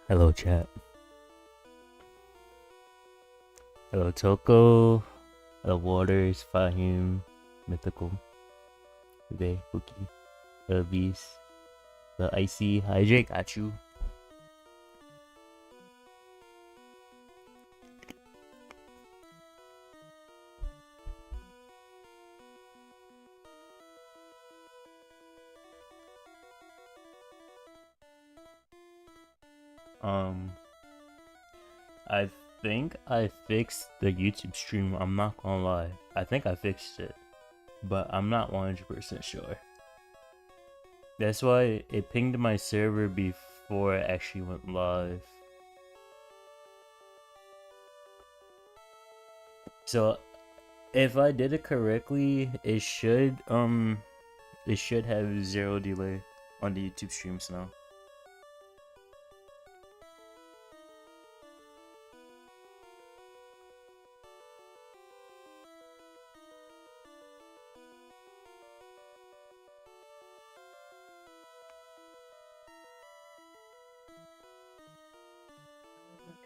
Hello, chat. Hello, Toko. Hello, Waters, Fahim, Mythical. Today, Cookie. Hello, Beast. The Icy. Hi, Jake. Got you. I think I fixed the YouTube stream. I'm not gonna lie. I think I fixed it, but I'm not 100% sure. That's why it pinged my server before it actually went live. So, if I did it correctly, it should have 0 delay on the YouTube streams now.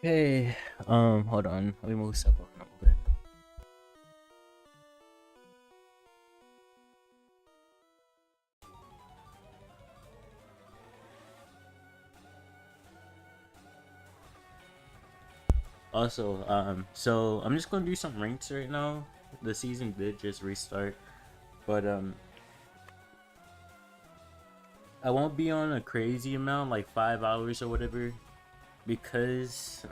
Okay, hold on. Let me move stuff around a little bit. Also, so I'm just gonna do some ranks right now. The season did just restart, but I won't be on a crazy amount, like 5 hours or whatever, because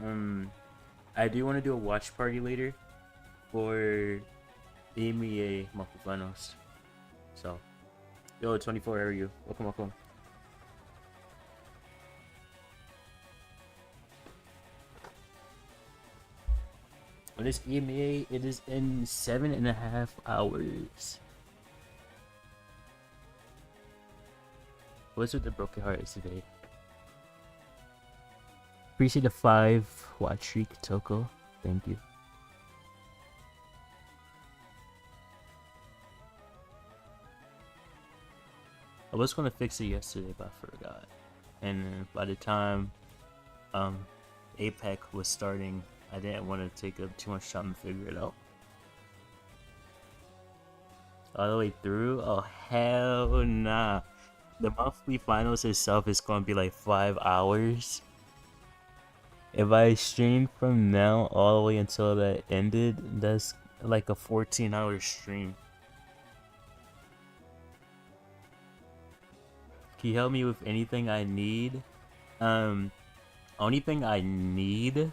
I do want to do a watch party later for EMEA monthly finals. So, yo, 24, how are you? Welcome. When it's EMEA, it is in 7.5 hours. What's with the broken hearts today? Appreciate the 5 watch streak, Toko. Thank you. I was gonna fix it yesterday, but I forgot. And by the time APEC was starting, I didn't want to take up too much time to figure it out. All the way through? Oh, hell nah. The monthly finals itself is gonna be like 5 hours. If I stream from now all the way until that ended, that's like a 14-hour stream. Can you help me with anything I need? Only thing I need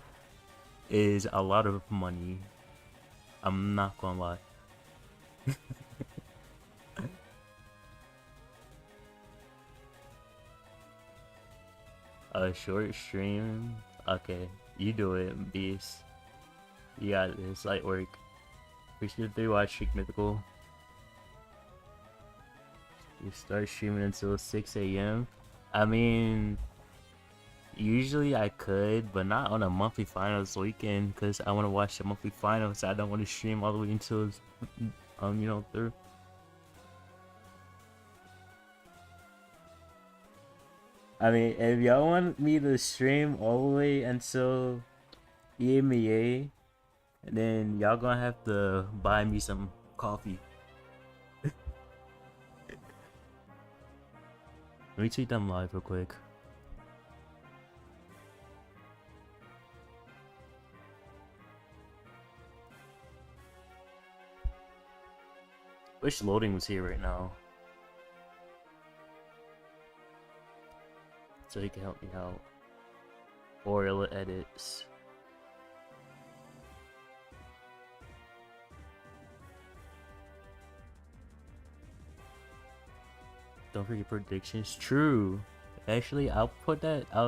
is a lot of money. I'm not gonna lie. A short stream? Okay, you do it, Beast. You got this, light work. Appreciate the 3 watch streak, Mythical. You start streaming until 6 a.m. I mean, usually I could, but not on a monthly finals weekend, because I want to watch the monthly finals. I don't want to stream all the way until it's, through. I mean, if y'all want me to stream all the way until EMEA, then y'all gonna have to buy me some coffee. Let me tweet them live real quick. Wish loading was here right now, so he can help me out. Or edits. Don't forget predictions. True. Actually, I'll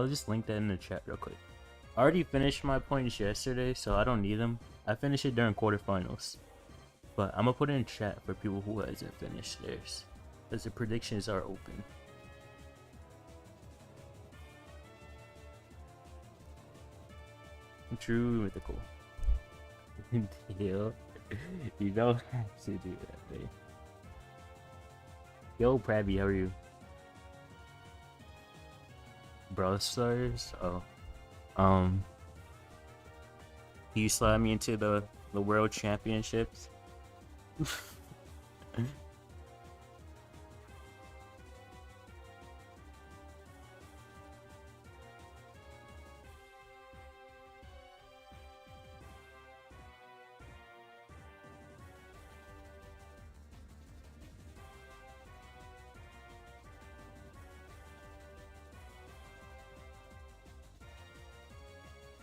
just link that in the chat real quick. I already finished my points yesterday, so I don't need them. I finished it during quarterfinals. But I'm gonna put it in chat for people who hasn't finished theirs, because the predictions are open. True, Mythical. Deal. You don't have to do that, babe. Yo, Prabby, how are you? Brawl Stars? Oh. Um, he slid me into the world championships.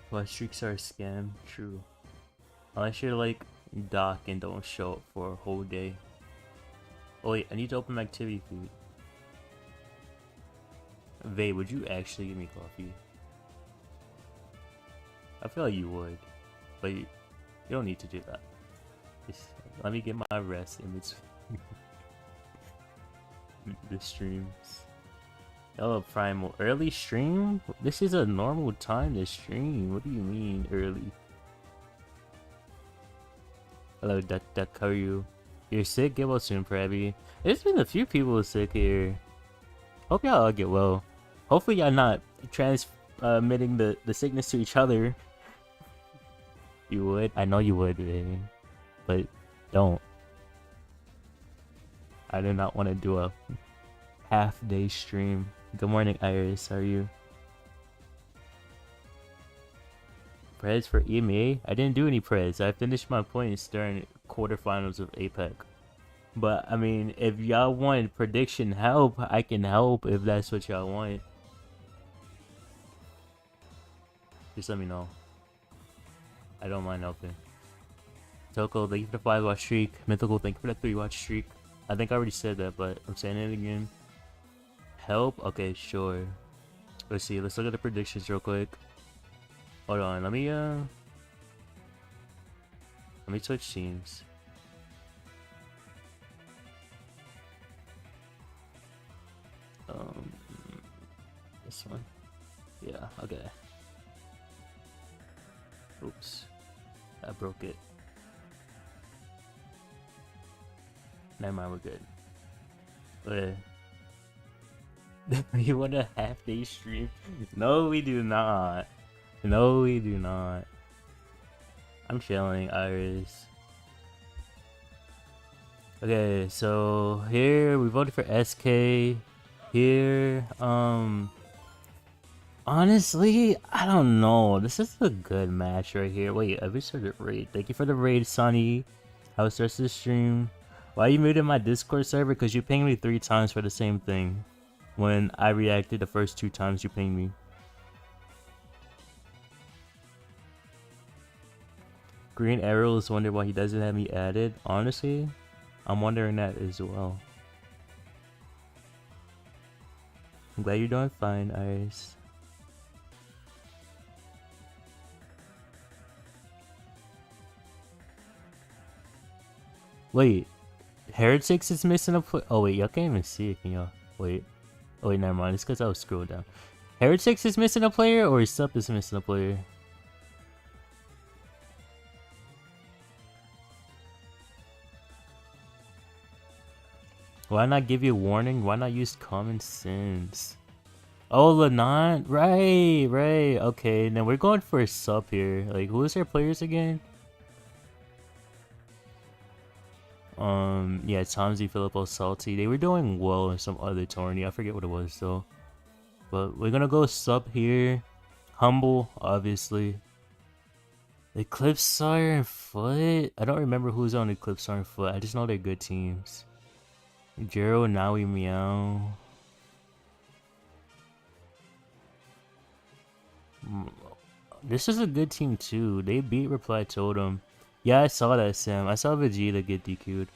Well, streaks are a scam. True. Unless you're like dock and don't show up for a whole day. Oh wait, I need to open my activity feed. Vay, would you actually give me coffee? I feel like you would, but you don't need to do that. Just let me get my rest in between the streams. Oh, primal early stream? This is a normal time to stream. What do you mean early? Hello, Duck, how are you? You're sick? Get well soon, Prabby. There's been a few people sick here. Hope y'all all get well. Hopefully y'all not transmitting the sickness to each other. You would? I know you would, baby. But don't. I do not want to do a half-day stream. Good morning, Iris. How are you? Prez for EMEA? I didn't do any prez. I finished my points during quarterfinals of APEC. But, I mean, if y'all want prediction help, I can help if that's what y'all want. Just let me know. I don't mind helping. Toko, thank you for the 5-watch streak. Mythical, thank you for the 3-watch streak. I think I already said that, but I'm saying it again. Help? Okay, sure. Let's see. Let's look at the predictions real quick. Hold on. Let me switch teams. This one. Yeah. Okay. Oops. I broke it. Never mind. We're good. Okay. You want a half-day stream? No, we do not. No, we do not. I'm chilling, Iris. Okay, so here we voted for SK. Here, honestly, I don't know. This is a good match right here. Wait, I wish I did raid. Thank you for the raid, Sonny. How was the rest of the stream? Why you muted my Discord server? Because you pinged me 3 times for the same thing. When I reacted the first 2 times you pinged me. Green Arrows wonder why he doesn't have me added. Honestly, I'm wondering that as well. I'm glad you're doing fine, Iris. Wait, Heretics is missing a player. Oh wait, y'all can't even see it, can y'all? Wait. Oh wait, never mind. It's because I was scrolling down. Heretics is missing a player, or Sup is missing a player? Why not give you a warning? Why not use common sense? Oh, Lanant? Right. Okay, then we're going for a Sup here. Like, who is their players again? Yeah, Tomsy, Filippo, Salty. They were doing well in some other tourney. I forget what it was though. But we're gonna go Sup here. Humble, obviously. Eclipsar and Foot? I don't remember who's on Eclipsar and Foot. I just know they're good teams. Jero, Naui, Meow. This is a good team too. They beat Reply Totem. Yeah, I saw that, Sam. I saw Vegeta get DQ'd.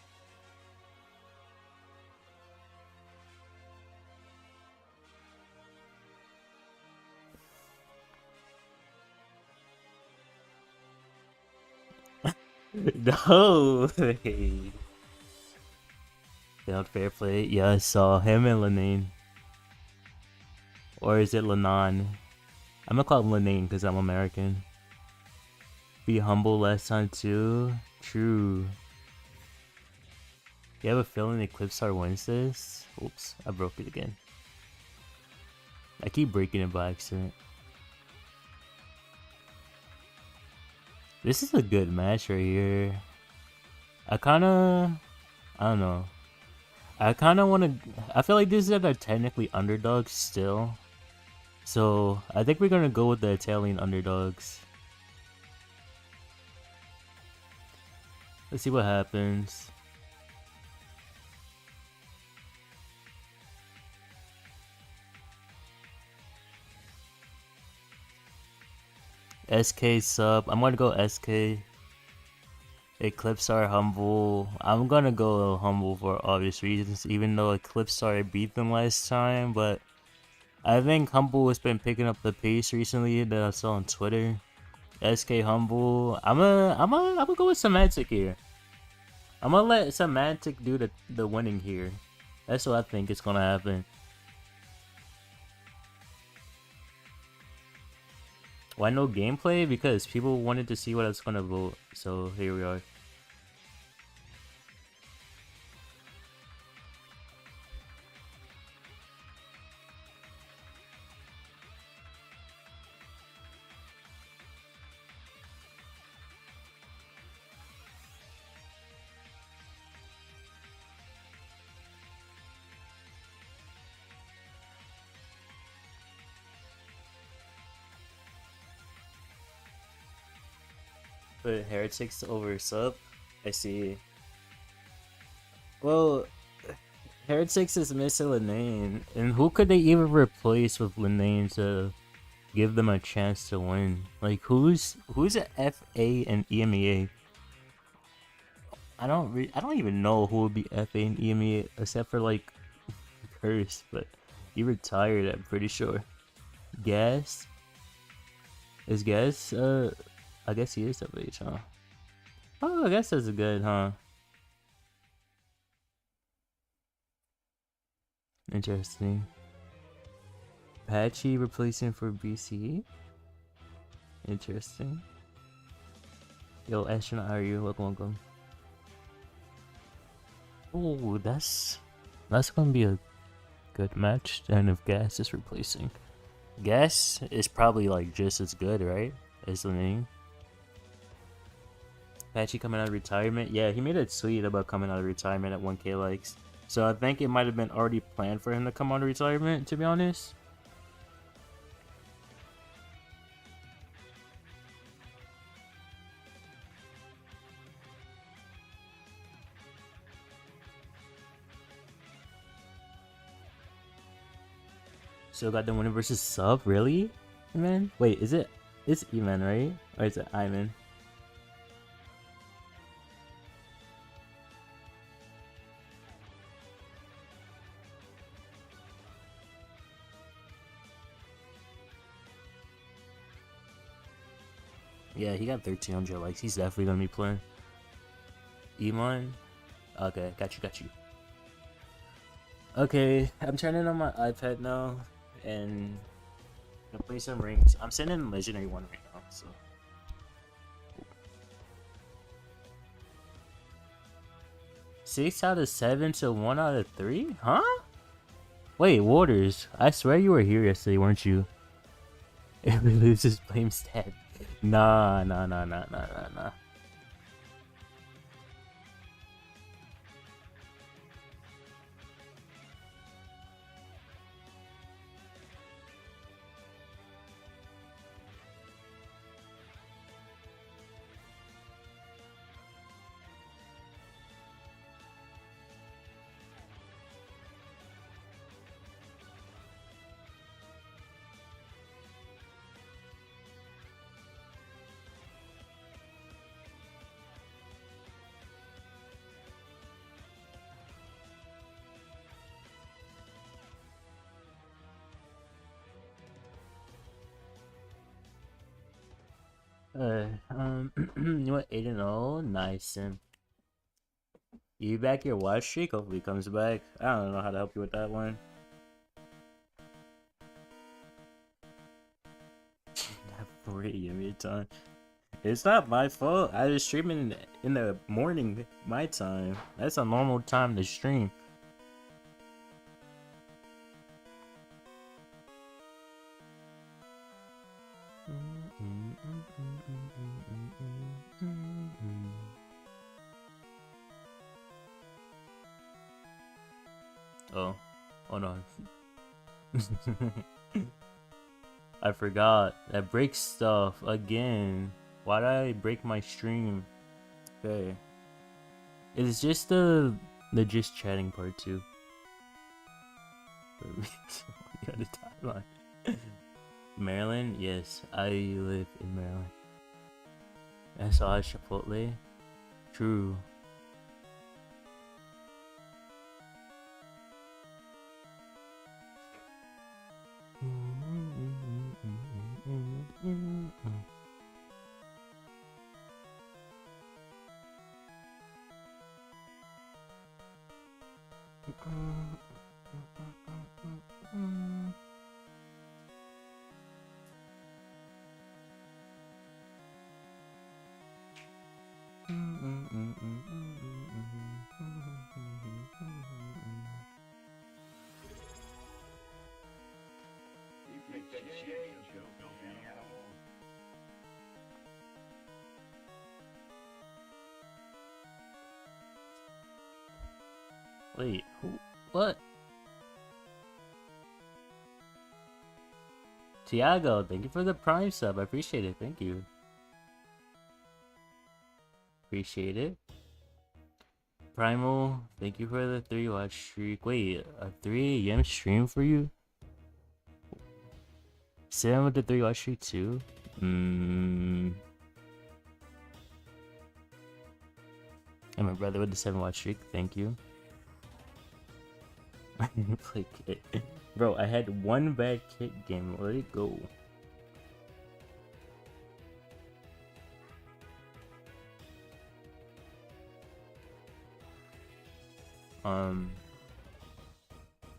No! Failed fair play. Yeah, I saw him and Lenane. Or is it Lenan? I'm gonna call him Lenane because I'm American. Be humble last time too. True. You have a feeling Eclipsar wins this? Oops, I broke it again. I keep breaking it by accident. This is a good match right here. I kinda, I don't know. I kinda wanna, I feel like these are the technically underdogs still. So, I think we're gonna go with the Italian underdogs. Let's see what happens. SK sub. I'm gonna go SK. Eclipsar humble. I'm gonna go humble for obvious reasons, even though Eclipsar beat them last time, but I think humble has been picking up the pace recently that I saw on Twitter. SK humble. I'm gonna go with Semantic here. I'm gonna let Semantic do the winning here. That's what I think is gonna happen. Why no gameplay? Because people wanted to see what I was gonna vote. So here we are. Put Heretics over sub. I see. Well, Heretics is missing Linane, and who could they even replace with Linane to give them a chance to win? Like who's a FA and EMEA? I don't even know who would be FA and EMEA except for like Curse, but he retired. I'm pretty sure. Gas is Gas. I guess he is FH, huh? Oh, I guess that's good, huh? Interesting. Patchy replacing for BC. Interesting. Yo, astronaut, how are you? Welcome. Oh, that's gonna be a good match. And if Gas is replacing, Gas is probably like just as good, right? As the name. Patchy coming out of retirement. Yeah, he made it sweet about coming out of retirement at 1K likes. So I think it might have been already planned for him to come out of retirement, to be honest. So got the winner versus sub, really? Eman? Wait, it's Eman, right? Or is it Iman? Yeah, he got 1300 likes. He's definitely gonna be playing. Iman? Okay, got you. Okay, I'm turning on my iPad now and gonna play some rings. I'm sending legendary one right now, so 6 out of 7 to 1 out of 3? Huh? Wait, Waters, I swear you were here yesterday, weren't you? If we loses, blame stat. Nah. You want 8-0? Nice. And you back your watch streak? Hopefully he comes back. I don't know how to help you with that one. Not 4 a.m. your time. It's not my fault. I was streaming in the morning, my time. That's a normal time to stream. Oh. Oh no. I forgot. That breaks stuff again. Why did I break my stream? Okay. It's just the just chatting part too. The other timeline. Maryland? Yes, I live in Maryland. SI Chipotle? True. Wait, who? What? Tiago, thank you for the Prime sub. I appreciate it. Thank you. Appreciate it. Primal, thank you for the 3 watch streak. Wait, a 3 AM stream for you? Sam with the 3 watch streak too? And my brother with the 7 watch streak. Thank you. Play kit. Bro, I had one bad kit game. Let it go.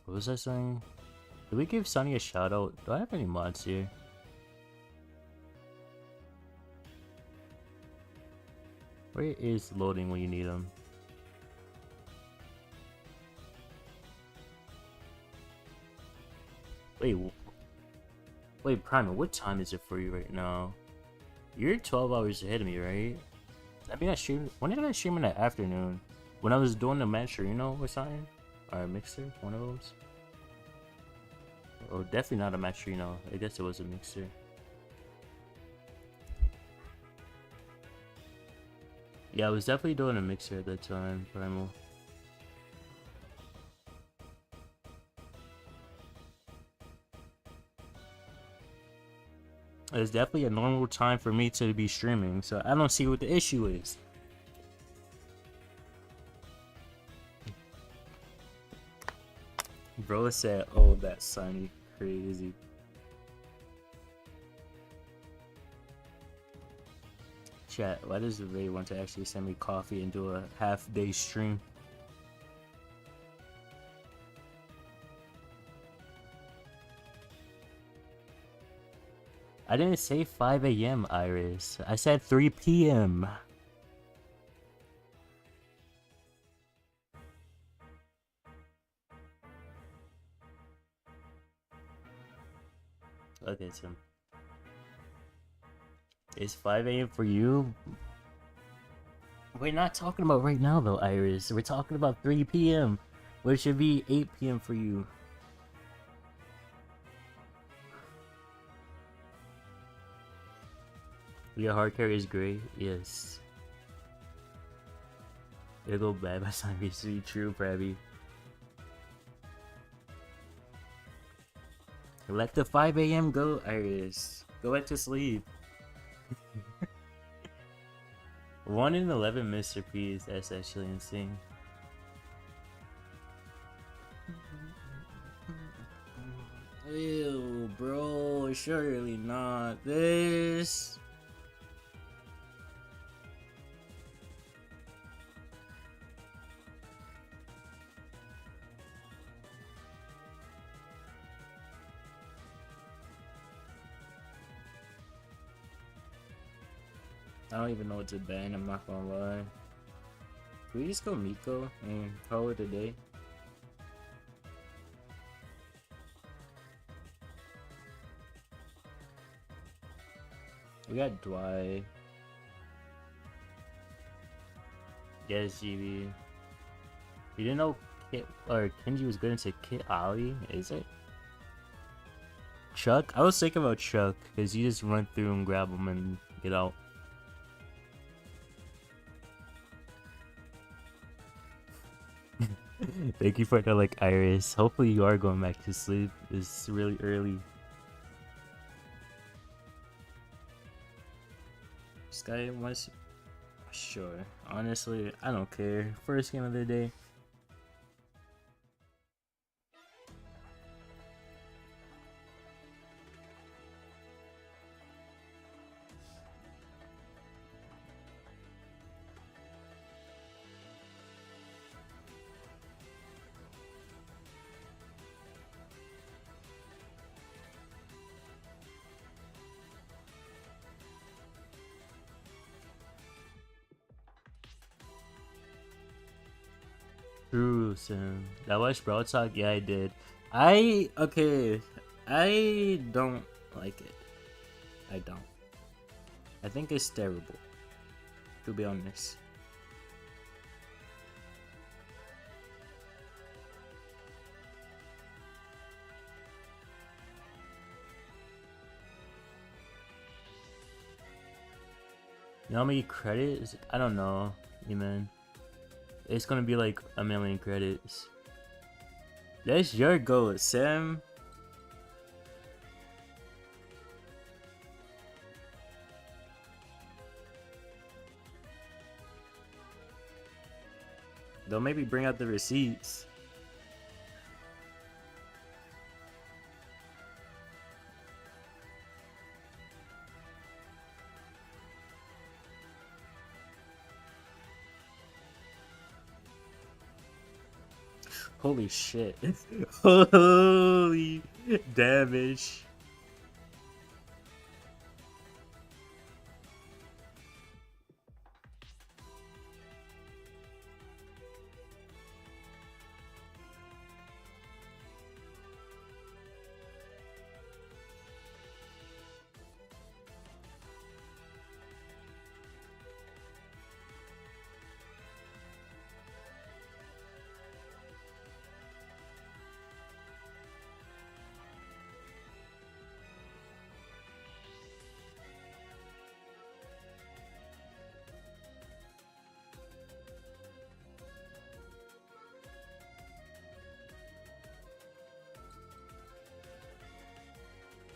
What was I saying? Did we give Sunny a shout out? Do I have any mods here? Where is loading when you need them? Wait, Primal, what time is it for you right now? You're 12 hours ahead of me, right? I mean, when did I stream in the afternoon? When I was doing the Maturino or something? Or a mixer? One of those? Oh, definitely not a Maturino. I guess it was a mixer. Yeah, I was definitely doing a mixer at that time, Primal. It's definitely a normal time for me to be streaming, so I don't see what the issue is. Bro said, oh, that's Sunny. Crazy. Chat, why does Ray want to actually send me coffee and do a half-day stream? I didn't say 5 AM, Iris. I said 3 PM. Okay, Tim. It's 5 AM for you? We're not talking about right now, though, Iris. We're talking about 3 PM. Which should be 8 PM for you. Your hard carry is great. Yes. It'll go bad by the time you see true, Prabby. Let the 5 AM go, Iris. Go back to sleep. 1 in 11 Mr. P's. That's actually insane. Ew, bro. Surely not this. I don't even know what to ban, I'm not gonna lie. Can we just go Miko and call it a day? We got Dwight. Yes, GB. You didn't know Kit or Kenji was good into Kit Ali, is it? Chuck? I was thinking about Chuck, because you just run through and grab him and get out. Thank you for the like, Iris. Hopefully you are going back to sleep. It's really early. Sky was sure. Honestly, I don't care. First game of the day. True, Sim. That watched Brawl Talk? Yeah, I did. Okay. I don't like it. I don't. I think it's terrible, to be honest. You know how many credits? I don't know, man. It's gonna be like 1,000,000 credits. That's your goal, Sam. Don't maybe bring out the receipts. Holy shit. Holy damage.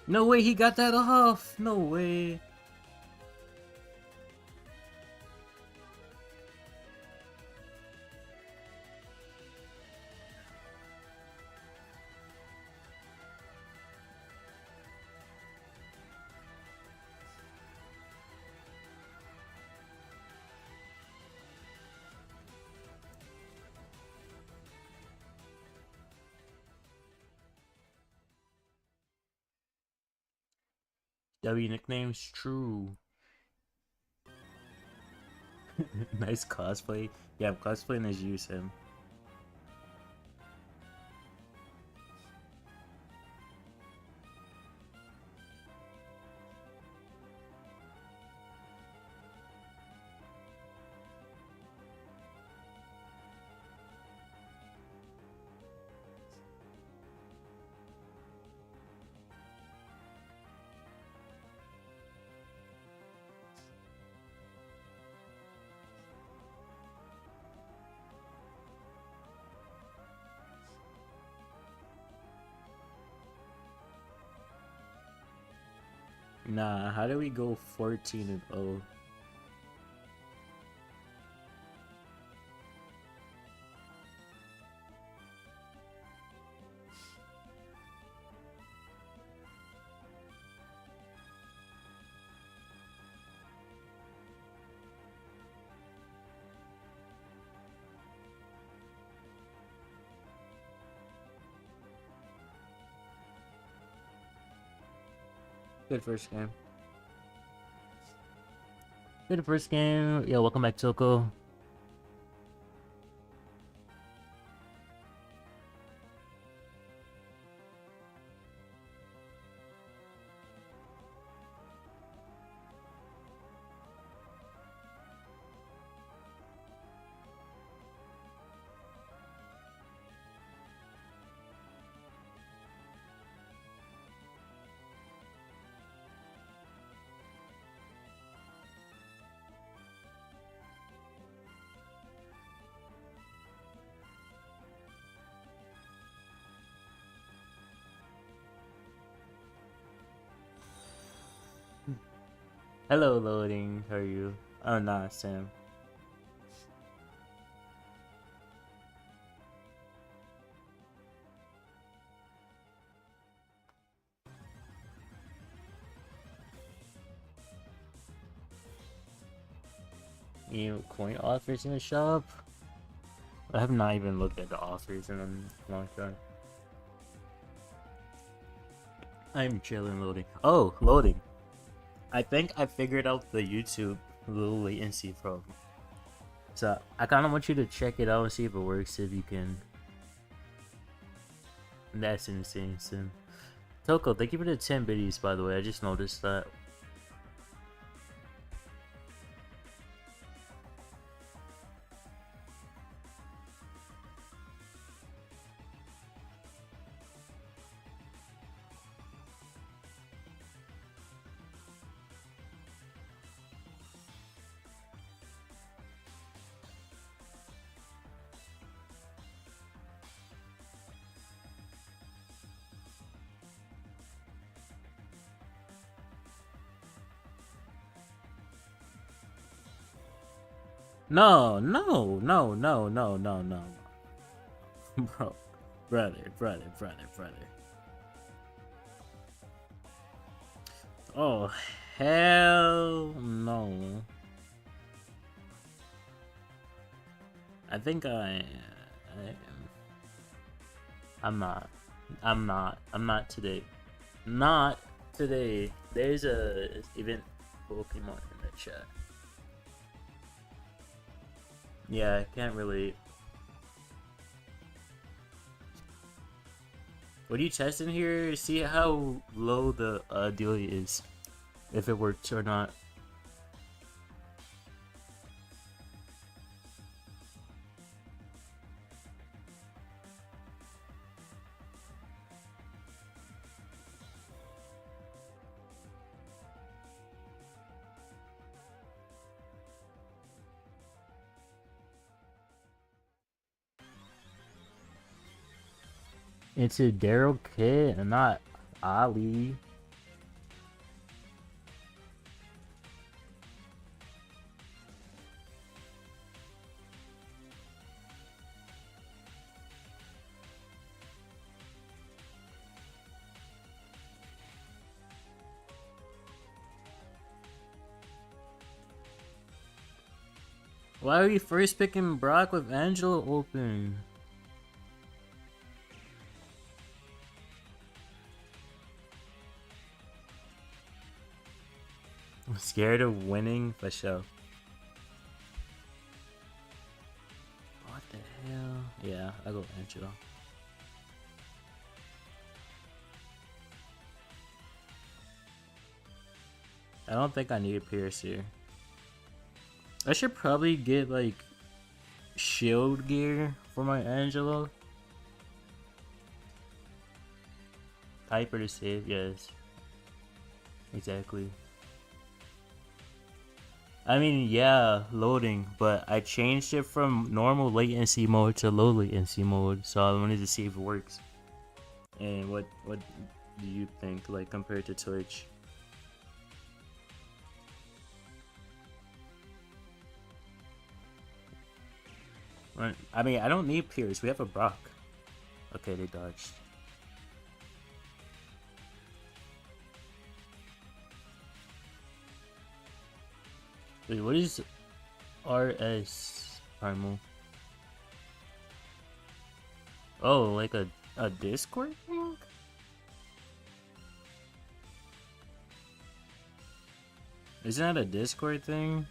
No way he got that off. No way. W nicknames? True. Nice cosplay. Yeah, I'm cosplaying as you, Sam. Nah, how do we go 14-0? Good first game. Good first game. Yo, welcome back, Toko. Hello, loading. How are you? Oh, nah, Sam. You coin offers in the shop? I have not even looked at the offers in a long time. I'm chilling, loading. Oh, loading. I think I figured out the YouTube low latency problem. So I kind of want you to check it out and see if it works. If you can. That's insane, Sim. Toko, thank you for the 10 biddies, by the way. I just noticed that. No, no, no, no, no, no, no. Bro, brother. Oh, hell no. I think I'm not. I'm not today. Not today. There's a event Pokemon in the chat. Yeah, I can't relate. What are you testing here? See how low the dealie is. If it works or not. It's a Daryl Kit and not Ali. Why are you first picking Brock with Angela open? I'm scared of winning for sure. What the hell? Yeah, I go Angela. I don't think I need a Pierce here. I should probably get like shield gear for my Angela. Hyper to save, yes. Exactly. I mean, yeah, loading, but I changed it from normal latency mode to low latency mode, so I wanted to see if it works. And what do you think, like, compared to Twitch? I mean, I don't need Pierce. We have a Brock. Okay, they dodged. Wait, what is RS Primal? Oh, like a Discord thing? Isn't that a Discord thing?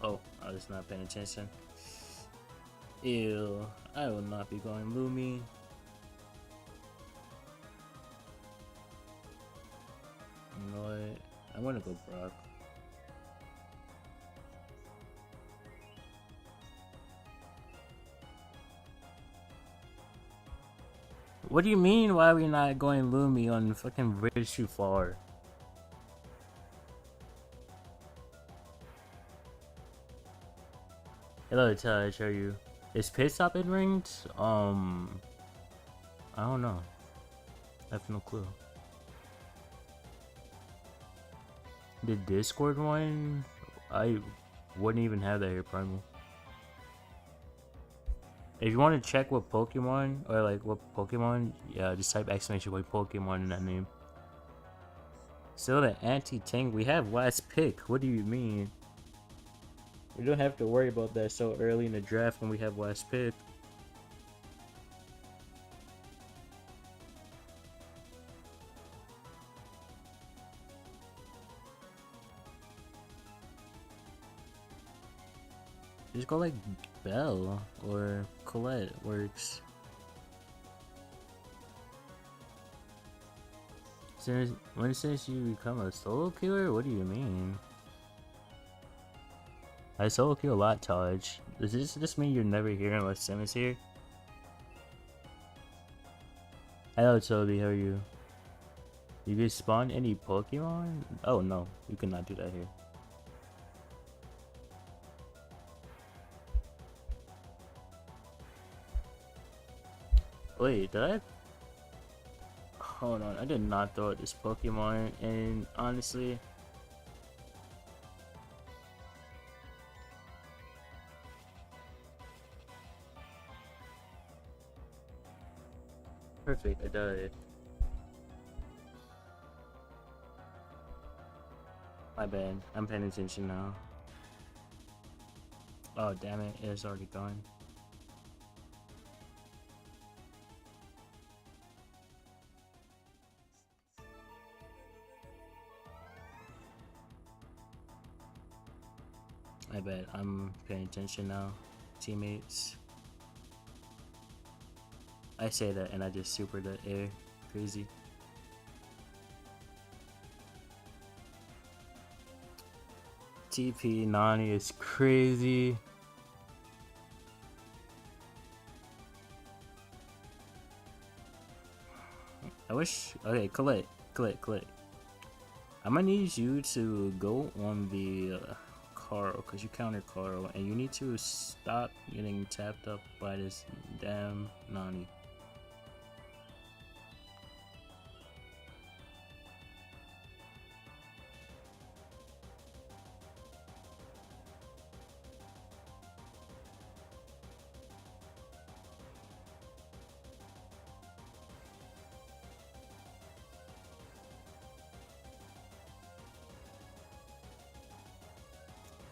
Oh, I was not paying attention. Ew, I will not be going Lumi. You know what? I want to go Brock. What do you mean? Why are we not going Lumi on fucking Bridge too far? Hello, Taj. How are you? Is Pit Stop in ranked? I don't know. I have no clue. The Discord one? I wouldn't even have that here, Primal. If you want to check what Pokemon, or like what Pokemon, yeah, just type exclamation point Pokemon in that name. Still the anti-tank, we have last pick. What do you mean? We don't have to worry about that so early in the draft when we have last pick. Just go like Belle or Colette works. Since you become a solo killer? What do you mean? I solo kill a lot, Taj. Does this just mean you're never here unless Sim is here? Hello, Toby. How are you? You can spawn any Pokemon? Oh no, you cannot do that here. Wait, did I? Hold on, I did not throw out this Pokemon, and honestly, perfect. I died. My bad. I'm paying attention now. Oh damn it! It's already gone. I bet I'm paying attention now, teammates. I say that and I just super the air. Crazy. TP Nani is crazy. I wish. Okay, Colette. I'm gonna need you to go on the Carl, because you counter Carl, and you need to stop getting tapped up by this damn Nani.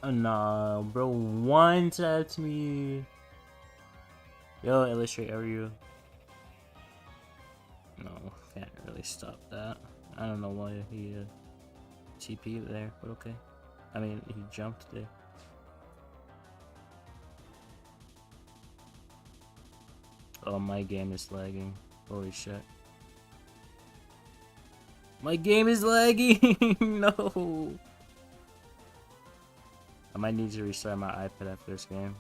Nah, bro, one tapped me. Yo, Illustrate, are you? No, can't really stop that. I don't know why he TP there, but okay. I mean, he jumped there. Oh, my game is lagging. Holy shit. My game is lagging! No! I might need to restart my iPad after this game.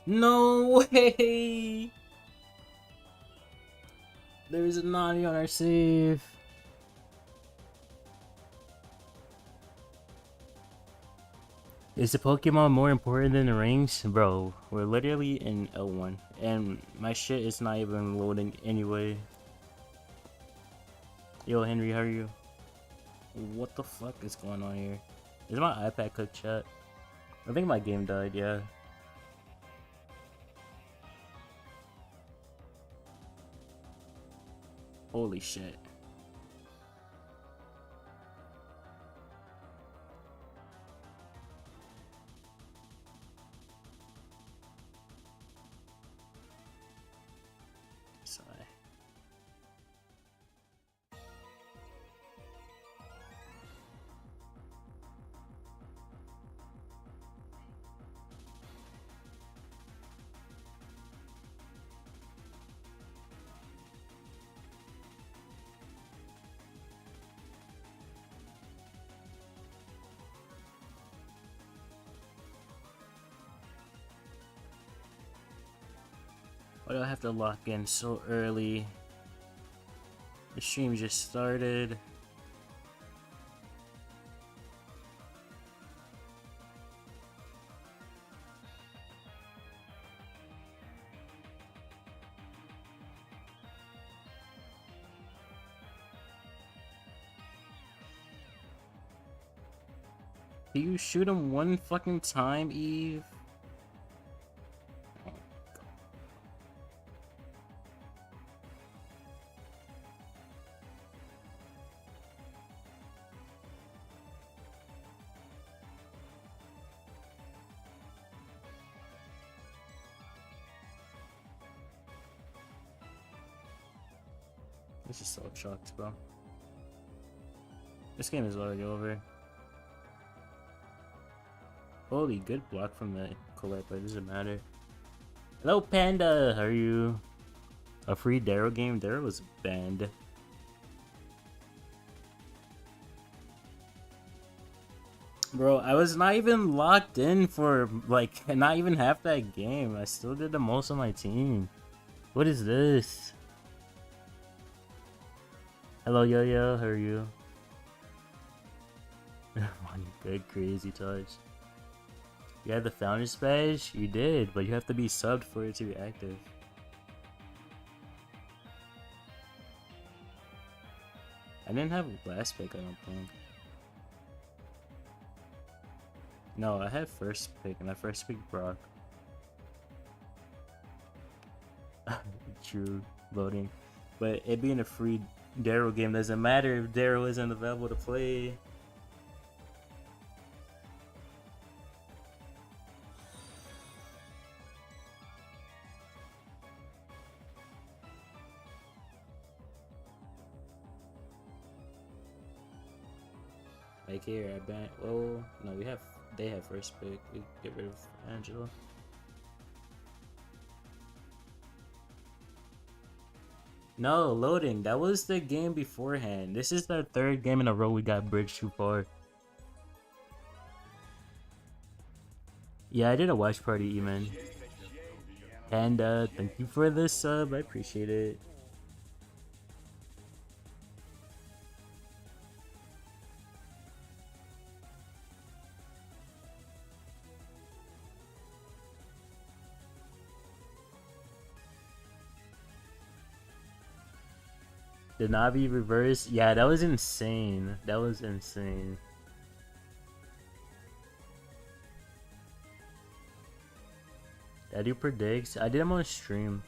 No way! There is a Nani on our save. Is the Pokemon more important than the rings? Bro, we're literally in L1, and my shit is not even loading anyway. Yo, Henry, how are you? What the fuck is going on here? Is my iPad cooked, chat? I think my game died, yeah. Holy shit. Why do I have to lock in so early? The stream just started. Do you shoot him one fucking time, Eve? This is so shocked, bro. This game is already over. Holy, good block from the Colette, but it doesn't matter. Hello, Panda! How are you? A free Daryl game? Daryl was banned. Bro, I was not even locked in for, like, not even half that game. I still did the most on my team. What is this? Hello, Yo-Yo. How are you? One good crazy touch. You had the Founder's Badge? You did, but you have to be subbed for it to be active. I didn't have last pick, I don't think. No, I had first pick, and I first picked Brock. True, voting. But it being a free Daryl game doesn't matter if Daryl isn't available to play. Like here, I ban. Oh no, they have first pick. We get rid of Angela. No, loading. That was the game beforehand. This is the third game in a row we got bridged too far. Yeah, I did a watch party, Eman. And thank you for the sub. I appreciate it. The Navi reverse, yeah, that was insane. That was insane. I do predicts. I did them on stream.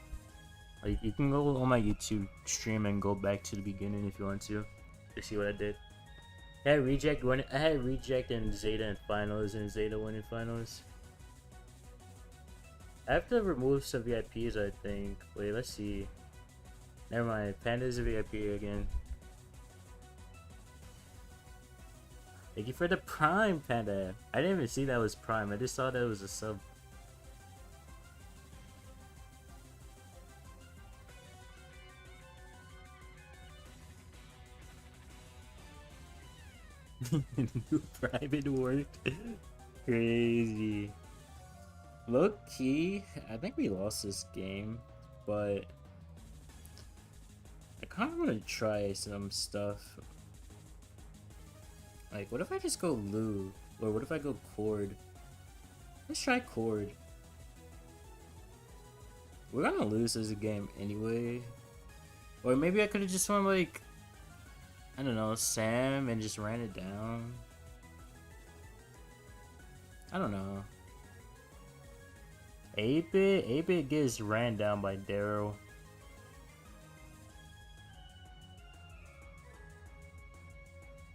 Like, you can go on my YouTube stream and go back to the beginning if you want to see what I did. I had reject and Zeta in finals and Zeta winning finals. I have to remove some VIPs, I think. Wait, let's see. Never mind, Panda's a VIP again. Thank you for the Prime, Panda. I didn't even see that was Prime, I just saw that it was a sub. New private worked. Crazy. Low key, I think we lost this game, but I kind of want to try some stuff. Like, what if I just go Lu? Or what if I go Cord? Let's try Cord. We're gonna lose this game anyway. Or maybe I could have just won, like, I don't know, Sam and just ran it down. I don't know. 8-bit gets ran down by Daryl.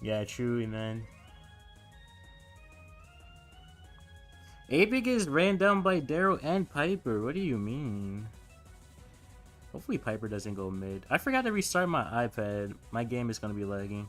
Yeah, true, man. 8-bit gets ran down by Daryl and Piper. What do you mean? Hopefully Piper doesn't go mid. I forgot to restart my iPad. My game is gonna be lagging.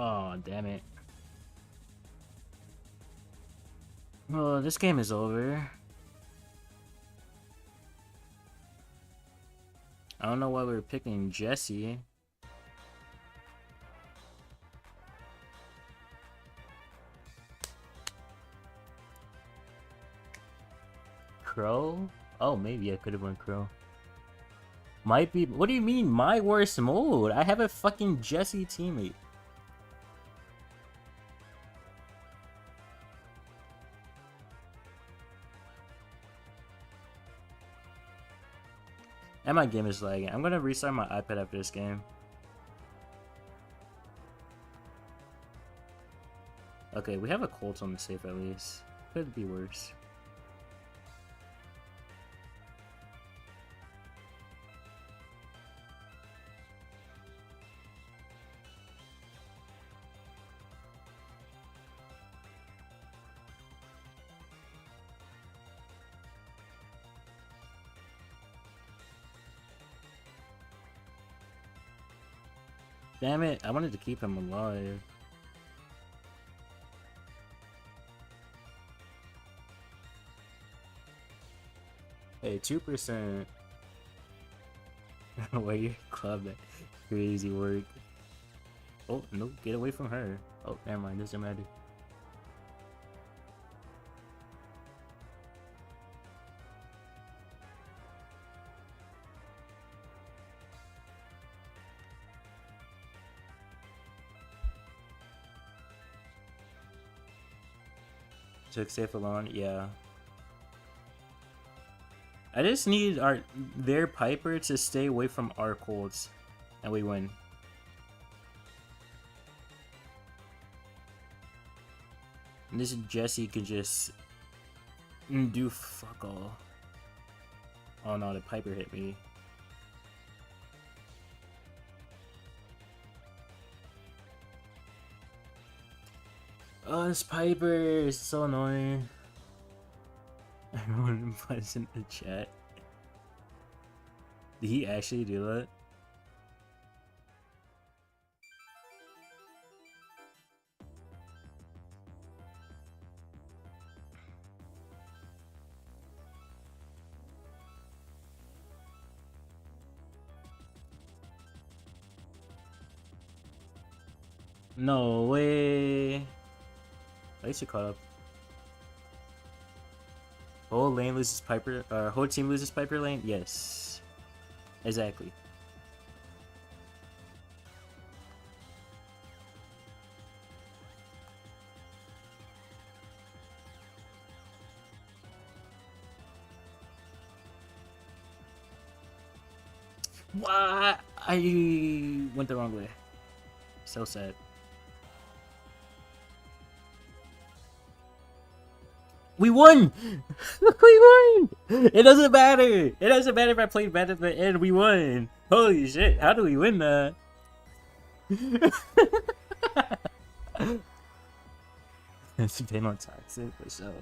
Oh, damn it. Oh, this game is over. I don't know why we were picking Jesse. Crow? Oh, maybe I could have went Crow. Might be. What do you mean, my worst mode? I have a fucking Jesse teammate. And my game is lagging. I'm gonna restart my iPad after this game. Okay, we have a Colt on the safe at least. Could be worse. Damn it, I wanted to keep him alive. Hey, 2%. Where your club at? Crazy work. Oh, no, get away from her. Oh, never mind, doesn't matter. Took safe alone, yeah. I just need their Piper to stay away from our Colts, and we win. And this Jesse could just do fuck all. Oh no, the Piper hit me. Oh, this Piper is so annoying. Everyone puts in the chat. Did he actually do that? No way. At least you caught up. Whole lane loses Piper, whole team loses Piper lane? Yes. Exactly. What? I went the wrong way. So sad. We won! We won! It doesn't matter! It doesn't matter if I played bad at the end, we won! Holy shit, how do we win that? It's been on toxic for sure.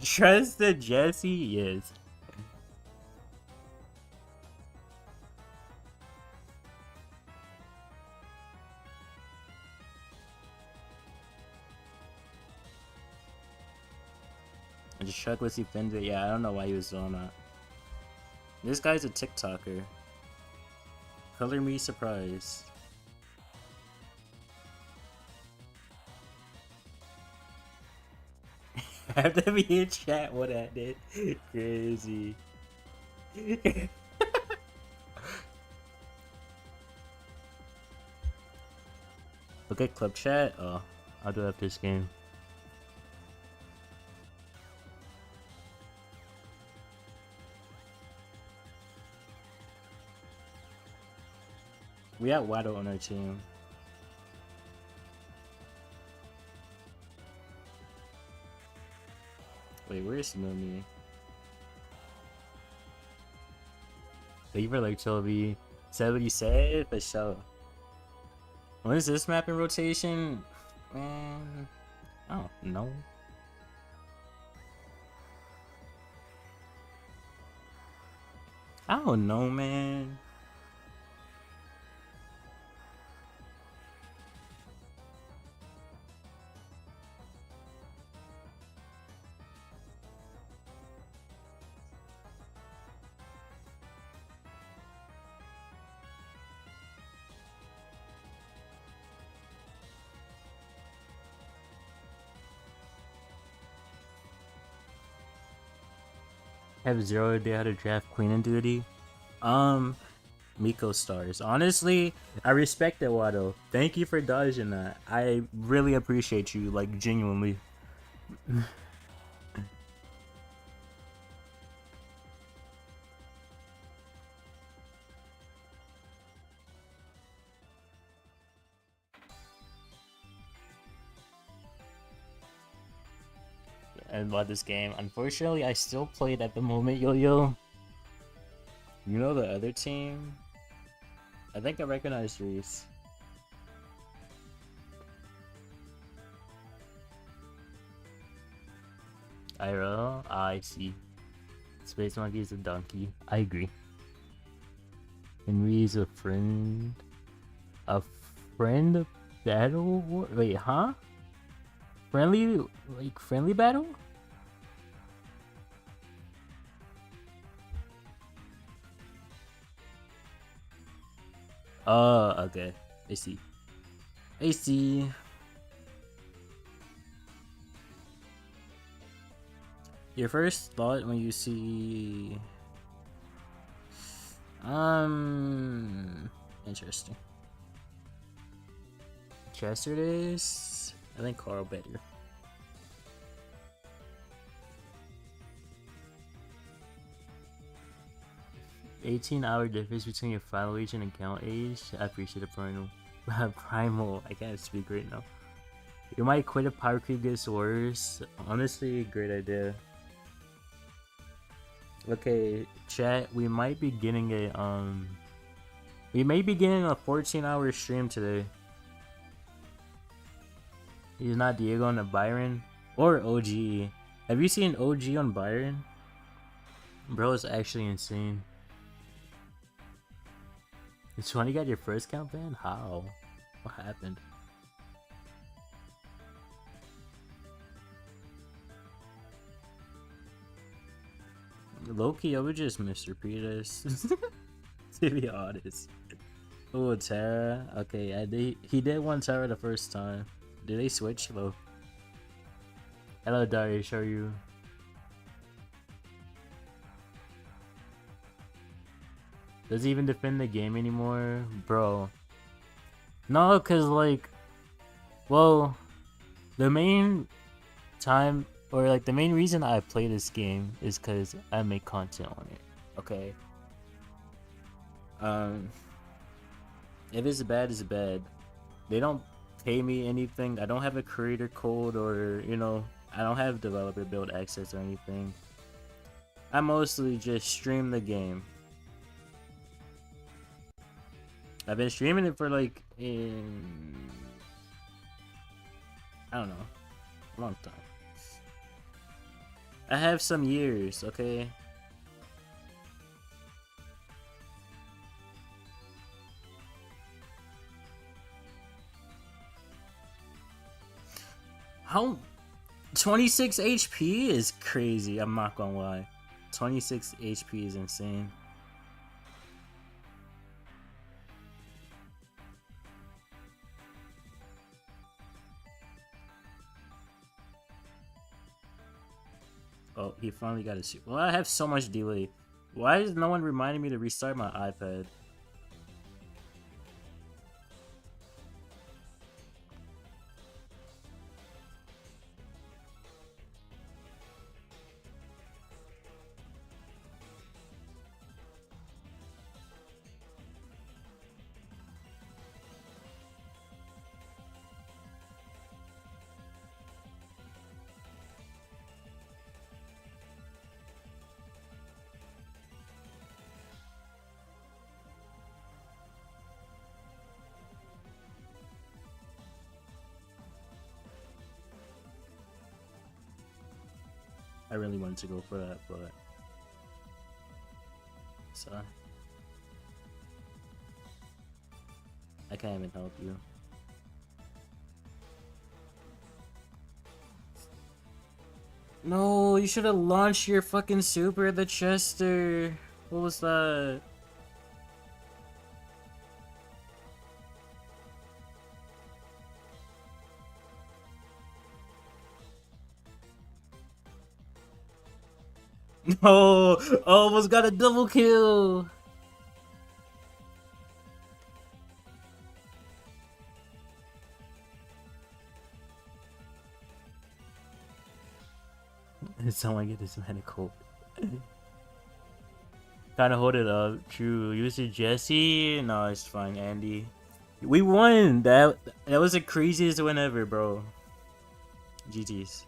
Trust the Jesse? Yes. I just checked with Fender. Yeah, I don't know why he was doing that. This guy's a TikToker. Color me surprised. I have to be in chat what I did. Crazy. Look at club chat. Oh, I'll do it after this game. We have Waddle on our team. Wait, where's Mumi? Favor like Toby. Said what you said, for sure. When is this map in rotation? Man, I don't know. I don't know, man. Have zero idea how to draft Queen and Duty. Miko stars. Honestly, I respect it, Wado. Thank you for dodging that. I really appreciate you, like, genuinely. And about this game, unfortunately, I still play it at the moment, Yo-Yo. You know the other team? I think I recognize Reese. Iro? I see. Space Monkey is a donkey. I agree. Henry's a friend. A friend battle? Wait, huh? Friendly? Like, friendly battle? Oh, okay. I see. I see. Your first thought when you see... Interesting. Yesterday's... I think Carl better. $18-hour difference between your final age and account age. I appreciate it, Primal. Primal, I can't speak right now. You might quit if power creep gets worse. Honestly, great idea. Okay, chat, we might be getting a 14-hour stream today. He's not Diego on the Byron or OG. Have you seen OG on Byron? Bro, it's actually insane. It's when you got your first count ban? How? What happened? Loki, I would just Mr. Peters. To be honest. Oh, Terra. Okay, he did one Terra the first time. Did they switch though? Hello, Darius. How are you? Does he even defend the game anymore? Bro. No, cause like, well, the main time, or like the main reason I play this game is cause I make content on it. Okay. If it's bad, it's bad. They don't pay me anything. I don't have a creator code, or you know, I don't have developer build access or anything. I mostly just stream the game. I've been streaming it for like I don't know, a long time. I have some years, okay? How 26 HP is crazy, I'm not gonna lie. 26 HP is insane. Oh, he finally got his... Well, I have so much delay. Why is no one reminding me to restart my iPad? I really wanted to go for that, but so I can't even help you. No, you should have launched your fucking super at the Chester. What was that? No, almost got a double kill. Someone get this medical. Kind of hold it up. True. Use it, Jesse. No, it's fine, Andy. We won. That was the craziest win ever, bro. GG's.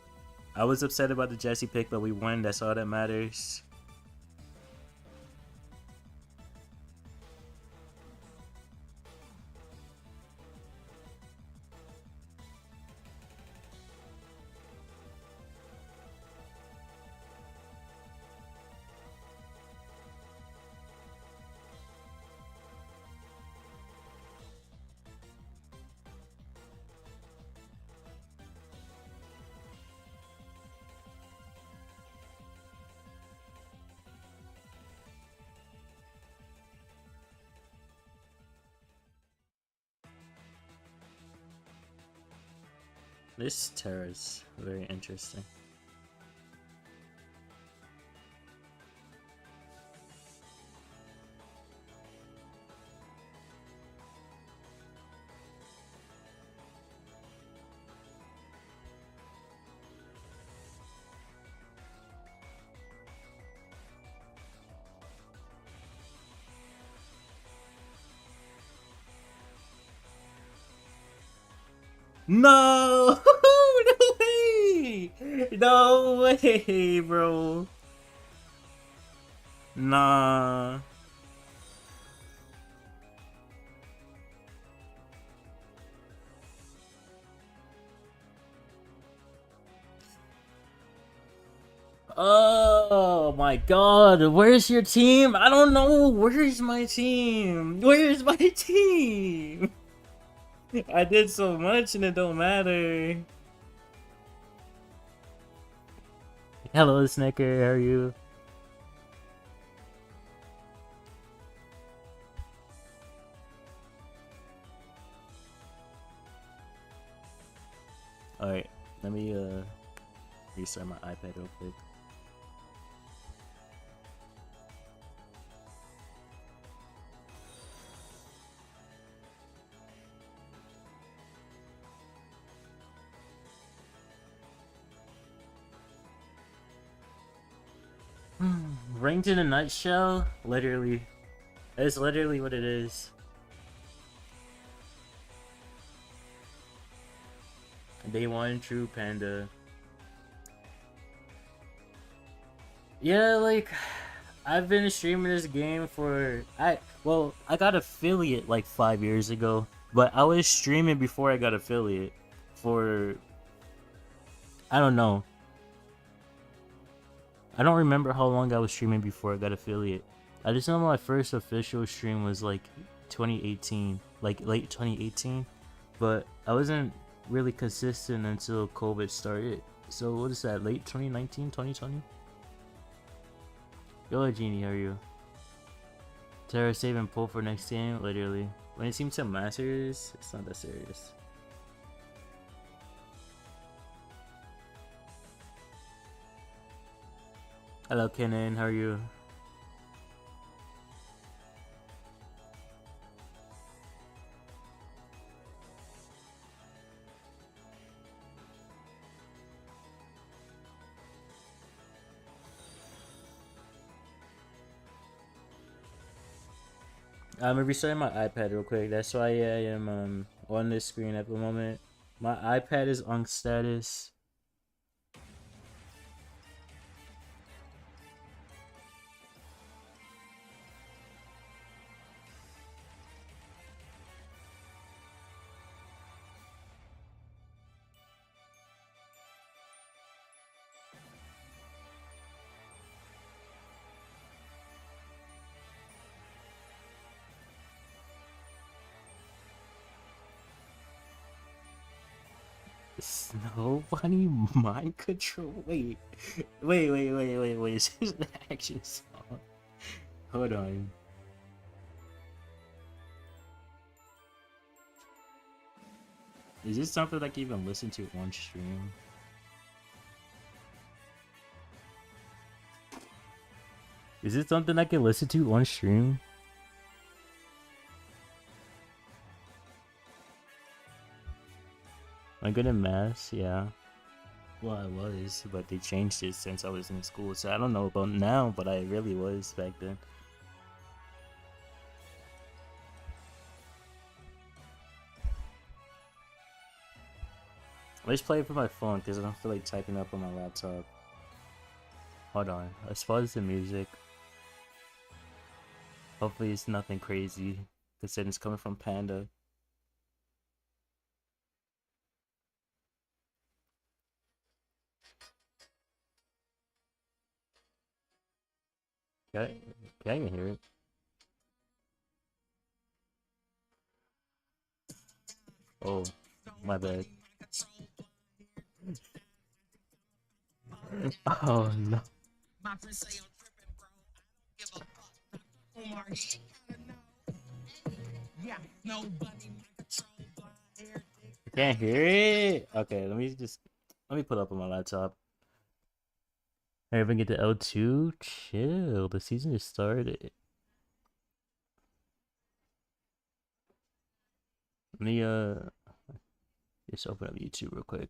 I was upset about the Jesse pick, but we won. That's all that matters. This Terra is very interesting. No! No way! No way, bro. Nah. Oh my god, where's your team? I don't know. Where's my team? Where's my team? I did so much and it don't matter. Hello, Snicker. How are you? Alright, let me restart my iPad real quick. Ranked in a nutshell? Literally. That's literally what it is. Day one, true panda. Yeah, like, I've been streaming this game for... I got affiliate like 5 years ago. But I was streaming before I got affiliate. For... I don't know. I don't remember how long I was streaming before I got affiliate. I just know my first official stream was like 2018, like late 2018, but I wasn't really consistent until COVID started. So what is that, late 2019, 2020? Yo, Genie, how are you? Terra save and pull for next game, literally. When it seems to Masters, it's not that serious. Hello, Kenan. How are you? I'm restarting my iPad real quick. That's why I am on this screen at the moment. My iPad is on status. Snow Bunny Mind Control? Wait. Is this an actual song? Hold on. Is this something I can even listen to on stream? Is it something I can listen to on stream? I'm good at math, yeah. Well, I was, but they changed it since I was in school, so I don't know about now, but I really was back then. I just play it for my phone because I don't feel like typing up on my laptop. Hold on, let's pause the music. Hopefully it's nothing crazy, because then it's coming from Panda. Okay, I can hear it. Oh, my bad. Oh no. I can't hear it. Okay, let me put it up on my laptop. I even get to L2. Chill. The season just started. Let me just open up YouTube real quick.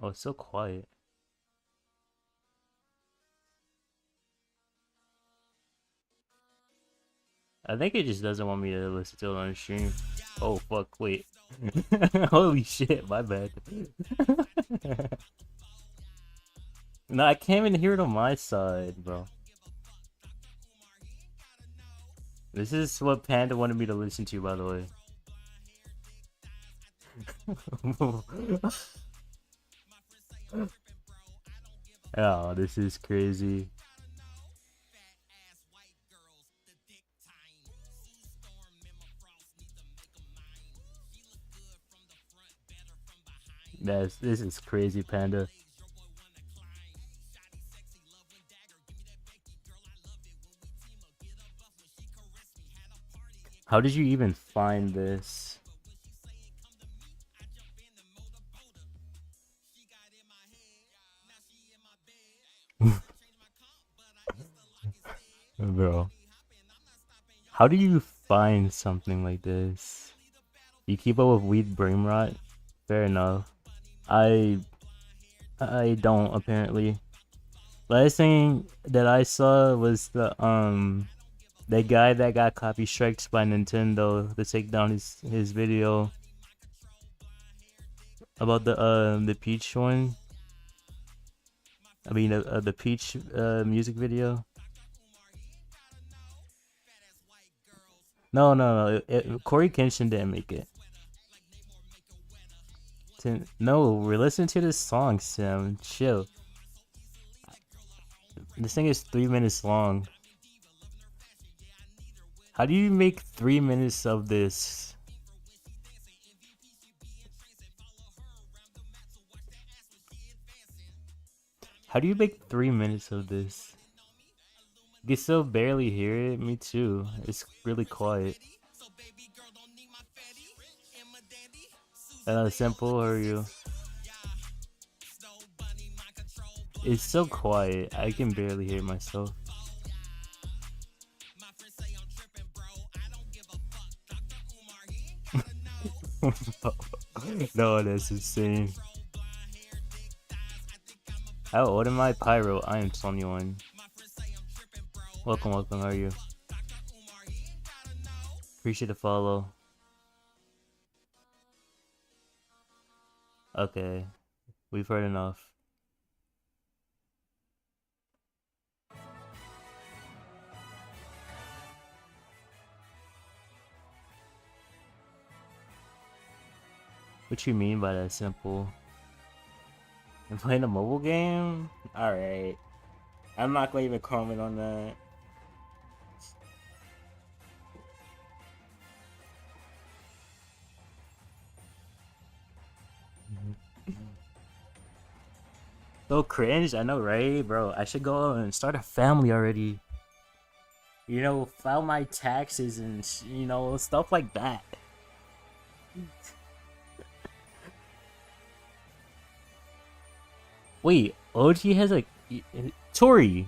Oh, it's so quiet. I think it just doesn't want me to listen to it on stream. Oh fuck, wait. Holy shit, my bad. No, I can't even hear it on my side, bro. This is what Panda wanted me to listen to, by the way. Oh, this is crazy. This is crazy, Panda. How did you even find this? Bro. How do you find something like this? You keep up with weed brain rot? Fair enough. I don't apparently. Last thing that I saw was the guy that got copy striked by Nintendo to take down his video about the Peach one. I mean the Peach music video. No. Corey Kenshin didn't make it. No, we're listening to this song, Sam. Chill. This thing is 3 minutes long. How do you make 3 minutes of this? How do you make 3 minutes of this? You can still barely hear it. Me too. It's really quiet. Simple, or you? It's so quiet. I can barely hear myself. No, that's insane. How old am I? Pyro. I am 21. Welcome. How are you? Appreciate the follow. Okay. We've heard enough. What you mean by that simple? I'm playing a mobile game? Alright. I'm not gonna even comment on that. So cringe, I know, right? Bro, I should go and start a family already. You know, file my taxes and, you know, stuff like that. Wait, OG has a... Tori!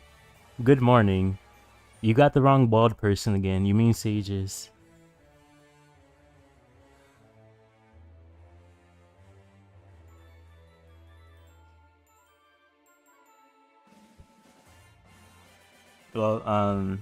Good morning. You got the wrong bald person again. You mean Sages. Well,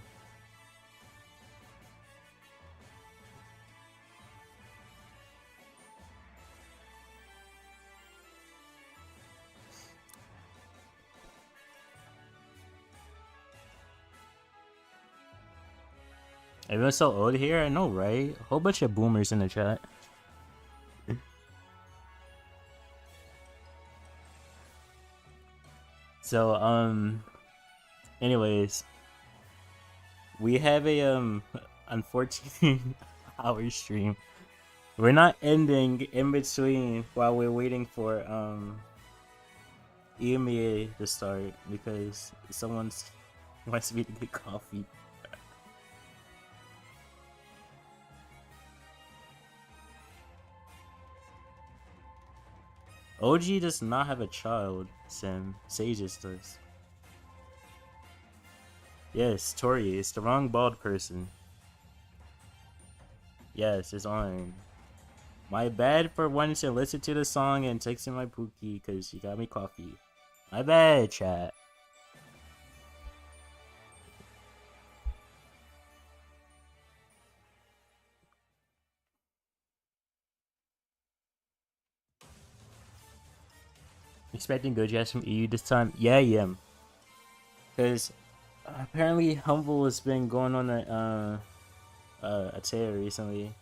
everyone's so old here, I know, right? A whole bunch of boomers in the chat. So, anyways, we have a, unfortunate hour stream. We're not ending in between while we're waiting for, EMEA to start because someone's wants me to get coffee. OG does not have a child, Sim. Sages does. Yes, Tori, it's the wrong bald person. Yes, it's on. My bad for wanting to listen to the song and texting my Pookie because she got me coffee. My bad, chat. Expecting good jazz from EU this time? Yeah, I am. Because apparently Humble has been going on a tear recently.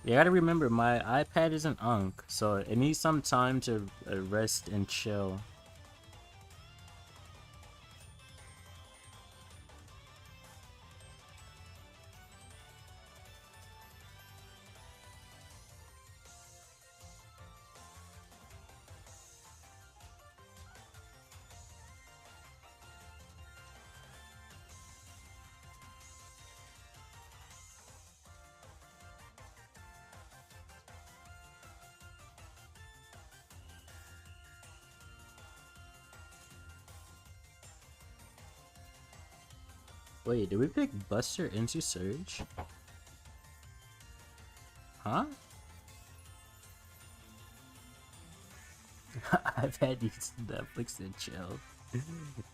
You gotta remember, my iPad is an unk, so it needs some time to rest and chill. Wait, did we pick Buster into Surge? Huh? iPad needs Netflix and chill.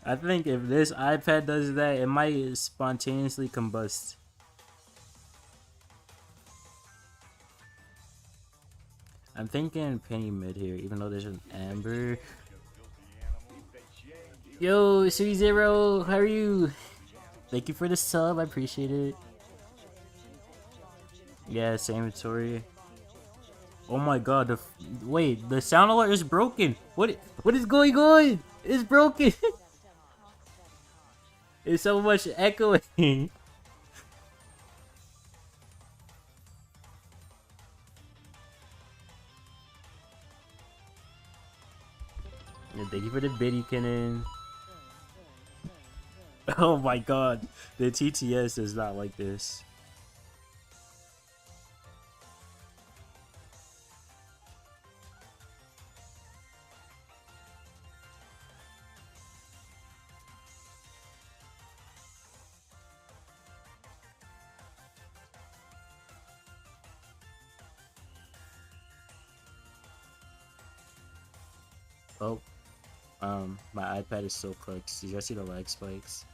I think if this iPad does that, it might spontaneously combust. I'm thinking Penny mid here, even though there's an Amber. Yo, City Zero, how are you? Thank you for the sub, I appreciate it. Yeah, same Tori. Oh my god, wait, the sound alert is broken. What is going on? It's broken. It's so much echoing. Yeah, thank you for the biddy, Kenan. Oh my god, the TTS is not like this. Oh, my iPad is still cooked. Did you see the lag spikes?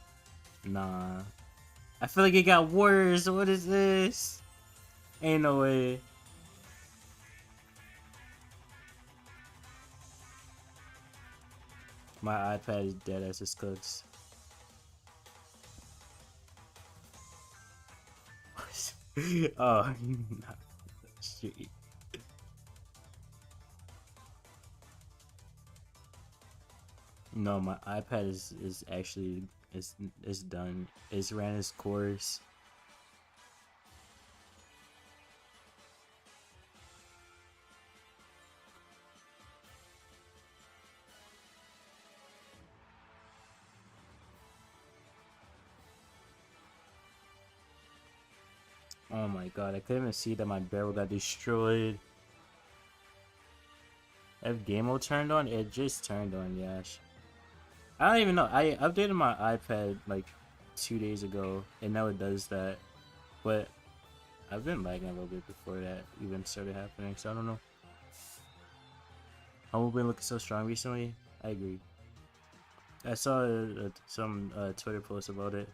Nah. I feel like it got worse. What is this? Ain't no way. My iPad is dead as it cooks. Oh, shit. No, my iPad is actually is done. It's ran its course. Oh my god, I couldn't even see that my barrel got destroyed. If game mode turned on, it just turned on, Yash. I don't even know. I updated my iPad like 2 days ago, and now it does that. But I've been lagging a little bit before that even started happening, so I don't know. How have been looking so strong recently? I agree. I saw some Twitter posts about it,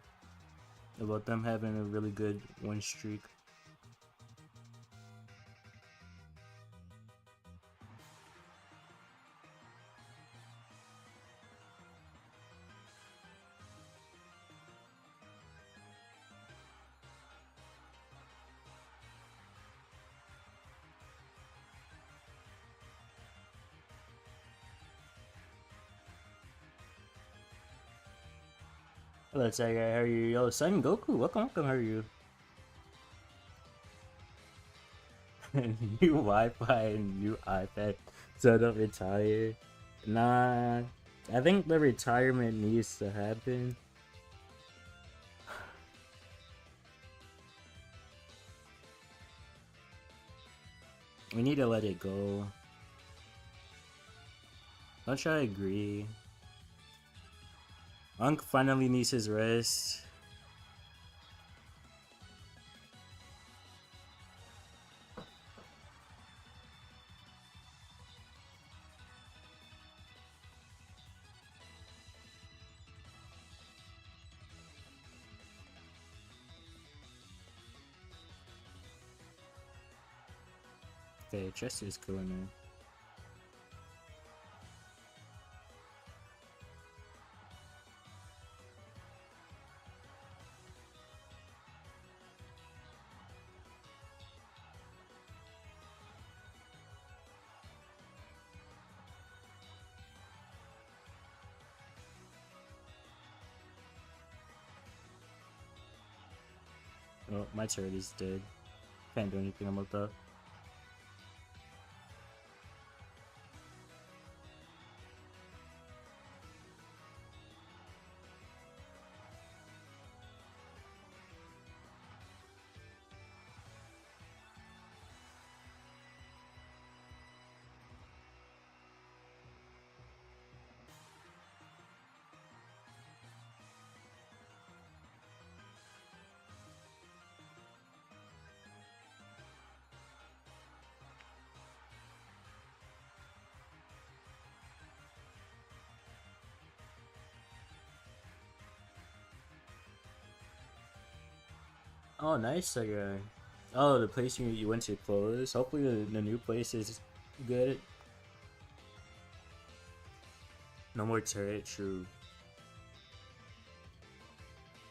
about them having a really good win streak. Hello, Tiger. How are you? Yo, Son Goku, welcome. How are you? New Wi-Fi and new iPad, so I don't retire. Nah, I think the retirement needs to happen. We need to let it go. Don't try to agree. Unc finally needs his rest. Okay, Chester's cool now. Oh, my turret is dead. Can't do anything about that. Oh, nice, Tiger. Oh, the place you went to closed. Hopefully the new place is good. No more turret, true.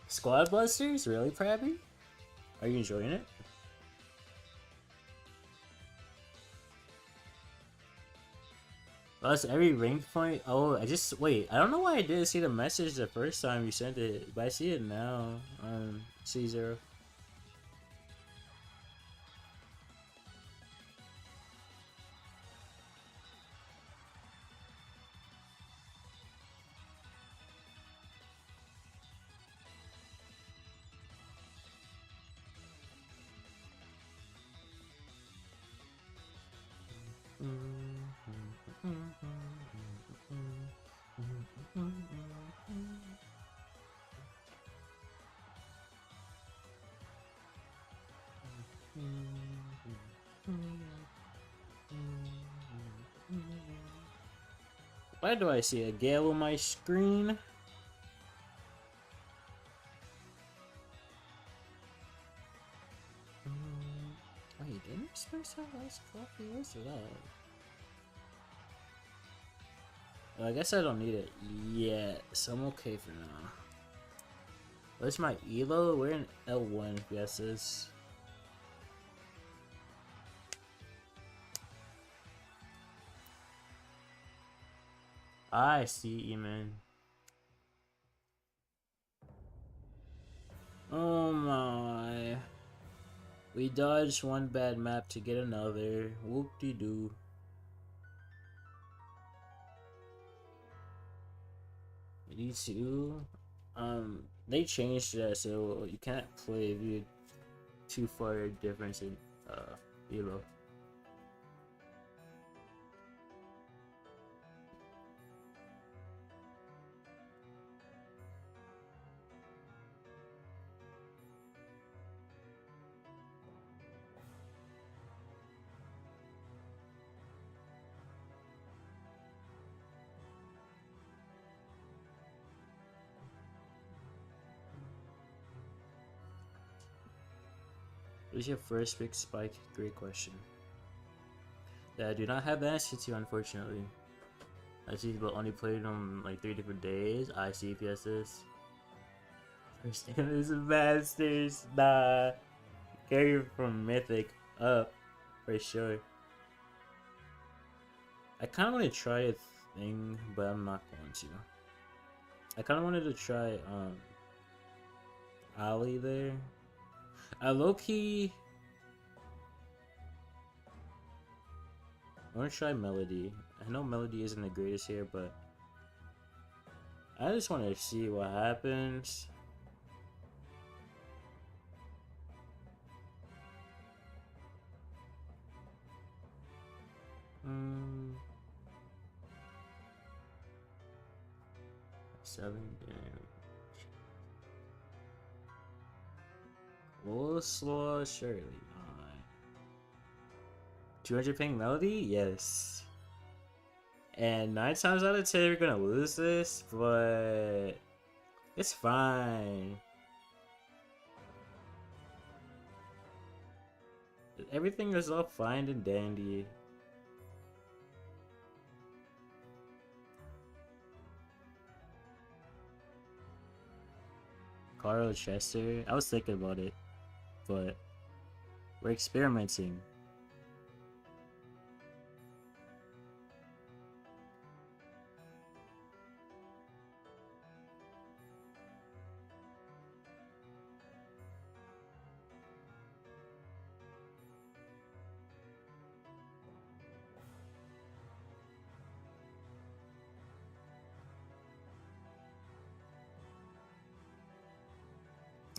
Squad Busters? Really, Prabby? Are you enjoying it? Lost every rank point? Oh, wait, I don't know why I didn't see the message the first time you sent it, but I see it now on C0. Why do I see a gale on my screen? Wait, didn't I spice that last coffee? What's that? Well, I guess I don't need it yet, so I'm okay for now. Where's my elo? We're in L1 guesses. I see, man. Oh my. We dodged one bad map to get another. Whoop-de-doo. D2. They changed that so you can't play if you're too far difference in elo. What is your first big spike? Great question. That I do not have the answer to, unfortunately. I see, but only played on like 3 different days. I see PSS. First name is Masters. Nah. Carry from Mythic up for sure. I kind of want to try a thing, but I'm not going to. I kind of wanted to try Ali there. I low-key I want to try Melody. I know Melody isn't the greatest here, but I just want to see what happens. Hmm. 7 damage. Coleslaw, surely not. 200 ping Melody? Yes. And 9 times out of 10 we're gonna lose this, but it's fine. Everything is all fine and dandy. Carl Chester. I was thinking about it, but we're experimenting.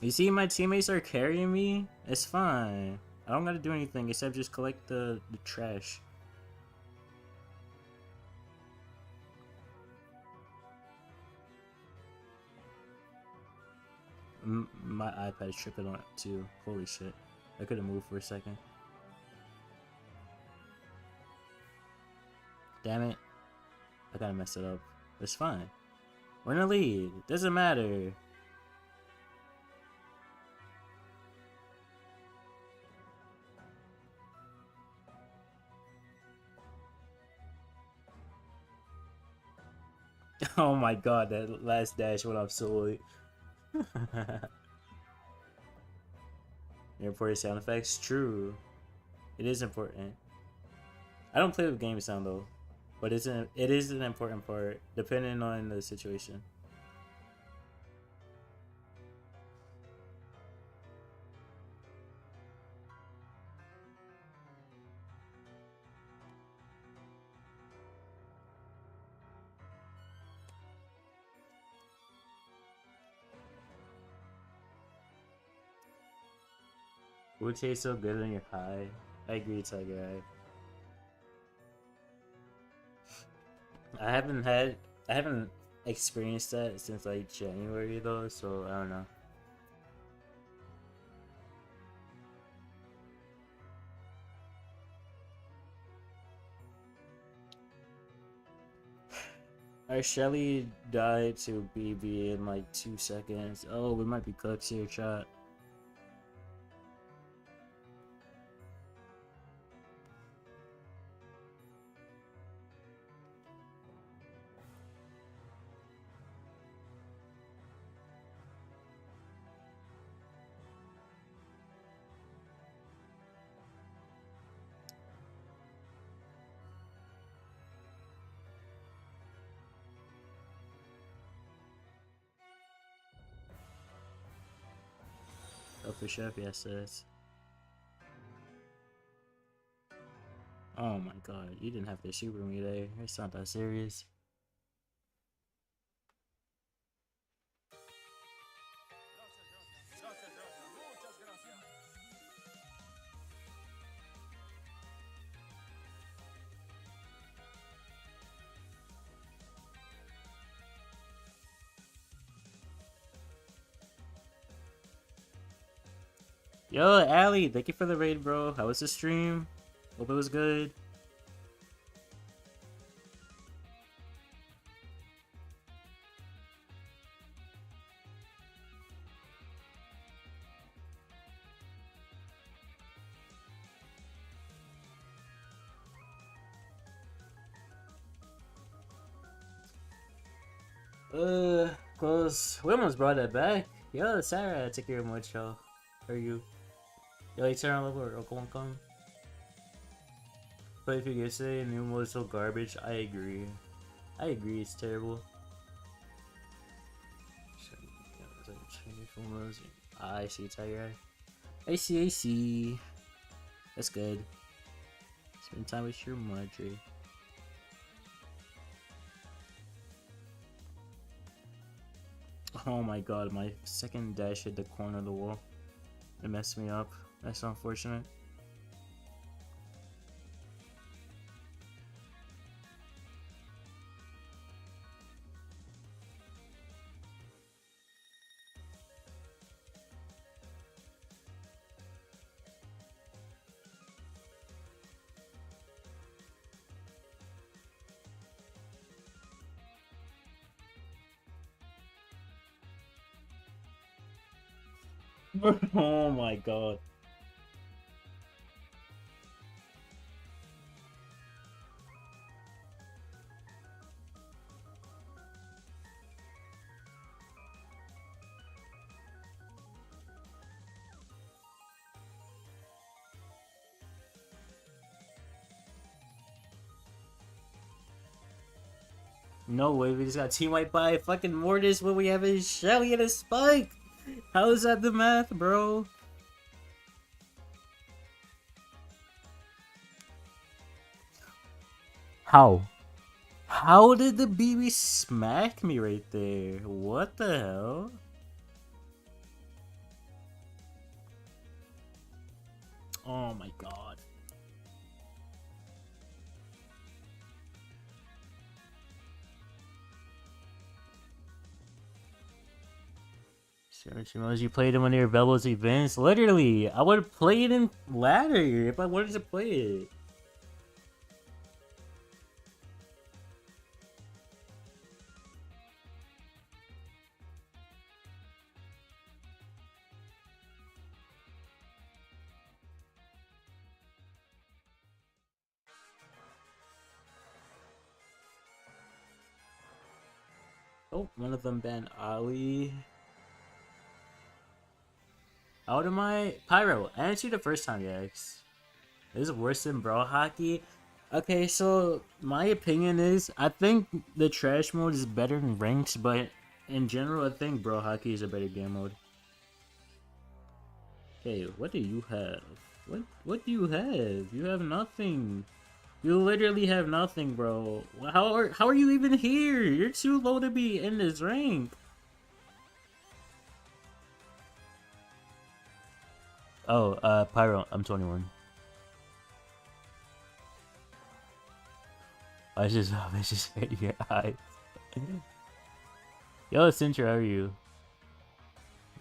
You see, my teammates are carrying me. It's fine. I don't gotta do anything except just collect the trash. My iPad is tripping on it too. Holy shit. I could've moved for a second. Damn it. I gotta mess it up. It's fine. We're in the lead. Doesn't matter. Oh my god, that last dash went off so late. Important sound effects? True. It is important. I don't play with game sound though, but it is an important part depending on the situation. Would taste so good when you're high. I agree, Tiger. I haven't experienced that since like January though, so I don't know. Our Shelly died to BB in like 2 seconds. Oh, we might be cooked here, chat. Oh, for chef, yes, yes. Oh my god, you didn't have to super me there. It's not that serious. Yo, Ali, thank you for the raid, bro. How was the stream? Hope it was good. Close. We almost brought that back. Yo, Sarah, take care of much, y'all. Are you? Yo, you turn on level or come. But if you get say new mode is so garbage, I agree. I agree, it's terrible. I see, Tiger. I see. That's good. Spend time with your Madre. Oh my god, my second dash hit the corner of the wall. It messed me up. That's unfortunate. Oh my god. No way, we just got team wiped by fucking Mortis when we have a Shelly and a Spike! How is that the math, bro? How? How did the BB smack me right there? What the hell? Oh my god. Shimos, you played in one of your Velvo's events? Literally, I would play it in ladder if I wanted to play it. Oh, one of them banned Ali. Out of my Pyro. I answered the first time, yes. This is worse than Brawl Hockey. Okay, so my opinion is I think the trash mode is better than ranks, but in general, I think Brawl Hockey is a better game mode. Okay, what do you have? What do you have? You have nothing. You literally have nothing, bro. How are you even here? You're too low to be in this rank. Oh, Pyro, I'm 21. I just hate your eyes. Yo, Cintra, how are you?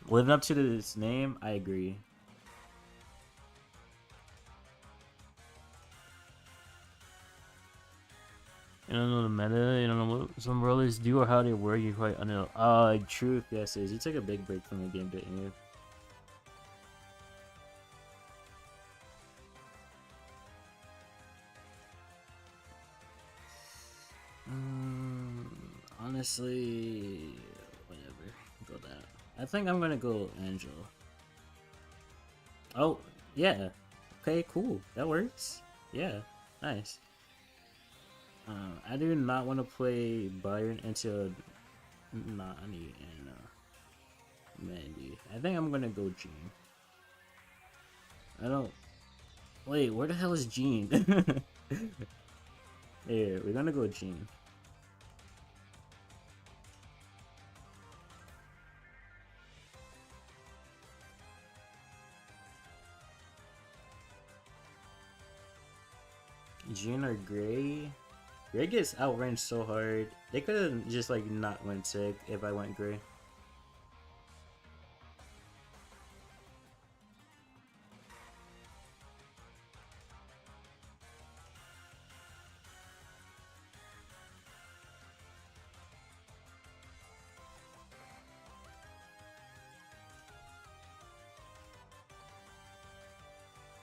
Living up to this name, I agree. You don't know the meta, you don't know what some rollers do or how they work, you quite unknown. Truth, yes, is you took a big break from the game, didn't you? Honestly, whatever. Go that. I think I'm gonna go Angel. Oh, yeah. Okay, cool. That works. Yeah, nice. I do not want to play Byron until Nani and Mandy. I think I'm gonna go Jean. I don't. Wait, where the hell is Jean? Yeah, we're gonna go Jean. Jean or Gray? Gray gets outranged so hard. They could have just like not went sick if I went Gray.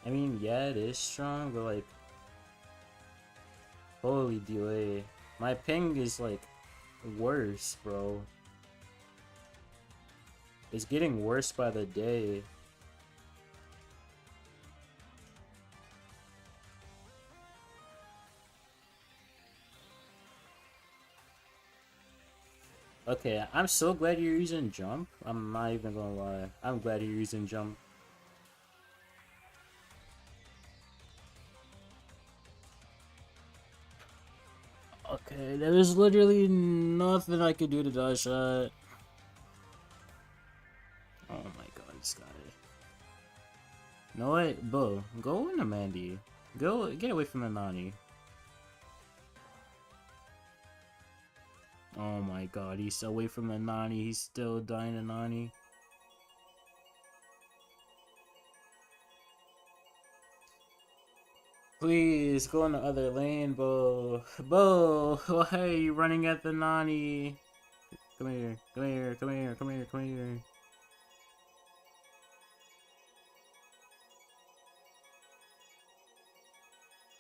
I mean, yeah, it is strong, but like, holy delay. My ping is like worse, bro. It's getting worse by the day. Okay, I'm so glad you're using jump. I'm not even gonna lie. I'm glad you're using jump. Okay, there is literally nothing I could do to dodge that. Oh my god, this guy. No way, bro. Go into Mandy. Go, get away from the Nani. Oh my god, he's away from the Nani. He's still dying to Nani. Please, go in the other lane, Bo. Bo, why are you running at the Nani? Come here, come here, come here, come here, come here.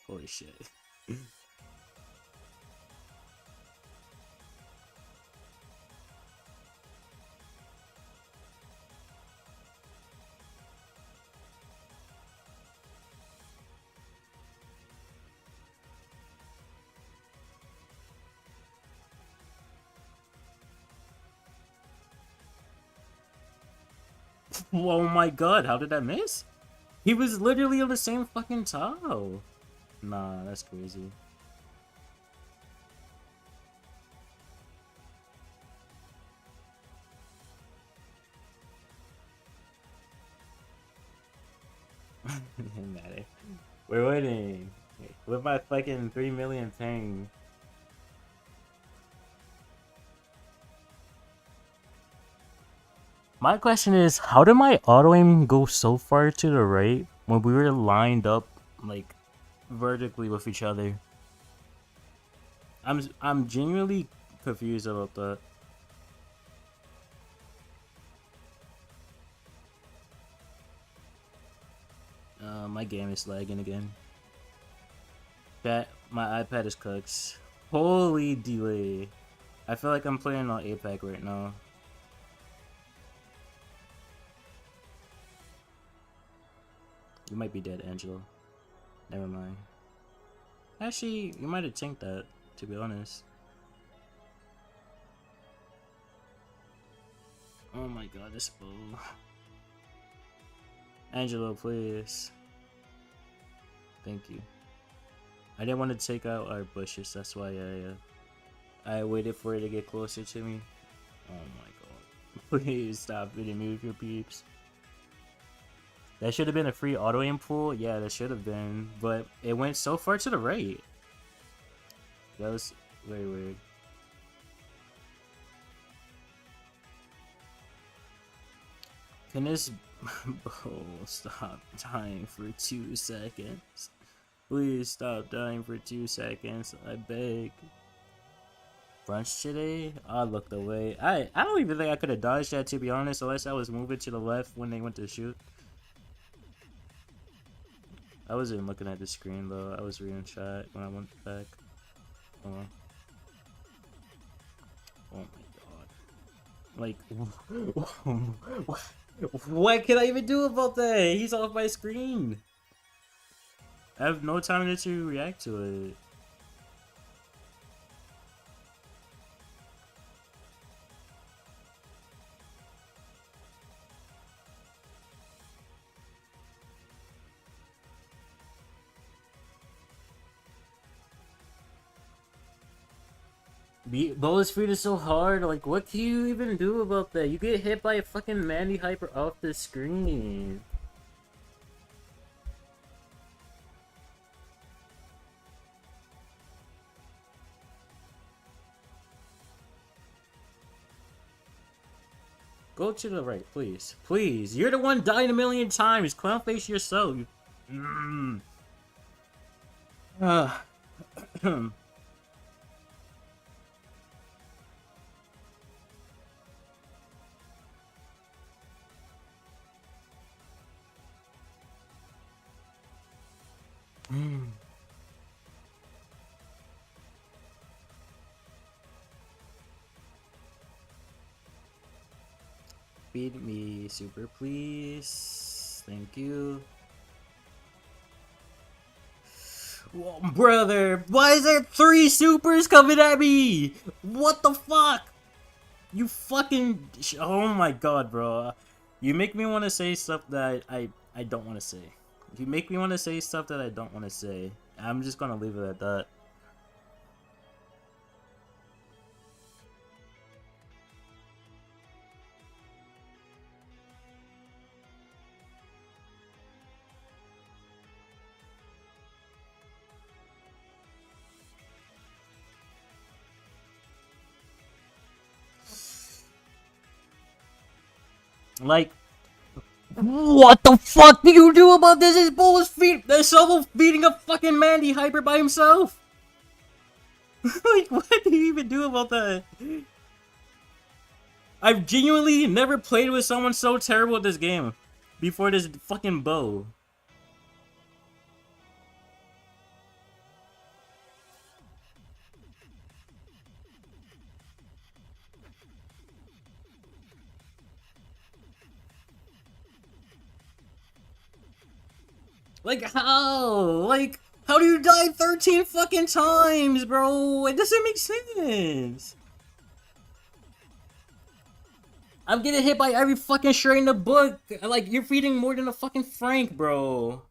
Holy shit. Oh my god, how did that miss? He was literally on the same fucking tile. Nah, that's crazy. We're waiting. With my fucking 3 million ping. My question is, how did my auto aim go so far to the right when we were lined up like vertically with each other? I'm genuinely confused about that. My game is lagging again. That my iPad is cooked. Holy delay. I feel like I'm playing on APAC right now. You might be dead, Angelo. Never mind. Actually, you might have tanked that, to be honest. Oh my god, this bow. Angelo, please. Thank you. I didn't want to take out our bushes, that's why I waited for it to get closer to me. Oh my god. Please stop hitting me with your peeps. That should have been a free auto aim pool. Yeah, that should have been. But it went so far to the right. That was very weird. Can this bow stop dying for 2 seconds? Please stop dying for 2 seconds. I beg. brunch today, I looked away. I don't even think I could have dodged that, to be honest, unless I was moving to the left when they went to shoot. I wasn't looking at the screen though. I was reading chat when I went back. Hold on. Oh my god. Like, what can I even do about that? He's off my screen. I have no time to react to it. Bonus feed is so hard. Like, what can you even do about that? You get hit by a fucking Mandy Hyper off the screen. Go to the right, please. Please. You're the one dying a million times. Clown face yourself. Mm. Feed me super, please. Thank you. Whoa, brother, why is there 3 supers coming at me? What the fuck? You fucking... Oh my god, bro. You make me want to say stuff that I don't want to say. You make me want to say stuff that I don't want to say. I'm just gonna leave it at that. Like, what the fuck do you do about this? This bull is there's someone feeding a fucking Mandy Hyper by himself. Like, what do you even do about that? I've genuinely never played with someone so terrible at this game before this fucking bow. Like, how? Like, how do you die 13 fucking times, bro? It doesn't make sense. I'm getting hit by every fucking shirt in the book. Like, you're feeding more than a fucking Frank, bro.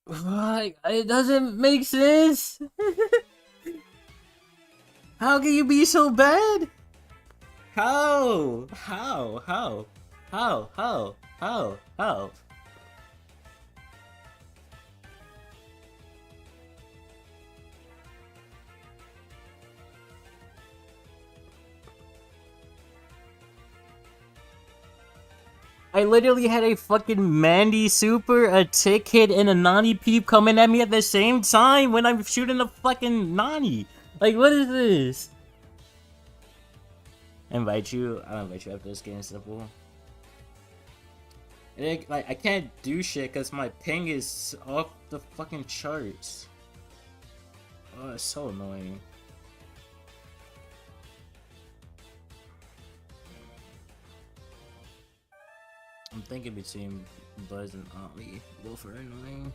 Like, it doesn't make sense. How can you be so bad? How? How? How? How? How? How? How? I literally had a fucking Mandy Super, a Tick Hit, and a Nani Peep coming at me at the same time when I'm shooting a fucking Nani. Like, what is this? Invite you? I'll invite you after this game, simple. And like, I can't do shit because my ping is off the fucking charts. Oh, it's so annoying. I'm thinking between Buzz and Ollie. Both are annoying.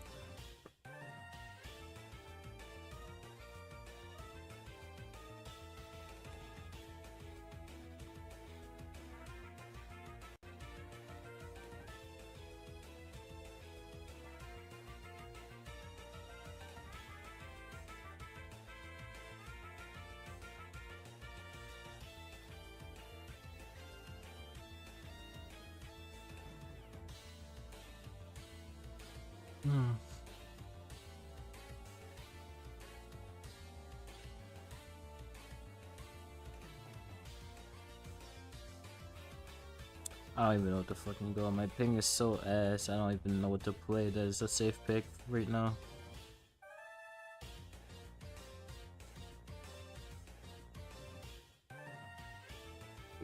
I don't even know what to fucking go. My ping is so ass. I don't even know what to play. That is a safe pick right now.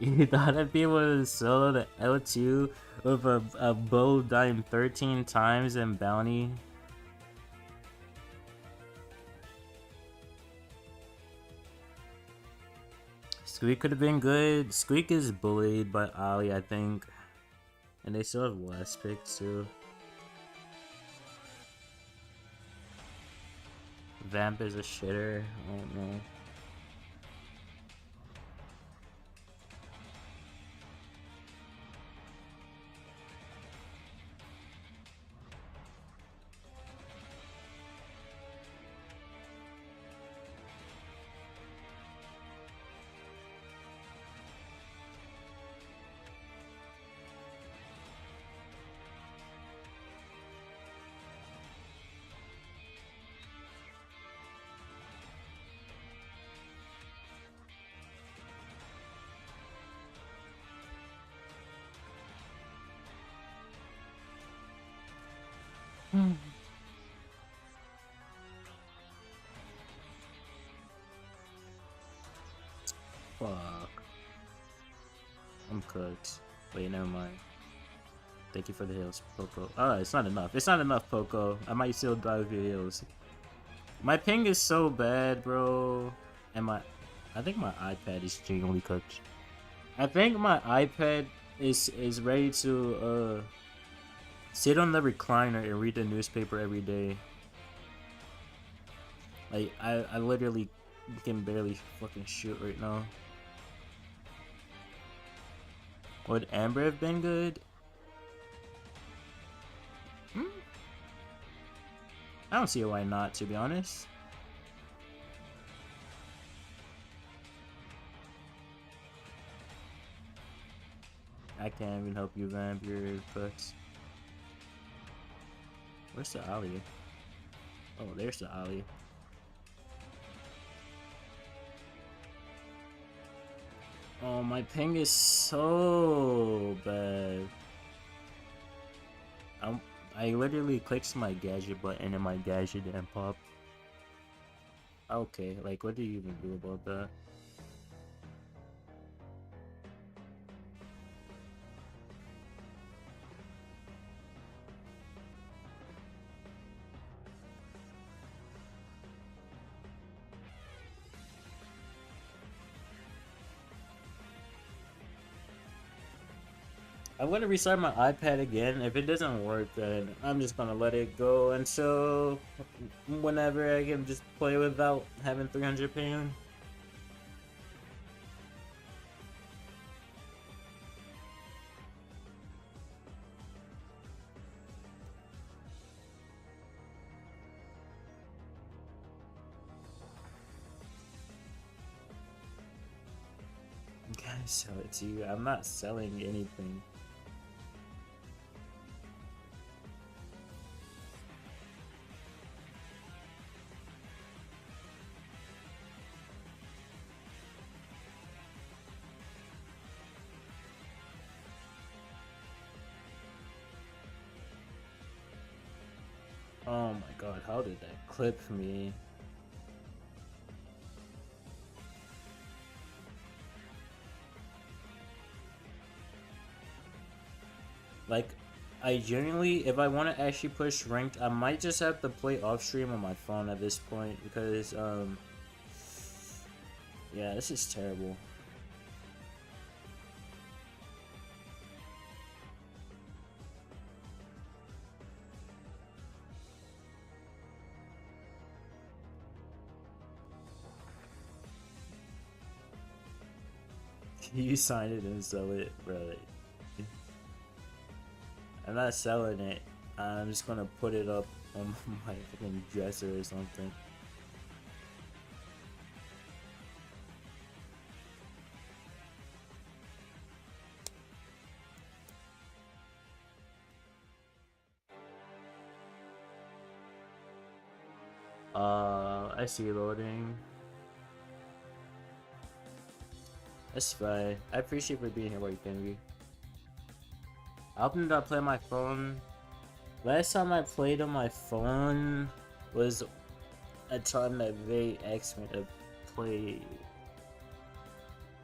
You thought I'd be able to solo the L2 with a bow dying 13 times and bounty? Squeak could have been good. Squeak is bullied by Ali, I think. And they still have last picks too. Vamp is a shitter. Oh no. Fuck. I'm cooked. Wait, never mind. Thank you for the heals, Poco. Oh, it's not enough. It's not enough, Poco. I might still die with your heals. My ping is so bad, bro. And I think my iPad is genuinely cooked. I think my iPad is ready to sit on the recliner and read the newspaper every day. Like I literally can barely fucking shoot right now. Would Amber have been good? I don't see why not, to be honest. I can't even help you, Vamp. You're cooked. Where's the Ali? Oh, there's the Ali. Oh, my ping is so bad. I literally clicked my gadget button and my gadget didn't pop. Okay, like what do you even do about that? I'm gonna restart my iPad again. If it doesn't work, then I'm just gonna let it go until whenever I can just play without having 300 ping. I gotta sell it to you. I'm not selling anything. Oh my god, how did that clip me? Like, I genuinely, if I want to actually push ranked, I might just have to play off stream on my phone at this point because, yeah, this is terrible. You sign it and sell it, bro. I'm not selling it. I'm just gonna put it up on my fucking dresser or something. I see loading. That's fine. I appreciate for being here while you can be. I often do I play on my phone. Last time I played on my phone was a time that they asked me to play.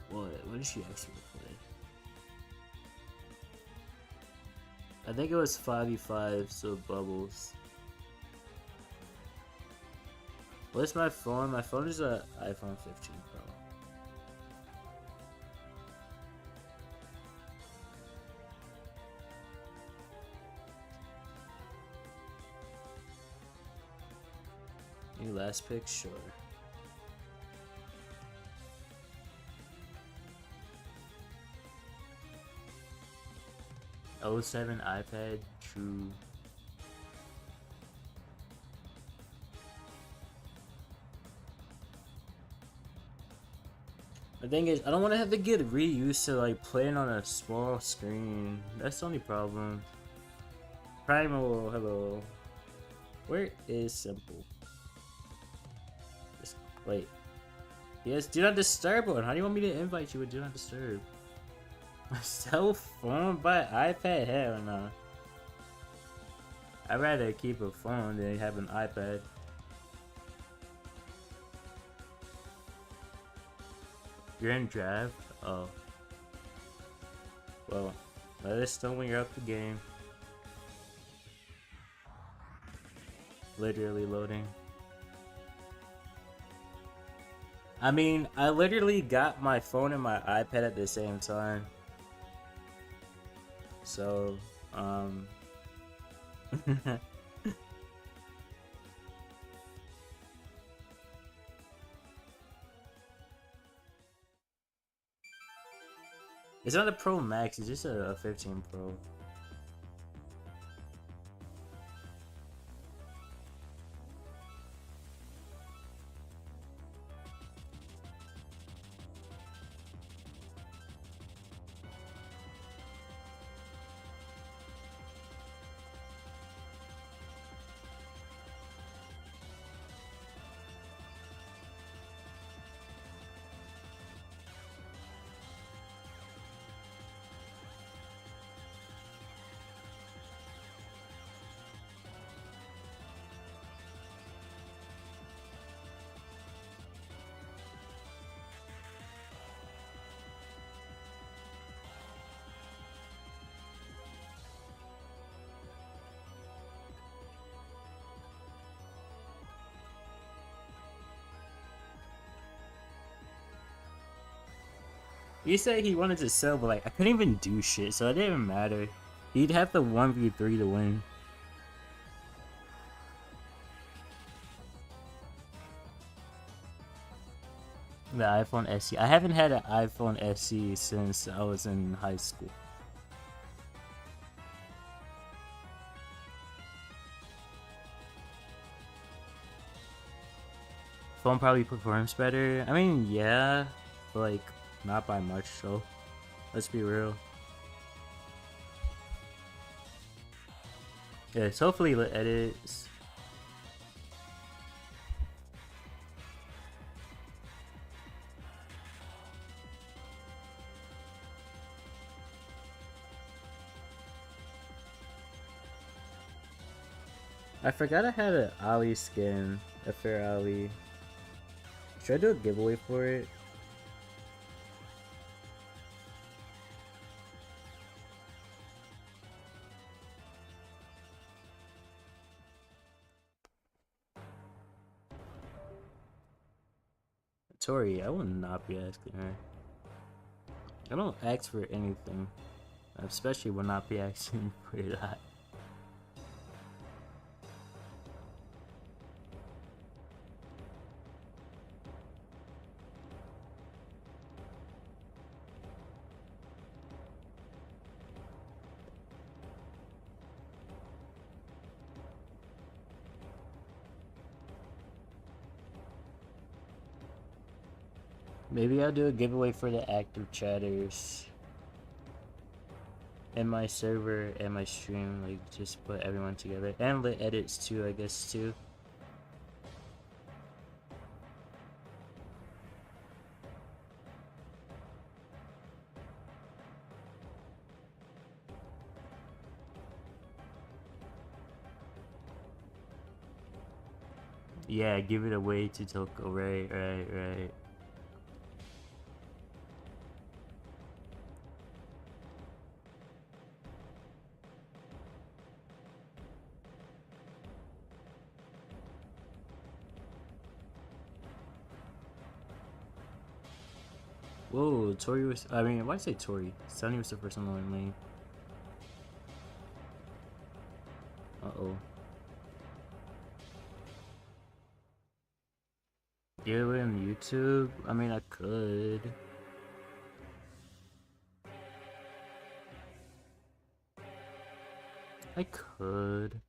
What did she ask me to play? I think it was 5v5, so bubbles. What's my phone? My phone is a iPhone 15 Pro. Any last pick? Sure. '07 iPad, true. The thing is, I don't want to have to get reused to like playing on a small screen. That's the only problem. Primal, hello. Where is Simple? Wait. Yes, do not disturb one. How do you want me to invite you with do not disturb? My cell phone by iPad? Hell no. I'd rather keep a phone than have an iPad. You're in draft? Oh. Well, let us know when you're up the game. Literally loading. I mean, I literally got my phone and my iPad at the same time. So, it's not a Pro Max, it's just a 15 Pro. He said he wanted to sell, but like I couldn't even do shit, so it didn't even matter. He'd have to 1v3 to win. The iPhone SE. I haven't had an iPhone SE since I was in high school. Phone probably performs better. I mean, yeah, but like not by much. So let's be real. Yes, hopefully the edits. I forgot I had an Ali skin, a fair Ali. Should I do a giveaway for it? Tori, I will not be asking her. I don't ask for anything. I especially will not be asking for that. Maybe I'll do a giveaway for the active chatters in my server and my stream, like just put everyone together. And the edits too, I guess too. Yeah, give it away to Toko, right. Whoa, Tori was. I mean, why say Tori? Sunny was the first one in lane. Uh oh. Do it on YouTube? I mean, I could. I could.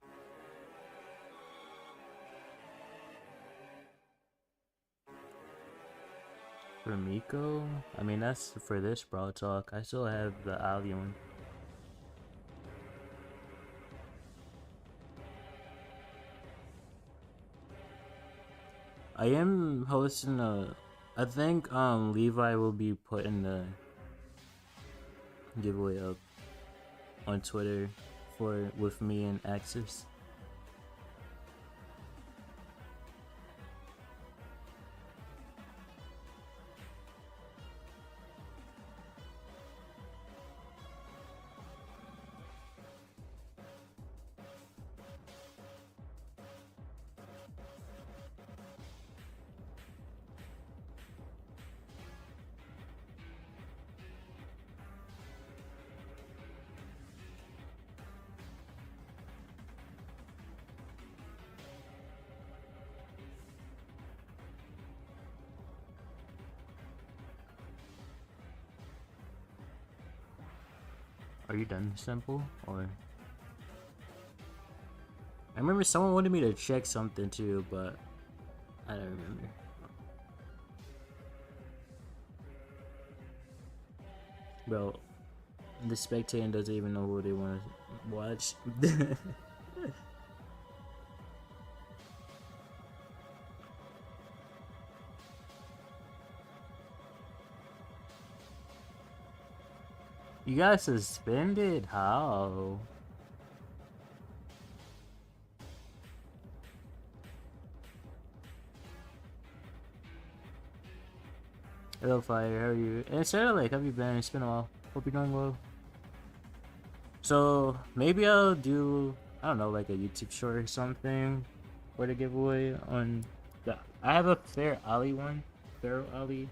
For Miko? I mean, that's for this Brawl Talk. I still have the Ali one. I am hosting a. I think Levi will be putting the giveaway up on Twitter for with me and Axis. Are you done, Simple? Or I remember someone wanted me to check something too, but I don't remember. Bro, the spectator doesn't even know who they want to watch. You got suspended? How? Hello, Fire. How are you? And Sarah, like, have you been? It's been a while. Hope you're doing well. So maybe I'll do, I don't know, like a YouTube short or something for the giveaway on the. I have a Fair Ali one, Pharaoh Ali,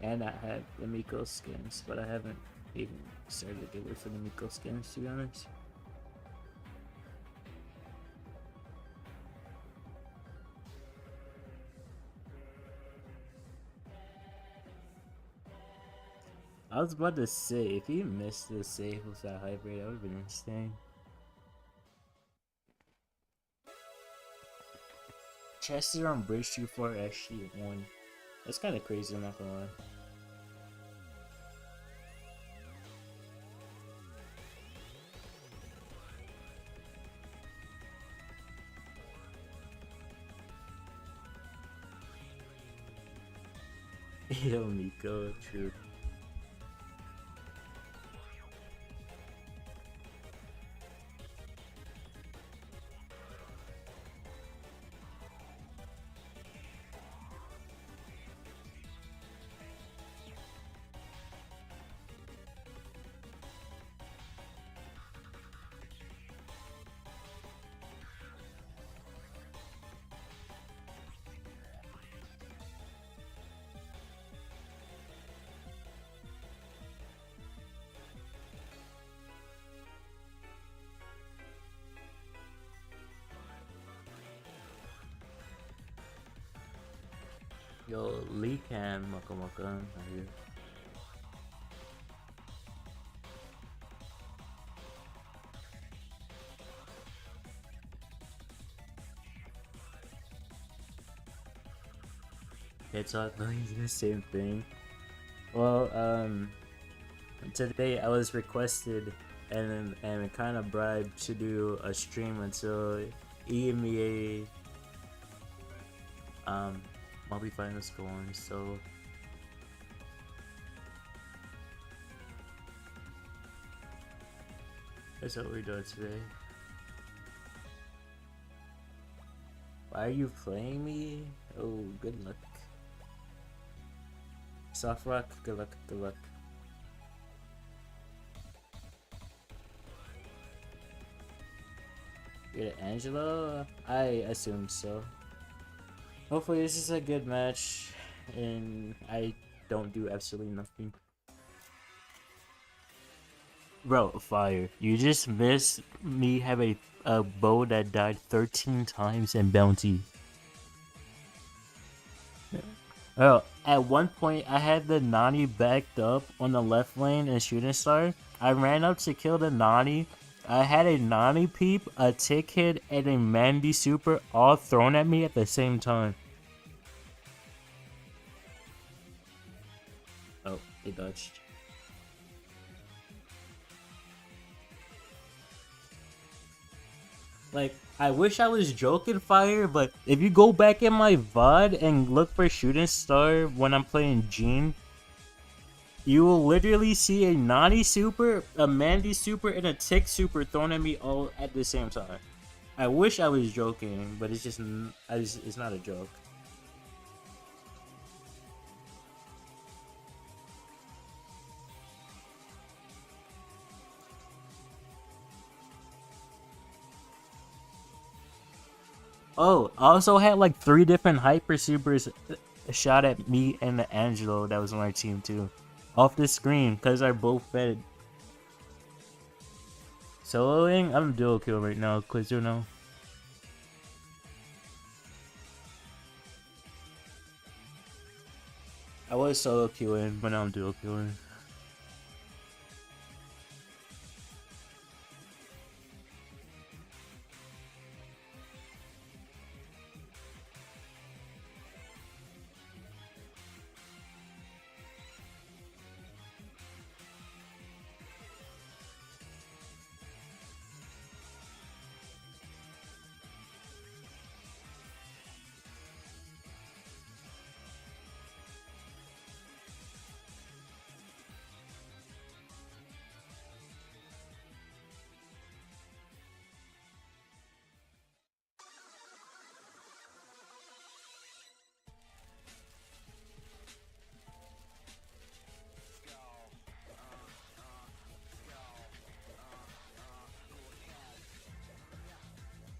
and I have the Miko skins, but I haven't even started the giveaway for the Miko skins, to be honest. I was about to say, if he missed the save with that hybrid, that would have been insane. Chester on Bridge 2-4 actually won. That's kind of crazy, I'm not gonna lie. Yo, Miko, true. Yo, Lee Cam, Maka Maka, I hear. It's all the same thing. Well, today I was requested and kind of bribed to do a stream until EMEA multi finals go on. So that's what we're doing today. Why are you playing me? Oh, good luck. Soft rock, good luck, good luck. You're the Angelo? I assume so. Hopefully this is a good match, and I don't do absolutely nothing. Bro, fire. You just missed me have a bow that died 13 times in bounty. Oh, at one point I had the Nani backed up on the left lane and shooting star. I ran up to kill the Nani. I had a Nani peep, a tick hit, and a Mandy super all thrown at me at the same time. Oh, it dodged. Like, I wish I was joking, Fire, but if you go back in my VOD and look for Shooting Star when I'm playing Gene, you will literally see a Nani super, a Mandy super, and a Tick super thrown at me all at the same time. I wish I was joking, but it's just, it's not a joke. Oh, I also had like 3 different Hyper Supers shot at me and the Angelo that was on our team too. Off the screen, because they're both fed. Soloing? I'm dual kill right now, because you know. I was solo queuing, but now I'm dual queuing.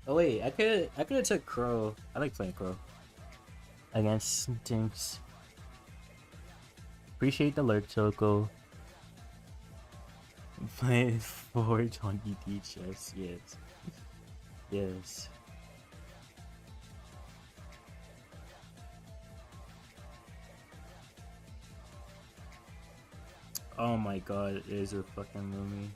Oh wait, I could have took Crow. I like playing Crow against Tinks. Appreciate the lurk, Choco. Playing 420 chess, yes. Yes. Oh my god, it is a fucking Lumi.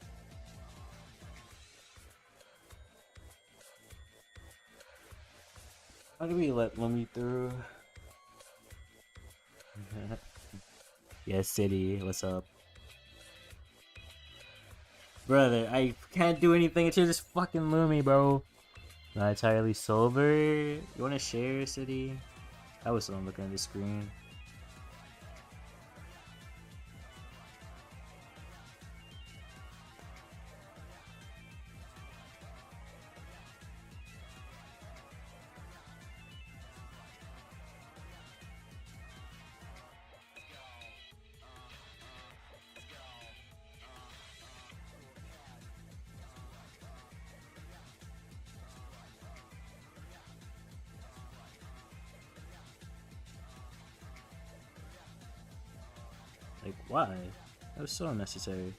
How do we let Lumi through? Yes, City, what's up? Brother, I can't do anything until this fucking Lumi, bro. Not entirely sober. You wanna share, City? I was still looking at the screen. Like, why? That was so unnecessary.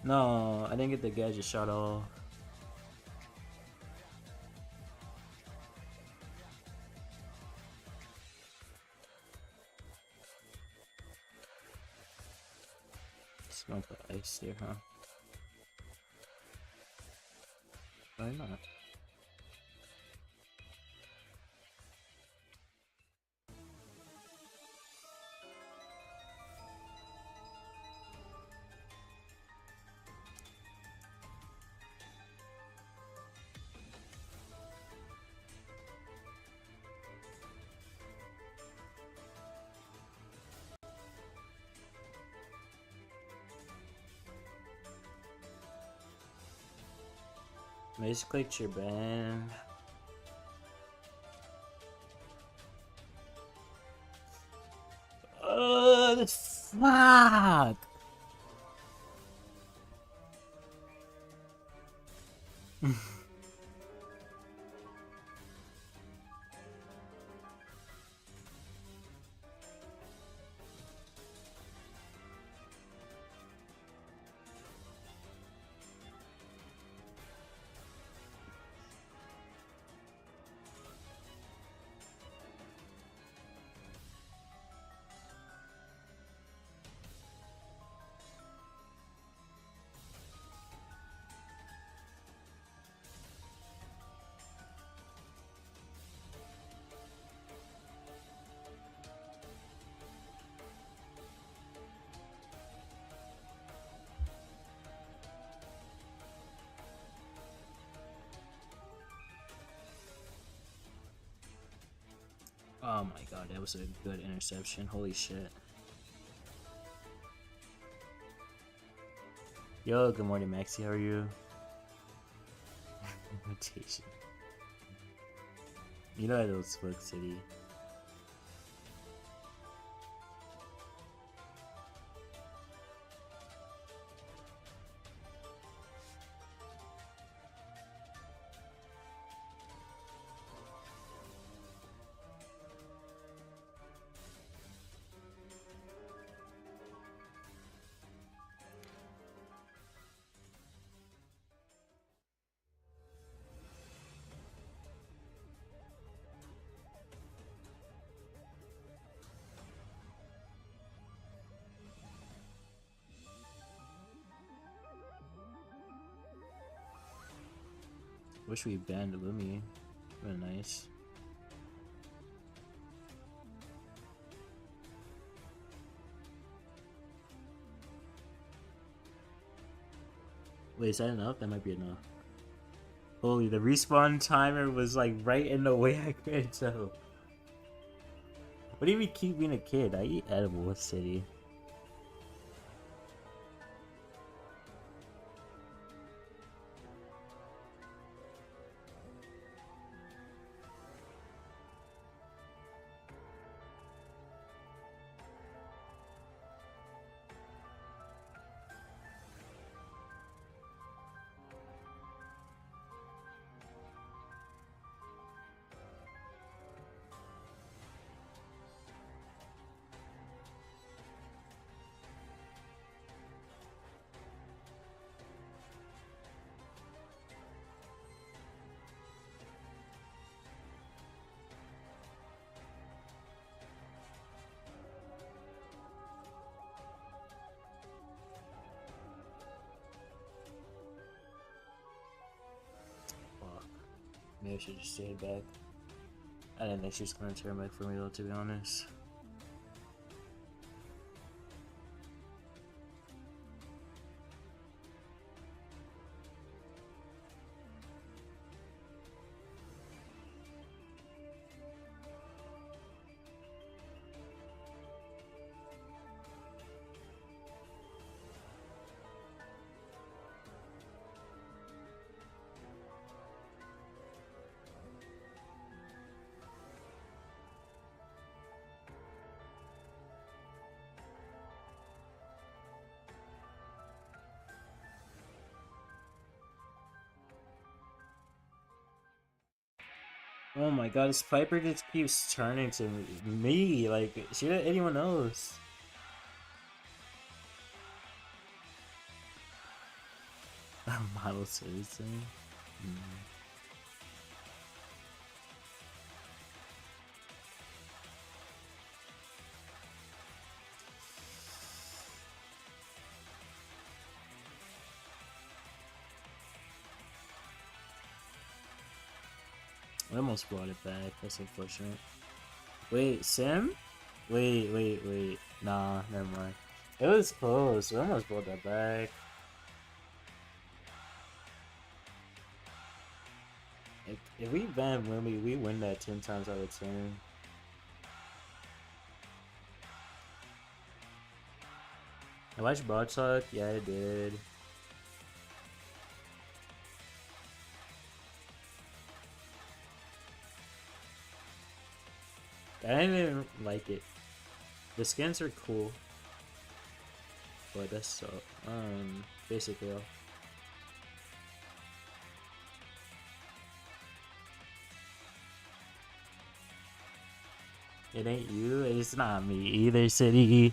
No, I didn't get the gadget shot off. Smell the ice there, huh? Why not? Misclicked your band. Fuck! Oh my god, that was a good interception. Holy shit. Yo, good morning, Maxi. How are you? Rotation. You know I don't smoke City. Wish we banned Lumi. Been nice. Wait, is that enough? That might be enough. Holy, the respawn timer was like right in the way I couldn't tell. What do you mean keep being a kid? I eat edible City. Maybe I should just stay back. I didn't think she was gonna turn back for me though, to be honest. Oh my god, this Piper just keeps turning to me, like, should anyone else? Model citizen? I almost brought it back, that's unfortunate. Wait, Sim? Wait. Nah, never mind. It was close, we almost brought that back. If we ban Lumi, we win that 10 times out of 10. I watched Broad Talk? Yeah, I did. I didn't even like it. The skins are cool. But that's so, basically all. It ain't you, it's not me either, City.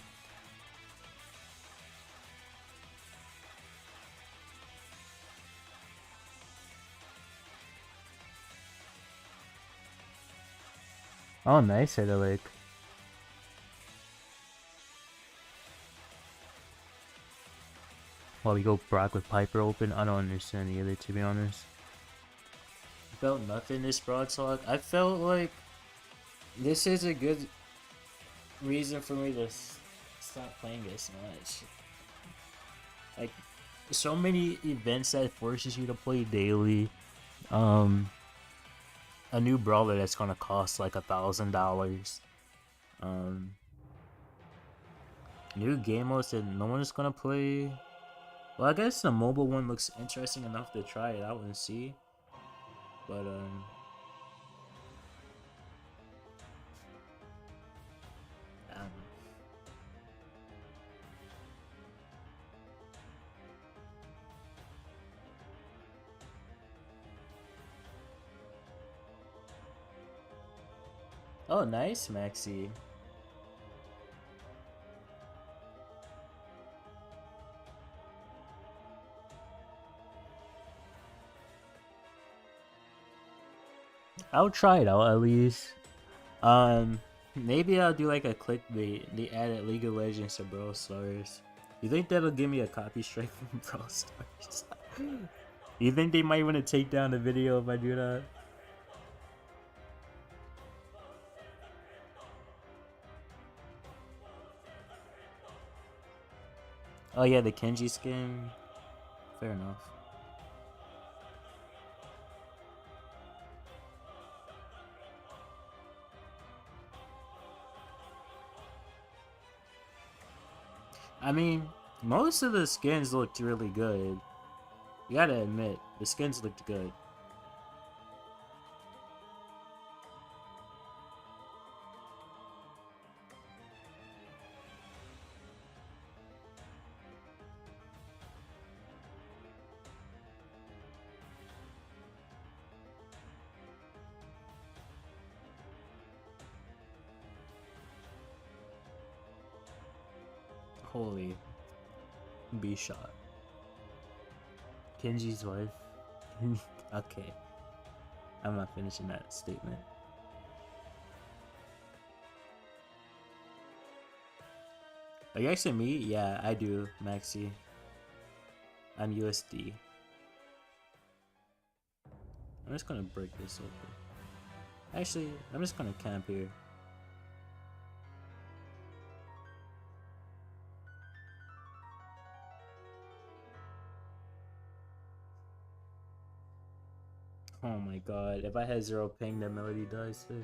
Oh, nice, Idyllic. While we go Brock with Piper open, I don't understand either, to be honest. Felt nothing this Broad Talk. I felt like this is a good reason for me to stop playing this much. Like, so many events that forces you to play daily. a new brawler that's gonna cost like $1,000. New game modes that no one is gonna play. Well, I guess the mobile one looks interesting enough to try it out and see. But I don't know. Oh, nice, Maxi. I'll try it out at least. Maybe I'll do like a clickbait. They added League of Legends to Brawl Stars. You think that'll give me a copy strike from Brawl Stars? You think they might want to take down the video if I do that? Oh yeah, the Kenji skin. Fair enough. I mean, most of the skins looked really good. You gotta admit, the skins looked good. Holy. B shot. Kenji's wife. Okay. I'm not finishing that statement. Are you asking me? Yeah, I do, Maxi. I'm USD. I'm just gonna break this open. Actually, I'm just gonna camp here. Oh my god, if I had 0 ping, that melody dies too.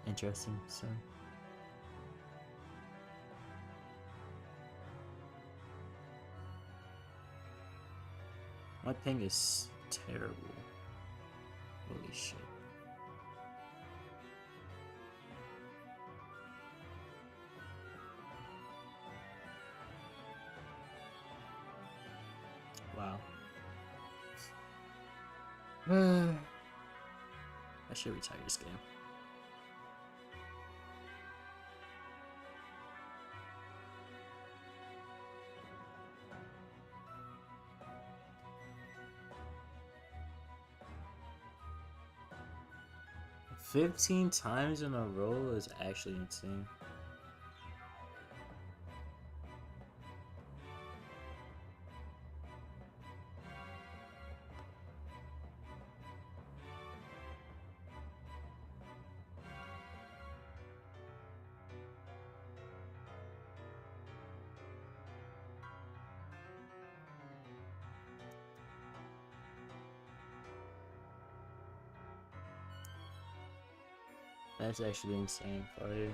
Interesting, so. My ping is terrible. Holy shit. Wow. I should retire this game. $15 times in a row is actually insane. That's actually insane, fire.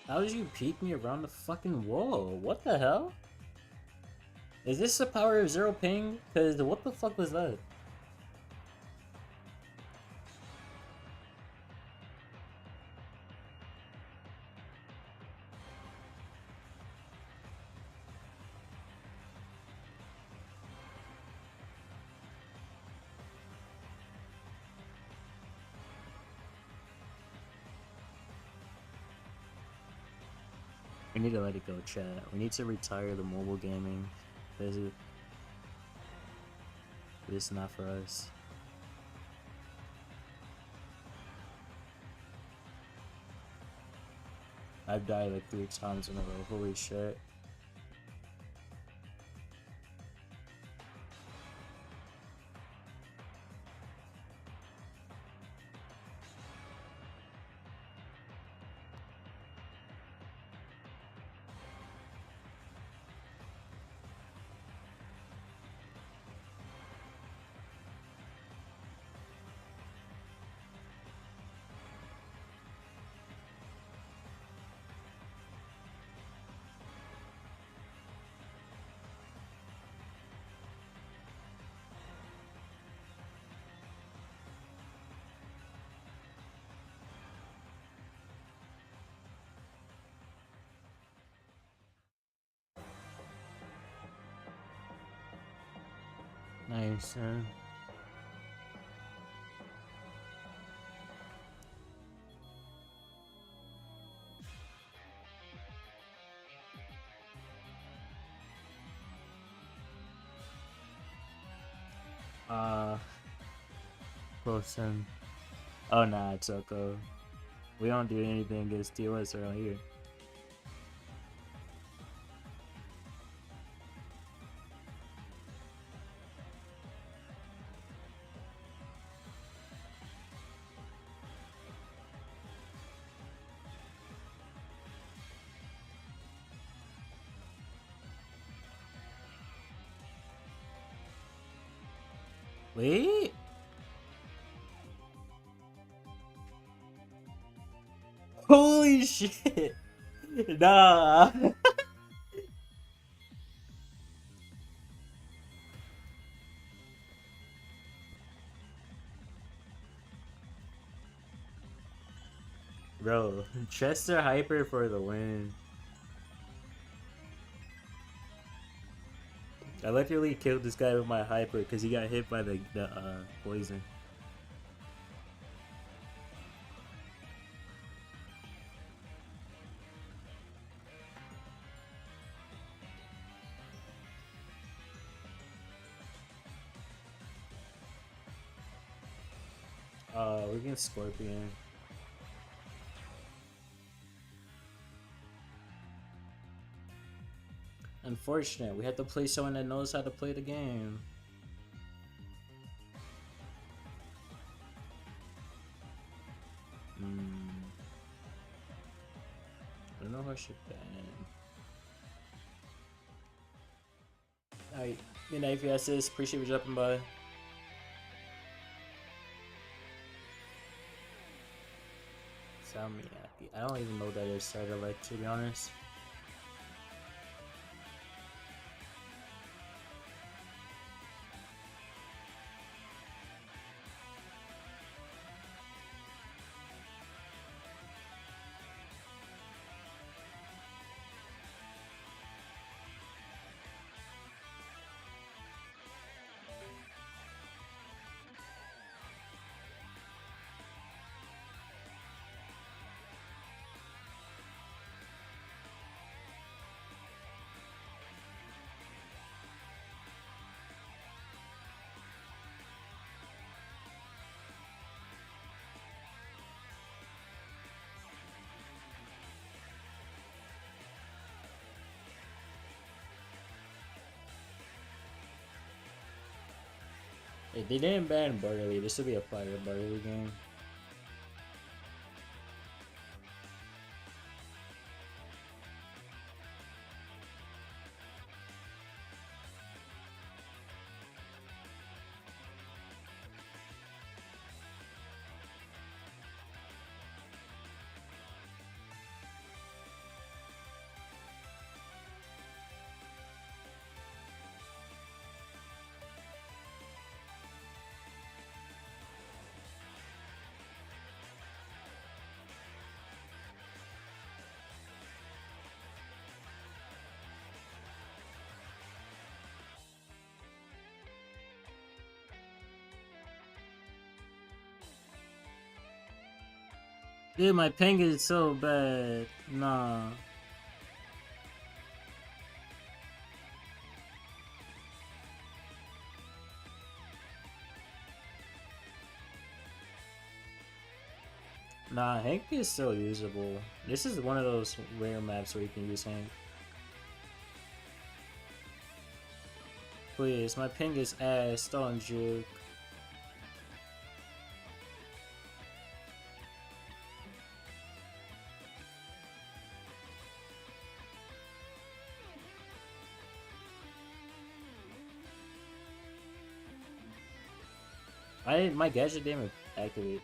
How did you peek me around the fucking wall? What the hell? Is this the power of 0 ping? Cause what the fuck was that? We need to let it go, chat. We need to retire the mobile gaming. This is not for us. I've died like 3 times in a row. Holy shit. Nice, Wilson. Oh nah, it's okay. We don't do anything against TOS around here. Wait. Holy shit. Nah. Bro, Chester Hyper for the win. I literally killed this guy with my hyper because he got hit by the poison. We're against Scorpion. Unfortunate, we have to play someone that knows how to play the game. I don't know how I should ban. Alright, good night, Fiastas. Appreciate you dropping by. Salmiakki. I don't even know that is starter like, to be honest. Hey, they didn't ban Barley. This would be a fire Barley game. Dude, my ping is so bad. Nah. Nah, Hank is still usable. This is one of those rare maps where you can use Hank. Please, my ping is ass, don't juke. My gadget didn't activate.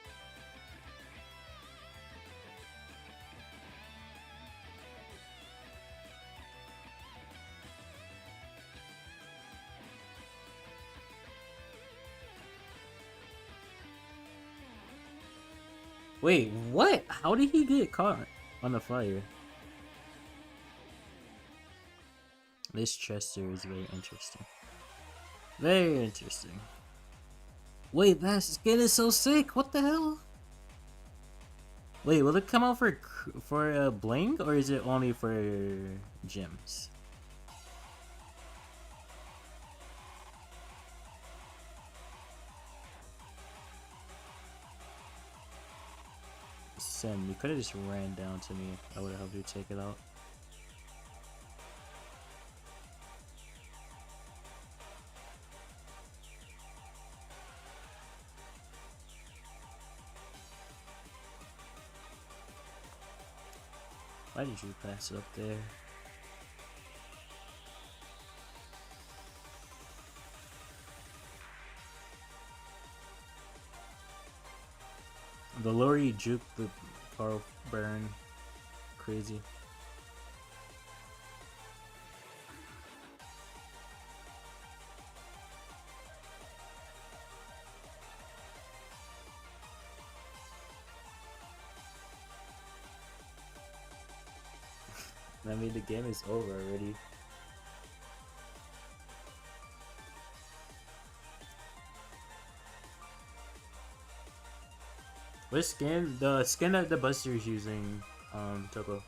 Wait, what? How did he get caught on the fire? This Chester is very interesting. Very interesting. Wait, that skin is so sick. What the hell? Wait, will it come out for bling or is it only for gems? Sim, you could have just ran down to me. I would have helped you take it out. Why did you pass it up there? The lower you juke, the car burn crazy. I mean, the game is over already. What skin? The skin that the Buster is using, Toko.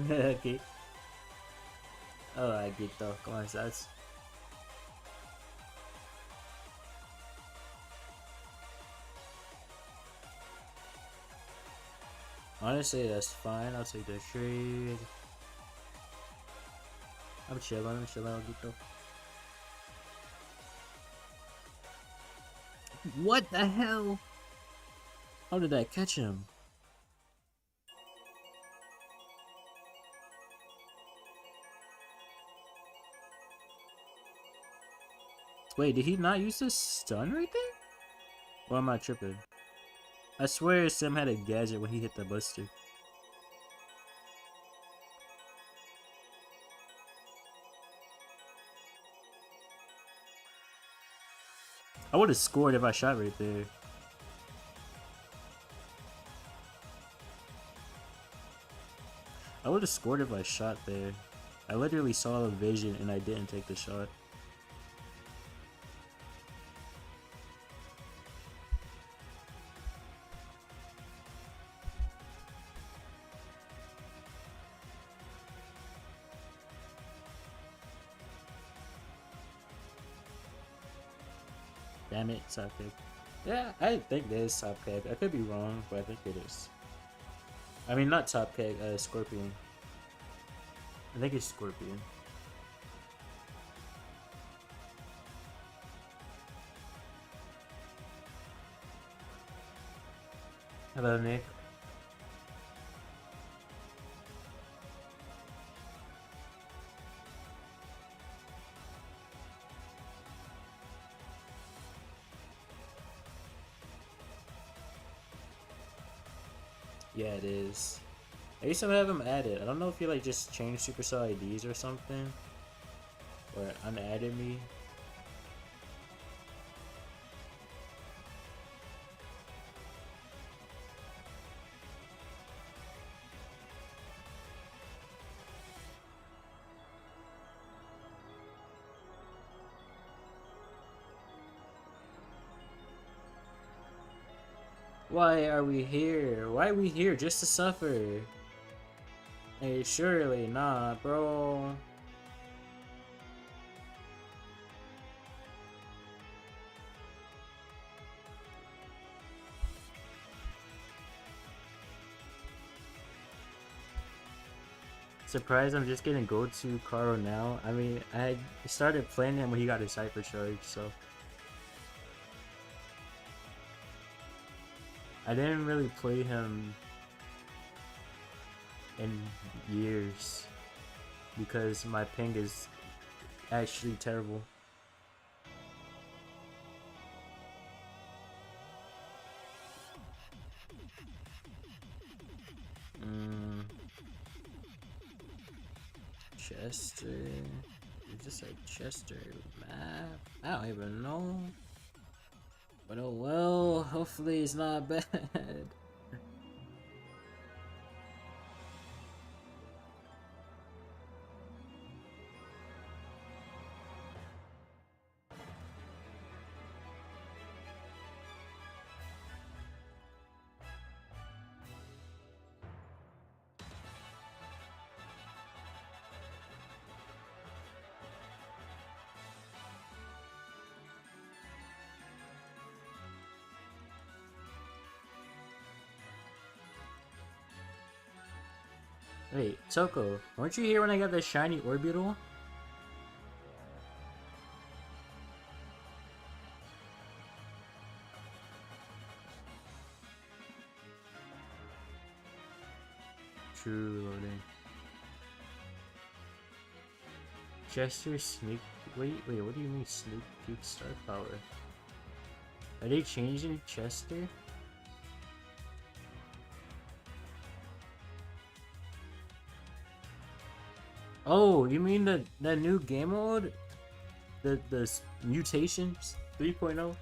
Okay. Oh, I get though. Come on, that's. Honestly, that's fine. I'll take the trade. I'm chilling, Ogito. What the hell? How did I catch him? Wait, did he not use the stun right there? Or am I tripping? I swear Sim had a gadget when he hit the Buster. I would have scored if I shot right there. I would have scored if I shot there. I literally saw the vision and I didn't take the shot. Damn it, top pick. Yeah, I think this is top pick. I could be wrong, but I think it is. I mean, not top pick, Scorpion. I think it's Scorpion. Hello, Nick. Yeah, it is. I used to have him added. I don't know if you like just changed Supercell IDs or something, or unadded me. Why are we here? Why are we here? Just to suffer? Hey, surely not, bro. Surprised I'm just getting go to Caro now. I mean, I started playing him when he got his hyper charge, so I didn't really play him in years because my ping is actually terrible. Chester. Is this a Chester map? I don't even know. But oh well, hopefully it's not bad. Wait, Toko, weren't you here when I got the shiny orbital? True loading. Chester sneak. Wait, what do you mean sneak peek star power? Are they changing Chester? Oh, you mean that new game mode? The mutations 3.0?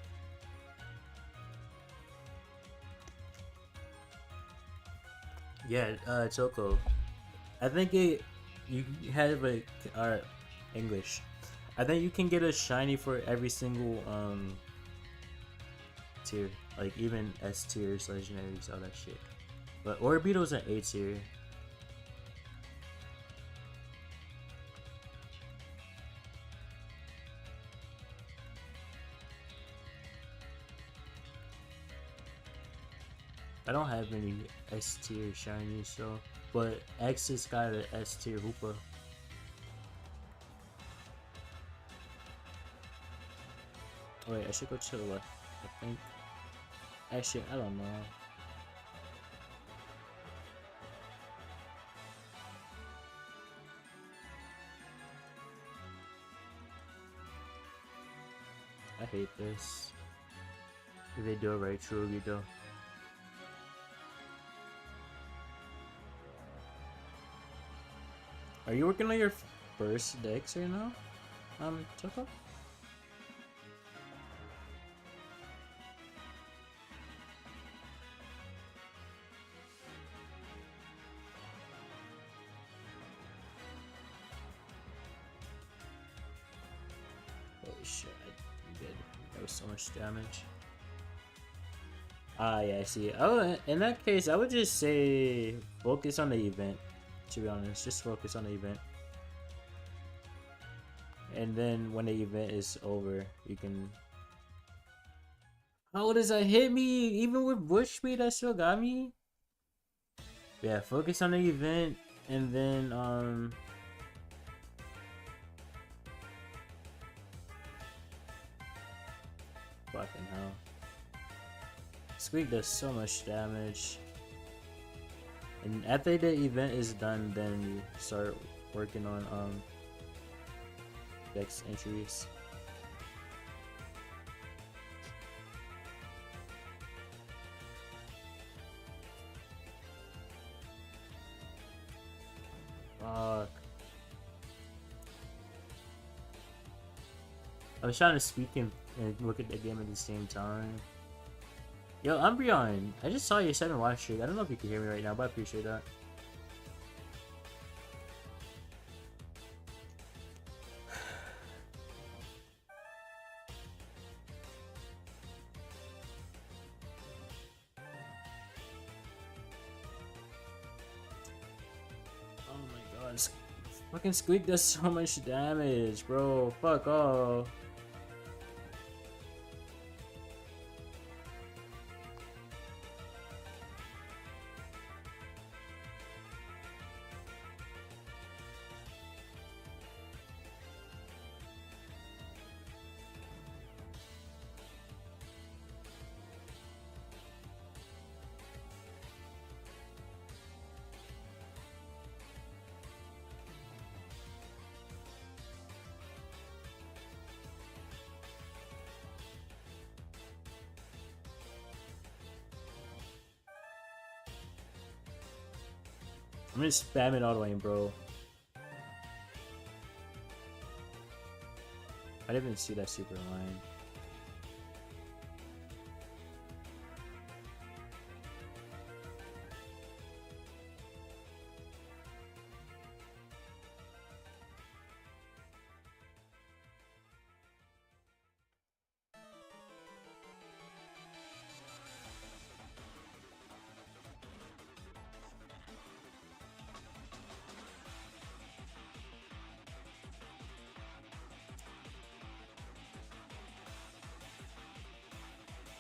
Yeah, Choco. I think you have English. I think you can get a shiny for every single tier, like even S tiers, legendaries, all that shit. But Orbeetle's an A tier. I don't have any S tier shinies, so but X has got an S tier Hoopa. Wait, I should go to the left, I think. Actually, I don't know. I hate this. If they do it right, truly though. Are you working on your first decks right now? Toko? Holy shit, I did. That was so much damage. Ah, yeah, I see. Oh, in that case, I would just say focus on the event. To be honest, just focus on the event. And then when the event is over, you can... How does that hit me? Even with bush speed, that still got me? Yeah, focus on the event, and then, fucking hell. Squeak does so much damage. And after the event is done, then you start working on dex entries. Fuck. I was trying to speak and look at the game at the same time. Yo, Umbreon, I just saw your 7 watch streak. I don't know if you can hear me right now, but I appreciate that. Oh my god, fucking Squeak does so much damage, bro. Fuck off. I'm just spamming auto lane, bro. I didn't even see that super line.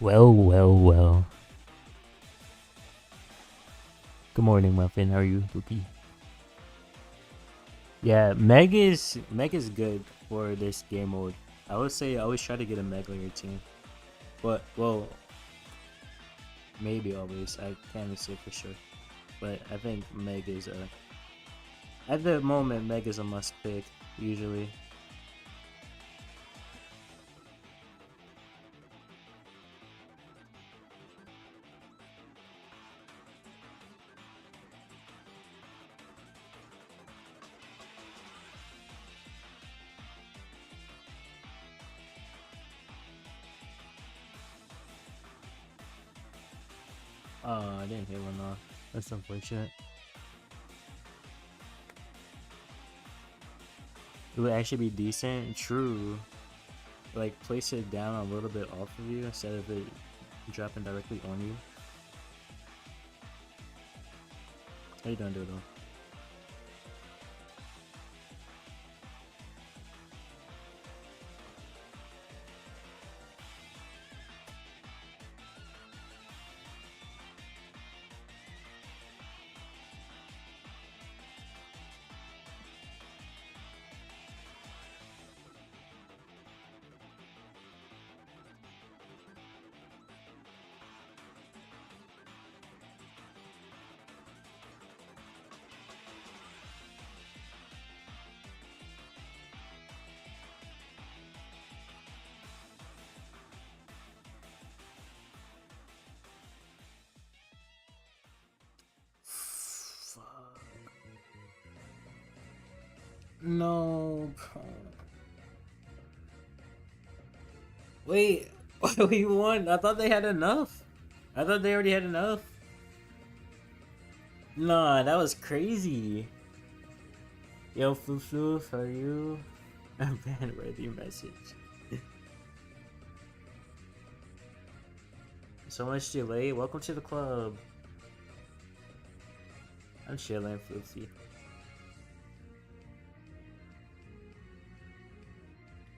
Well. Good morning, Muffin. How are you, Bookie? Yeah, Meg is good for this game mode. I would say I always try to get a Meg on your team. But, well, maybe always. I can't even say for sure. But I think Meg is at the moment, Meg is a must pick, usually. Oh, I didn't hit one off. That's unfortunate. It would actually be decent. True. Like, place it down a little bit off of you instead of it dropping directly on you. How you doing, Dodo? No. Wait, we won. I thought they had enough. I thought they already had enough. Nah, that was crazy. Yo, Floof, are you a ban-worthy message? So much delay. Welcome to the club. I'm chilling, Floofy.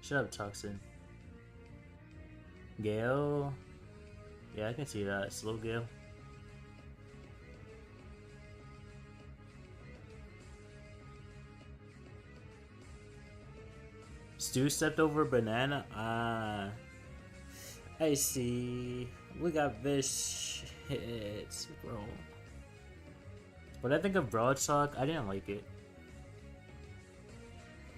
Shut up, Toxin. Gale? Yeah, I can see that. Slow Gale. Stu stepped over a banana? Ah. I see. We got this shit, bro. But I think of Broadstalk, I didn't like it.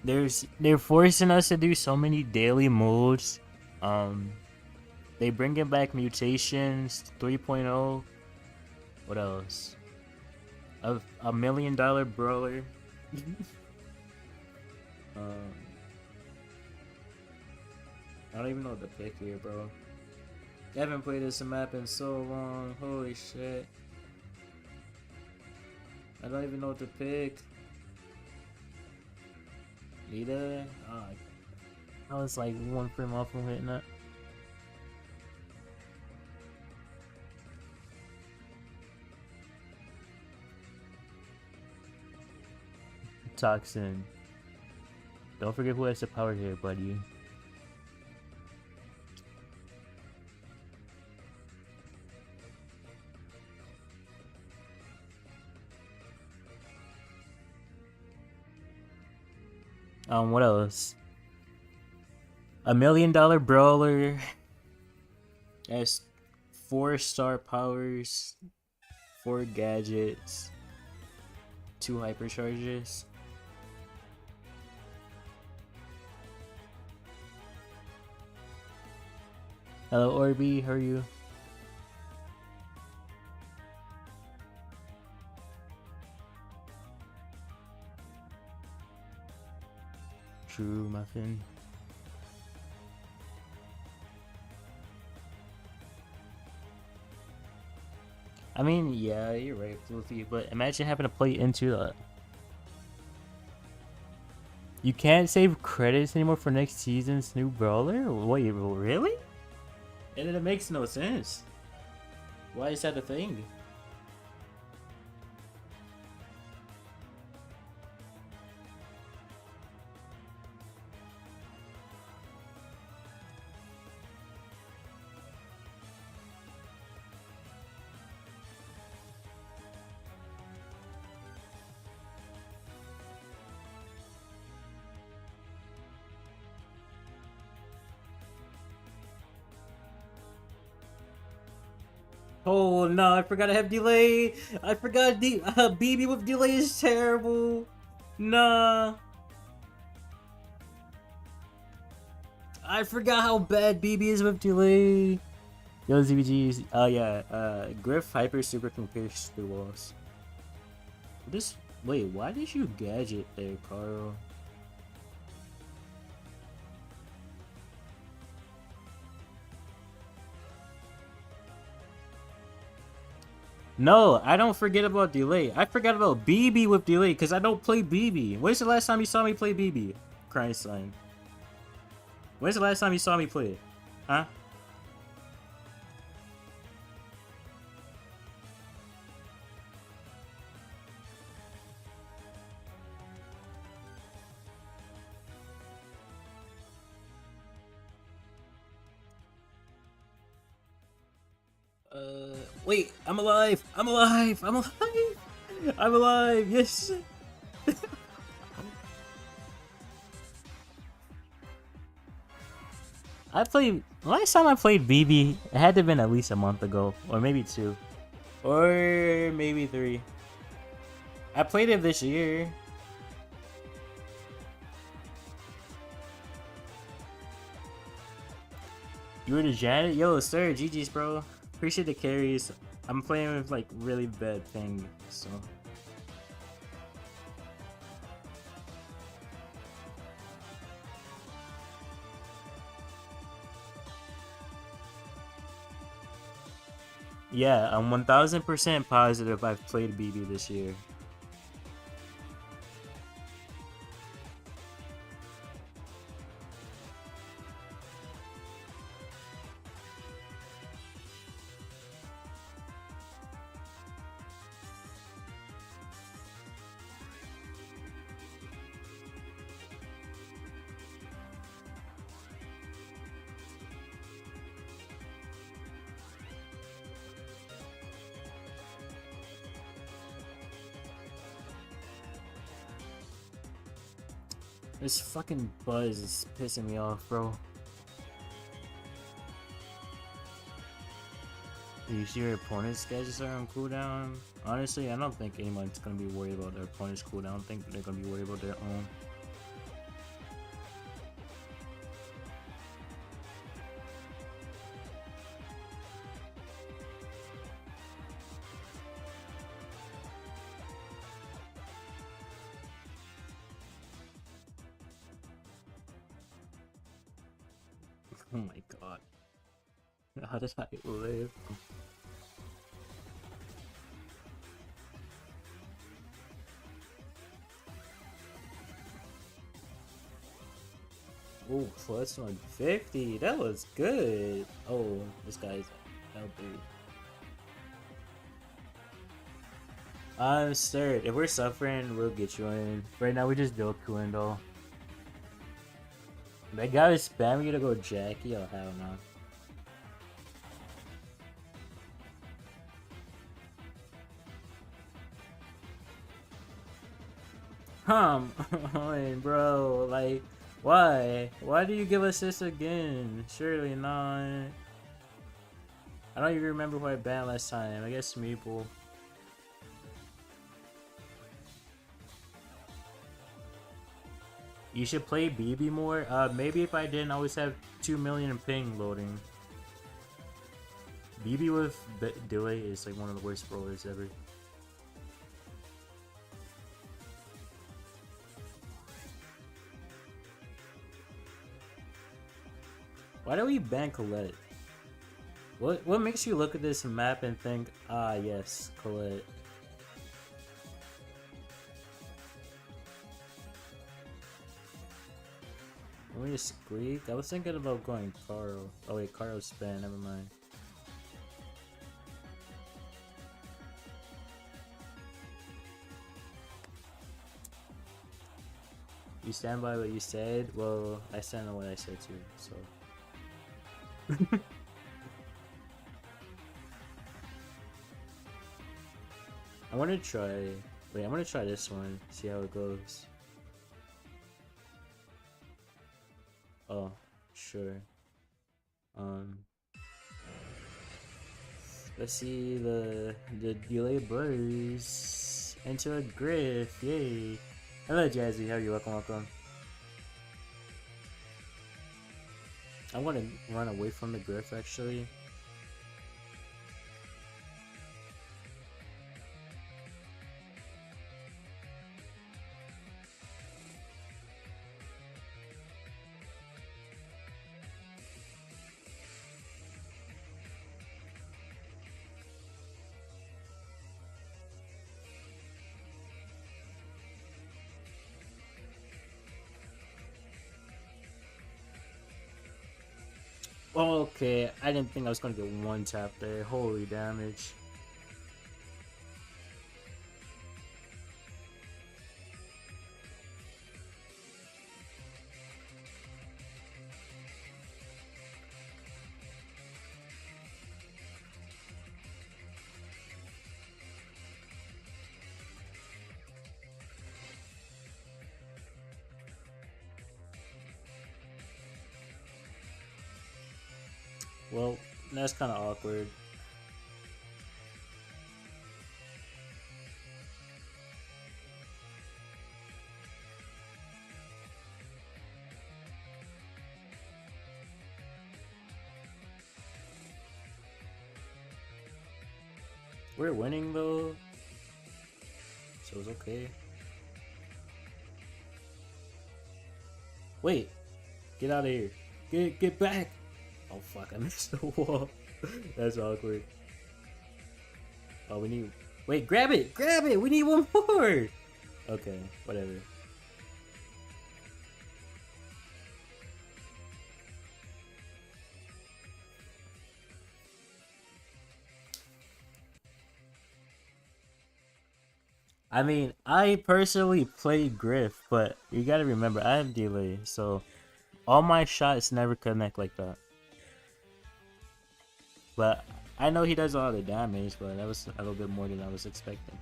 They're forcing us to do so many daily modes. Um, they bringing back mutations 3.0. What else? A $1 million brawler. um, I don't even know what to pick here, bro. I haven't played this map in so long. Holy shit. I don't even know what to pick. Lita? I was like one frame off from hitting that. Toxin. Don't forget who has the power here, buddy. What else? A $1 million brawler has 4-star powers, 4 gadgets, 2 hypercharges. Hello, Orby, how are you? True, Muffin. I mean, yeah, you're right, Fluffy, but imagine having to play into that. You can't save credits anymore for next season's new brawler? Wait, really? And it makes no sense. Why is that a thing? Oh no, I forgot I have delay. I forgot the BB with delay is terrible. Nah. I forgot how bad BB is with delay. Yo, ZBGs. Oh yeah, Griff Hyper Super can pierce through walls. This. Wait, why did you gadget there, Carl? No, I don't forget about delay. I forgot about BB with delay because I don't play BB. When's the last time you saw me play BB? Crying sign. When's the last time you saw me play it? Huh? Wait, I'm alive! I'm alive! I'm alive! I'm alive! Yes! Last time I played BB, it had to have been at least a month ago, or maybe 2. Or maybe 3. I played it this year. You were the Janet? Yo, sir, GG's, bro. Appreciate the carries. I'm playing with like really bad thing, so. Yeah, I'm 1000% positive I've played BB this year. This fucking buzz is pissing me off, bro. You see your opponent's gadgets are on cooldown. Honestly, I don't think anyone's gonna be worried about their opponent's cooldown. I don't think they're gonna be worried about their own. Oh my god. How did I live? Oh, plus 150. That was good. Oh, this guy's LB. I'm scared. If we're suffering, we'll get you in. Right now, we just Doku in though. That guy is spamming you to go Jackie. Oh, hell no. Bro, like, why? Why do you give us this again? Surely not. I don't even remember who I banned last time. I guess Meeple. You should play BB more. Maybe if I didn't always have 2 million ping loading. BB with delay is like one of the worst rollers ever. Why do we ban Colette? What makes you look at this map and think, ah yes, Colette? Let me just squeak. I was thinking about going Carl. Oh wait, Carl's span, never mind. You stand by what you said? Well, I stand on what I said too, so. I want to try. Wait, I'm gonna try this one. See how it goes. Oh, sure. Let's see the delay buzz into a griff. Yay! Hello, Jazzy. How are you? Welcome. I want to run away from the griff actually. Okay, I didn't think I was gonna get one tap there. Holy damage. Well, that's kind of awkward. We're winning though, so it's okay. Wait, get out of here. Get back. Oh fuck, I missed the wall. That's awkward. Oh, we need... Wait, grab it! Grab it! We need one more! Okay, whatever. I mean, I personally play Griff, but you gotta remember, I have delay, so all my shots never connect like that. But I know he does a lot of damage, but that was a little bit more than I was expecting.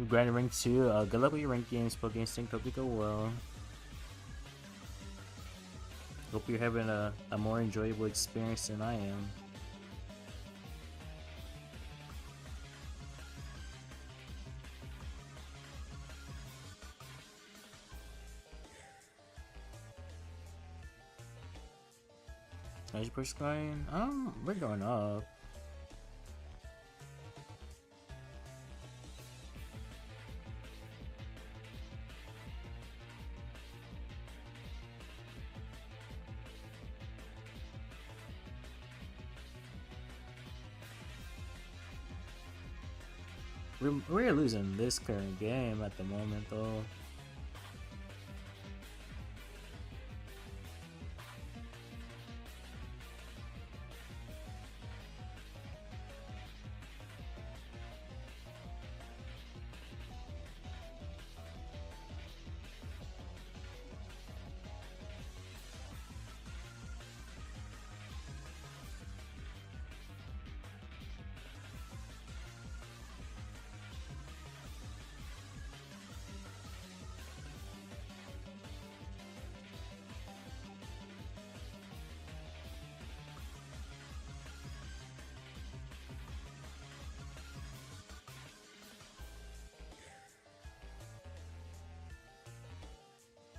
Grand rank 2. Good luck with your rank games, Poke Instinct. Hope you go well. Hope you're having a more enjoyable experience than I am. How's your push going? We're going up. We're losing this current game at the moment, though.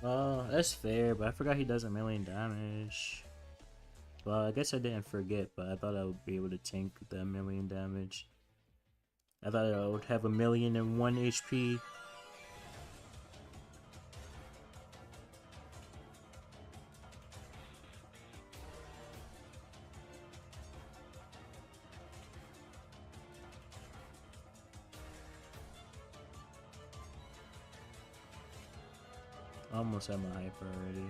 Oh, that's fair, but I forgot he does 1,000,000 damage. Well, I guess I didn't forget, but I thought I would be able to tank the 1,000,000 damage. I thought I would have 1,000,001 HP. Almost at my hyper already.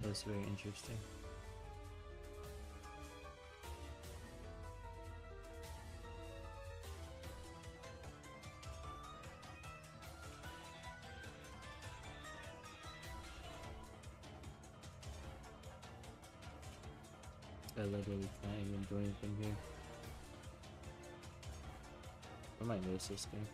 That's very interesting. I literally can't even do anything here. I might miss this game.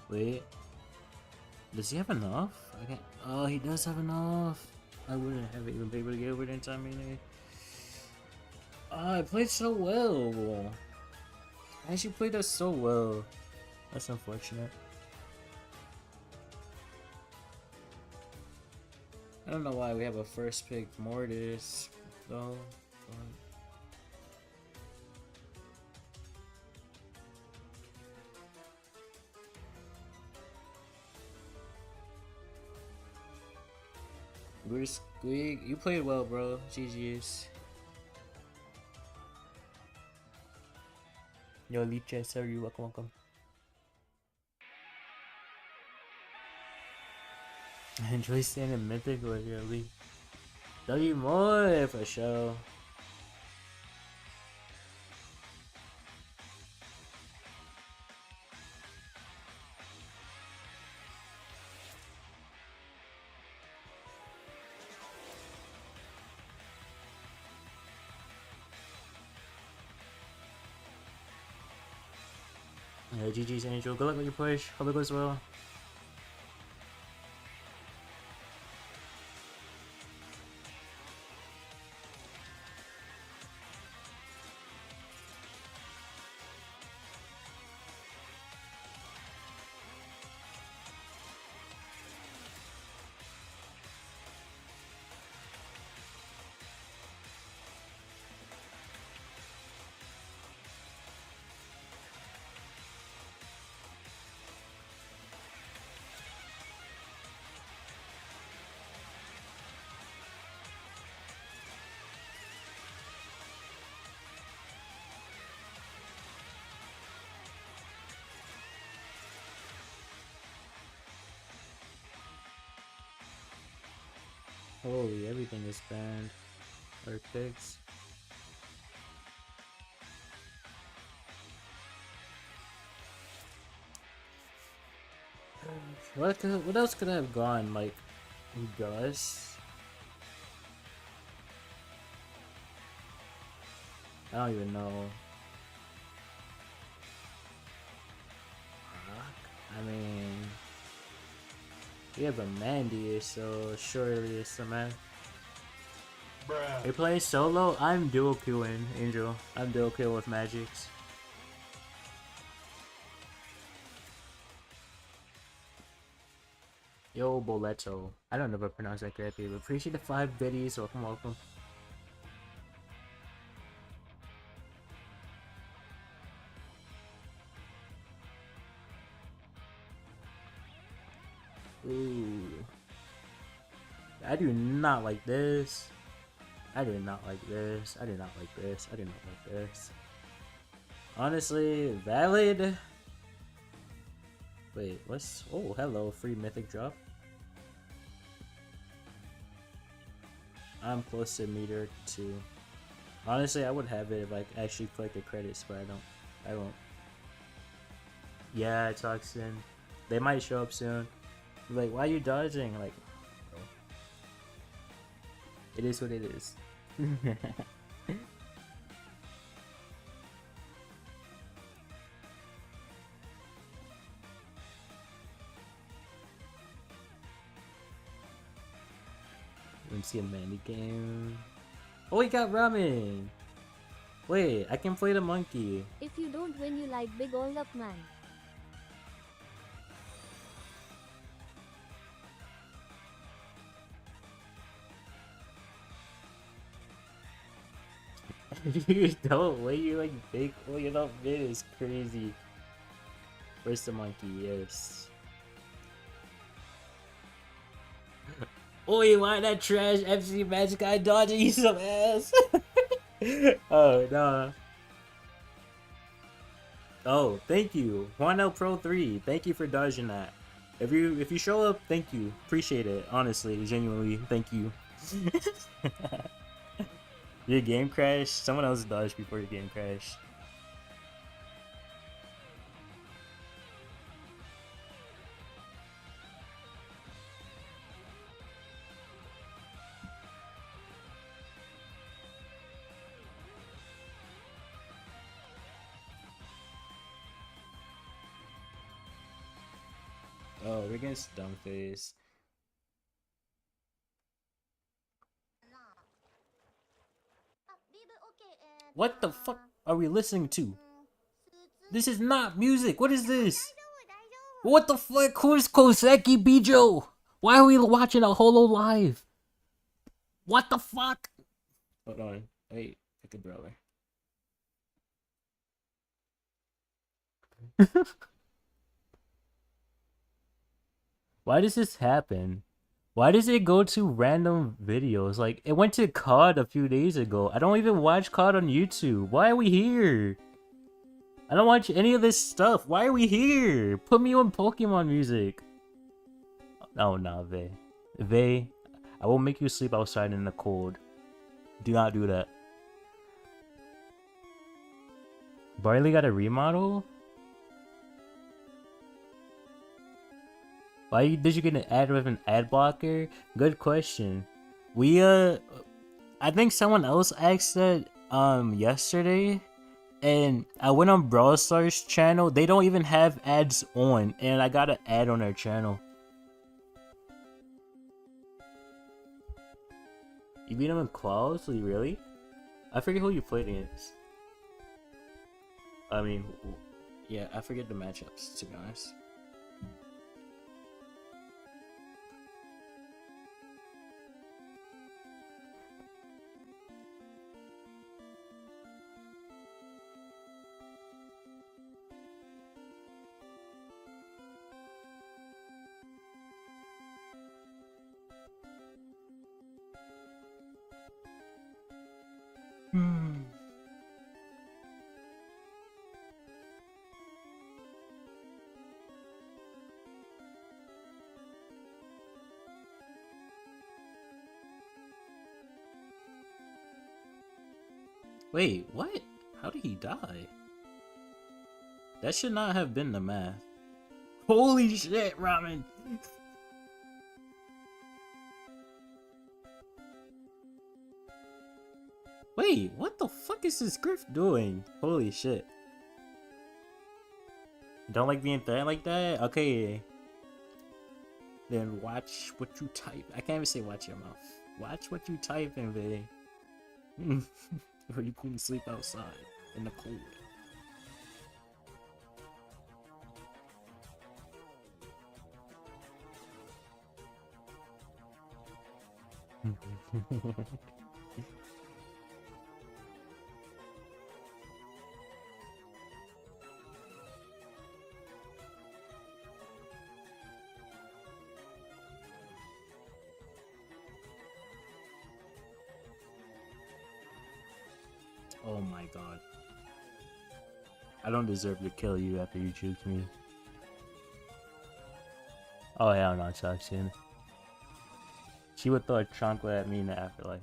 Wait, does he have enough? I can't. Oh, he does have enough. I wouldn't have even been able to get over it in time anyway. Oh, I played so well. I actually played us so well. That's unfortunate. I don't know why we have a first pick Mortis though. We're Squeak. You played well, bro. GG's. Yo, Liche, sir, you welcome. Enjoy staying in Mythic with your elite. W more for sure. Yeah, GG's Angel. Good luck with your push. Hope it goes well. Holy, everything is banned. Or fixed. What else could I have gone? Like, Gus? I don't even know. Fuck. I mean, we have a Mandy, so surely it's a man. Bruh. You're playing solo? I'm dual queuing, Angel. I'm dual kill with Magix. Yo, Boleto. I don't know if I pronounced that correctly, but appreciate the 5 biddies. Welcome, welcome. Ooh. I do not like this. I do not like this. I do not like this. I do not like this. Honestly, valid. Wait, what's... Oh, hello, free mythic drop. I'm close to meter 2. Honestly, I would have it if I actually collect the credits, but I won't. Yeah, Toxin. They might show up soon. Like, why are you dodging? Like, it is what it is. Let me see a Mandy game. Oh, he got ramen! Wait, I can play the monkey. If you don't win, you like big ol' up, man. You don't wait, you like big. Oh, you're not big. It's crazy. Where's the monkey? Yes. Oh, why that trash FC Magic guy dodging you some ass? Oh no. Oh, thank you, 1L Pro 3. Thank you for dodging that. If you show up, thank you. Appreciate it. Honestly, genuinely, thank you. Your game crashed? Someone else dodged before your game crashed. Oh, we're against Dumbface. What the fuck are we listening to? This is not music. What is this? What the fuck? Who's Koseki Bijo? Why are we watching a holo live? What the fuck? Hold on. Wait, pick a brawler. Why does this happen? Why does it go to random videos? Like, it went to COD a few days ago. I don't even watch COD on YouTube. Why are we here? I don't watch any of this stuff. Why are we here? Put me on Pokemon music. Oh, no, Vey. Vey, I will make you sleep outside in the cold. Do not do that. Barley got a remodel? Why did you get an ad with an ad blocker? Good question. I think someone else asked that yesterday, and I went on Brawl Stars channel. They don't even have ads on, and I got an ad on their channel. You beat him in claws? Really? I forget who you played against. I mean, yeah, I forget the matchups, to be honest. Wait, what? How did he die? That should not have been the math. Holy shit, ramen! Wait, what the fuck is this Griff doing? Holy shit. Don't like being threatened like that? Okay. Then watch what you type. I can't even say watch your mouth. Watch what you type in, babe. Or you couldn't sleep outside in the cold. Oh my god. I don't deserve to kill you after you juked me. Oh hell no, Chuckson. She would throw a chocolate at me in the afterlife.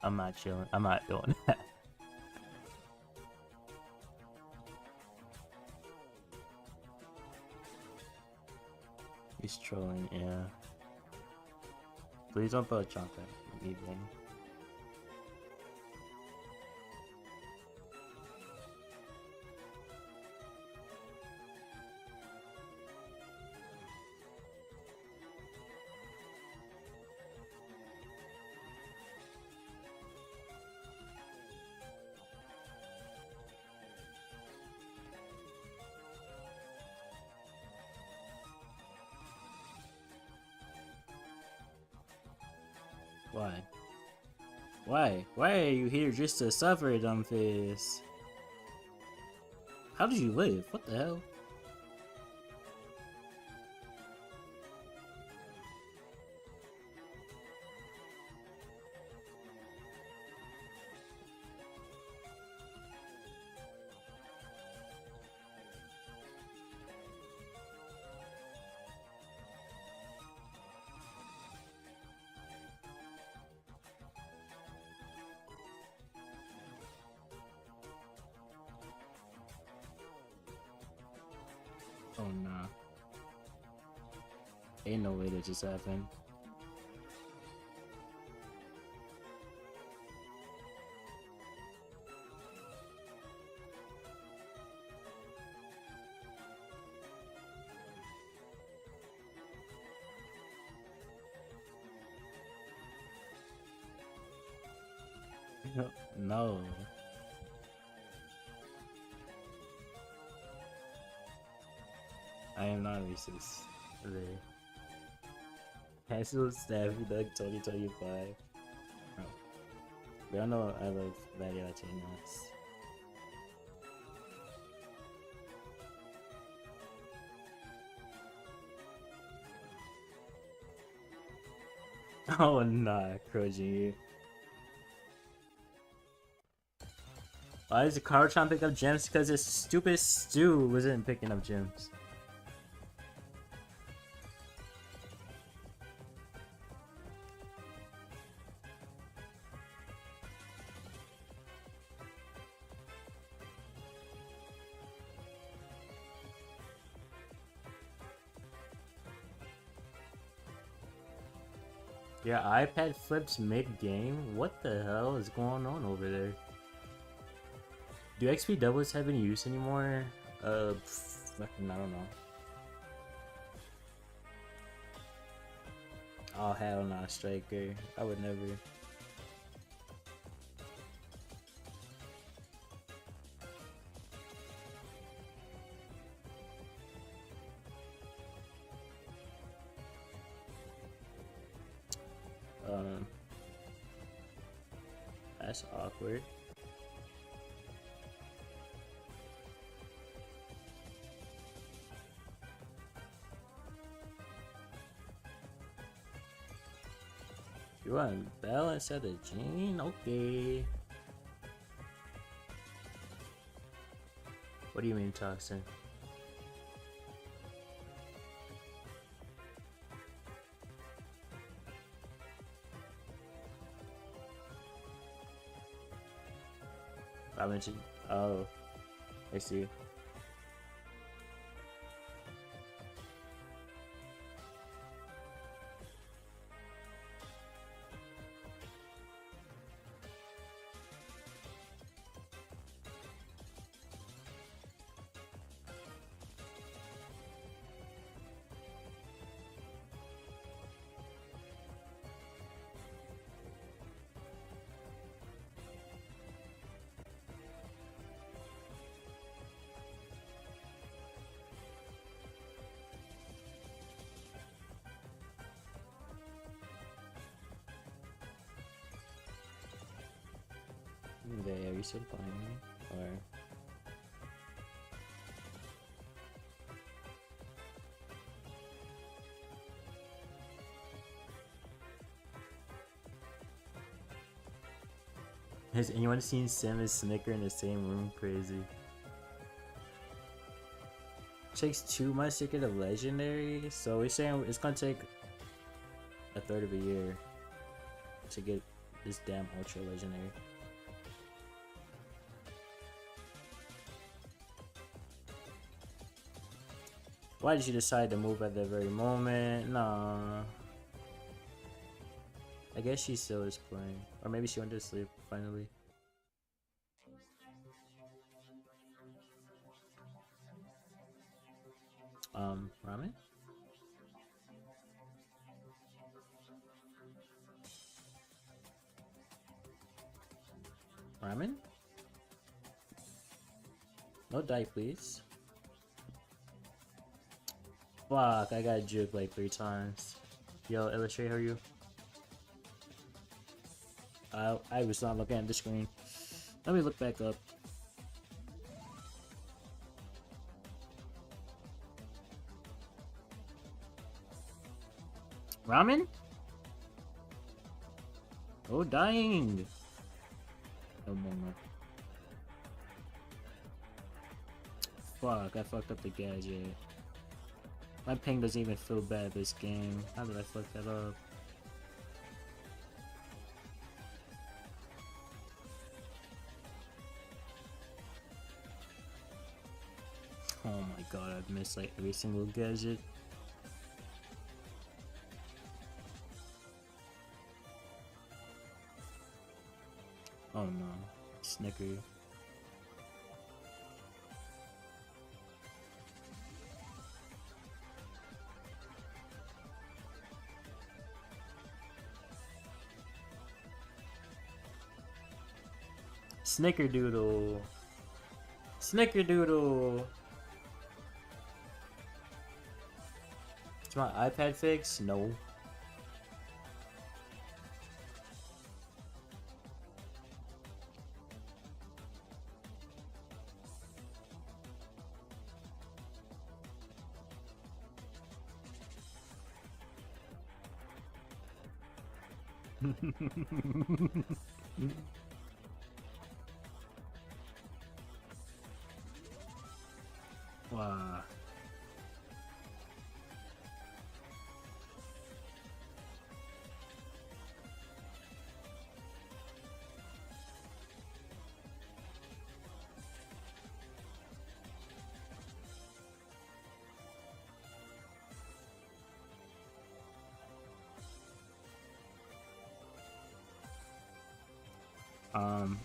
I'm not chilling. I'm not doing that. He's trolling, yeah. Please don't throw a chocolate at me, man. Why? Why? Why are you here just to suffer, dumb face? How did you live? What the hell? Oh nah. Ain't no way that just happened. No. I am not racist. Really. Cancel staff Doug 2025. Oh. We all know I love Daddy Latinos. Oh nah, Kroji. Why is the car trying to pick up gems? Because this stupid Stu wasn't picking up gems. Yeah, iPad flips mid-game? What the hell is going on over there? Do XP doubles have any use anymore? Fucking, I don't know. Oh hell nah, Striker. I would never. That's awkward. You want balance at the gene? Okay. What do you mean, Toxin? I mentioned. Oh, I see. Are you still playing me? Or has anyone seen Sim and Snicker in the same room? Crazy. Takes 2 months to get a legendary, so we're saying it's gonna take a third of a year to get this damn ultra legendary. Why did you decide to move at that very moment? Nah. I guess she still is playing. Or maybe she went to sleep finally. Ramen? Ramen? No die, please. Fuck, I got juked like 3 times. Yo, illustrate, how are you? I was not looking at the screen. Let me look back up. Ramen? Oh, dying! No more. Fuck, I fucked up the gadget. My ping doesn't even feel bad this game. How did I fuck that up? Oh my god, I've missed like every single gadget. Oh no, Snicker. Snickerdoodle. Snickerdoodle. Is my iPad fixed? No. Wow.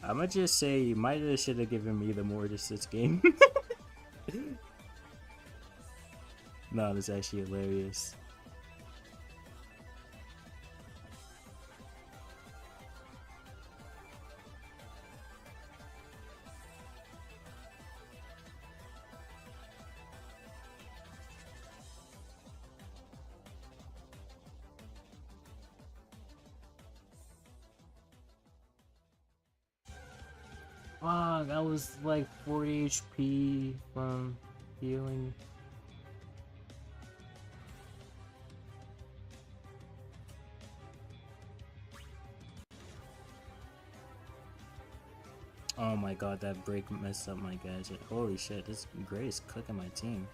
I'ma just say you might have should have given me the Mortis this game. No, that's actually hilarious. Wow, that was like 40 HP from healing. Oh my god, that break messed up my gadget. Holy shit, this Gray is cooking my team.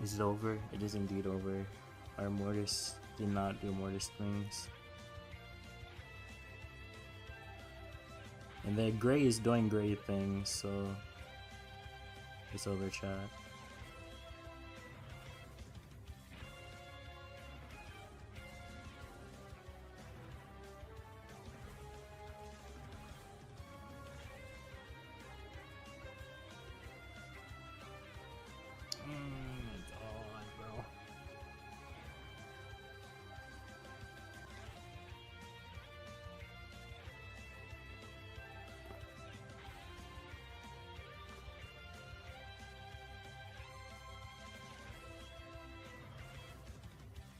Is it over? It is indeed over. Our Mortis did not do Mortis things. And then Gray is doing great things, so it's over, chat.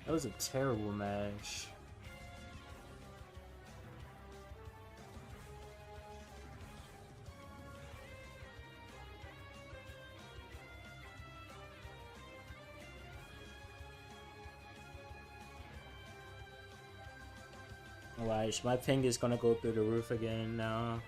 That was a terrible match. Alright, my ping is gonna go through the roof again now.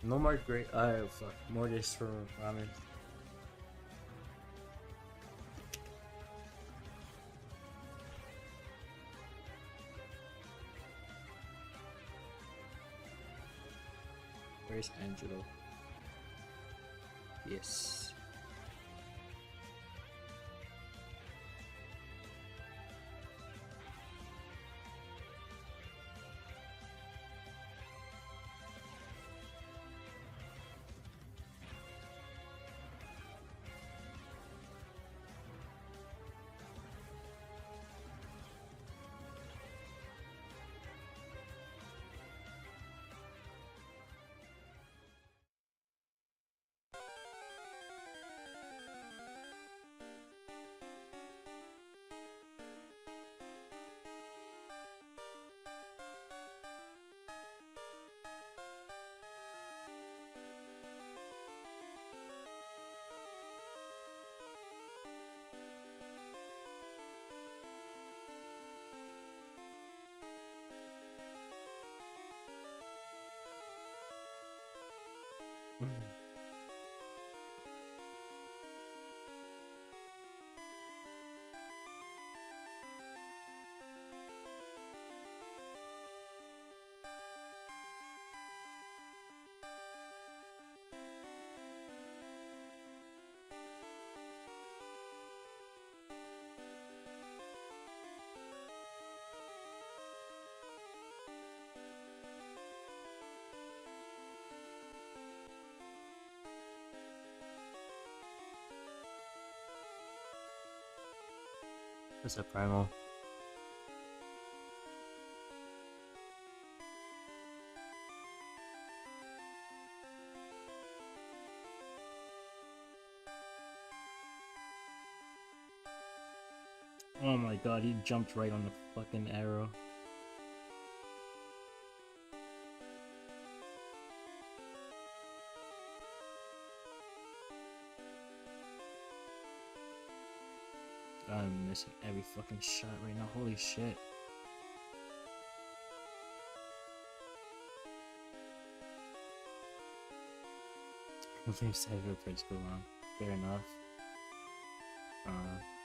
No more great. Fuck. More this for ramen. Where's Angelo? Yes. What's up, Primal? Oh my god, he jumped right on the fucking arrow. I'm missing every fucking shot right now, holy shit. Nothing said for Prince go wrong. Fair enough.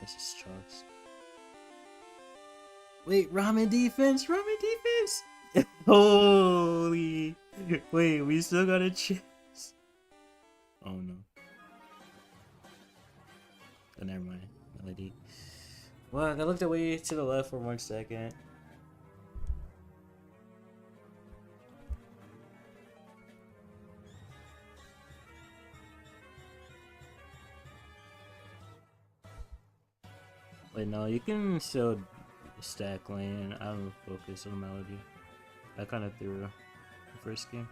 This is Chucks. Wait, ramen defense! Ramen defense! Holy! Wait, we still got a chance. Oh no. Oh, never mind. Melody. Well, I looked away to the left for 1 second. Wait, no, you can still stack lane. I don't focus on Melody. I kind of threw the first game.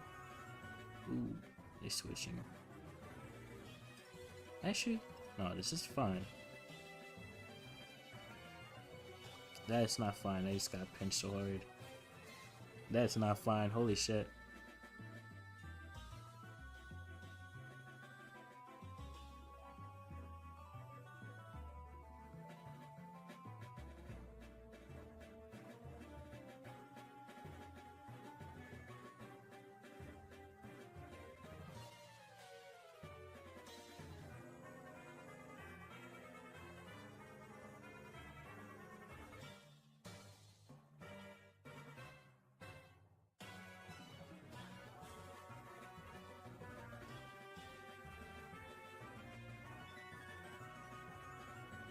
Ooh, they switching. Actually, no, this is fine. That's not fine. I just got pinched so hard. That's not fine. Holy shit.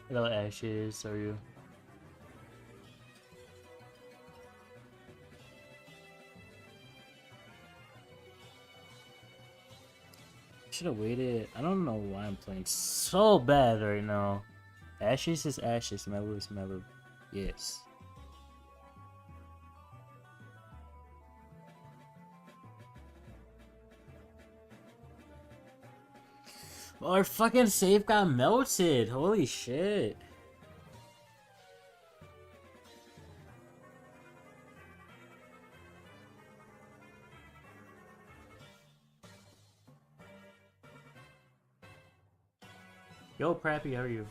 Hello, Ashes. How are you? Should have waited. I don't know why I'm playing so bad right now. Ashes is Ashes. Mellow is Mellow. Yes. Our fucking save got melted. Holy shit. Yo, Prappy, how are you?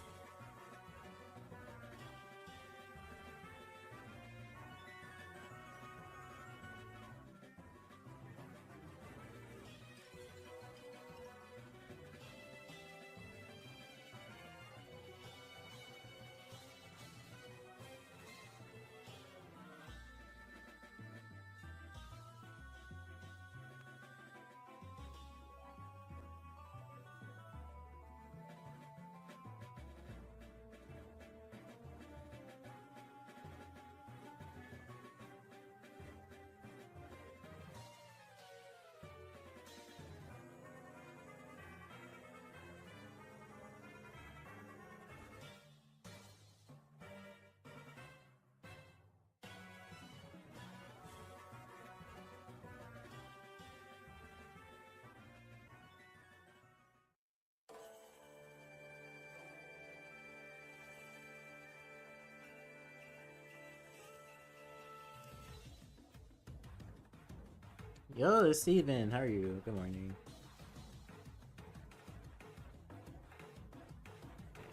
Yo, it's Steven. How are you? Good morning.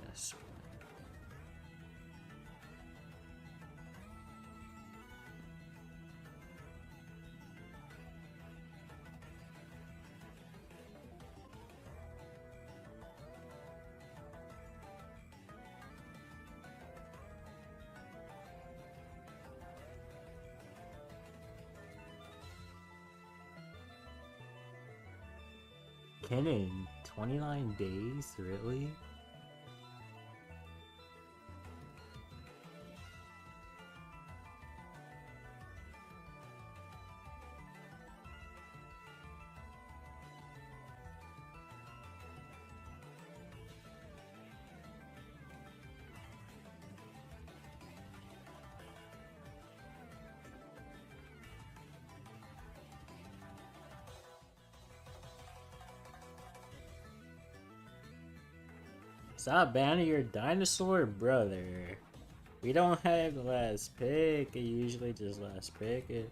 Yes. Kenan, 29 days? Really? Stop banning your dinosaur, brother. We don't have the last pick. It usually just last pick it.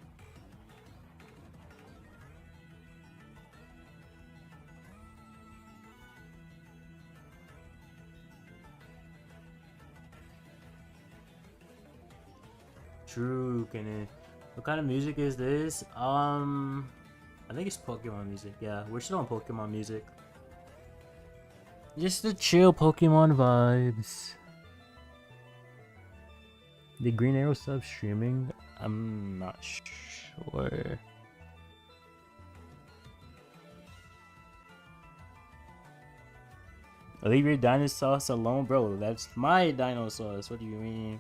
True, Kenan. What kind of music is this? I think it's Pokemon music. Yeah, we're still on Pokemon music. Just the chill Pokemon vibes. Did Green Arrow stop streaming? I'm not sure. Leave your dinosaurs alone, bro. That's my dinosaurs. What do you mean?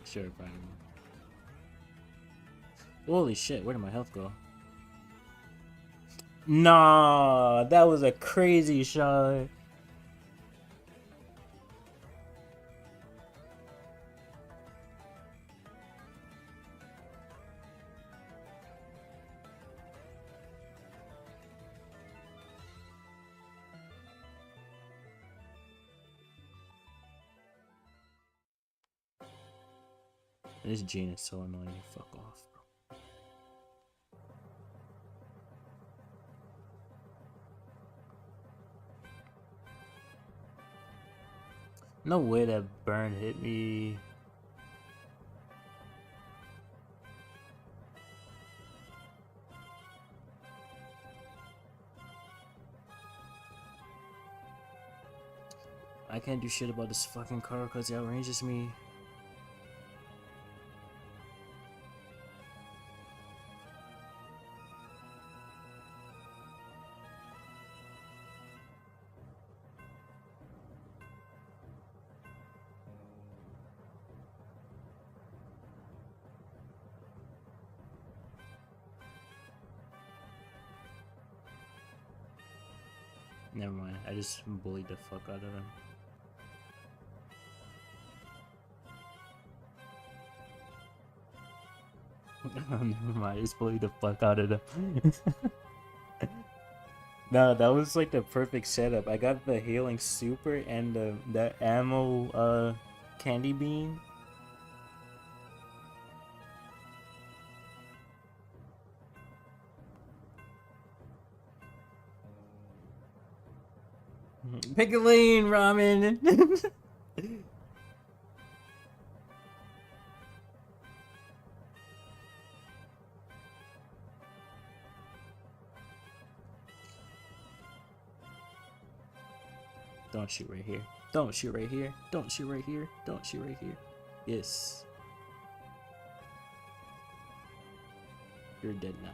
Sure, fine. Holy shit, where did my health go? Nah, that was a crazy shot. This Gene is so annoying. Fuck off, bro. No way that burn hit me. I can't do shit about this fucking car because it outranges me. Never mind, I just bullied the fuck out of him. Never mind, I just bullied the fuck out of them. No, that was like the perfect setup. I got the healing super and the ammo candy bean. Pick a lane, ramen. Don't shoot right here. Don't shoot right here. Don't shoot right here. Don't shoot right here. Yes. You're dead now.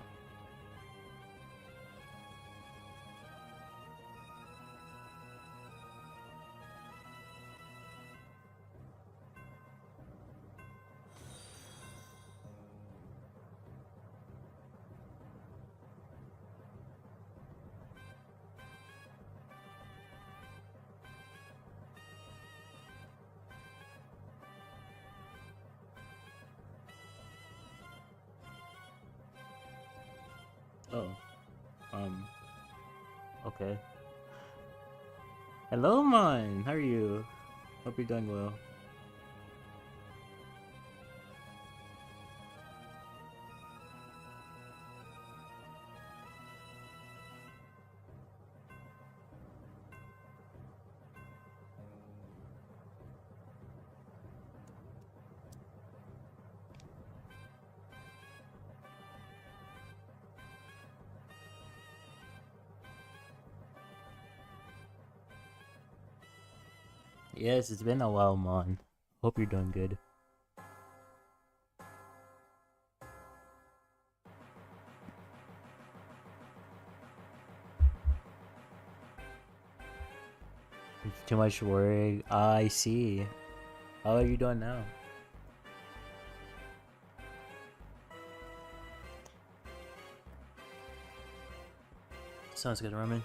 Oh. Okay. Hello, mine. How are you? Hope you're doing well. Yes, it's been a while, Mon. Hope you're doing good. Too much work. I see. How are you doing now? Sounds good, Roman.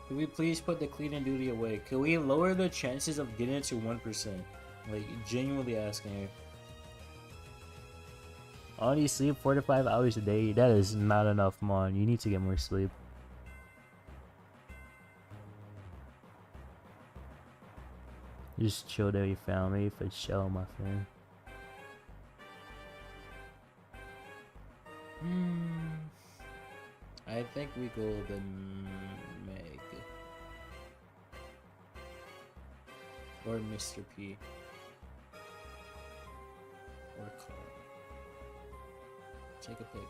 Could we please put the cleaning duty away? Could we lower the chances of getting it to 1%? Like, genuinely asking you. Only sleep 4 to 5 hours a day. That is not enough, Mon. You need to get more sleep. Just chill there, you family, for chill, my friend. I think we go the Meg or Mr. P or Carl. Take a pick.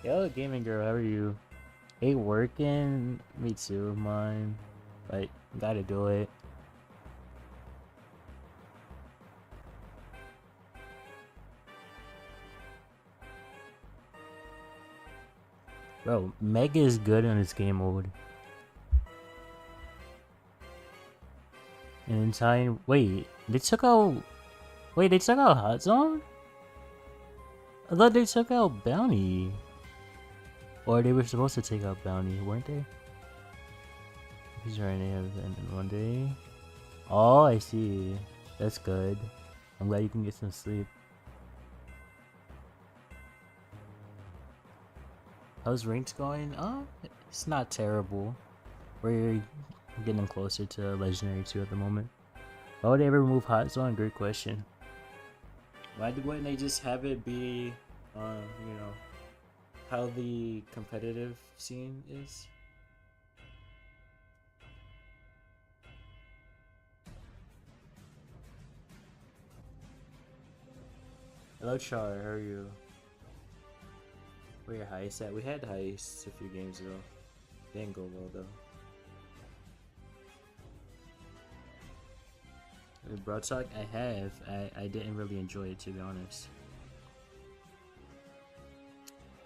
Yo, gaming girl, how are you? Hey, working? Me too, mine. But gotta do it. Bro, Meg is good on his game mode. And in time, wait, they took out. Wait, they took out Hot Zone? I thought they took out Bounty. Or they were supposed to take out Bounty, weren't they? He's right now in one day. Oh, I see. That's good. I'm glad you can get some sleep. How's ranks going? It's not terrible. We're getting closer to Legendary 2 at the moment. Why would they ever remove Hot Zone? Great question. Why wouldn't they just have it be, you know, how the competitive scene is? Hello Char, how are you? Where your heist at? We had heists a few games ago. Didn't go well though. Broadsock, I have. I didn't really enjoy it, to be honest.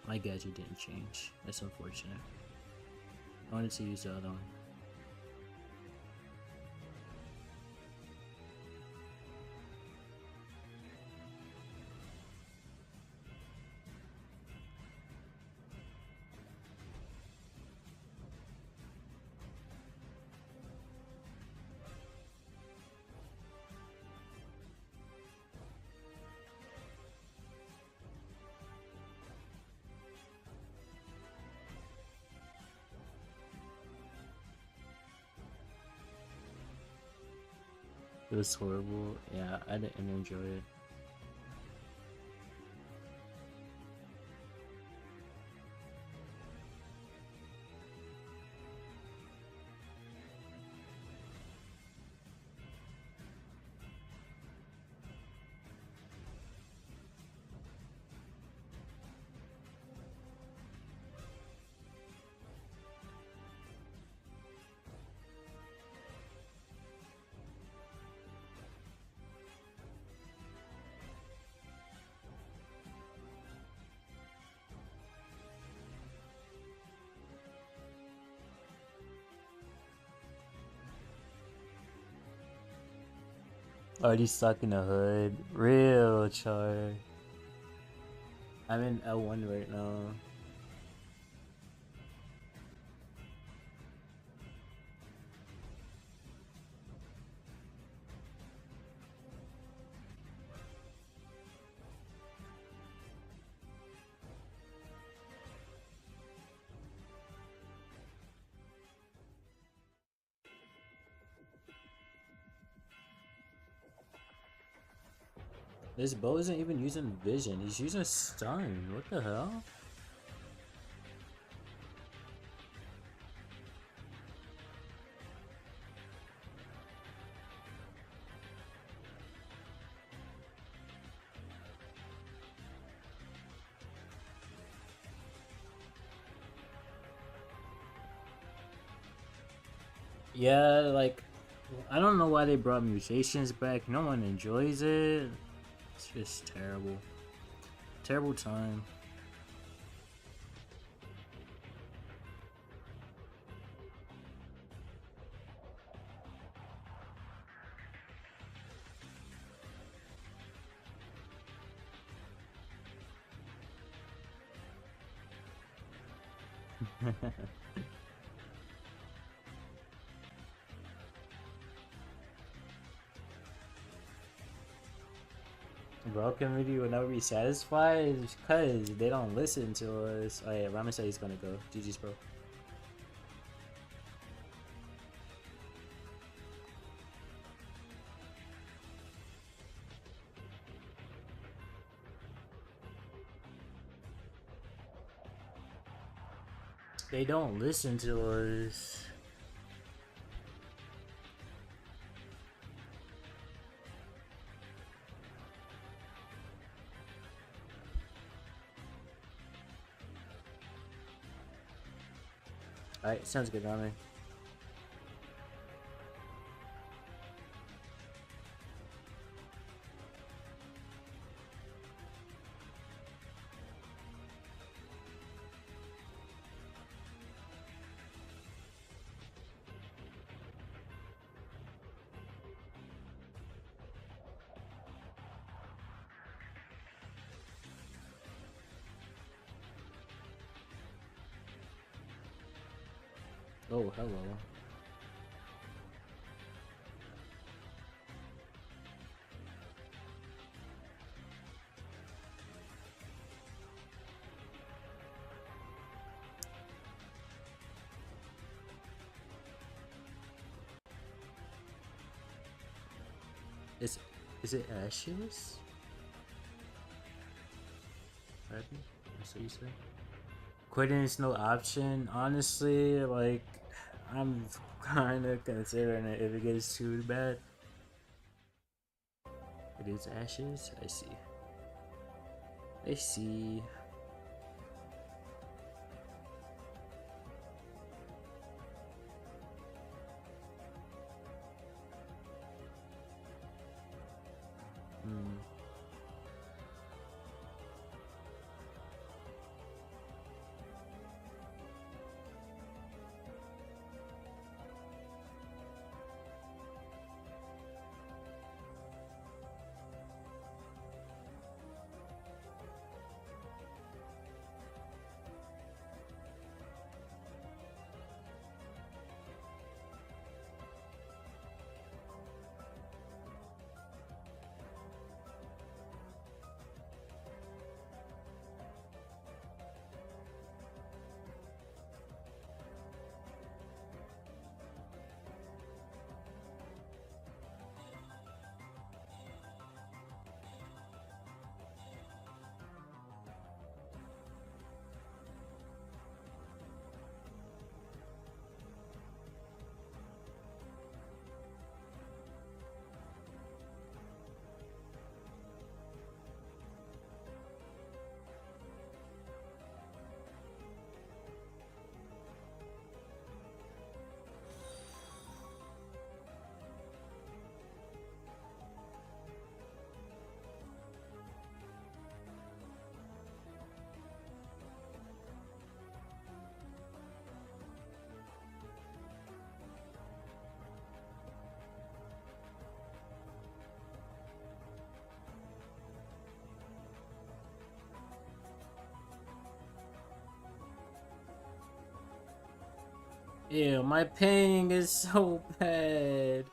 My gadget didn't change. That's unfortunate. I wanted to use the other one. It was horrible. Yeah, I didn't enjoy it. Already stuck in the hood. Real char. I'm in L1 right now. This bow isn't even using vision. He's using stun. What the hell? Yeah, like, I don't know why they brought mutations back. No one enjoys it. It's just terrible. Terrible time. Bro, community will never be satisfied because they don't listen to us. Oh yeah, Ramen said he's gonna go. GG's, bro. They don't listen to us. Alright, sounds good, Ramen. Oh, hello. Is it Ashes? Pardon? That's what you say? Quitting is no option. Honestly, like, I'm kinda considering it if it gets too bad. It is Ashes? I see. I see. Hmm. Ew, my ping is so bad.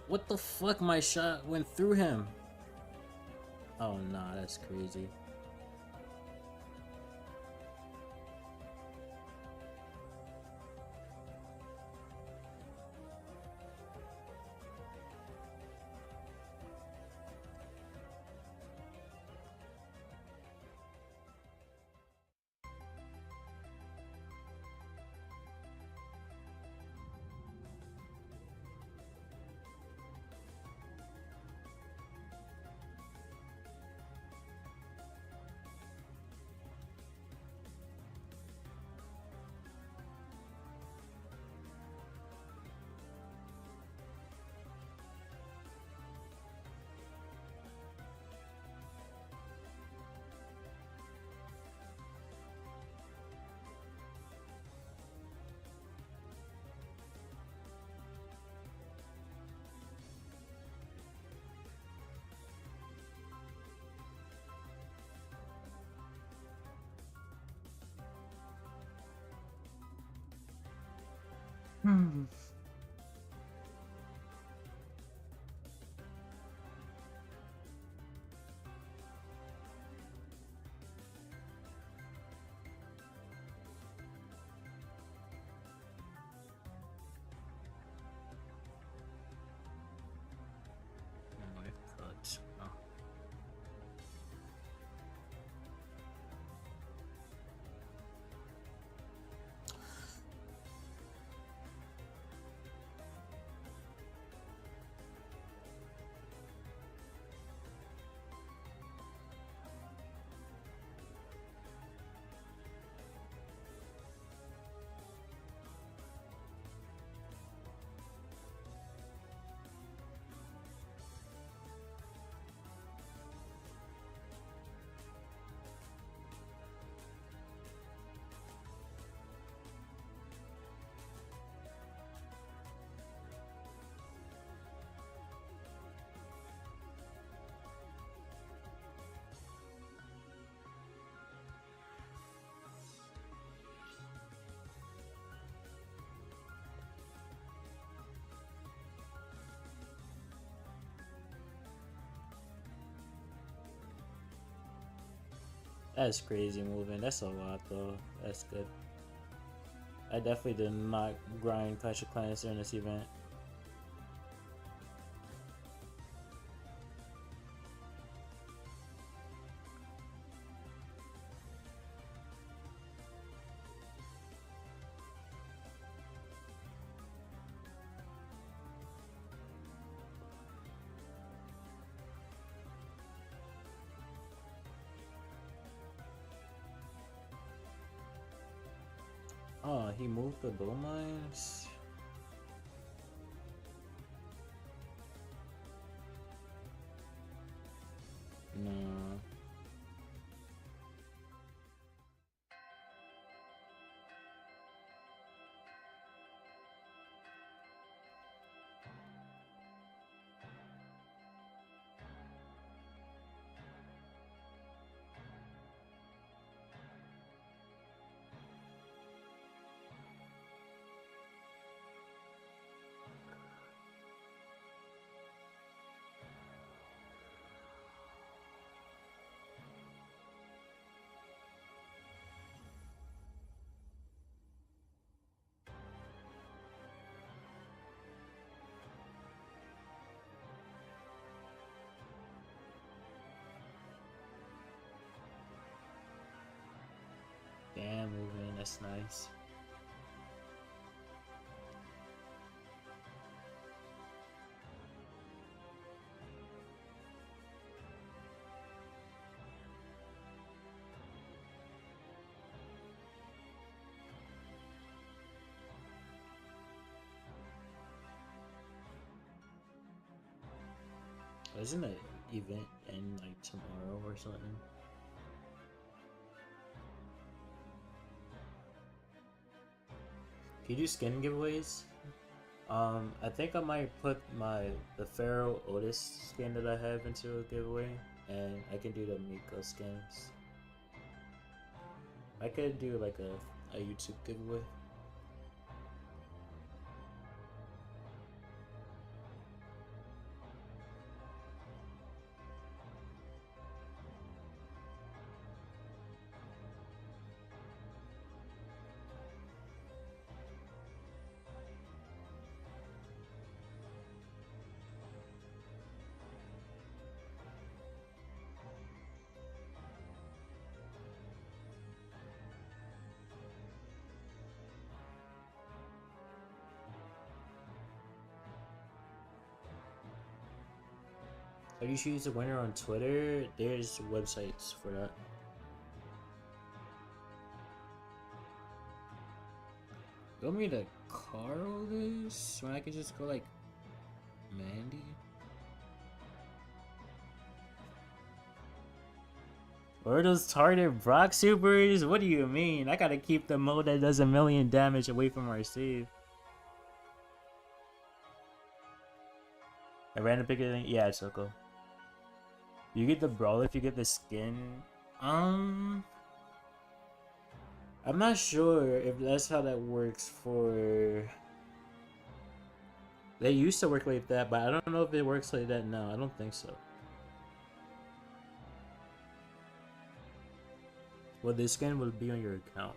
What the fuck? My shot went through him. Oh nah, that's crazy. Hmm. My foot. Oh. That's crazy moving. That's a lot though. That's good. I definitely did not grind Clash of Clans during this event. Oh, he moved the gold mines? No. Damn, moving. That's nice. Isn't that event end like tomorrow or something? Can you do skin giveaways? I think I might put the Pharaoh Otis skin that I have into a giveaway, and I can do the Miko skins. I could do like a YouTube giveaway. How do you choose the winner on Twitter? There's websites for that. You want me to Carl this? When I can just go like Mandy? Or those targeted Brock supers? What do you mean? I gotta keep the mode that does 1,000,000 damage away from our save. A random pick thing? Yeah, it's Soko. You get the brawl if you get the skin. I'm not sure if that's how that works for. They used to work like that, but I don't know if it works like that now. I don't think so. Well, this skin will be on your account.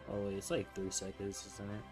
Oh, it's like 3 seconds, isn't it?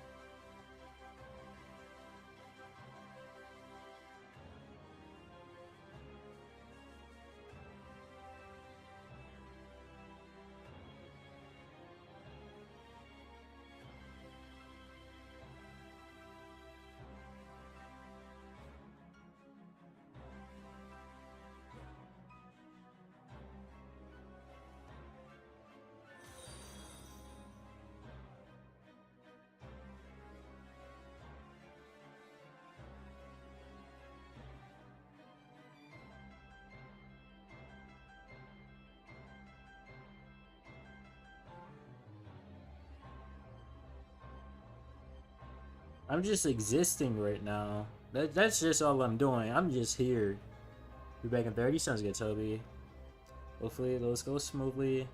I'm just existing right now. That's just all I'm doing. I'm just here. Be back in 30. Sounds good, Toby. Hopefully those go smoothly.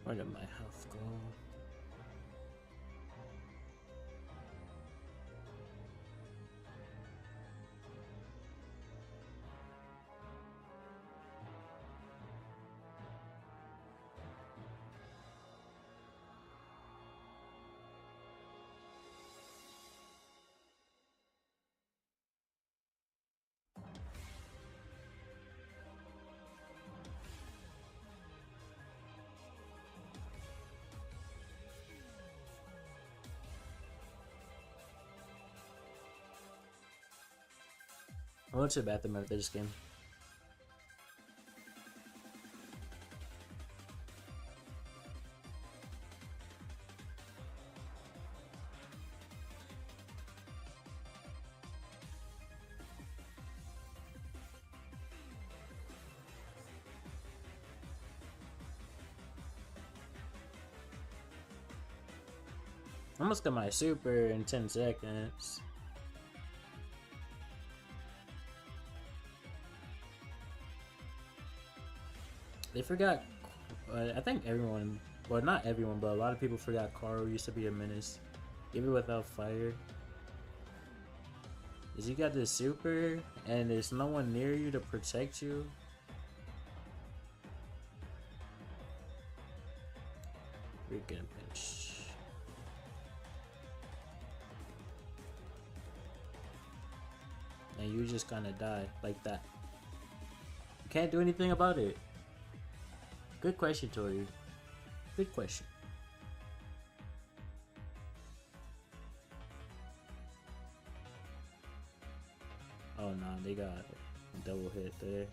Where did my health go? I went to the bathroom after this game. Almost got my super in 10 seconds. They forgot. I think everyone, well, not everyone, but a lot of people forgot Carl used to be a menace, even without fire. Is you got this super, and there's no one near you to protect you. You're gonna pinch. And you just gonna die like that. You can't do anything about it. Good question, Tori. Good question. Oh no, they got a double hit there.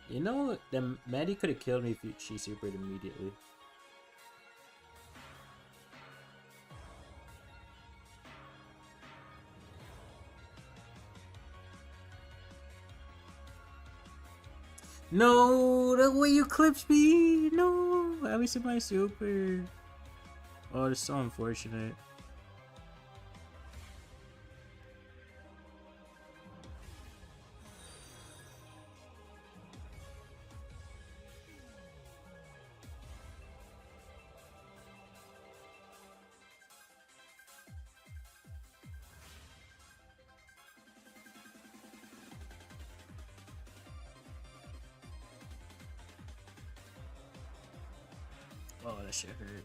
You know, the Maddie could have killed me if she supered immediately. No, the way you clipped me. No, I was in my super. Oh, it's so unfortunate. Oh, that shit hurt.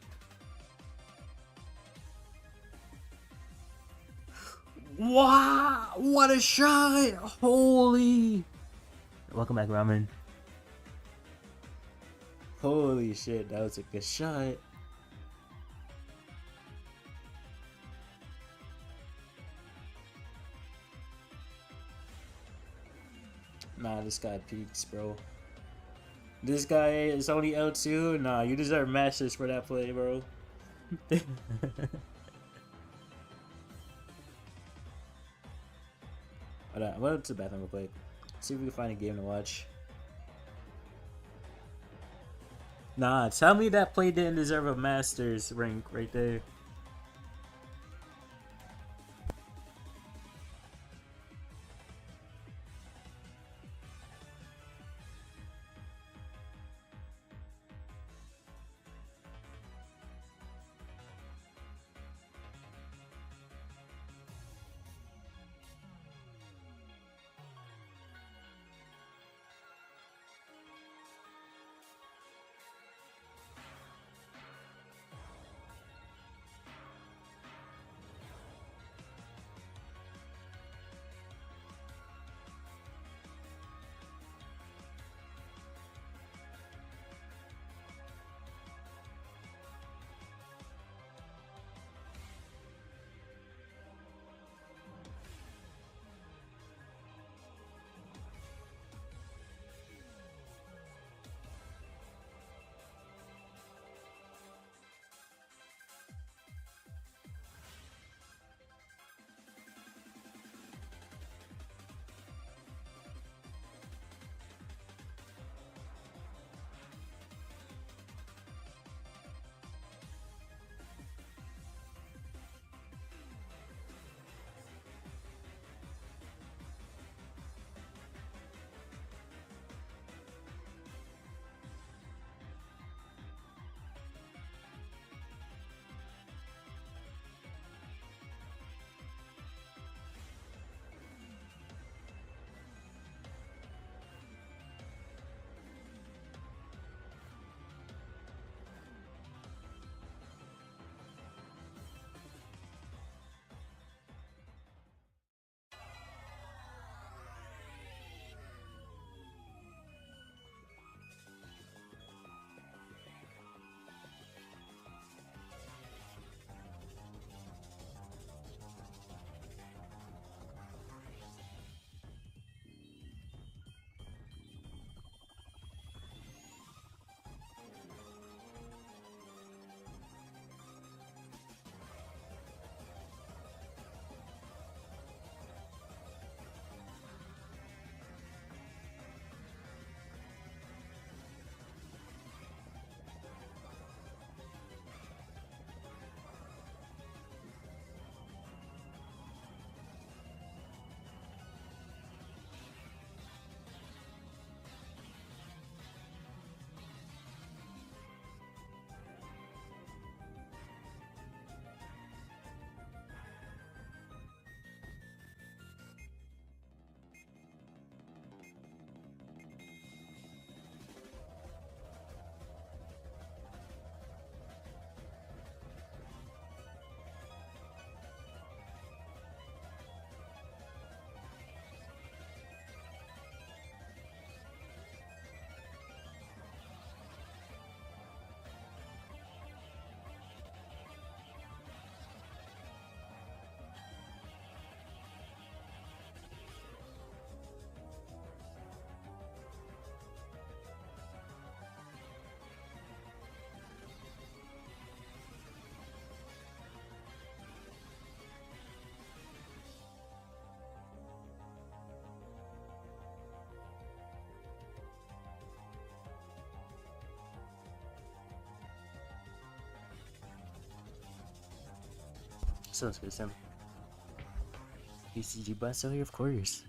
Wow! What a shot! Holy! Welcome back, Ramen. Holy shit, that was a good shot. Nah, this guy peaks, bro. This guy is only L2? Nah, you deserve masters for that play, bro. Hold on, I'm going to the bathroom real quick. See if we can find a game to watch. Nah, tell me that play didn't deserve a masters rank right there. sounds good, Sam. BCG bus here, of course.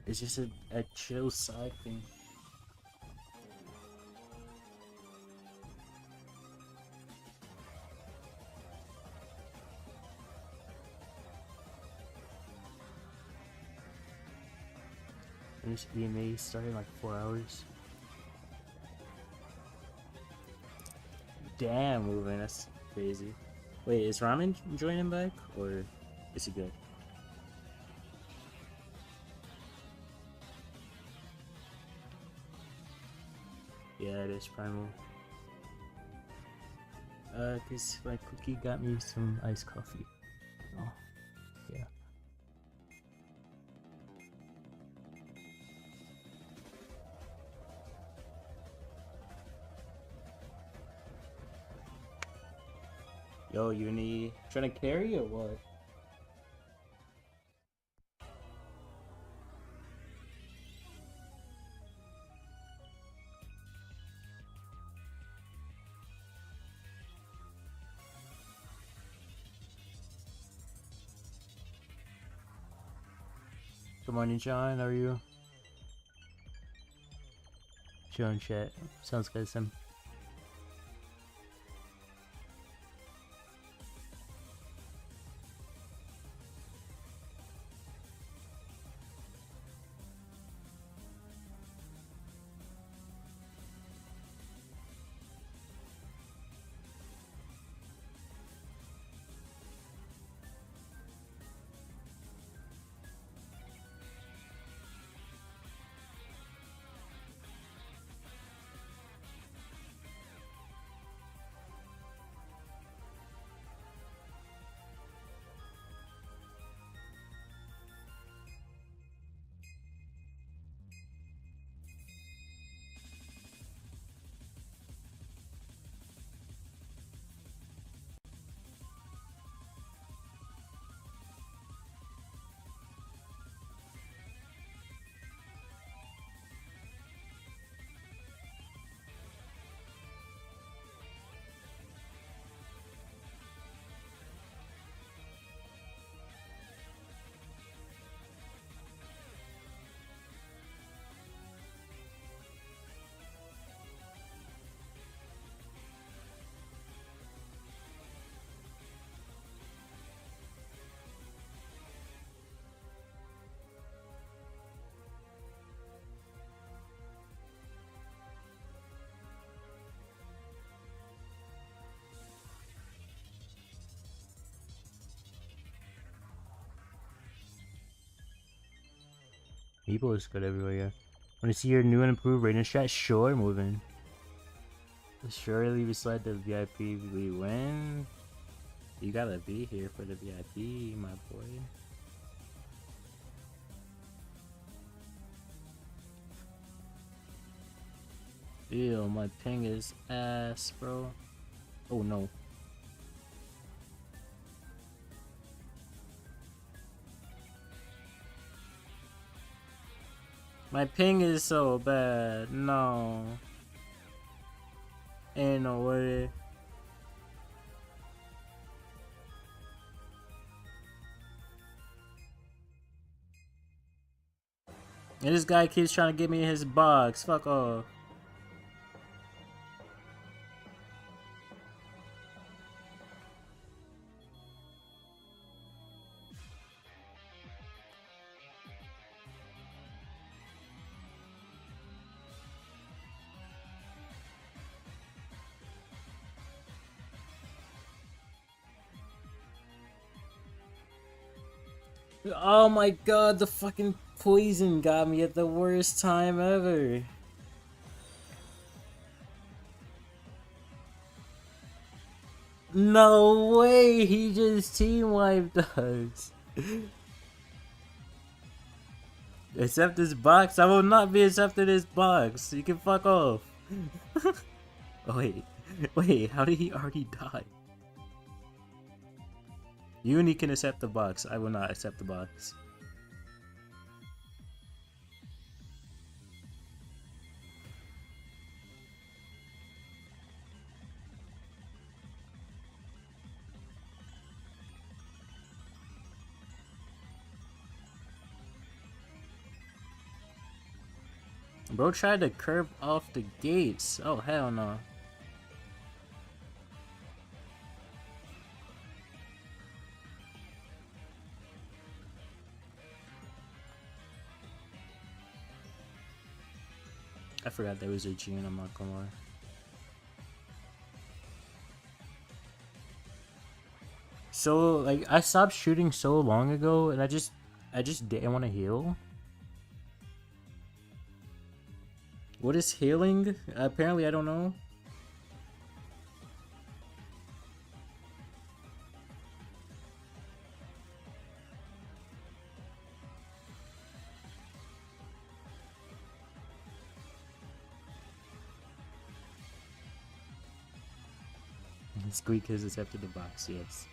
It's just a chill side thing. Finish EMEA started in like 4 hours. Damn, moving, that's crazy. Wait, is Ramen joining back or is he good? Yeah, it is Primal. Cause my cookie got me some iced coffee. Oh, yeah. Yo, Uni, trying to carry or what? Good morning, John. How are you? Chilling chat. Sounds good, Sim. People is good everywhere, yeah. Want to see your new and improved rating strat? Sure, moving. Surely we slide the VIP we win. You gotta be here for the VIP, my boy. Ew, my ping is ass, bro. Oh no. My ping is so bad. No. Ain't no way. And this guy keeps trying to get me his box. Fuck off. Oh my god, the fucking poison got me at the worst time ever. No way, he just team wiped us. Accept this box? I will not be accepting this box. You can fuck off. Oh, wait, how did he already die? Uni can accept the box. I will not accept the box. Bro tried to curve off the gates. Oh, hell no. I forgot there was a June, I'm not gonna lie. So, like, I stopped shooting so long ago, and I just didn't want to heal. What is healing? Apparently, I don't know. Squeak has accepted the box, yes.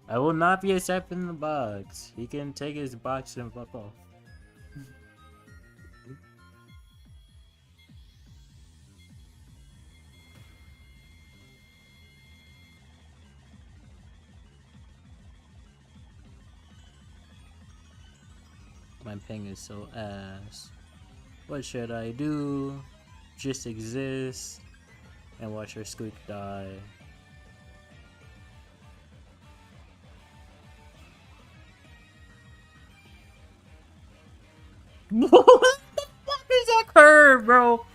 I will not be accepting the box. He can take his box and fuck off. My ping is so ass. What should I do? Just exist and watch her squeak die. What the fuck is that curve, bro?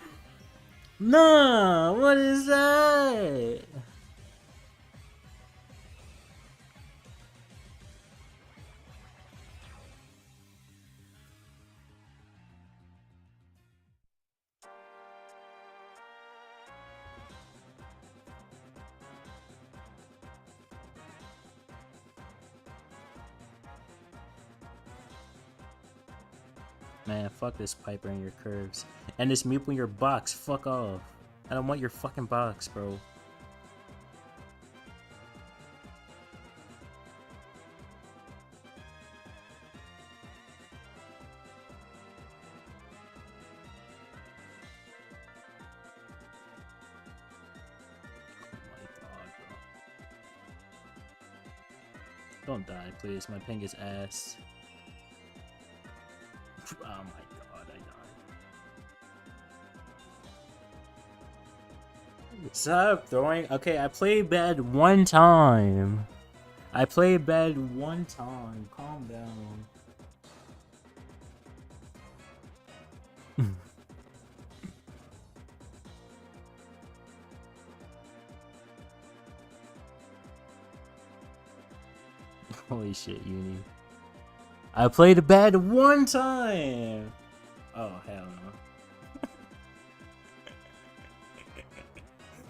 Nah, what is that? Man, fuck this Piper and your curves. And this Meeple in your box, fuck off. I don't want your fucking box, bro. Don't die, please. My ping is ass. Oh my god, I died. Stop throwing. Okay, I played bad one time. I played bad one time. Calm down. Holy shit, Uni. I played bad one time! Oh, hell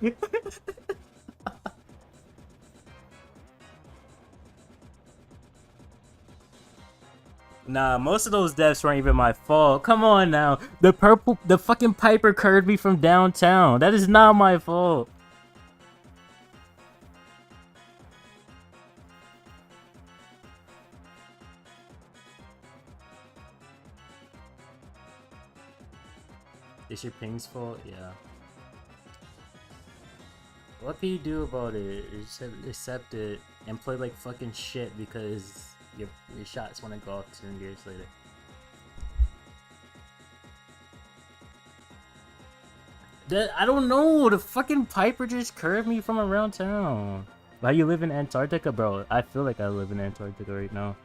no. Nah, most of those deaths weren't even my fault. Come on now. The fucking Piper curved me from downtown. That is not my fault. It's your ping's fault? Yeah. What can you do about it? Just accept it and play like fucking shit because your shots want to go off 2 years later. I don't know. The fucking Piper just curved me from around town. Why you live in Antarctica, bro? I feel like I live in Antarctica right now.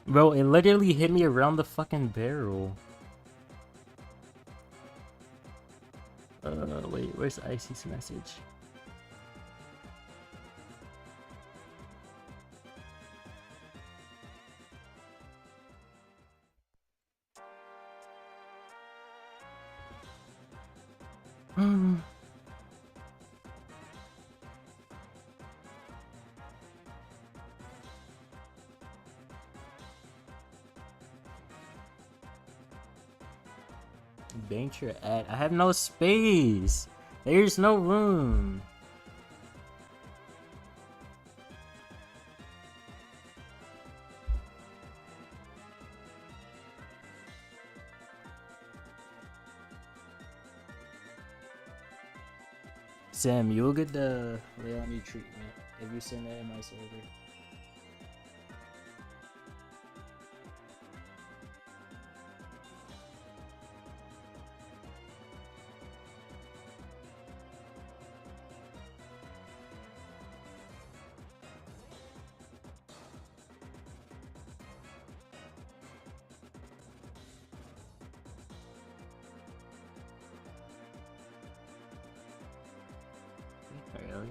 Bro, it literally hit me around the fucking barrel. Wait, where's Icy's message? Bank your ad. I have no space. There's no room. Sam, you'll get the Leonie treatment if you send that in my server. Really?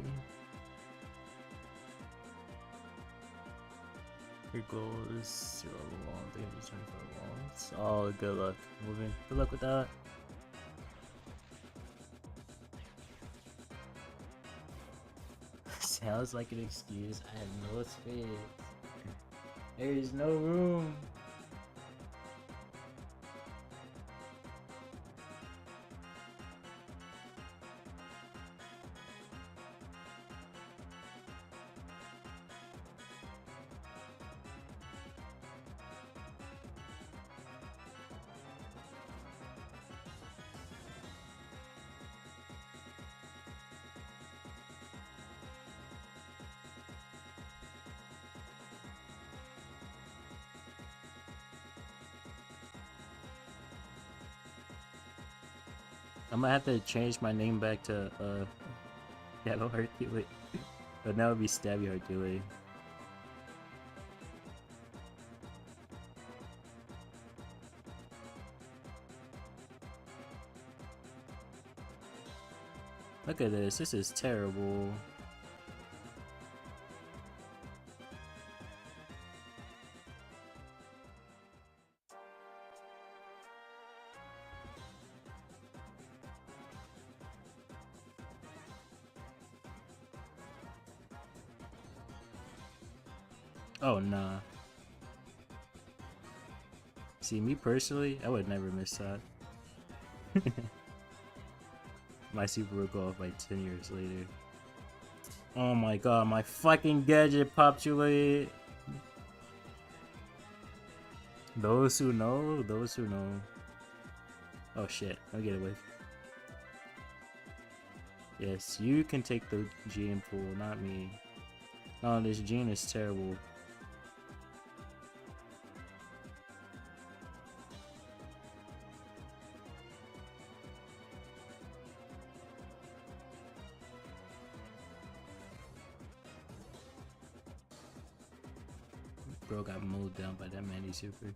Your goal is 0 long, 325 longs. Oh, good luck. Moving. Good luck with that. Sounds like an excuse. I have no space. There is no room. I'm gonna have to change my name back to Yellow Hercule. But now it'd be Stabby Hercule. Look at this, this is terrible. Oh nah. See, me personally, I would never miss that. My super would go off like 10 years later. Oh my god, my fucking gadget populate. Those who know, those who know. Oh shit, I'll get away. Yes, you can take the gene pool, not me. No, this gene is terrible. Bro got mowed down by that Mandy super.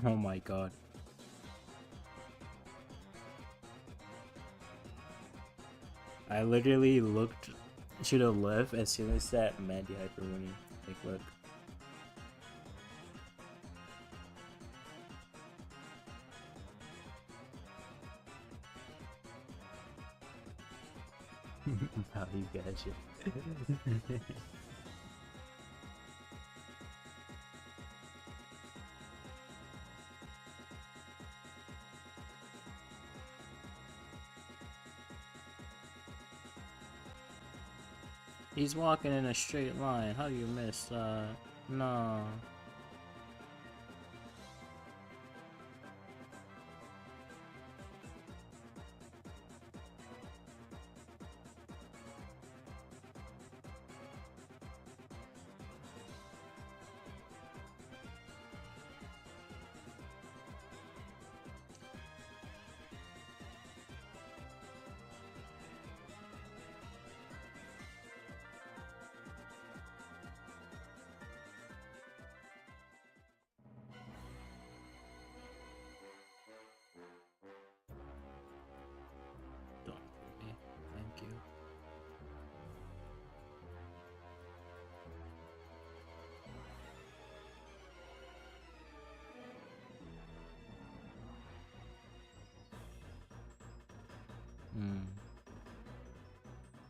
Oh my god. I literally looked to the left as soon as that Mandy hyper winning. Like, look. How you guys it. He's walking in a straight line. How do you miss that? No. Don't hurt me. Thank you.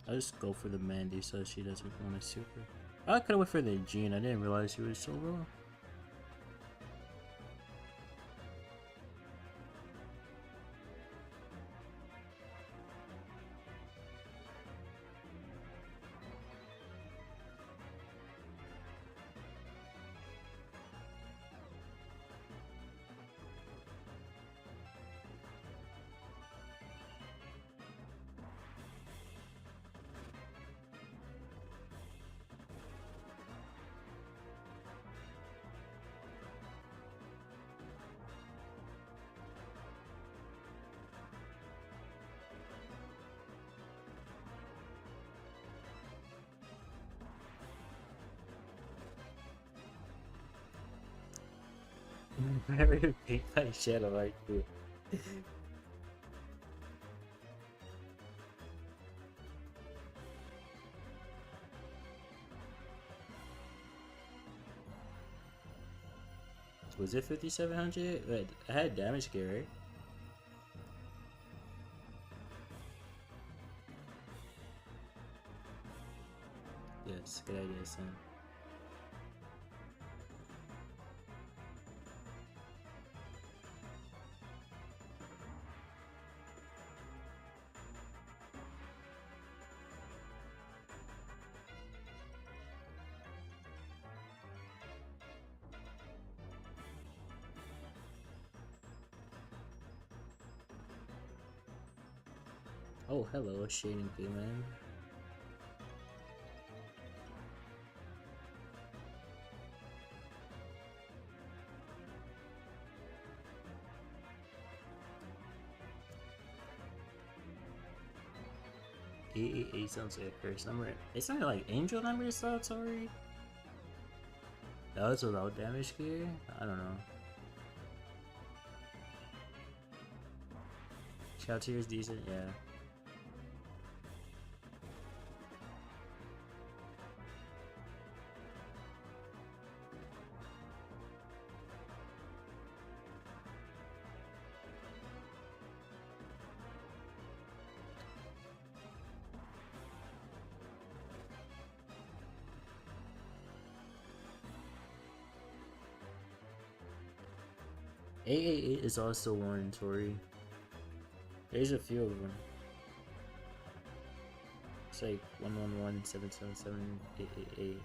I'll just go for the Mandy so she doesn't want to super. I could've went for the Jean, I didn't realize he was so low. Very big by shadow like it. Was it 5700? Wait, I had damage gear, right? Yes, good idea, son. Oh, hello, shading man. Eight sounds like a curse number. It's not like angel number stuff, sorry. That was without damage gear? I don't know. Shout tier is decent, yeah. A is also one, Tori. There's a few of them. It's like 111-777-888.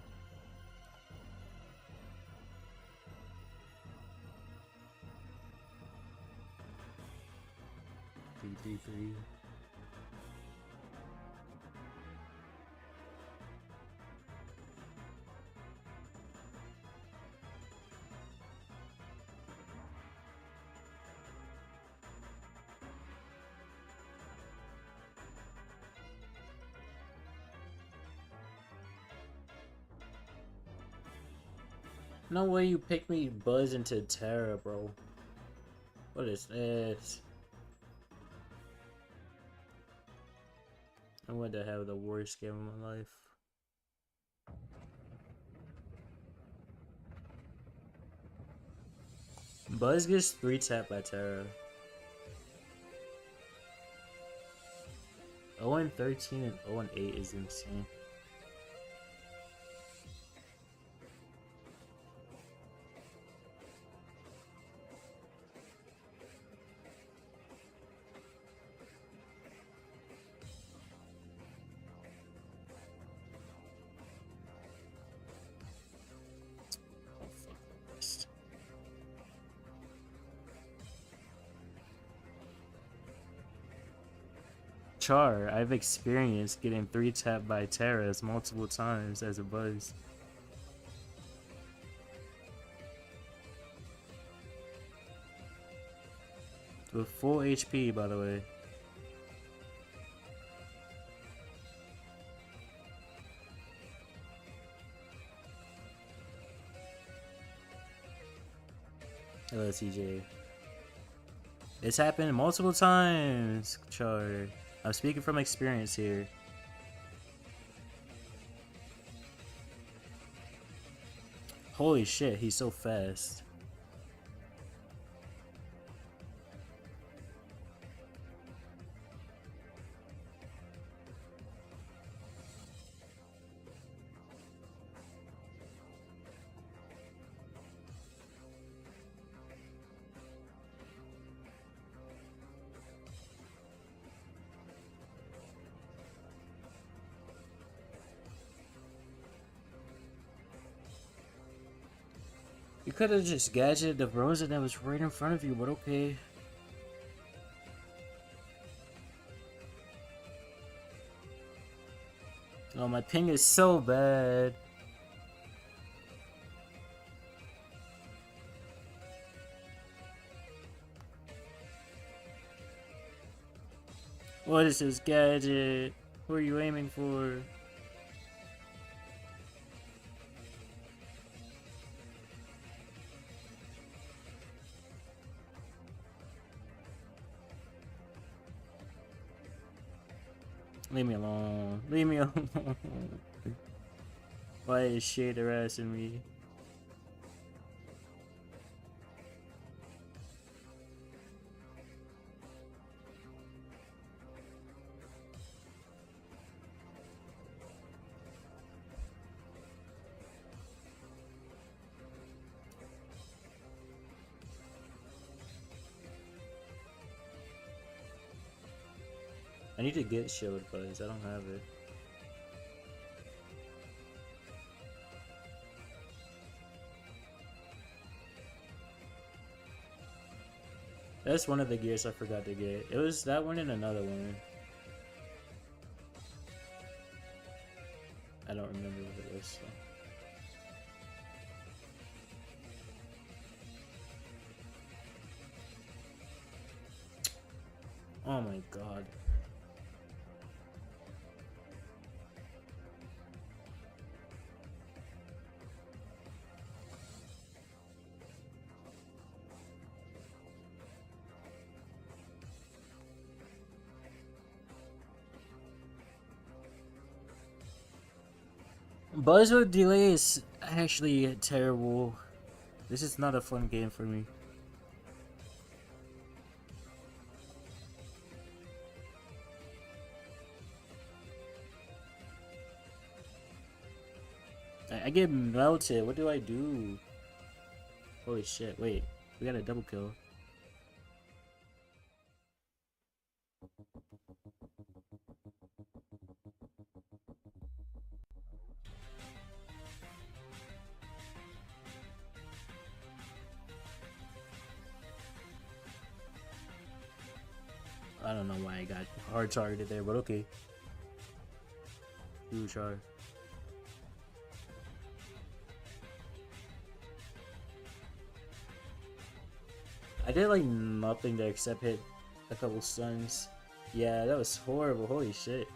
Three. No way you picked me Buzz into Terra, bro. What is this? I'm going to have the worst game of my life. Buzz gets 3 tap by Terra. 0-13 and 0-8 is insane. Char, I've experienced getting 3 tapped by Terras multiple times as a Buzz. With full HP, by the way. Hello, CJ. It's happened multiple times, Char. I'm speaking from experience here. Holy shit, he's so fast. You could have just gadgeted the Rosa that was right in front of you, but okay. Oh, my ping is so bad. What is this gadget? Who are you aiming for? Leave me alone. Leave me alone. Why is shade harassing me? I need to get shield buzz. I don't have it. That's one of the gears I forgot to get. It was that one and another one. I don't remember what it was. So. Oh my god. Buzzword delay is actually terrible. This is not a fun game for me. I get melted. What do I do? Holy shit. Wait. We got a double kill. I don't know why I got hard targeted there, but okay. Huge hard. I did like nothing to except hit a couple stuns. Yeah, that was horrible. Holy shit.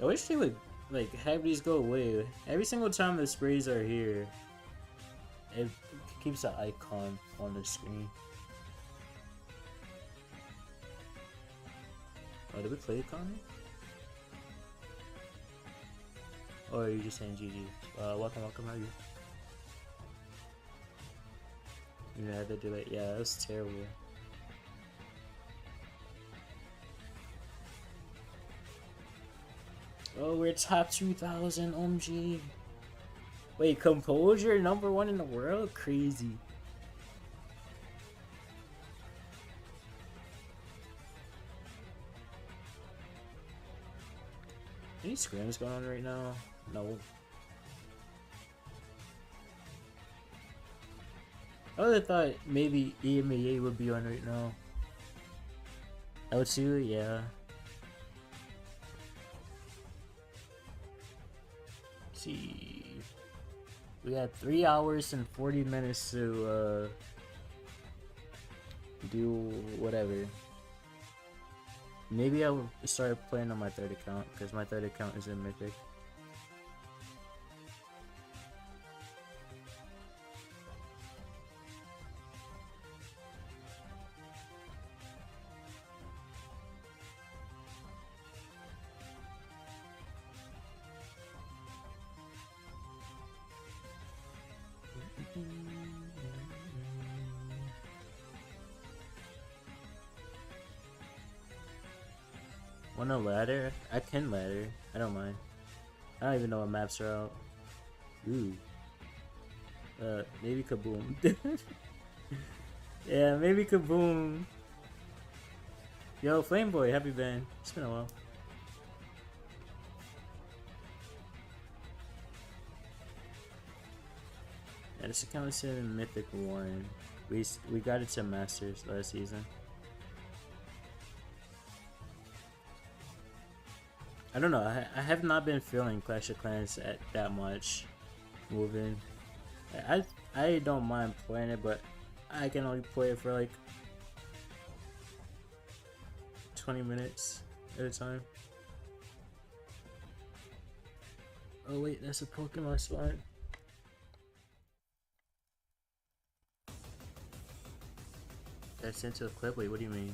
I wish they would like have these go away. Every single time the sprays are here, it keeps the icon on the screen. Oh, did we play Connor? Or are you just saying GG? Welcome, how are you? You had to do it. Yeah, that was terrible. Oh, we're top 2,000, OMG. Wait, Composure, #1 in the world? Crazy. Any scrims going on right now? No. I would have thought maybe EMEA would be on right now. L2, yeah. Let's see. We got 3 hours and 40 minutes to do whatever. Maybe I'll start playing on my third account, because my third account is in Mythic. Want a ladder? I can ladder. I don't mind. I don't even know what maps are out. Ooh. Maybe Kaboom. Yeah, maybe Kaboom. Yo, Flameboy, happy band. It's been a while. Yeah, this account is in Mythic 1. We got it to Masters last season. I don't know, I have not been feeling Clash of Clans that much moving. I don't mind playing it, but I can only play it for like 20 minutes at a time. Oh wait, that's a Pokemon spot. I sent to a clip? Wait, what do you mean?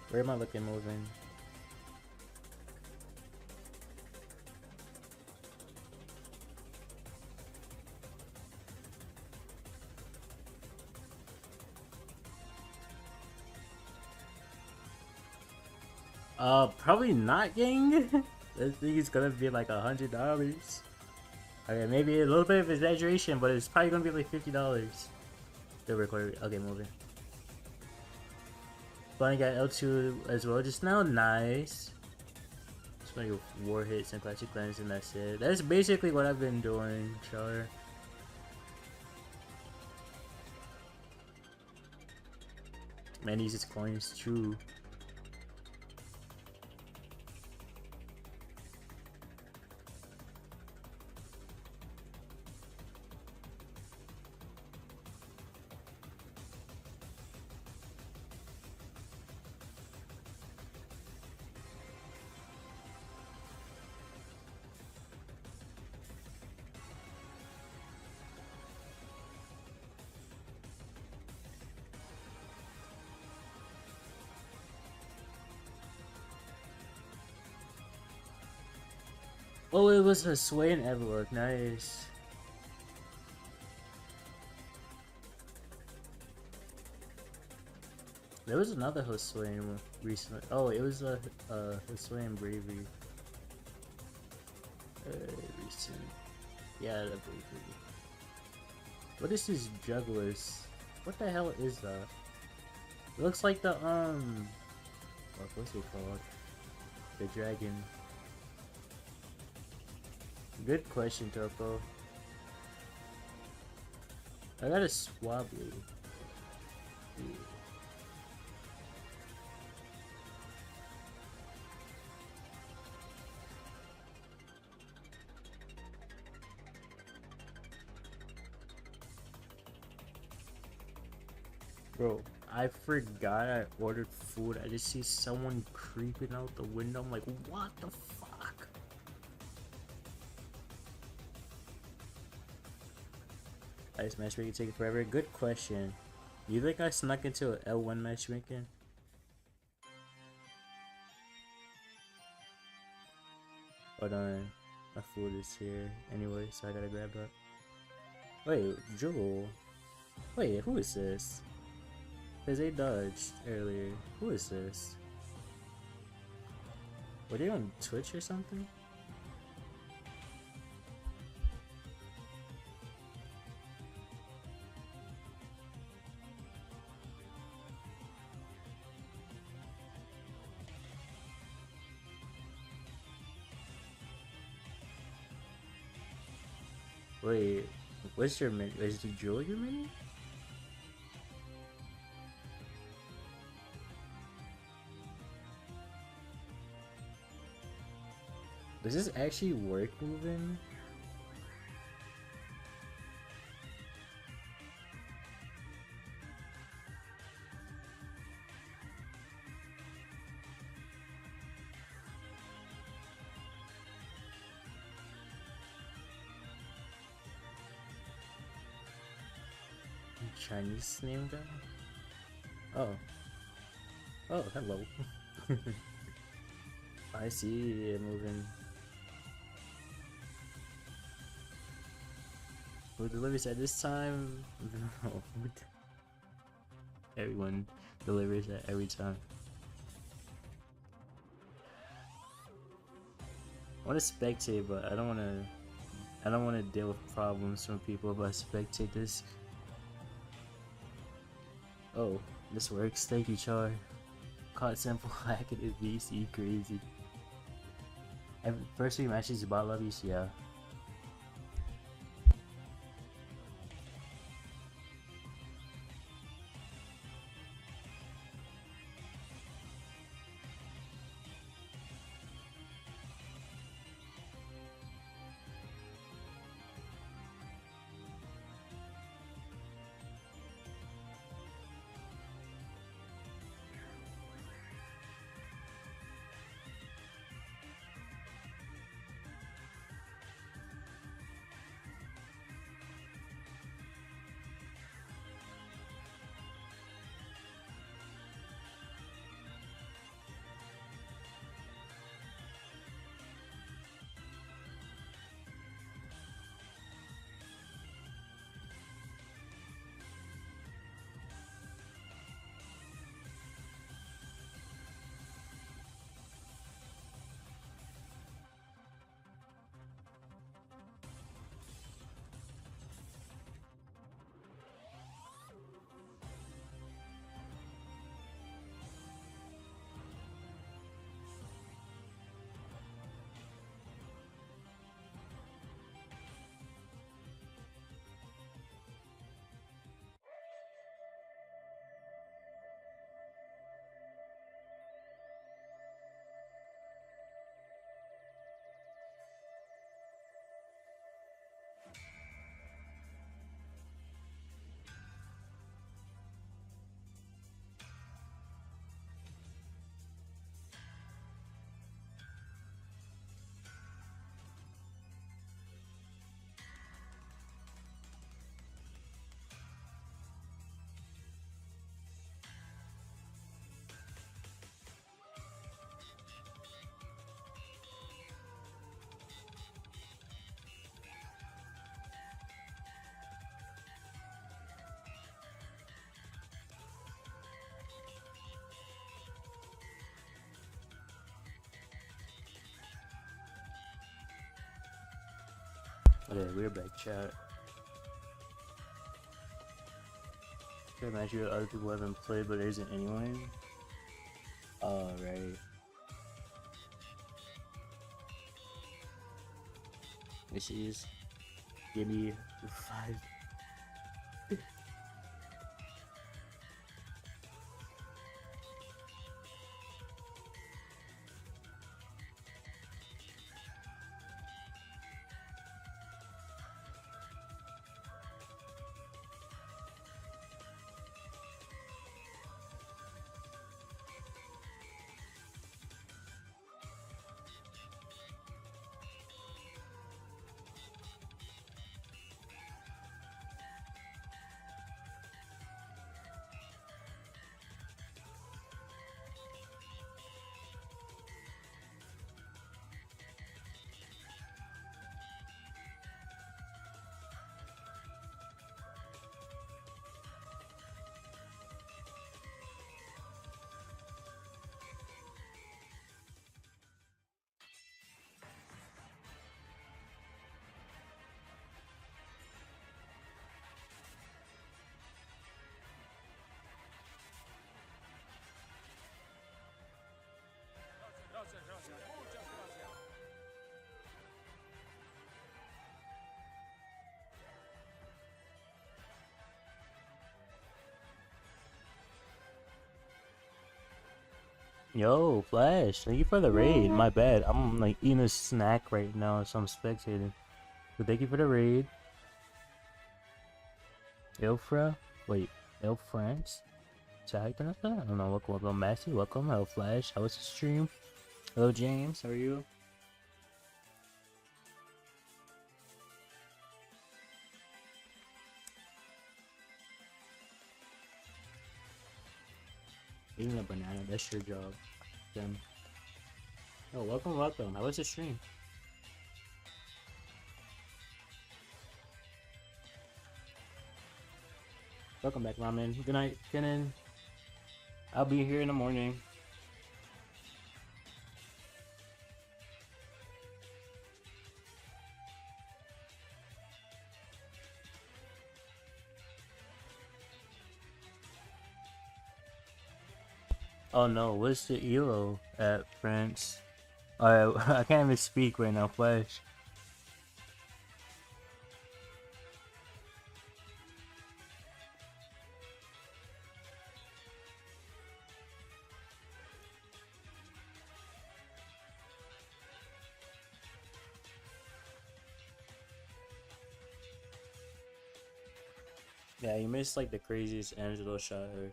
Where am I looking moving? Probably not, gang. This thing is gonna be like $100. Okay, maybe a little bit of exaggeration, but it's probably gonna be like $50. Still recording. Okay, moving. Flying got L2 as well just now. Nice. Just want to go war hits and classic cleanse, and that's it. That's basically what I've been doing, Char. Man, these is coins, true. Oh, it was a sway and Everlook. Nice. There was another Hoswain recently. Oh, it was a Hoswain Bravery. Recent. Yeah, the Bravery. What is this Jugglers? What the hell is that? It looks like the what's it called? The dragon. Good question, Topo. I got a Swablu. Bro, I forgot I ordered food. I just see someone creeping out the window. I'm like, what the fuck? Ice matchmaking taking forever. Good question. You think I snuck into a L1 matchmaking? Hold on. My food is here anyway, so I gotta grab that. Wait, Jewel. Wait, who is this? Cause they dodged earlier. Who is this? Were they on Twitch or something? Wait, what's your mini? Is the Jewel your mini? Does this actually work moving? Chinese name guy? Oh. Oh, hello. I see it moving. Who delivers at this time? No. Everyone delivers at every time. I want to spectate, but I don't want to. I don't want to deal with problems from people if I spectate this. Oh, this works. Thank you, Char. Caught simple hacking at VC, crazy. First 3 matches, bot lobbies, yeah. Okay, we're back, chat. Okay, match you other people haven't played, but there isn't anyone. Alright. This is. Give me 5. Yo, Flash, thank you for the raid. My bad. I'm like eating a snack right now, so I'm spectating. But thank you for the raid. Ilfra? Wait, Il France? Is that how you pronounce that? I don't know. Welcome, Massey. Welcome. Hello, Flash. How was the stream? Hello, James. How are you? Eating a banana. That's your job. Them. Oh, welcome, welcome. How was the stream? Welcome back, Ramen. Good night, Kenan. I'll be here in the morning. Oh no, what's the ELO at France? I can't even speak right now, Flash. Yeah, you missed like the craziest Angelo shot ever.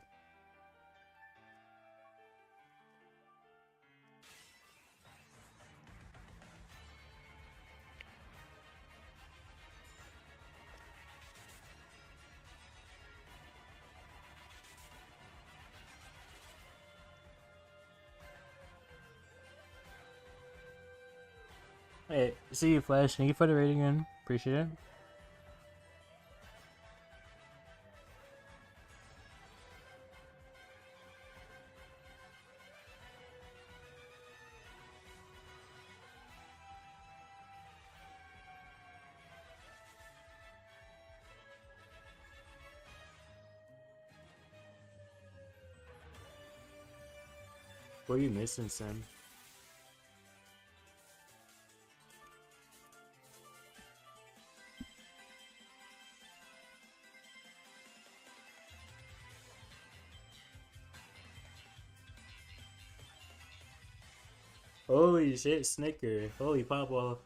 Hey, see you, Flash. Thank you for the rating again. Appreciate it. What are you missing, Sam? Holy shit, Snicker. Holy pop off.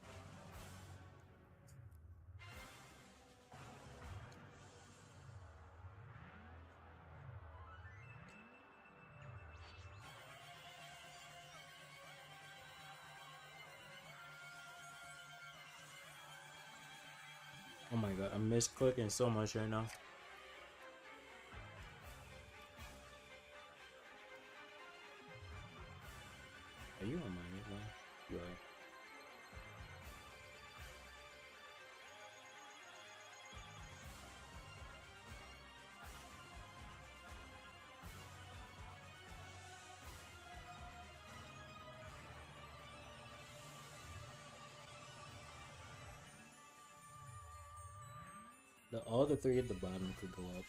Oh my god, I'm misclicking so much right now. Are you on my line? You are. All the three at the bottom could go up.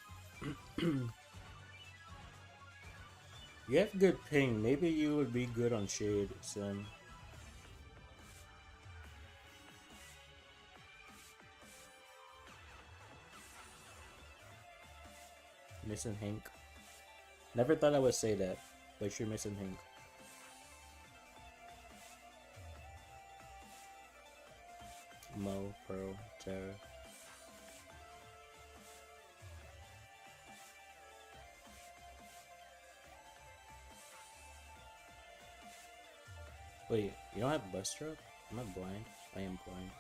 You have good ping. Maybe you would be good on shade, Sim. Missing Hank. Never thought I would say that, but you're missing Hank. Mo, Pearl, Tara. Wait, you don't have bus stroke? Am I blind? I am blind.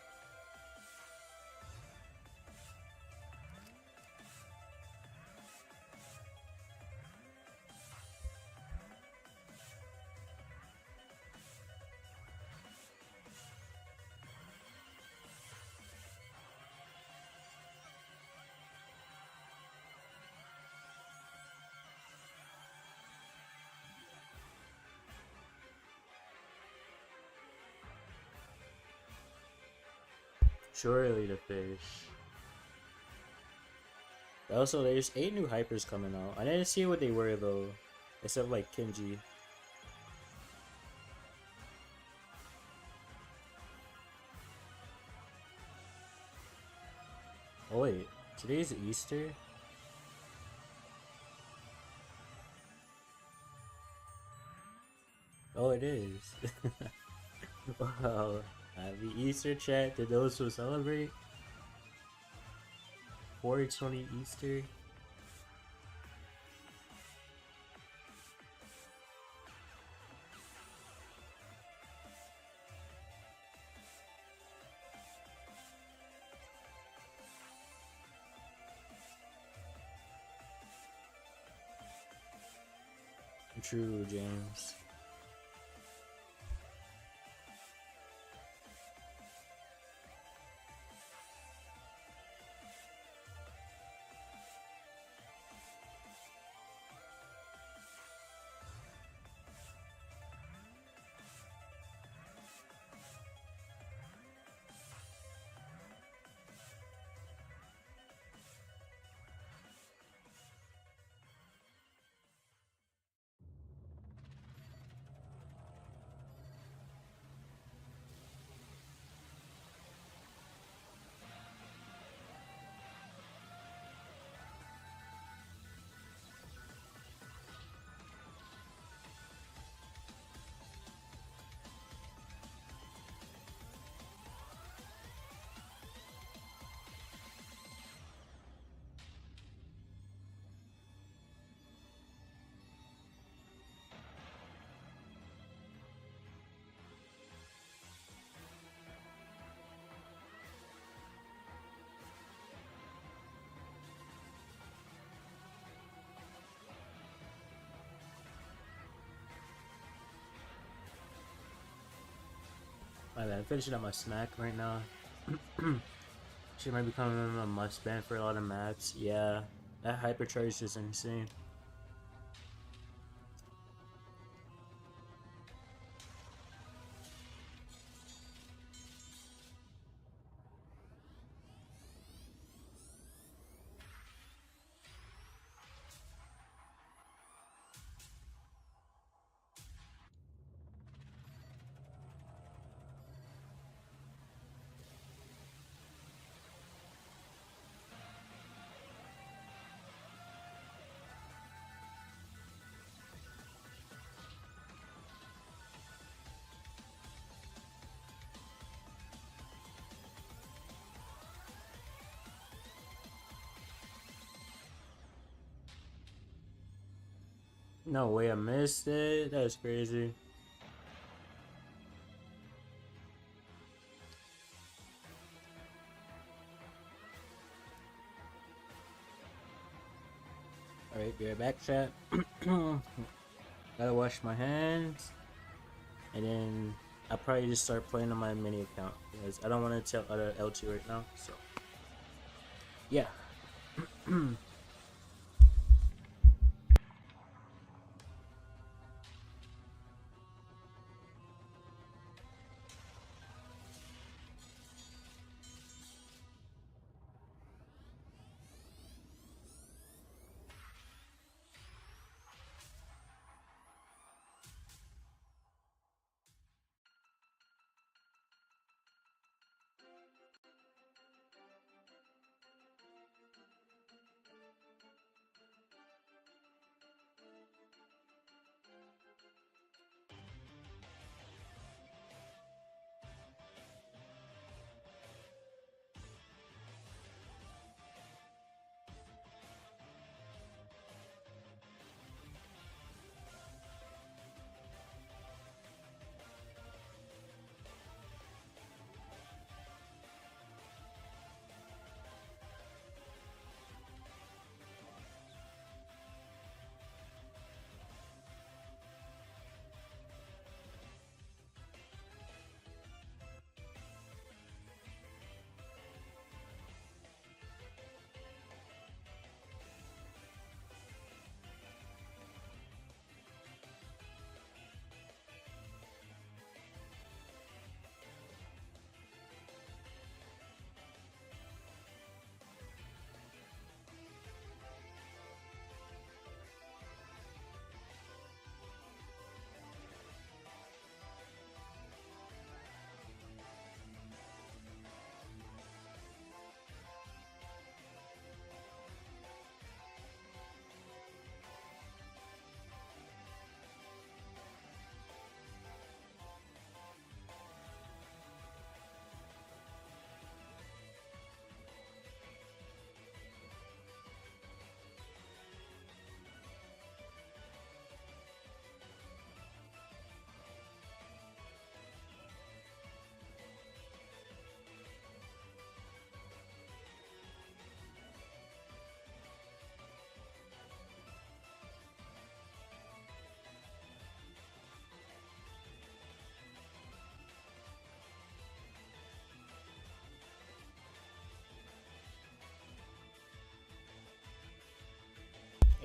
Surely the fish. Also, there's 8 new hypers coming out. I didn't see what they were though, except like Kenji. Oh wait, today's Easter? Oh, it is. Wow. Happy Easter, chat to those who celebrate. 420 Easter. True, James. My bad, I'm finishing up my smack right now. She might be coming in a must ban for a lot of maps. Yeah, that hypercharge is insane. No way, I missed it. That's crazy. Alright, be right back, chat. Gotta wash my hands. And then I'll probably just start playing on my mini account because I don't want to tell other L2 right now. So, yeah.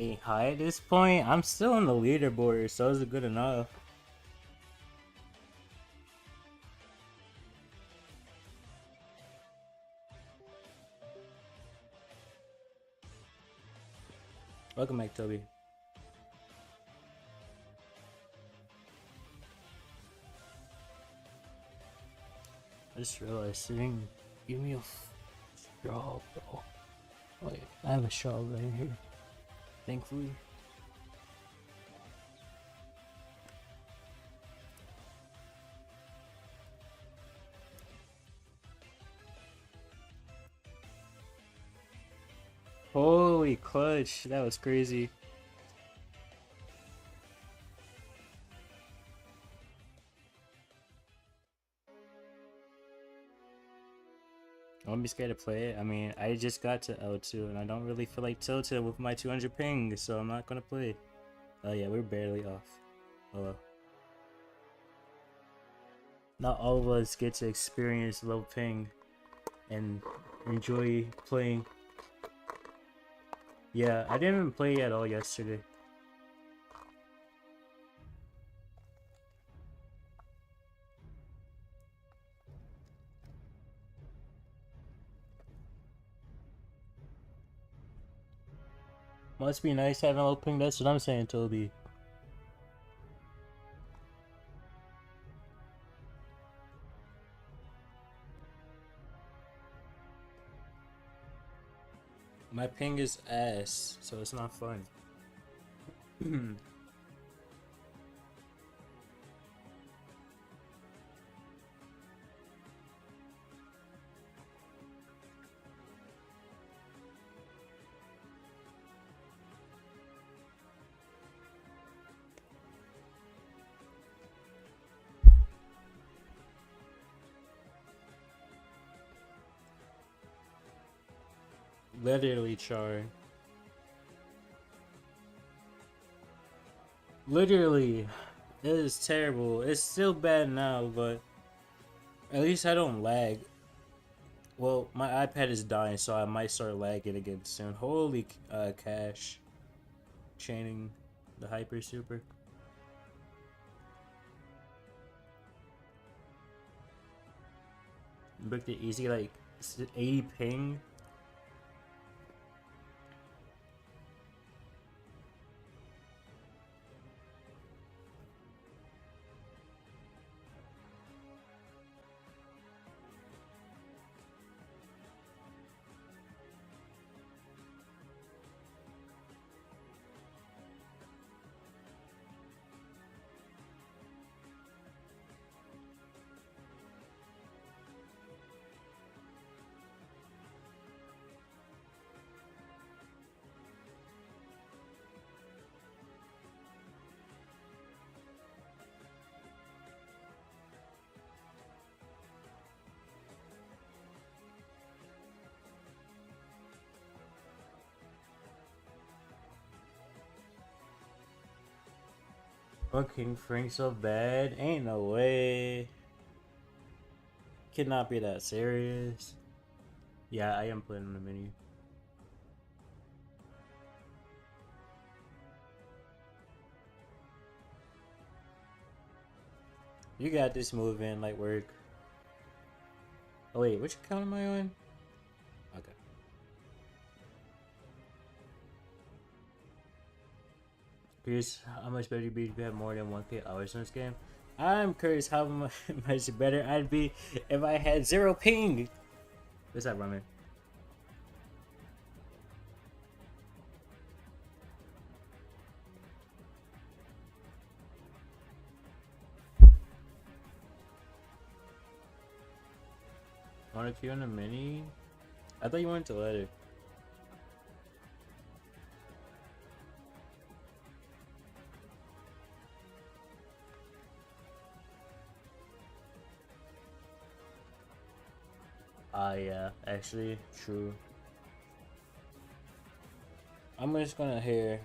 ain't high at this point. I'm still on the leaderboard, so it's good enough. Welcome back, Toby. I just realized they didn't give me a straw, bro. Wait, I have a straw right here. Thankfully. Holy clutch, that was crazy. Don't be scared to play it. I mean, I just got to L2 and I don't really feel like tilting with my 200 ping, so I'm not gonna play. Oh yeah, we're barely off. Oh well. Not all of us get to experience low ping and enjoy playing. Yeah, I didn't even play at all yesterday. Must be nice having low ping, that's what I'm saying, Toby. My ping is ass, so it's not fun. Literally, Char. Literally. It is terrible. It's still bad now, but at least I don't lag. Well, my iPad is dying, so I might start lagging again soon. Holy cash. Chaining the hyper super. Booked it easy, like 80 ping. Fucking Frank so bad. Ain't no way. Cannot be that serious. Yeah, I am playing on the menu. You got this move in, like work. Oh wait, which account am I on? Okay. Curious how much better you'd be if you had more than 1K hours in this game. I'm curious how much better I'd be if I had 0 ping. What's that, Ramen? Want to queue on a mini? I thought you wanted to let it. Yeah, actually, true. I'm just gonna hear.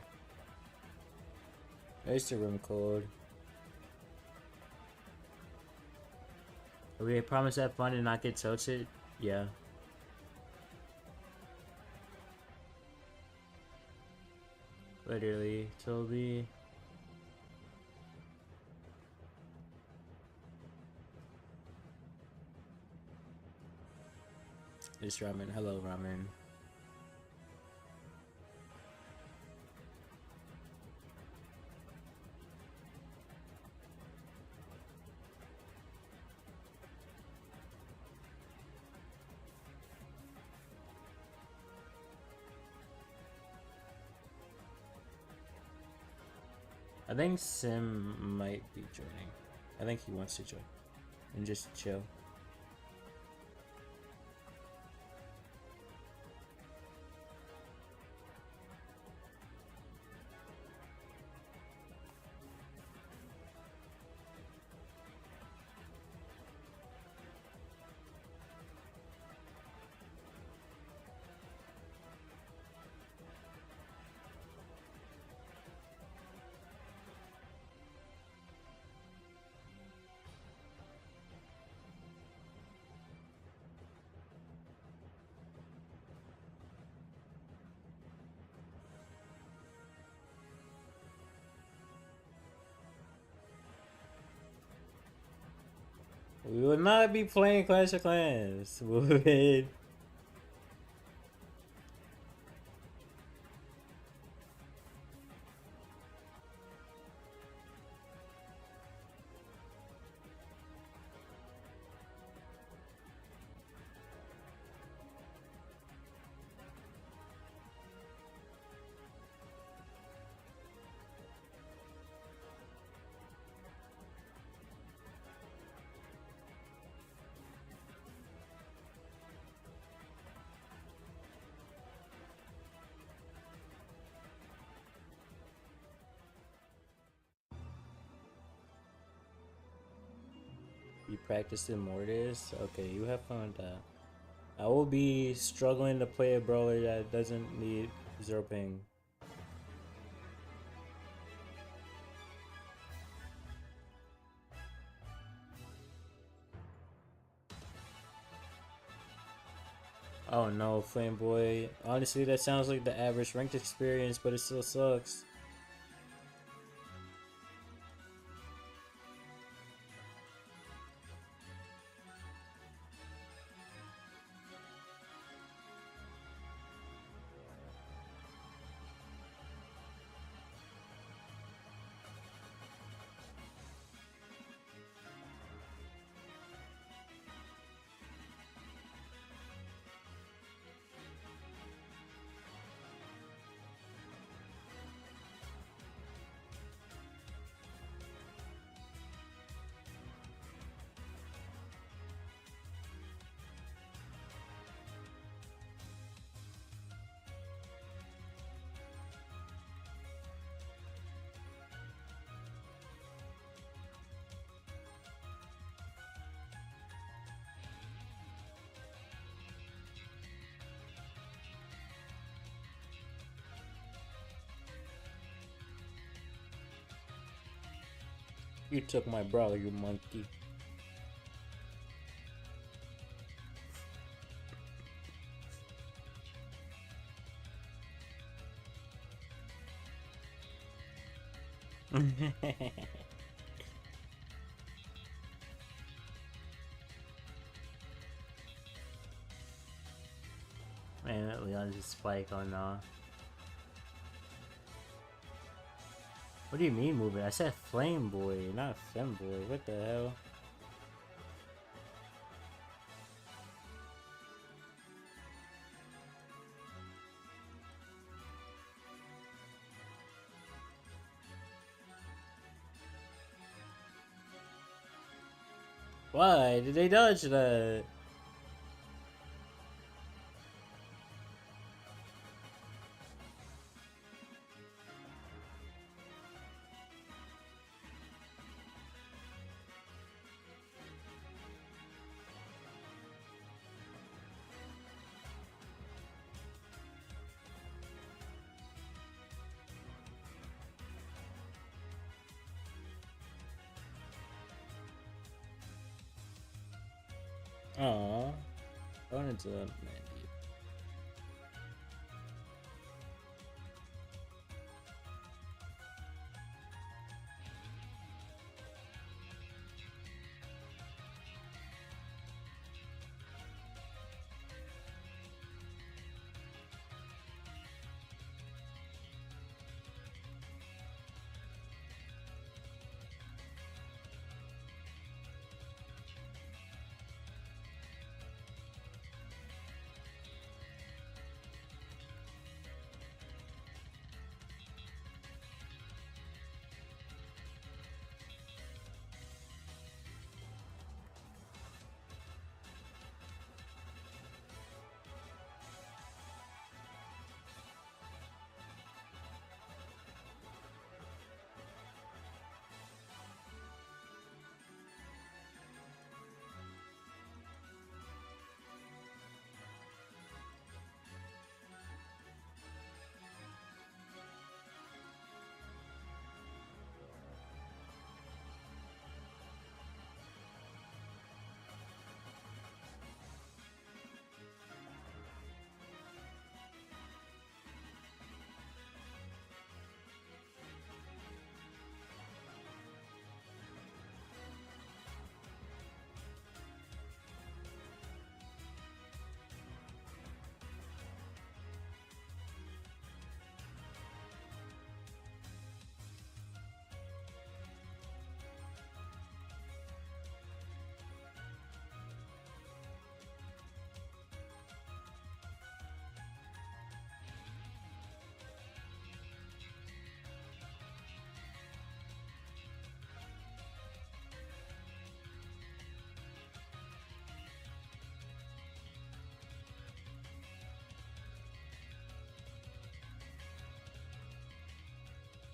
There's the room code. We promise to have fun and not get tilted? Yeah. Literally, Toby. This ramen. Hello, ramen. I think Sim might be joining. I think he wants to join and just chill. We will not be playing Clash of Clans. You practicing Mortis? Okay, you have fun with that. I will be struggling to play a brawler that doesn't need 0 ping. Oh no, Flame Boy. Honestly, that sounds like the average ranked experience, but it still sucks. You took my brawler, you monkey. Man, that Leon's just spike on What do you mean moving? I said Flame Boy, not Femboy. What the hell? Why did they dodge that? Aww. Going into Mandy.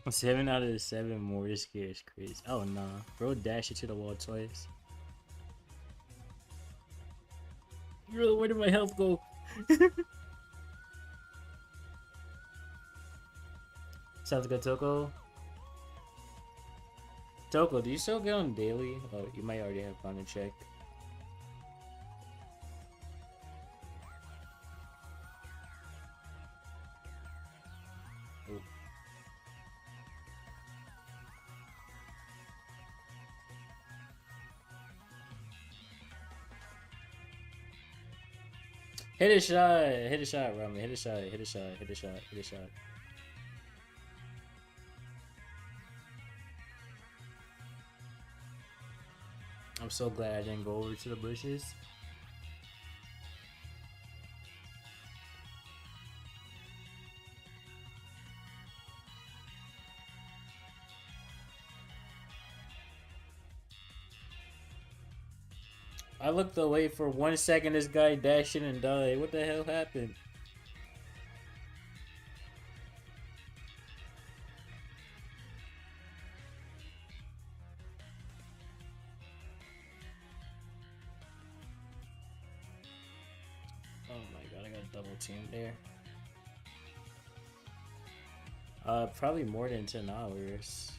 7 out of the 7 more risky is crazy. Oh nah. Bro dash it to the wall twice. Bro, where did my health go? Sounds good, Toko. Toko, do you still get on daily? Oh, you might already have gone to check. Ooh. Hit a shot, Rami. Hit a shot, hit a shot, hit a shot, hit a shot. I'm so glad I didn't go over to the bushes. I looked away for 1 second, this guy dashed in and died. What the hell happened? Oh my god, I got a double team there. Probably more than 10 hours.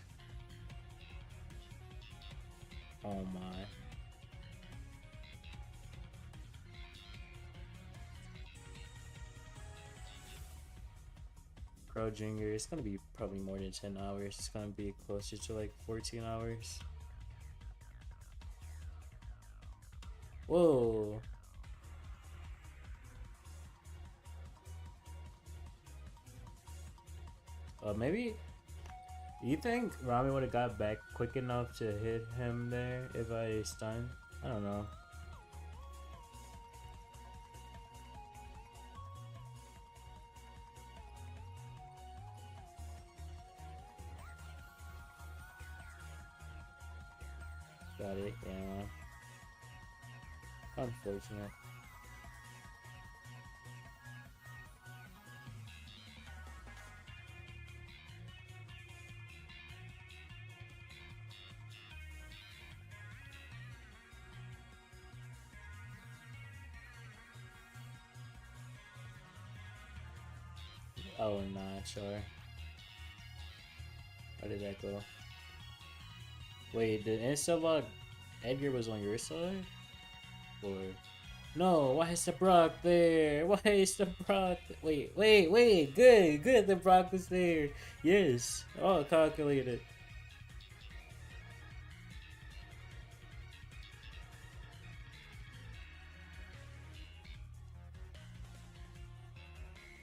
Oh my. Pro Junior, it's gonna be probably more than 10 hours. It's gonna be closer to like 14 hours. Whoa. Maybe. You think Rami would have got back quick enough to hit him there if I stunned? I don't know. Got it, yeah. Unfortunate. Oh, not sure. How did that go? Wait, the insta-lock Edgar was on your side? Or... No, why is the Brock there? Why is the Brock... Wait, good, the Brock was there. Yes, all calculated.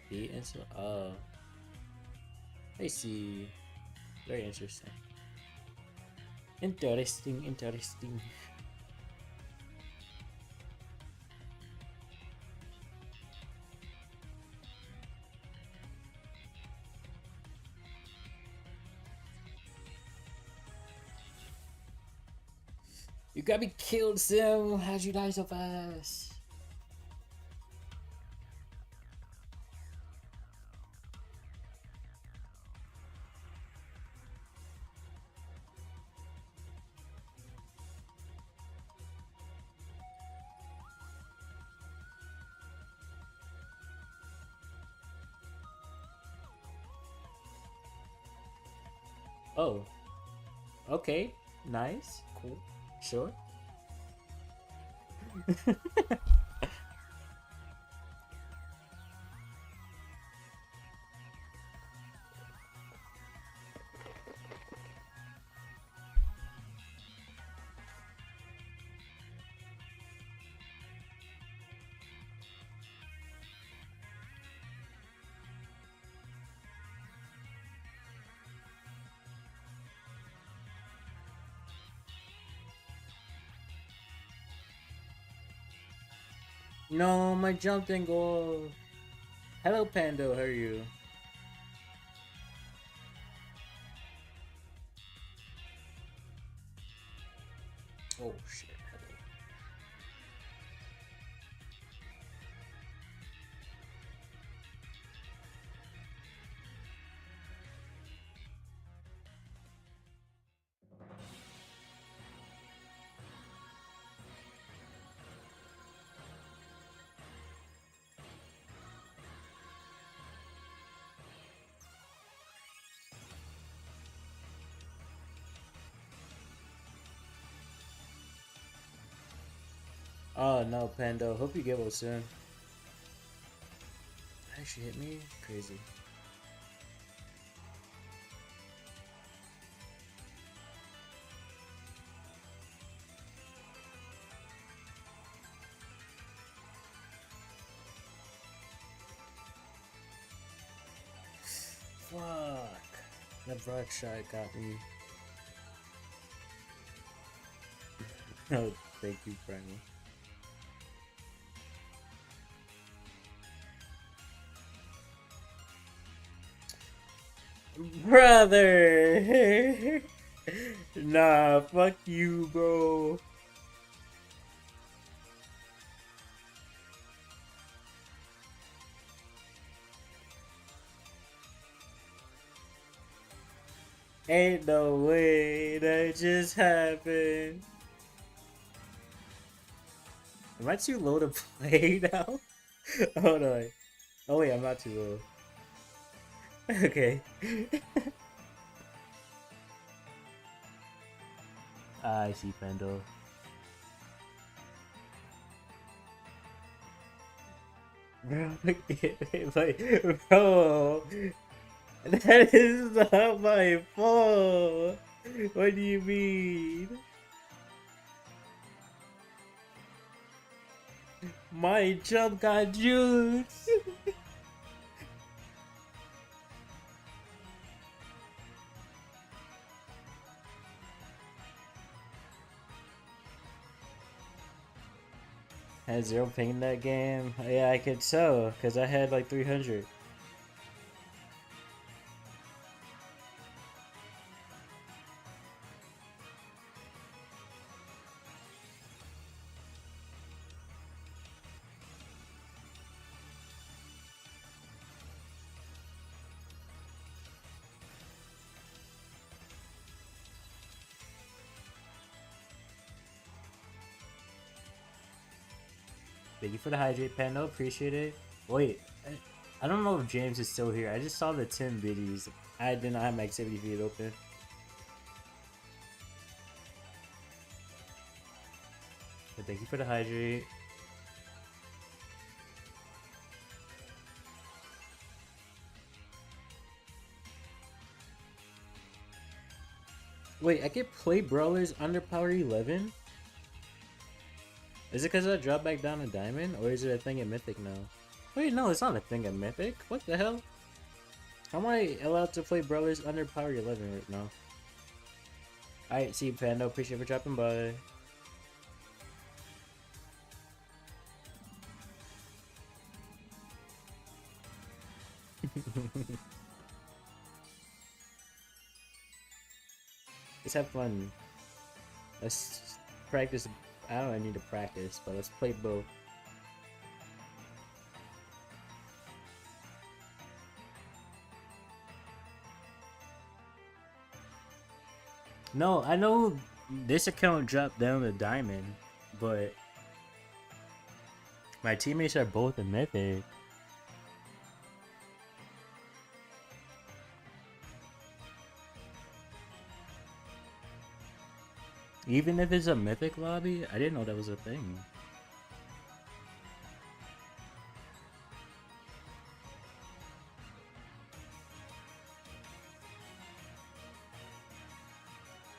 The insta... Oh. I see. Very interesting. Interesting. You got me killed, Sim. How'd you die so fast? Oh. Okay. Nice. Cool. Sure. No, my jump didn't go. Hello, Pando. How are you? Oh shit. Oh no, Pando. Hope you get well soon. That actually hit me? Crazy. Fuck. That rock shot got me. Oh, thank you, Primal. Brother! Nah, fuck you, bro. Ain't no way that just happened. Am I too low to play now? Hold on. Oh wait, I'm not too low. Okay. I see Pendo. Bro, like, bro, that is not my fault. What do you mean? My jump got juice. Had zero ping in that game. Yeah, I could tell because I had like 300. Thank you for the hydrate, Pando. Appreciate it. Wait, I don't know if James is still here. I just saw the 10 biddies. I did not have my activity feed open. But thank you for the hydrate. Wait, I can play brawlers under power 11? Is it because I dropped back down to diamond, or is it a thing at mythic now? Wait, no, it's not a thing at mythic. What the hell? How am I allowed to play brawlers under power 11 right now? Alright, see you, Pando. Appreciate you for dropping by. Let's have fun. Let's practice. I don't need to practice, but let's play both. No, I know this account dropped down to diamond, but my teammates are both a mythic. Even if it's a mythic lobby, I didn't know that was a thing.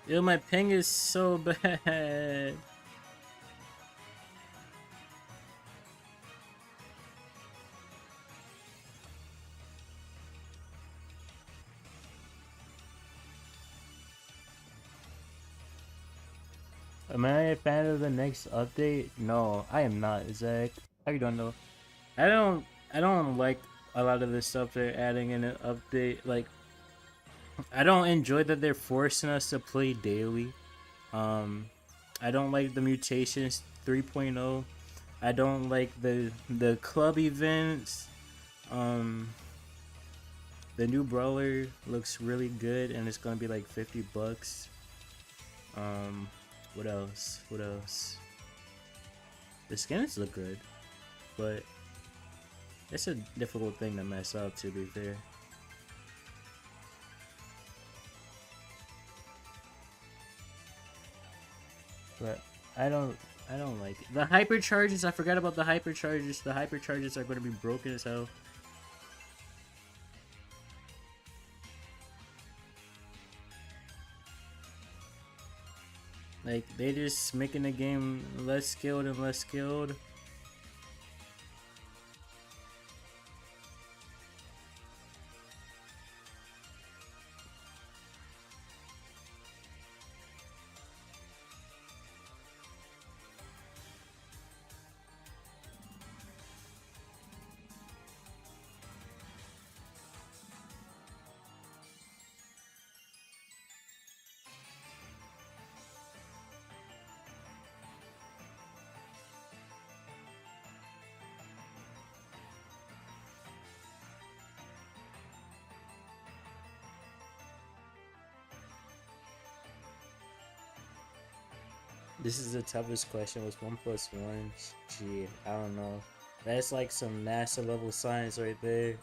Yo, my ping is so bad. Am I a fan of the next update? No, I am not, Zach. How you doing though? I don't like a lot of the stuff they're adding in an update. Like, I don't enjoy that they're forcing us to play daily. I don't like the mutations 3.0. I don't like the club events. The new brawler looks really good, and it's gonna be like $50. What else? What else? The skins look good, but it's a difficult thing to mess up, to be fair. But I I don't like it. The hypercharges, I forgot about the hypercharges. The hypercharges are going to be broken as hell. Like, they just making the game less skilled and less skilled. This is the toughest question. What's 1 plus 1? Gee, I don't know. That's like some NASA level science right there.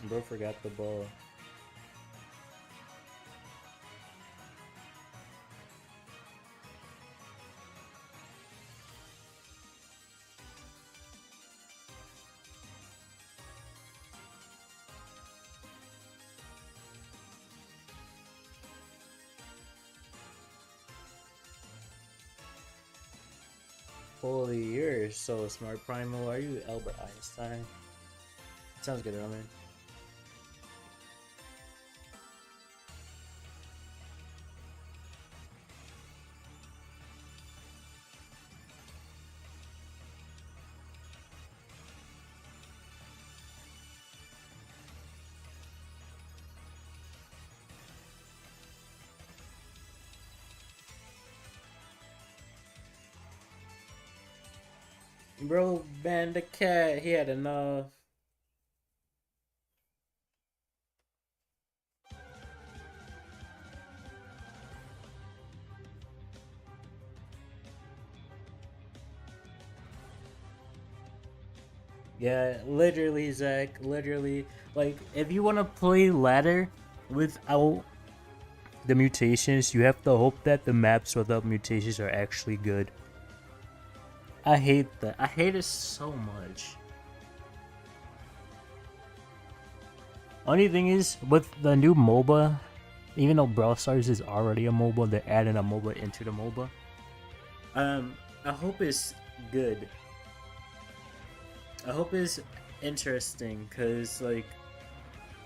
Bro forgot the ball. Holy, you're so smart, Primo. Are you Albert Einstein? Sounds good, Roman. Bro, ban the cat. He had enough. Yeah, literally, Zach. Literally. Like, if you want to play ladder without the mutations, you have to hope that the maps without mutations are actually good. I hate that. I hate it so much. Only thing is, with the new MOBA, even though Brawl Stars is already a MOBA, they're adding a MOBA into the MOBA. I hope it's good. I hope it's interesting, cause like,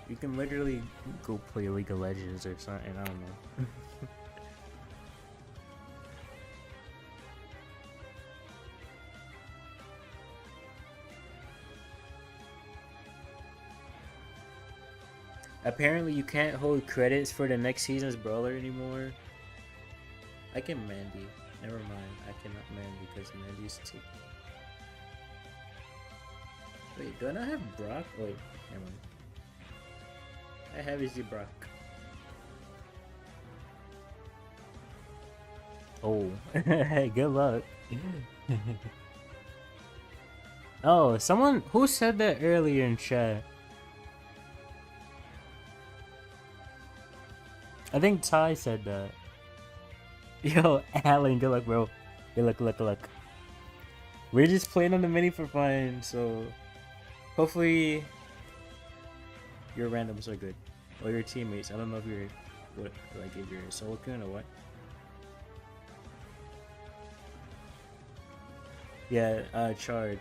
you can literally go play League of Legends or something. I don't know. Apparently, you can't hold credits for the next season's brawler anymore. I can Mandy. Never mind. I cannot Mandy because Mandy's too. Wait, do I not have Brock? Wait, never mind. I have Easy Brock. Oh, hey, good luck. Oh, someone who said that earlier in chat. I think Ty said that. Yo, Alan, good luck, bro. Good luck, good luck, good luck. We're just playing on the mini for fun, so hopefully your randoms are good. Or your teammates. I don't know if you're what, like if you're solo queuing or what. Yeah,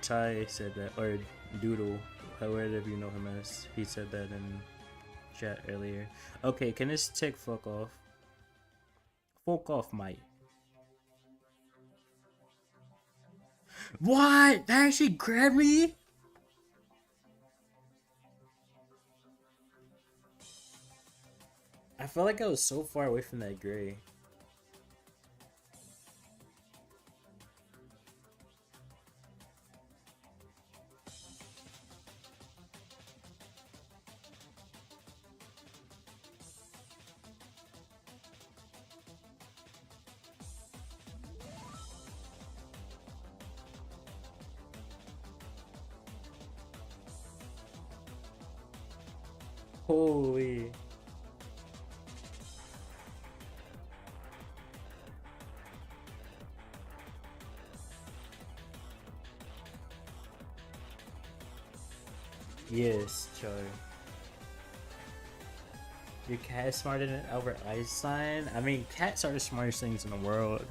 Ty said that, or Doodle, however you know him as, he said that in chat earlier. Okay, can this tick fuck off? Fuck off, mate. What? That actually grabbed me? I felt like I was so far away from that gray. Holy. Yes, Joe. Your cat is smarter than Albert Einstein? I mean, cats are the smartest things in the world.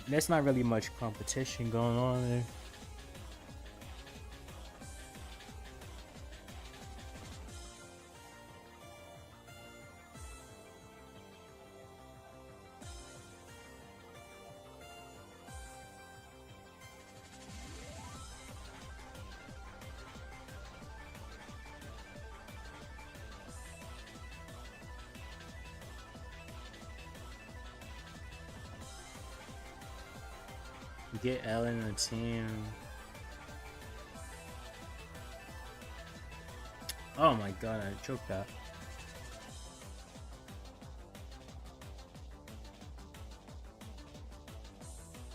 There's not really much competition going on there. Get Ellen in the team. Oh my god, I choked that.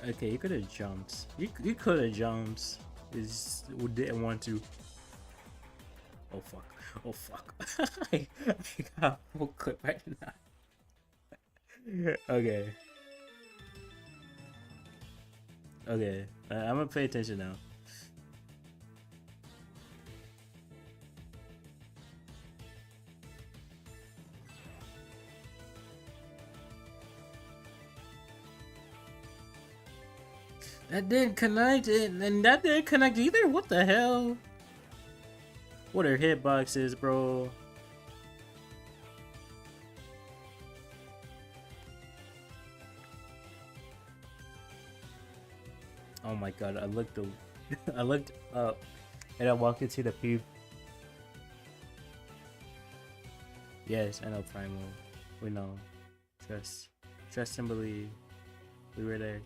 Okay, you could have jumped. You could have jumped. Is didn't want to. Oh fuck. Oh fuck. I got a full clip right now. Okay. Okay. I'm gonna pay attention now. That didn't connect, and that didn't connect either. What the hell? What are hitboxes, bro? Oh my god! I looked, I looked up, and I walked into the peep. Yes, I know Primal. We know. Trust and believe. We were there.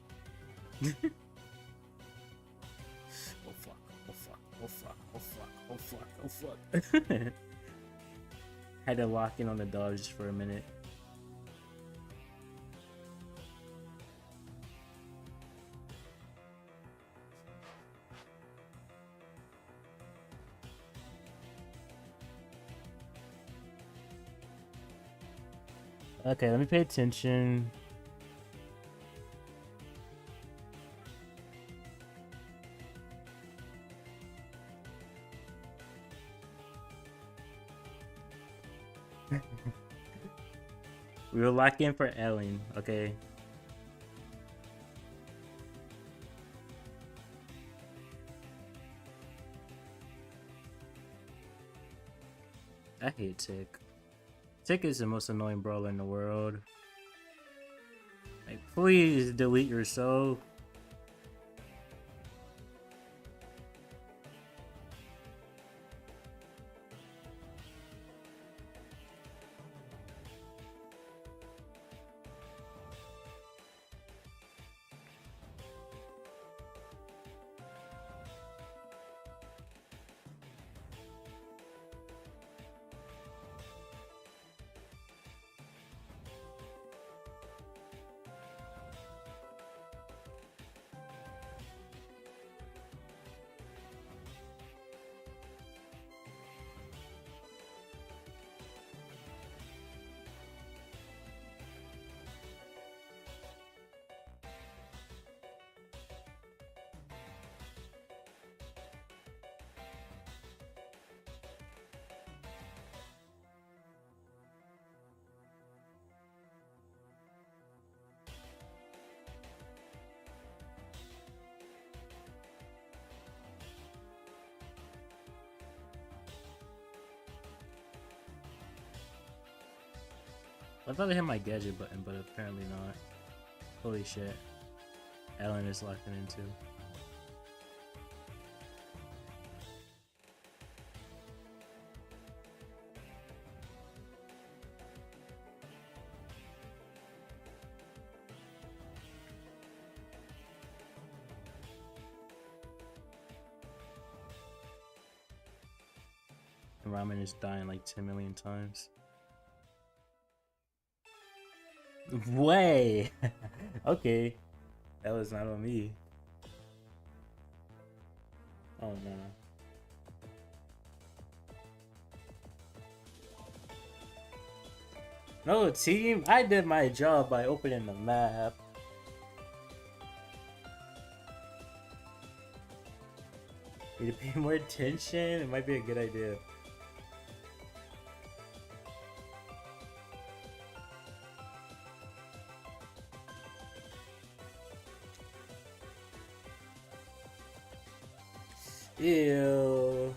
Oh fuck, oh fuck, oh fuck, oh fuck, oh fuck, oh fuck. Had to lock in on the dog just for a minute. Okay, let me pay attention. We will lock in for Ellen, okay? I hate Tick. Tick is the most annoying brawler in the world. Like, please delete yourself. I thought I hit my gadget button, but apparently not. Holy shit. Ellen is locking into. Ramen is dying like 10 million times. Way! Okay. That was not on me. Oh no. No, team, I did my job by opening the map. Need to pay more attention? It might be a good idea. Ew.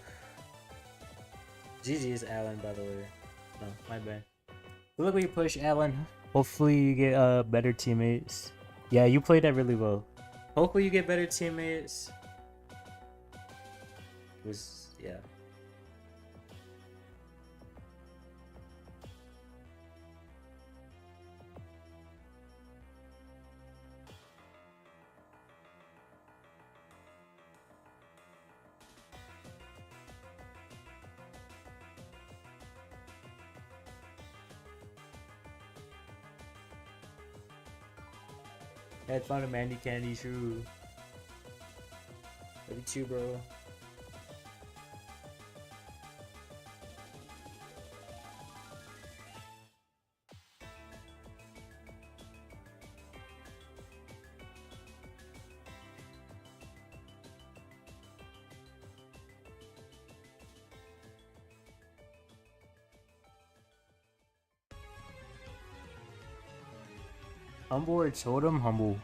GG's Alan, by the way. No, my bad. Look where you push, Alan. Hopefully you get better teammates. Yeah, you played that really well. Hopefully you get better teammates. Yeah. I had found a Mandy Candy shoe. Love you too, bro. Humble or totem? Humble.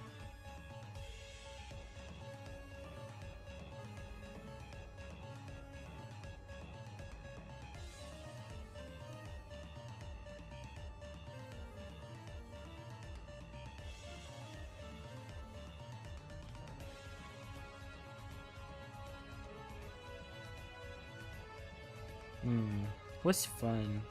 What's fun?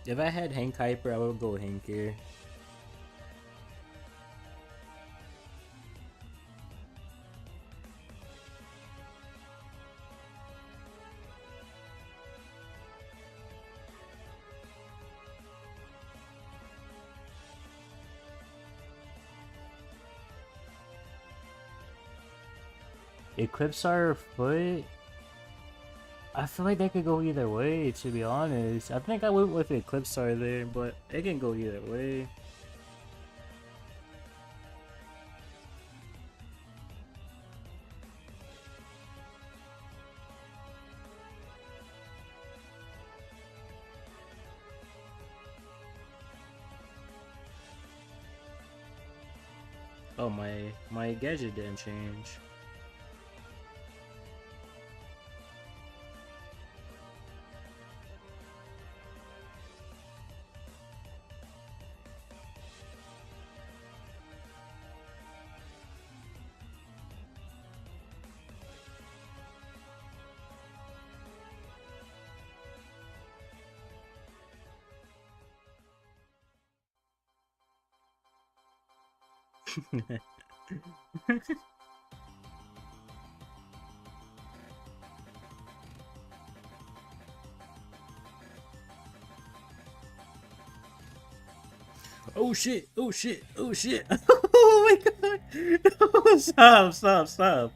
If I had Hank Hyper, I would go Hank here. Eclipse our foot? I feel like that could go either way, to be honest. I think I went with Eclipse there, but it can go either way. Oh, my gadget didn't change. Oh shit! Oh shit! Oh shit! Oh my god! No, stop! Stop! Stop!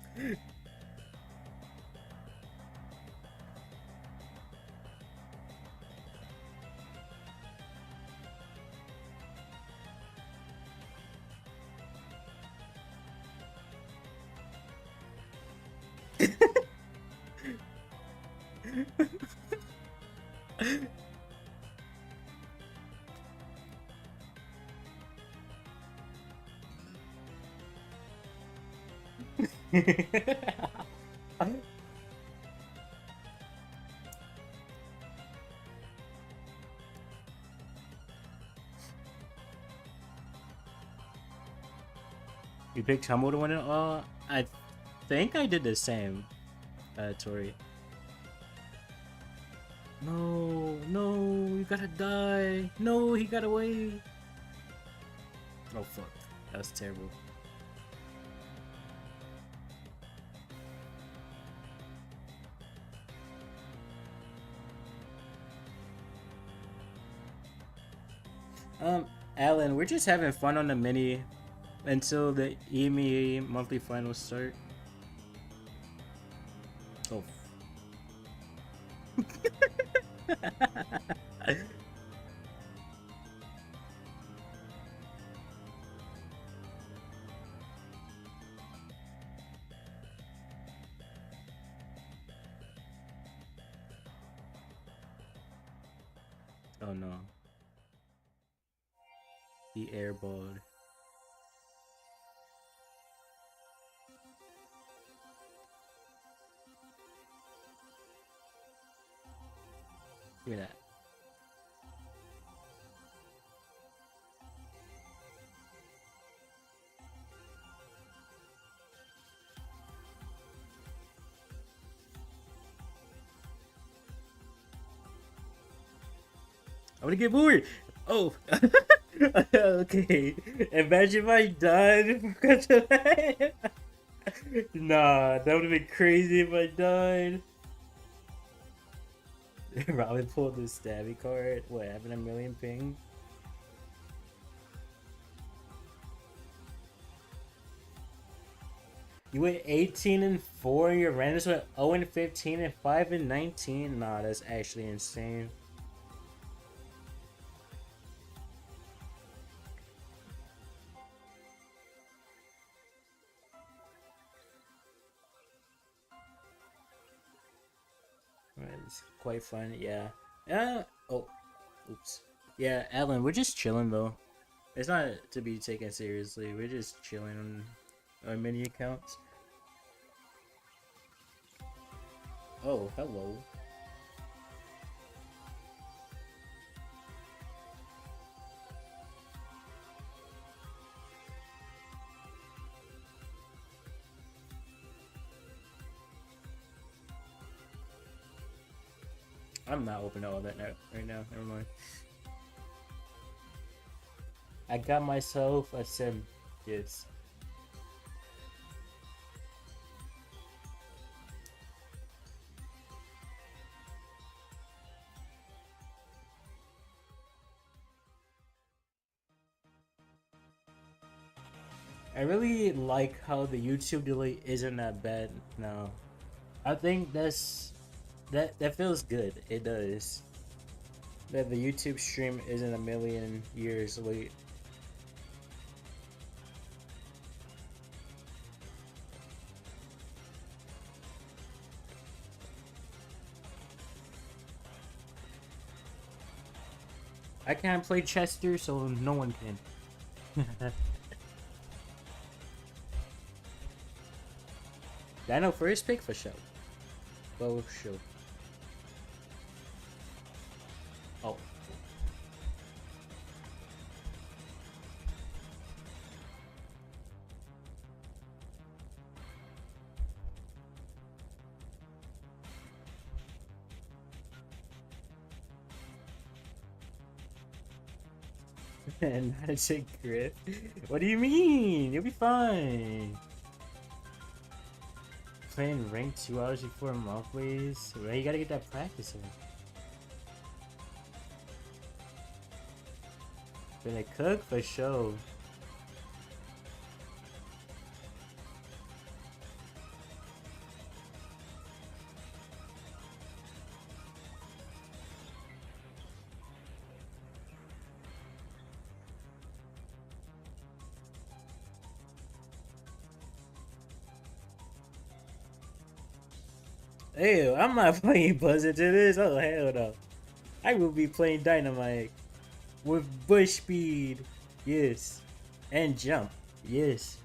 You picked Humble to win it? I think I did the same, Tori. No, no, you gotta die. No, he got away. Oh fuck, that was terrible. Alan, we're just having fun on the mini until the EMEA monthly finals start. Oh. Oh no. He airballed. Look at that. I'm gonna get bored. Oh. Okay. Imagine if I died because of that. Nah, that would have been crazy if I died. Robin pulled the stabby card. What, having a million ping? You went 18 and 4, and your randoms went 0 and 15 and 5 and 19. Nah, that's actually insane. It's quite fun, yeah. Oh, oops. Yeah, Alan, we're just chilling though. It's not to be taken seriously. We're just chilling on our mini accounts. Oh, hello. I'm not open to all that right now. Never mind. I got myself a sim. Yes. I really like how the YouTube delay isn't that bad now. I think that feels good. It does. That the YouTube stream isn't a million years late. I can't play Chester, so no one can. Dino first pick for show. Both show. Oh. And not a sick grip. What do you mean? You'll be fine. Playing ranked 2 hours before monthlies. Well, you gotta get that practice in. Gonna cook for sure. Ew, I'm not playing Buzzard to this. Oh, hell no. I will be playing Dynamite. With bush speed. Yes. And jump. Yes.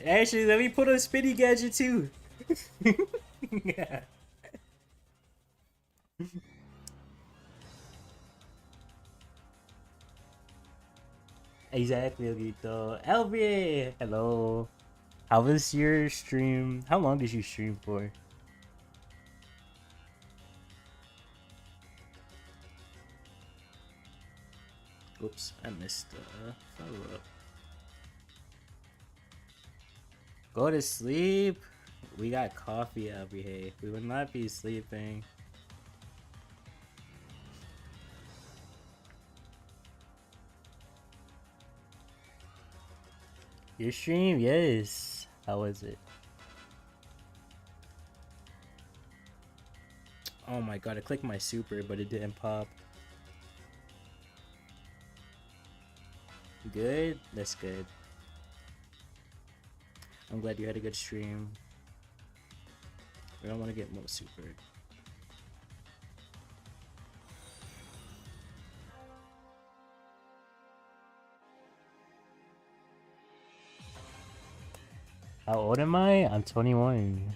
Actually, let me put a spinny gadget too. Exactly, Ogito. LBA! Hello. How was your stream? How long did you stream for? Oops, I missed the follow-up. Go to sleep? We got coffee, LBA. We would not be sleeping. Your stream, yes. How was it? Oh my god, I clicked my super, but it didn't pop. Good? That's good. I'm glad you had a good stream. I don't want to get more super. How old am I? I'm 21.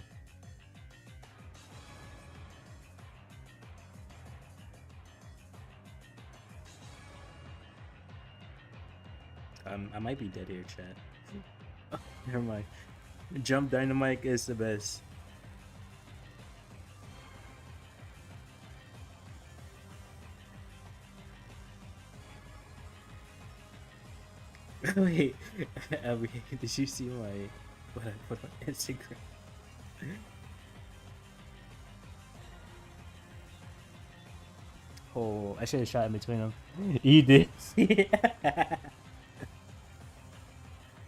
I might be dead here, chat. Never mind. Jump Dynamite is the best. Wait, Abby, did you see what I put on Instagram? Oh, I should have shot in between them. You did.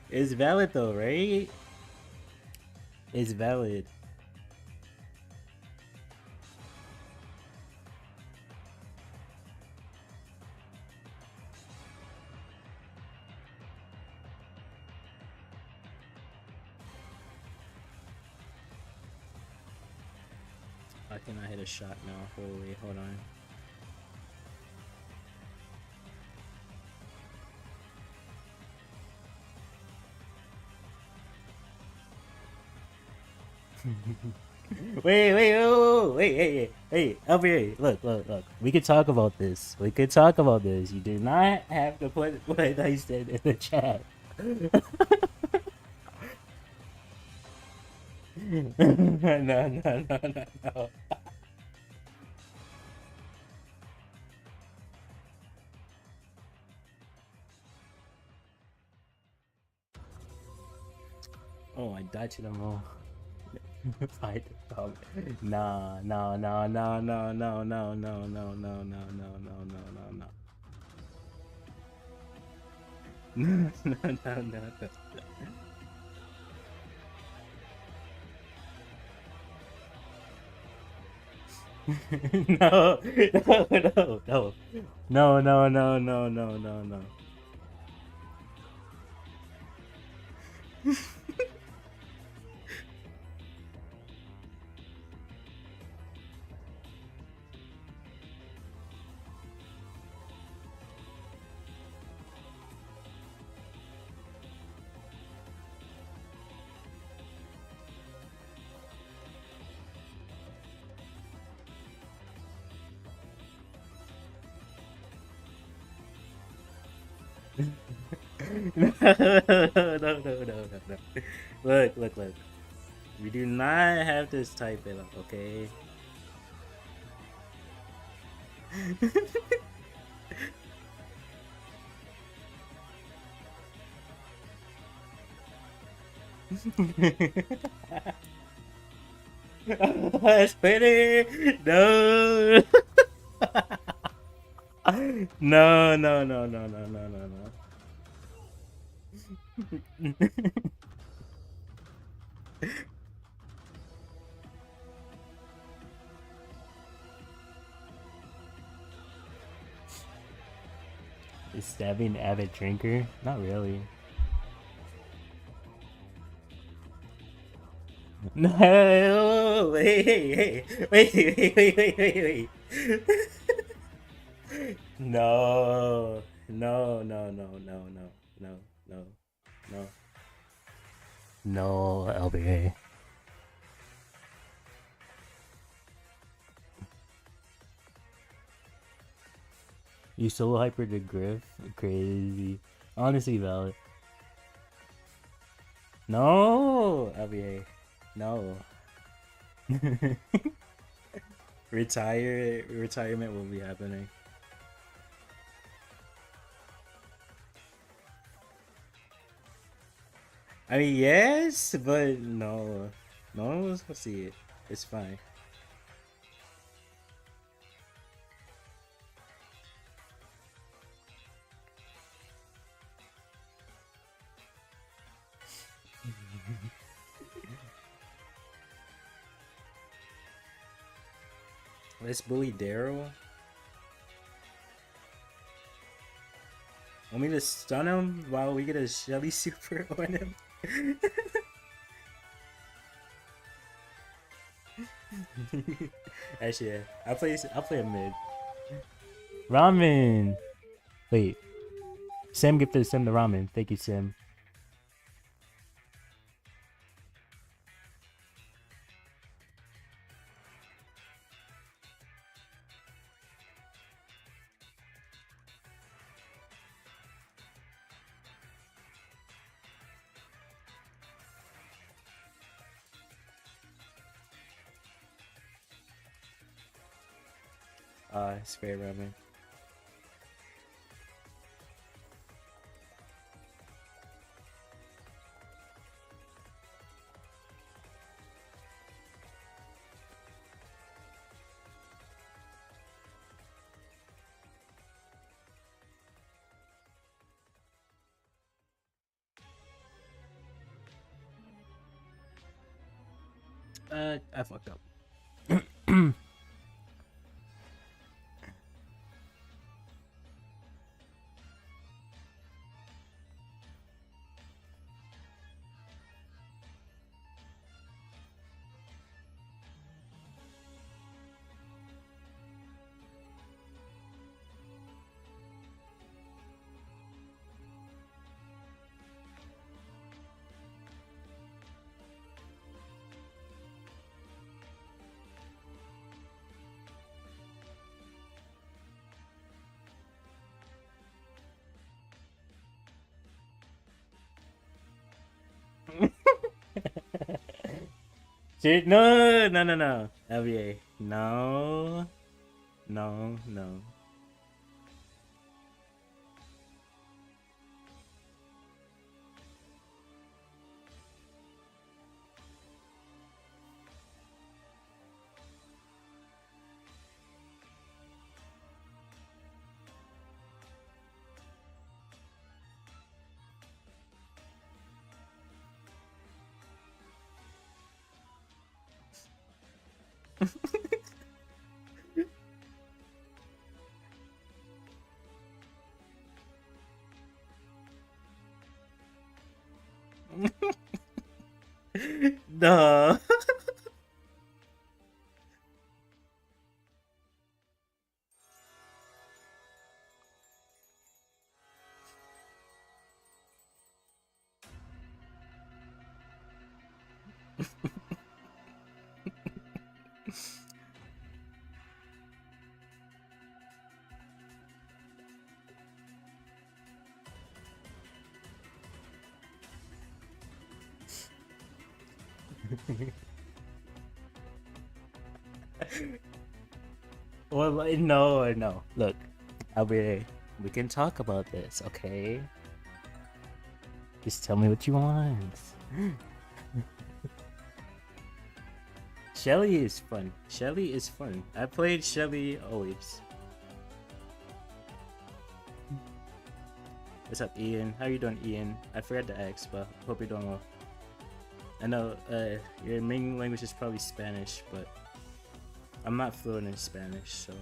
It's valid though, right? It's valid. I cannot hit a shot now. Holy, hold on. Wait, hey, over here. Look. We could talk about this. You do not have to put what I said in the chat. No. Oh, I died to them all. Fight the dog. No. No. No. No. No. Look. We do not have to type it up, okay? Spitter! No! No. Is stabbing an avid drinker? Not really. No! Wait. No. No, LBA. You solo hyper to Griff? Crazy. Honestly valid. No! LBA. No. Retirement will be happening. I mean, yes, but no. No one was supposed to see it. It's fine. Let's bully Daryl. Want me to stun him while we get a Shelly super on him? Actually, yeah. I'll play a mid. Ramen. Wait. Sam gifted Sim the ramen. Thank you, Sim. It's great ramen. I fucked up. Dude, no, no, no, no. LVA. No. No, no. No. Well, no, no. Look, LVA, we can talk about this, okay? Just tell me what you want. Shelly is fun. Shelly is fun. I played Shelly always. What's up, Ian? How you doing, Ian? I forgot to ask, but hope you're doing well. I know your main language is probably Spanish, but I'm not fluent in Spanish, so.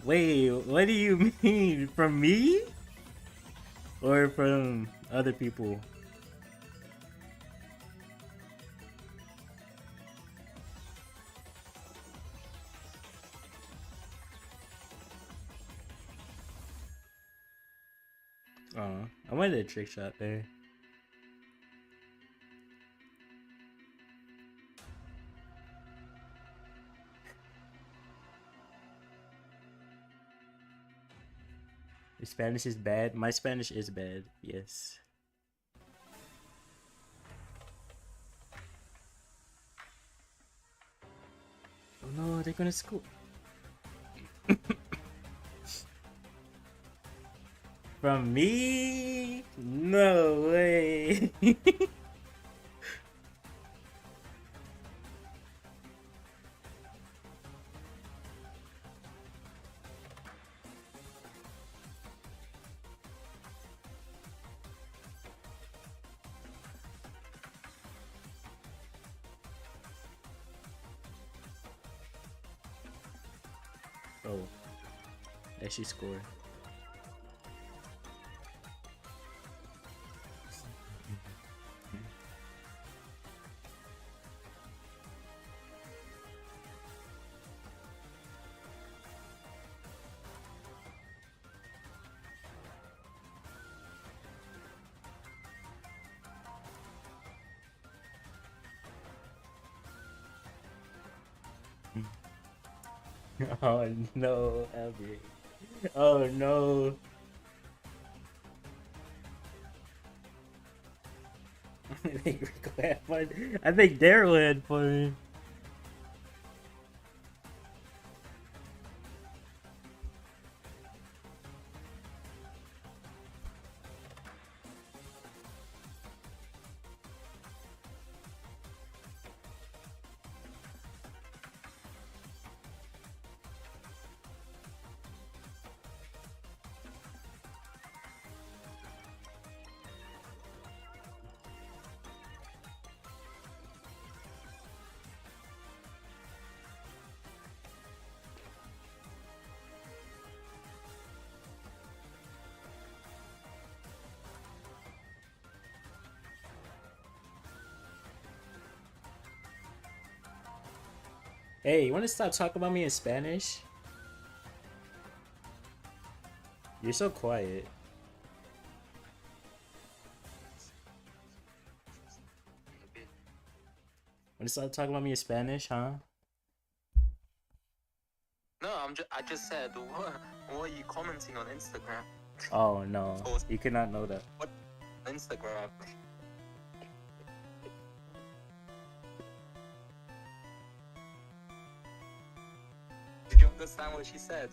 Wait, what do you mean? From me? Or from other people? Oh, I wanted a trick shot there. Your Spanish is bad? My Spanish is bad, yes. Oh no, they're gonna school. From me? No way. Oh, that she scored. Oh no, LB. Oh no. I think Rico had fun. I think Daryl had fun. Hey, you want to stop talking about me in Spanish? You're so quiet. Want to stop talking about me in Spanish, huh? No, I just said, what are you commenting on Instagram? Oh no, you cannot know that. What Instagram? Did you understand what she said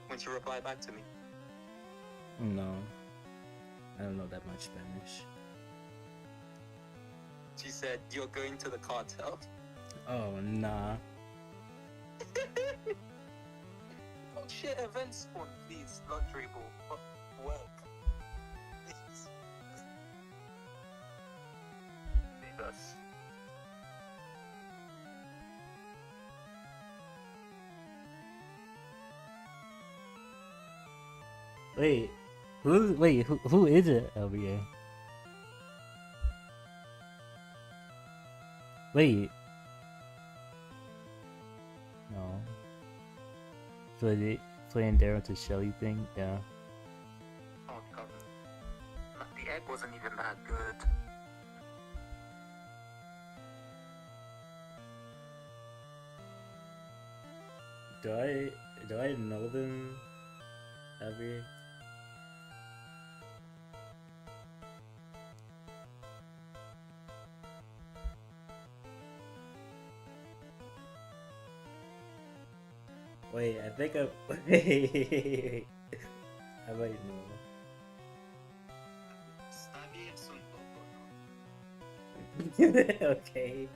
when she replied back to me? No, I don't know that much Spanish. She said, "You're going to the cartel." Oh nah. Oh shit! Event spawn, please. Luxury ball. Work. Please. Jesus. Who is it, LBA? Wait. No. So is it playing Daryl to Shelly thing? Yeah. Oh god. The egg wasn't even that good. Do I know them, LBA? Wait, I think I. Wait. I might know. Okay.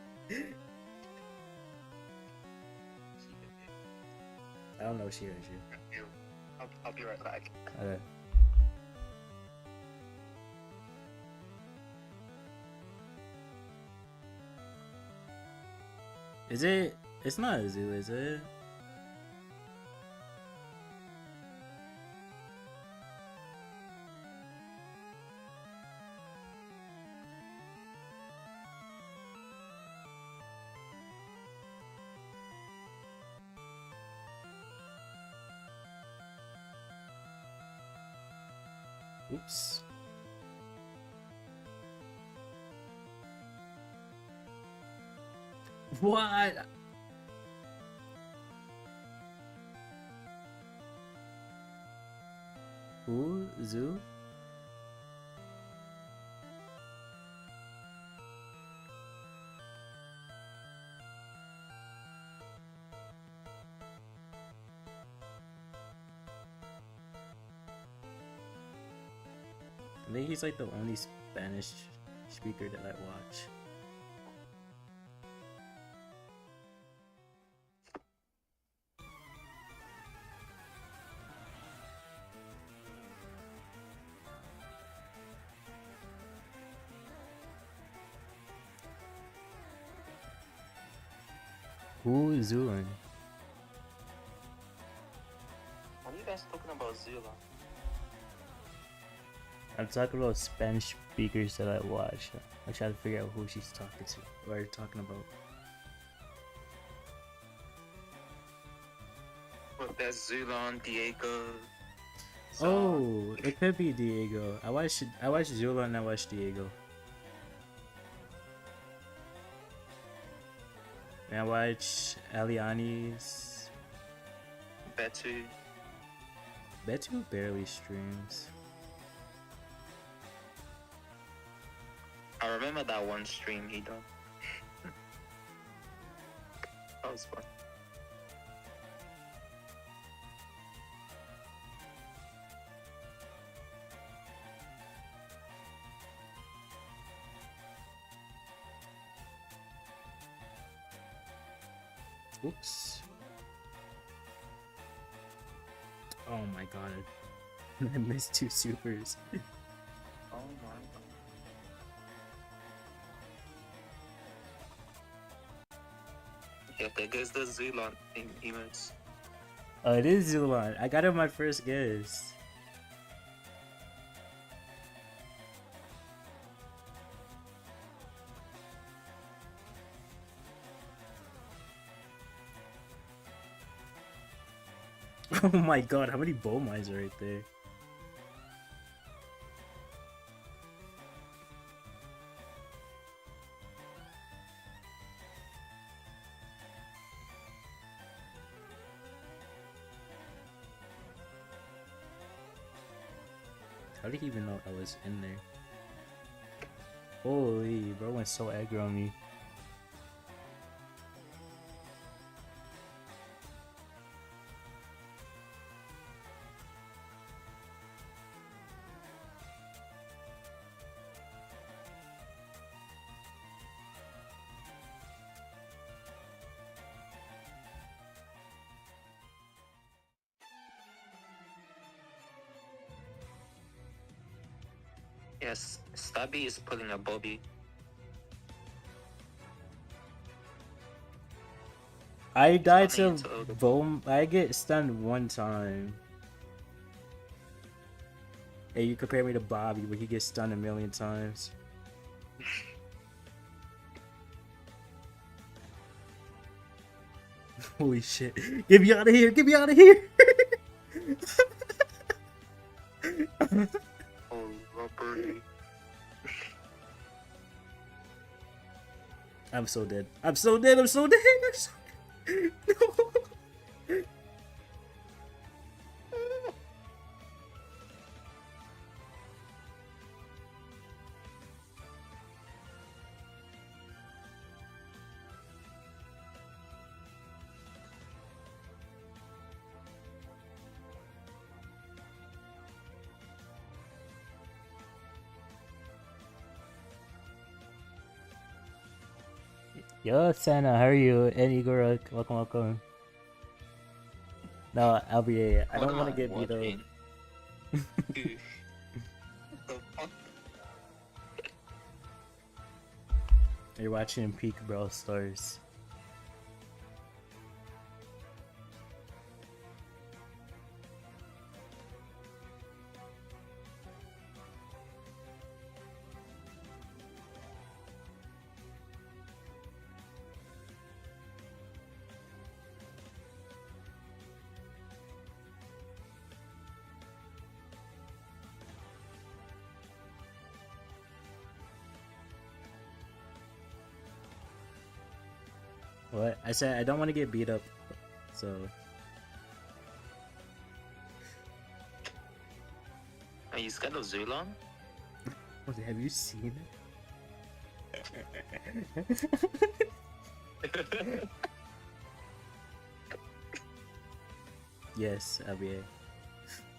I don't know she or she. I'll be right back. Okay. Is it? It's not a zoo, is it? Oops. What? Who? Zoo? I think he's like the only Spanish speaker that I watch. Who is Zulan? What are you guys talking about, Zula? I'm talking about Spanish speakers that I watch. I try to figure out who she's talking to. What are you talking about? Well, there's Zulon, Diego. Oh, it could be Diego. I watched Zula and I watched Diego. And I watched Aliani's. Betu. Betu barely streams. I remember that one stream he done. That was fun. Oops. Oh my god. I missed 2 supers. Oh my god. Yeah, there goes the Zulon emotes. Oh, it is Zulan. I got it my first guess. Oh my god, how many bow mines are right there? How did he even know I was in there? Holy, bro went so aggro on me. Yes, Stabby is pulling a Bobby. I died funny, to it's bow. I get stunned one time. Hey, you compare me to Bobby, where he gets stunned a million times. Holy shit! Get me out of here! Get me out of here! Oh, Robert. I'm so dead. I'm so dead. I'm so dead. I'm so dead. No. Yo, Santa, how are you? And Igor, welcome, welcome. No, LBA, I don't want to get beat up. The fuck? You're watching Peak Brawl Stars. What? I said I don't want to get beat up, so. Are you scared of Zulon? Have you seen it? Yes, LBA.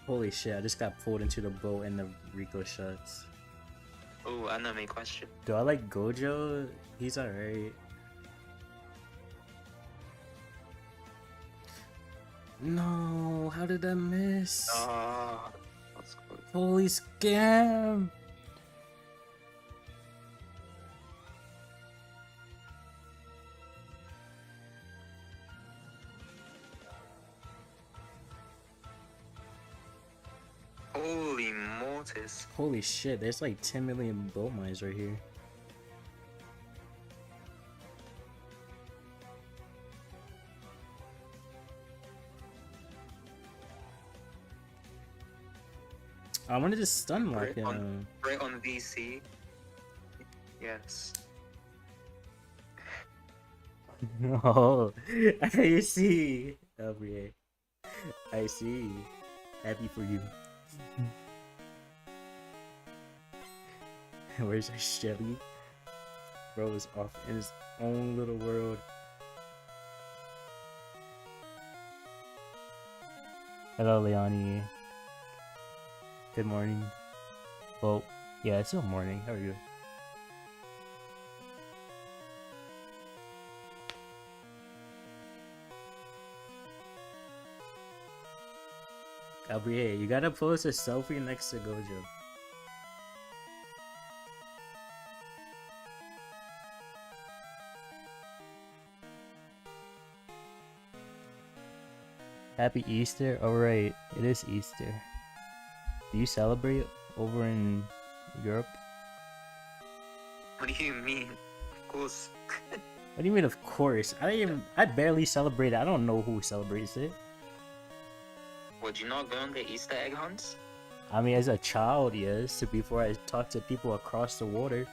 Holy shit, I just got pulled into the boat and the Rico shots. Oh, anime question. Do I like Gojo? He's alright. No, how did I miss? Ah, that's good. Holy scam! Holy mortis. Holy shit, there's like 10 million boat mines right here. I wanted to stun lock him. Right on VC. Yes. Oh, I see. LBA. I see. Happy for you. Where's our Shelly? Bro is off in his own little world. Hello, Leonie. Good morning. Well, yeah, it's still morning. How are you? Gabriel, you gotta post a selfie next to Gojo. Happy Easter? Alright, it is Easter. Do you celebrate over in Europe? What do you mean? Of course. What do you mean, of course? I barely celebrate it. I don't know who celebrates it. Would you not go on the Easter egg hunts? I mean, as a child, yes, before I talk to people across the water.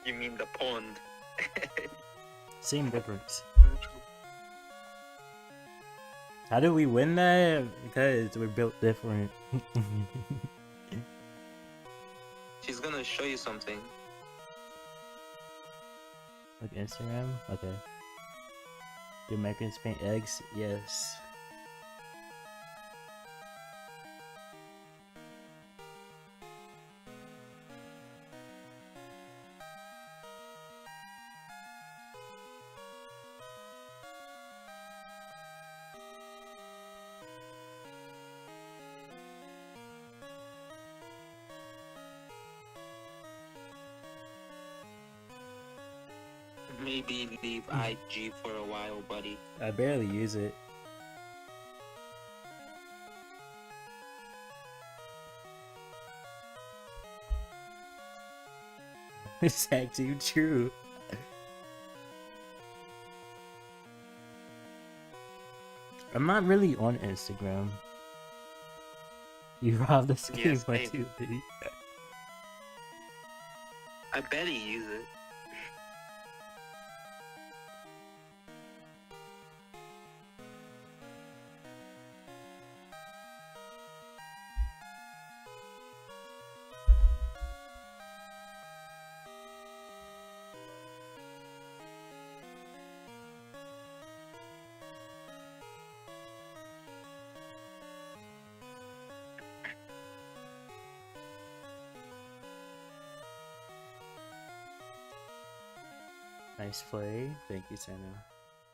You mean the pond? Same difference. How do we win that? Because we're built different. She's gonna show you something. Like Instagram? Okay. Do Americans paint eggs? Yes. Maybe leave IG for a while, buddy. I barely use it. It's actually true. I'm not really on Instagram. You robbed the game Yes, by babe. 2 I barely use it. Nice play. Thank you, Santa.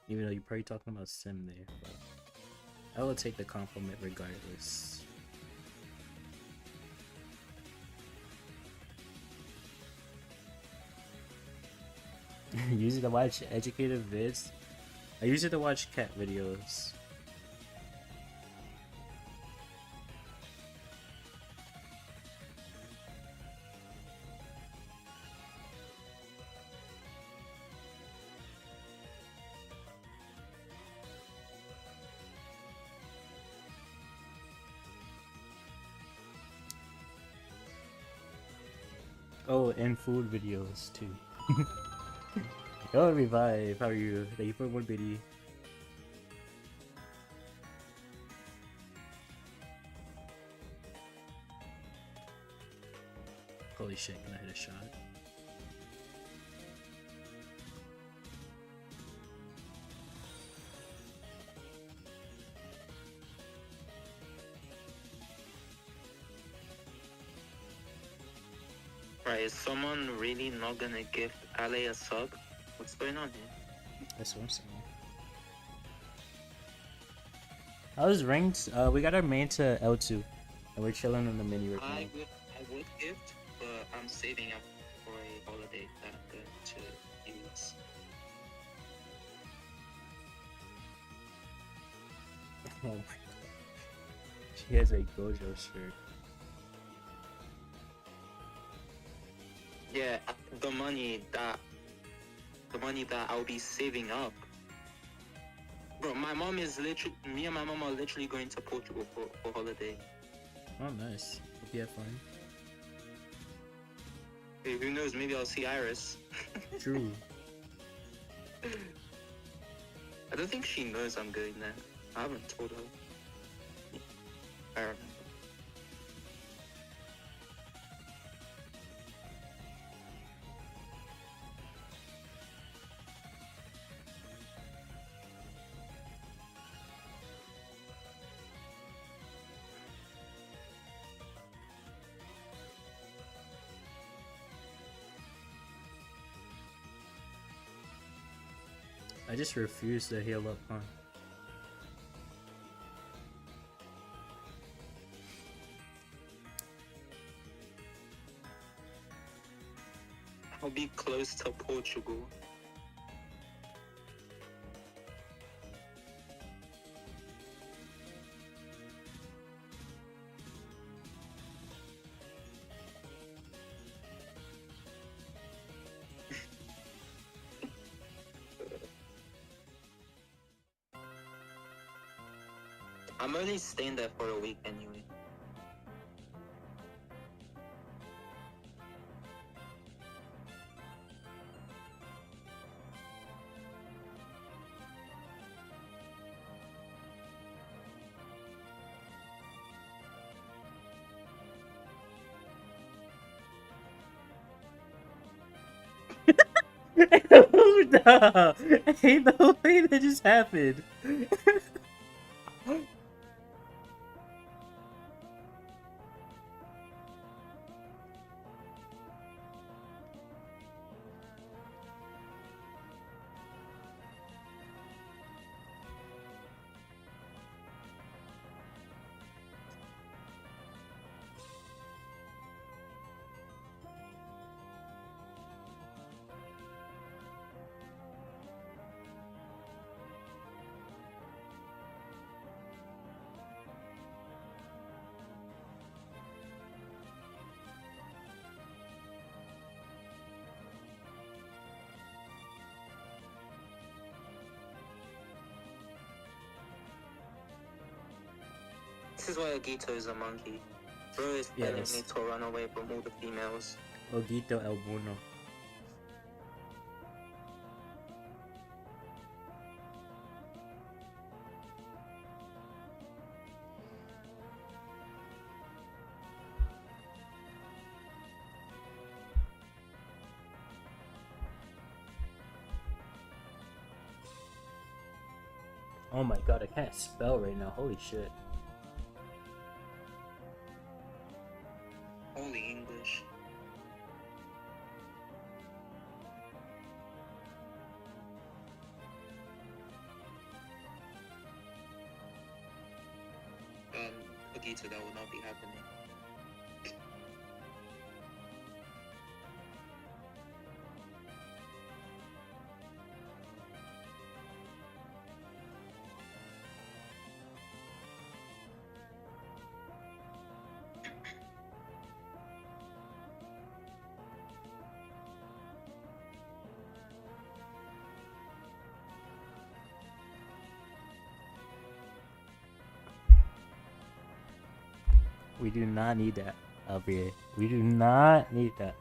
Even though you're probably talking about Sim there. But I will take the compliment regardless. Use it to watch educative vids. I use it to watch cat videos. Oh, and food videos too. Yo, Revive, how are you? Thank you for 1 biddy. Holy shit, can I hit a shot? Right, is someone really not gonna give Ale a sub? What's going on here? That's what I'm saying. I was ranked. We got our main to L2, and we're chilling on the mini right now. I would gift, but I'm saving up for a holiday that I'm going to use. Oh my god. She has a Gojo shirt. Yeah, the money that I'll be saving up. Bro, me and my mom are literally going to Portugal for holiday. Oh, nice. Hope you have fun. Hey, who knows? Maybe I'll see Iris. True. I don't think she knows I'm going there. I haven't told her. I remember. I just refuse to heal up, huh? I'll be close to Portugal. I'm only staying there for a week anyway. Hold up! I hate the whole thing that just happened. This is why Agito is a monkey. Bro is telling Yes. me to run away from all the females. Logito El Bueno. Oh my god, I can't spell right now. Holy shit. Only English. Agito, that will not be happening. We do not need that, Albier. We do not need that.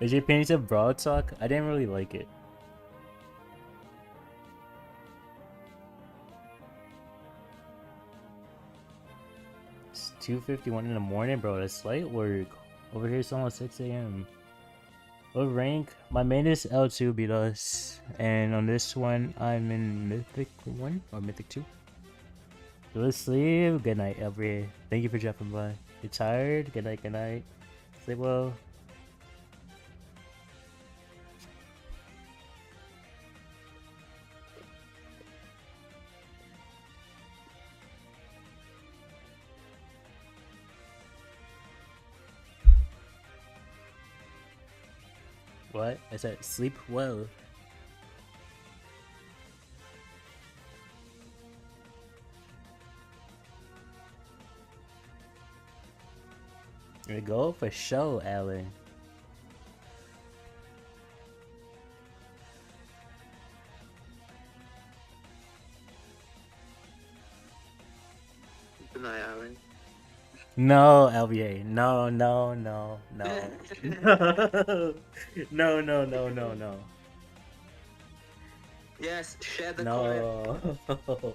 AJ Penny said broad talk? I didn't really like it. It's 2:51 in the morning, bro. That's light work. Over here it's almost 6 a.m. What rank? My main is L2 beat us. And on this one, I'm in Mythic 1 or Mythic 2. So let's sleep. Good night, Albier. Thank you for dropping by. You tired? Good night, good night. Sleep well. What? I said sleep well. There we go for show, Alan. Good night, Aaron. No, LBA. No, no, no, no. No, no, no, no, no. Yes, share the comment. No. No.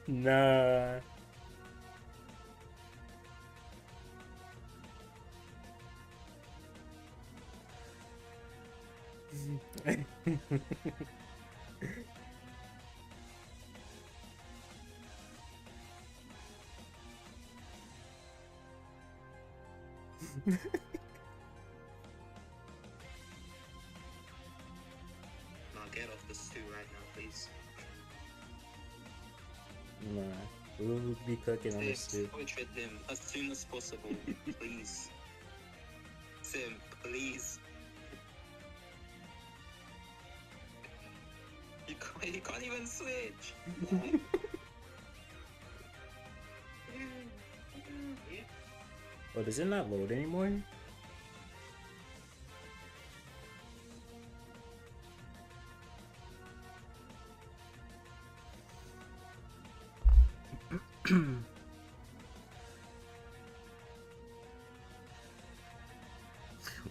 Nah. Now get off the stew right now, please. Nah. We'll be cooking on this Sim, too. switch with him as soon as possible, please. Sim, please. You can't even switch. Oh, does it not load anymore?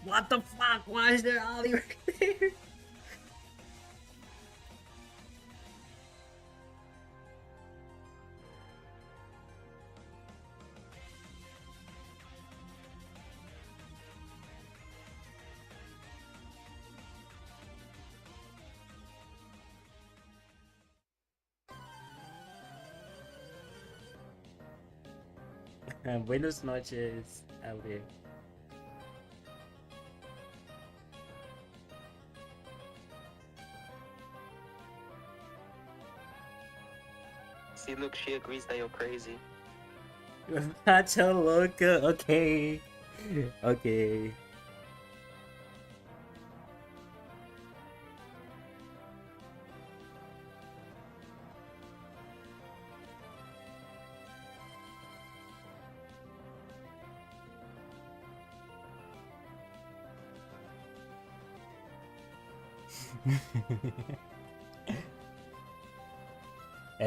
What the fuck? Why is there Ollie right there? Buenos noches, Ollie. See, look, she agrees that you're crazy. Pacha loca. Okay. Okay.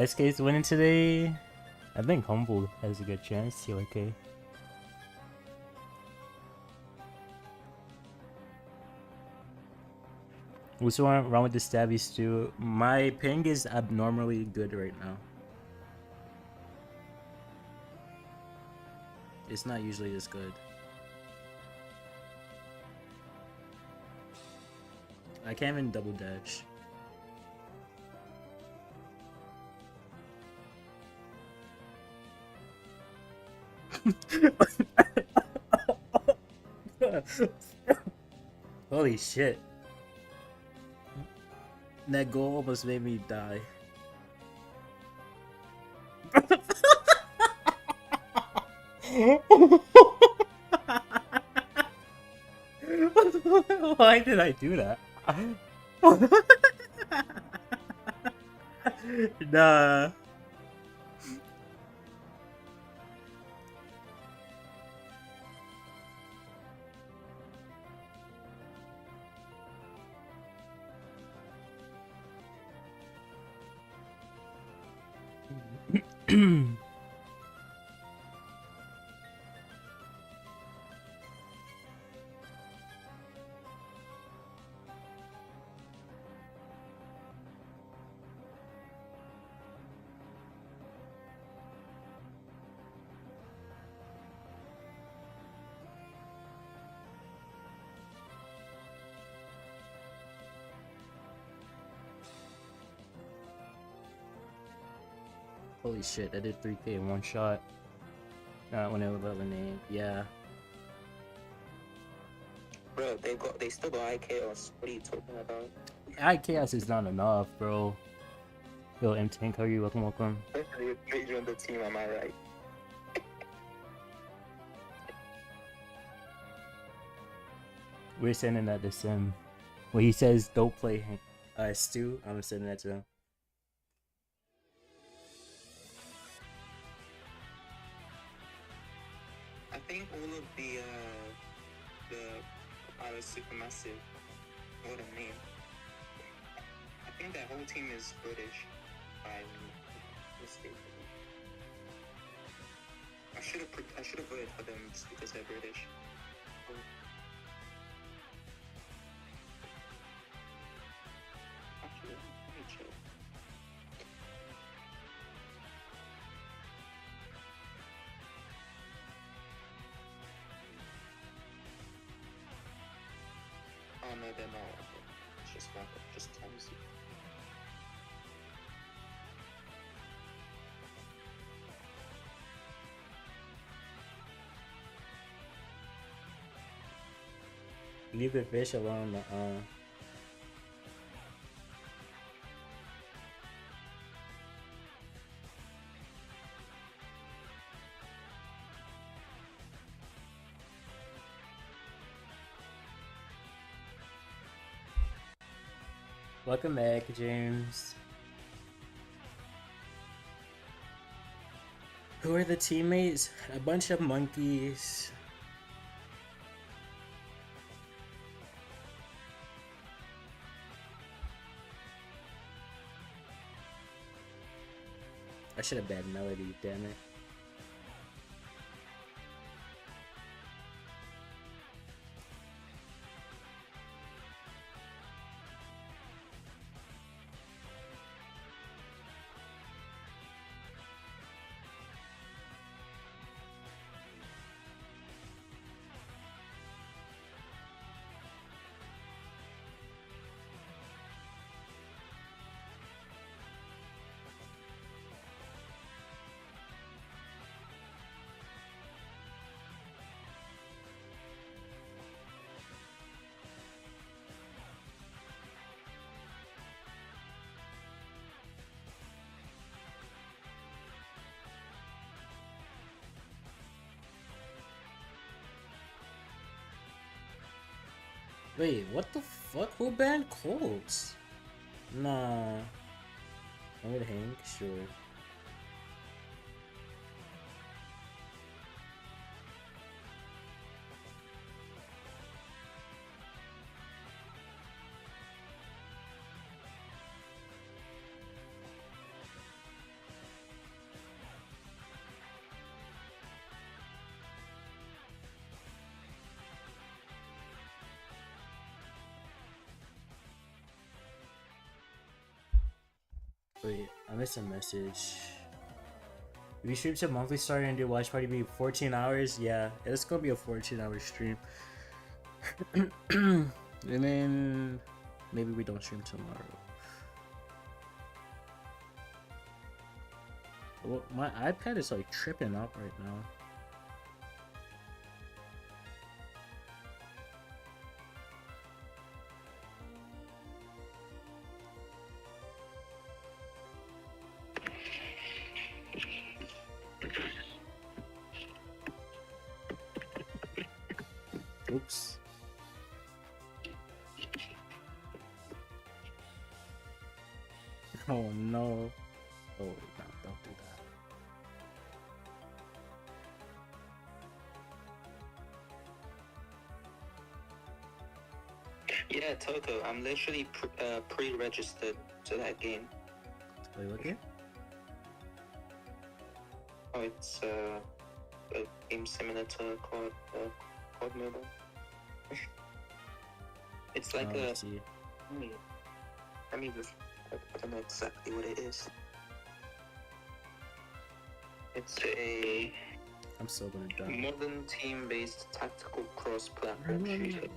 SK's winning today. I think Humble has a good chance. Okay. What's wrong with the stabby stew? My ping is abnormally good right now. It's not usually this good. I can't even double dash. Holy shit. That goal almost made me die. Why did I do that? Nah. Holy shit, I did 3k in one shot. When it was level name. Yeah. Bro, they still got IKOS. What are you talking about? Chaos is not enough, bro. Yo, M Tank, how are you? Welcome. You joined the team, am I right? We're sending that to Sim. When he says don't play Stu, I'm sending that to him. I think all of the Supermassive, what a name. I think that whole team is British by mistake. I should have voted for them just because they're British. Actually, let me check. Oh no, they're not. It's just like just clumsy. Leave the fish alone. Welcome back, James. Who are the teammates? A bunch of monkeys. I should have bad melody, damn it. Wait, what the fuck? Who banned Colts? Nah. I'm with Hank? Sure. Wait, I missed a message. If you stream to monthly starter and do watch party be 14 hours, yeah, it's gonna be a 14-hour stream. And then maybe we don't stream tomorrow. Well, my iPad is like tripping up right now. Oops. Oh no. Oh no, don't do that. Yeah, Toto, I'm literally pre-registered to that game. Wait, what game? Oh, it's a game similar to COD Mobile. It's like Oh, a. I see. Let me just. I don't know exactly what it is. It's a I'm still gonna die. modern team-based tactical cross-platform shooter.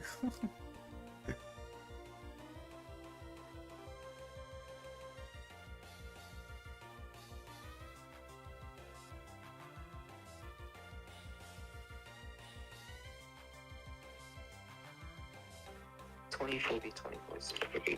24v24 is crazy.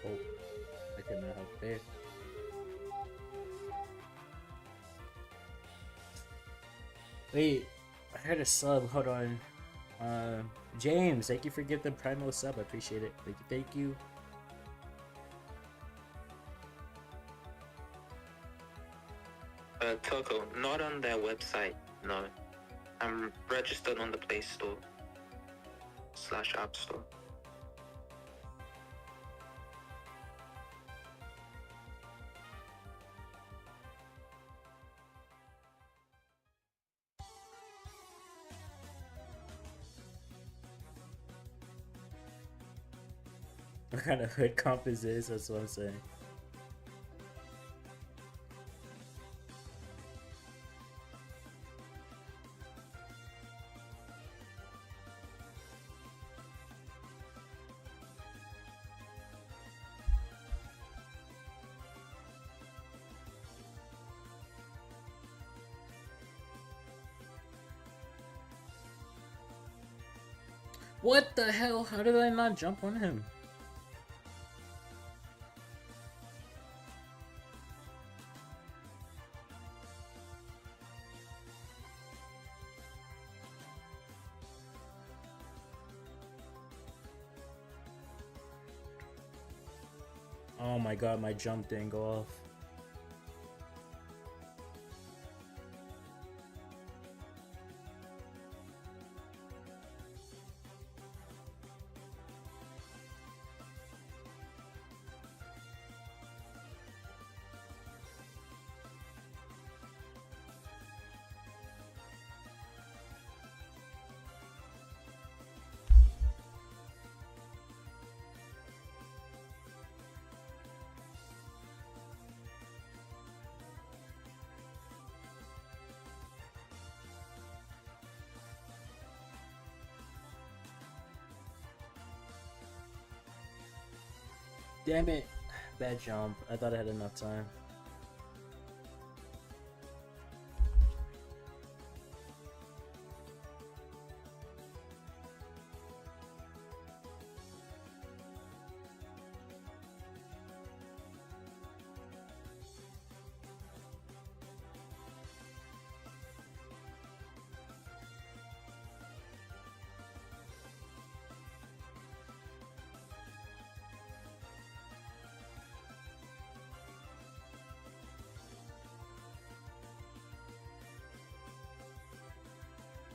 Oh, I cannot help there. Wait, I heard a sub. Hold on. James, thank you for giving the primal sub. I appreciate it. Thank you. Thank you. Toko, not on their website. No, I'm registered on the Play Store / App Store. What kind of hood comp is this? That's what I'm saying. What the hell? How did I not jump on him? Oh my god, my jump didn't go off. Damn it. Bad jump. I thought I had enough time.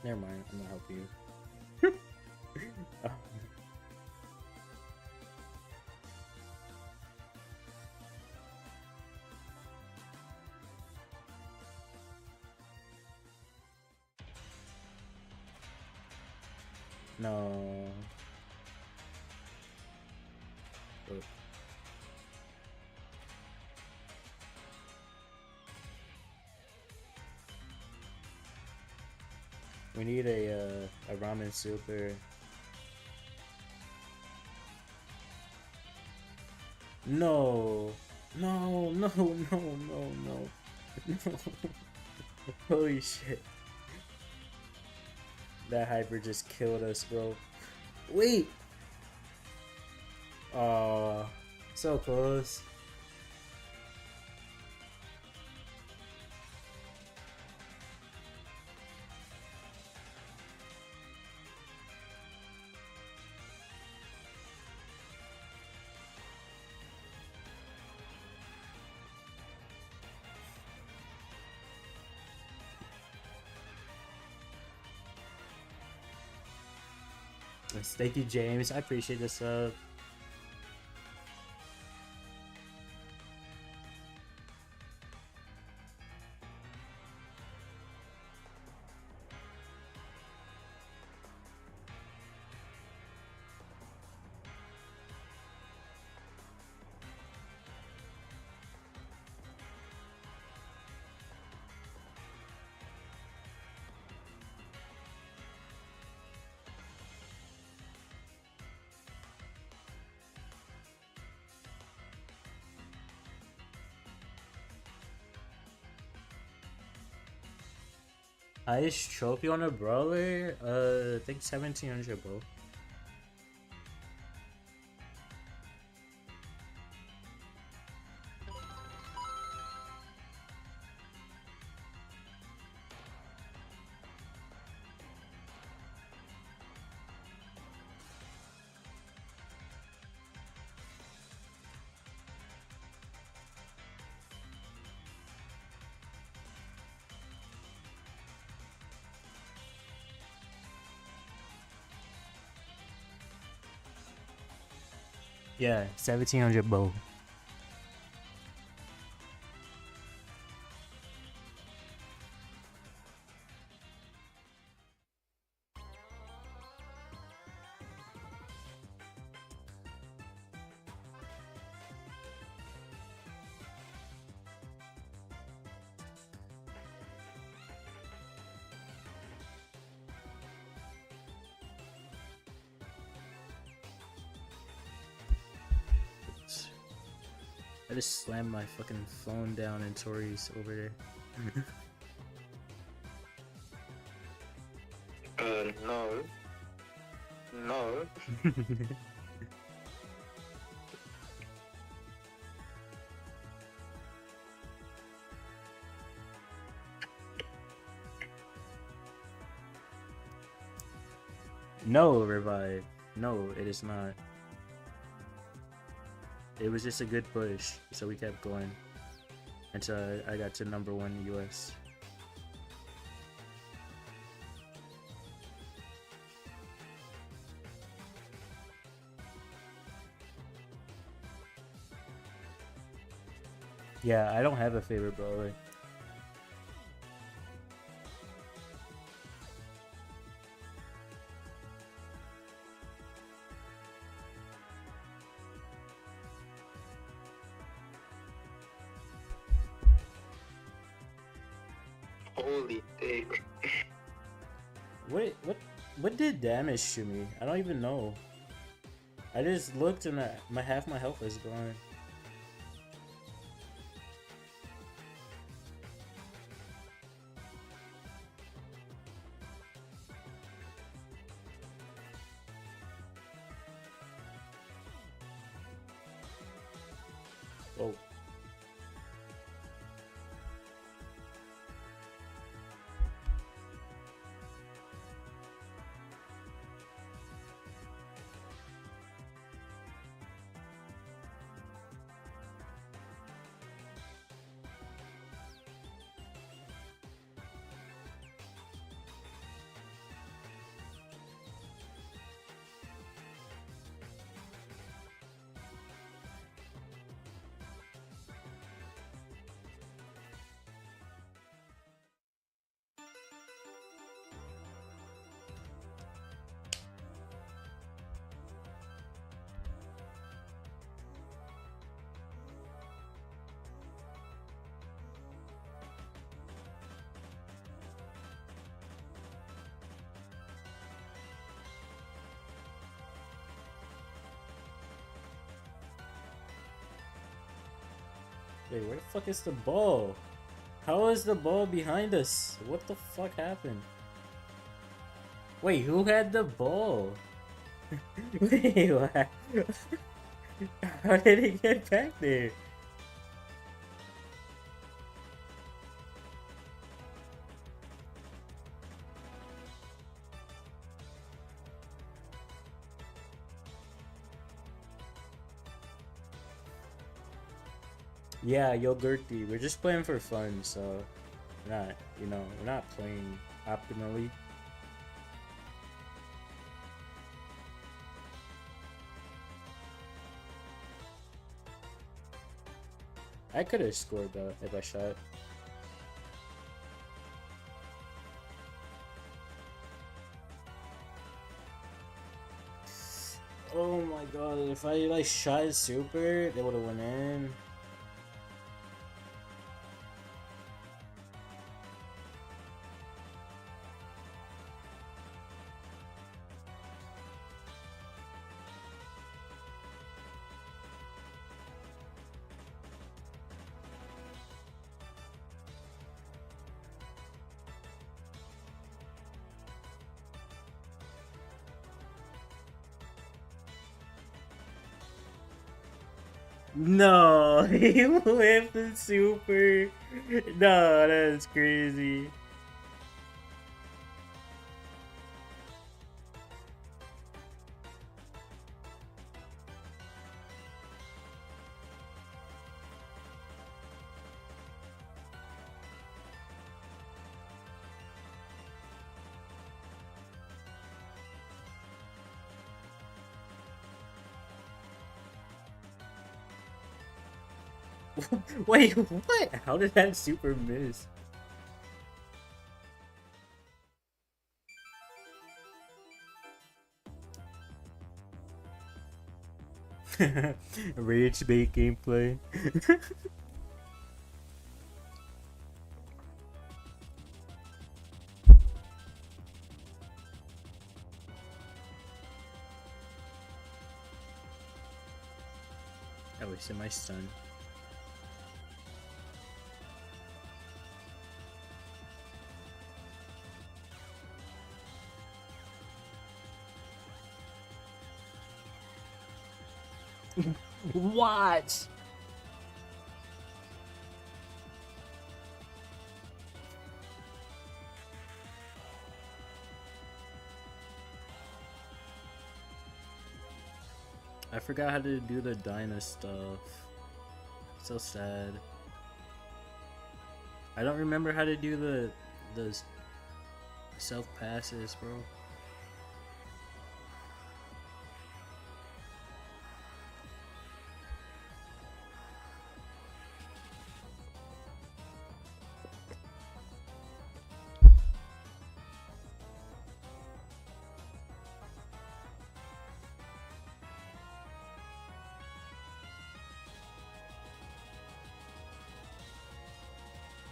Never mind, I'm gonna help you. Oh. No. Oh. We need a ramen super. No, no, no, no, no, no, no. Holy shit. That hyper just killed us, bro. Wait. Aw, so close. Yes, thank you, James. I appreciate this. Highest trophy on a brawler? I think 1700, bro. Yeah, 1700 bow. I just slammed my fucking phone down and Tori's over there. No. No. No, Revive. No, it is not. It was just a good push, so we kept going until I got to number 1 in the US. Yeah, I don't have a favorite brawler. Holy dick. What did damage to me? I don't even know. I just looked and my half my health is gone. Oh. Wait, where the fuck is the ball? How is the ball behind us? What the fuck happened? Wait, who had the ball? Wait, what? How did it get back there? Yeah, Yogurty. We're just playing for fun, so we're not, we're not playing optimally. I could have scored though if I shot. Oh my god, if I like shot super, they would have went in. No, he whipped the super. No, that's crazy. Wait, what? How did that super miss? Rage bait gameplay. I wasted my stun. What? I forgot how to do the Dyna stuff. So sad. I don't remember how to do the self passes, bro.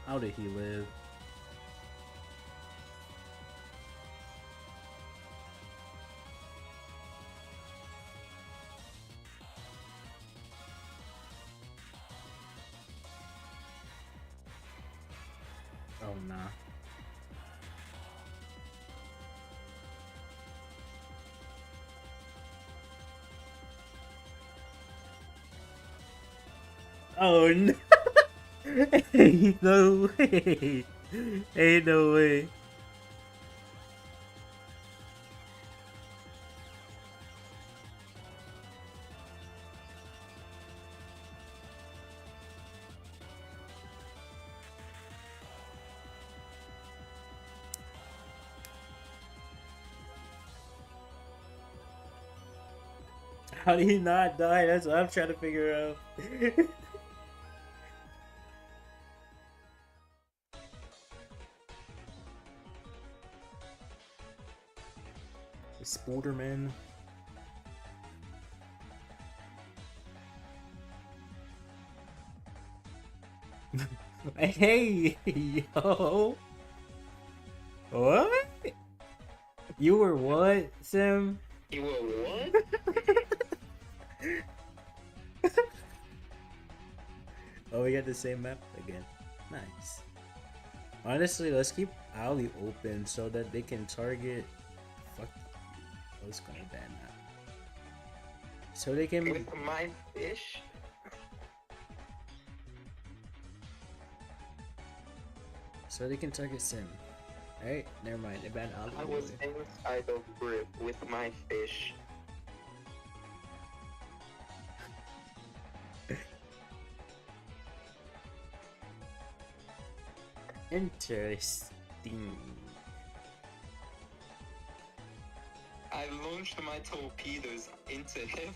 How did he live? Oh nah. Oh no! Ain't no way! Ain't no way! How did he not die? That's what I'm trying to figure out. Sporterman. Hey, yo. What? You were what, Sim? You were what? Oh, we got the same map again. Nice. Honestly, let's keep alley open so that they can target. Fuck. I was going to ban that. So they can. With my fish? So they can target Sim. Alright, never mind. They banned alley. I was inside of grip with my fish. Interesting. I launched my torpedoes into him.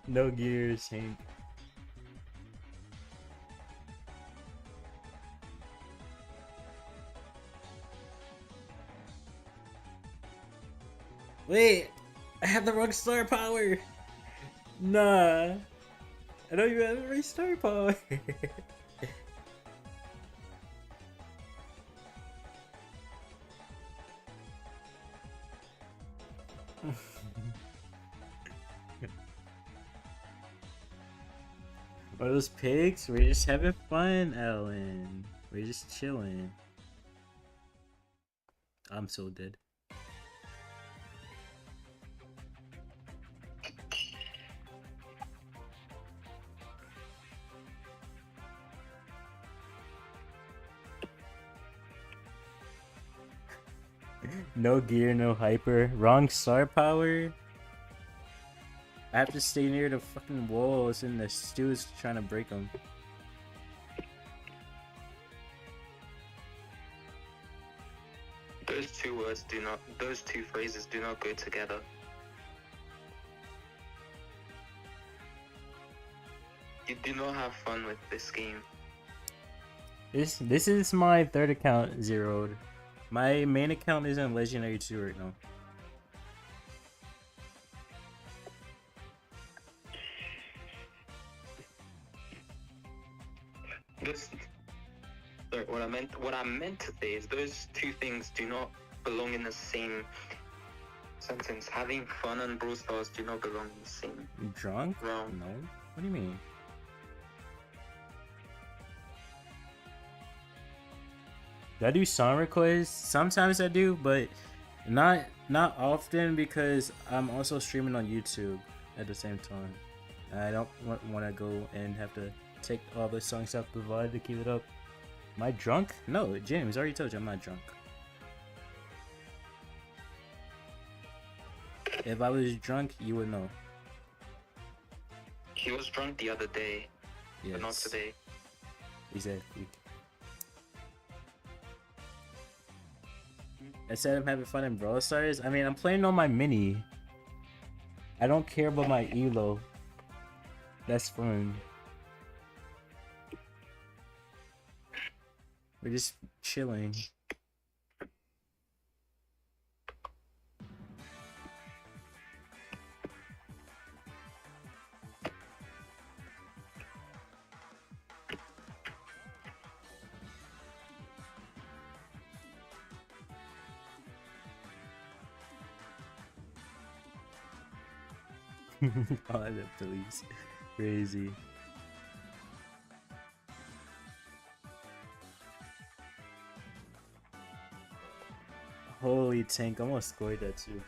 No gears, Hank. Wait, I have the wrong star power! Nah. I don't even have the right star power. Are those pigs? We're just having fun, Ellen. We're just chilling. I'm so dead. No gear, no hyper. Wrong star power? I have to stay near the fucking walls and the stew's trying to break them. Those two words do not, those two phrases do not go together. You do not have fun with this game. This is my third account zeroed. My main account is in Legendary 2 right now. This, sorry, what I meant to say is those two things do not belong in the same sentence. Having fun and Brawl Stars do not belong in the same. Drunk? Wrong. No. What do you mean? Do I do song requests? Sometimes I do, but not often because I'm also streaming on YouTube at the same time. I don't want to go and have to take all the songs off the VOD to keep it up. Am I drunk? No, James, I already told you I'm not drunk. If I was drunk, you would know. He was drunk the other day, Yes. but not today. Exactly. I said I'm having fun in Brawl Stars. I mean, I'm playing on my mini. I don't care about my elo. That's fun. We're just chilling. Oh, the police. Crazy. Holy tank, I almost scored that too.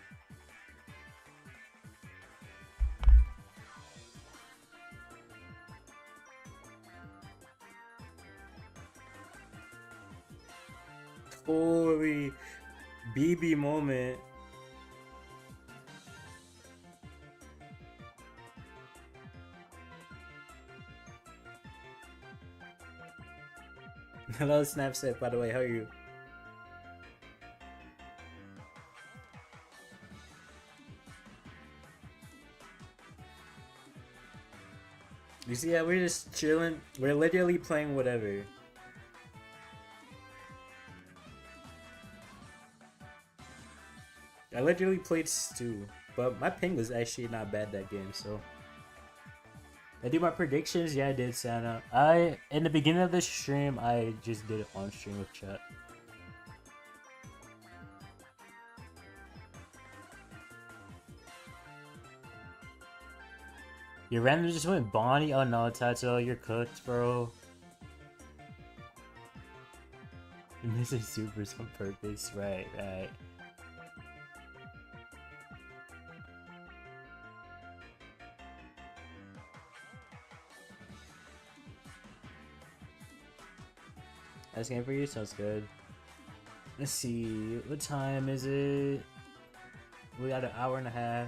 Holy BB moment. Hello Snapset, by the way, how are you? You see, yeah, we're just chilling. We're literally playing whatever. I literally played Stew, but my ping was actually not bad that game, so. I do my predictions? Yeah, I did, Santa. In the beginning of the stream, I just did it on stream with chat. You randomly just went Bonnie? Oh no, Tato, you're cooked, bro. You miss a supers on purpose, right. That's game for you? Sounds good. Let's see, what time is it? We got an hour and a half.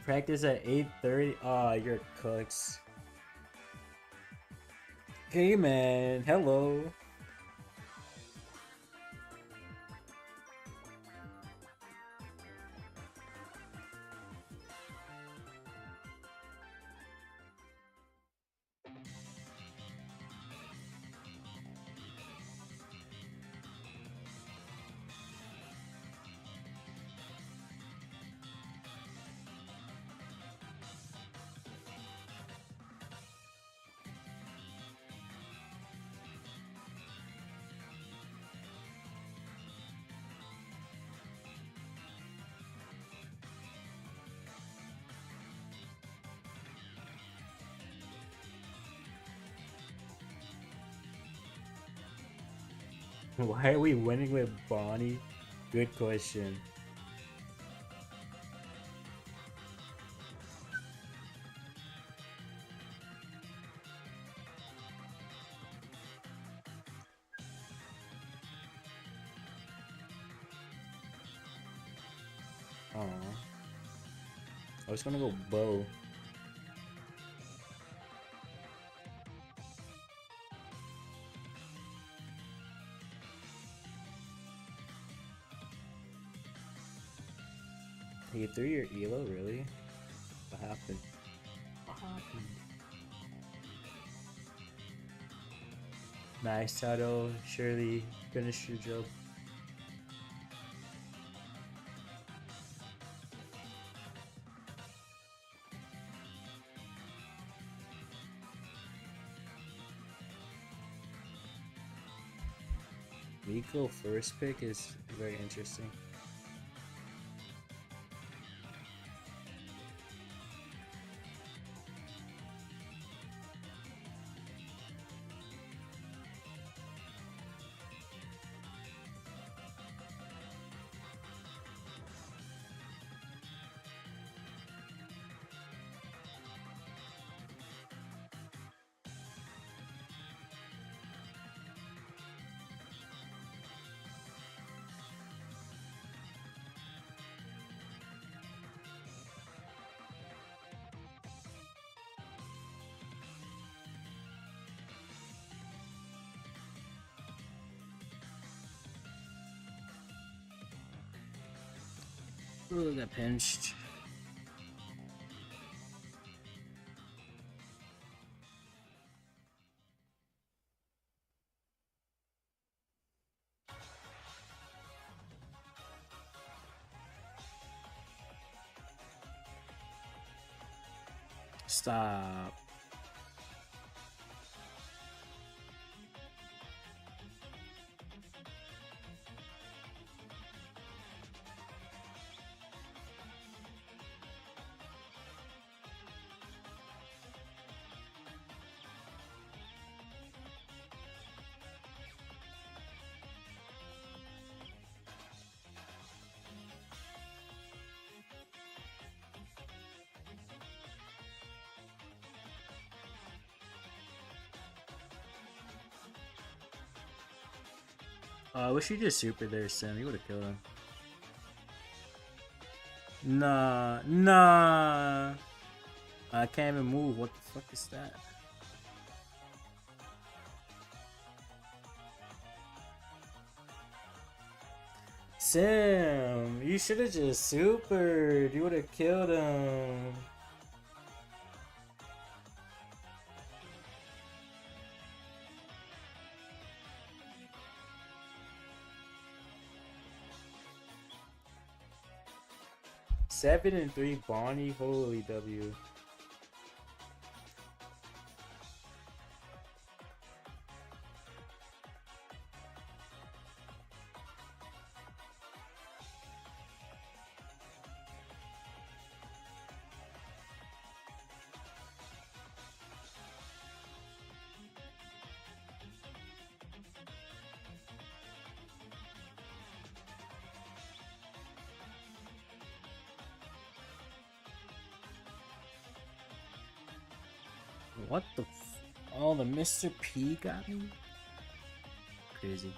Practice at 8:30. Oh, you're cooks. Hey man, hello. Why are we winning with Bonnie? Good question. Aw. I was gonna go bow. You threw your elo, really? What happened? What happened? Nice, Tato. Surely finish your job. Miko first pick is very interesting. Ooh, got pinched. Stop. I wish you just super there, Sam. You would have killed him. Nah, nah. I can't even move. What the fuck is that? Sam, you should have just supered. You would have killed him. Seven and 3 Bonnie, holy W. What the oh, the Mr. P got me? Crazy.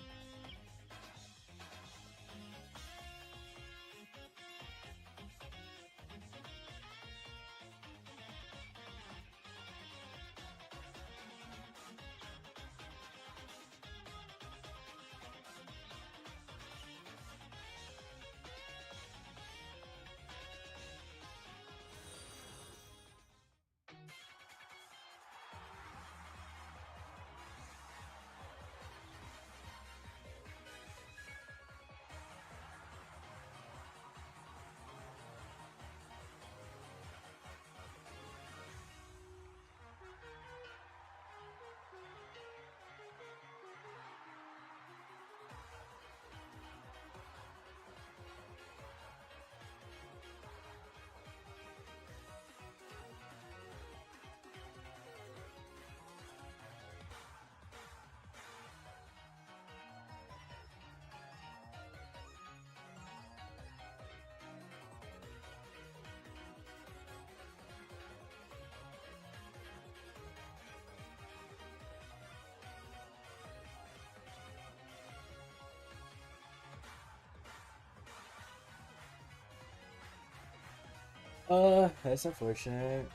That's unfortunate.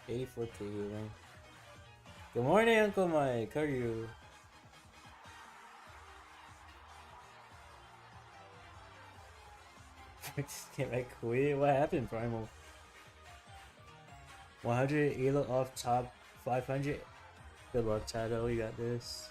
84k healing. Good morning, Uncle Mike. How are you? Can't I quit? What happened, Primal? 100 elo off top 500. Good luck, Tato. You got this.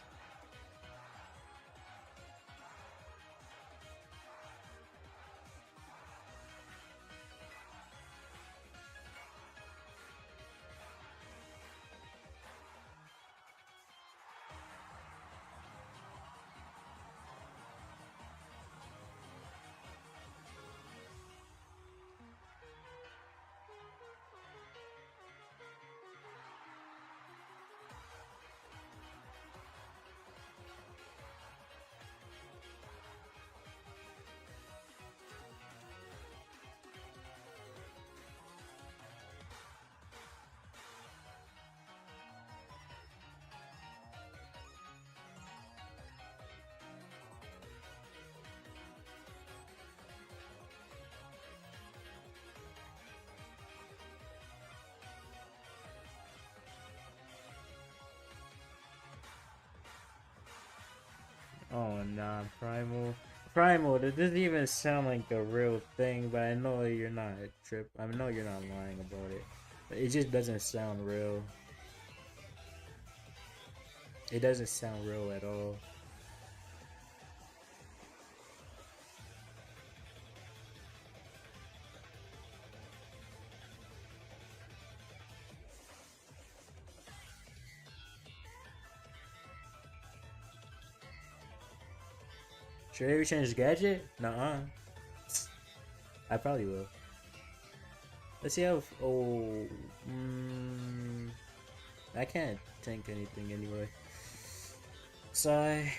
Oh nah, Primal. Primal, that doesn't even sound like a real thing, but I know you're not a trip. I know you're not lying about it. But it just doesn't sound real. It doesn't sound real at all. Should I ever change gadget? Nuh-uh. I probably will. Let's see how. Oh, I can't tank anything anyway. Sigh.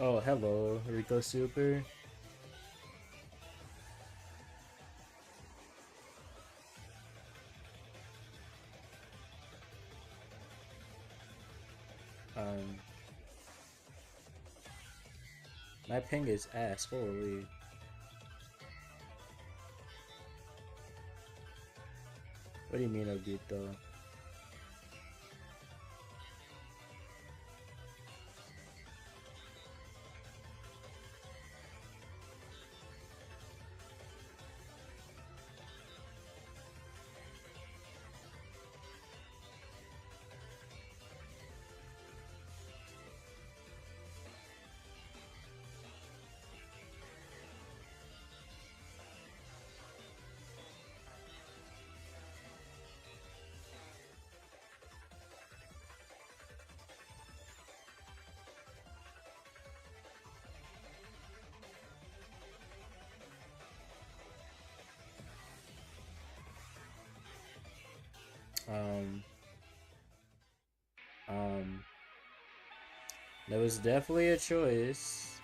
Oh, hello, Rico Super. My ping is ass. Holy. What do you mean, Obito? Um, um, there was definitely a choice.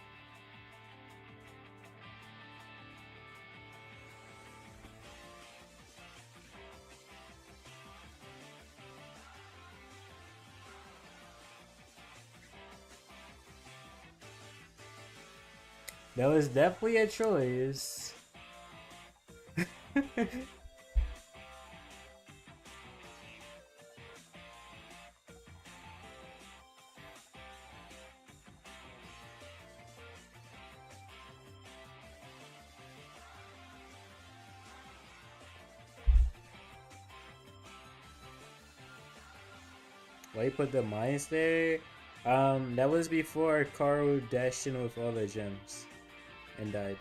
There was definitely a choice. Why you put the mines there? That was before Karu dashed in with all the gems and died.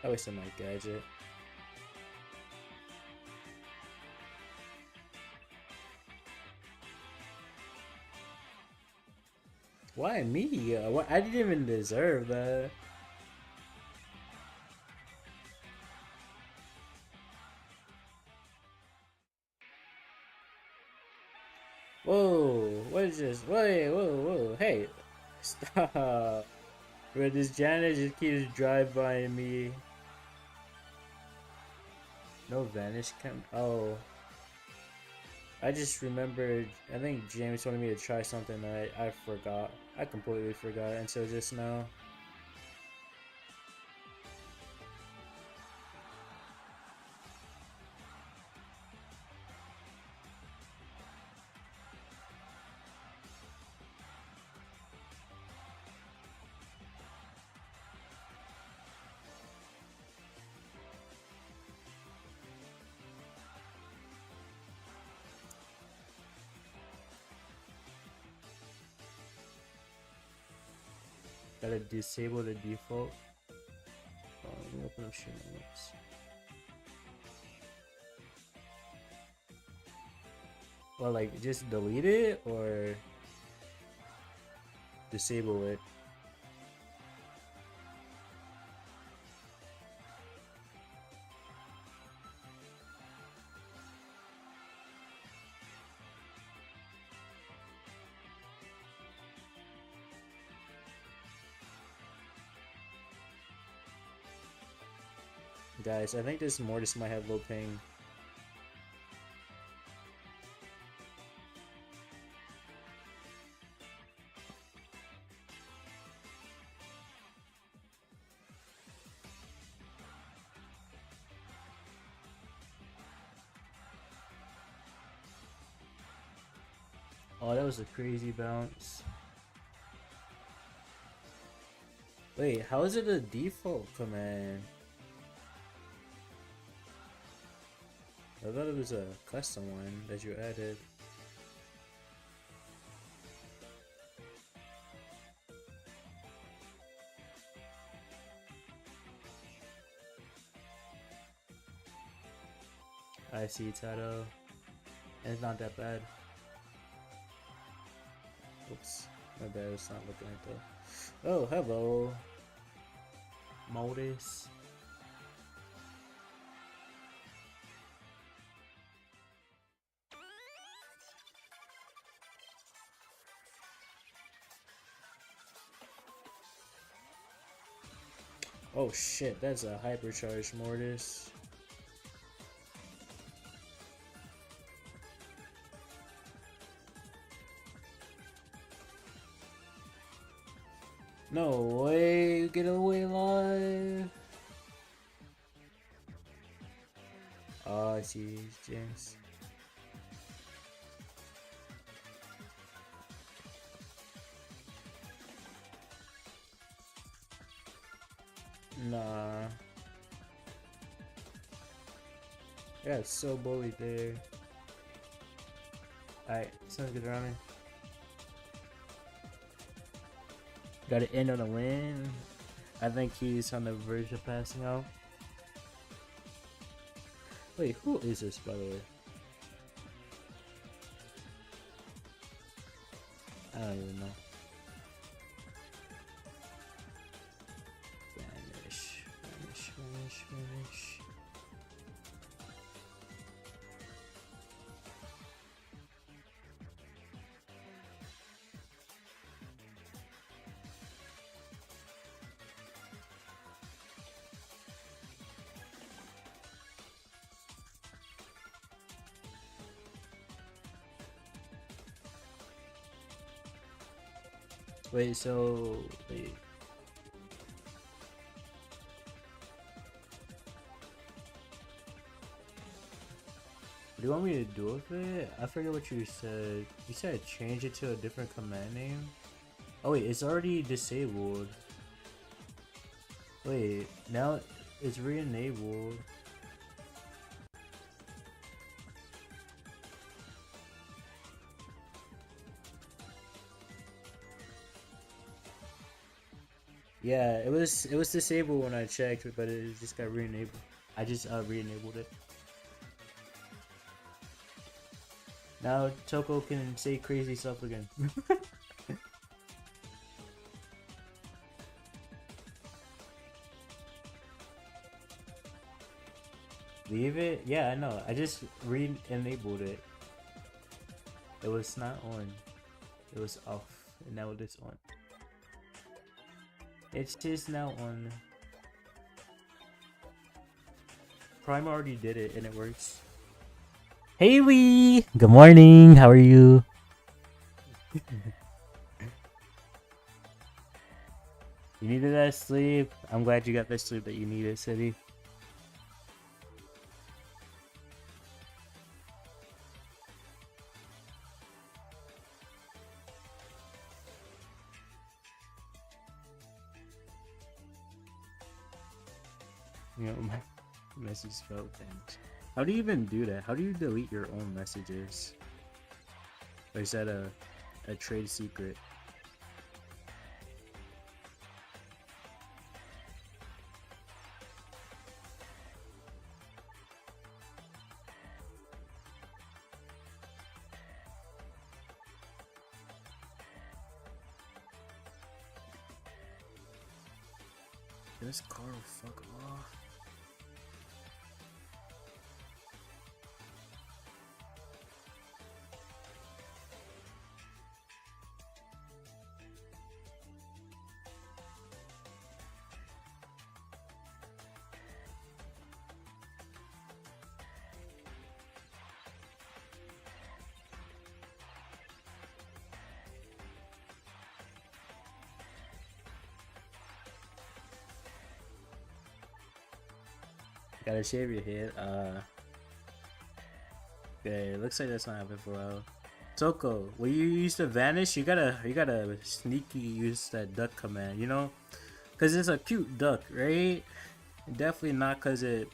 I wasted my gadget. Why me? I didn't even deserve that. Whoa, what is this? Wait, whoa, hey, stop. Bro, this janitor just keeps drive-by me. No vanish cam. Oh. I just remembered, I think James wanted me to try something that I forgot. I completely forgot until just now. Gotta disable the default. Let me open up share notes. Well, like, just delete it or disable it? Guys, I think this Mortis might have low ping. Oh, that was a crazy bounce. Wait, how is it a default command? I thought it was a custom one that you added. I see, Tato. And it's not that bad. Oops, my bad, it's not looking like that. Oh, hello. Modus. Oh shit, that's a hypercharged Mortis. No way, get away live. Oh, I see, James. Nah. I got so bullied there. Alright, sounds good around me. Got to end on a win. I think he's on the verge of passing out. Wait, who is this, by the way? I don't even know. Vanish, vanish, vanish, vanish. Wait, so wait. What do you want me to do with it? I forget what you said. You said change it to a different command name? Oh wait, it's already disabled. Wait, now it's re-enabled. Yeah, it was disabled when I checked, but it just got re-enabled. I just re-enabled it. Now Toko can say crazy stuff again. Leave it? Yeah, I know. I just re-enabled it. It was not on. It was off. And now it is on. It's just now on. Prime already did it and it works. Haley! Good morning. How are you? You needed that sleep. I'm glad you got the sleep that you needed, City. You know, my message felt thanks. How do you even do that? How do you delete your own messages? Or is that a trade secret? This car will fuck off. Gotta shave your head. Okay, looks like that's not happening for a while. Toko, when you use to vanish, you gotta sneaky use that duck command, you know? Cause it's a cute duck, right? Definitely not cause it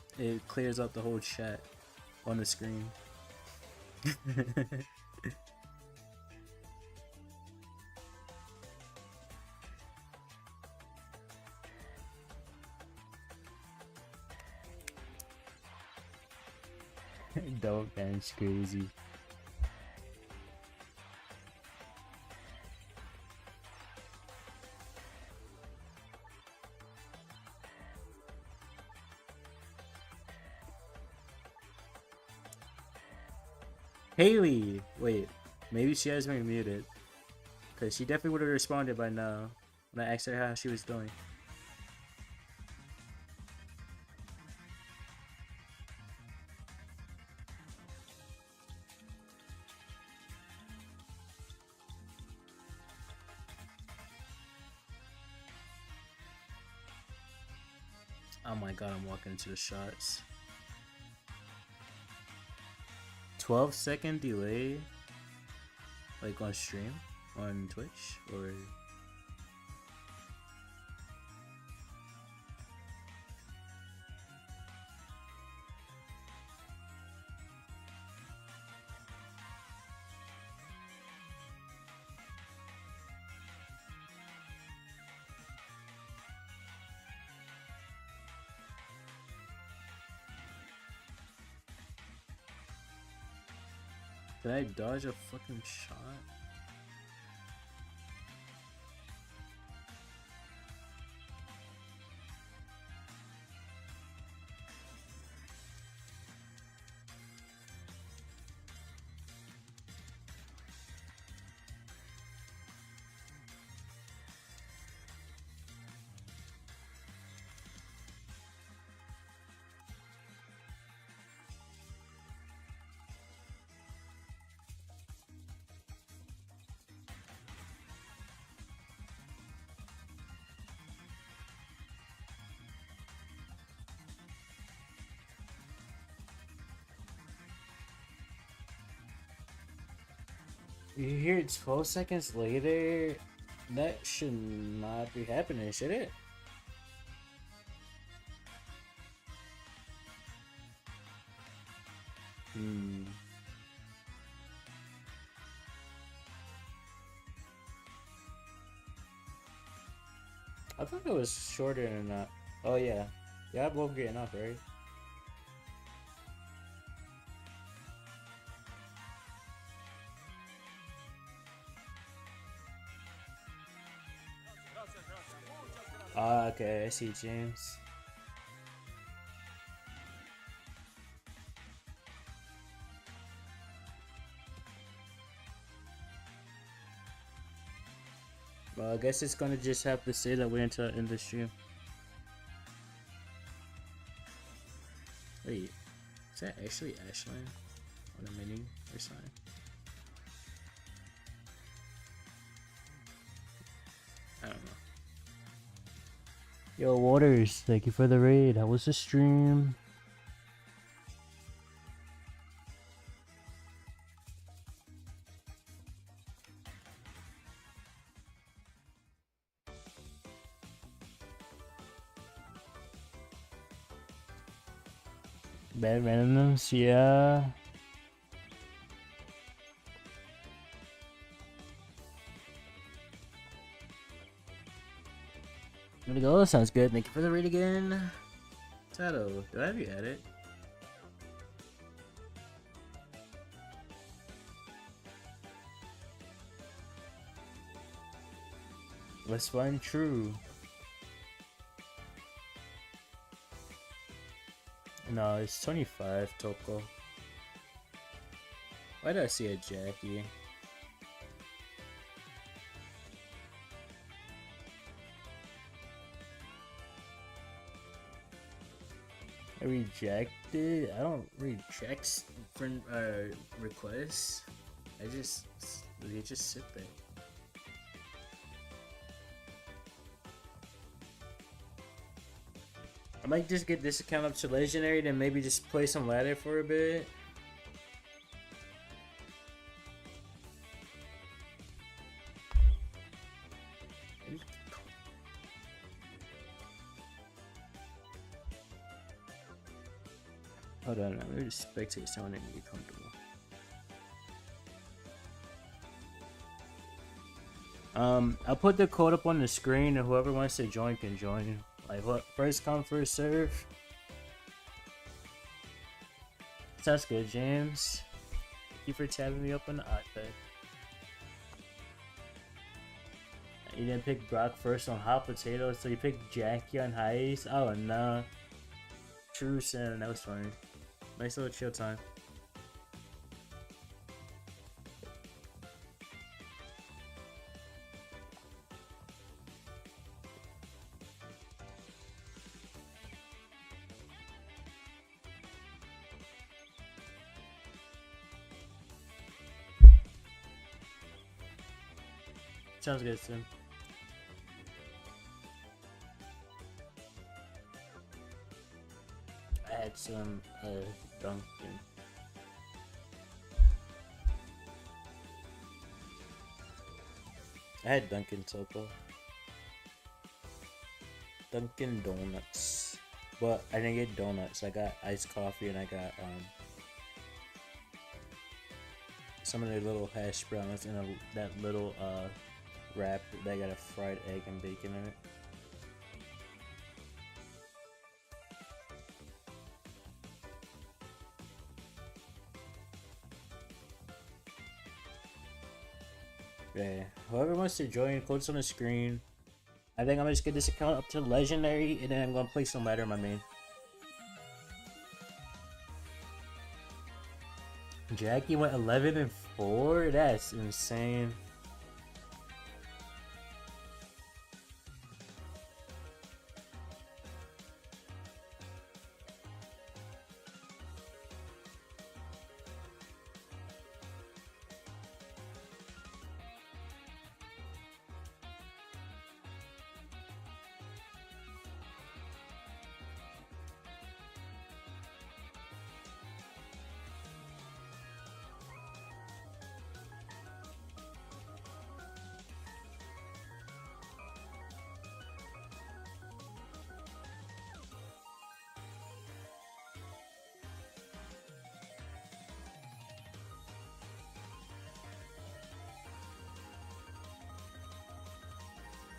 clears up the whole chat on the screen. Don't vanish crazy. Haley! Wait, maybe she has me muted. Cause she definitely would have responded by now when I asked her how she was doing. Oh my god, I'm walking into the shots. 12-second delay? Like on stream? On Twitch? Or... Did I dodge a fucking shot? You hear it 12 seconds later? That should not be happening, should it? I thought it was shorter than that. Oh yeah. Yeah, I won't get enough, right? Ah, okay, I see James. Well, I guess it's gonna just have to say that we're into industry. Wait, is that actually Ashland on a mini or something? I don't know. Yo, Waters, thank you for the raid. How was the stream? Bad randomness, yeah. There we go, sounds good. Thank you for the raid again. Tato, do I have you at it? Let's find true. No, it's 25, Toko. Why did I see a Jackie? I rejected? I don't reject friend requests. They just sit there. I might just get this account up to legendary, then maybe just play some ladder for a bit. Hold on, let me just spectate someone and get comfortable. I'll put the code up on the screen, and whoever wants to join can join. Like what? First come, first serve. Sounds good, James. Thank you for tapping me up on the iPad. You didn't pick Brock first on hot potatoes, so you picked Jackie on highs. Oh no. True sin, that was funny. Nice little chill time. Sounds good, Sim. I had some Dunkin'. I had Dunkin' Toko. Dunkin' Donuts. But I didn't get donuts. I got iced coffee and I got some of their little hash browns in that little wrap that got a fried egg and bacon in it. Yeah, whoever wants to join, code's on the screen. I think I'm gonna just get this account up to legendary, and then I'm gonna play some ladder in my main. Jackie went 11 and 4. That's insane.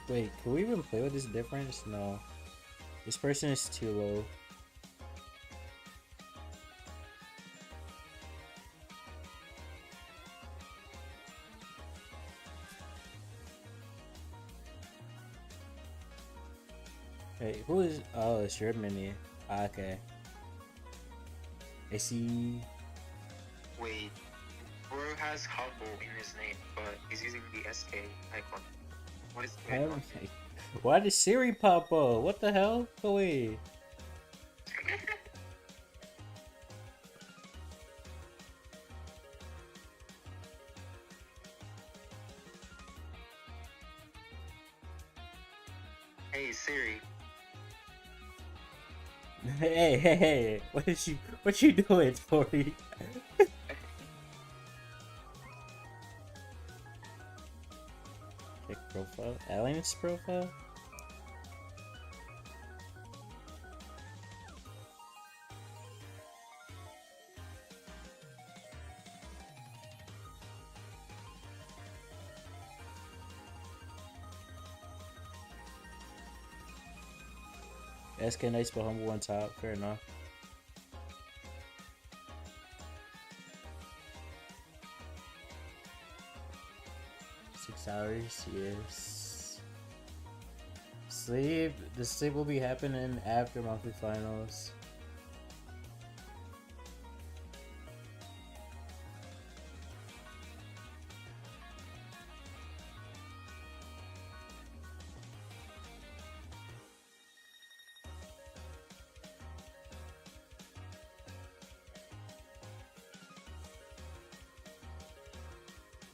Wait, can we even play with this difference? No. This person is too low. Hey, who is? Oh, it's your mini. Okay. I see. Wait, bro has Humble in his name, but he's using the SK icon. What is going on? Why did Siri pop up? What the hell? Go away. Hey Siri. Hey! What you doing, Tori? Check profile. Alien's profile. SK nice but humble on top. Fair enough. $6, yes. Sleep. The sleep will be happening after monthly finals.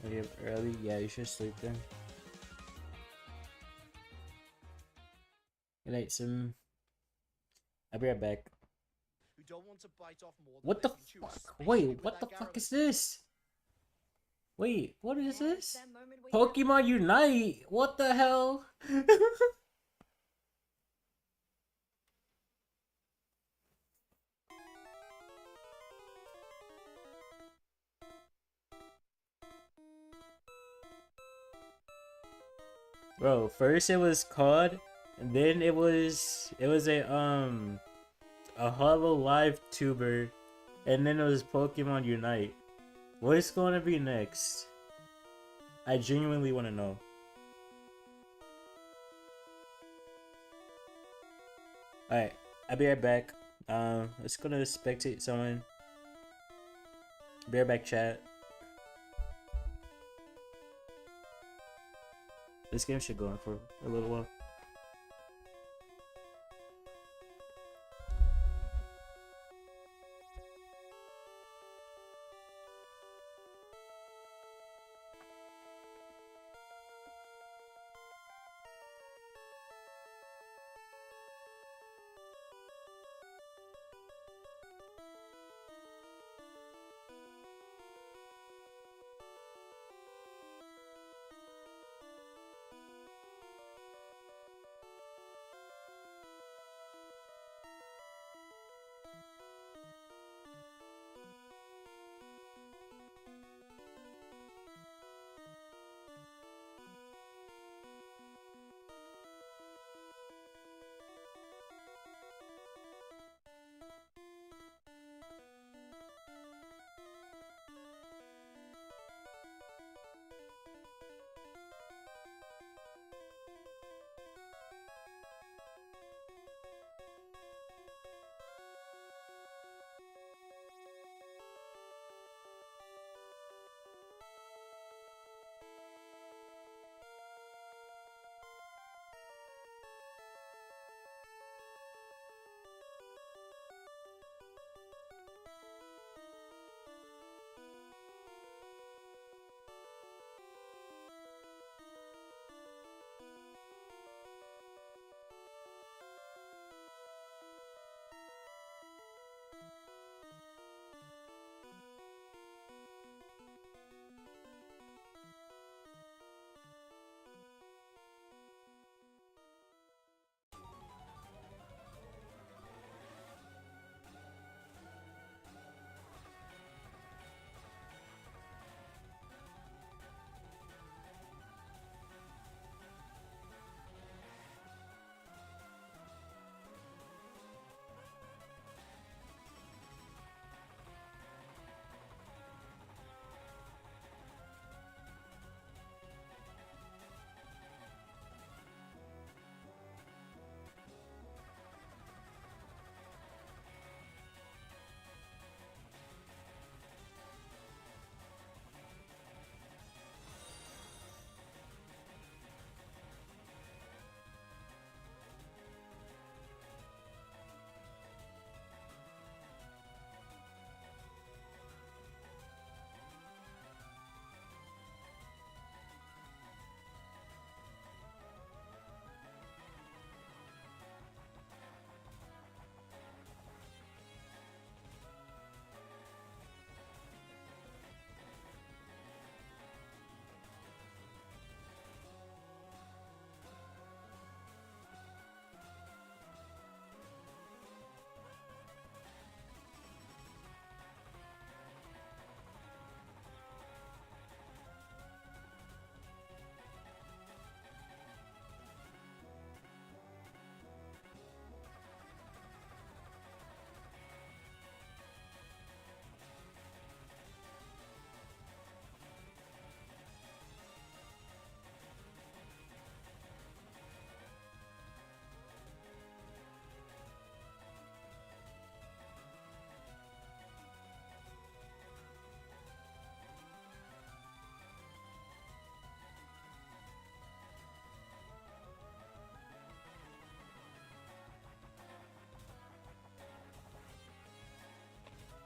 Are you up early? Yeah, you should sleep then. Good night, Sim. I'll be right back. Who don't want to bite off more than What they the can chew, fuck? especially Wait, with what the that fuck Gyarados. is this? Wait, what is Yes, this? that moment we Pokemon Unite! What the hell? Bro, first it was COD, and then it was a Hollow Live tuber, and then it was Pokemon Unite. What is going to be next? I genuinely want to know. Alright, I'll be right back. Let's go to spectate someone. Be right back, chat. This game should go on for a little while.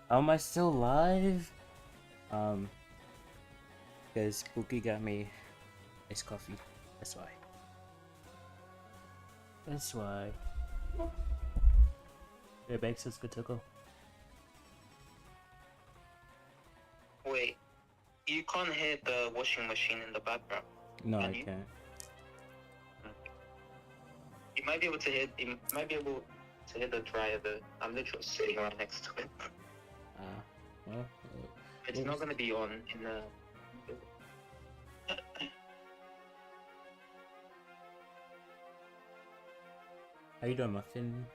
Am I still live? Because Pookie got me iced coffee. That's why. That's why. Your bag says good to go. Wait, you can't hear the washing machine in the background. No, Can I you? can't. You might be able to hear. You might be able to hear the dryer. Though I'm literally sitting right next to it. Well, It's not gonna be on in the. how you doing, Muffin?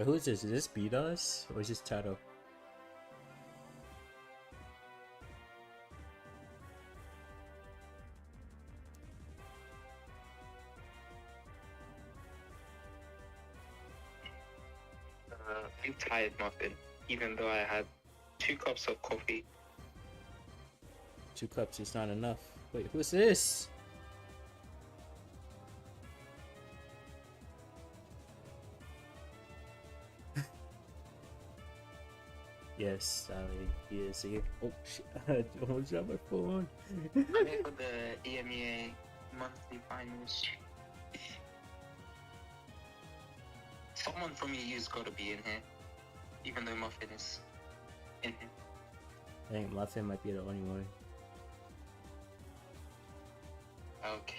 Who is this? Is this B-Dos? Or is this Tato? I'm tired, Muffin. Even though I had 2 cups of coffee. 2 cups is not enough. Wait, who's this? Yes, Sally, he is here. Oh shit, I almost dropped my phone. I'm here for the EMEA monthly finals. Someone from EU's got to be in here, even though Muffin is in here. I think Muffin might be the only one. Okay.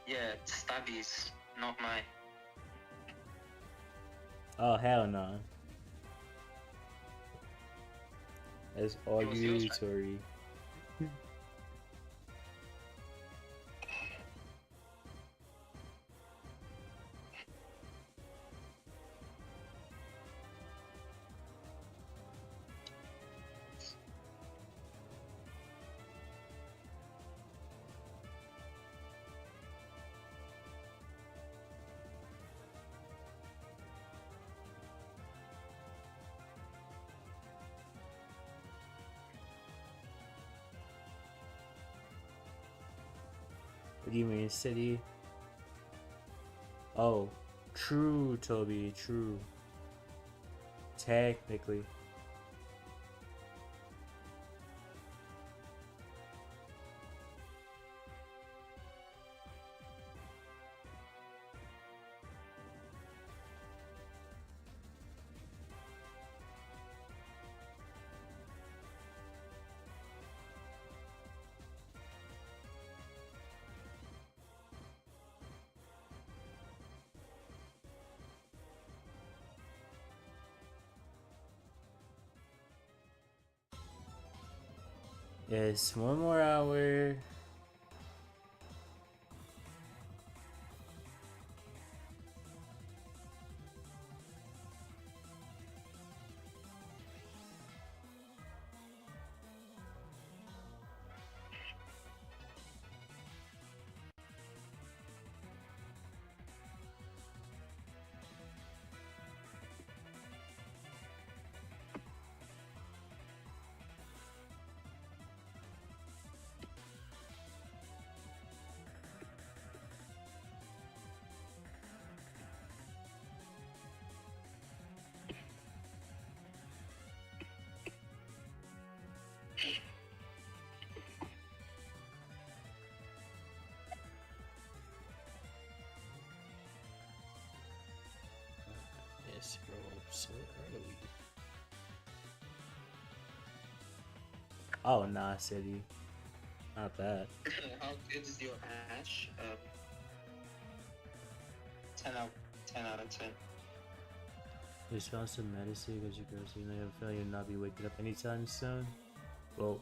Yeah, Stabby's not mine. Oh hell no. That's all It was you, yours, right? Tori. What do you mean, city? Oh, true, Toby, true. Technically. Yes, 1 more hour. Yes, bro, so early. Oh, nah, city. Not bad. How good is your Ash? 10 out of 10. Just found some medicine because you girls, you know, I feel you'll not be waking up anytime soon. Well,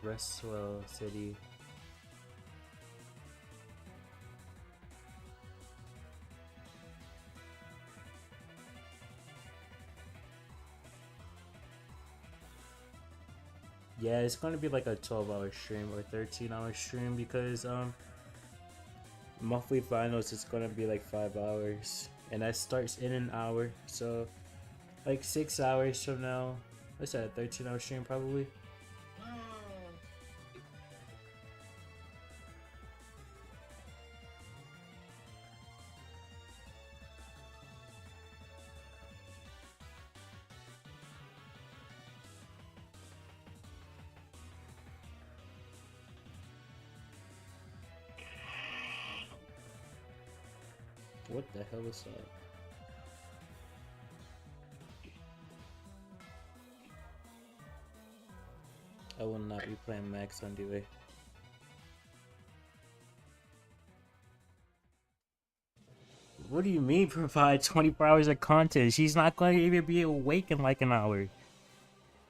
rest well, city. Yeah, it's gonna be like a 12-hour stream or 13-hour stream because monthly finals is gonna be like 5 hours and that starts in an hour, so like 6 hours from now. What's that, a 13-hour stream probably? What the hell is that? I will not be playing Max on delay. What do you mean provide 24 hours of content? She's not going to even be awake in like an hour.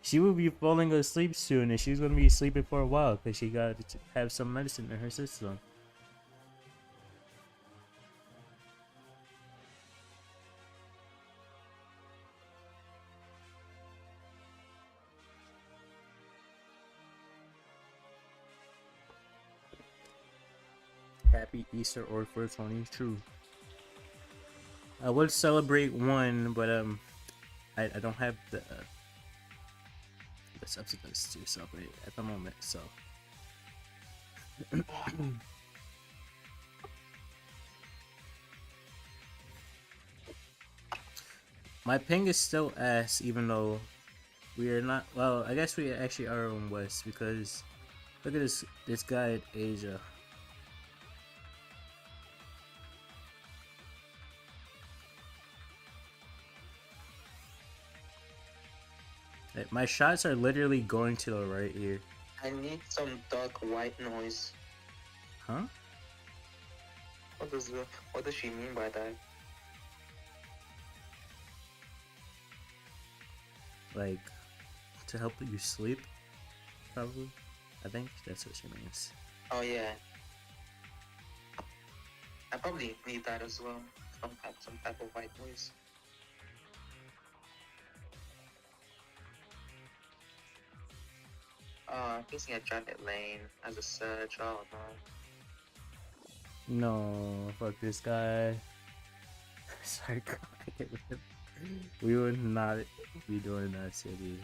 She will be falling asleep soon, and she's going to be sleeping for a while because she got to have some medicine in her system. Happy Easter or 420, true. I would celebrate one, but I don't have the substance to celebrate at the moment, so. My ping is still ass, even though we are not. Well, I guess we actually are on West because look at this guy at Asia. My shots are literally going to the right here. I need some dark white noise. Huh? What does she mean by that? Like, to help you sleep, probably. I think that's what she means. Oh yeah. I probably need that as well. Some type of white noise. I'm facing a Janet Lane as a surge. Oh no. No, fuck this guy. Sorry, we would not be doing that city.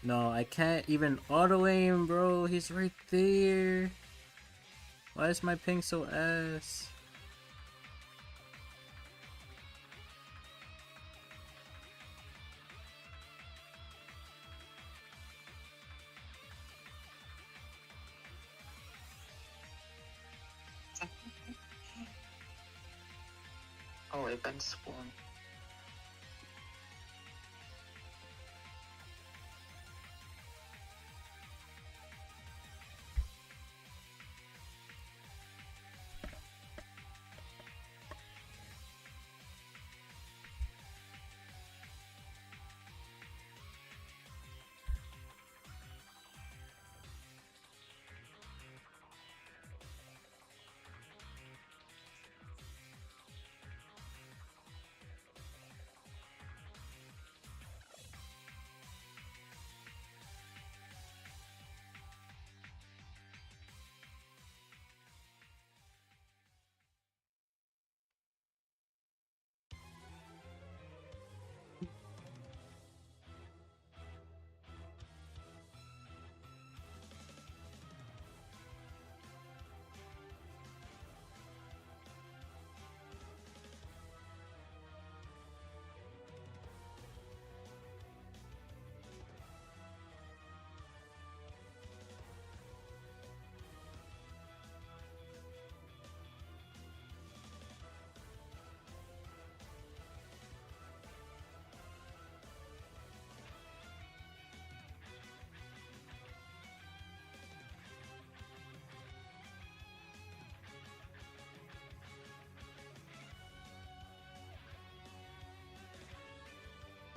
No, I can't even auto aim, bro. He's right there. Why is my ping so ass? Oh, event spawn.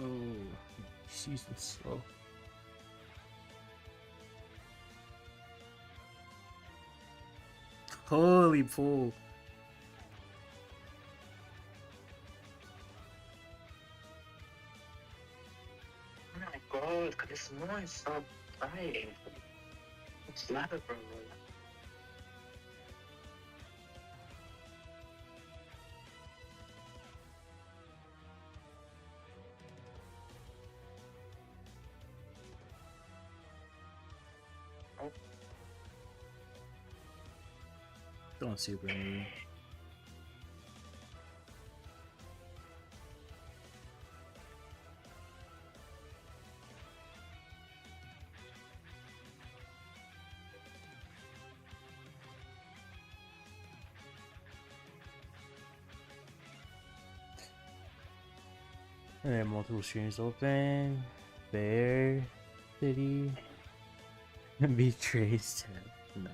Oh, she's slow. Holy pool. Oh my god, this noise stop dying. It's ladder, bro. Don't super me. And then multiple screens open. Bear City. Betrays. No.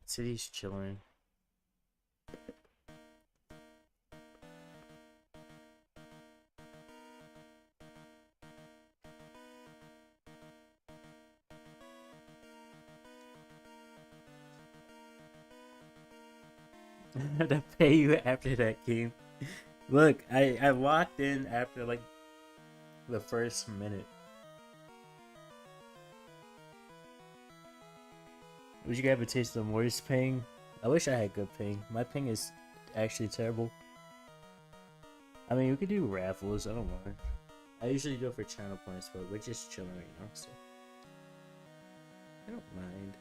City's chilling. To pay you after that game. Look, I walked in after like the first minute. Would you have a taste of worse ping? I wish I had good ping. My ping is actually terrible. I mean, we could do raffles. I don't mind. I usually do it for channel points, but we're just chilling right now, so I don't mind.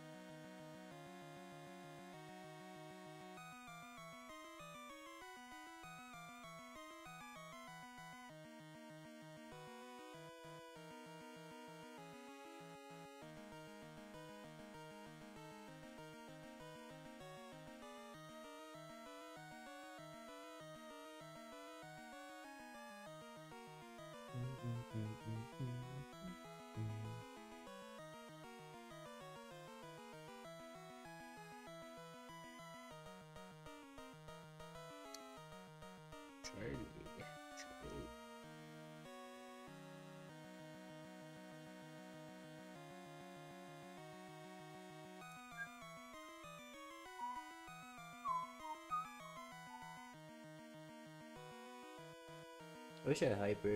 I wish I had hyper.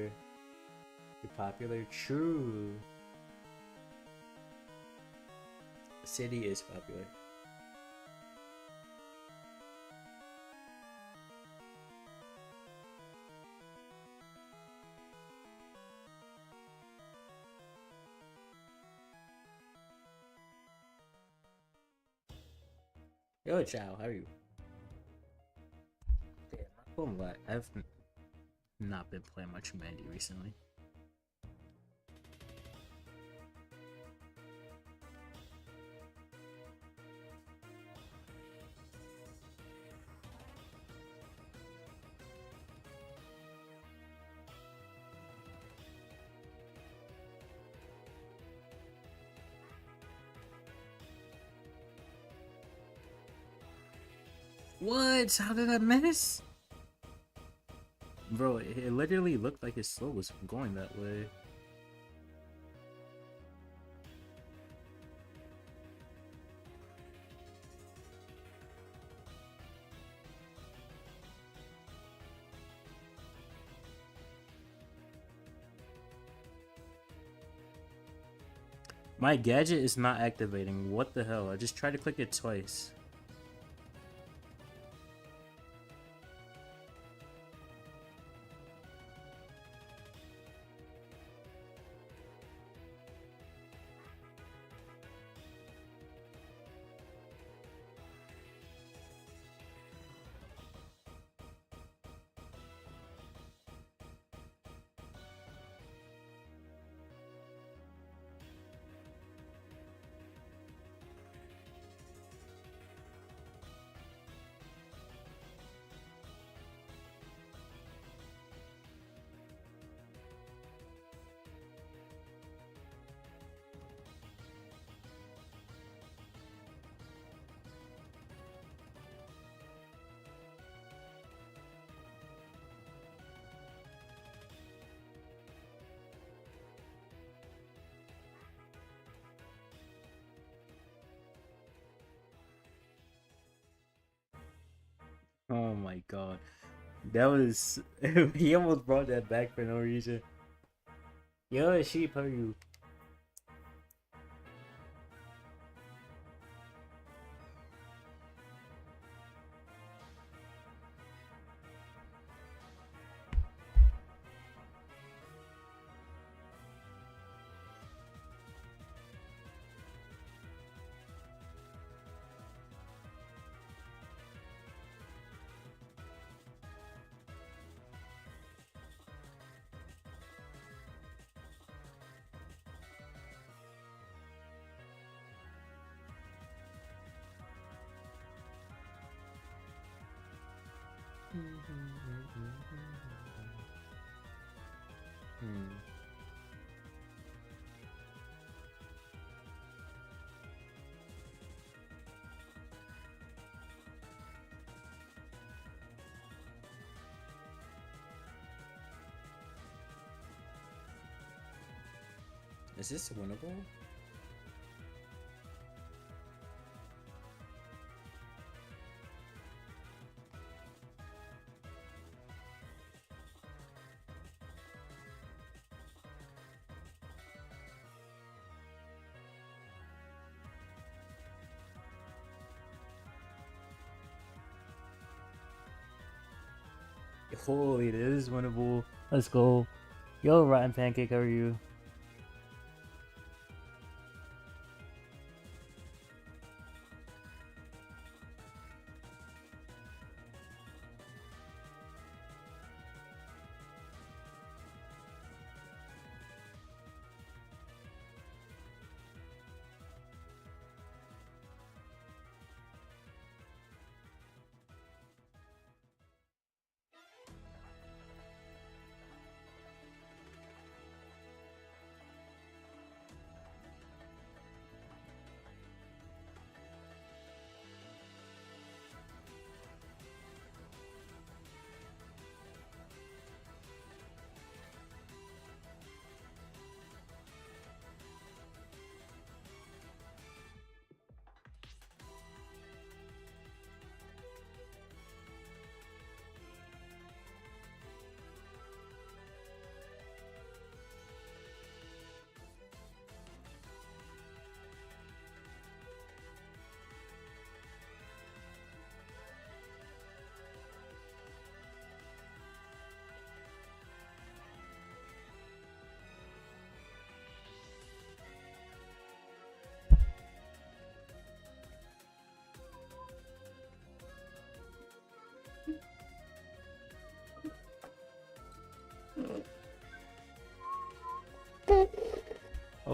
You're popular. True. City is popular. Yo, Chow, how are you? Damn, my phone lag. I've not been playing much Mandy recently. What? How did I miss? Bro, it literally looked like his slow was going that way. My gadget is not activating. What the hell? I just tried to click it twice. Oh my god. That was... he almost brought that back for no reason. Yo, sheep, how are you? Hmm. Is this winnable? Holy, this is winnable. Let's go. Yo, Rotten Pancake, how are you?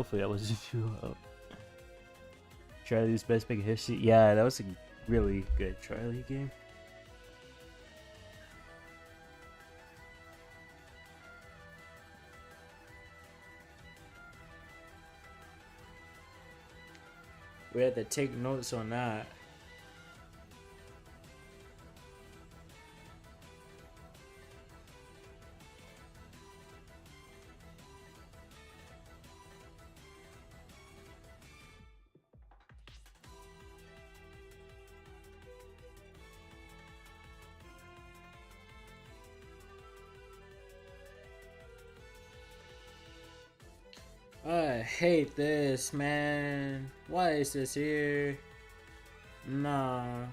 Hopefully that wasn't too loud. Charlie's best pick in history. Yeah, that was a really good Charlie game. We had to take notes on that. I hate this, man. Why is this here? Nah.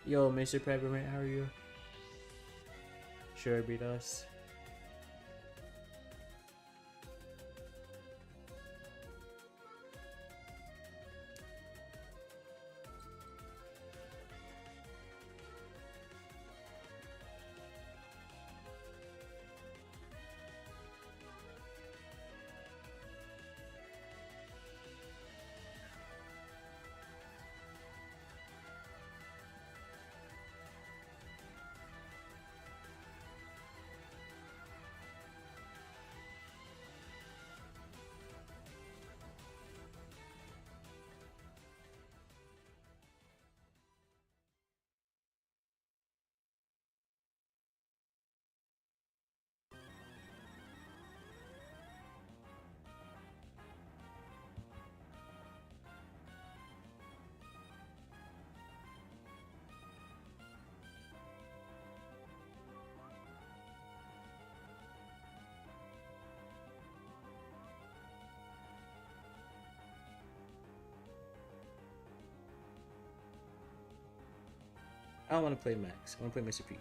Yo, Mr. Peppermint, how are you? Sure, beat us. I don't want to play Max. I want to play Mr. P.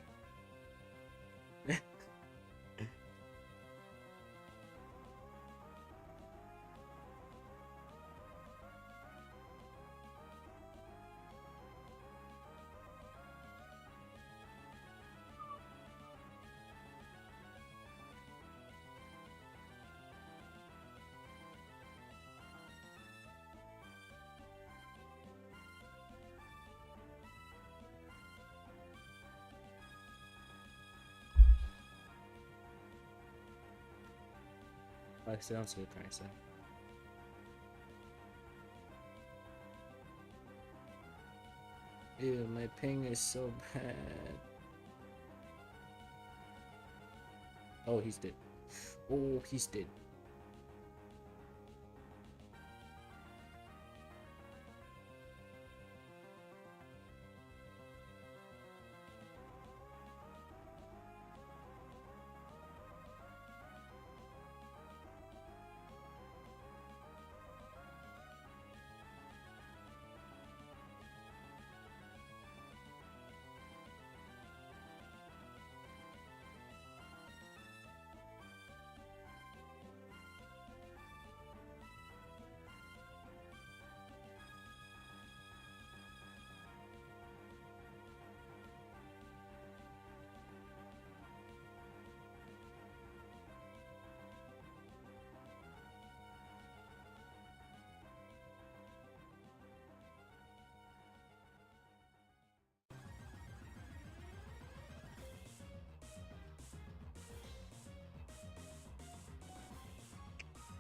I sound so kind of sad. Ew, my ping is so bad. Oh, he's dead. Oh, he's dead.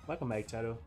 Welcome back, Tato.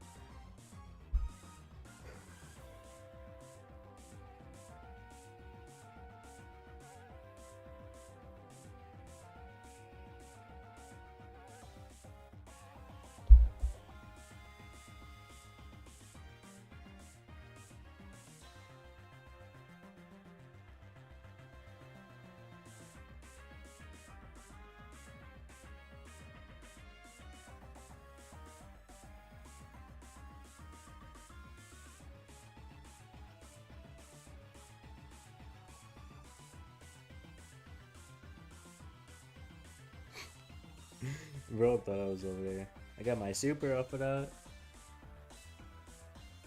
Bro thought I was over there. I got my super off of that.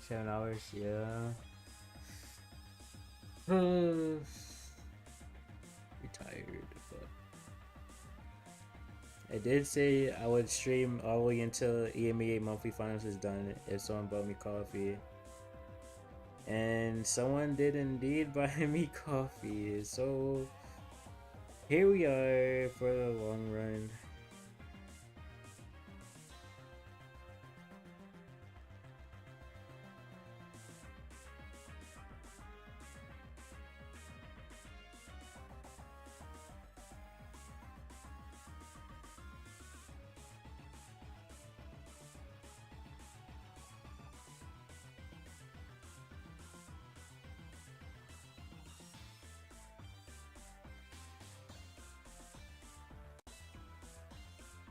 7 hours, yeah. Retired, but I did say I would stream all the way until EMEA monthly finals is done if someone bought me coffee. And someone did indeed buy me coffee. So here we are for the long run.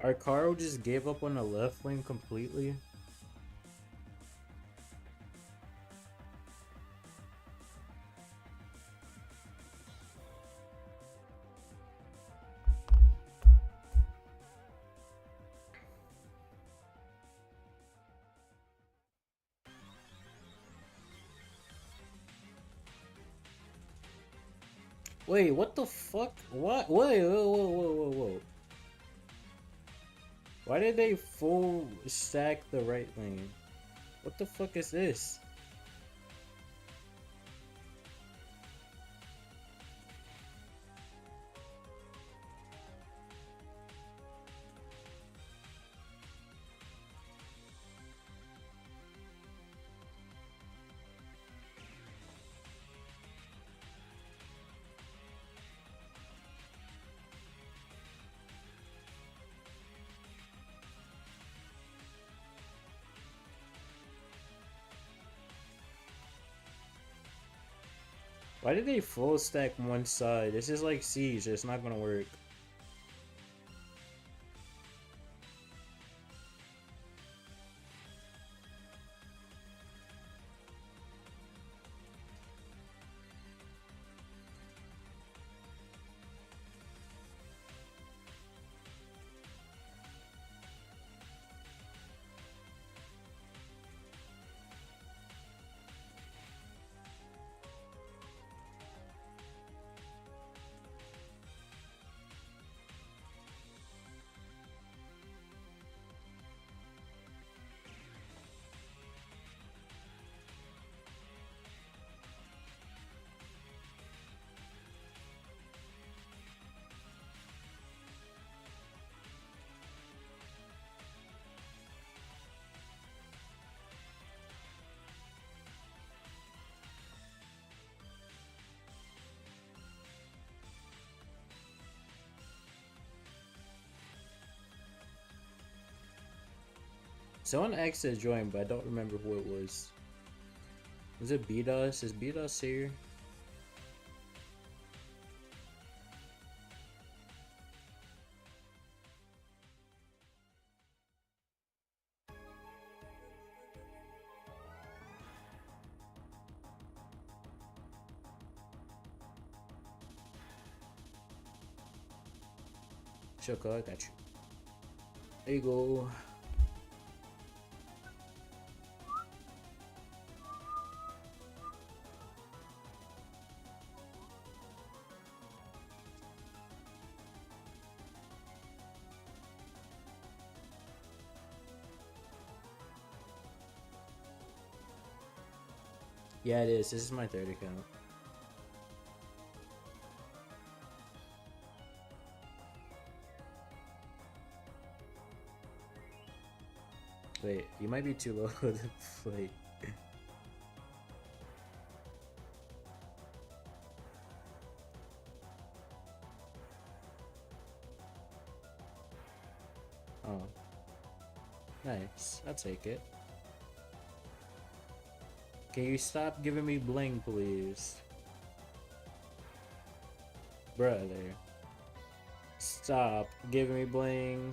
Our car just gave up on the left lane completely. Wait, what the fuck? What? Wait, whoa. Why did they full stack the right lane? What the fuck is this? Why did they full stack one side? This is like Siege, it's not gonna work. Someone asked to join, but I don't remember who it was. Was it BDOS? Is BDOS here? Shoko, I got you. There you go. Yeah, it is. This is my third account. Wait, you might be too low to play. Oh. Nice. I'll take it. Can you stop giving me bling, please? Brother. Stop giving me bling.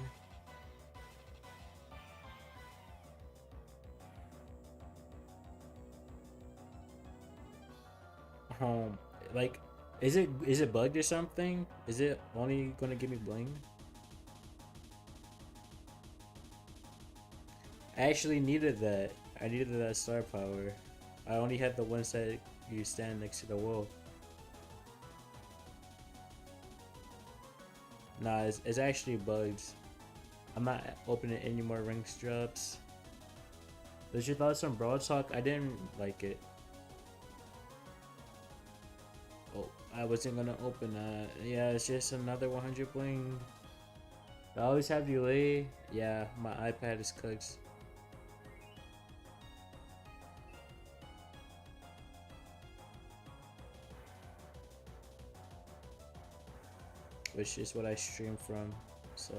Like, is it bugged or something? Is it only gonna give me bling? I actually needed that. I needed that star power. I only had the ones that you stand next to the wall. Nah, it's actually bugged. I'm not opening any more ranks drops. What's your thoughts on Broad Talk? I didn't like it. Oh, I wasn't gonna open that. Yeah, it's just another 100 bling. I always have delay. Yeah, my iPad is cooked. Which is what I stream from, so.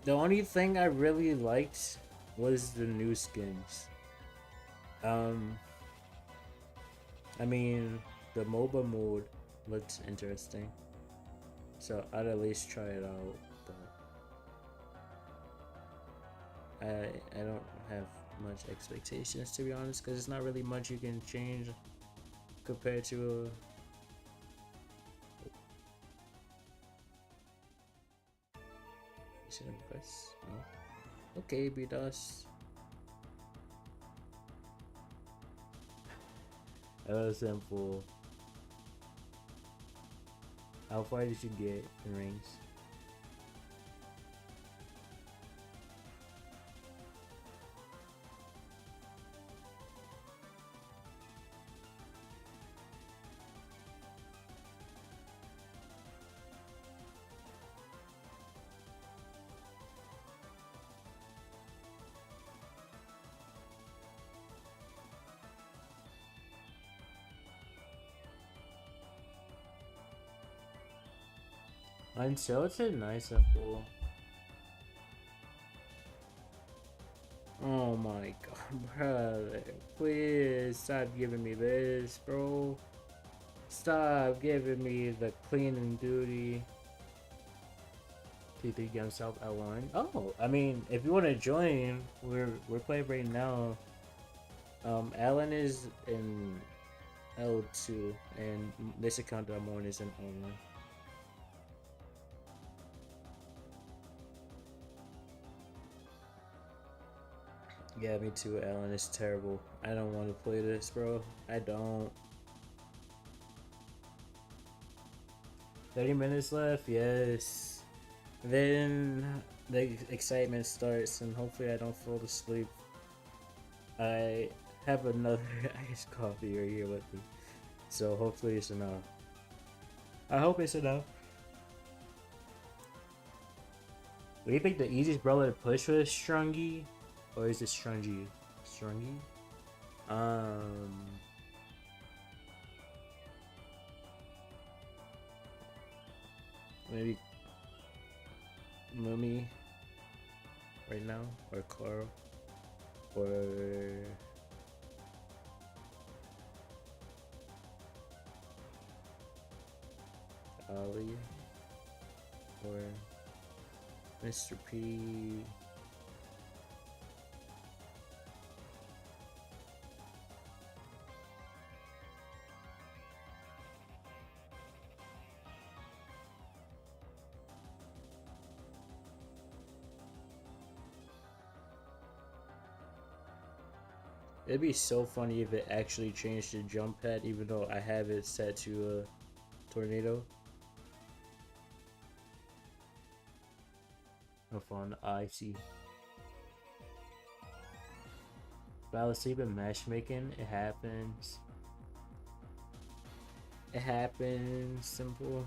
The only thing I really liked was the new skins. I mean, the MOBA mode looks interesting, so I'd at least try it out. But I don't have much expectations, to be honest, because it's not really much you can change compared to no. Okay, BDOS. That was simple. How far did you get in rings? Untilted, nice and cool. Oh my god, brother. Please stop giving me this, bro. Stop giving me the cleaning duty. T3 Gun South L1. Oh, I mean, if you want to join, we're playing right now. Alan is in L2, and this account that I'm on is in L1. Yeah, me too, Alan. It's terrible. I don't want to play this, bro. I don't. 30 minutes left, yes. Then the excitement starts, and hopefully I don't fall asleep. I have another iced coffee right here with me, so hopefully it's enough. I hope it's enough. Do you think the easiest brawler to push was Strungy? Or is it Strungy? Strungy? Maybe Mumi right now, or Carl, or Ali, or Mr. P. It'd be so funny if it actually changed the jump pad, even though I have it set to a tornado. Up on IC. While asleep in matchmaking, it happens. It happens. Simple.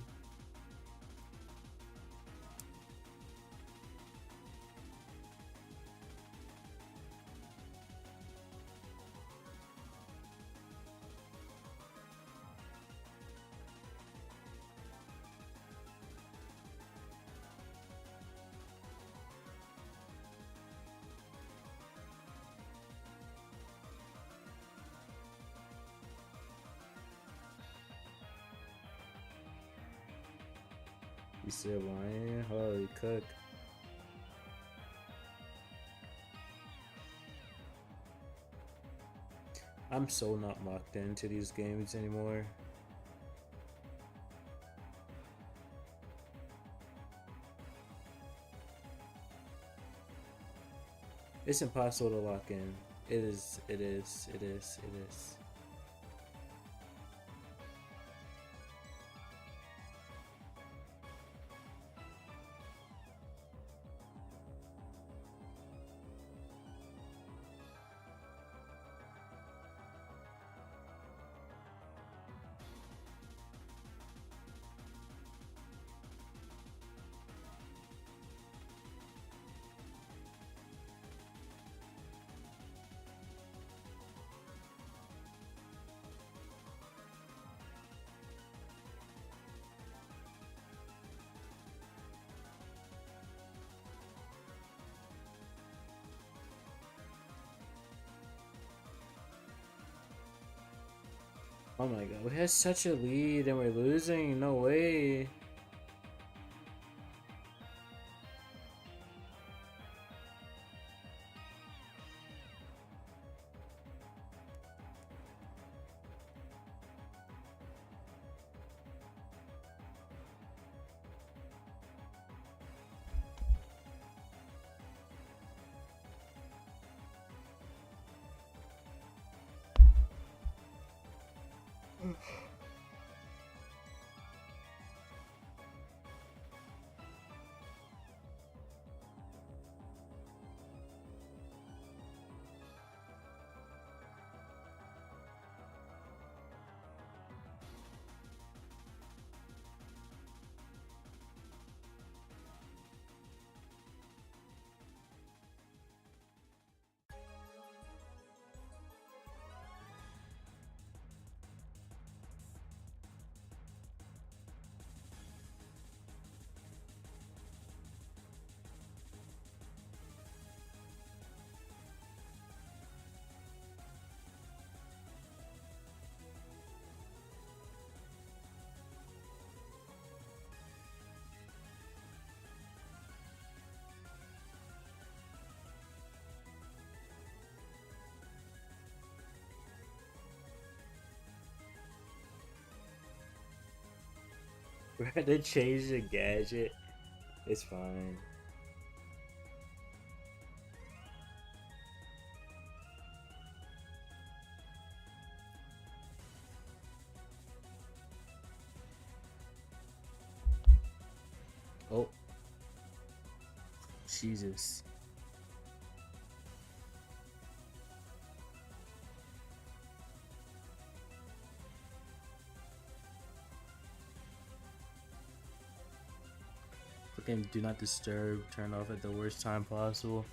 You still lying? Holy cook. I'm so not locked into these games anymore. It's impossible to lock in. It is. Oh my god, we had such a lead and we're losing? No way. They changed the gadget. It's fine. Oh. Jesus. Fucking do not disturb, turn off at the worst time possible.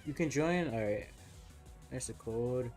You can join. All right. There's the code.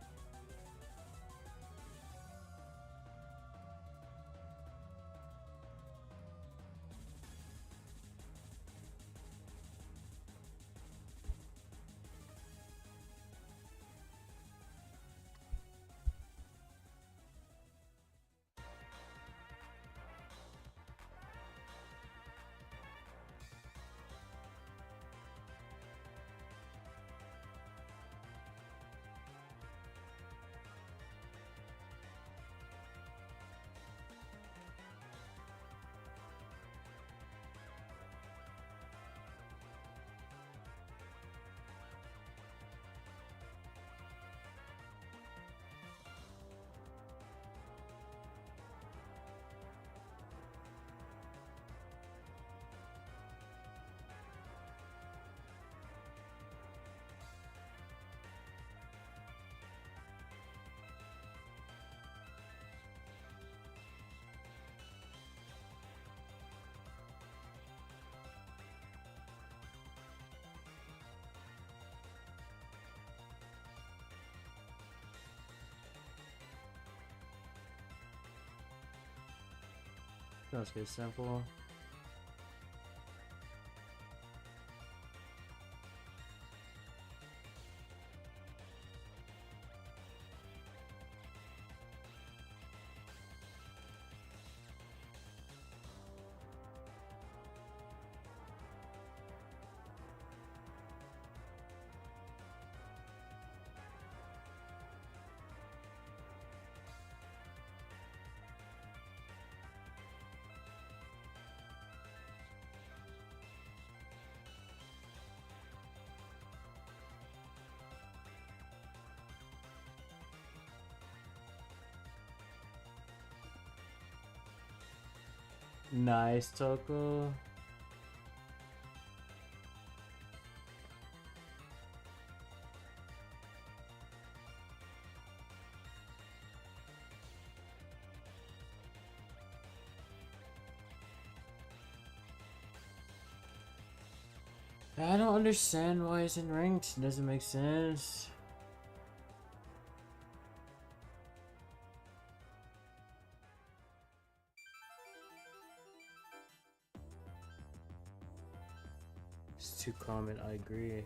Let's get simple. Nice, Toko. I don't understand why it's in ranked. It doesn't make sense. It's too common, I agree.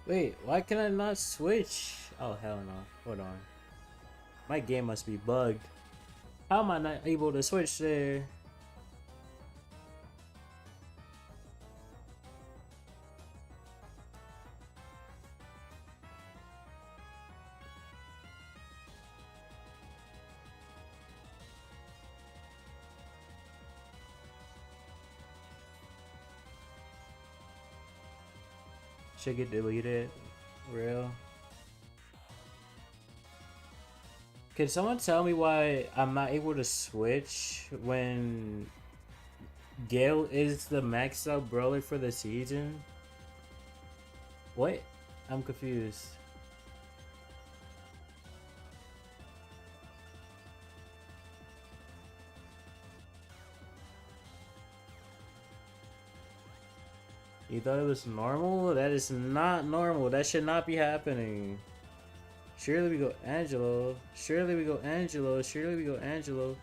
Wait, why can I not switch? Oh, hell no. Hold on. My game must be bugged. How am I not able to switch there? Should get deleted. Real. Can someone tell me why I'm not able to switch when Gale is the maxed out brawler for the season? What? I'm confused. You thought it was normal? That is not normal. That should not be happening. Surely we go Angelo. Surely we go Angelo. Surely we go Angelo.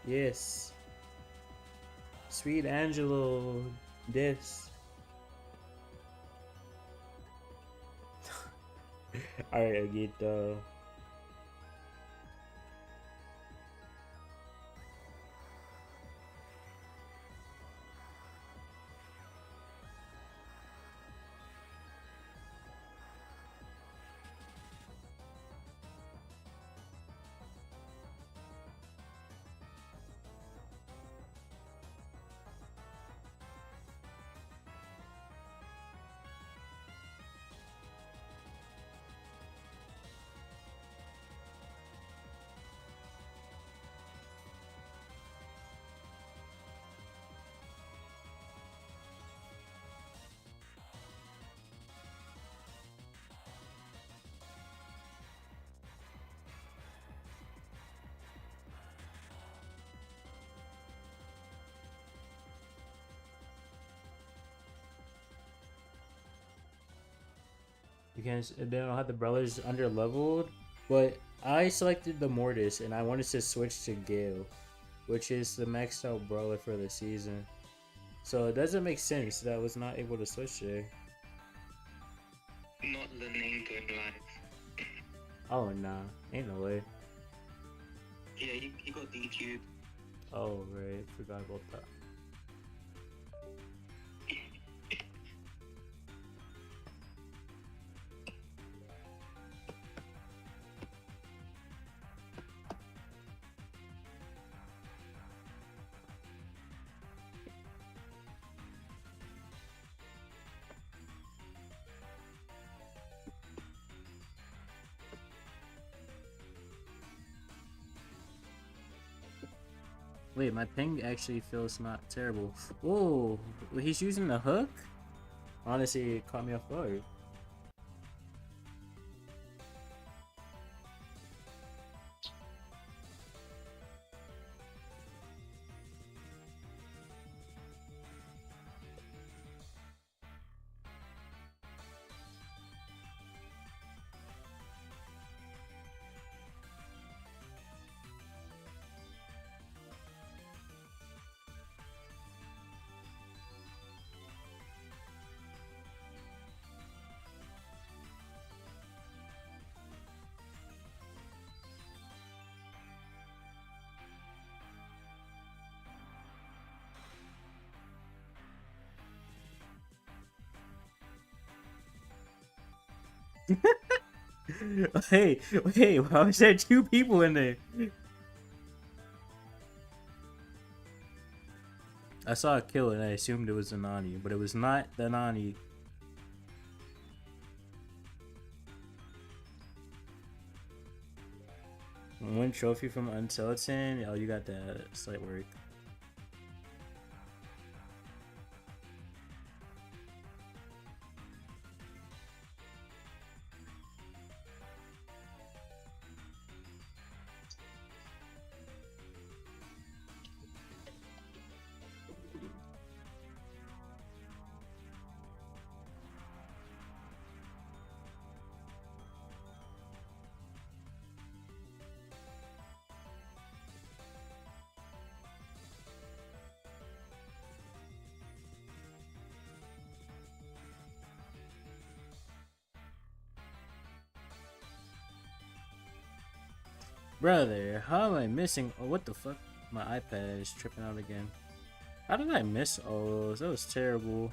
Yes. Sweet Angelo. This. Alright, Agito. because they don't have the brothers under leveled. But I selected the Mortis and I wanted to switch to Gale, which is the maxed out brawler for the season. So it doesn't make sense that I was not able to switch there. Not the name going live. Oh nah, ain't no way. Yeah, he got DQ'd. Oh right, forgot about that. Wait, my ping actually feels not terrible. Oh, he's using the hook? Honestly, it caught me off guard. Hey, wait, why was there two people in there? I saw a kill and I assumed it was a Nani, but it was not the Nani. One trophy from Untelton. Oh, you got that slight work. Brother, how am I missing? Oh, what the fuck? My iPad is tripping out again. How did I miss all those? That was terrible.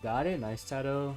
Got it? Nice title.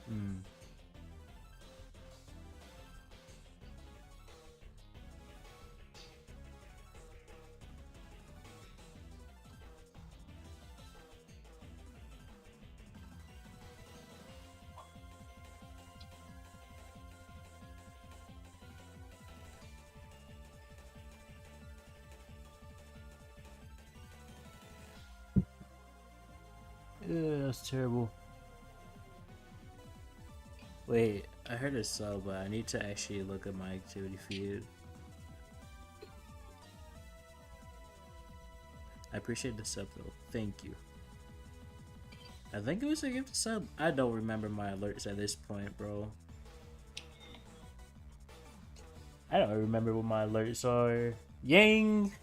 Hmm. Yeah, that's terrible. Wait, I heard a sub, but I need to actually look at my activity feed. I appreciate the sub though. Thank you. I think it was a gift sub. I don't remember my alerts at this point, bro. I don't remember what my alerts are. Yang!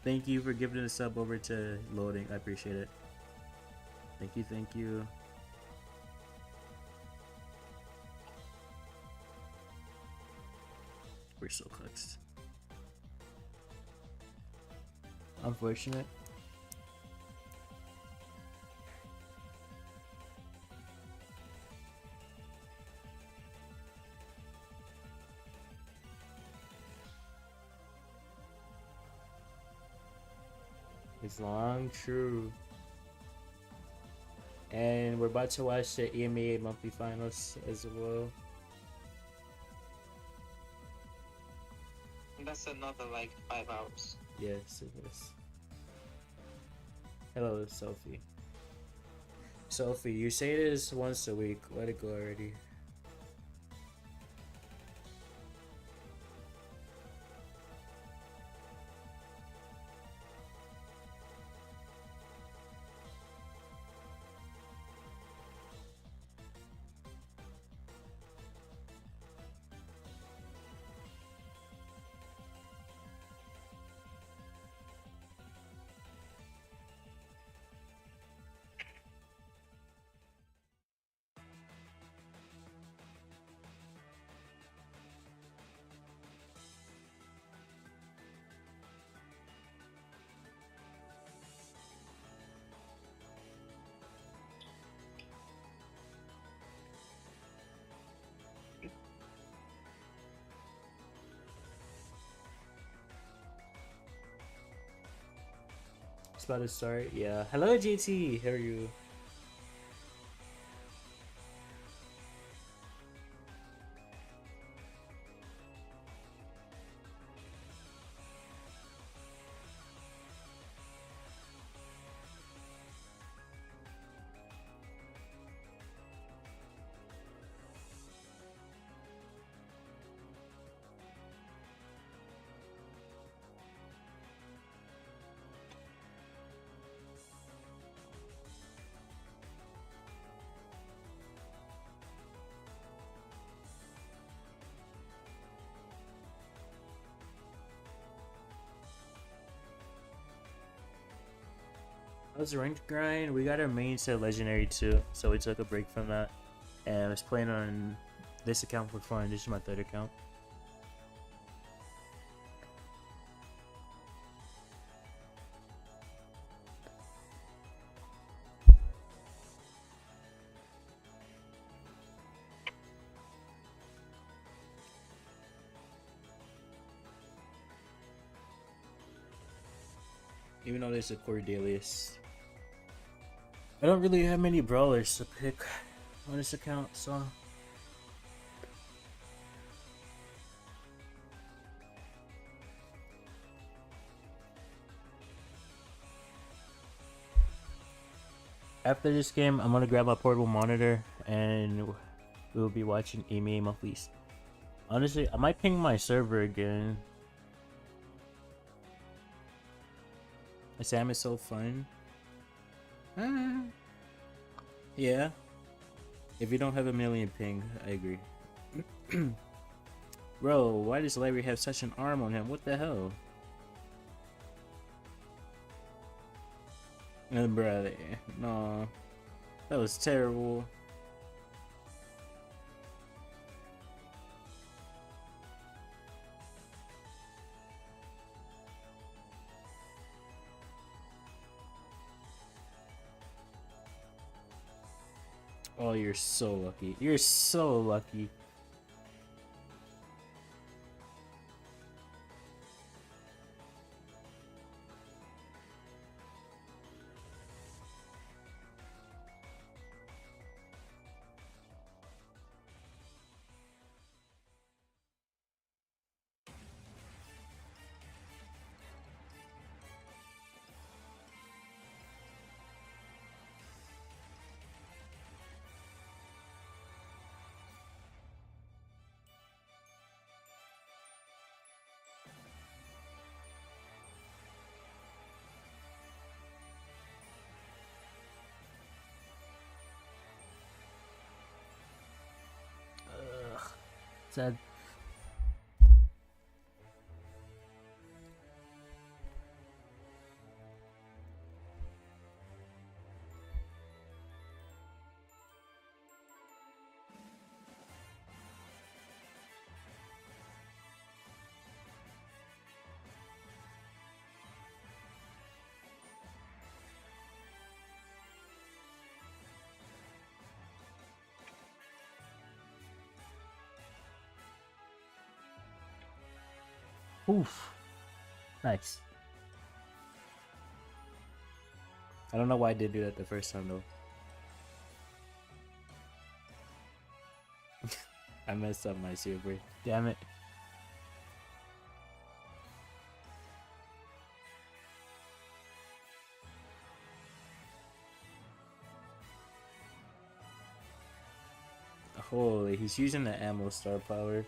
Thank you for giving the sub over to loading. I appreciate it. Thank you, thank you. We're so cooked. Unfortunate. It's long true. And we're about to watch the EMEA monthly finals as well. That's another like 5 hours. Yes, it is. Hello, Sophie. Sophie, you say this once a week. Let it go already. It's about to start. Yeah. Hello, JT. How are you? How's the ranked grind? We got our main set legendary too, so we took a break from that. And I was playing on this account for fun. This is my third account. Even though there's a Cordelius. I don't really have many brawlers to pick on this account, so after this game, I'm gonna grab my portable monitor and we'll be watching EMEA monthlies. Honestly, I might ping my server again. Sam is so fun. Yeah. If you don't have a million ping, I agree. Bro, why does Larry have such an arm on him? What the hell? Brother, no. That was terrible. Oh, you're so lucky. You're so lucky. Sad. Oof. Nice. I don't know why I did do that the first time though. I messed up my super. Damn it. Holy, he's using the ammo star power.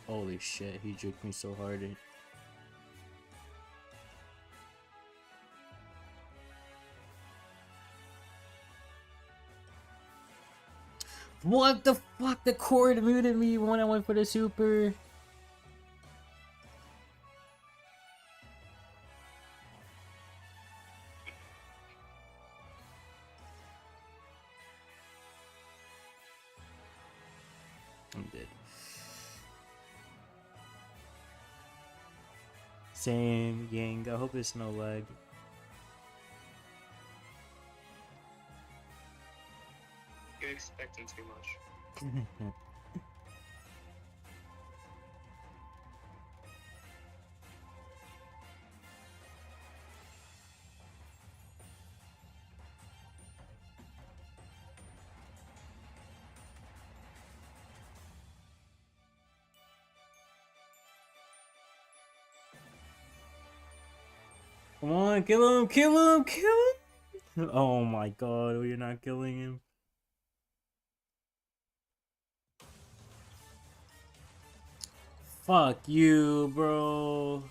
Holy shit, he juked me so hard. What the fuck? The cord muted me when I went for the super. I'm dead. Same gang. I hope it's no lag. You're expecting too much. Come on, kill him, kill him, kill him! Oh my god, we're not killing him. Fuck you, bro.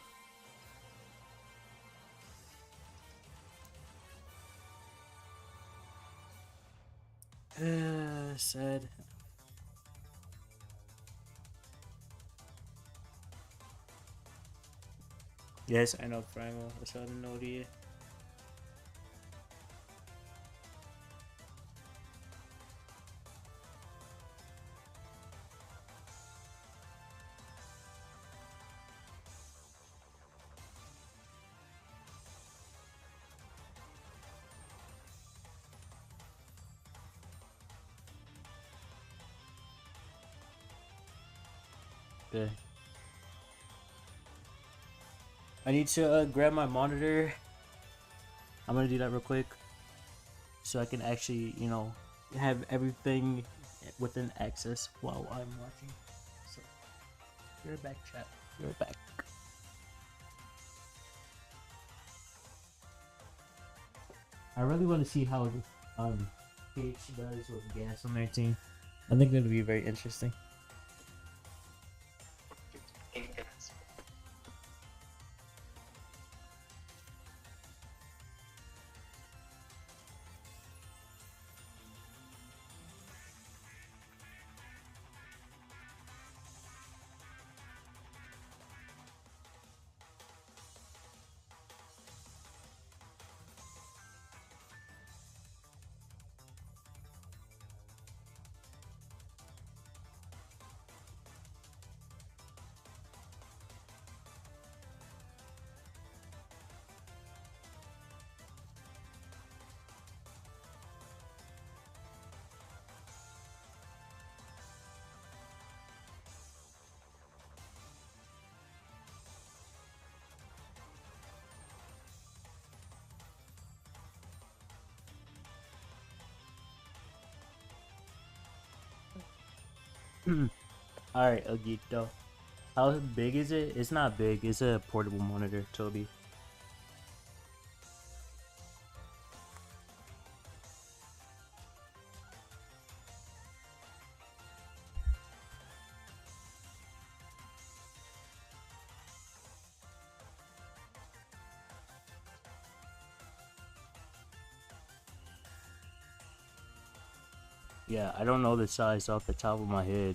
Sad. Yes, I know Primal. I saw the note here. Okay. I need to grab my monitor. I'm gonna do that real quick, so I can actually, you know, have everything within access while I'm watching. So, you're back, chat. You're back. I really want to see how this PH does with gas on their team. I think it'll be very interesting. Alright, Ogito. How big is it? It's not big. It's a portable monitor, Toby. Yeah, I don't know the size off the top of my head.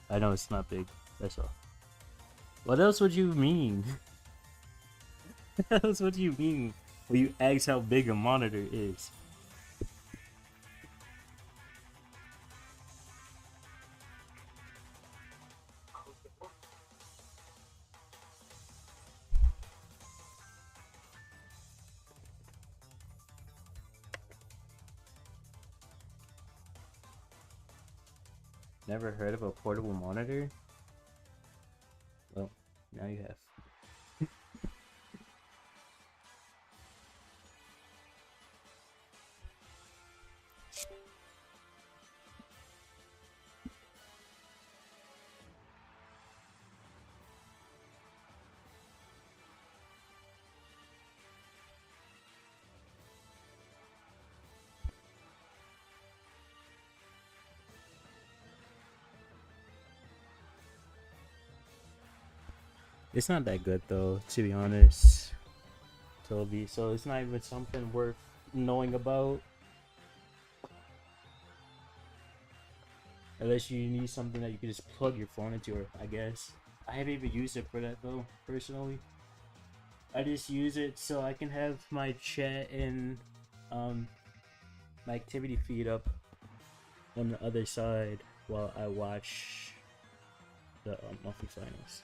I know it's not big. That's all. What else would you mean? What else would you mean when you ask how big a monitor is? Never heard of a portable monitor? Well, now you have. It's not that good though, to be honest, Toby. So it's not even something worth knowing about. Unless you need something that you can just plug your phone into, or I guess. I haven't even used it for that though, personally. I just use it so I can have my chat and my activity feed up on the other side while I watch the monthly finals.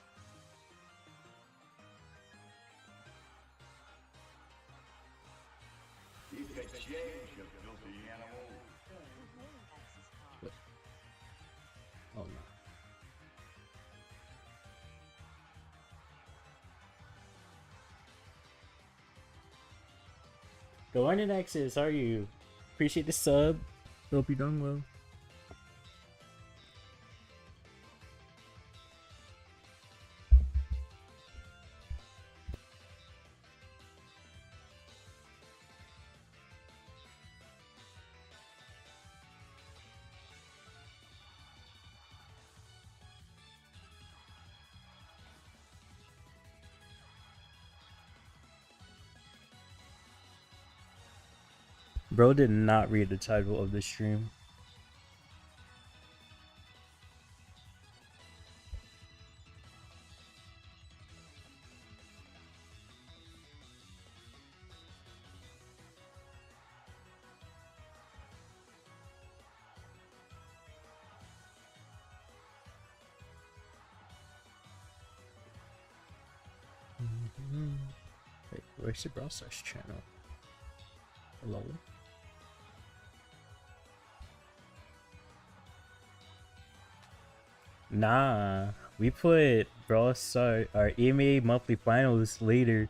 What? Oh no. Good morning, Axis. How are you? Appreciate the sub. Hope you're doing well. Bro did not read the title of the stream. Wait, where's the Brawl Stars channel? Hello? Nah, we put Brawl Stars, our EMEA monthly finals later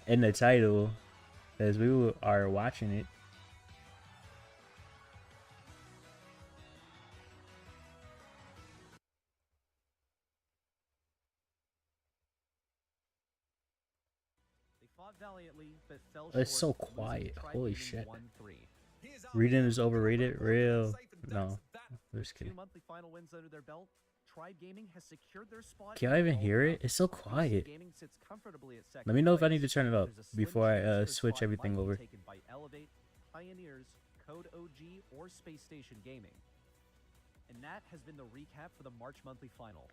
in the title because we are watching it. It's so quiet. Holy shit. Reading is overrated. Real. No. I'm just kidding. Can I even hear it? It's so quiet. Let me know if I need to turn it up before I switch everything over. Pioneers, Code OG, or Space Station Gaming. And that has been the recap for the March monthly final.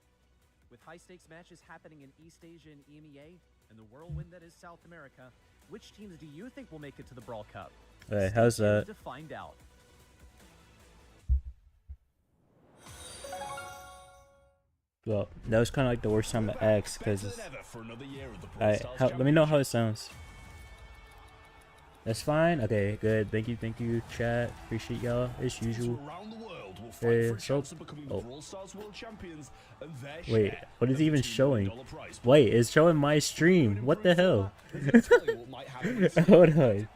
With high-stakes matches happening in East Asia and EMEA, and the whirlwind that is South America, which teams do you think will make it to the Brawl Cup? Hey, how's that? To find out. Well, that was kind of like the worst time to ask because. Alright, let me know how it sounds. That's fine. Okay, good. Thank you, chat. Appreciate y'all as usual. Hey, so. Oh. Wait, what is it even showing? Wait, it's showing my stream. What the hell? Hold on.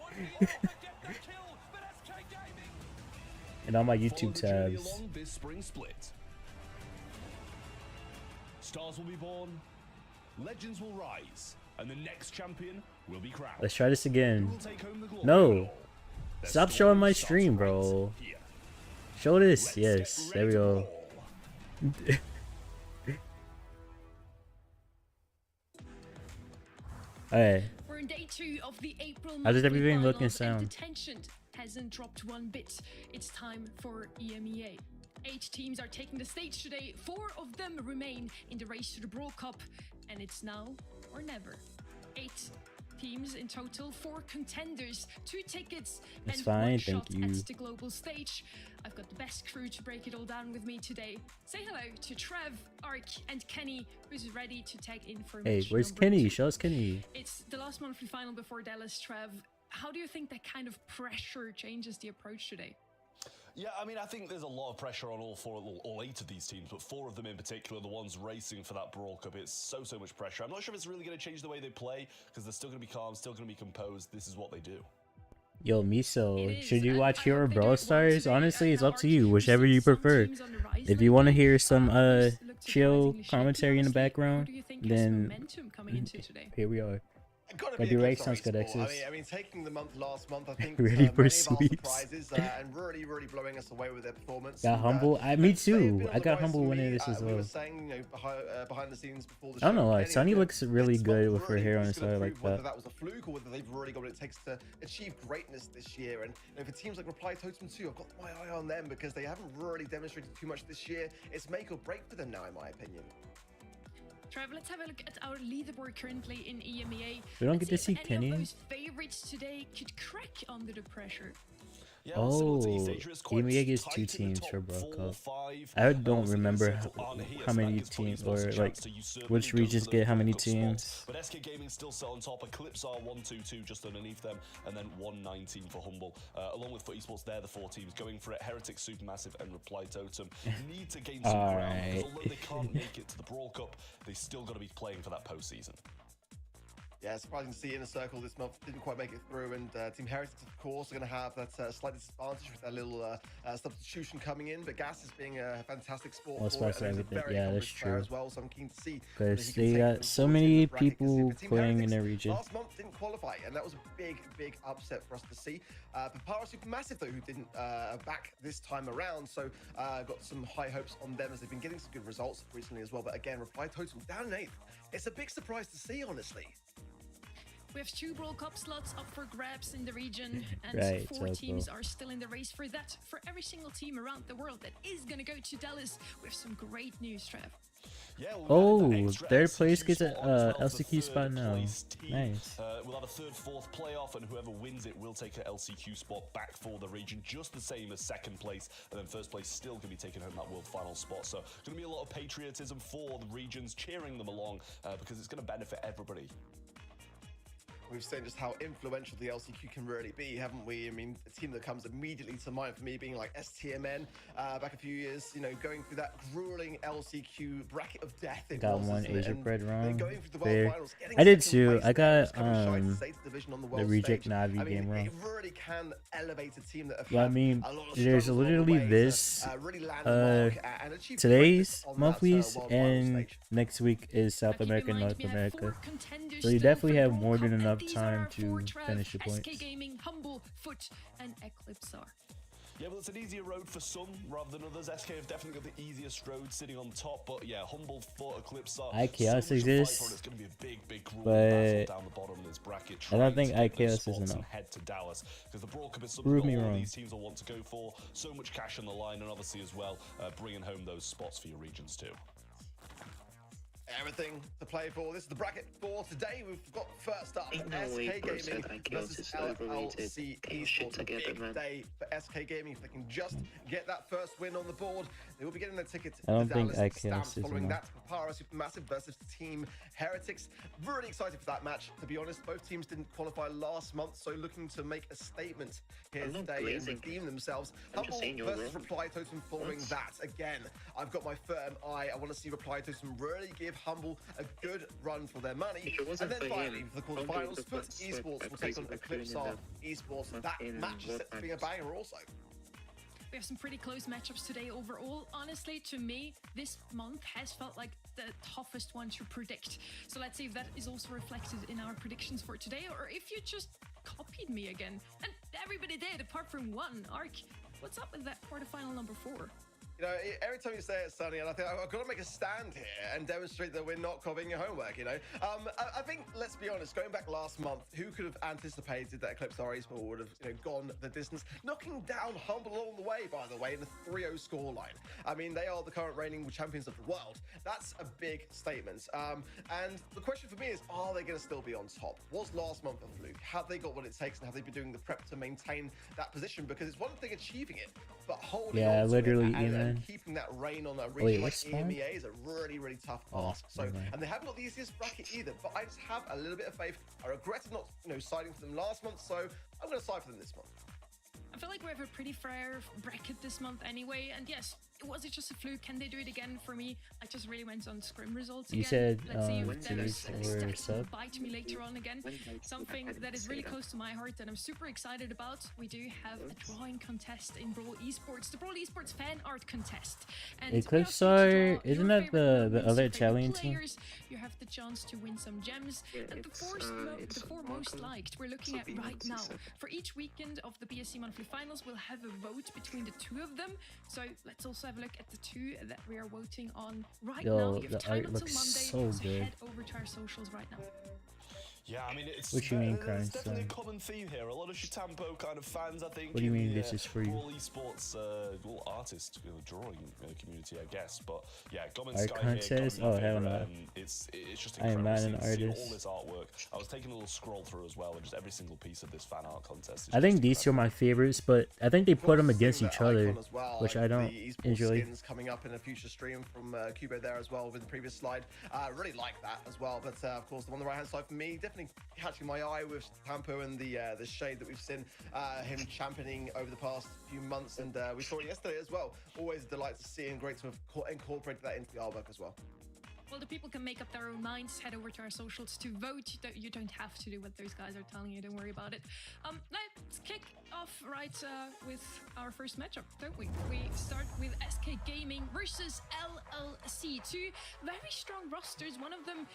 And on my YouTube tabs. Stars will be born, legends will rise, and the next champion will be crowned. Let's try this again. No. Stop showing my stream, bro. Show this. Yes. There we go. Alright. How does everything look and sound? hasn't dropped one bit. It's time for EMEA. 8 teams are taking the stage today. 4 of them remain in the race to the Brawl Cup, and it's now or never. 8 teams in total, 4 contenders, 2 tickets, That's and fine, 1 thank shot you. at the global stage. I've got the best crew to break it all down with me today. Say hello to Trev, Ark, and Kenny, who's ready to tag in for Hey, match where's number Kenny? 2. Show us Kenny. It's the last monthly final before Dallas, Trev. How do you think that kind of pressure changes the approach today? Yeah, I mean, I think there's a lot of pressure on all 8 of these teams, but 4 of them in particular, the ones racing for that Brawl Cup, it's so much pressure. I'm not sure if it's really going to change the way they play, because they're still going to be calm, still going to be composed. This is what they do. Yo, Miso, It is, should you and watch I your hope they do Brawl it well Stars? today. Honestly, it's Now, up to Ark, you, we've whichever seen you some prefer. teams on the rise If you want to lately. hear some Others look chill surprisingly shaky, commentary in the honestly. Who background, do you think has then momentum coming into today? here we are. Gotta That'd be be a right, good sounds good, sport. Exes. I mean, taking the last month, I think Ready for many sweeps. of our surprises and really blowing us away with their performance. Got And, humble. Me they've too. been on I the got rise humble for winning me. this as We well. were saying, behind the scenes before the I don't show, know, like Kenny Sunny was looks really this good month with her really hair on was the gonna side like prove whether that. that was a fluke or whether they've really got what it takes to achieve greatness this year. And for teams like Reply Totem 2, I've got my eye on them because they haven't really demonstrated too much this year. It's make or break for them now, in my opinion. Trev, let's have a look at our leaderboard currently in EMEA. We don't Let's get to see if any Kenny. of those favorites today could crack under the pressure. Yeah, well, similar to East Oh, Asia, it's quite EMEA gets tight 2 in the teams top for Brawl 4, Cup. 5. I don't Obviously, remember the circle aren't here, how so that many gives plenty teams of spots or a like chance to usurp which and go regions for get those how many Brawl Cup spots. teams. But SK Gaming still sit on top. Eclipse are 1-2-2 just underneath them, and then 1-19 for Humble. Along with Foot Esports, they're the 4 teams going for it. Heretics, Supermassive, and Reply Totem need to gain some ground, because although they can't make it to the Brawl Cup, they still got to be playing for that postseason. Yeah, surprising to see Inner Circle this month didn't quite make it through, and Team Heretics, of course, are going to have that slight disadvantage with that little substitution coming in. But Gas is being a fantastic sport Well, for it, spots and he's a everything. very Yeah, that's accomplished player true. as well. So I'm keen to see Because whether he they can take got them so forward in many the bracket, 'cause people for Team playing in Heretics, their region. last month didn't qualify, and that was a big upset for us to see. Papara Supermassive, though, who didn't back this time around, so got some high hopes on them as they've been getting some good results recently as well. But again, Reply Totem down in 8th. It's a big surprise to see, honestly. We have 2 Brawl Cup slots up for grabs in the region, and Right, 4 so teams cool. are still in the race for that. For every single team around the world that is going to go to Dallas, we have some great news, Trev. Yeah, well, Oh, we've added that extra 3rd LCQ place gets spot a on as well for LCQ spot third now. place team. Nice. We'll have a 3rd, 4th playoff, and whoever wins it will take a LCQ spot back for the region, just the same as 2nd place, and then 1st place still going to be taking home that world final spot. So going to be a lot of patriotism for the regions, cheering them along, because it's going to benefit everybody. We've seen just how influential the LCQ can really be, haven't we? I mean, a team that comes immediately to mind for me being like STMN back a few years, you know, going through that grueling LCQ bracket of death. It Got was, one isn't it? Asia And Bread then wrong. going through the Fair. World Finals, getting I did second too. place I there, got just coming shy to States Division on the world Reject stage. Navi I mean, game wrong. it really can elevate a team that have Well, I had mean, a lot of there's struggles along the literally way this, to, really land a mark and achieve today's greatness on that, monthlies, World Finals and stage. next week is South Now, keep America in and mind, North we have 4 America. contenders So you still definitely for have Brawl more Cup, than and enough these are time our 4, to Trev, finish your SK points. Gaming, Humble, Foot, and Eclipse are. Yeah, well, it's an easier road for some rather than others. SK have definitely got the easiest road sitting on top, but yeah, Humble, Foot, Eclipse are IKEOS so much to fight exists, for, and it's going to be a big grueling but battle down the bottom of this bracket. I don't think trying to get those IKEOS is spots enough. and head to Dallas, because the Brawl Cup is something Prove that me all wrong. these teams will want to go for. So much cash on the line, and obviously as well, bringing home those spots for your regions too. Everything to play for. This is the bracket for today. We've got first up Ain't no way SK Pro Gaming said IKEOS versus is overrated. LLC Get your shit Esports. A together, big man. day for SK Gaming. If they can just get that first win on the board, they will be getting their ticket I don't to think Dallas IKEOS stamps. is Following enough. that, Papara Supermassive versus Team Heretics. Really excited for that match, to be honest. Both teams didn't qualify last month, so looking to make a statement here I'm not today and glazing. redeem themselves. I'm just saying you're versus wrong. Reply Totem following What? that. Again, I've got my firm eye. I want to see Reply Totem really give Humble a good run for their money. If it wasn't And then for finally, him, for the Humble quarterfinals, would have Foot got swept Esports by will take Crazy on Raccoon Eclipse in Esports. the- That in match is World set to be a Finals. banger also. We have some pretty close matchups today overall. Honestly, to me, this month has felt like the toughest one to predict. So let's see if that is also reflected in our predictions for today, or if you just copied me again. And everybody did, apart from one. Ark, what's up with that quarterfinal number 4? know, every time you say it, Sonny, and I think I've got to make a stand here and demonstrate that we're not copying your homework, you know? I think, let's be honest, going back last month, who could have anticipated that Eclipse our Esport would have, you know, gone the distance, knocking down Humble along the way, by the way, in the 3-0 scoreline. I mean, they are the current reigning champions of the world. That's a big statement. And the question for me is, are they going to still be on top? Was last month a fluke? Have they got what it takes, and have they been doing the prep to maintain that position? Because it's one thing achieving it, but holding on to literally, it and man. keeping that reign on a region like EMEA is a really, really tough task. So, okay. and they haven't got the easiest bracket either, but I just have a little bit of faith. I regretted not, you know, siding for them last month, so I'm going to side for them this month. I feel like we have a pretty fair bracket this month anyway, and yes, was it just a fluke? Can they do it again? For me, I just really went on scrim results again. You said let's see if teams those were stats sub? will bite me later on again. Something that is really close to my heart that I'm super excited about. We do have a drawing contest in Brawl Esports, the Brawl Esports fan art contest. And Eclipse are, isn't that the other Italian team? You have the chance to win some gems. And the four most liked we're looking at right now. For each weekend of the BSC monthly finals, we'll have a vote between the two of them. So let's also have a look at the two that we are voting on right now. You have time until Monday, so head over to our socials right now. Yeah, I mean, it's What you mean, there's Crime definitely a Son? common theme here. A lot of Shitampo kind of fans, I think. What do you mean in the, this is for you? Brawl Esports, artist drawing community, I guess. But yeah, Goblin Art Sky contest? here, Oh, hell no. it's just I am incredible not seeing, an seeing artist. all this artwork. I was taking a little scroll through as well, and just every single piece of this fan art contest. I think these two are my favorites, but I think they put them against Seeing each that other, icon as well, which like I don't the esports enjoy. skins coming up in a future stream from Kubo there as well with the previous slide. Really like that as well. But of course, the one on the right hand side for me, definitely catching my eye with Tampo and the shade that we've seen him championing over the past few months, and we saw it yesterday as well. Always a delight to see, and great to have incorporated that into the artwork as well. Well, the people can make up their own minds. Head over to our socials to vote. You don't have to do what those guys are telling you. Don't worry about it. Let's kick off with our first matchup, don't we? We start with SK Gaming versus LLC. Two very strong rosters. One of them,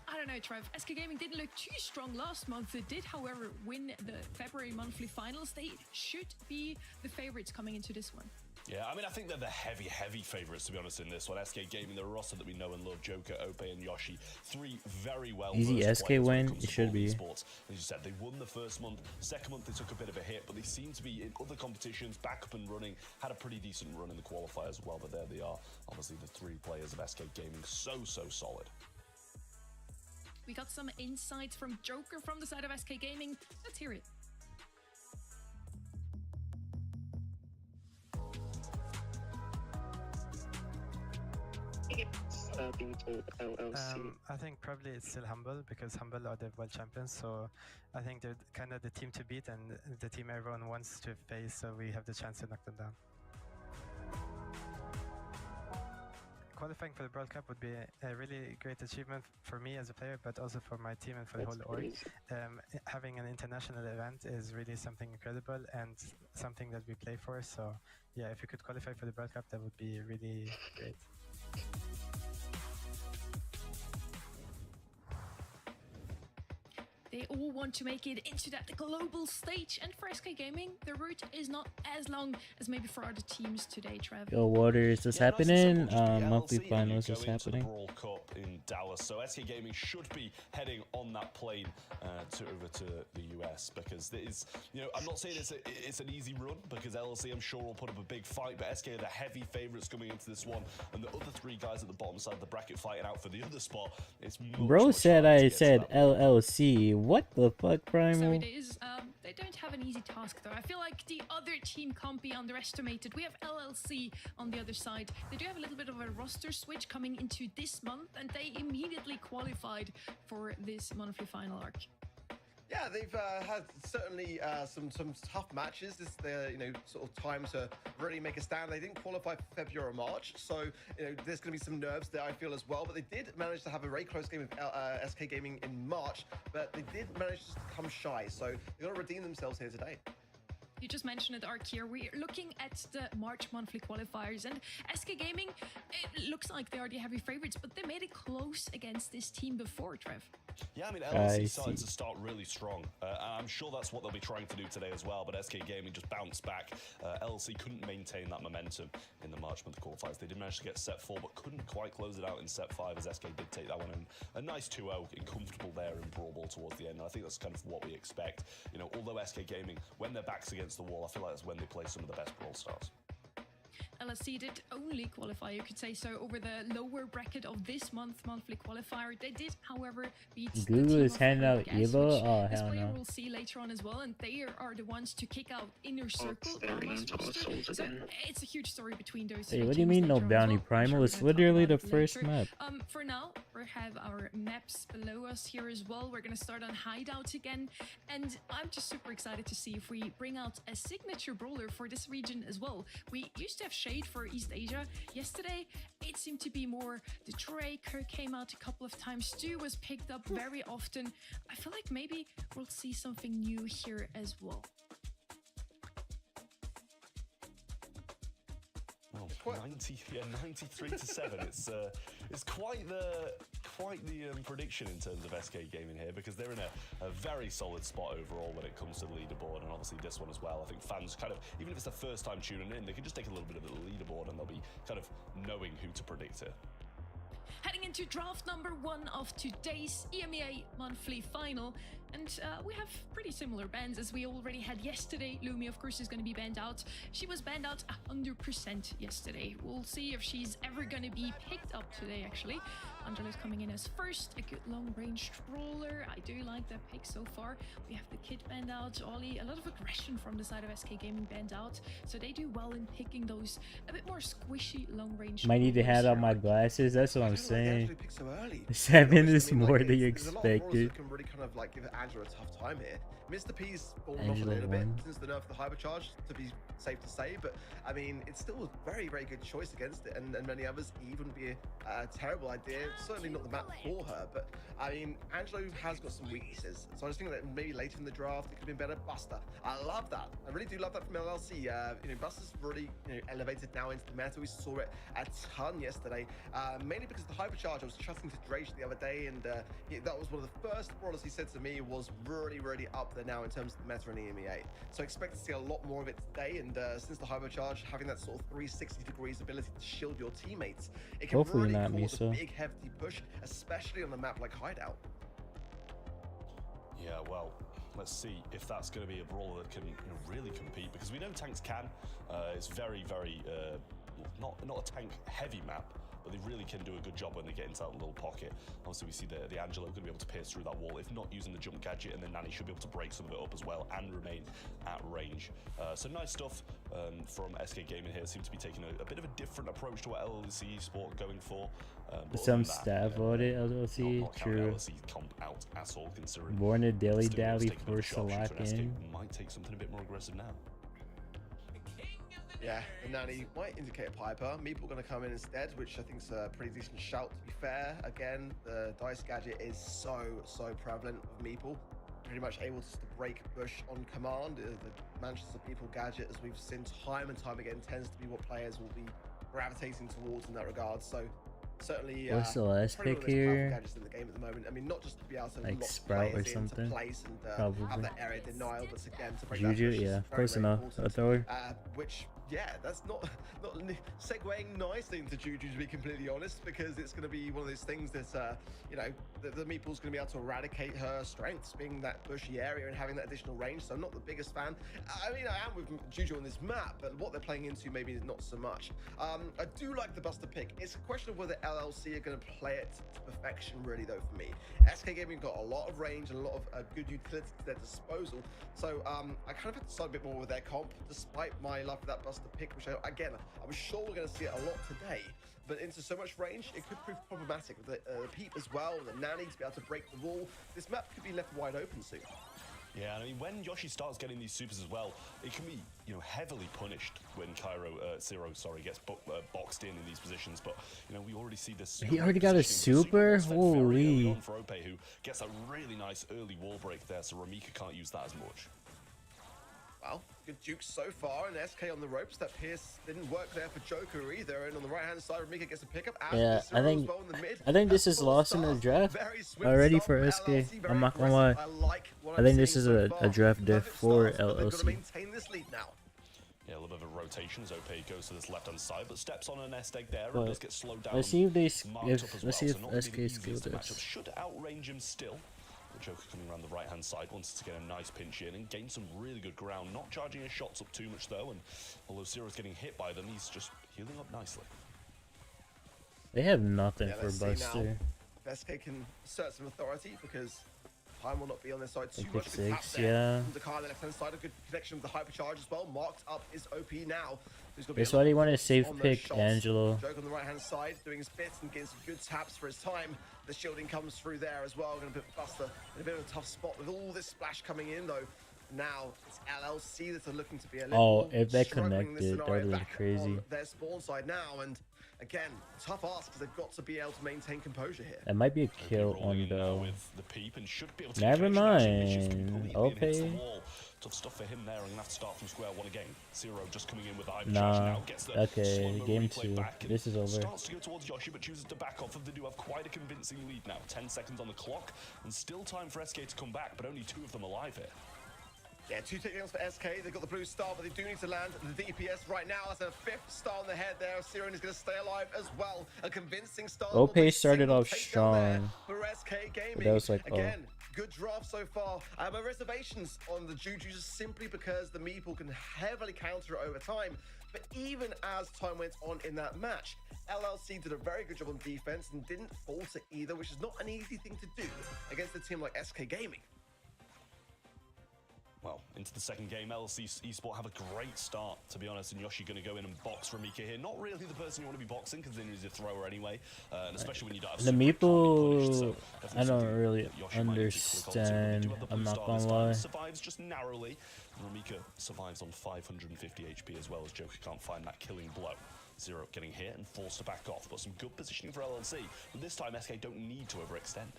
I don't know, Trev. SK Gaming didn't look too strong last month. They did, however, win the February monthly finals. They should be the favorites coming into this one. Yeah, I mean, I think they're the heavy favourites, to be honest, in this one. SK Gaming, the roster that we know and love, Joker, Ope, and Yoshi. Three very well Easy SK win, it should be. Esports. As you said, they won the first month. Second month, they took a bit of a hit, but they seem to be in other competitions, back up and running. Had a pretty decent run in the qualifiers as well, but there they are. Obviously, the three players of SK Gaming, so solid. We got some insights from Joker from the side of SK Gaming. Let's hear it. Being told LLC. I think probably it's still Humble, because Humble are the world champions, so I think they're kind of the team to beat and the team everyone wants to face, so we have the chance to knock them down. Qualifying for the World Cup would be a really great achievement for me as a player, but also for my team and for the whole org. Having an international event is really something incredible and something that we play for, so yeah, if we could qualify for the World Cup, that would be really great. They all want to make it into that global stage, and for SK Gaming, the route is not as long as maybe for other teams today, Trev. Yo, Waters, this happening? Monthly finals is happening. Brawl Cup in Dallas, so SK Gaming should be heading on that plane over to the US, because there is, you know, I'm not saying it's an easy run, because LLC I'm sure will put up a big fight, but SK are the heavy favourites coming into this one, and the other three guys at the bottom side of the bracket fighting out for the other spot. It's Bro said I said LLC. What the fuck, Primal? So it is. They don't have an easy task, though. I feel like the other team can't be underestimated. We have LLC on the other side. They do have a little bit of a roster switch coming into this month, and they immediately qualified for this monthly final arc. Yeah, they've had certainly some tough matches. This is their, you know, sort of time to really make a stand. They didn't qualify for February or March, so you know there's going to be some nerves there, I feel, as well. But they did manage to have a very close game with SK Gaming in March, but they did manage to come shy. So they're going to redeem themselves here today. You just mentioned it, Ark, here. We're looking at the March monthly qualifiers, and SK Gaming, it looks like they are the heavy favorites, but they made it close against this team before, Trev. Yeah, I mean, I LLC started see. to start really strong. And I'm sure that's what they'll be trying to do today as well, but SK Gaming just bounced back. LLC couldn't maintain that momentum in the March month qualifiers. They did manage to get set 4, but couldn't quite close it out in set 5 as SK did take that one in. A nice 2-0 and comfortable there in Brawl Ball towards the end. And I think that's kind of what we expect. You know, although SK Gaming, when their back's against the wall, I feel like that's when they play some of the best Brawl stars. LSC did only qualify, you could say so, over the lower bracket of this monthly qualifier. They did, however, beat the Google team is of handing out Guess, Evo? which Oh, this hell player no. we'll see later on as well, and they are the ones to kick out Inner Circle. they're on into last our roster. souls So again. it's a huge story between those Hey, three what do you teams mean no later on as bounty? well. I'm Primal sure is we're gonna talk literally about the it first later. map. For now, we have our maps below us here as well. We're going to start on Hideout again, and I'm just super excited to see if we bring out a signature brawler for this region as well. We used to have Shade for East Asia. Yesterday, it seemed to be more the Draker came out a couple of times. Stu was picked up very often. I feel like maybe we'll see something new here as well. Oh, 93 to 7. It's quite the prediction in terms of SK Gaming here, because they're in a very solid spot overall when it comes to the leaderboard, and obviously this one as well. I think fans kind of, even if it's the first time tuning in, they can just take a little bit of the leaderboard and they'll be kind of knowing who to predict here. Heading into draft number 1 of today's EMEA monthly final. And we have pretty similar bans as we already had yesterday. Lumi, of course, is going to be banned out. She was banned out 100% yesterday. We'll see if she's ever going to be picked up today, actually. Angela's coming in as first, a good long-range brawler. I do like that pick so far. We have the Kid banned out, Ollie, a lot of aggression from the side of SK Gaming banned out. So they do well in picking those a bit more squishy long-range Might need to brawlers hand out here. my glasses. That's what I I'm don't know why they saying. actually pick so early. 7 Honestly, is I mean, more like, than you there's a lot of brawlers expected. that can really kind of like give Angela a tough time here. Mr. P's fallen off a Angela little bit won. since the nerf of the hypercharge, to be safe to say, but I mean, it's still a very, very good choice against it, and many others, Eve wouldn't be a terrible idea. Certainly not the map for her, but I mean, Angelo has got some weaknesses, so I just think that maybe later in the draft it could have been better. Buster, I love that. I really do love that from LLC. You know, Buster's really elevated now into the meta. We saw it a ton yesterday, mainly because the hypercharge. I was chatting to Drake the other day, and that was one of the first brawlers he said to me was really, really up there now in terms of the meta in EMEA. So I expect to see a lot more of it today, and since the hypercharge having that sort of 360 degrees ability to shield your teammates, it can Hopefully really not, cause a Misa. big hefty push, especially on a map like Hideout. Yeah, well, let's see if that's going to be a brawler that can really compete, because we know tanks can. It's very, very not a tank heavy map, but they really can do a good job when they get into that little pocket. Obviously, we see the Angelo going to be able to pierce through that wall, if not using the jump gadget, and then Nani should be able to break some of it up as well and remain at range. So nice stuff from SK Gaming here. Seems to be taking a bit of a different approach to what LLC Sport going for. But Some other than that, staff audit, LLC, not counting true. LLC comp out at all, considering Born to dilly still able to dally take a bit of a for sharpshooter, and SK Salakin. might take something a bit more aggressive now. Yeah, the Nanny might indicate a Piper. Meeple going to come in instead, which I think is a pretty decent shout, to be fair. Again, the Dice gadget is so prevalent with Meeple. Pretty much able to break bush on command. The Manchester People gadget, as we've seen time and time again, tends to be what players will be gravitating towards in that regard. So certainly, What's the last probably pick one of the most powerful here? gadgets in the game at the moment. I mean, not just to be able to Like lock Sprout or players into something? place and have Probably. that area denial, but again to break Juju, that bush is yeah, very, close very enough. important. A thrower. Which, yeah, that's not segueing nicely into Juju, to be completely honest, because it's going to be one of those things that the Meeple's going to be able to eradicate her strengths, being that bushy area and having that additional range. So I'm not the biggest fan. I mean, I am with Juju on this map, but what they're playing into maybe not so much. I do like the Buster pick. It's a question of whether LLC are going to play it to perfection, really, though, for me. SK Gaming got a lot of range and a lot of good utility to their disposal. So I kind of have to decide a bit more with their comp, despite my love for that Buster pick, which again, I'm sure we're going to see it a lot today. But into so much range, it could prove problematic with the Peep as well, the Nanny to be able to break the wall. This map could be left wide open soon. Yeah, I mean, when Yoshi starts getting these supers as well, it can be, heavily punished when Zero gets boxed in these positions. But, we already see this. He already got a super? Holy. For Ope, who gets a really nice early wall break there, so Ramika can't use that as much. Well, good juke so far, and SK on the ropes. That Pierce didn't work there for Joker either. And on the right-hand side, Ramika gets a pickup. Yeah, I think this is lost in the draft already for SK. I'm not gonna lie. I think this is a draft diff for LLC. Maintain this lead now. Yeah, a little bit of a rotation as OP goes to this left-hand side, but steps on a nest egg there But and does get slowed down. let's see if they Let's see if SK skill this. Should outrange him still. The Joker coming around the right-hand side, wants to get a nice pinch in and gain some really good ground. Not charging his shots up too much though, and although Zero's getting hit by them, he's just healing up nicely. They have nothing for Buster. SK can assert some authority because time will not be on their side too Pick much. six, yeah. The car on the left-hand side, a good connection with the hypercharge as well. Marked up is OP now. That's why they want to safe pick Angelo. Joke on the right-hand side, doing his bits and getting some good taps for his time. The shielding comes through there as well. Going to put Buster in a bit of a tough spot with all this splash coming in though. Now it's LLC that are looking to be a little if they struggling connected, that would have been crazy. on their spawn side now, and again, tough ask because they've got to be able to maintain composure here. That might be a kill on Bell. With the peep and should be able to Never mind. Okay. Tough stuff for him there. I'm gonna have to start from square one again. Zero just coming in with the hyper Nah. charge now. Gets the Okay, game 2. This is over. Starts to go towards Yoshi, but chooses to back off. They do have quite a convincing lead now. 10 seconds on the clock, and still time for SK to come back, but only 2 of them alive here. Yeah, 2 takedowns for SK. They've got the blue star, but they do need to land the DPS right now. That's a 5th star on the head there. Siren is going to stay alive as well. A convincing start. OP started off strong. For SK Gaming. But that was like, again, good draft so far. I have my reservations on the Juju just simply because the Meeple can heavily counter it over time. But even as time went on in that match, LLC did a very good job on defense and didn't falter either, which is not an easy thing to do against a team like SK Gaming. Well, into the second game, LLC Esport have a great start, to be honest, and Yoshi going to go in and box Ramika here. Not really the person you want to be boxing, considering he's a thrower anyway, and especially when you don't have The Meeple, I don't really Yoshi understand. I'm not gonna lie. Survives just narrowly. Ramika survives on 550 HP as well, as Joker can't find that killing blow. Zero getting hit and forced to back off, but some good positioning for LLC. But this time, SK don't need to overextend.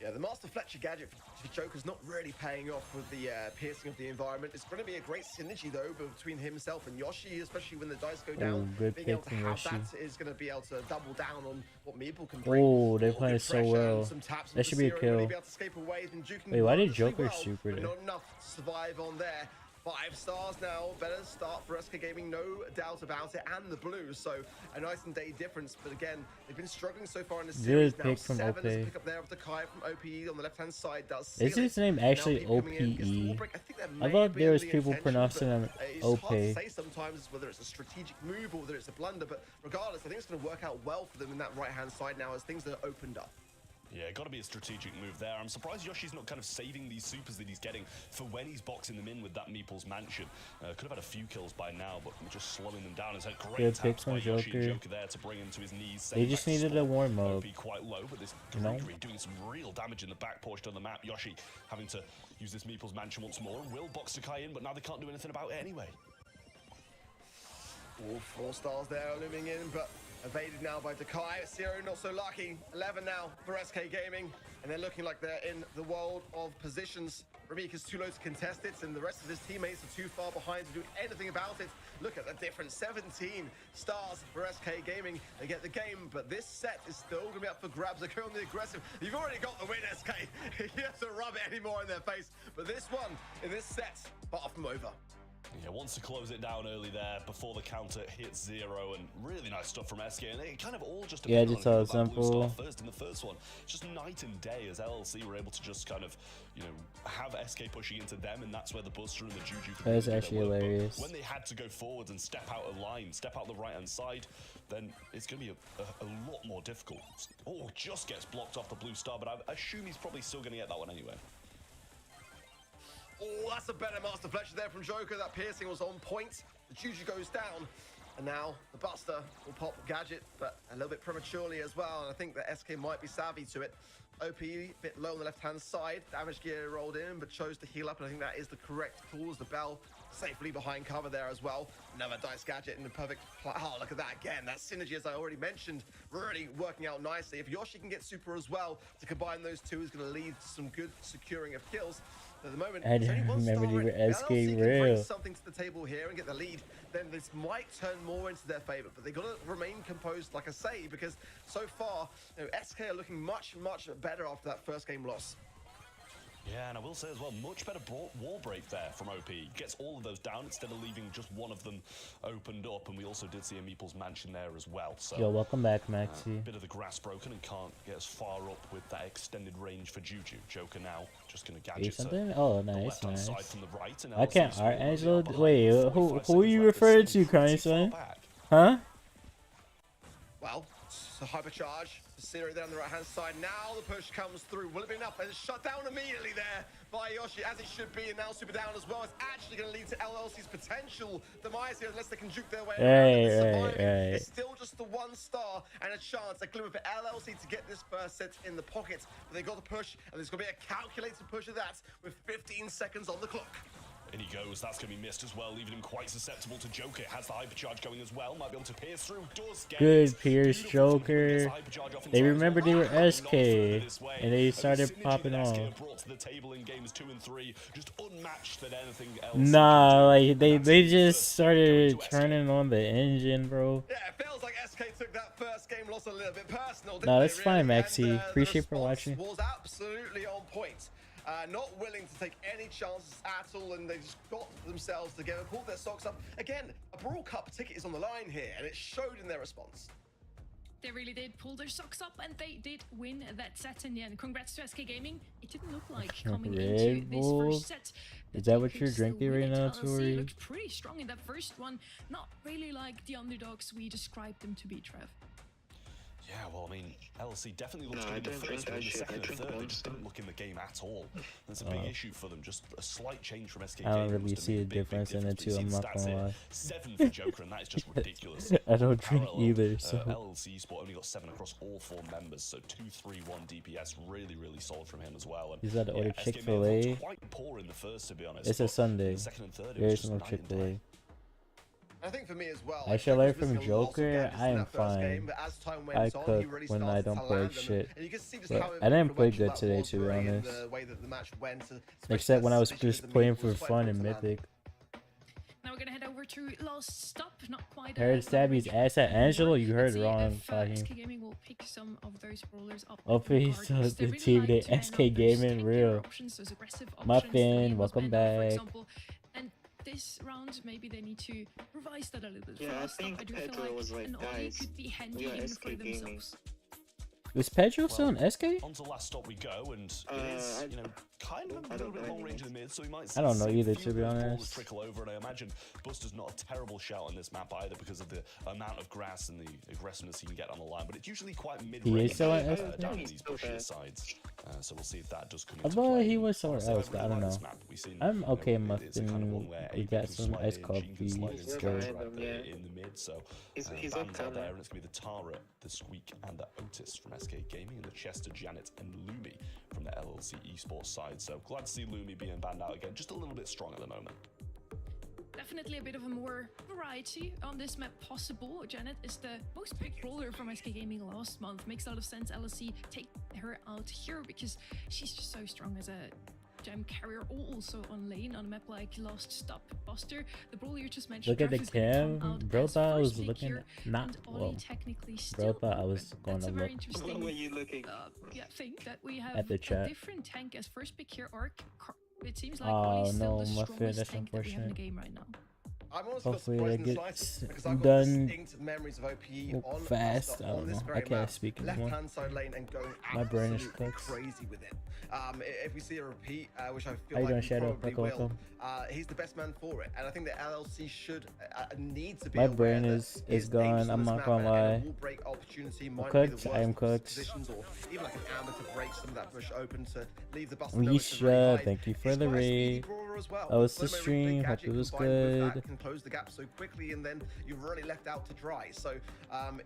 Yeah, the Master Fletcher gadget for Joker's not really paying off with the piercing of the environment. It's going to be a great synergy, though, between himself and Yoshi, especially when the dice go down. Good Being able pick to from have Yoshi. that is going to be able to double down on what Meeple can bring. Oh, they're playing so well. That should be a kill. Wait, why did Joker super there? Not enough to survive on there. 5 stars now, better start for SK Gaming, no doubt about it, and the Blues, so a night and day difference. But again, they've been struggling so far in the series now. Pick from 7 OP. is pick up there with the Kai from OPE on the left-hand side. Does Is his name actually OPE? I thought there was people pronouncing him OP. It's hard to say sometimes whether it's a strategic move or whether it's a blunder, but regardless, I think it's going to work out well for them in that right-hand side now as things are opened up. Yeah, got to be a strategic move there. I'm surprised Yoshi's not kind of saving these supers that he's getting for when he's boxing them in with that Meeple's mansion. Could have had a few kills by now, but just slowing them down. It's a great taps by Yoshi and Joker there to bring him to his knees. They just needed a warm up. Be quite low, but this Gregory doing some real damage in the back portion of the map. Yoshi having to use this Meeple's mansion once more. Will box Sakai in, but now they can't do anything about it anyway. All 4 stars there looming in, but evaded now by Dakai. Zero not so lucky. 11 now for SK Gaming, and they're looking like they're in the world of positions. Ramika's too low to contest it, and the rest of his teammates are too far behind to do anything about it. Look at the difference. 17 stars for SK Gaming. They get the game, but this set is still going to be up for grabs. They're going on the aggressive. You've already got the win, SK. You have to rub it anymore in their face. But this one, in this set, far from over. Yeah, wants to close it down early there before the counter hits 0, and really nice stuff from SK, and it kind of all just just how simple. First in the first one, just night and day as LLC were able to just kind of, you know, have SK pushing into them, and that's where the Buster and the Juju could That's really actually do their work. hilarious. But when they had to go forwards and step out of line, step out the right hand side, then it's going to be a lot more difficult. Oh, just gets blocked off the blue star, but I assume he's probably still going to get that one anyway. Oh, that's a better Master Fletcher there from Joker. That piercing was on point. The Juju goes down. And now the Buster will pop Gadget, but a little bit prematurely as well. And I think that SK might be savvy to it. OP a bit low on the left-hand side. Damage gear rolled in, but chose to heal up. And I think that is the correct call as the Bell safely behind cover there as well. Another Dice Gadget in the perfect... Oh, look at that again. That synergy, as I already mentioned, really working out nicely. If Yoshi can get super as well to combine those two, is going to lead to some good securing of kills. At the moment, I it's only one remember star they in. were If SK LLC can real. bring something to the table here and get the lead, then this might turn more into their favor. But they got to remain composed, like I say, because so far, SK are looking much, much better after that first game loss. Yeah, and I will say as well, much better wall break there from OP. Gets all of those down instead of leaving just one of them opened up. And we also did see a Meeple's Mansion there as well. So, Yo, welcome back, Maxi. bit of the grass broken and can't get as far up with that extended range for Juju. Joker now just going to gadget something? Oh, the nice, left-hand nice. side from the right. And I can't LLC art score where they Angelo. are behind Wait, with 45 who are seconds you left. They're referring to, sitting pretty far Kaiser? back. Huh? Well, so hypercharge. Siri there on the right-hand side. Now the push comes through. Will it be enough? And it's shut down immediately there by Yoshi, as it should be. And now super down as well. It's actually going to lead to LLC's potential demise here, unless they can juke their way around. It's still just the 1 star and a chance, a glimmer for LLC to get this first set in the pocket. But they got the push, and there's going to be a calculated push of that with 15 seconds on the clock. In he goes, that's going to be missed as well, leaving him quite susceptible to Joker. Has the hypercharge going as well, might be able to pierce through, does get Good Pierce beautiful. Joker. They remembered they were SK, and they started popping off. Brought to the table in games 2 and 3, just unmatched than anything else. Nah, like they just started turning on the engine, bro. Yeah, it feels like SK took that first game loss a little bit personal. Nah, that's fine, Maxi. Appreciate for watching. Was absolutely on point. Not willing to take any chances at all, and they just got themselves together, pulled their socks up. Again, a Brawl Cup ticket is on the line here, and it showed in their response. They really did pull their socks up, and they did win that set in the end. Congrats to SK Gaming. It didn't look like coming into this first set. Is that what you're drinking right now, Tori? Looked pretty strong in that first one. Not really like the underdogs we described them to be, Trev. Yeah, well, I mean, LLC definitely looks good in the first, but in the second and third, they just didn't look in the game at all. That's a big issue for them, just a slight change from SK. I don't really see a difference in the two, I'm not gonna lie. 7 for Joker, and that is just ridiculous. I don't drink either, so... LLC Sport only got 7 across all 4 members, so 2-3-1 DPS, really, really solid from him as well. And he's got to order yeah, Chick-fil-A. quite poor in the first, to be honest. It's a Sunday. The second and third, There is no Chick-fil-A. I think for me as well. I shall learn from Joker. I am fine. I cook when I don't play shit. But I didn't play good today, to be honest. Except when I was just playing for fun in Mythic. Now we're gonna head over to last stop. Not quite. Heard Stabby's ass at Angelo. You heard wrong, Fahim. SK Gaming will pick some of those brawlers up. Hopefully, so the team that SK Gaming real. Muffin, welcome back. This round, maybe they need to revise that a little bit. Yeah, I think Pedro was like, guys, could be handy we are even SK for Gaming. themselves. Was Pedro still in SK? On to last stop we go, and it is, you know, kind of a little bit long range in the mid, so we might see I don't know either, few to be of those balls honest. trickle over, and I imagine Buster's not a terrible shout on this map either because of the amount of grass and the aggressiveness he can get on the line, but it's usually quite mid-range is still in SK? down these bushy sides, so we'll see if that does come I into thought play. he was somewhere else, but I don't know. I'm okay, it's a kind of one Muffin. where We AP got can some slide ice in, coffee. Jean can slide in, It's Scourge good. right there in the mid, so He's bands on out there, camera. and it's going to be the Tara, the Squeak, and the Otis from SK Gaming, and the Chester, Janet, and Lumi from the LLC Esports side. So glad to see Lumi being banned out again, just a little bit strong at the moment. Definitely a bit of a more variety on this map possible. Janet is the most picked brawler from SK Gaming last month. Makes a lot of sense. LLC take her out here because she's just so strong as a gem carrier, also on lane on a map like Last Stop. Buster, the brawler you just mentioned. Look at the cam. Bro thought I was looking not well. Bro thought I was going to look What were you looking? Yeah, think that we have at the a chat. different tank as first pick here. Arc. It seems like Oh, Ollie's still no, the Muffin, strongest that's tank that we have in the unfortunate. game right now. I'm honestly not Hopefully surprised it in the gets slightest because I've got done distinct memories of OP on fast. Master, I don't on this know. very I can't map, speak anymore. left-hand side lane and going My brain is absolutely cooked. crazy with it. If we see a repeat, which I How feel you like doing, we Shadow? probably Welcome, will, he's the best man for it, and I think the LLC should need to be. My aware brain that is it's gone. dangerous on I'm this not map, gonna and a lie. wall break opportunity might Cooked. be the I am worst cooked. positions, or even like an amber to break some of that bush open to leave the Buster. Alicia, thank you for the raid. Oh, it's the stream. Hope it was good. Can close the gap so quickly, and then you're really left out to dry. So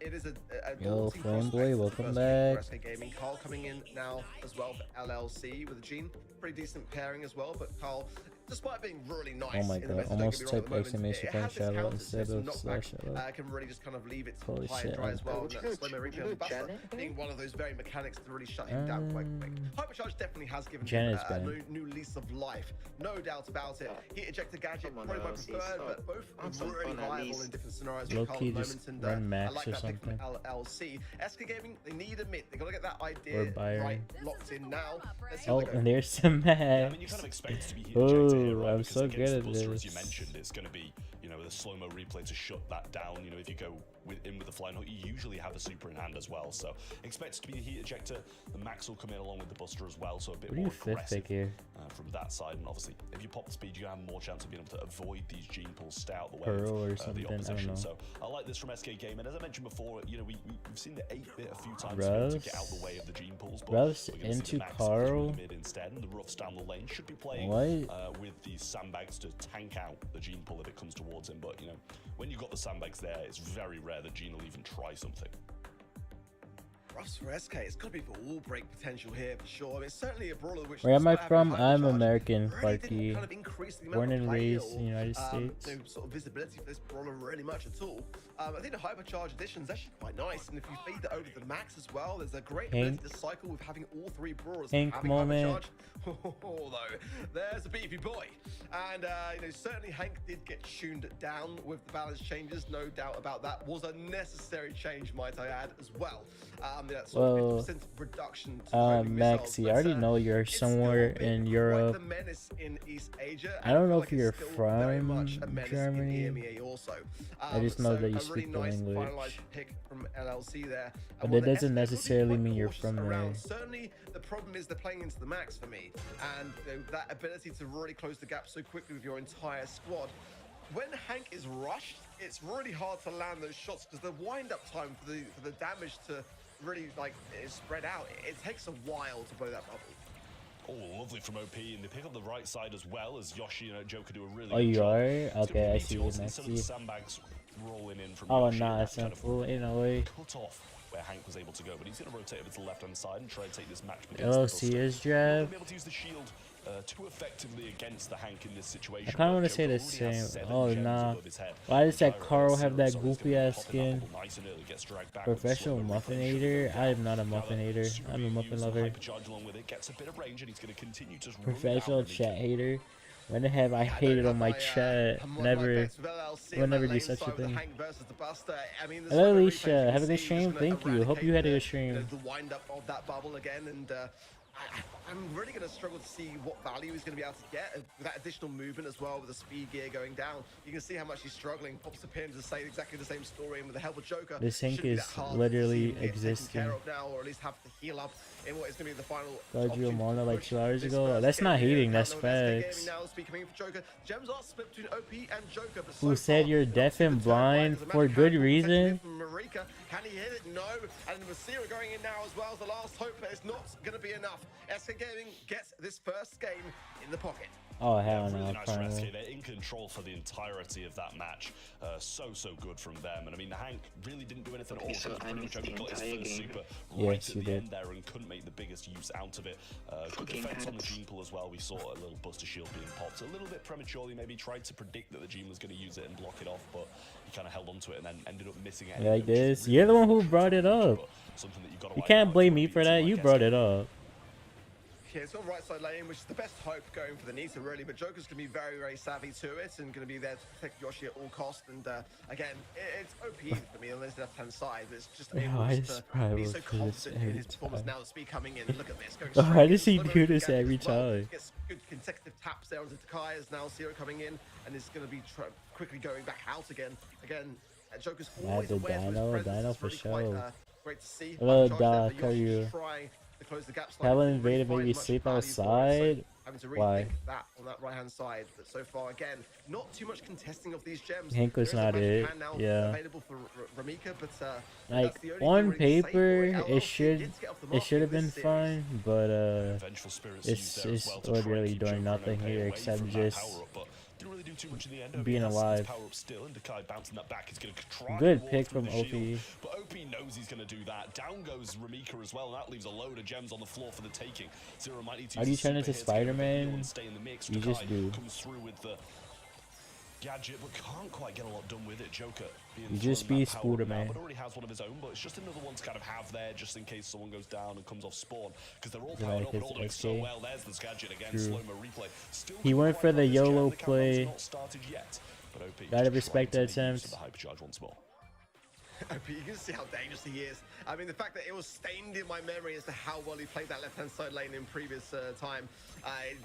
it is a Yo, daunting Flame prospect Boy, for welcome the first back. SK Gaming. Carl coming in now as well for LLC with a Gene. Pretty decent pairing as well, but Carl despite being really nice. Oh my in the god, meta, don't almost get me wrong, at typed the moment, exclamation it point has its shout out counters, instead some of knockback, slash shout out. can really just kind of leave it Holy high shit, and dry as well. Would And you that slow mo replay on the Buster Janet here? being one of those very mechanics to really shut him down quite quick. Hypercharge definitely has given him Janet's a bad. new lease of life, no doubt about it. Heat ejector gadget, Come on, probably my LC, preferred, stop. but both Have some really fun at viable least. in different scenarios. Low with Carl key at the just moment, and, run Max I like or that pick from something. LLC. SK Gaming, they need a mid. They gotta get that Or idea Byron. right, locked in now. Let's see Oh, what they go. and there's some Yeah, I mean, you Max. kind of expect it to be heat ejected here, Oh, right? I'm Because so against good the at Buster, as you this. mentioned, it's going to be, you know, with a slow-mo replay to shut that down. You know, if you go in with the flying hook, you usually have a super in hand as well. So expect it to be a heat ejector. The Max will come in along with the Buster as well, so a bit What are more you fifth aggressive pick here? from that side. And obviously, if you pop the speed, you're going to have more chance of being able to avoid these gene pulls, stay out the way Pearl or of something, the I don't opposition. know. So I like this from SK Game. And as I mentioned before, you know, we've seen the 8-bit a few times to be able to get out the way of the gene pulls. But Ruff's we're gonna see into the Max Carl. through the mid instead, and the Ruffs down the lane should be playing What? with these sandbags to tank out the gene pull if it comes towards him. But you know, when you've got the sandbags there, it's very rare that Gene will even try something. Ruffs for SK, it's got to be for wall break potential here for sure. I mean, it's certainly a brawler which. Where am I despite having from? I'm hypercharge, American, really didn't Parky. kind of increase the amount Born of and play raised or, in the United States. No sort of visibility for this brawler really much at all. I think the hypercharge edition is actually quite nice, and if you feed it over to the max as well, there's a great ability to cycle with having all three brawlers Hank having moment. hypercharge. Although there's a beefy boy, and you know, certainly Hank did get tuned down with the balance changes, no doubt about that. Was a necessary change, might I add, as well. That sort of 50% reduction to trading missiles, Maxi, I but, already know you're it's still somewhere been in quite Europe. the menace in East Asia, I don't and know feel if like you're it's still very from much a menace Germany. in EMEA also. I just know so that you a speak really the nice language. finalized pick from LLC there. But And that one that doesn't SK will be necessarily quite mean you're cautious from around. there. Certainly, the problem is they're playing into the max for me, and you know, that ability to really close the gap so quickly with your entire squad. When Hank is rushed, it's really hard to land those shots because the wind-up time for the damage to really like is spread out. It takes a while to blow that bubble. Oh, lovely from OP, and they pick up the right side as well as Yoshi and Joker do a really Oh, good you job. are? It's gonna Okay, be I see you, Meteors instead of the Maxi. sandbags rolling in from Oh, Yoshi, and nah, that kind of simple, in a way. cut off where Hank was able to go, but he's going to rotate over to the left-hand side and try and take this match against LLC the is Buster. Not gonna jab. be able to use the shield too effectively against the Hank in this situation. I kind of want to but say the Joker already has same. 7 Oh, gems nah. above his head. Why does that Gyro Carl has have 0, that so he's gonna goofy be ass popping skin? that bubble nice and early, gets dragged back with the Professional slow-mo muffin refresh. eater? I am not a Now muffin that eater. super I'm a being muffin used, lover. hypercharge along with it, gets a bit of range, and he's going to continue to run Professional down chat Remington. hater. When have I hated on my chat? Never. We'll never do such a thing. Hello, Alicia. Have a good stream. Thank you. Hope you had a good stream. The wind up of that bubble again, and I'm really going to struggle to see what value he's going to be able to get with that additional movement as well, with the speed gear going down. You can see how much he's struggling. Pops up in to say exactly the same story, and with the help of Joker, This Hank shouldn't be is that hard to literally see him get taken existing. care of now, or at least have to heal up in what is going to be the final. God, you opportunity Mono to like push 2 hours this ago? first That's not game here. hating, that's Countdown with SK facts. Gaming now will be coming for Joker. Gems are split between OP and Joker, but Who so said far, you're not deaf to and the turn right. blind There's a for magic good handle reason? protected from Marika. Can he hit it? No. And Vasira going in now as well as the last hope, but it's not going to be enough. SK Gaming gets this first game in the pocket. Oh, hell Really no, nice from primal. SK. They're in control for the entirety of that match. So good from them. And I mean, Hank really didn't do anything at all. so Pretty much only got his entire first game. super Yes, right he at the did. end there and couldn't make the biggest use out of it. Good Cooking defense on the cats. gene pull as well. We saw a little Buster Shield being popped. A little bit prematurely, maybe tried to predict that the gene was going to use it and block it off, but he kind of held onto it and then ended up missing it. You like which is this? really You're the one who unfortunate brought it for the up. match, but something that you've got to You wipe can't out blame for me a for team that. like You SK. brought it up. Yeah, it's on right side lane, which is the best hope going for the Nita, really. But Joker's going to be very, very savvy to it and going to be there to protect Yoshi at all costs. And again, it's OP for me on this left-hand side. But it's just able I to just be probably so do this confident in every his performance time. now. The speed coming in. Look at this. Going Oh, straight why into does he slow-mo do this gadget every as well. time? Gets good consecutive taps there onto Takai as now Zero coming in. And it's going to be quickly going back out again. Again, Joker's always the aware of his Dino, presence. Dino It's for really quite, show. great to see. Hello, Hypercharge there, Doc, but how are Yoshi's you? trying to close the gap slightly. Helen Didn't really invaded, made find you much sleep value for it, so outside? having to Why? rethink that on that right hand side. But so far, again, not too much contesting of these gems. Hank was There is a not magic it, hand now yeah. available for Ramika, but Like, that's the only on thing really safe for paper, LLC it should did get off the it mark should in have been this series. fun, but Vengeful Spirits it's used there as well to try and literally keep doing Joker and nothing OP here away except from that just power-up, but didn't really do doing too much in the end. being OP has alive. his power up still, and Dakai bouncing that back. He's going to try Good and walk pick through from the shield, OP. but OP knows he's going to do that. Down goes Ramika as well, and that leaves a load of gems on the floor for the taking. Zero might need to Are you use turning super into here to get rid of the heal Spider-Man? and stay in the mix. You just Dakai do. comes through with the gadget, but can't quite get a lot done with it. Joker being You just thrown be that power up now, Spider-Man. but already has one of his own, but it's just another one to kind of have there just in case someone goes down and comes off spawn, because they're all Yeah, powered like up and all doing his so SK. well. There's this gadget again, True. slow-mo replay. Still He couldn't went quite for grab the this gem. YOLO The countdown's play. not started yet, but OP Gotta just respect trying the to make use attempts. of the hypercharge once more. OP, you can see how dangerous he is. I mean, the fact that it was stained in my memory as to how well he played that left-hand side lane in previous time,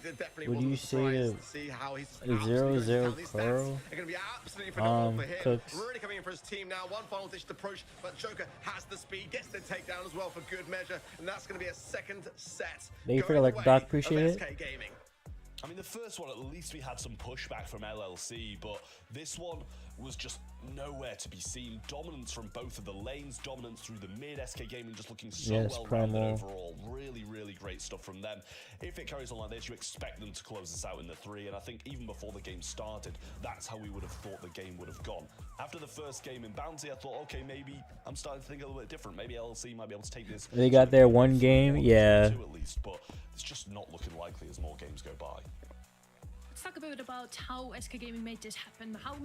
it definitely What do wasn't you a say surprise to see how he's a 0-0 these curl? stats are going to be absolutely phenomenal for him. Cooks. Really coming in for his team now. One final ditch approach, but Joker has the speed, gets the takedown as well for good measure, and that's going to be a second set. Thank you for going like the way Doc, of appreciate it. SK Gaming. I mean, the first one, at least we had some pushback from LLC, but this one was just nowhere to be seen. Dominance from both of the lanes, dominance through the mid. SK Gaming just looking so Yes, well-rounded Primal. overall. Really, really great stuff from them. If it carries on like this, you expect them to close this out in the 3, and I think even before the game started, that's how we would have thought the game would have gone. After the first game in Bounty, I thought, okay, maybe I'm starting to think a little bit different. Maybe LLC might be able to take this. They got their one 3 game, or yeah. 2 at least, but it's just not looking likely as more games go by. Let's talk a bit about how SK Gaming made this happen. How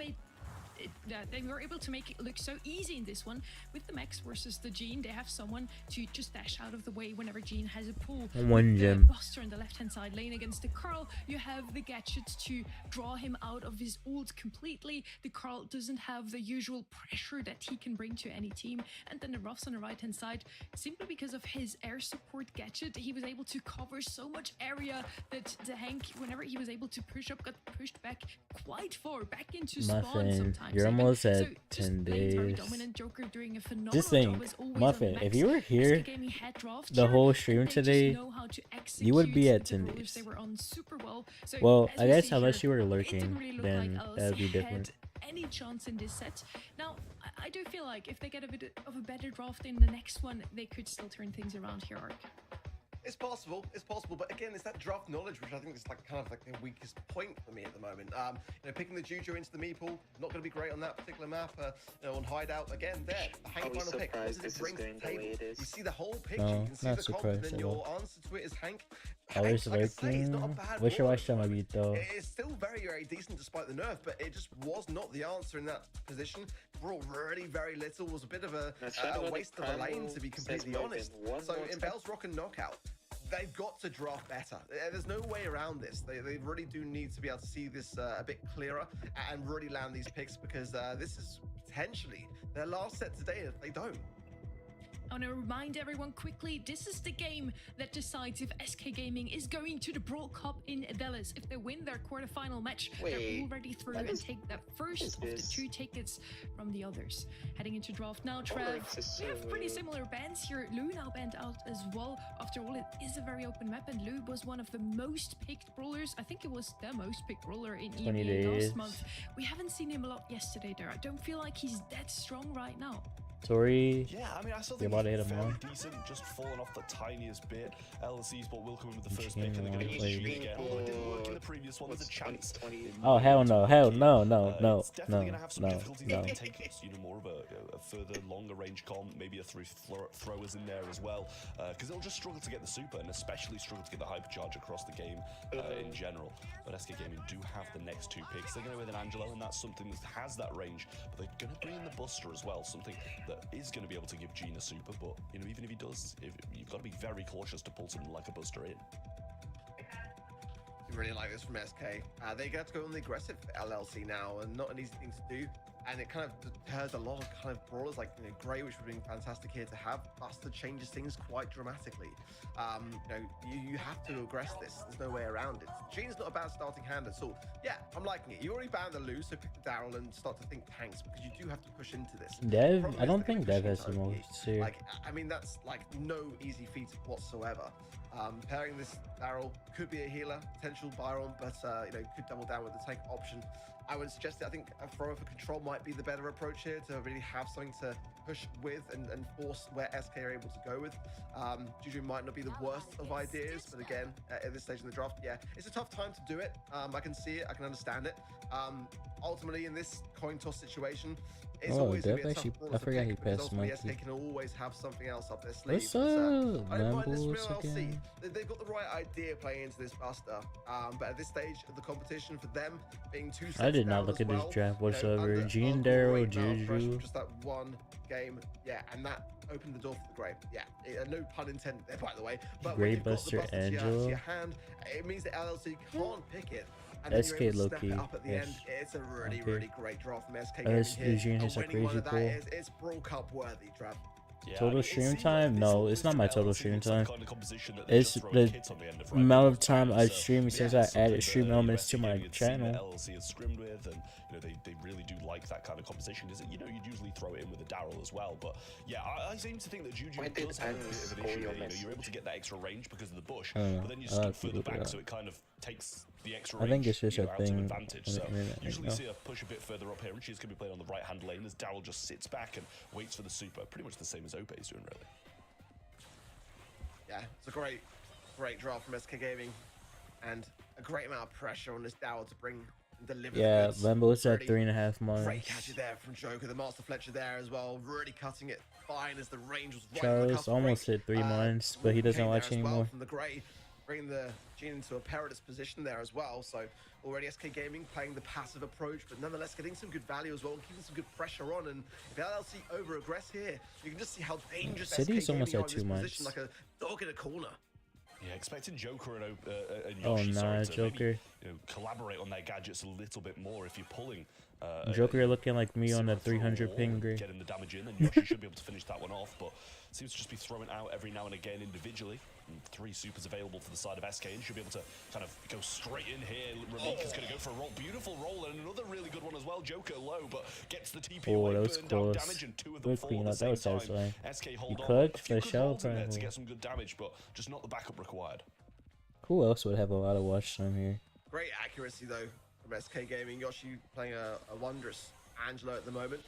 they were able to make it look so easy in this one. With the Max versus the Gene, they have someone to just dash out of the way whenever Gene has a pull. One With gem. the Buster on the left-hand side lane against the Carl, you have the gadgets to draw him out of his ult completely. The Carl doesn't have the usual pressure that he can bring to any team. And then the Ruffs on the right-hand side, simply because of his air support gadget, he was able to cover so much area that the Hank, whenever he was able to push up, got pushed back quite far, back into spawn Muffin, sometimes. you're even. almost at So just 10 lanes very days. dominant. Joker doing a phenomenal Just job think, as always Muffin, on the if Max. you were here SK Gaming had draft the here, whole and stream they just today, know how to you would be execute at the 10 rollers days. they were on super well. So Well, as I we guess see unless here, you were it lurking, didn't really look then like that would be LLC different. had any chance in this set. Now, I do feel like if they get a bit of a better draft in the next one, they could still turn things around here, Ark. It's possible, but again, it's that draft knowledge, which I think is like kind of like the weakest point for me at the moment. You know, picking the Juju into the meeple, not going to be great on that particular map. You know, on Hideout, again, there, the Hank Are we final pick. What surprised does this it is bring to going the the way table? it is? You see the whole picture, No, you can see not the comp, surprised and then at your all. answer to it is Hank. Always Hank, like I say, is not a lurking. bad Wish I baller watched at the my moment. beat though. It's still very, very decent despite the nerf, but it just was not the answer in that position. Brought really very little, was a bit of a waste of a lane, to be completely honest. So in Bell's Rock and Knockout, they've got to draft better. There's no way around this. They really do need to be able to see this a bit clearer and really land these picks, because this is potentially their last set today if they don't. I want to remind everyone quickly, this is the game that decides if SK Gaming is going to the Brawl Cup in Dallas. If they win their quarterfinal match, they're already through and take the first of the 2 tickets from the others. Heading into draft now, Trev. We have pretty similar bans here. Lou now banned out as well. After all, it is a very open map, and Lou was one of the most picked brawlers. I think it was the most picked brawler in 20 EMEA days. last month. We haven't seen him a lot yesterday there. I don't feel like he's that strong right now. Sorry. Yeah, I mean, I still You're think about to hit he's him fairly on. decent, just falling off the tiniest bit. LLC's but will come in with the first Gene pick, and they're going to won't use play. Gene again. Although it didn't work in the previous one, there's a chance. Oh hell no, hell no, no, no, It's definitely no, going to have some no, difficulty no. to take us, you know, more of a further, longer range comp, maybe a 3 throwers in there as well, because they'll just struggle to get the super, and especially struggle to get the hypercharge across the game in general. But SK Gaming do have the next 2 picks. They're going to with an Angelo, and that's something that has that range, but they're going to bring in the Buster as well, something that is going to be able to give Gene a super, but, you know, even if he does, you've got to be very cautious to pull something like a Buster in. Really like this from SK. They get to go on the aggressive LLC now, and not an easy thing to do. And it kind of deters a lot of kind of brawlers like, you know, Grey, which would be fantastic here to have. Buster changes things quite dramatically. You know, you have to aggress this. There's no way around it. Gene's not a bad starting hand at all. Yeah, I'm liking it. You already banned the Lou, so pick the Daryl and start to think tanks, because you do have to push into this. Dev, Problem I is don't they're think gonna Dev push has the into OP. most here. Like, I mean, that's like no easy feat whatsoever. Pairing this Daryl could be a healer, potential Byron, but you know, could double down with the tank option. I would suggest that I think a thrower for control might be the better approach here to really have something to push with and force where SK are able to go with. Juju might not be the worst of ideas, but again, at this stage in the draft, yeah, it's a tough time to do it. I can see it, I can understand it. Ultimately, in this coin toss situation, it's always going to be a tough ball I to forgot pick, he because passed ultimately Monkey. SK can always have something else up their sleeve. What's up, I don't mind this Lambles real LC. again? They've got the right idea playing into this Buster, but at this stage of the competition, for them being two I did sets not down look as at this well, draft you know, whatsoever. under Gene a Daryl, great amount of pressure Juju. with just that one game, yeah, and that opened the door for the grave. Yeah, no pun intended there, by the way. But when Great you've got the Buster Buster to Angela. your hand, it means that LLC can't pick it. And then SK you're able to snap Loki, it up at the yes. end. It's a really, Okay. really great draft from SK Gaming Unless here. Eugene hits a And winning one crazy of that pull. it's Brawl Cup worthy, Trav. Yeah, Total it stream seems time? this No, list it's not from my total LLC stream looks like time. the kind of composition that they It's just throw a the kit on the end of, right? amount of Because time I so, stream since yeah, I something added stream that, elements to SK my Gaming had seen that channel. LLC has scrimmed with, and they really do like that kind of composition. Because you'd usually throw it in with a Daryl as well. But yeah, I seem to think that Juju does have a bit of an issue here. You're able to get that extra range because of the bush, but then you stood further back, so it kind of takes the extra range. I think it's just a out of thing advantage. on the So internet usually right see a push a bit further up here, and she's going to be playing on the right hand lane as Daryl just sits back and waits for the super. Pretty much the same as Ope is doing, really. Yeah, it's a great draft from SK Gaming, and a great amount of pressure on this Daryl to bring and deliver. Yeah, the goods. Lambo's at Really 3.5 months. Great catch there from Joker, the Master Fletcher there as well, really cutting it fine as the range was right on the Charles cusp of almost break. hit 3 months, but he doesn't Came watch there as well anymore. from the Grey, bringing the Gene into a perilous position there as well. So already SK Gaming playing the passive approach, but nonetheless getting some good value as well, and keeping some good pressure on. And if LLC over aggress here, you can just see how dangerous City's SK Gaming almost are at in this 2 position, months. like a dog in a corner. Yeah, expecting Joker and Oh, Yoshi, nah, sorry, to Joker. maybe, collaborate on their gadgets a little bit more if you're pulling. Joker looking like me on the 300 ping ping grid. Getting the damage in, and Yoshi should be able to finish that one off, but seems to just be throwing out every now and again individually. And 3 supers available for the side of SK, and should be able to kind of go straight in here. Ramika's going to go for a roll. Beautiful roll, and another really good one as well. Joker low, but gets the TP away, That was burn down close. damage, and 2 of them Good fall clean at up. the That was same time. satisfying. SK hold on. could, A few for good sure, rolls in there to probably. get some good damage, but just not the backup required. Who else would have a lot of watch time here? Great accuracy though from SK Gaming. Yoshi playing a wondrous Angelo at the moment.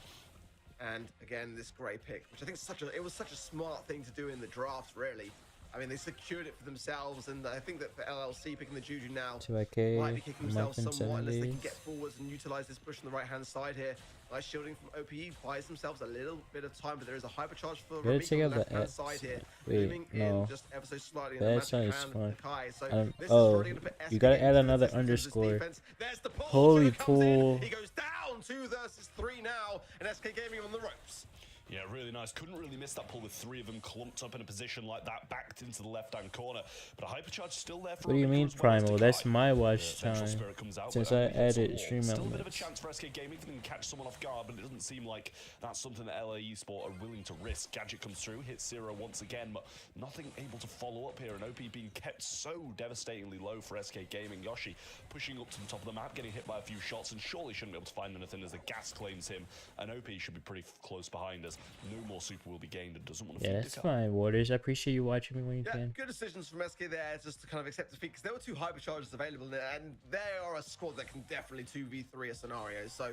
And again, this Grey pick, which I think it was such a smart thing to do in the draft, really. I mean, they secured it for themselves, and I think that for LLC picking the Juju now 2IK, might be kicking themselves Muffin somewhat unless they can 70s. get forwards and utilize this push on the right-hand side here. Nice shielding from OPE, buys themselves a little bit of time, but there is a hypercharge for Gotta Ramika check on out the the left-hand side here. Wait, Zooming no. in just ever so slightly, and That the magic side is hand fun. Kai. So this is Oh, really gonna put you SK gotta Gaming add to another the defense. underscore. Defense. There's the pull. Holy Joker comes in. pull. He goes down 2 versus 3 now, and SK Gaming on the ropes. Yeah, really nice. Couldn't really miss that pull with 3 of them clumped up in a position like that, backed into the left-hand corner. But a hypercharge still there for What do you Ramika mean as well as primal? Takai. That's my watch Vengeful time. Spirit comes out, Since but I only hits added a wall. stream Still a bit of a elements. chance for SK Gaming if they can catch someone off guard, but it doesn't seem like that's something that LA Sport are willing to risk. Gadget comes through, hits 0 once again, but nothing able to follow up here. And OP being kept so devastatingly low for SK Gaming. Yoshi pushing up to the top of the map, getting hit by a few shots, and surely shouldn't be able to find anything as the gas claims him. And OP should be pretty close behind us. No more super will be gained and doesn't want to Yeah, feed that's the car. fine, Waters. I appreciate you watching me when you Yeah, can. good decisions from SK there, just to kind of accept defeat, because there were 2 hypercharges available, and they are a squad that can definitely 2v3 a scenario. So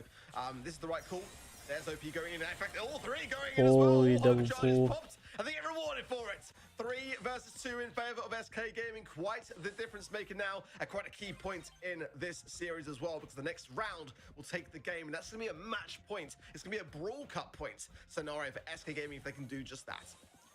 this is the right call. There's OP going in. In fact, all 3 going in as well. Holy All double hypercharges pull. popped. I think get rewarded for it. 3 versus 2 in favor of SK Gaming. Quite the difference maker now, and quite a key point in this series as well, because the next round will take the game, and that's going to be a match point. It's going to be a Brawl Cup point scenario for SK Gaming if they can do just that.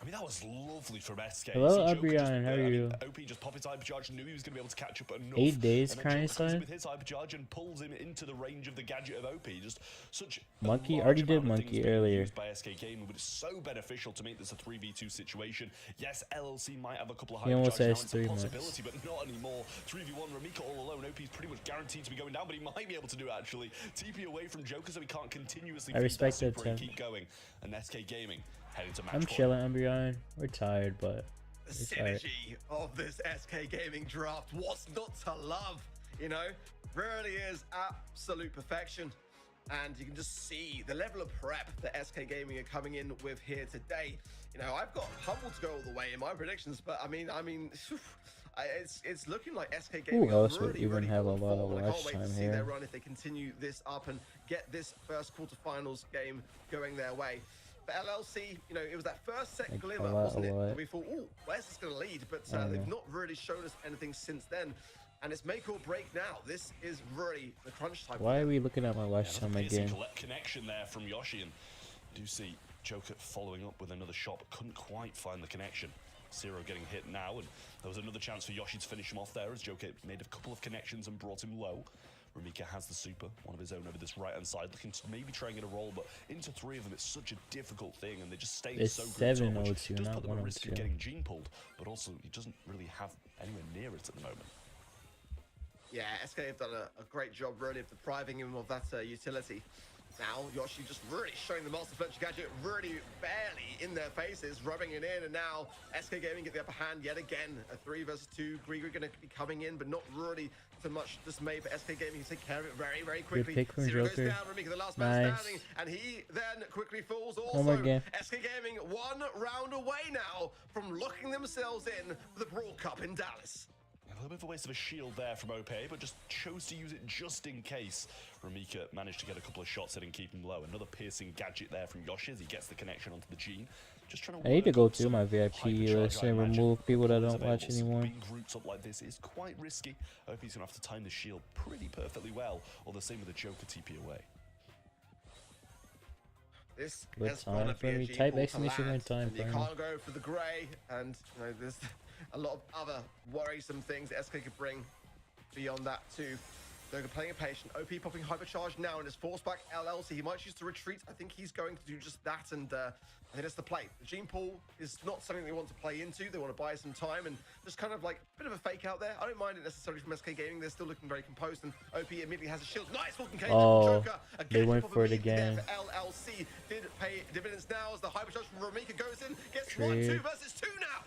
I mean, that was lovely from SK. Hello, See, Joker just, Abrion, how are I mean, you? OP just popped his hypercharge, knew he was going to be able to catch up enough. 8 days, and then crying Joker comes in son. with his hypercharge and pulls him into the range of the gadget of OP. Just such a Monkey? large Already did amount of Monkey things being earlier. used by SK Gaming, but it's so beneficial to make this a 3v2 situation. Yes, LLC might have a couple of He almost hypercharges now. has It's 3 a months. possibility, but not anymore. 3v1, Ramika all alone. OP's pretty much guaranteed to be going down, but he might be able to do it actually. TP away from Joker so he can't continuously I feed respect that that super and attempt. keep going. And SK Gaming heading to match I'm point. chilling, Umbreon. We're tired, but The it's alright. synergy of this SK Gaming draft, what's not to love, you know? Really is absolute perfection. And you can just see the level of prep that SK Gaming are coming in with here today. You know, I've got Humble to go all the way in my predictions, but I mean, it's looking like SK Gaming Who else would really, even really have a on lot of form, and I watch can't wait time to see here? their run if they continue this up and get this first quarterfinals game going their way. But LLC, you know, it was that first set Like, glimmer, wasn't it? That we thought, oh, where's this going to lead? But they've not really shown us anything since then. And it's make or break now. This is really the crunch time. Why are we looking at my watch time again? Connection there from Yoshi, and do see Joker following up with another shot, but couldn't quite find the connection. Zero getting hit now, and there was another chance for Yoshi to finish him off there as Joker made a couple of connections and brought him low. Ramika has the super, one of his own over this right-hand side, looking to maybe try and get a roll, but into three of them, it's such a difficult thing, and they just stay so good. It's 7-0-2, does not put them at risk 1-0-2. of getting gene pulled, but also he doesn't really have anywhere near it at the moment. Yeah, SK have done a great job, really, of depriving him of that utility. Now, Yoshi just really showing the Master Fletcher gadget really barely in their faces, rubbing it in, and now SK Gaming get the upper hand yet again. A 3 versus 2. Grigor going to be coming in, but not really so much dismay for SK Gaming. He take care of it very, very quickly. Good pick from Zero Joker. goes down, Ramika, the last man Nice. standing, and he then quickly falls Oh my also. God. SK Gaming 1 round away now from locking themselves in for the Brawl Cup in Dallas. A little bit of a waste of a shield there from OP, but just chose to use it just in case. Ramika managed to get a couple of shots in and keep him low. Another piercing gadget there from Yoshi as he gets the connection onto the Gene. Just trying to I need to work go up to some my VIP hypercharge, list I and imagine. remove people that Is don't watch available, so anymore. being grouped up like this is quite risky. OP's going to have to time the shield pretty perfectly well, or the same with the Joker TP away. This Good has time gotta be for a me. G Type ball to exclamation land, point time and you for me. can't go for the grey, and you know there's a lot of other worrisome things that SK could bring beyond that too. They're playing a patient. OP popping hypercharge now and is forced back LLC. He might choose to retreat. I think he's going to do just that, and I think that's the play. The Gene Pool is not something they want to play into. They want to buy some time and just kind of like a bit of a fake out there. I don't mind it necessarily from SK Gaming. They're still looking very composed, and OP immediately has a shield. Nice walking cage Oh, from Joker. they went for it again. There for LLC did pay dividends now as the hypercharge from Ramika goes in. Gets Trade. 1, 2 versus 2 now.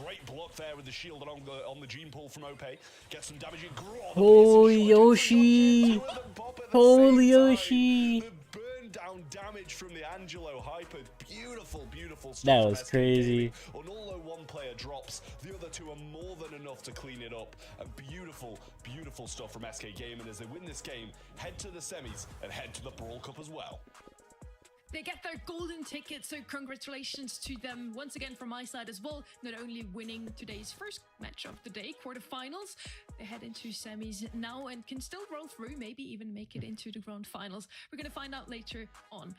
Great block there with the shield on the Gene Pull from OP. Gets some damage in. Holy Yoshi! Holy Yoshi! The burn down damage from the Angelo Hyper. Beautiful, beautiful stuff. That from was SK crazy. Gaming. And although one player drops, the other two are more than enough to clean it up. And beautiful, beautiful stuff from SK Gaming as they win this game, head to the semis, and head to the Brawl Cup as well. They get their golden ticket, so congratulations to them once again from my side as well. Not only winning today's first match of the day, quarterfinals, they head into semis now and can still roll through, maybe even make it into the grand finals. We're going to find out later on.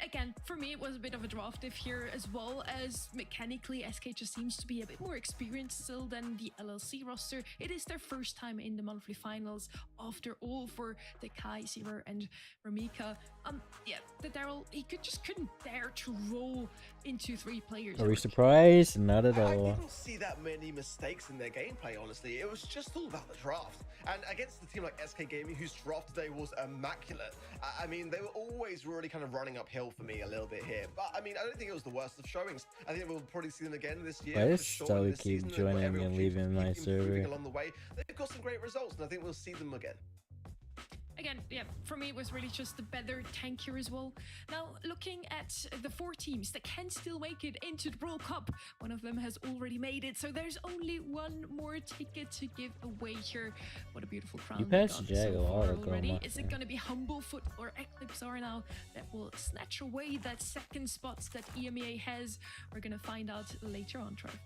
Again, for me, it was a bit of a draft diff here, as well as mechanically, SK just seems to be a bit more experienced still than the LLC roster. It is their first time in the monthly finals, after all, for the Kai, Zero, and Ramika. Yeah, the Daryl, he couldn't dare to roll into 3 players. Are we surprised? Not at I all. didn't see that many mistakes in their gameplay, honestly. It was just all about the draft. And against a team like SK Gaming, whose draft today was immaculate, I mean, they were always really kind of running uphill for me a little bit here. But I mean, I don't think it was the worst of showings. I think we'll probably see them again this year. Why for does sure, Sully in this keep season, and joining whatever me and opportunities leaving to my keep improving server? along the way. They've got some great results, and I think we'll see them again. Again, yeah, for me, it was really just the better tank here as well. Now, looking at the 4 teams that can still make it into the Brawl Cup, one of them has already made it, so there's only one more ticket to give away here. What a beautiful crown. You we passed got Jag a so while far ago, already. my Is it friend. going to be Humblefoot or Eclipsar now that will snatch away that second spot that EMEA has? We're going to find out later on, Trev.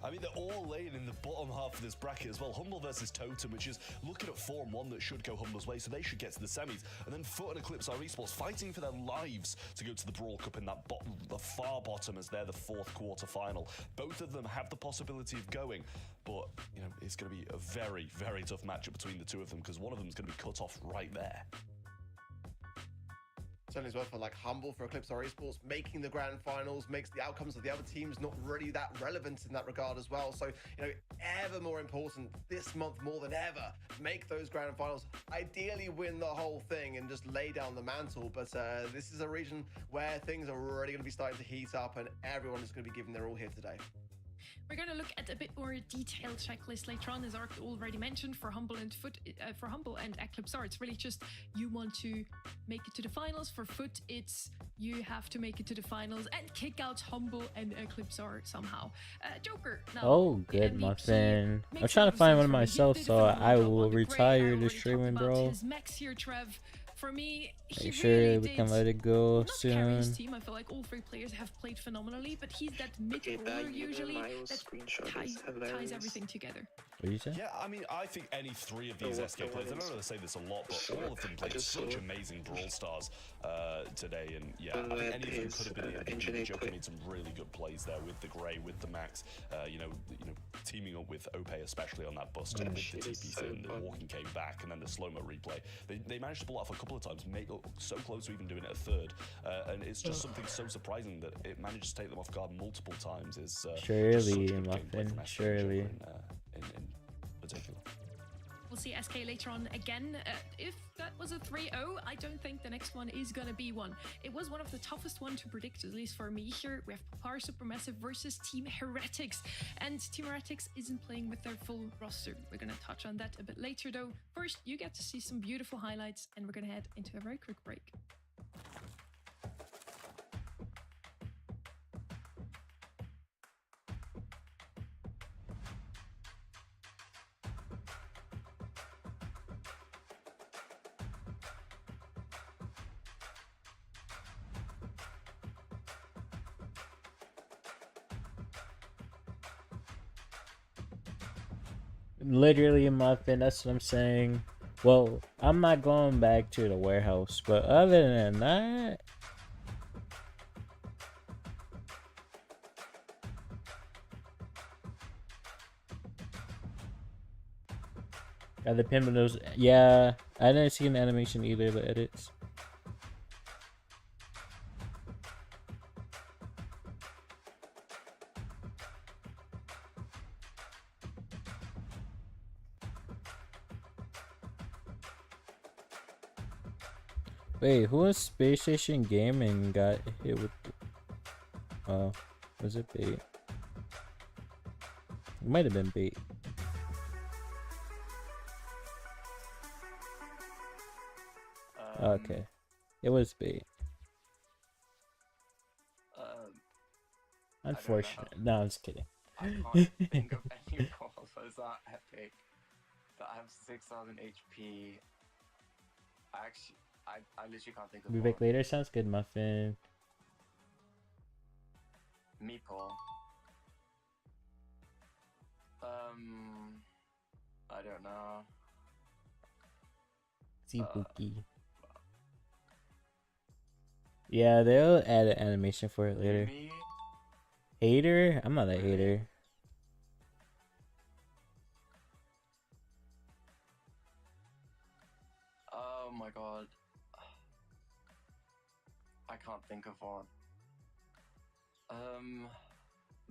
I mean, they're all laying in the bottom half of this bracket as well. Humble versus Totem, which is looking at form, one that should go Humble's way, so they should get to the semis. And then Foot and Eclipse are esports fighting for their lives to go to the Brawl Cup in that bottom, the far bottom, as they're the 4th quarter final. Both of them have the possibility of going, but you know it's going to be a very, very tough matchup between the two of them because one of them is going to be cut off right there. Certainly as well for like Humble, for Eclipse Esports, making the grand finals makes the outcomes of the other teams not really that relevant in that regard as well. So, you know, ever more important this month more than ever, make those grand finals, ideally win the whole thing and just lay down the mantle. But this is a region where things are really going to be starting to heat up and everyone is going to be giving their all here today. We're going to look at a bit more detailed checklist later on, as Ark already mentioned, for Humble and Eclipse R. It's really just you want to make it to the finals. For Foot, it's you have to make it to the finals and kick out Humble and Eclipse R somehow. Joker. Now, Oh, good MVP muffin. I'm makes a trying lot to of find sense one for me. He myself, did a so phenomenal I job will on the Grey. I retire already the talked streaming, about bro. his max here, Trev. For me, he Make sure really we did can let it go not carry his soon. team. I feel like all three players have played phenomenally, but he's that Okay, mid-roller that usually Miles that screenshot is ties hilarious. everything together. What did you say? Yeah, I mean, I think any three of these The SK one players, I is- don't know to say this a lot, but all of them I played just such saw- amazing Brawl Stars today, and yeah, I That think any of them is, could have been it. engineer Joker quick. made some really good plays there with the Grey, with the Max, teaming up with Ope, especially on that buster, with the shit is TPC so and the fun. walking came back, and then the slow-mo replay. They managed to pull off a couple of times, make it so close to even doing it a third, and it's just something so surprising that it managed to take them off guard multiple times. Is just Surely, such good gameplay muffin. from SK Surely. in particular. We'll see SK later on again. If that was a 3-0, I don't think the next one is gonna be one. It was one of the toughest one to predict, at least for me here. We have Power Supermassive versus Team Heretics, and Team Heretics isn't playing with their full roster. We're gonna touch on that a bit later though. First, you get to see some beautiful highlights, and we're gonna head into a very quick break. Literally a muffin, that's what I'm saying. Well, I'm not going back to the warehouse, but other than that, got the pin windows. Yeah, I didn't see an animation either, the edits. Wait, who was Space Station Gaming got hit with? Oh, was it bait? It might have been bait. Okay, it was bait. Unfortunate. No, I'm just kidding. I can't think of any brawlers that epic that have 6,000 HP. I literally can't think of Be one. back later. Sounds good, muffin. Meeple. I don't know. Zibuki. Yeah, they'll add an animation for it later. Me? Hater? I'm not a hater. Oh my god. I can't think of one.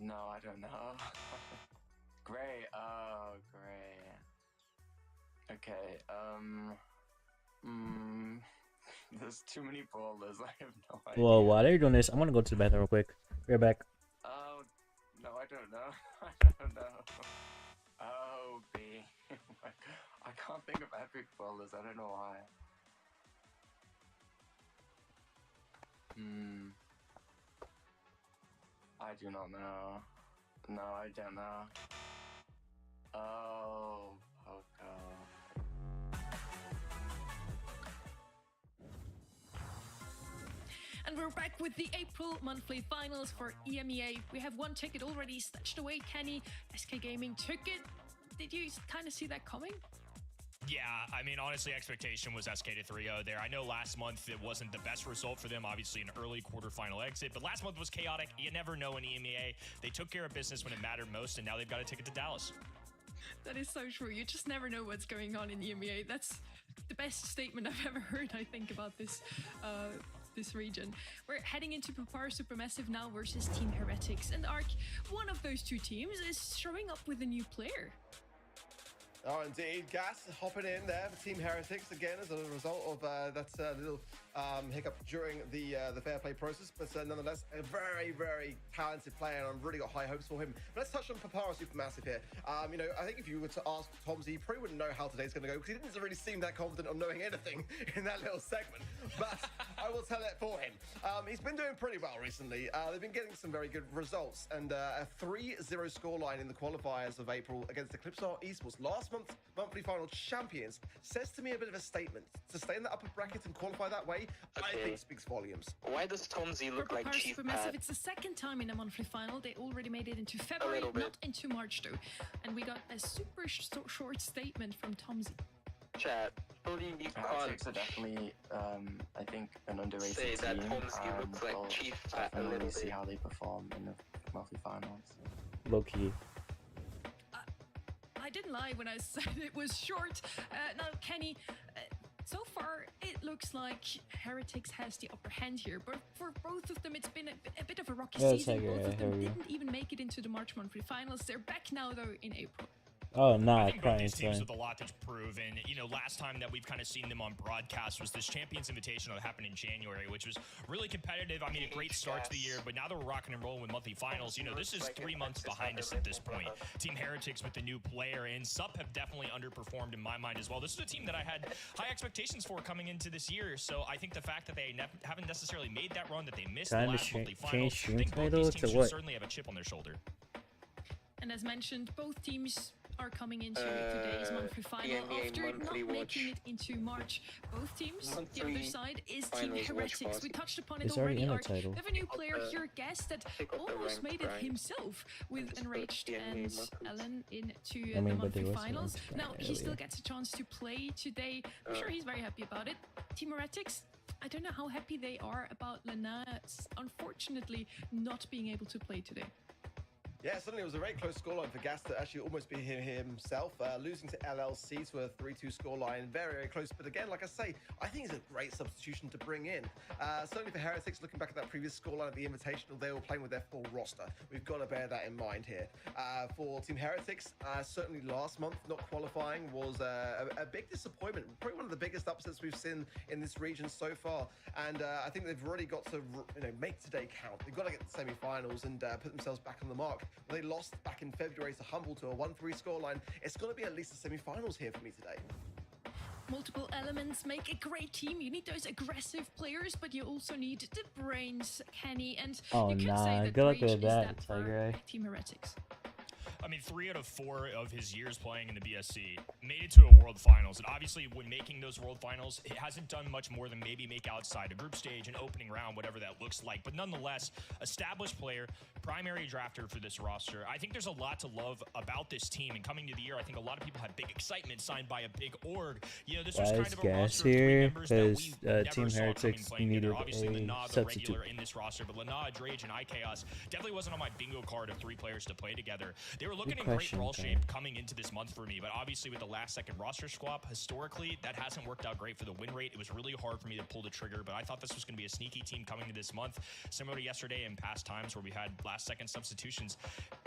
No, I don't know. Gray. Oh, Gray. Okay. There's too many brawlers. I have no idea. Well, while they're doing this, I'm gonna go to the bathroom real quick. Be right back. Oh, no, I don't know. I don't know. Oh, B. I can't think of epic brawlers. I don't know why. I do not know. No, I don't know. Oh, Poco. And we're back with the April monthly finals for EMEA. We have one ticket already stashed away. Kenny, SK Gaming took it. Did you kind of see that coming? Yeah, I mean, honestly, expectation was SK to 3-0 there. I know last month it wasn't the best result for them, obviously an early quarterfinal exit, but last month was chaotic. You never know in EMEA. They took care of business when it mattered most, and now they've got a ticket to Dallas. That is so true. You just never know what's going on in EMEA. That's the best statement I've ever heard, I think, about this this region. We're heading into Power Supermassive now versus Team Heretics, and Ark, one of those two teams, is showing up with a new player. Oh, indeed. Gas hopping in there for Team Heretics again as a result of that little hiccup during the fair play process, but nonetheless, a very, very talented player, and I've really got high hopes for him. But let's touch on Papara Supermassive here. You know, I think if you were to ask Tomsy, he probably wouldn't know how today's going to go because he didn't really seem that confident on knowing anything in that little segment. But I will tell it for him. He's been doing pretty well recently. They've been getting some very good results, and a 3-0 scoreline in the qualifiers of April against Eclipse Esports, last month's monthly final champions, says to me a bit of a statement. To stay in the upper bracket and qualify that way, I think speaks volumes. Why does Tomsy look like Chief Pat? It's the second time in a monthly final. They already made it into February, not into March though. And we got a super short statement from Tomsy. Chat, surely you can't. Are definitely, I think, an underrated say that team. Tomsy looks like Chief Pat a little bit. See how they perform in the monthly finals. Low key. I didn't lie when I said it was short. Now, Kenny, so far it looks like Heretics has the upper hand here, but for both of them it's been a bit of a rocky season. Both of them didn't even make it into the March monthly finals. They're back now though in April. Oh, nah, I think both these teams with a lot to prove, and you know, last time that we've kind of seen them on broadcast was this Champions Invitational that happened in January, which was really competitive. I mean, a great start to the year, but now that we're rocking and rolling with monthly finals, you know, this is 3 months behind us at this point. Team Heretics with the new player, and Sup have definitely underperformed in my mind as well. This is a team that I had high expectations for coming into this year, so I think the fact that they haven't necessarily made that run, that they missed the last monthly finals, I think both these teams should certainly have a chip on their shoother. And as mentioned, both teams are coming into today's monthly final after not making it into March. Both teams, the other side is Team Heretics. We touched upon it already. They have a new player here, Guess, that almost made it himself with Enraged and Ellen into the monthly finals. Now, he still gets a chance to play today. I'm sure he's very happy about it. Team Heretics, I don't know how happy they are about Lana, unfortunately, not being able to play today. Yeah, suddenly it was a very close scoreline for Gas to actually almost be here himself, losing to LLC to a 3-2 scoreline. Very, very close. But again, like I say, I think it's a great substitution to bring in. Certainly for Heretics, looking back at that previous scoreline at the Invitational, they were playing with their full roster. We've got to bear that in mind here. For Team Heretics, certainly last month, not qualifying was a big disappointment. Probably one of the biggest upsets we've seen in this region so far. And I think they've really got to make today count. They've got to get the semi-finals and put themselves back on the mark. They lost back in February to Humble to a 1-3 scoreline. It's going to be at least the semi-finals here for me today. Multiple elements make a great team. You need those aggressive players, but you also need the brains, Kenny. And you could say that good luck Rage with is that, for Team Heretics. I mean, 3 out of 4 of his years playing in the BSC made it to a World Finals. And obviously, when making those World Finals, it hasn't done much more than maybe make outside a group stage, an opening round, whatever that looks like. But nonetheless, established player, primary drafter for this roster. I think there's a lot to love about this team. And coming to the year, I think a lot of people had big excitement signed by a big org. You know, this was kind of a roster of 3 members that we never Team saw Heretics coming playing together. needed Obviously, a Lana, the regular in this roster, but Lana, Drage, and iChaos definitely wasn't on my bingo card of 3 players to play together. They were looking in great brawl shape coming into this month for me, but obviously with the last second roster swap, historically, that hasn't worked out great for the win rate. It was really hard for me to pull the trigger, but I thought this was going to be a sneaky team coming to this month, similar to yesterday and past times where we had last second substitutions.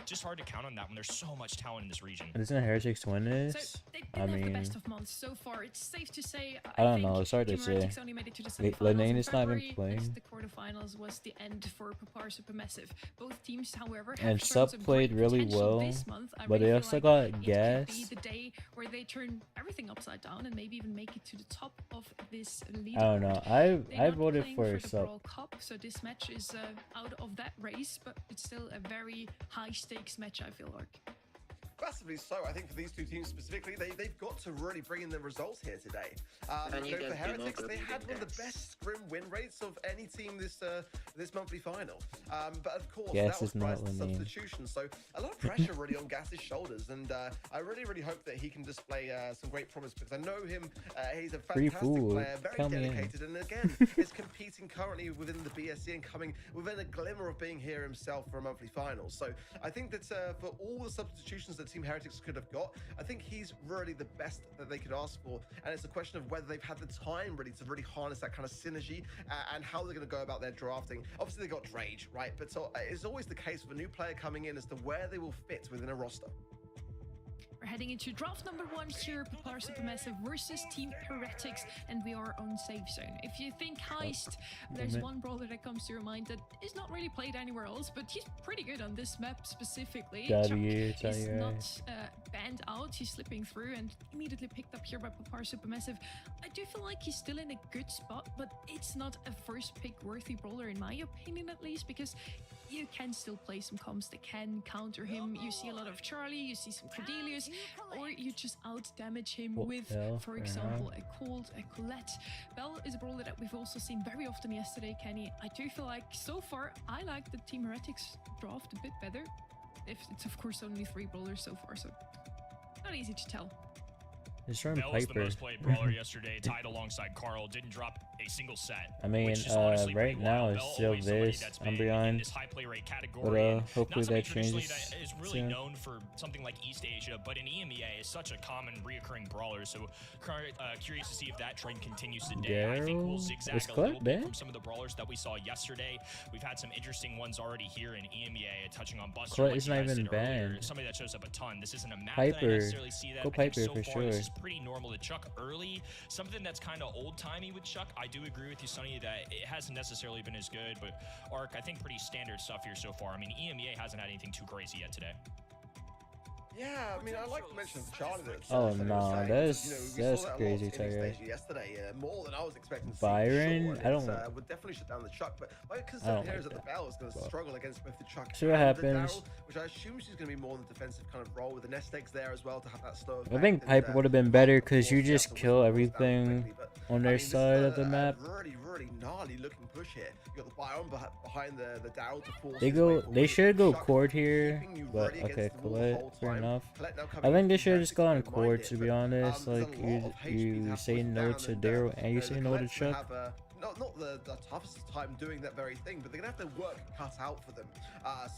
Just hard to count on that when there's so much talent in this region. Isn't Heretics win this? So they didn't have the best of months so far. It's safe to say. I don't know. It's hard to say. Only made it to the semifinals is not even playing. The quarterfinals was the end for Papar Supermassive. Both teams, however, have and shown Sup some played great really potential well, this month. but they also got Gas. It could be the day where they turn everything upside down and maybe even make it to the top of this leaderboard. I don't know. I voted for the Sup. Brawl Cup, so this match is out of that race, but it's still a very high stakes match, I feel like. Massively so. I think for these two teams specifically, they've got to really bring in the results here today. For Heretics, they had one of the best scrim win rates of any team this monthly final. But of course, that was prior to the substitution. So a lot of pressure really on Gas's shoulders, and I really, really hope that he can display some great promise because I know him. He's a fantastic player, very dedicated, and again, is competing currently within the BSC and coming within a glimmer of being here himself for a monthly final. So I think that for all the substitutions that Team Heretics could have got, I think he's really the best that they could ask for, and it's a question of whether they've had the time really to really harness that kind of synergy and how they're going to go about their drafting. Obviously, they got Drage, right? But so it's always the case with a new player coming in as to where they will fit within a roster. We're heading into draft number 1 here, Papar Supermassive versus Team Heretics, and we are on safe zone. If you think Heist, there's one brawler that comes to your mind that is not really played anywhere else, but he's pretty good on this map specifically. Chuck is not banned out, he's slipping through and immediately picked up here by Papar Supermassive. I do feel like he's still in a good spot, but it's not a first pick worthy brawler in my opinion at least, because you can still play some comps that can counter him. You see a lot of Charlie, you see some Cordelius, or you just out damage him with, for example, a Cold, a Colette. Bell is a brawler that we've also seen very often yesterday, Kenny. I do feel like so far I like the Team Heretics draft a bit better. If it's of course only 3 brawlers so far, so not easy to tell. Bell was the most played brawler yesterday, tied alongside Carl. Didn't drop a single set. I mean, right now it's still this Umbreon, but hopefully that changes is really soon. known for something like East Asia, but in EMEA is such a common reoccurring brawler. So curious to see if that trend continues today. I think we'll zigzag a little bit from some of the brawlers that we saw yesterday. We've had some interesting ones already here in EMEA, touching on Buster. Is not even banned. Somebody that shows up a ton. This isn't a map that I necessarily see that. Go Piper for sure. This is pretty normal to Chuck early. Something that's kind of old-timey with Chuck. I do agree with you, Sonny, that it hasn't necessarily been as good, but Arc, I think pretty standard stuff here so far. I mean, EMEA hasn't had anything too crazy yet today. Yeah, I mean, I like to mention Charlie. That's crazy, Tiger. Yesterday, more than I was expecting to see. Byron, sure, I don't. Would definitely shut down the Chuck, but my concern here is that the Bell is going to struggle against both the Chuck See what and happens. the Daryl, which I assume she's going to be more in the defensive kind of role with the nest eggs there as well to have that slow. I think Piper would have been better because you just kill everything on their side of the map. Really gnarly looking push here. You got the Byron behind the Daryl to force. They should go Cord here, but okay, Colette, fair enough. I think they should have just gone Cord, to be honest. Like you say no to Daryl and you say no to Chuck. Not the toughest time doing that very thing, but they're gonna have their work cut out for them,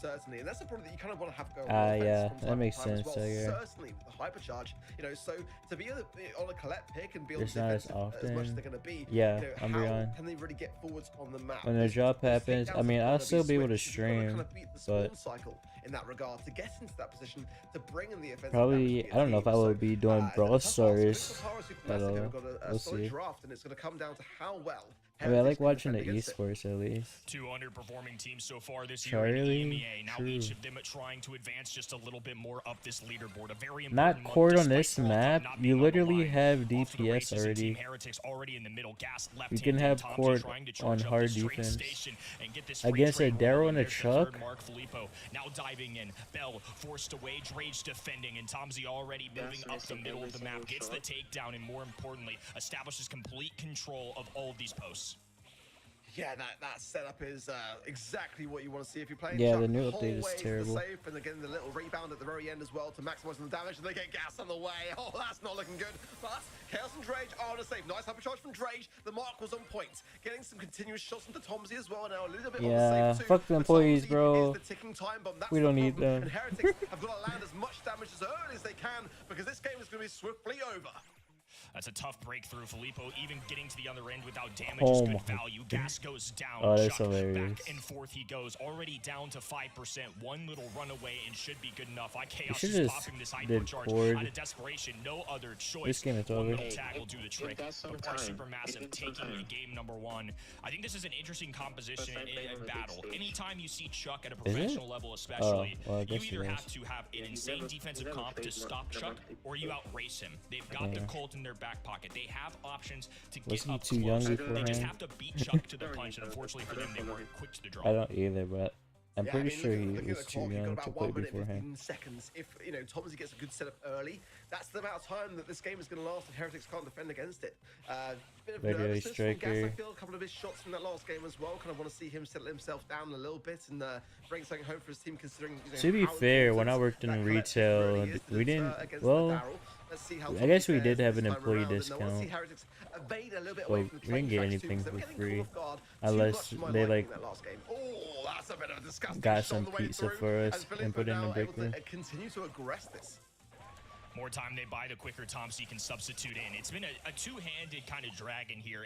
certainly, and that's the problem that you kind of want to have go. Yeah, that makes sense. Well. Certainly with the hypercharge, you know, so to be on a Colette pick and be on the defensive as much as they're gonna be, yeah, you know, how can they really get forwards on the map? When the drop happens, I mean, I'll still be able to stream, kind of beat the spawn but cycle in that regard to get into that position to bring in the offensive. Probably, I don't know if I will be doing Brawl Stars at all. We'll see. And it's going to come down to how well. I mean, I like watching the esports at least. 2 underperforming teams so far this Charlie, year in EMEA. Now true. each of them trying to advance just a little bit more up this leaderboard. A very Not Cord on this map. You literally have DPS already. In the middle, gas left You can have Cord on hard defense against a Daryl and a Chuck. Mark Filippo now diving in. Bell forced to wage rage defending, and Tomsy already moving up the middle of the map. Gets the takedown, and more importantly, establishes complete control of all of these posts. Yeah, that setup is exactly what you want to see if you're playing. Yeah, Chuck the new update is terrible. Safe, and again, the little rebound at the very end as well to maximize the damage, and they get gas on the way. Oh, that's not looking good. But Chaos and Drage are on a save. Nice hypercharge from Drage. The mark was on point. Getting some continuous shots into Tomsy as well. Now a little bit on the save too. Fuck the employees, bro. The ticking time bomb. That's we don't need them. And Heretics have got to land as much damage as early as they can because this game is going to be swiftly over. That's a tough breakthrough. Filippo even getting to the other end without damage is good value. Gas goes down. Oh, that's Chuck, hilarious. back and forth he goes. Already down to 5%. One little runaway and should be good enough. Chaos is popping this hypercharge out of desperation. No other choice. This game is One over. little tag will do the trick. Papar Supermassive taking game number 1. I think this is an interesting composition in battle. Anytime you see Chuck at a professional level especially, you either have to have an insane defensive comp to stop Chuck, or you outrace him. They've got the Colt in their back pocket. They have options to get up too close. young They just have to beat Chuck to the punch, and unfortunately for them, they weren't quick to the draw. I don't either, but I'm pretty sure he looking was at the too clock, you've got young about to 1 play minute beforehand. 15 seconds. If you know Tomsy gets a good setup early, that's the amount of time that this game is going to last if Heretics can't defend against it. Bit of nervousness from Gas, I feel. A couple of his shots from that last game as well. Kind of want to see him settle himself down a little bit and bring something home for his team. Considering, you know, to be fair, when I worked in retail, we didn't. Well, I guess we did have an employee discount. But we didn't get anything for free unless they like got some pizza for us and put it in the break room. Continue to aggress this. More time they buy, the quicker Tomsy can substitute in. It's been a two-handed kind of dragon here.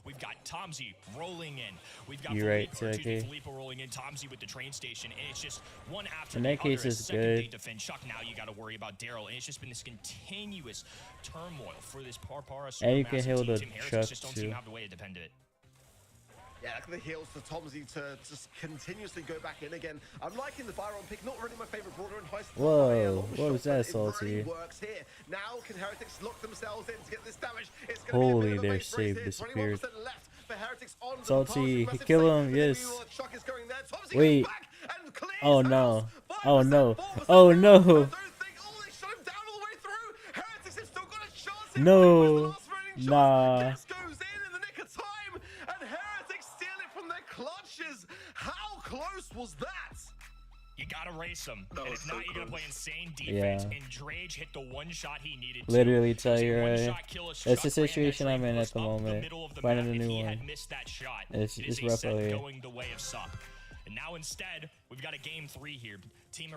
We've got Tomsy rolling in. We've got Filippo rolling in, Tomsy with the train station, and it's just one after in the that case other. is Second good. they defend Chuck, now you got to worry about Daryl, and it's just been this continuous turmoil for this Parpara And you can Supermassive heal team. the Team Heretics Chuck just don't too. seem to have the way to defend it. Yeah, look at the heals to Tomsy to just continuously go back in again. I'm liking the Byron pick. Not really my favorite brawler in high school. Whoa, what was that, It Salty? really works here. Now can Heretics lock themselves in to get this damage? It's going to Holy, be a bit of a their base race save here. disappeared. 21% left for Heretics on the Salty, Massive kill save, him, but yes. maybe Chuck is going there. Tomsy Wait. goes back and clears Oh the no. house. Oh 5%, no. 4% Oh now. no. I don't think, they shut him down all the way through. Heretics have still got a chance here. No. Where's the last remaining Nah. chance? Guess goes in the nick of time, and Heretics steal it from their clutches. How close was that? You gotta race him. That And was if so not, you gotta close. play insane defense. Yeah. And Drage hit the one shot he needed to. Literally tell you One right. shot kill us. That's Chuck the ran that situation I'm train in at force the up moment. middle of the Finding map. a If new he one. had missed that shot, It's it is a rough set out here. going the way of Sup. And now instead, we've got a game 3 here. Team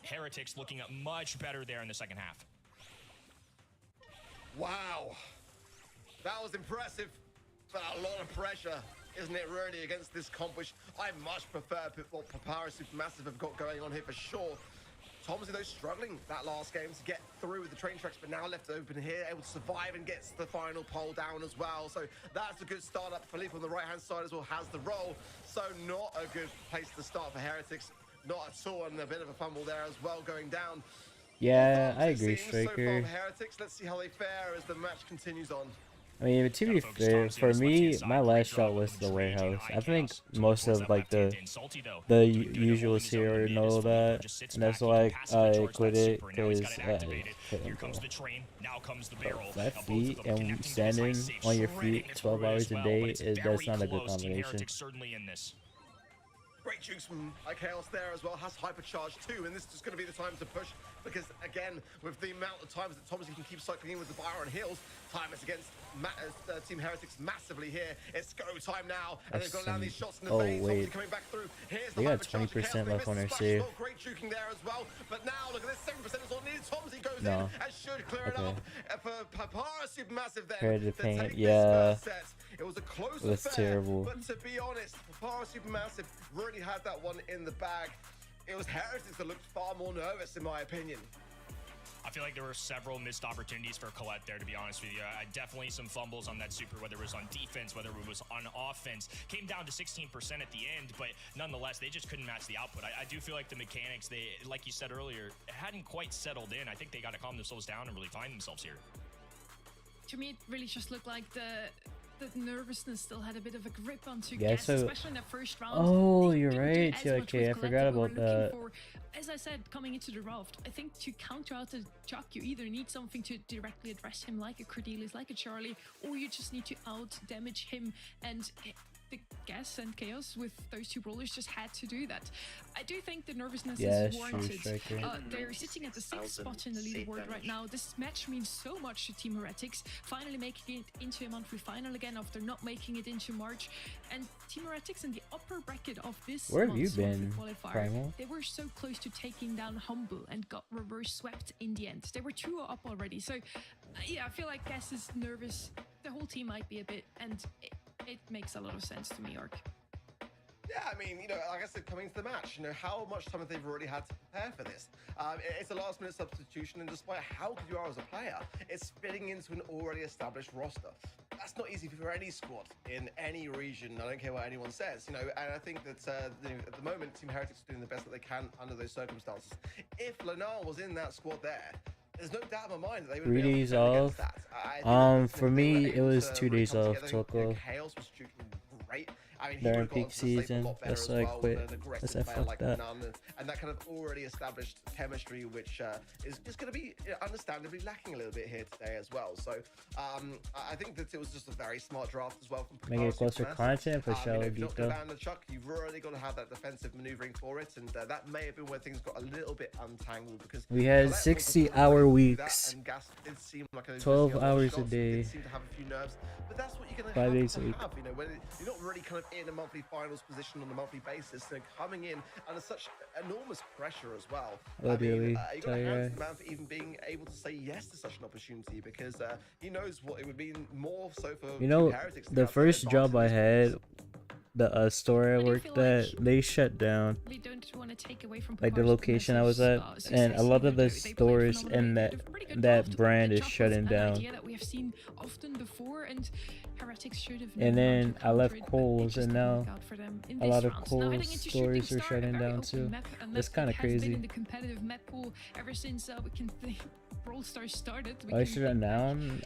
Heretics looking up much better there in the second half. Wow, that was impressive, but a lot of pressure, isn't it, really, against this comp, which I much prefer what Papara Supermassive have got going on here for sure. Tomsy, though, struggling that last game to get through with the train tracks, but now left open here, able to survive and gets the final pole down as well. So that's a good start up. Philippe on the right-hand side as well has the roll. So not a good place to start for Heretics. Not at all, and a bit of a fumble there as well going down. Yeah, I It agree, seems so far Striker. for Heretics. Let's see how they fare as the match continues on. I mean, to be fair, for me, my last shot was the warehouse. I think most of like the usuals here know that, and that's why I quit it because flat feet and standing on your feet 12 hours a day that's not a good combination. Great jukes from Chaos there as well, has hypercharge too, and this is going to be the time to push, because again, with the amount of times that Tomsy can keep cycling in with the Byron heals, time is against Team Heretics massively here. It's go time now, and they've got to land these shots in the veins. Tomsy coming back through. Here's the They got hypercharge. 20% left on their Chaos, save. great juking there as well, but now look at this, 7% is all needed. Tomsy goes in No. and should clear it Okay. up for Papara Supermassive then. Heard the to paint, take this yeah. first set. It was a close It was affair, terrible. but to be honest, Papara Supermassive really had that one in the bag. It was Heretics that looked far more nervous, in my opinion. I feel like there were several missed opportunities for Colette there, to be honest with you. Definitely some fumbles on that super, whether it was on defense, whether it was on offense. Came down to 16% at the end, but nonetheless, they just couldn't match the output. I do feel like the mechanics, they, like you said earlier, hadn't quite settled in. I think they got to calm themselves down and really find themselves here. To me, it really just looked like the nervousness still had a bit of a grip onto Yeah, Guess, so- especially in that first round. Oh, They you're didn't do right, as yeah, much okay, with I Colette forgot that we were about looking that. for. As I said, coming into the draft, I think to counter out the Chuck, you either need something to directly address him like a Cordelius, like a Charlie, or you just need to out damage him, and the Guess and Chaos with those two brawlers just had to do that. I do think the nervousness Yeah, is it's true, warranted. Striker. They're sitting at the 6th spot in the leaderboard right now. This match means so much to Team Heretics, finally making it into a monthly final again after not making it into March. And Team Heretics in the upper bracket of this Where have you month's monthly been, qualifier, Primal? they were so close to taking down Humble and got reverse swept in the end. They were 2 up already. So yeah, I feel like Cass is nervous. The whole team might be a bit, and it makes a lot of sense to me, Ark. Yeah, I mean, you know, like I said, coming to the match, you know, how much time have they already had to prepare for this? It's a last-minute substitution, and despite how good you are as a player, it's fitting into an already established roster. That's not easy for any squad in any region. I don't care what anyone says, you know, and I think that you know, at the moment, Team Heretics are doing the best that they can under those circumstances. If Lennar was in that squad there's no doubt in my mind that they would 3 be able to days defend against off. that. I think For they me, were it able was to 2 really days come off. together. You know, Toko. Chaos was shooting great. I mean, he During would've got peak onto the stage a season, lot better that's as why I well, quit. with an aggressive I said, player fuck like that. None, and that kind of already established chemistry, which is just going to be understandably lacking a little bit here today as well. So I think that it was just a very smart draft as well from Making it Papara closer Supermassive. content for You know, Shallow if you're not going Dito. to land the Chuck, you've already got to have that defensive maneuvering for it, and that may have been where things got a little bit untangled, because We had Colette was 60-hour able to do weeks. that, and Gas did seem like a 12 risky hours a shots, day. did seem to have a few nerves, but that's what you're going to 5 have days to a week. have, you know, when you're not really kind of in a monthly finals position on a monthly basis, so coming in under such enormous pressure as well. Literally, You got to hand to the man for even being able to say yes to such an opportunity, because he knows what it would mean more so for you Team know, Heretics to the be able to first advance job in I these had, groups. the store I worked at, they shut down. We don't want to take away from Like the Papar's location I was at, massive and a success, lot of even though the they played stores phenomenally. in They had a pretty good draft. that brand The is draft was shutting an down. idea that we have seen often before, and Heretics should have And known how then to I left counter it, but it Kohl's, just and didn't now work out for them in a this lot of round. Now Kohl's heading into Shooting stores are Star, a shutting very down open too. map, a That's map kind that of has been crazy. in the competitive map pool ever since we can think Brawl Stars started. We Why can should I think back.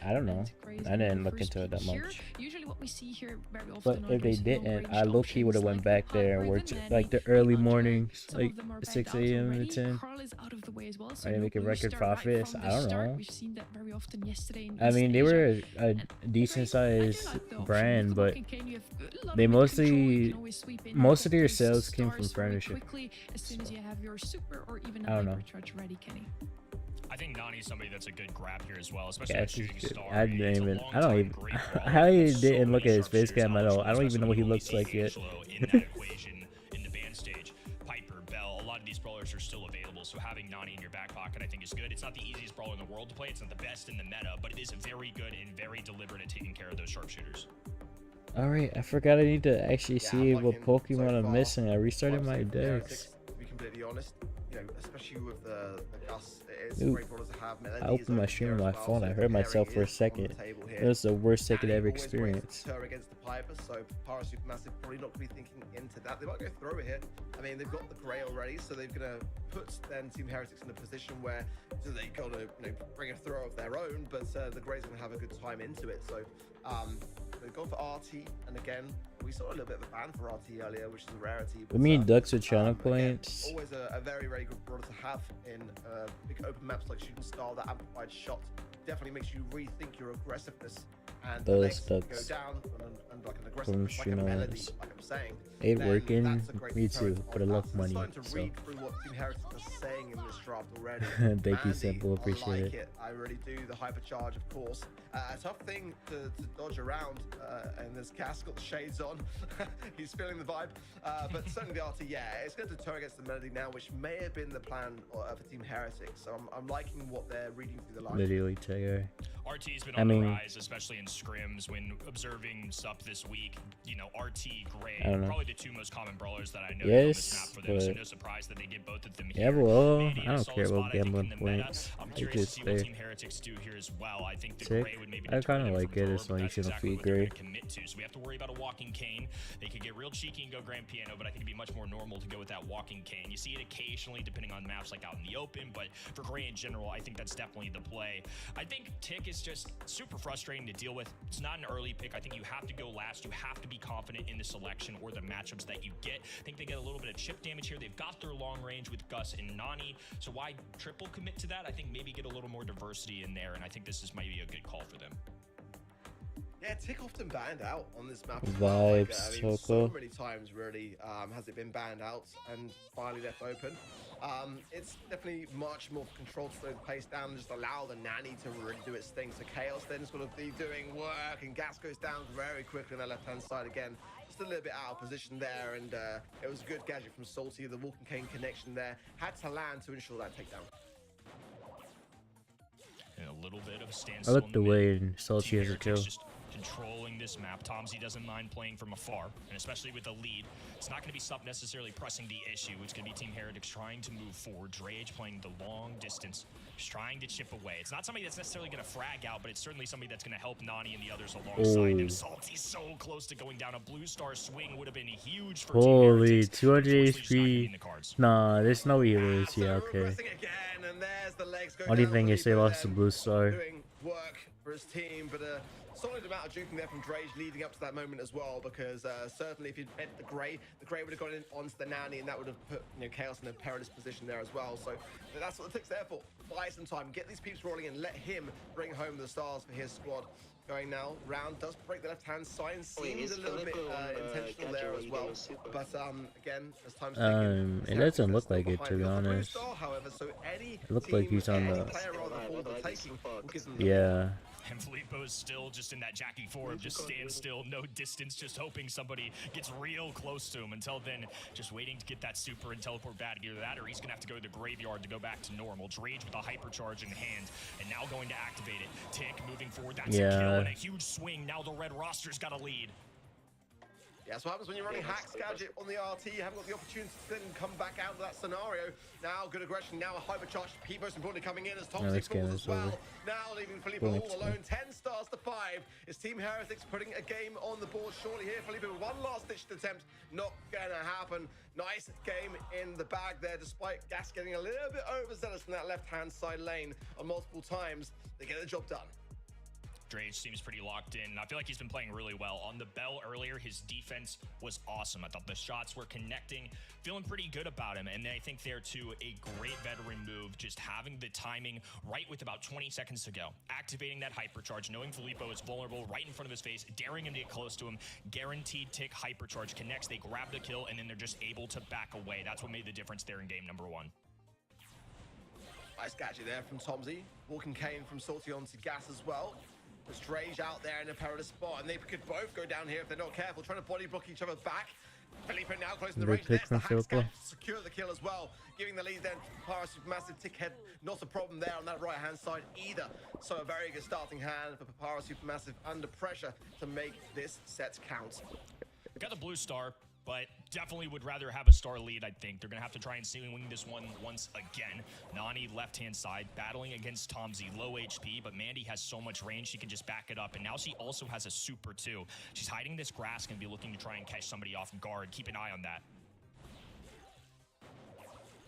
now? I don't know. And Gray is I gonna be didn't the look first into it that pick here. much. Usually what we see here very often But are if they those didn't, I long-range low-key would have options went like back there and Hyper, worked then like the Nanny, early Hunter. mornings, Some like of them are 6 backed out a.m. to already. 10. Carl is out of the way as well, so Are they no making record booster right profits? from I the don't start. know. We've seen that very often yesterday in I East mean, they Asia. were a And decent Gray, I do sized like the option. brand, With the but Walking Cane, you have a lot they of mid control. You mostly, can always sweep in most of top their those sales came from stars very furniture. quickly as soon as you have your super or even a I don't know. hypercharge ready, Kenny. I think Nani's somebody that's a good grab here as well, especially Yeah, with she's Shooting good. Star. I It's a didn't even. I don't long-time even. great brawler. I There's so didn't look many at his face sharpshooters cam on at the all. I don't show, even know what he especially looks when like you yet. only see Angelo in that equation in the band stage. Piper, Bell, a lot of these brawlers are still available, so having Nani in your back pocket I think is good. It's not the easiest brawler in the world to play. It's not the best in the meta, but it is very good and very deliberate at taking care of those sharpshooters. Alright, I forgot I need to actually Yeah, see I'm what liking Pokemon so I'm far missing. I restarted my Team Heretics, decks. to be completely honest, you know, especially with the Gus, it's Ooh, great brawlers to have. Melody I is opened my over stream here on my as well, phone. so I the heard myself pairing for a is on second. the table It here. was the worst take I'd Nanny ever always waits to experienced. deter against the Piper, so Papara Supermassive probably not going to be thinking into that. They might go throw it here. I mean, they've got the Grey already, so they're going to put then Team Heretics in a position where they got to bring a throw of their own, but the Grey's going to have a good time into it. So they've gone for RT, and again, we saw a little bit of a ban for RT earlier, which is a rarity. I mean, ducks with channel again, points. always a very, very good brawler to have in big open maps like Shooting Star. That amplified shot definitely makes you rethink your aggressiveness. And the Those legs go ducks down and like an from aggressive, like a melody, streamers. like I'm saying. Ain't then working. that's a great Me deterrent too. of But I that. love So I'm money. starting to So read through what Team Heretics are saying in this draft already. thank you, Mandy, Simple. Appreciate I like it. I really do. The hypercharge, of course. A tough thing to dodge around, and this Cass got the shades on. He's feeling the vibe. But certainly the RT, yeah, it's going to deter against the melody now, which may have been the plan for Team Heretics. So I'm liking what they're reading through the lines. Literally, Tiger. RT's been on the rise, especially in scrims. When observing stuff this week, you know, RT, Gray, probably the two most common brawlers that I know on this map for them. So no surprise that they get both of them here. Yeah, well, Mandy I in a don't solid care about spot, I think, gambling in the meta. points. I'm They curious to just see what there. Team Heretics do here as well. I think the Sick. Gray would maybe I deter kind of them like from it. Thor, It's but only that's shouldn't exactly feed what they're Gray. gonna commit to. So we have to worry about a walking cane. They could get real cheeky and go grand piano, but I think it'd be much more normal to go with that walking cane. You see it occasionally depending on maps like out in the open, but for Gray in general, I think that's definitely the play. I think Tick is just super frustrating to deal with. It's not an early pick. I think you have to go last. You have to be confident in the selection or the matchups that you get. I think they get a little bit of chip damage here. They've got their long range with Gus and Nani, so why triple commit to that? I think maybe get a little more diversity in there, and I think this is maybe a good call for them. Yeah, Tick often banned out on this map. Vibes, so many times really has it been banned out and finally left open. It's definitely much more controlled to slow the pace down and just allow the Nanny to really do its thing. So Chaos then is going to be doing work, and Gas goes down very quickly on the left-hand side again. Just a little bit out of position there, and it was a good gadget from Salty. The Walking Cane connection there had to land to ensure that takedown. And a little bit of standstill. I looked away and Salty has a kill. Just controlling this map. Tomsy doesn't mind playing from afar, and especially with the lead, it's not going to be stuff necessarily pressing the issue. It's going to be Team Heretics trying to move forward. Drage playing the long distance, just trying to chip away. It's not somebody that's necessarily going to frag out, but it's certainly somebody that's going to help Nani and the others alongside him. Salty's so close to going down. A blue star swing would have been huge for Holy, Team Heretics. 200 HP. Nah, there's no healers. Yeah, okay. Again, and there's the legs go Only down thing for is they Libo lost the then, blue star. doing work for his team, but solid amount of juking there from Drage leading up to that moment as well, because certainly if you'd bet the Grey would have gone in onto the Nanny, and that would have put Chaos in a perilous position there as well. So that's what the Tick's there for. Buy some time, get these peeps rolling, and let him bring home the stars for his squad. Going now, Round does break the left-hand side, seems a little bit intentional there as well. But again, as time's ticking, it doesn't look like it, to be honest. Star, however, so any It looked like he's on the. player rather hold the taking will give them the Yeah. And Filippo is still just in that Jackie 4 of just stand still, no distance, just hoping somebody gets real close to him. Until then, just waiting to get that super and teleport back. Either that or he's going to have to go to the graveyard to go back to normal. Drage with a hypercharge in hand and now going to activate it. Tick moving forward. That's a kill and a huge swing. Now the red roster's got a lead. Yeah, that's what happens when you're running Hack's Gadget on the RT. You haven't got the opportunity to then come back out of that scenario. Now, good aggression. Now, a hypercharge. Pete most importantly coming in as Thompson falls as well. Now, leaving Filippo all alone. 10 stars to 5. Is Team Heretics putting a game on the board surely here? Filippo with one last-ditched attempt. Not gonna happen. Nice game in the bag there, despite Gas getting a little bit overzealous in that left-hand side lane on multiple times. They get the job done. Drage seems pretty locked in. I feel like he's been playing really well. On the Bell earlier, his defense was awesome. I thought the shots were connecting. Feeling pretty good about him. And then I think there, too, a great veteran move, just having the timing right with about 20 seconds to go. Activating that hypercharge, knowing Filippo is vulnerable right in front of his face, daring him to get close to him. Guaranteed tick hypercharge connects. They grab the kill, and then they're just able to back away. That's what made the difference there in game number 1. Nice gadget there from Tomsy. Walking Kane from Salty onto Gas as well. There's Drage out there in a perilous spot, and they could both go down here if they're not careful, trying to body block each other back. Filippo now closing the range. There's the Hack's Gadget to secure the kill as well, giving the lead then to Papara Supermassive. Tickhead, not a problem there on that right-hand side either. So a very good starting hand for Papara Supermassive under pressure to make this set count. Got the blue star, but definitely would rather have a star lead, I think. They're going to have to try and wing this one once again. Nani, left-hand side, battling against Tomsy, low HP, but Mandy has so much range, she can just back it up. And now she also has a super, too. She's hiding this grass, going to be looking to try and catch somebody off guard. Keep an eye on that.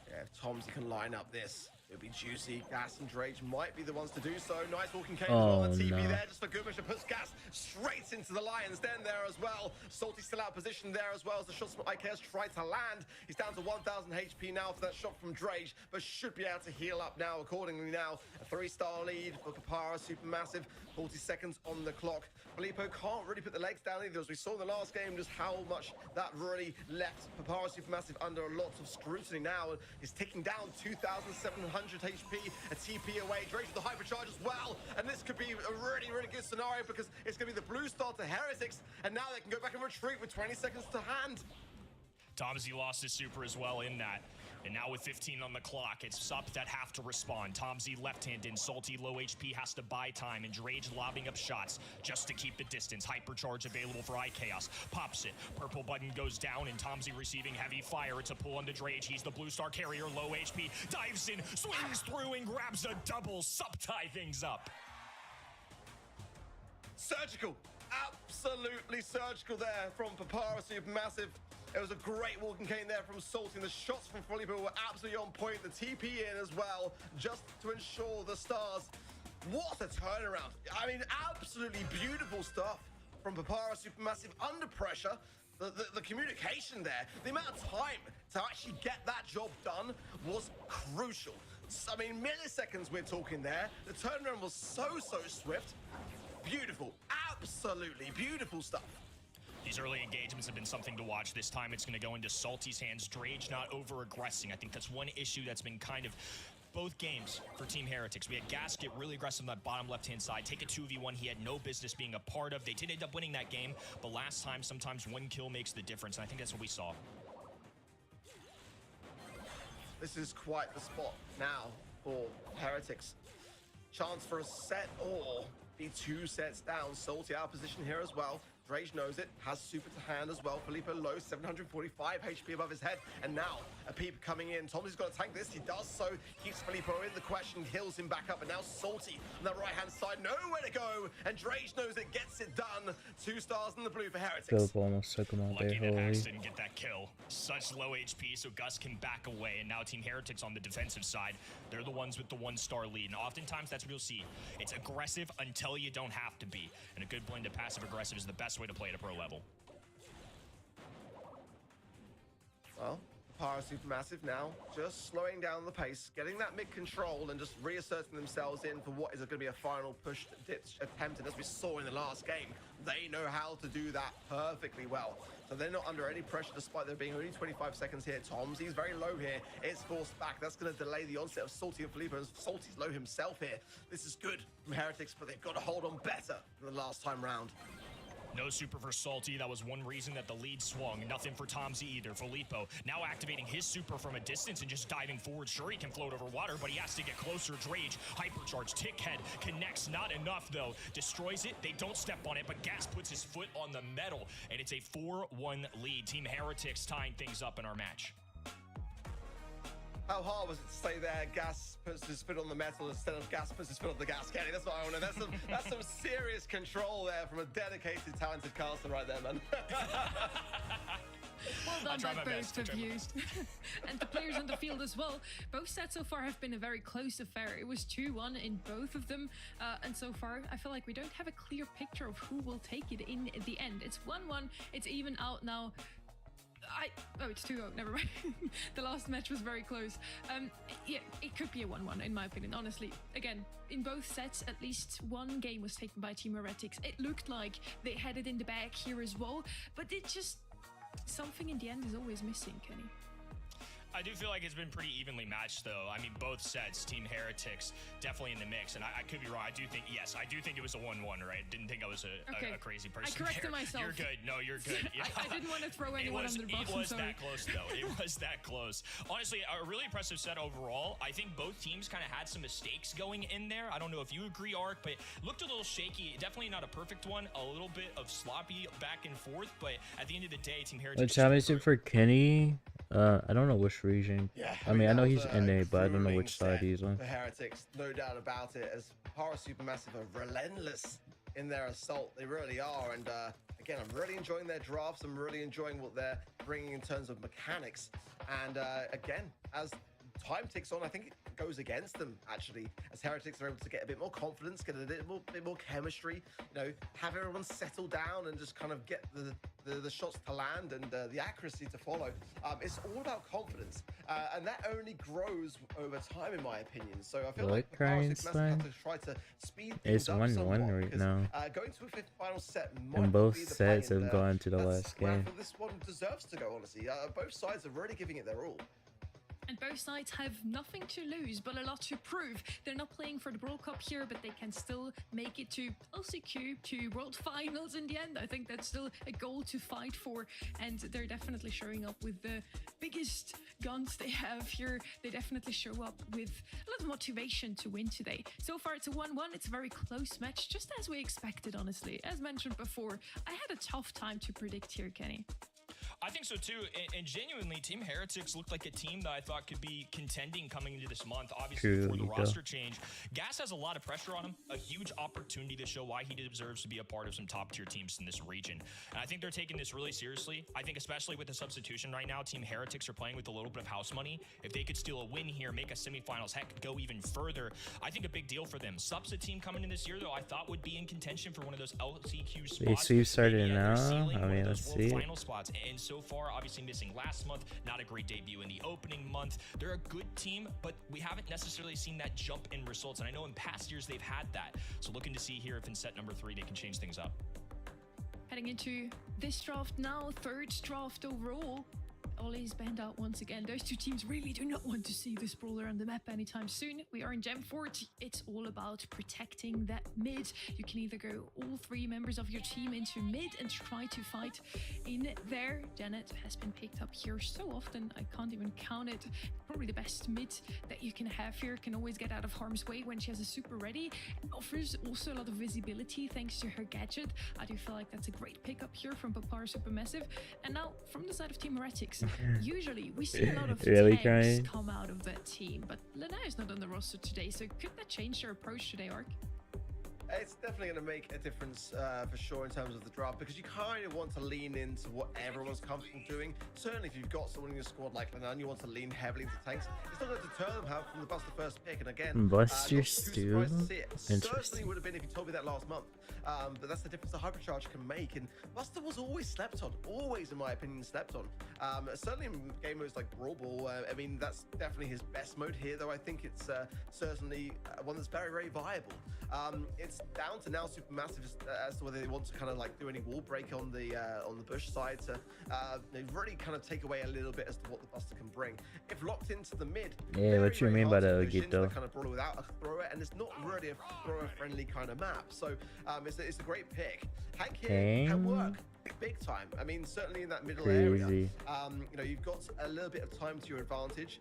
Yeah, if Tomsy can line up this, it'll be juicy. Gas and Drage might be the ones to do so. Nice walking Kane as well on the TP there, just for good measure. Puts Gas straight into the Lion's Den there as well. Salty still out of position there as well as the shots from IKS try to land. He's down to 1,000 HP now for that shot from Drage, but should be able to heal up now accordingly now. A 3-star lead for Papara Supermassive. 40 seconds on the clock. Filippo can't really put the legs down either, as we saw in the last game just how much that really left Papara Supermassive under a lot of scrutiny now. He's ticking down 2,700 HP, a TP away. Drake with the hypercharge as well, and this could be a really, really good scenario because it's going to be the blue star to Heretics, and now they can go back and retreat with 20 seconds to hand. Tomsy lost his super as well in that. And now with 15 on the clock, it's Sup that have to respond. Tomsy left-handed, Salty low HP has to buy time, and Drage lobbing up shots just to keep the distance. Hypercharge available for iChaos. Pops it. Purple button goes down, and Tomsy receiving heavy fire. It's a pull onto Drage. He's the blue star carrier, low HP. Dives in, swings through, and grabs a double. Sup tie things up. Surgical. Absolutely surgical there from Papara Supermassive. It was a great walking Kane there from Salty, and the shots from Filippo were absolutely on point. The TP in as well, just to ensure the stars. What a turnaround. I mean, absolutely beautiful stuff from Papara Supermassive under pressure. The communication there, the amount of time to actually get that job done was crucial. I mean, milliseconds we're talking there. The turnaround was so swift. Beautiful, absolutely beautiful stuff. These early engagements have been something to watch. This time it's going to go into Salty's hands. Drage not over-aggressing. I think that's one issue that's been kind of both games for Team Heretics. We had Gas get really aggressive on that bottom left-hand side, take a 2v1 he had no business being a part of. They did end up winning that game, but last time, sometimes one kill makes the difference, and I think that's what we saw. This is quite the spot now for Heretics. Chance for a set or be 2 sets down. Salty out of position here as well. Drage knows it, has super to hand as well. Filippo low, 745 HP above his head. And now, a peep coming in. Tomsy's got to tank this. He does so. Keeps Filippo in the question, heals him back up. And now Salty on that right-hand side, nowhere to go. And Drage knows it, gets it done. 2 stars in the blue for Heretics. Philippo almost took him out there, Lucky that holy. Hax didn't get that kill. Such low HP, so Gus can back away. And now Team Heretics on the defensive side, they're the ones with the 1-star lead. And oftentimes, that's what you'll see. It's aggressive until you don't have to be. And a good blend of passive-aggressive is the best way to play at a pro level. Well, Papara Supermassive now just slowing down the pace, getting that mid control and just reasserting themselves in for what is going to be a final push ditch attempt. And as we saw in the last game, they know how to do that perfectly well. So they're not under any pressure despite there being only 25 seconds here. Tom's, he's very low here. It's forced back. That's going to delay the onset of Salty and Filippo. Salty's low himself here. This is good from Heretics, but they've got to hold on better than the last time round. No super for Salty. That was one reason that the lead swung. Nothing for Tomsy either. Filippo now activating his super from a distance and just diving forward. Sure, he can float over water, but he has to get closer. Drage, hypercharge, Tickhead connects. Not enough, though. Destroys it. They don't step on it, but Gas puts his foot on the metal, and it's a 4-1 lead. Team Heretics tying things up in our match. How hard was it to stay there? Gas puts his foot on the metal instead of Gas puts his foot on the gas. Kenny, that's what I want to know. That's some serious control there from a dedicated, talented caster right there, man. Well done by both of you. And the players on the field as well. Both sets so far have been a very close affair. It was 2-1 in both of them. And so far, I feel like we don't have a clear picture of who will take it in the end. It's 1-1. It's even out now. Oh, it's 2-0, never mind. The last match was very close. Yeah, it could be a 1-1 in my opinion, honestly. Again, in both sets, at least one game was taken by Team Heretics. It looked like they had it in the bag here as well, but it just... something in the end is always missing, Kenny. I do feel like it's been pretty evenly matched, though. I mean, both sets, Team Heretics, definitely in the mix. And I could be wrong. I do think it was a 1-1, right? Didn't think I was a crazy person. I corrected myself. You're good. No, you're good. Yeah. I didn't want to throw anyone under the bus. It was that close, though. It was that close. Honestly, a really impressive set overall. I think both teams kind of had some mistakes going in there. I don't know if you agree, Ark, but it looked a little shaky. Definitely not a perfect one. A little bit of sloppy back and forth. But at the end of the day, Team Heretics... What time is it for Kenny? I don't know which region. Yeah, I mean, I know he's NA, but I don't know which side he's on. The Heretics, no doubt about it, as Para Supermassive are relentless in their assault. They really are. And again, I'm really enjoying their drafts. I'm really enjoying what they're bringing in terms of mechanics. And again, as time ticks on, I think it goes against them, actually, as Heretics are able to get a bit more confidence, get a bit more chemistry, you know, have everyone settle down and just kind of get the shots to land and the accuracy to follow. It's all about confidence, and that only grows over time, in my opinion. So I feel like the Power Six Massive have to try to speed things up somewhat, 1-1 right now. Going to a fifth final set might And not both be the sets play, have gone to the last well, game. this one deserves to go, honestly. Both sides are really giving it their all. And both sides have nothing to lose, but a lot to prove. They're not playing for the World Cup here, but they can still make it to LCQ, to World Finals in the end. I think that's still a goal to fight for, and they're definitely showing up with the biggest guns they have here. They definitely show up with a lot of motivation to win today. So far, it's a 1-1. It's a very close match, just as we expected, honestly. As mentioned before, I had a tough time to predict here, Kenny. I think so too, and genuinely, Team Heretics looked like a team that I thought could be contending coming into this month. Obviously, before the roster change, Gas has a lot of pressure on him, a huge opportunity to show why he deserves to be a part of some top-tier teams in this region. And I think they're taking this really seriously. I think especially with the substitution right now, Team Heretics are playing with a little bit of house money. If they could steal a win here, make a semifinals, heck, go even further, I think a big deal for them. Subset team coming in this year, though, I thought would be in contention for one of those LCQ spots. Sweep started now. I mean, let's see. Final spots, and so far, obviously missing last month, not a great debut in the opening month. They're a good team, but we haven't necessarily seen that jump in results, and I know in past years they've had that. So looking to see here if in set number 3 they can change things up. Heading into this draft now, third draft overall. Ollie's banned out once again. Those two teams really do not want to see this brawler on the map anytime soon. We are in Gem 40. It's all about protecting that mid. You can either go all 3 members of your team into mid and try to fight in there. Janet has been picked up here so often, I can't even count it. Probably the best mid that you can have here. Can always get out of harm's way when she has a super ready. And offers also a lot of visibility thanks to her gadget. I do feel like that's a great pickup here from Papara Supermassive. And now from the side of Team Heretics, usually we see a lot of tanks come out of that team, but Lena is not on the roster today, so could that change their approach today, Ark? It's definitely going to make a difference for sure in terms of the draft, because you kind of want to lean into what everyone's comfortable doing. Certainly, if you've got someone in your squad like Lenan, you want to lean heavily into tanks. It's not going to deter them from the Buster first pick. And again, Buster not too surprised to see it. Certainly Interesting. would have been if you told me that last month. But that's the difference the Hypercharge can make. And Buster was always slept on, always, in my opinion, slept on. Certainly in game modes like Brawl Ball, I mean, that's definitely his best mode here, though I think it's certainly one that's very, very viable. It's down to now Supermassive as to whether they want to kind of like do any wall break on the Bush side to really kind of take away a little bit as to what the Buster can bring. If locked into the mid, Yeah, what you very mean by hard to that, push into Gito? kind of brawler without a thrower, and it's not really a thrower-friendly kind of map. So it's a great pick. Hank here can work big time. I mean, certainly in that middle area, you know, you've got a little bit of time to your advantage.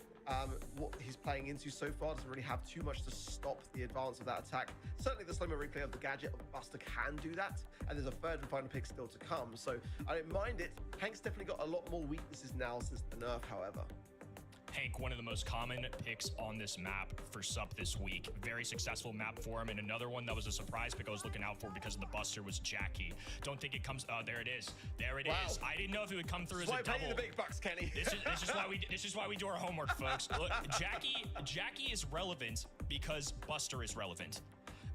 What he's playing into so far doesn't really have too much to stop the advance of that attack. Certainly the slow-mo replay of the gadget of Buster can do that, and there's a third and final pick still to come, so I don't mind it. Hank's definitely got a lot more weaknesses now since the nerf, however. Hank, one of the most common picks on this map for SUP this week. Very successful map for him. And another one that was a surprise pick I was looking out for because of the Buster was Jackie. Don't think it comes. Oh, there it is. There it is. I didn't know if it would come through as a double. The big bucks, Kenny. This is why we do our homework, folks. Look, Jackie is relevant because Buster is relevant.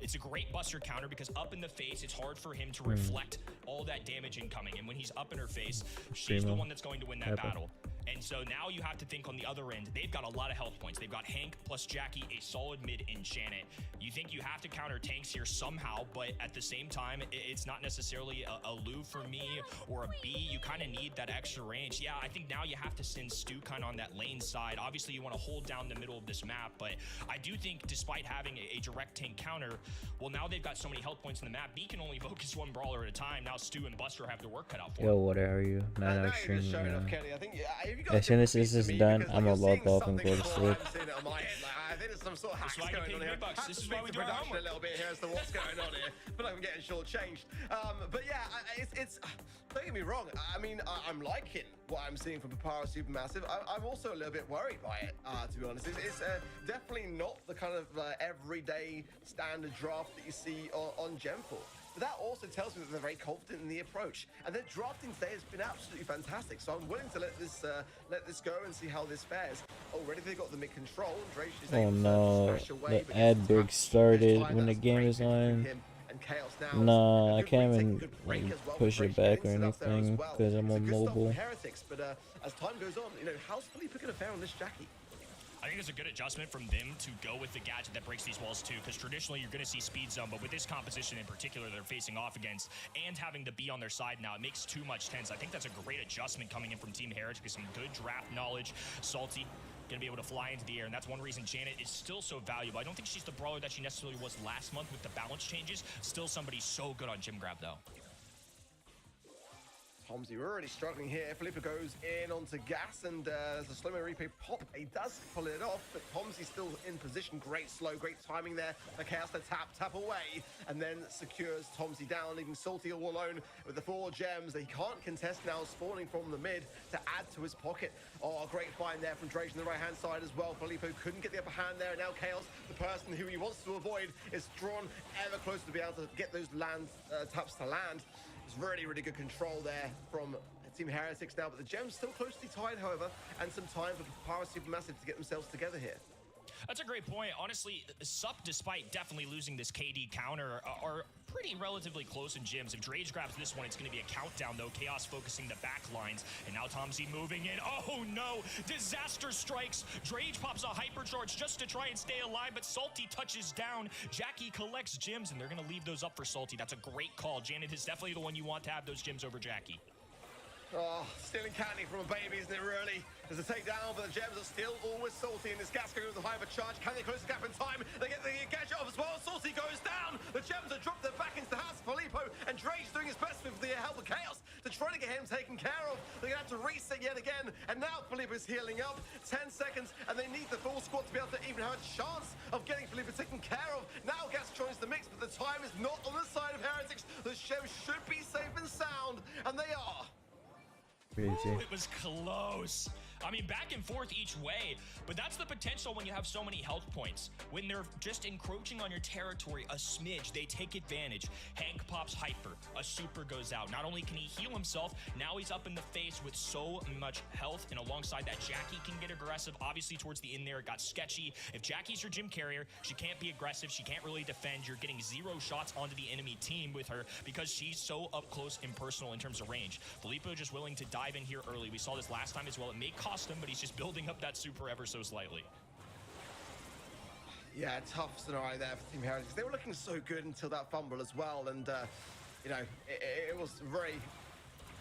It's a great Buster counter because up in the face, it's hard for him to reflect all that damage incoming. And when he's up in her face, she's the one that's going to win that battle. And so now you have to think on the other end, they've got a lot of health points. They've got Hank plus Jackie, a solid mid enchant. You think you have to counter tanks here somehow, but at the same time, it's not necessarily a Lou for me or a B. You kind of need that extra range. Yeah, I think now you have to send Stu kind of on that lane side. Obviously, you want to hold down the middle of this map, but I do think despite having a direct tank counter, well, now they've got so many health points in the map, B can only focus one brawler at a time. Now Stu and Buster have their work cut out for Yo, what are you? 9 hour stream. Kenny. I think, As soon as this is done, I'm gonna log off and go to sleep. I think there's some sort of hacks going on here. This is why we do our production homework. a little bit here as to what's going on here, but I'm getting shortchanged. But yeah, it's don't get me wrong. I mean, I'm liking what I'm seeing from Papara Supermassive. I'm also a little bit worried by it, to be honest. It's definitely not the kind of everyday standard draft that you see on Gemfall. But that also tells me that they're very confident in the approach, and their drafting today has been absolutely fantastic. So I'm willing to let this go and see how this fares. Already they got the mid control. Oh no, the ad break started when the game is on. Nah, I can't even push it back or anything because I'm on mobile. Heretics, but as time goes on, you know, how's Felipe gonna fare on this Jackie? I think it's a good adjustment from them to go with the gadget that breaks these walls too, because traditionally you're going to see speed zone, but with this composition in particular they're facing off against and having the B on their side now, it makes too much sense. I think that's a great adjustment coming in from Team Heritage with some good draft knowledge. Salty going to be able to fly into the air, and that's one reason Janet is still so valuable. I don't think she's the brawler that she necessarily was last month with the balance changes. Still somebody so good on Gym Grab though. Tomsy, we're already struggling here. Felipe goes in onto gas, and there's a slow-mo replay pop. He does pull it off, but Tomsy's still in position. Great slow, great timing there. The Chaos to tap away, and then secures Tomsy down, leaving Salty all alone with the 4 gems that he can't contest now, spawning from the mid to add to his pocket. Oh, great find there from Drake on the right-hand side as well. Felipe couldn't get the upper hand there, and now Chaos, the person who he wants to avoid, is drawn ever closer to be able to get those taps to land. It's really, really good control there from Team Heretics now, but the gems still closely tied, however, and some time for Power Supermassive to get themselves together here. That's a great point. Honestly, SUP, despite definitely losing this KD counter, are pretty relatively close in gyms. If Drage grabs this one, it's going to be a countdown, though. Chaos focusing the back lines, and now Tomsy moving in. Oh, no! Disaster strikes. Drage pops a hypercharge just to try and stay alive, but Salty touches down. Jackie collects gyms, and they're going to leave those up for Salty. That's a great call. Janet is definitely the one you want to have those gyms over Jackie. Oh, stealing candy from a baby, isn't it, really? There's a takedown, but the gems are still always Salty in this gas going with the hypercharge. Can they close the gap in time? They get the gadget off as well. Salty goes down. The gems are dropped their back into the house. Filippo and Drage doing his best with the help of Chaos to try to get him taken care of. They're going to have to reset yet again. And now Filippo's healing up. 10 seconds, and they need the full squad to be able to even have a chance of getting Filippo taken care of. Now Gas joins the mix, but the time is not on the side of Heretics. The gems should be safe and sound, and they are. Crazy. Ooh, it was close. I mean, back and forth each way, but that's the potential when you have so many health points. When they're just encroaching on your territory a smidge, they take advantage. Hank pops hyper, a super goes out. Not only can he heal himself, now he's up in the face with so much health, and alongside that, Jackie can get aggressive. Obviously, towards the end there, it got sketchy. If Jackie's your gym carrier, she can't be aggressive, she can't really defend. You're getting 0 shots onto the enemy team with her because she's so up close and personal in terms of range. Filippo just willing to dive in here early. We saw this last time as well. It may cost him, but he's just building up that super ever so slightly. Yeah, tough scenario there for Team Heretics. They were looking so good until that fumble as well, and you know, it was very,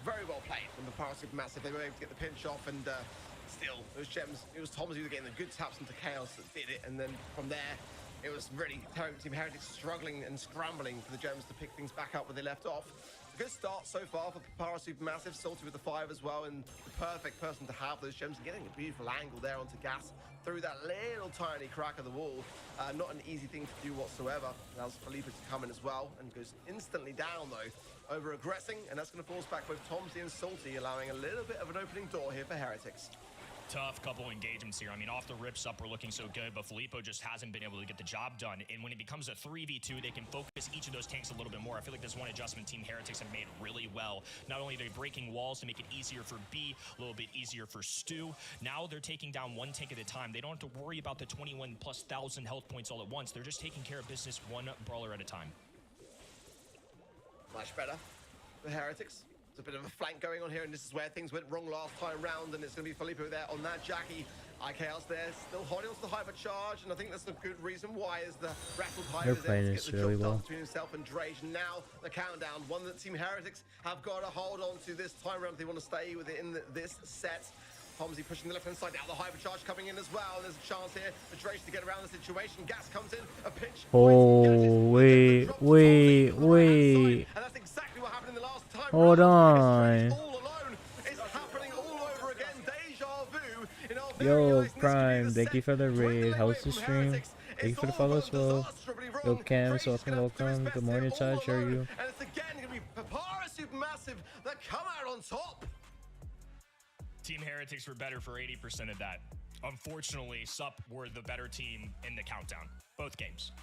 very well played from the Power Supermassive. They were able to get the pinch off, and still, those gems, it was Thomas who was getting the good taps into Chaos that did it, and then from there, it was really Team Heretics struggling and scrambling for the gems to pick things back up where they left off. Good start so far for Para Supermassive, Salty with the 5 as well, and the perfect person to have those gems and getting a beautiful angle there onto Gas through that little tiny crack of the wall. Not an easy thing to do whatsoever. Allows Felipe to come in as well and goes instantly down though, over aggressing, and that's going to force back both Tomsy and Salty, allowing a little bit of an opening door here for Heretics. Tough couple engagements here. I mean, off the rips up, we're looking so good, but Filippo just hasn't been able to get the job done. And when it becomes a 3v2, they can focus each of those tanks a little bit more. I feel like this one adjustment Team Heretics have made really well. Not only are they breaking walls to make it easier for B, a little bit easier for Stu. Now they're taking down one tank at a time. They don't have to worry about the 21,000+ health points all at once. They're just taking care of business one brawler at a time. Much better for Heretics. There's a bit of a flank going on here, and this is where things went wrong last time round, and it's going to be Filippo there on that Jackie. IKL's there, still holding on to the hypercharge, and I think that's a good reason why, is the rattled hyper is able to get the job done between himself and Drage. And now the countdown, one that Team Heretics have got to hold on to this time round if they want to stay with it in this set. Tomsy pushing the left-hand side, now the hypercharge coming in as well. There's a chance here for Drage to get around the situation. Gas comes in, a pinch. Oh, wait. And that's exactly what happened in the last time. Hold on. All alone. It's happening all over again. Deja vu. In our very Yo, eyes, Prime, thank you for the raid. How's the stream? Thank you for the follow as well. Yo, Cam, welcome. Good morning, Taj. How are you? And it's again going to be Papara Supermassive that come out on top. Team Heretics were better for 80% of that. Unfortunately, Sup were the better team in the countdown. Both games.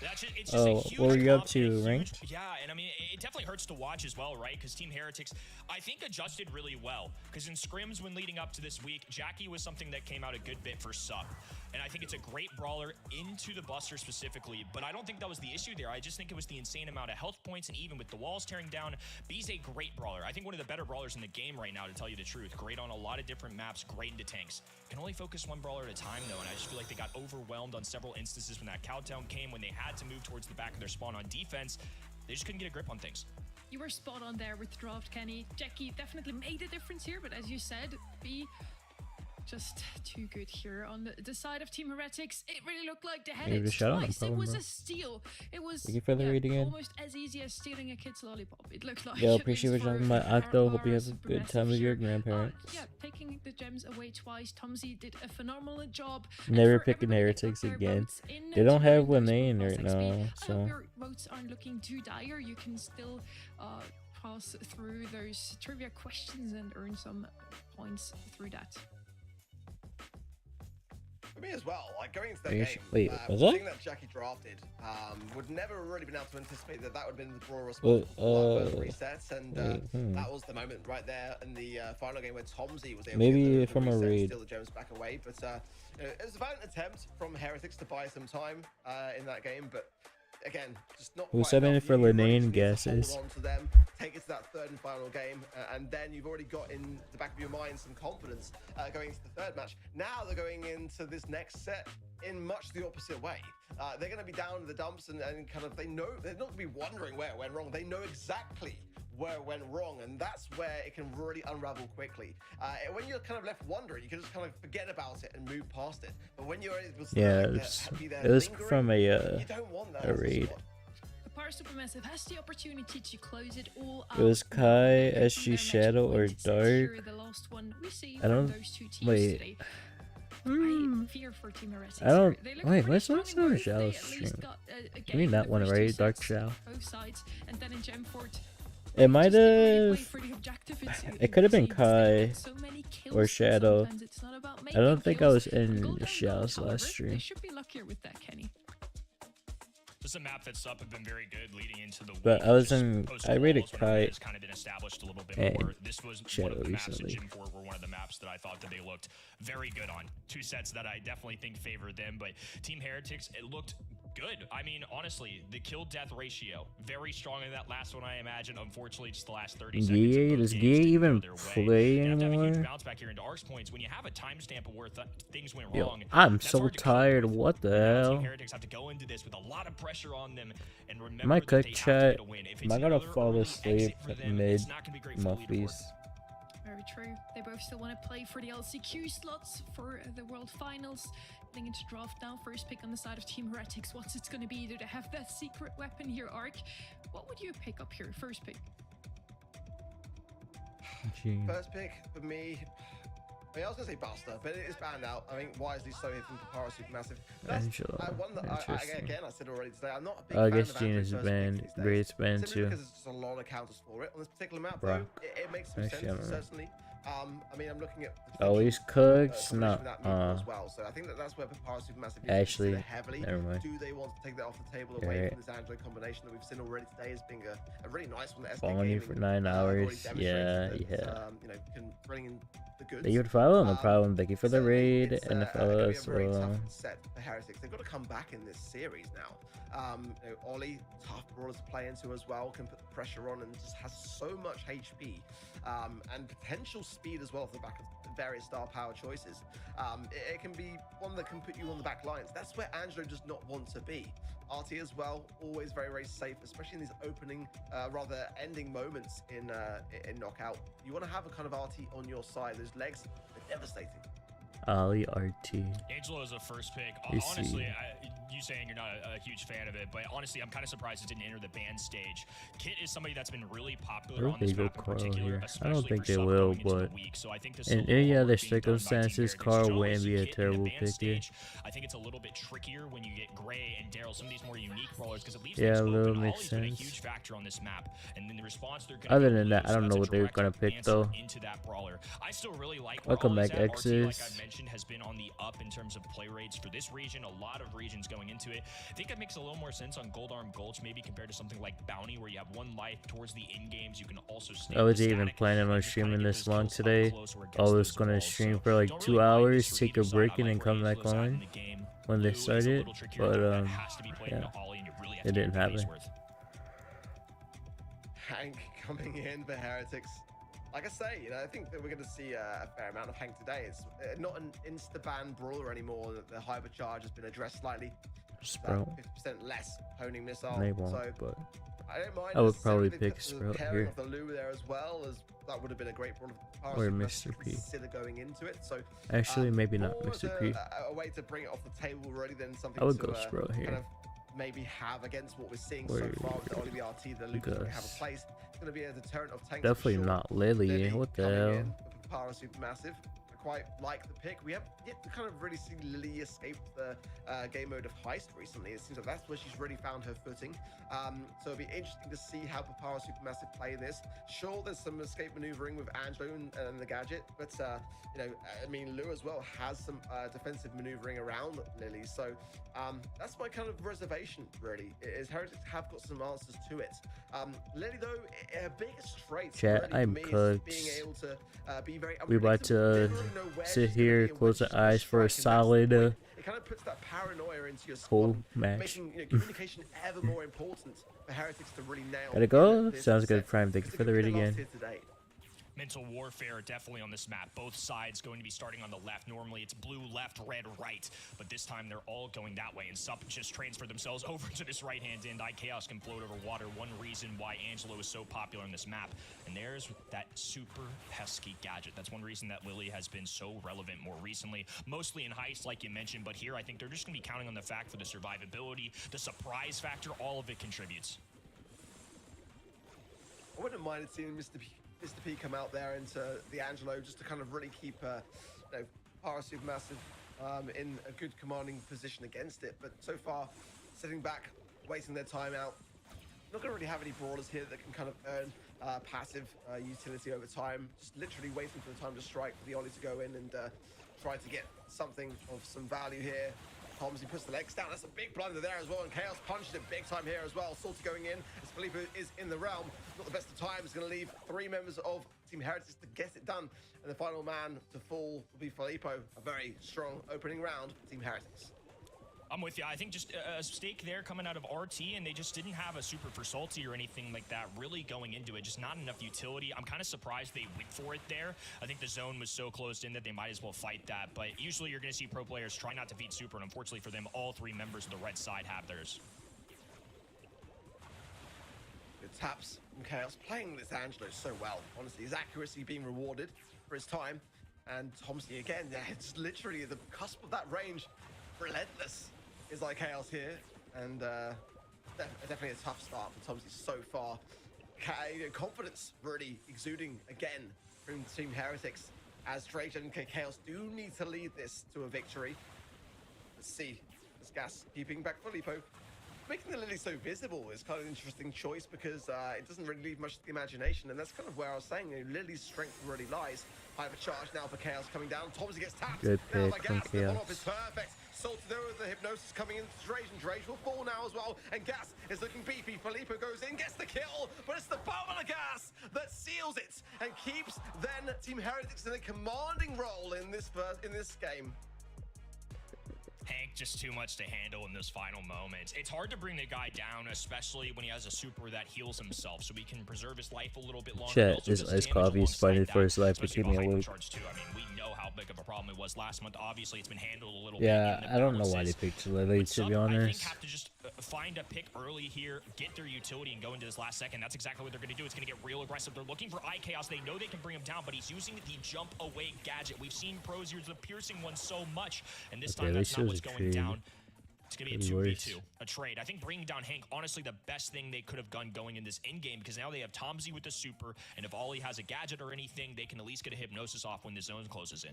It's just a huge what were you up comp, to, ranked? Yeah, and I mean, it definitely hurts to watch as well, right? Because Team Heretics, I think, adjusted really well. Because in scrims when leading up to this week, Jackie was something that came out a good bit for Sup. And I think it's a great brawler into the Buster specifically, but I don't think that was the issue there. I just think it was the insane amount of health points, and even with the walls tearing down, B's a great brawler. I think one of the better brawlers in the game right now, to tell you the truth. Great on a lot of different maps, great into tanks. Can only focus one brawler at a time, though, and I just feel like they got overwhelmed on several instances when that countdown came, when they had to move towards the back of their spawn on defense. They just couldn't get a grip on things. You were spot on there with draft, Kenny. Jackie definitely made a difference here, but as you said, B just too good here on the side of Team Heretics. It really looked like they had it twice. It was a steal. It was almost as easy as stealing a kid's lollipop. It looked like. Yo, appreciate what you're talking about, Octo. Hope you have a good time with your grandparents. Yeah, taking the gems away twice. Tomsy did a phenomenal job. Never picking Heretics again. They don't have Lane right now, so. I hope your votes aren't looking too dire. You can still pass through those trivia questions and earn some points through that. For me as well, like going into that game, wait, was seeing that Jackie drafted, would never really been able to anticipate that would have been the draw response for first resets, and that was the moment right there in the final game where Tomsy was able to get the steal the gems back away. But it was a valiant attempt from Heretics to buy some time in that game, but again, just not. Who's subbing it for Lane guesses? Hold on to them, take it to that third and final game, and then you've already got in the back of your mind some confidence going into the third match. Now they're going into this next set in much the opposite way. They're going to be down in the dumps, and kind of they know they're not going to be wondering where it went wrong. They know exactly where it went wrong, and that's where it can really unravel quickly. When you're kind of left wondering, you can just kind of forget about it and move past it. But when you're able to it was from a raid. The Power Supermassive has the opportunity to close it all out. It was Kai, SG Shadow, or Dark. The last one we see I don't. those two teams Wait. today. I fear for Team Heretics. I don't. Wait, what's on Shadow's stream? Give me that one, right? Dark Shadow. Both sides, and then in Gem Fort. It might Just didn't really play have. for the objective. It could have been They Kai get so many kills or that Shadow. sometimes it's not about I don't making think I kills. was On in Golden Shadow's Gold, last however, stream. they should be luckier with that, Kenny. Just a map that's up have been very good leading into the But week. I was Just in. post I rated walls when it Kai has kind of been established a little bit and more. This was one Shadow of the maps in recently. Gym 4 were one of the maps that I thought that they looked very good on. Two sets that I definitely think favored them, but Team Heretics, it looked good. I mean, honestly, the kill-death ratio, very strong in that last one, I imagine. Unfortunately, just the last 30 seconds. Yeah, does Gia even play You have to have a huge anymore? bounce back here into Ark's points. When you have a timestamp of where things went Yo, wrong, I'm that's so hard to cope tired. with. What the Now hell? Team Heretics have to go into this with a lot of pressure on them and remember Am I that cooked, they have to chat? get a win. If Am it's I gonna another fall early asleep exit for at them, mid it's not gonna be great for the leaderboard. muffies? Very true. They both still want to play for the LCQ slots for the World Finals. Heading into draft now. First pick on the side of Team Heretics. What's it going to be? Do they have that secret weapon here, Ark? What would you pick up here? First pick. First pick for me. I mean, I was going to say Buster, but it is banned out. I think wisely so here from Kapara Supermassive. That's Angela. one that Interesting. again, I said already today, I'm not a big I fan guess of Gene Android is first banned. picks these days. Grade's banned Simply too. because there's just a lot of counters for it. On this particular map, Bruh. though, it makes some Actually, I sense, don't know. certainly. I mean, I'm looking at Oh, he's cooked. No. as well. So I think that's where Papara Supermassive is Actually, considered heavily. never mind. Do they want to take that off the table You're away right. from this Android combination that we've seen already today as being a really nice one that SK Following you Gaming, for 9 have already hours. demonstrated Yeah, that, yeah. you know, can bring in the goods. Thank you for following. No problem. Thank you for the Certainly, raid it's, and the gonna follow be a as very well. tough set for Heretics. They've got to come back in this series now. You know, Ollie, tough brawler to play into as well, can put the pressure on and just has so much HP and potential speed as well off the back of various star power choices. It can be one that can put you on the back lines. That's where Angelo does not want to be. RT as well, always very, very safe, especially in these opening, rather ending moments in knockout. You want to have a kind of RT on your side. Those legs are devastating. Ali RT. Angelo is a first pick. You Honestly, see. You saying you're not a huge fan of it, but honestly, I'm kind of surprised it didn't enter the ban stage. Kit is somebody that's been really popular Where on would this they go map in Carl particular, here? I especially don't think for they sub will, going into the but week. So I think this in is a any little other work being done by Team circumstances, Heretics. Carl Joe, wouldn't see be a Kit in the terrible ban pick here. stage. I think it's a little bit trickier when you get Gray and Daryl, some of these more unique brawlers, because it leaves Yeah, things Lil open. makes Ollie's been a sense. huge factor on this map, and then the response they're going Other than that, I don't know what they're gonna pick though. into that brawler. I still really like where Welcome Ollie's back, at. RT, like X's. I mentioned, has been on the up in terms of play rates for this region. A lot of regions going into it. I think that makes a little more sense on Gold Arm Gulch, maybe compared to something like Bounty, where you have one life towards the end games. You can also stay I was static even planning and on just kinda streaming get this those long kills up today. close or against I was those gonna walls. stream So for like don't 2 really mind hours, this for take a either side. break, I and then like come where back Angelo's at in on the game. when Blue they is a started. little trickier, But that has to be played yeah, into Ollie, and you really have it to didn't get your money's happen. worth. Hank coming in for Heretics. Like I say, you know, I think that we're going to see a fair amount of Hank today. It's not an insta-ban brawler anymore. The hypercharge has been addressed slightly. Sprout. 50% less honing missile. They won't, so but I don't mind. I would probably necessarily the- pick the Sprout pairing here. of the Lou there as well, as that would have been a great brawler for Or Supermassive Mr. to P. consider going into it. So Actually, maybe not more Mr. as P. a way to bring it off the table already than something I would to go Sprout here. kind of maybe have against what we're seeing Or so far with Ollie the RT. The Luke doesn't have a Gus. place. It's going to be a deterrent of tanks. Definitely for sure. not Lily. What the coming hell? in for Para Supermassive. I quite like the pick. We haven't yet to kind of really see Lily escape the game mode of Heist recently. It seems like that's where she's really found her footing. So it'll be interesting to see how Papara Supermassive play this. Sure, there's some escape maneuvering with Angelo and the gadget, but you know, I mean, Lou as well has some defensive maneuvering around Lily. So that's my kind of reservation, really. Is Heretics have got some answers to it. Lily, though, her biggest trait Chat, really, I'm for me, is cooked. being able to be very We about to unpredictable. Never know where sit she's gonna here, be and close when the she's gonna eyes for a strike, and that's the solid point. It kind of puts that paranoia into your whole squad, match. making, you know, communication ever more important for Heretics to really nail. Gotta go? this Sounds good, set. Prime. Thank you Because for the they raid completely lost again. here today. Mental warfare definitely on this map. Both sides going to be starting on the left. Normally it's blue, left, red, right. But this time they're all going that way. And Sup just transferred themselves over to this right-hand end. Chaos can float over water. One reason why Angelo is so popular on this map. And there's that super pesky gadget. That's one reason that Lily has been so relevant more recently. Mostly in Heist, like you mentioned. But here I think they're just going to be counting on the fact for the survivability, the surprise factor. All of it contributes. I wouldn't mind seeing Mr. P come out there into the Angelo just to kind of really keep you know, Para Supermassive in a good commanding position against it. But so far, sitting back, waiting their time out. not going to really have any brawlers here that can kind of earn passive utility over time. Just literally waiting for the time to strike for the Ollie to go in and try to get something of some value here. Tomsy puts the legs down. That's a big blunder there as well, and Chaos punched it big time here as well. Salty going in as Filippo is in the realm. Not the best of times. Going to leave 3 members of Team Heretics to get it done. And the final man to fall will be Filippo. A very strong opening round for Team Heretics. I'm with you. I think just a stake there coming out of RT, and they just didn't have a super for Salty or anything like that really going into it. Just not enough utility. I'm kind of surprised they went for it there. I think the zone was so closed in that they might as well fight that. But usually you're going to see pro players try not to feed super, and unfortunately for them, all 3 members of the red side have theirs. Good taps from Chaos, playing this Angelo so well. Honestly, his accuracy being rewarded for his time. And Tomsy again, it's literally the cusp of that range. Relentless is like Chaos here, and definitely a tough start for Tomsy so far. Confidence really exuding again from Team Heretics as Drake and Chaos do need to lead this to a victory. Let's see, this Gas keeping back Filippo. Making the Lily so visible is kind of an interesting choice because it doesn't really leave much to the imagination, and that's kind of where I was saying Lily's strength really lies. Hypercharge now for Chaos coming down. Tomsy gets tapped. Good now pick by from Gas. The Chaos. follow-up is perfect. Salty there with the hypnosis coming in. Drage, and Drage will fall now as well. And Gas is looking beefy. Filippo goes in, gets the kill, but it's the bomb on the Gas that seals it and keeps then Team Heretics in a commanding role in this game. Hank, just too much to handle in those final moments. It's hard to bring the guy down, especially when he has a super that heals himself, so he can preserve his life a little bit longer. Chat, this Ice Coffee is fighting for his life to keep me awake. Too. I mean, we know how big of a problem it was last month. Obviously, it's been handled a little Yeah, bit. I don't know why they picked Lily, to be honest. I think have to just find a pick early here, get their utility, and go into this last second. That's exactly what they're going to do. It's going to get real aggressive. They're looking for iChaos. They know they can bring him down, but he's using the jump away gadget. We've seen pros use the piercing one so much, and this time that's not what's going down. It's going to be a 2v2, a trade. I think bringing down Hank, honestly, the best thing they could have done going in this in-game, because now they have Tomsy with the super, and if Ollie has a gadget or anything, they can at least get a hypnosis off when the zone closes in.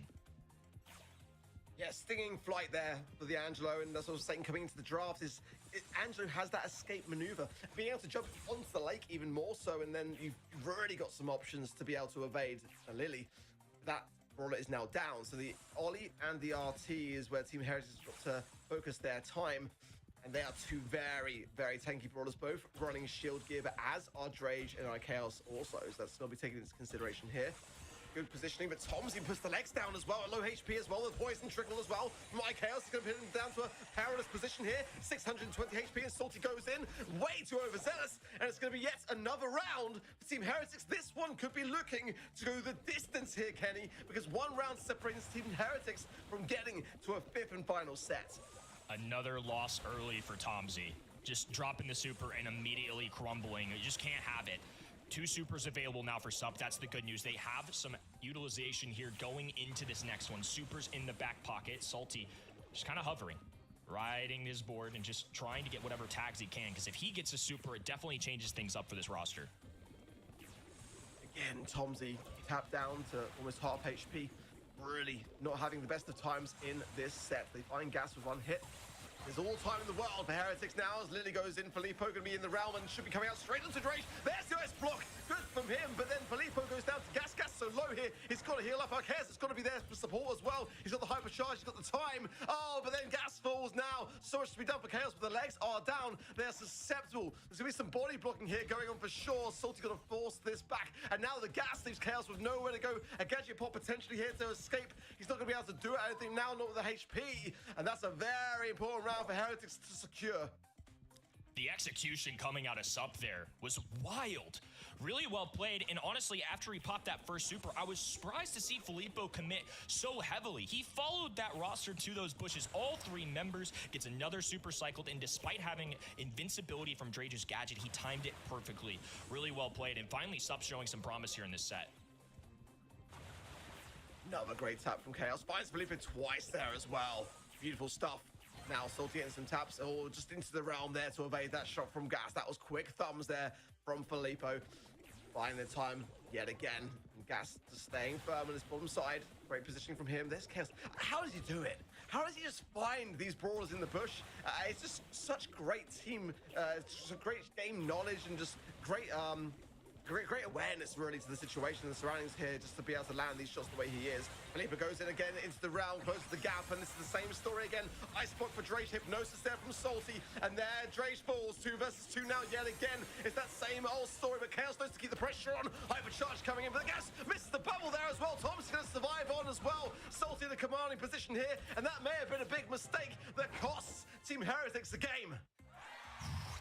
Yeah, stinging flight there for the Angelo, and that's what I was saying coming into the draft is Angelo has that escape maneuver, being able to jump onto the lake even more so, and then you've really got some options to be able to evade a Lily. That brawler is now down, so the Ollie and the RT is where Team Heritage has got to focus their time, and they are 2 very, very tanky brawlers, both running shield gear, but as are Drage and iChaos also, so that's going to be taken into consideration here. Good positioning, but Tomsy puts the legs down as well, at low HP as well, with poison trickle as well from iChaos. He's going to put him down to a powerless position here, 620 HP, and Salty goes in, way too overzealous, and it's going to be yet another round for Team Heretics. This one could be looking to go the distance here, Kenny, because 1 round separates Team Heretics from getting to a 5th and final set. Another loss early for Tomsy. Just dropping the super and immediately crumbling. You just can't have it. 2 supers available now for sub. That's the good news. They have some utilization here going into this next one. Supers in the back pocket. Salty just kind of hovering, riding his board and just trying to get whatever tags he can, because if he gets a super, it definitely changes things up for this roster. Again, Tomsy tapped down to almost half HP. Really not having the best of times in this set. They find Gas with 1 hit. There's all time in the world for Heretics now as Lily goes in. Filippo going to be in the realm and should be coming out straight onto Drake. There's the ice block. Good from him, but then Filippo goes down to Gas. Gas so low here. He's got to heal up. iChaos has got to be there for support as well. He's got the hypercharge. He's got the time. Oh, but then Gas falls now. So much to be done for Chaos, but the legs are down. They're susceptible. There's going to be some body blocking here going on for sure. Salty got to force this back. And now the Gas leaves Chaos with nowhere to go. A gadget pop potentially here to escape. He's not going to be able to do anything now, not with the HP. And that's a very important round for Heretics to secure. The execution coming out of sub there was wild. Really well played, and honestly, after he popped that first super, I was surprised to see Filippo commit so heavily. He followed that roster to those bushes. All 3 members gets another super cycled, and despite having invincibility from Drage's gadget, he timed it perfectly. Really well played, and finally Sub showing some promise here in this set. Another great tap from Chaos. Finds Filippo twice there as well. Beautiful stuff. Now Salty getting some taps, or just into the realm there to evade that shot from Gas. That was quick thumbs there from Filippo. Buying the time yet again. And Gas just staying firm on his bottom side. Great positioning from him. There's Chaos. How does he do it? how does he just find these brawlers in the bush? It's just such great team, just great game knowledge and just great great awareness really to the situation and the surroundings here, just to be able to land these shots the way he is. Felipe goes in again into the round, closes the gap, and this is the same story again. Ice block for Drage, hypnosis there from Salty, and there Drage falls. 2 versus 2 now yet again. It's that same old story, but Chaos knows to keep the pressure on. Hypercharge coming in, but the gas misses the bubble there as well. Tom's gonna survive on as well. Salty in the commanding position here, and that may have been a big mistake that costs Team Heretics the game.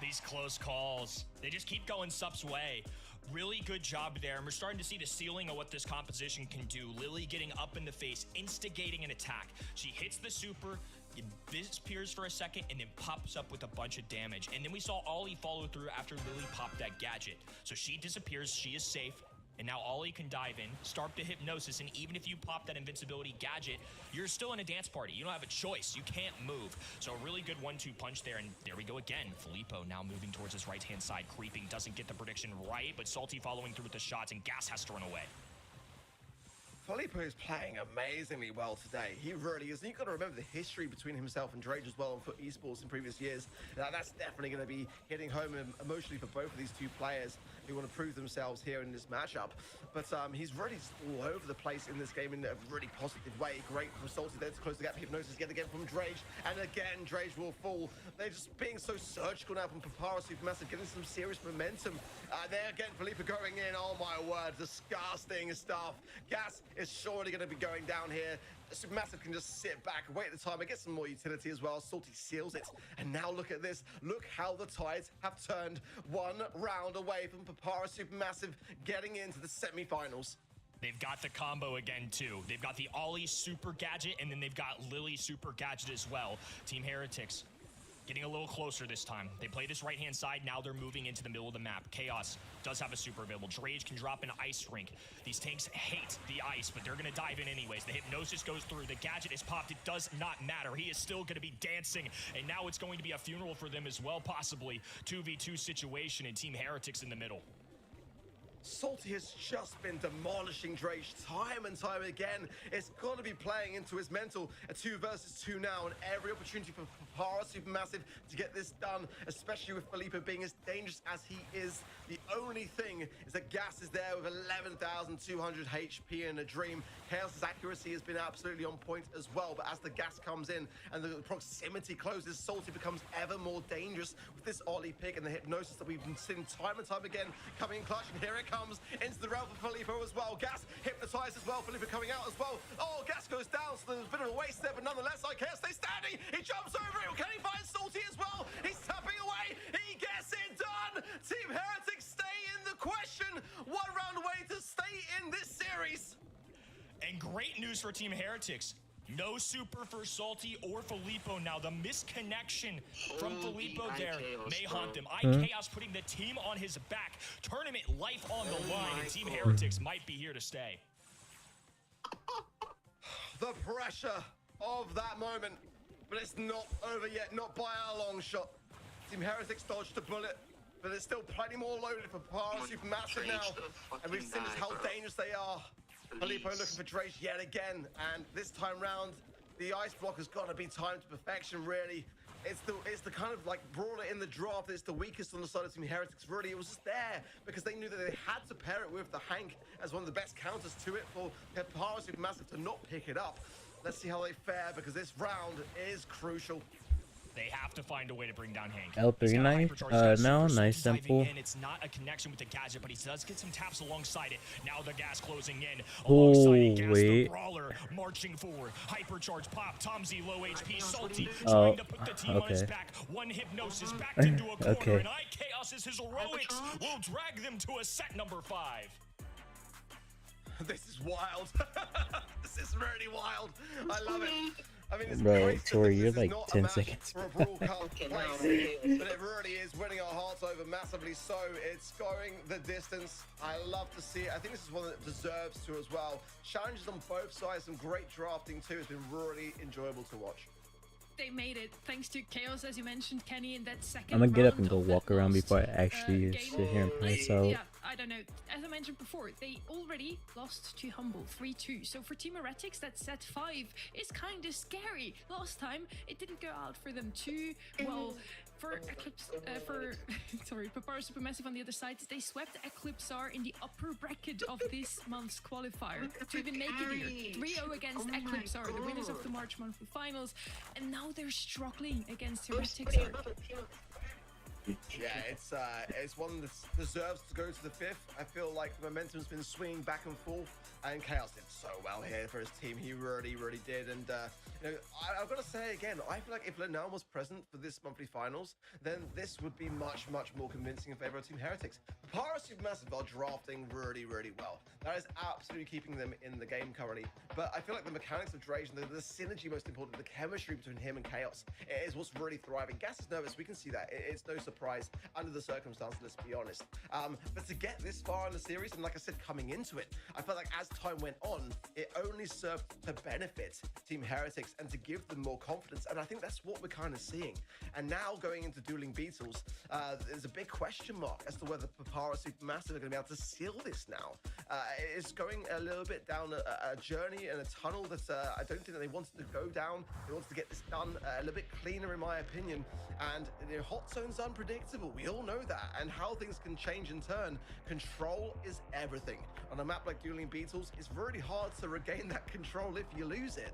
These close calls, they just keep going Sup's way. Really good job there, and we're starting to see the ceiling of what this composition can do. Lily getting up in the face, instigating an attack. She hits the super, it disappears for a second, and then pops up with a bunch of damage. And then we saw Ollie follow through after Lily popped that gadget. So she disappears, she is safe. And now Ollie can dive in, start the hypnosis, and even if you pop that invincibility gadget, you're still in a dance party. You don't have a choice. You can't move. So a really good 1-2 punch there, and there we go again. Filippo now moving towards his right-hand side, creeping, doesn't get the prediction right, but Salty following through with the shots, and Gas has to run away. Filippo is playing amazingly well today. He really is. And you've got to remember the history between himself and Drage as well for esports in previous years. Now, that's definitely going to be hitting home emotionally for both of these two players who want to prove themselves here in this matchup. But he's really just all over the place in this game in a really positive way. Great from Salty there to close the gap. Hypnosis yet again from Drage. And again, Drage will fall. They're just being so surgical now from Papara Supermassive, getting some serious momentum. There again, Filippo going in. Oh my word, disgusting stuff. Gas is surely going to be going down here. Supermassive can just sit back, wait the time, and get some more utility as well. Salty seals it. And now look at this. Look how the tides have turned. 1 round away from Papara Supermassive getting into the semifinals. They've got the combo again, too. They've got the Ollie super gadget, and then they've got Lily super gadget as well. Team Heretics getting a little closer this time. They play this right-hand side. Now they're moving into the middle of the map. Chaos does have a super available. Drage can drop an ice rink. These tanks hate the ice, but they're going to dive in anyways. The hypnosis goes through. The gadget is popped. It does not matter. He is still going to be dancing, and now it's going to be a funeral for them as well, possibly. 2v2 situation, and Team Heretics in the middle. Salty has just been demolishing Drage time and time again. It's got to be playing into his mental. A 2 versus 2 now, and every opportunity for Papara Supermassive to get this done, especially with Filippo being as dangerous as he is. The only thing is that Gas is there with 11,200 HP in a dream. Chaos's accuracy has been absolutely on point as well, but as the gas comes in and the proximity closes, Salty becomes ever more dangerous with this Ollie pick and the hypnosis that we've been seeing time and time again coming in clutch. And here it comes into the realm for Filippo as well. Gas hypnotized as well. Filippo coming out as well. Oh, Gas goes down, so there's a bit of a waste there, but nonetheless, Chaos stays standing. He jumps over it. Can he find Salty as well? He's tapping away. He gets it done. Team Heretics stay in the question. 1 round away to stay in this series. And great news for Team Heretics. No super for Salty or Filippo now. The misconnection from Filippo there may haunt them. Chaos putting the team on his back. Tournament life on the line, and Team Heretics might be here to stay. The pressure of that moment, but it's not over yet, not by a long shot. Team Heretics dodged a bullet, but there's still plenty more loaded for Papara Supermassive now, and we've seen just how dangerous they are. Filippo looking for Drage yet again, and this time round, the ice block has got to be timed to perfection, really. It's the kind of like brawler in the draft. It's the weakest on the side of Team Heretics, really. It was just there because they knew that they had to pair it with the Hank as one of the best counters to it for Papara Supermassive to not pick it up. Let's see how they fare, because this round is crucial. They have to find a way to bring down Hank. L3 knife? No, nice simple. It's not a connection with the gadget, but he does get some taps alongside it. Now the gas closing in. Oh, Alongside Gas, wait. the brawler marching forward. Hypercharge pop. Tomzy low HP. Salty trying to put the team on his back. One hypnosis back into a corner. And Chaos's heroics will drag them to a set number 5. This is wild. This is really wild. I love it. I mean, it's Bro, great Tori, you're this is like not 10 a match seconds. for a Brawl Cup place, but it really is winning our hearts over massively so. It's going the distance. I love to see it. I think this is one that deserves to as well. Challenges on both sides, some great drafting too. It's been really enjoyable to watch. They made it thanks to Chaos, as you mentioned, Kenny, in that second I'm gonna get up round and go of that walk around last, before I actually game. sit here and play this out. Yeah, I don't know, as I mentioned before, they already lost to Humble 3-2. So for Team Heretics, that set 5 is kind of scary. Last time, it didn't go out for them too well. For Eclipse, sorry, Papara Supermassive on the other side, they swept Eclipsar in the upper bracket of this month's qualifier to even make it here. 3-0 against Eclipsar, the winners of the March monthly finals, and now they're struggling against Heretics. Yeah, it's one that deserves to go to the 5th. I feel like the momentum's been swinging back and forth, and Chaos did so well here for his team. He really, really did. And you know, I've got to say again, I feel like if Lenel was present for this monthly finals, then this would be much, much more convincing in favor of Team Heretics. Papara Supermassive are drafting really, really well. That is absolutely keeping them in the game currently. But I feel like the mechanics of Drage and the synergy, most important, the chemistry between him and Chaos is what's really thriving. Gas is nervous. We can see that. It's no surprise under the circumstances, let's be honest. But to get this far in the series, and like I said, coming into it, I felt like as time went on, it only served to benefit Team Heretics and to give them more confidence. And I think that's what we're kind of seeing. And now going into Dueling Beetles, there's a big question mark as to whether Papara Supermassive are going to be able to seal this now. It's going a little bit down a journey and a tunnel that I don't think that they wanted to go down. They wanted to get this done a little bit cleaner, in my opinion. And you know, Hot Zone's unpredictable. We all know that. And how things can change and turn. Control is everything. On a map like Dueling Beetles, it's really hard to regain that control if you lose it.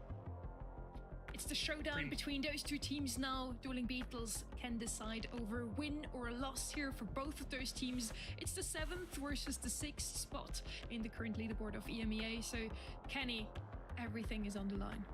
It's the showdown between those two teams now. Dueling Beetles can decide over a win or a loss here for both of those teams. It's the 7th versus the 6th spot in the current leaderboard of EMEA. So, Kenny, everything is on the line.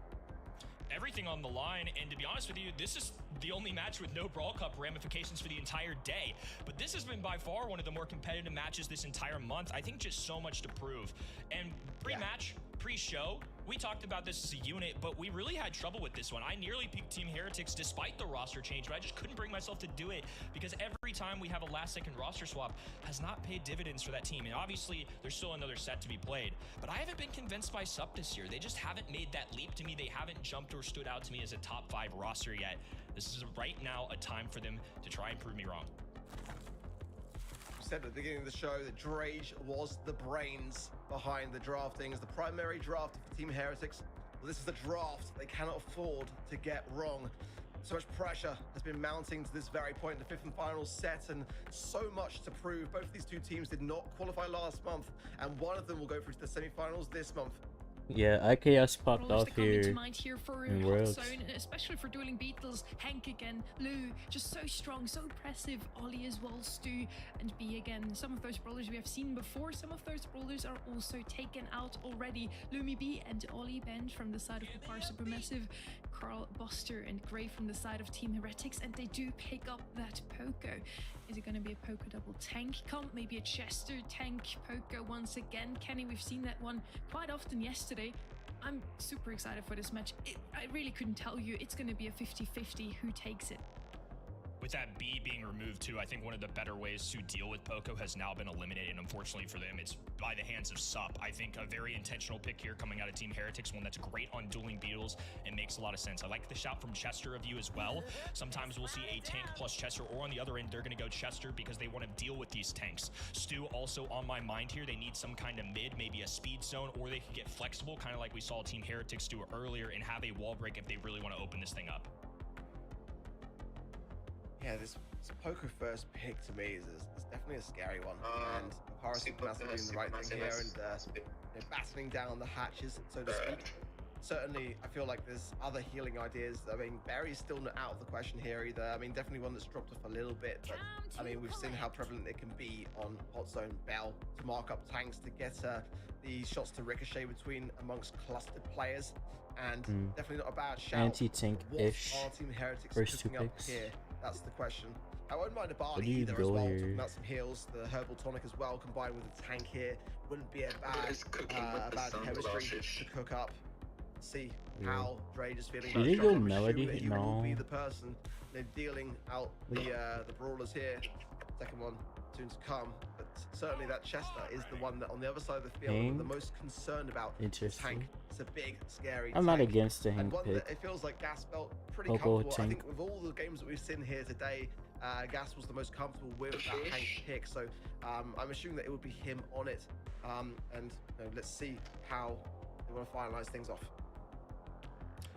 Everything on the line, and to be honest with you, this is the only match with no Brawl Cup ramifications for the entire day. But this has been by far one of the more competitive matches this entire month. I think just so much to prove. And pre-match, pre-show, we talked about this as a unit, but we really had trouble with this one. I nearly picked Team Heretics despite the roster change, but I just couldn't bring myself to do it because every time we have a last-second roster swap has not paid dividends for that team. And obviously, there's still another set to be played. But I haven't been convinced by SUP this year. They just haven't made that leap to me. They haven't jumped or stood out to me as a top 5 roster yet. This is right now a time for them to try and prove me wrong. Said at the beginning of the show that Drage was the brains behind the drafting as the primary draft for Team Heretics. Well, this is the draft they cannot afford to get wrong. So much pressure has been mounting to this very point in the 5th and final set, and so much to prove. Both of these two teams did not qualify last month, and one of them will go through to the semi-finals this month. Yeah, IKS popped Brawlers off that come here into mind here for in Hot Worlds. Zone, especially for Dueling Beetles. Hank again, Lou, just so strong, so impressive. Ollie as well, Stu, and B again. Some of those brawlers we have seen before. Some of those brawlers are also taken out already. Lumi B and Ollie Benj from the side of Papara Supermassive. Carl Buster and Gray from the side of Team Heretics, and they do pick up that Poco. Is it going to be a Poco double tank comp? Maybe a Chester tank Poco once again? Kenny, we've seen that one quite often yesterday. I'm super excited for this match. I really couldn't tell you. It's going to be a 50-50 who takes it. With that B being removed too, I think one of the better ways to deal with Poco has now been eliminated. Unfortunately for them, it's by the hands of SUP. I think a very intentional pick here coming out of Team Heretics, one that's great on Dueling Beetles and makes a lot of sense. I like the shout from Chester of you as well. Sometimes we'll see a tank plus Chester, or on the other end, they're going to go Chester because they want to deal with these tanks. Stu also on my mind here. They need some kind of mid, maybe a speed zone, or they could get flexible, kind of like we saw Team Heretics do earlier, and have a wall break if they really want to open this thing up. Yeah, this Poco first pick to me is definitely a scary one. And Papara Supermassive doing the right thing here and you know, battling down the hatches, so to speak. Certainly, I feel like there's other healing ideas. I mean, Barry's still not out of the question here either. I mean, definitely one that's dropped off a little bit, but I mean, we've seen how prevalent it can be on Hot Zone. Bell to mark up tanks to get the shots to ricochet between amongst clustered players. And definitely not a bad shout. Anti-tank-ish What are Team Heretics first two cooking up picks. here? That's the question. I won't mind a Where barley do you either as go well. here? Talking about some heals, the herbal tonic as well, combined with the tank here, wouldn't be a bad chemistry to cook up. See how Drage is feeling. Should he go Melody? He will be No. the person dealing out the brawlers here. Second one soon to come, but certainly that Chester is the one that on the other side of the field I'm the most concerned about. Interesting. Tank. It's a big, scary I'm not tank. against the And Hank one pick. that it feels like Gas felt pretty Poco comfortable. I tank. think with all the games that we've seen here today, Gas was the most comfortable with that Hank pick, so I'm assuming that it would be him on it. And you know, let's see how they want to finalize things off.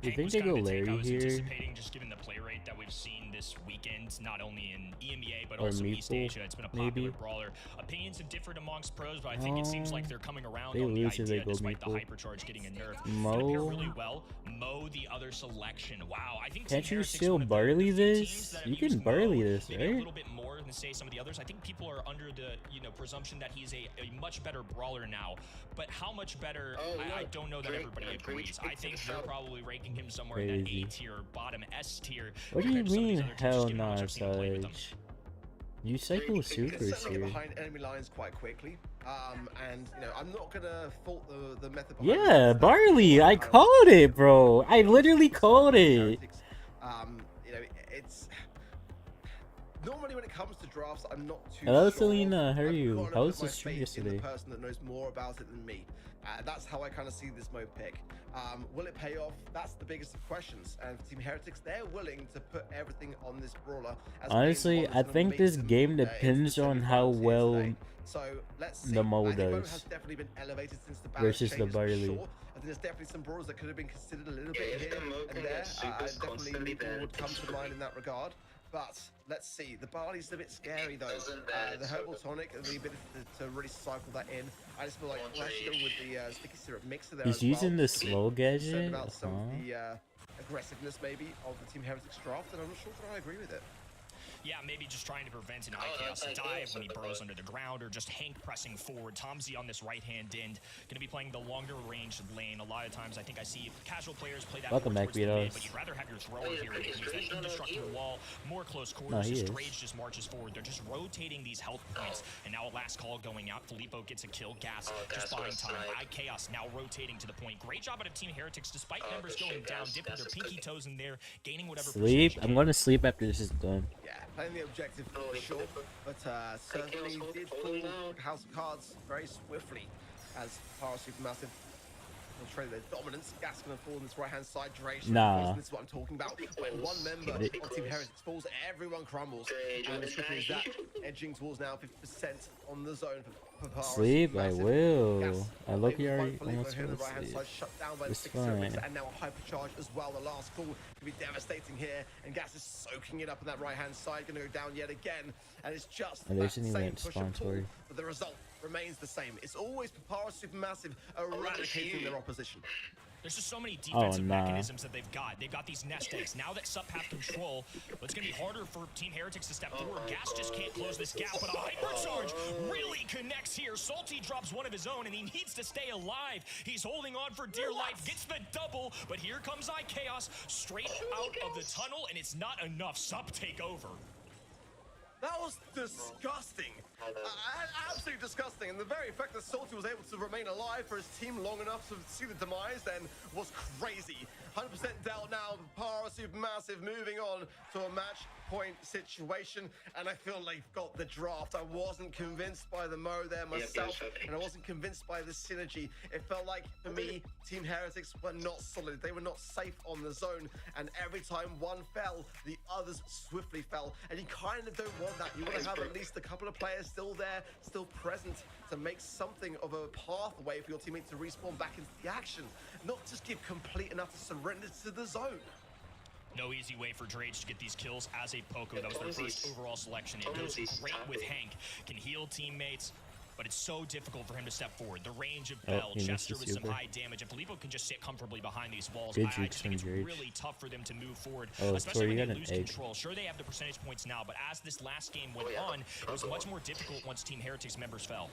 You Hank think was they kind go of a take I Larry was here? anticipating, just given the play rate that we've seen this weekend, not only in EMEA but Or also East Meeple, Asia. It's been a popular maybe? brawler. Opinions have differed amongst pros, but I think it seems like they're coming around They on the lose if they idea, go despite the Meeple. hypercharge getting a nerf. It's gonna pair Mo? really well. Mo, the other selection. Wow, I think Can't Team you Heretics still one of the barley few this? teams that have You can used barley Mo this, maybe a right? little bit more than say some of the others. I think people are under the presumption that he's a much better brawler now. But how much better? I don't know that everybody agrees. I think they're probably ranking him somewhere in that Crazy. A tier, bottom S tier. What do you compared to some of these mean, other teams, just hell given how much nah, I've seen him play with them. Sage? You cycle It's supers certainly here. behind enemy lines quite quickly. And you know, I'm not gonna fault the method behind Yeah, it. barley, I called it, bro. I literally called it. You know, it's normally when it comes to drafts, I'm not too Hello, sure. Selena, how are I'm you? gonna How was put my the stream faith in yesterday? the person that knows more about it than me. That's how I kind of see this Mo pick. Will it pay off? That's the biggest of questions. And for Team Heretics, they're willing to put everything on this brawler. As Honestly, being one I that's gonna think make this them, game into depends the on how semifinals here well today. So let's see. the Mo I think Mo does has definitely been elevated since the balance versus the changes, for barley. sure. I think there's definitely some brawlers that could have been considered a little bit here and there. Definitely Meeple would come to mind in that regard. But let's see. The barley's a bit scary though. The herbal tonic and the ability to really cycle that in. I just feel like we'll actually go with the sticky syrup mixer there. He's as using well. the slow Concerned gadget? about some of the aggressiveness maybe of the Team Heretics draft, and I'm not sure if I agree with it. Yeah, maybe just trying to prevent an IKS dive when he burrows under the ground, or just Hank pressing forward. Tomsy on this right-hand end, going to be playing the longer range lane. A lot of times I think I see casual players play that Welcome more back, towards the mid, Beatles. but you'd rather have your thrower here and use that indestructible wall, more close No, quarters. he His is. Rage just marches forward. They're just rotating these health points, and now a last call going out. Filippo gets a kill. Gas just buying time. IKS now rotating to the point. Great job out of Team Heretics, despite members going down, dipping their pinky toes in there, gaining whatever Sleep? percentage I'm gonna sleep after this is done. Yeah, playing the objective for sure, but certainly did fall House of Cards very swiftly as Power Supermassive will trade their dominance. Gas gonna fall on this right hand side duration. Nah. This is what I'm talking about. When one member of Team Heretics falls, everyone crumbles. And as quickly as that, edging towards now 50% on the zone for Power Sleep? I Supermassive. will. Gas I look able to already fight Filippo almost here on the fell right hand asleep. side, shut down by the It's sticky syrup mixer, fine. and now a hypercharge as well. The last call can be devastating here, and Gas is soaking it up on that right hand side, gonna go down yet again, and it's just And that there's an same event push and pull, sponsor. but the result remains the same. It's always Papara Supermassive eradicating their opposition. There's just so many defensive nah. mechanisms that they've got. They've got these nest eggs. Now that Sup have control, but it's going to be harder for Team Heretics to step forward. Gas just can't close this gap, but a hypercharge really connects here. Salty drops one of his own, and he needs to stay alive. He's holding on for dear life, gets the double, but here comes IKaos straight out of the tunnel, and it's not enough. Sup take over. That was disgusting. Absolutely disgusting. And the very fact that Salty was able to remain alive for his team long enough to see the demise then was crazy. 100% dealt now. Power Supermassive moving on to a match point situation. And I feel like they've got the draft. I wasn't convinced by the Mo there myself. And I wasn't convinced by the synergy. It felt like, for me, Team Heretics were not solid. They were not safe on the zone. And every time one fell, the others swiftly fell. And you kind of don't want that. You want to have at least a couple of players still there, still present, to make something of a pathway for your teammate to respawn back into the action. Not just give complete and utter surrender to the zone. No easy way for Drage to get these kills as a Poco. That was their first overall selection. It goes great with Hank. Can heal teammates, but it's so difficult for him to step forward. The range of Bell, he missed Chester the with some super. high damage, and Filippo can just sit comfortably behind these walls. Good I juke just think it's from Drage. really tough for them to move forward, Oh, especially Tori, when you they got lose an egg. control. Sure, they have the percentage points now, but as this last game went on, it was much more difficult once Team Heretics members fell.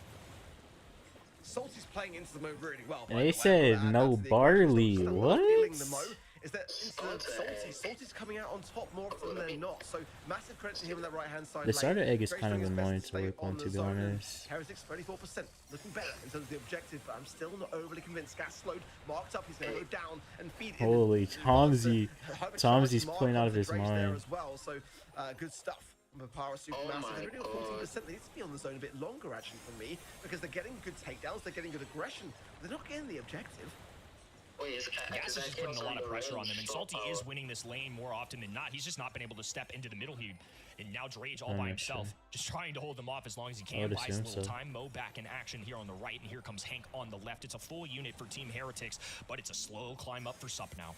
Salty's playing into the Mo really well. And they said no barley. What? The Mo is that into Salty's coming out on top more often than not. So massive credit to him on that right hand side. The starter egg is Very kind of doing his best annoying to to stay work on, the to be zone, and honest. Heretics 34%, looking better in terms of the objective, but I'm still not overly convinced. Gas slowed, marked up. He's going to go down and feed in. Holy Tomsy. Tomsy's playing out of his There mind. as well. So good stuff. Papara Supermassive, they're really 14%. They need to be on the zone a bit longer, actually, for me, because they're getting good takedowns, they're getting good aggression. They're not getting the objective. Gas is just putting a lot of pressure on them, and Salty is winning this lane more often than not. He's just not been able to step into the middle here. And now Drage all by himself, just trying to hold them off as long as he can. Buys a little time. Mo back in action here on the right, and here comes Hank on the left. It's a full unit for Team Heretics, but it's a slow climb up for Sup now.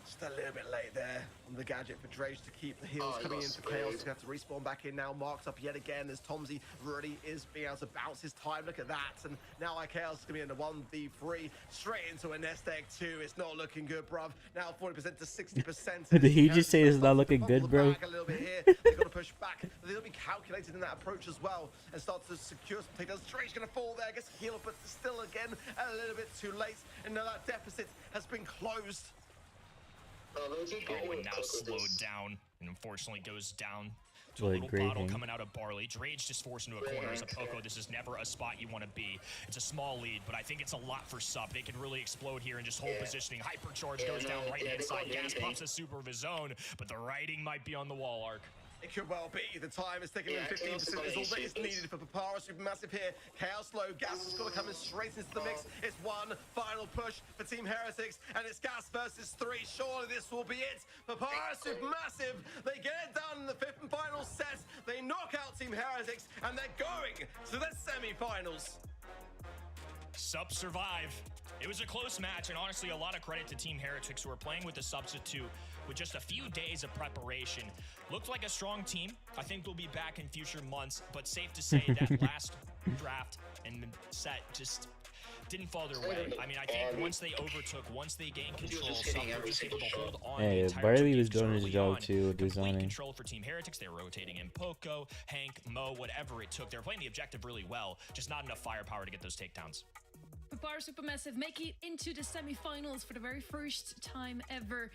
Just a little bit late there on the gadget for Drage to keep the heals coming in for Chaos. He's going to have to respawn back in now. Marked up yet again as Tomsy really is being able to bounce his time. Look at that. And now Chaos is going to be in the 1v3 straight into a nest egg 2. It's not looking good, bruv. Now 40% to 60%. Did he just say it's not looking good, bro? A little bit here. They've got to push back. They'll be calculated in that approach as well and start to secure some takedowns. Drage going to fall there. Gets healed, but still again a little bit too late. And now that deficit has been closed. Oh, and now slowed down, and unfortunately goes down to a little bottle coming out of Barley. Drage just forced into a corner as a Poco. This is never a spot you want to be. It's a small lead, but I think it's a lot for Sup. They can really explode here and just hold positioning. Hypercharge goes down right-hand side. Gas pops a super of his own, but the writing might be on the wall, Arc. It could well be. The time is ticking in. 15% is all that is needed for Papara. Supermassive here. Chaos low. Gas has got to come in straight into the mix. It's one final push for Team Heretics, and it's Gas versus 3. Surely this will be it. Papara Supermassive. They get it done in the 5th and final set. They knock out Team Heretics, and they're going to the semi-finals. Sup survive. It was a close match, and honestly, a lot of credit to Team Heretics, who are playing with a substitute with just a few days of preparation. Looked like a strong team. I think they'll be back in future months, but safe to say that last draft and set just didn't fall their way. I mean, I think once they overtook, once they gained control, Sup were just able to hold on. Hey, Barley was doing his job too, designing. Control for Team Heretics. They were rotating in Poco, Hank, Mo, whatever it took. They were playing the objective really well, just not enough firepower to get those takedowns. Papara Supermassive make it into the semi-finals for the very first time ever.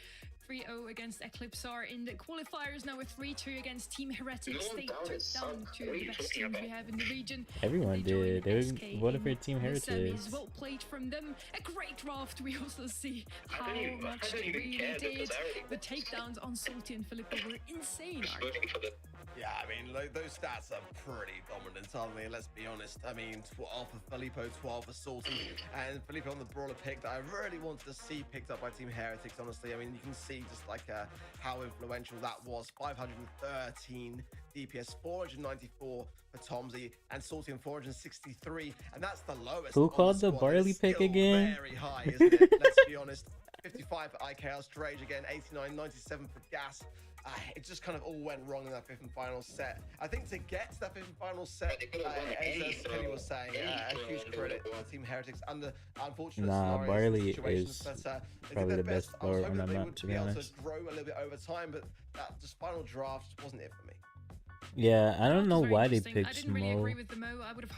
3-0 against Eclipsar in the qualifiers. Now a 3-2 against Team Heretics. They took down two of the best teams we have in the region. Everyone did. They voted for Team Heretics. Well played from them. A great draft. We also see how much they really did. The takedowns on Salty and Filippo were insane. Yeah, I mean, those stats are pretty dominant, aren't they? Let's be honest. I mean, 12 for Filippo, 12 for Salty, and Filippo on the brawler pick that I really wanted to see picked up by Team Heretics, honestly. I mean, you can see just like how influential that was. 513 DPS, 494 for Tomsy, and Salty on 463, and that's the lowest. Who called the Barley pick again? Very high, isn't it? Let's be honest. 55 for iChaos, Drage again, 89, 97 for Gas. It just kind of all went wrong in that 5th and final set. I think to get to that 5th and final set, as Kenny was saying, a huge credit to Team Heretics under unfortunate scenarios, Barley situations, is but probably the best player on that map, to be honest. To grow a little bit over time, but that just final draft wasn't it for me. Yeah, I don't know why they picked Mo.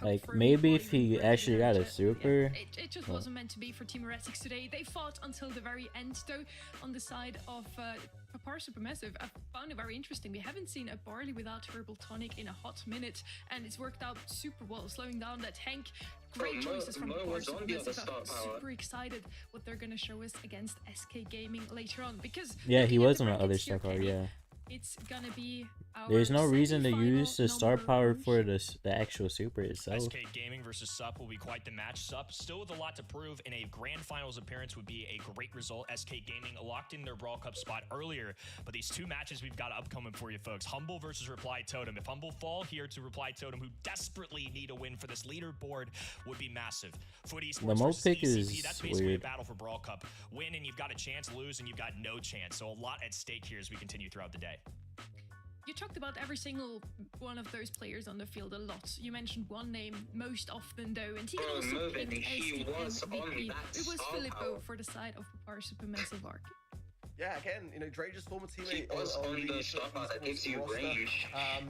Like, maybe if he actually got a super. Yeah, it just wasn't meant to be for Team Heretics today. They fought until the very end, though, on the side of Papara Supermassive. I found it very interesting. We haven't seen a Barley without Herbal Tonic in a hot minute, and it's worked out super well, slowing down that Hank. Great choices from Papara Supermassive. I'm super excited what they're going to show us against SK Gaming later on, because yeah, he was on the other star power, yeah. It's gonna be there's no reason to use the star power for the actual super itself. SK Gaming versus Sup will be quite the match. Sup still with a lot to prove, and a grand finals appearance would be a great result. SK Gaming locked in their Brawl Cup spot earlier, but these two matches we've got upcoming for you folks. Humble versus Reply Totem. If Humble fall here to Reply Totem, who desperately need a win for this leaderboard, would be massive. Foot Esports the Mo versus pick ECP, is that's basically weird. a battle for Brawl Cup. Win and you've got a chance, lose and you've got no chance. So a lot at stake here as we continue throughout the day. You talked about every single one of those players on the field a lot. You mentioned one name most often, though, and he can also pick MVP. It was Filippo for the side of Papara Supermassive Arc. Yeah, again, you know, Drage's former teammate on the stopper that gives you range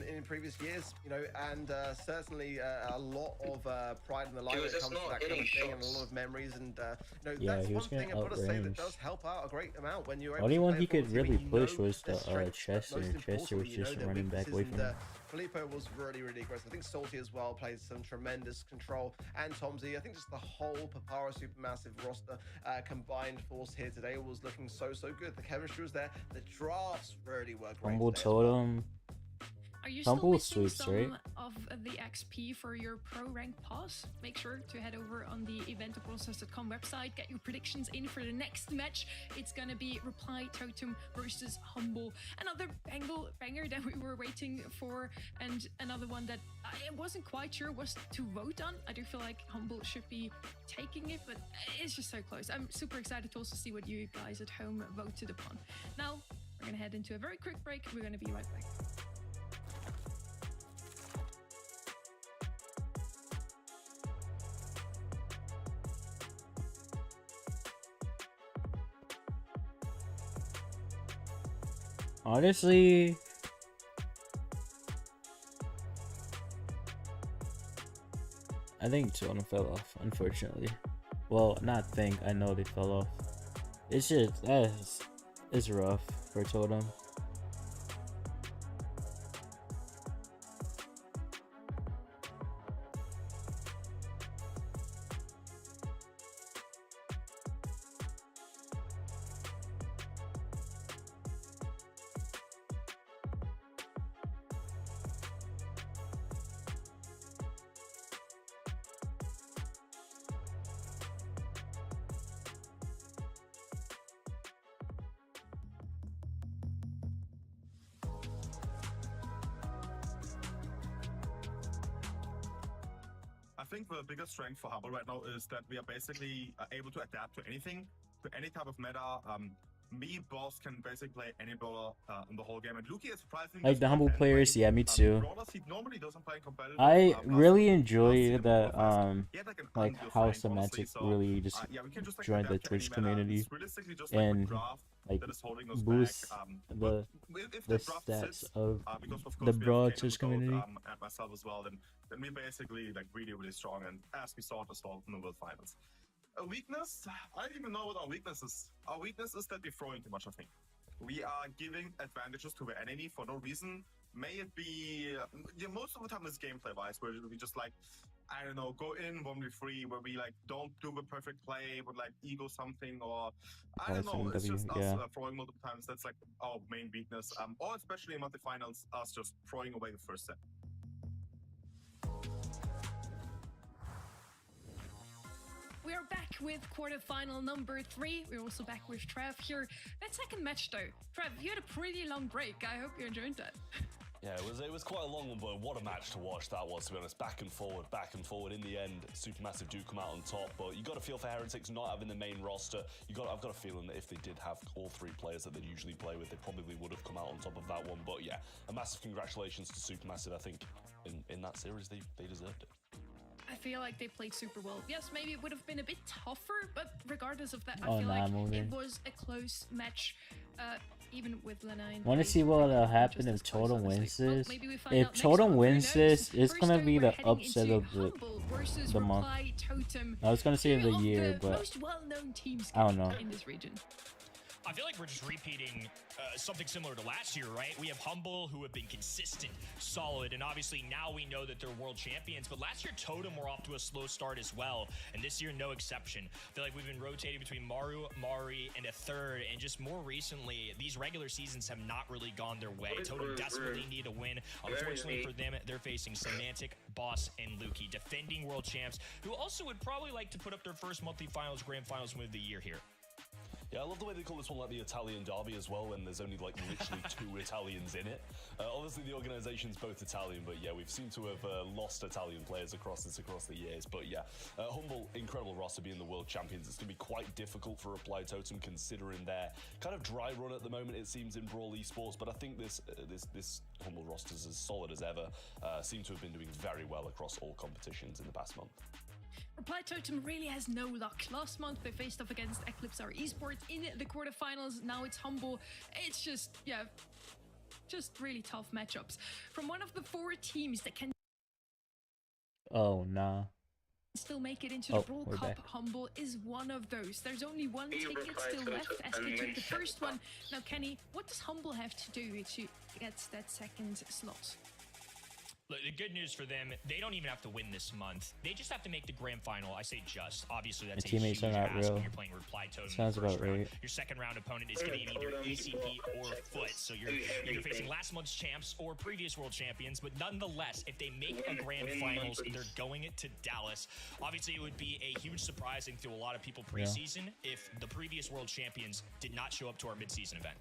in previous years, you know, and certainly a lot of pride in the line when it comes to that kind of thing, and a lot of memories, and you know, that's one thing I've got to say that does help out a great amount when you're able only to one play he for a could team really and push you know was the their Chester. strengths. Chester was just running back away from him. Filippo was really aggressive. I think Salty as well played some tremendous control, and Tomsy. I think just the whole Papara Supermassive roster combined force here today was looking so good. The chemistry was there. The drafts really were great. Humble Totem. Are you Humble still missing sweeps, right? some of the XP for your pro rank pass, make sure to head over on the eventofprocess.com website, get your predictions in for the next match. It's gonna be Reply Totem versus Humble. Another banger that we were waiting for, and another one that I wasn't quite sure was to vote on. I do feel like Humble should be taking it, but it's just so close. I'm super excited to also see what you guys at home voted upon. Now, we're gonna head into a very quick break. We're gonna be right back. Honestly, I think two of them fell off, unfortunately. Well, not think, I know they fell off. It's just, it's rough for Totem. I think the biggest strength for Humble right now is that we are basically able to adapt to anything, to any type of meta. Me, Boss can basically play any brawler in the whole game, and Luki is surprisingly Like the Humble players, yeah, me too. Brawlers he normally doesn't play competitive. I really enjoy the like how honestly, Semantic so, really just yeah, we can just, like, joined the adapt to any Twitch meta. community It's realistically just like and the draft like that is holding us boost back. the If the draft stats sits, of because of the course we broad have Kane Twitch in the boat, community. and myself as well, then we're basically like really strong, and as we saw at the start in the World Finals. A weakness? I don't even know what our weakness is. Our weakness is that we're throwing too much, I think. We are giving advantages to the enemy for no reason. May it be most of the time it's gameplay wise, where we just like, I don't know, go in 1v3 where we like don't do the perfect play, but like ego something, or I don't know, it's just us throwing multiple times. That's like our main weakness. Or especially in multi-finals, us just throwing away the first set. We are back with quarterfinal number 3. We're also back with Trev here. That second match though, Trev, you had a pretty long break. I hope you enjoyed that. Yeah, it was quite a long one, but what a match to watch that was, to be honest. Back and forward. In the end, Supermassive do come out on top, but you got to feel for Heretics not having the main roster. I've got a feeling that if they did have all 3 players that they usually play with, they probably would have come out on top of that one. But yeah, a massive congratulations to Supermassive. I think in that series, they deserved it. I feel like they played super well. Yes, maybe it would have been a bit tougher, but regardless of that, I feel like it was a close match, even with Lenine. Want to see what'll happen if Totem wins this? If Totem wins this, it's gonna be the upset of the month. I was gonna say of the year, but I don't know. In this region. I feel like we're just repeating something similar to last year, right? We have Humble, who have been consistent, solid, and obviously now we know that they're world champions. But last year, Totem were off to a slow start as well, and this year, no exception. I feel like we've been rotating between Maru, Mari, and a third, and just more recently, these regular seasons have not really gone their way. Totem desperately need a win. Unfortunately for them, they're facing Semantic, Boss, and Luki, defending world champs, who also would probably like to put up their first monthly finals, grand finals win of the year here. Yeah, I love the way they call this one like the Italian derby as well, when there's only like literally 2 Italians in it. Obviously, the organization's both Italian, but yeah, we've seemed to have lost Italian players across the years. But yeah, Humble, incredible roster being the world champions. It's going to be quite difficult for Reply Totem considering their kind of dry run at the moment, it seems, in Brawl Esports. But I think this Humble roster is as solid as ever. Seem to have been doing very well across all competitions in the past month. Reply Totem really has no luck. Last month they faced off against Eclipse Our Esports in the quarterfinals. Now it's Humble. It's just really tough matchups. From one of the 4 teams that can still make it into the Brawl Cup, Humble is one of those. There's only one ticket still left as they took the first one. Now, Kenny, what does Humble have to do to get that second slot? Look, the good news for them, they don't even have to win this month. They just have to make the grand final. I say just. Obviously, that's a huge teammates are not ask real. when you're playing Reply Totem. Sounds in the first about round. right. Your second round opponent is going to be either ECP or Foot. So you're either facing last month's champs or previous world champions. But nonetheless, if they make a grand finals, they're going it to Dallas. Obviously, it would be a huge surprise to a lot of people preseason if the previous world champions did not show up to our midseason event.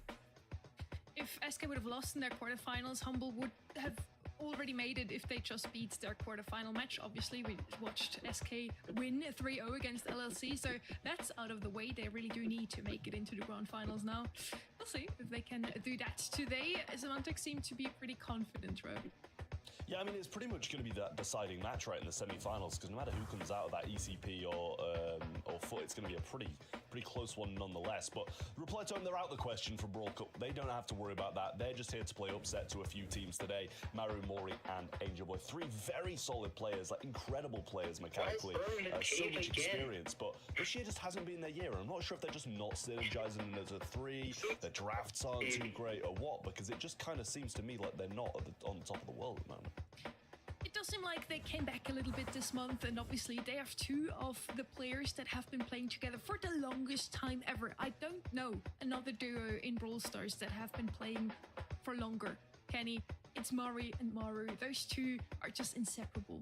If SK would have lost in their quarterfinals, Humble would have already made it if they just beat their quarterfinal match. Obviously, we watched SK win 3-0 against LLC, so that's out of the way. They really do need to make it into the grand finals now. We'll see if they can do that today. Semantic seemed to be pretty confident, Rob. Yeah, I mean, it's pretty much going to be that deciding match right in the semi-finals, because no matter who comes out of that ECP or Foot, it's going to be a pretty close one nonetheless. But Reply Totem, they're out the question for Brawl Cup. They don't have to worry about that. They're just here to play upset to a few teams today. Maru, Mori, and Angel Boy. 3 very solid players, like incredible players mechanically. So much experience, but this year just hasn't been their year. I'm not sure if they're just not synergizing as a 3, their drafts aren't too great, or what, because it just kind of seems to me like they're not on the top of the world at the moment. It does seem like they came back a little bit this month, and obviously they have 2 of the players that have been playing together for the longest time ever. I don't know another duo in Brawl Stars that have been playing for longer. Kenny, it's Mari and Maru. Those 2 are just inseparable.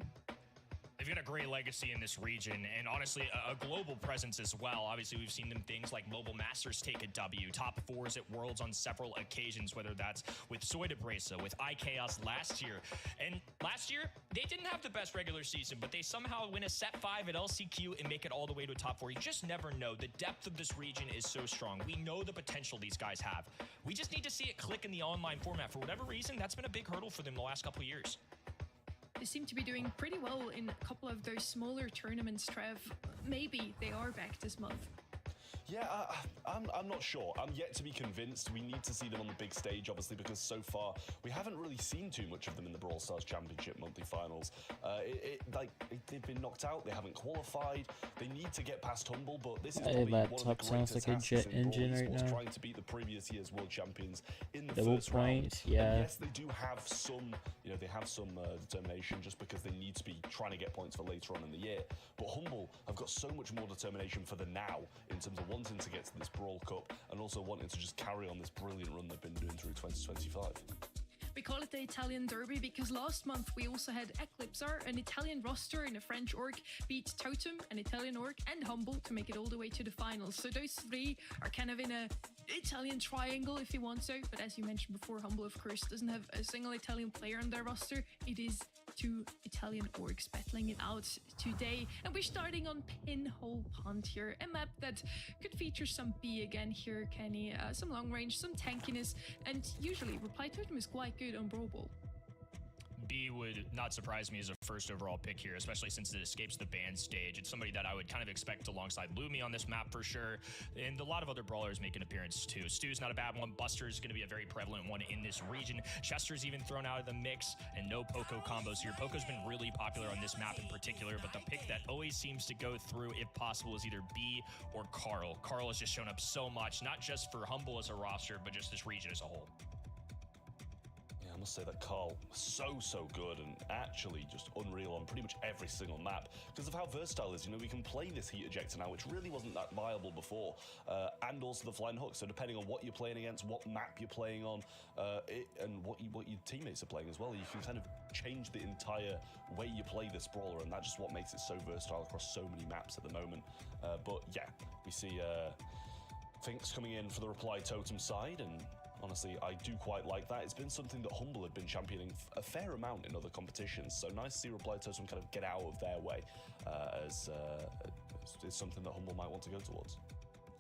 They've got a great legacy in this region, and honestly, a global presence as well. Obviously, we've seen them things like Mobile Masters take a W, top 4s at Worlds on several occasions, whether that's with Soy de Bresa, with iChaos last year. And last year, they didn't have the best regular season, but they somehow win a set 5 at LCQ and make it all the way to a top 4. You just never know. The depth of this region is so strong. We know the potential these guys have. We just need to see it click in the online format. For whatever reason, that's been a big hurdle for them the last couple of years. They seem to be doing pretty well in a couple of those smaller tournaments, Trev. Maybe they are back this month. Yeah, I'm not sure. I'm yet to be convinced. We need to see them on the big stage, obviously, because so far we haven't really seen too much of them in the Brawl Stars Championship monthly finals. They've been knocked out. They haven't qualified. They need to get past Humble, but this is probably one of the laptop sounds greatest like a tasks jet in Brawl engine right Esports, now. trying to beat the previous year's world champions in the Double first round. points, yeah. And yes, they do have some, determination just because they need to be trying to get points for later on in the year. But Humble have got so much more determination for the now in terms of wanting to get to this Brawl Cup and also wanting to just carry on this brilliant run they've been doing through 2025. We call it the Italian Derby because last month we also had Eclipsar, an Italian roster and a French org, beat Totem, an Italian org, and Humble to make it all the way to the finals. So those 3 are kind of in a Italian triangle, if you want so. But as you mentioned before, Humble, of course, doesn't have a single Italian player on their roster. It is 2 Italian orgs battling it out today. And we're starting on Pinhole Pond here, a map that could feature some B again here, Kenny. Some long range, some tankiness, and usually Reply Totem is quite good on Brawl Ball. B would not surprise me as a first overall pick here, especially since it escapes the ban stage. It's somebody that I would kind of expect alongside Lumi on this map for sure, and a lot of other brawlers make an appearance too. Stu's not a bad one. Buster's going to be a very prevalent one in this region. Chester's even thrown out of the mix, and no Poco combos here. Poco's been really popular on this map in particular, but the pick that always seems to go through, if possible, is either B or Carl. Carl has just shown up so much, not just for Humble as a roster, but just this region as a whole. I must say that Carl so good and actually just unreal on pretty much every single map because of how versatile it is. We can play this heat ejector now, which really wasn't that viable before, and also the flying hook. So depending on what you're playing against, what map you're playing on, and what your teammates are playing as well, you can kind of change the entire way you play this brawler, and that's just what makes it so versatile across so many maps at the moment. But yeah, we see Finks coming in for the Reply Totem side, and honestly, I do quite like that. It's been something that Humble had been championing a fair amount in other competitions, so nice to see Reply Totem kind of get out of their way as something that Humble might want to go towards.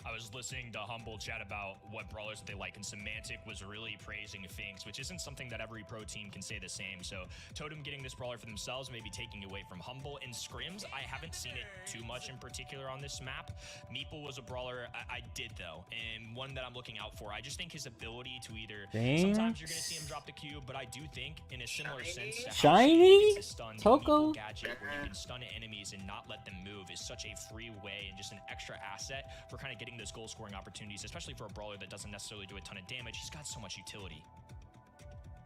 I was listening to Humble chat about what brawlers that they like, and Semantic was really praising Finks, which isn't something that every pro team can say the same. So Totem getting this brawler for themselves, maybe taking away from Humble. In scrims, I haven't seen it too much in particular on this map. Meeple was a brawler I did though, and one that I'm looking out for. I just think his ability to either, sometimes you're going to see him drop the cube, but I do think in a similar sense to how Shiny? gets his stuns, Toco? Meeple gadget where you can stun enemies and not let them move is such a free way and just an extra asset for kind of getting those goal scoring opportunities, especially for a brawler that doesn't necessarily do a ton of damage. He's got so much utility.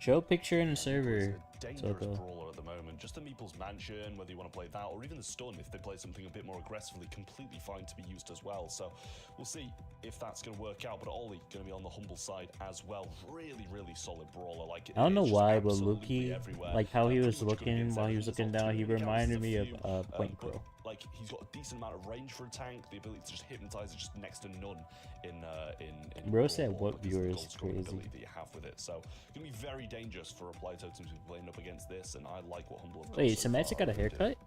Show a picture in the server. Dangerous Soto. brawler at the moment. Just the Meeple's Mansion, whether you want to play that, or even the Stun if they play something a bit more aggressively, completely fine to be used as well. So we'll see if that's going to work out. But Ollie going to be on the humble side as well. Really, really solid brawler. Like I don't know it's just why, but absolutely Luki, everywhere. like how he Pretty was much gonna looking give while he was everything looking down, he to him. reminded Counts me a of few, Point but, Pro. like he's got a decent amount of range for a tank. The ability to just hypnotize is just next to none in Bro said Brawl what because of the viewers gold scoring crazy. ability that you have with it. So gonna be very dangerous for Reply Totems to be playing up against this, and I like what Humble have done Wait, so Semantic far. got a haircut?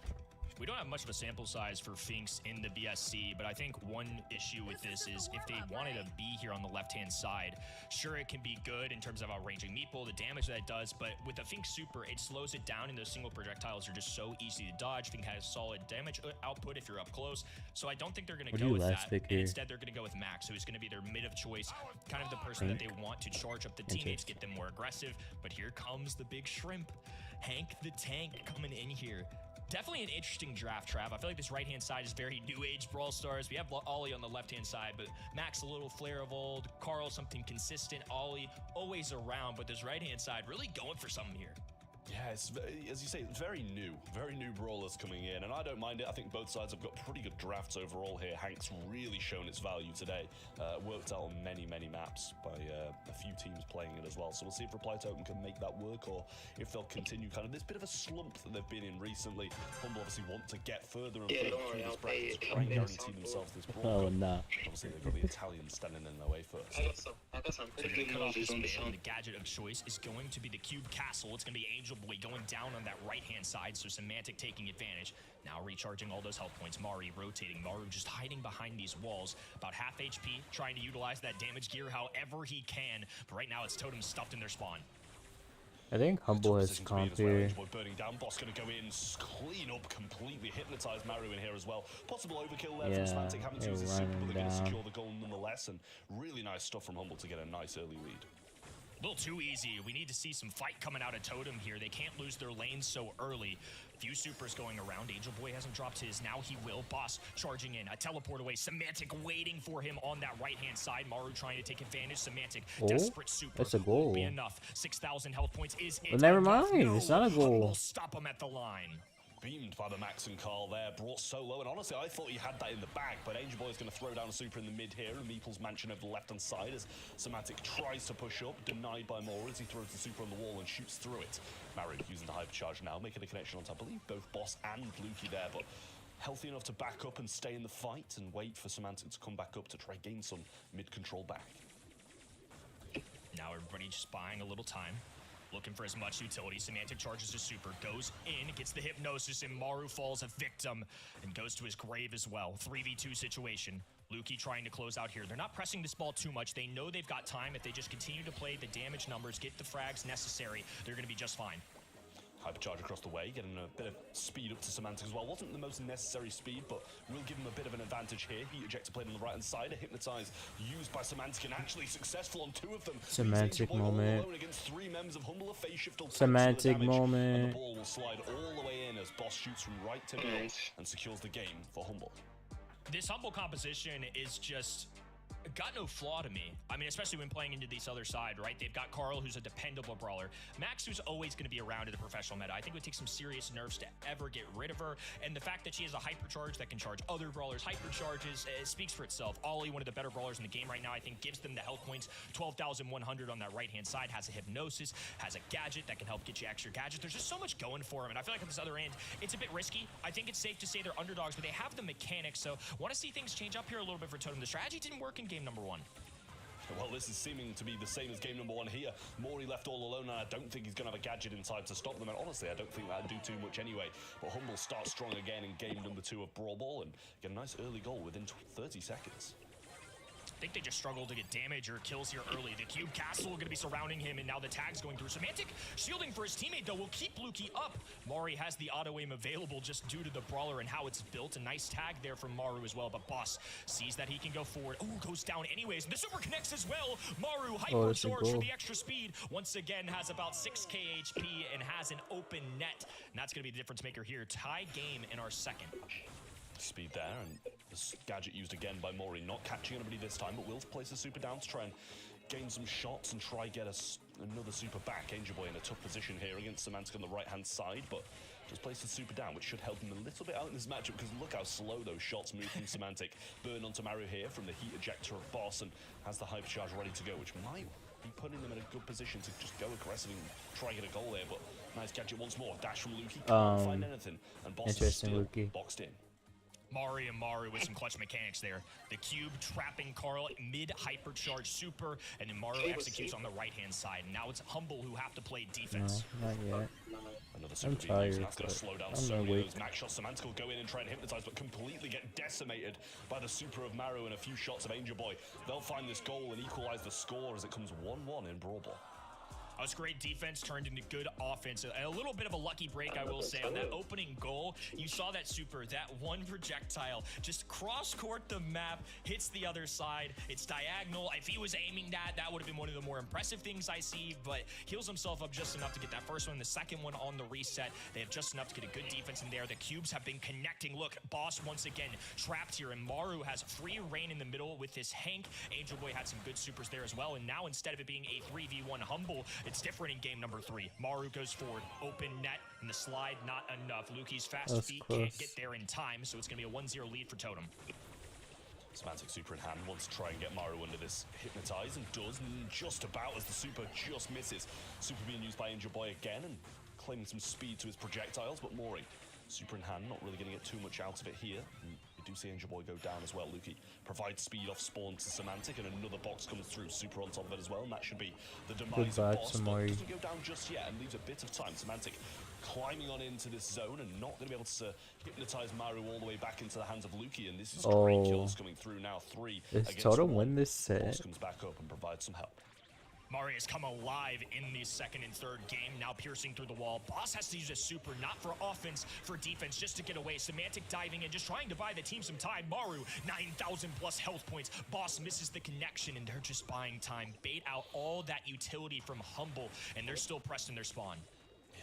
We don't have much of a sample size for Finks in the BSC, but I think one issue with this is if they wanted to be here on the left-hand side, sure, it can be good in terms of outranging Meeple, the damage that it does, but with the Fink Super, it slows it down, and those single projectiles are just so easy to dodge. Fink has solid damage output if you're up close, so I don't think they're going to go with that. And instead, they're going to go with Max, who's going to be their mid of choice, kind of the person that they want to charge up the teammates, get them more aggressive. But here comes the big shrimp. Hank the Tank coming in here. Definitely an interesting draft, Trav. I feel like this right-hand side is very new age Brawl Stars. We have Ollie on the left-hand side, but Max a little flair of old. Carl something consistent. Ollie always around, but this right-hand side really going for something here. Yeah, it's, as you say, very new brawlers coming in, and I don't mind it. I think both sides have got pretty good drafts overall here. Hank's really shown its value today. Worked out on many maps by a few teams playing it as well. So we'll see if Reply Token can make that work, or if they'll continue kind of this bit of a slump that they've been in recently. Humble obviously want to get further and further through this bracket to try and guarantee themselves this brawl. Oh, nah. Obviously, they've got the Italians standing in their way first. I got some So pretty to good cut off news this on the mission, show. the gadget of choice is going to be the Cube Castle. It's going to be Angel Boy going down on that right-hand side, so Semantic taking advantage. Now recharging all those health points. Mari rotating. Maru just hiding behind these walls. About half HP, trying to utilize that damage gear however he can. But right now it's Totems stuffed in their spawn. I think Humble has comp here. Burning down, Boss going to go in, clean up, completely hypnotize Maru in here as well. Possible overkill there from Semantic, having to use his super, but they're going to secure the goal nonetheless. And really nice stuff from Humble to get a nice early lead. A little too easy. We need to see some fight coming out of Totem here. They can't lose their lanes so early. Few supers going around. Angel Boy hasn't dropped his. Now he will. Boss charging in. A teleport away. Semantic waiting for him on that right-hand side. Maru trying to take advantage. Semantic. Desperate super. That's a goal. Won't be enough. 6,000 health points is it. Well, never enough? mind. No. It's not a goal. We'll stop him at the line. Beamed by the Max and Carl there, brought so low, and honestly I thought he had that in the bag, but Angel Boy is going to throw down a super in the mid here, and Meeple's Mansion over the left-hand side as Semantic tries to push up, denied by Moore as he throws the super on the wall and shoots through it. Maru using the hypercharge now, making a connection onto, I believe, both Boss and Lukey there, but healthy enough to back up and stay in the fight and wait for Semantic to come back up to try gain some mid-control back. Now everybody just buying a little time. Looking for as much utility. Semantic charges a super, goes in, gets the hypnosis, and Maru falls a victim and goes to his grave as well. 3v2 situation. Lukey trying to close out here. They're not pressing this ball too much. They know they've got time. If they just continue to play the damage numbers, get the frags necessary, they're going to be just fine. Hypercharge across the way, getting a bit of speed up to Semantic as well. Wasn't the most necessary speed, but will give him a bit of an advantage here. Heat ejector played on the right-hand side, a hypnotize used by Semantic and actually successful on two of them. Semantic moment. Against three members of Humble, a phase shift Semantic moment. And the ball will slide all the way in as Boss shoots from right to middle and secures the game for Humble. This Humble composition is just got no flaw to me. I mean, especially when playing into this other side, right? They've got Carl, who's a dependable brawler. Max, who's always going to be around in the professional meta. I think it would take some serious nerfs to ever get rid of her. And the fact that she has a hypercharge that can charge other brawlers hypercharges speaks for itself. Ollie, one of the better brawlers in the game right now, I think gives them the health points. 12,100 on that right-hand side. Has a hypnosis, has a gadget that can help get you extra gadgets. There's just so much going for him. And I feel like on this other end, it's a bit risky. I think it's safe to say they're underdogs, but they have the mechanics. So want to see things change up here a little bit for Totem. The strategy didn't work in game number one. Well, this is seeming to be the same as game number one here. Maury left all alone, and I don't think he's going to have a gadget in time to stop them. And honestly, I don't think that'd do too much anyway. But Humble starts strong again in game number 2 of Brawl Ball and get a nice early goal within 30 seconds. I think they just struggled to get damage or kills here early. The Cube Castle going to be surrounding him, and now the tag's going through. Semantic shielding for his teammate, though, will keep Lukey up. Mari has the auto-aim available just due to the brawler and how it's built. A nice tag there from Maru as well, but Boss sees that he can go forward. Oh, goes down anyways. The super connects as well. Maru hypercharge for the extra speed. Once again, has about 6k HP and has an open net. And that's going to be the difference maker here. Tie game in our second. Speed there, and this gadget used again by Maury, not catching anybody this time, but will place a super down to try and gain some shots and try get a Another super back. Angel Boy in a tough position here against Semantic on the right-hand side, but just placed the super down, which should help him a little bit out in this matchup, because look how slow those shots move from Semantic. Burn onto Maru here from the heat ejector of Boss, and has the hypercharge ready to go, which might be putting them in a good position to just go aggressive and try and get a goal there. But nice gadget once more. Dash from Luki, can't find anything, and Boss is still boxed in. Maru with some clutch mechanics there. The cube trapping Carl mid hypercharge super, and then Maru executes on the right hand side. And now it's Humble who have to play defense. No, not yet. Another super I'm tired, that's going to slow down I'm so not many awake. of those max shots. Semantic will go in and try and hypnotize, but completely get decimated by the super of Maru and a few shots of Angel Boy. They'll find this goal and equalize the score as it comes 1-1 in Brawl Ball. That was great defense turned into good offense. And a little bit of a lucky break, I will say. On that opening goal, you saw that super, that one projectile, just cross-court the map, hits the other side. It's diagonal. If he was aiming that would have been one of the more impressive things I see, but heals himself up just enough to get that first one. The second one on the reset, they have just enough to get a good defense in there. The cubes have been connecting. Look, Boss once again trapped here, and Maru has free reign in the middle with his Hank. Angel Boy had some good supers there as well, and now instead of it being a 3v1 Humble, it's different in game number 3. Maru goes forward, open net, and the slide not enough. Luki's fast feet can't get there in time, so it's going to be a 1-0 lead for Totem. Semantic super in hand wants to try and get Maru under this hypnotize, and does, and just about as the super just misses. Super being used by Angel Boy again, and claiming some speed to his projectiles, but Mori, super in hand, not really going to get too much out of it here. And we do see Angel Boy go down as well. Luki provides speed off spawn to Semantic, and another box comes through, super on top of it as well, and that should be the demise of Boss, but doesn't go down just yet and leaves a bit of time. Semantic climbing on into this zone and not going to be able to hypnotize Maru all the way back into the hands of Luki, and this is great kills coming through now. 3 Does Totem win this set? Boss comes back up and provides some help. Mari has come alive in the second and third game, now piercing through the wall. Boss has to use a super, not for offense, for defense, just to get away. Semantic diving in, just trying to buy the team some time. Maru, 9,000 plus health points. Boss misses the connection, and they're just buying time. Bait out all that utility from Humble, and they're still pressed in their spawn.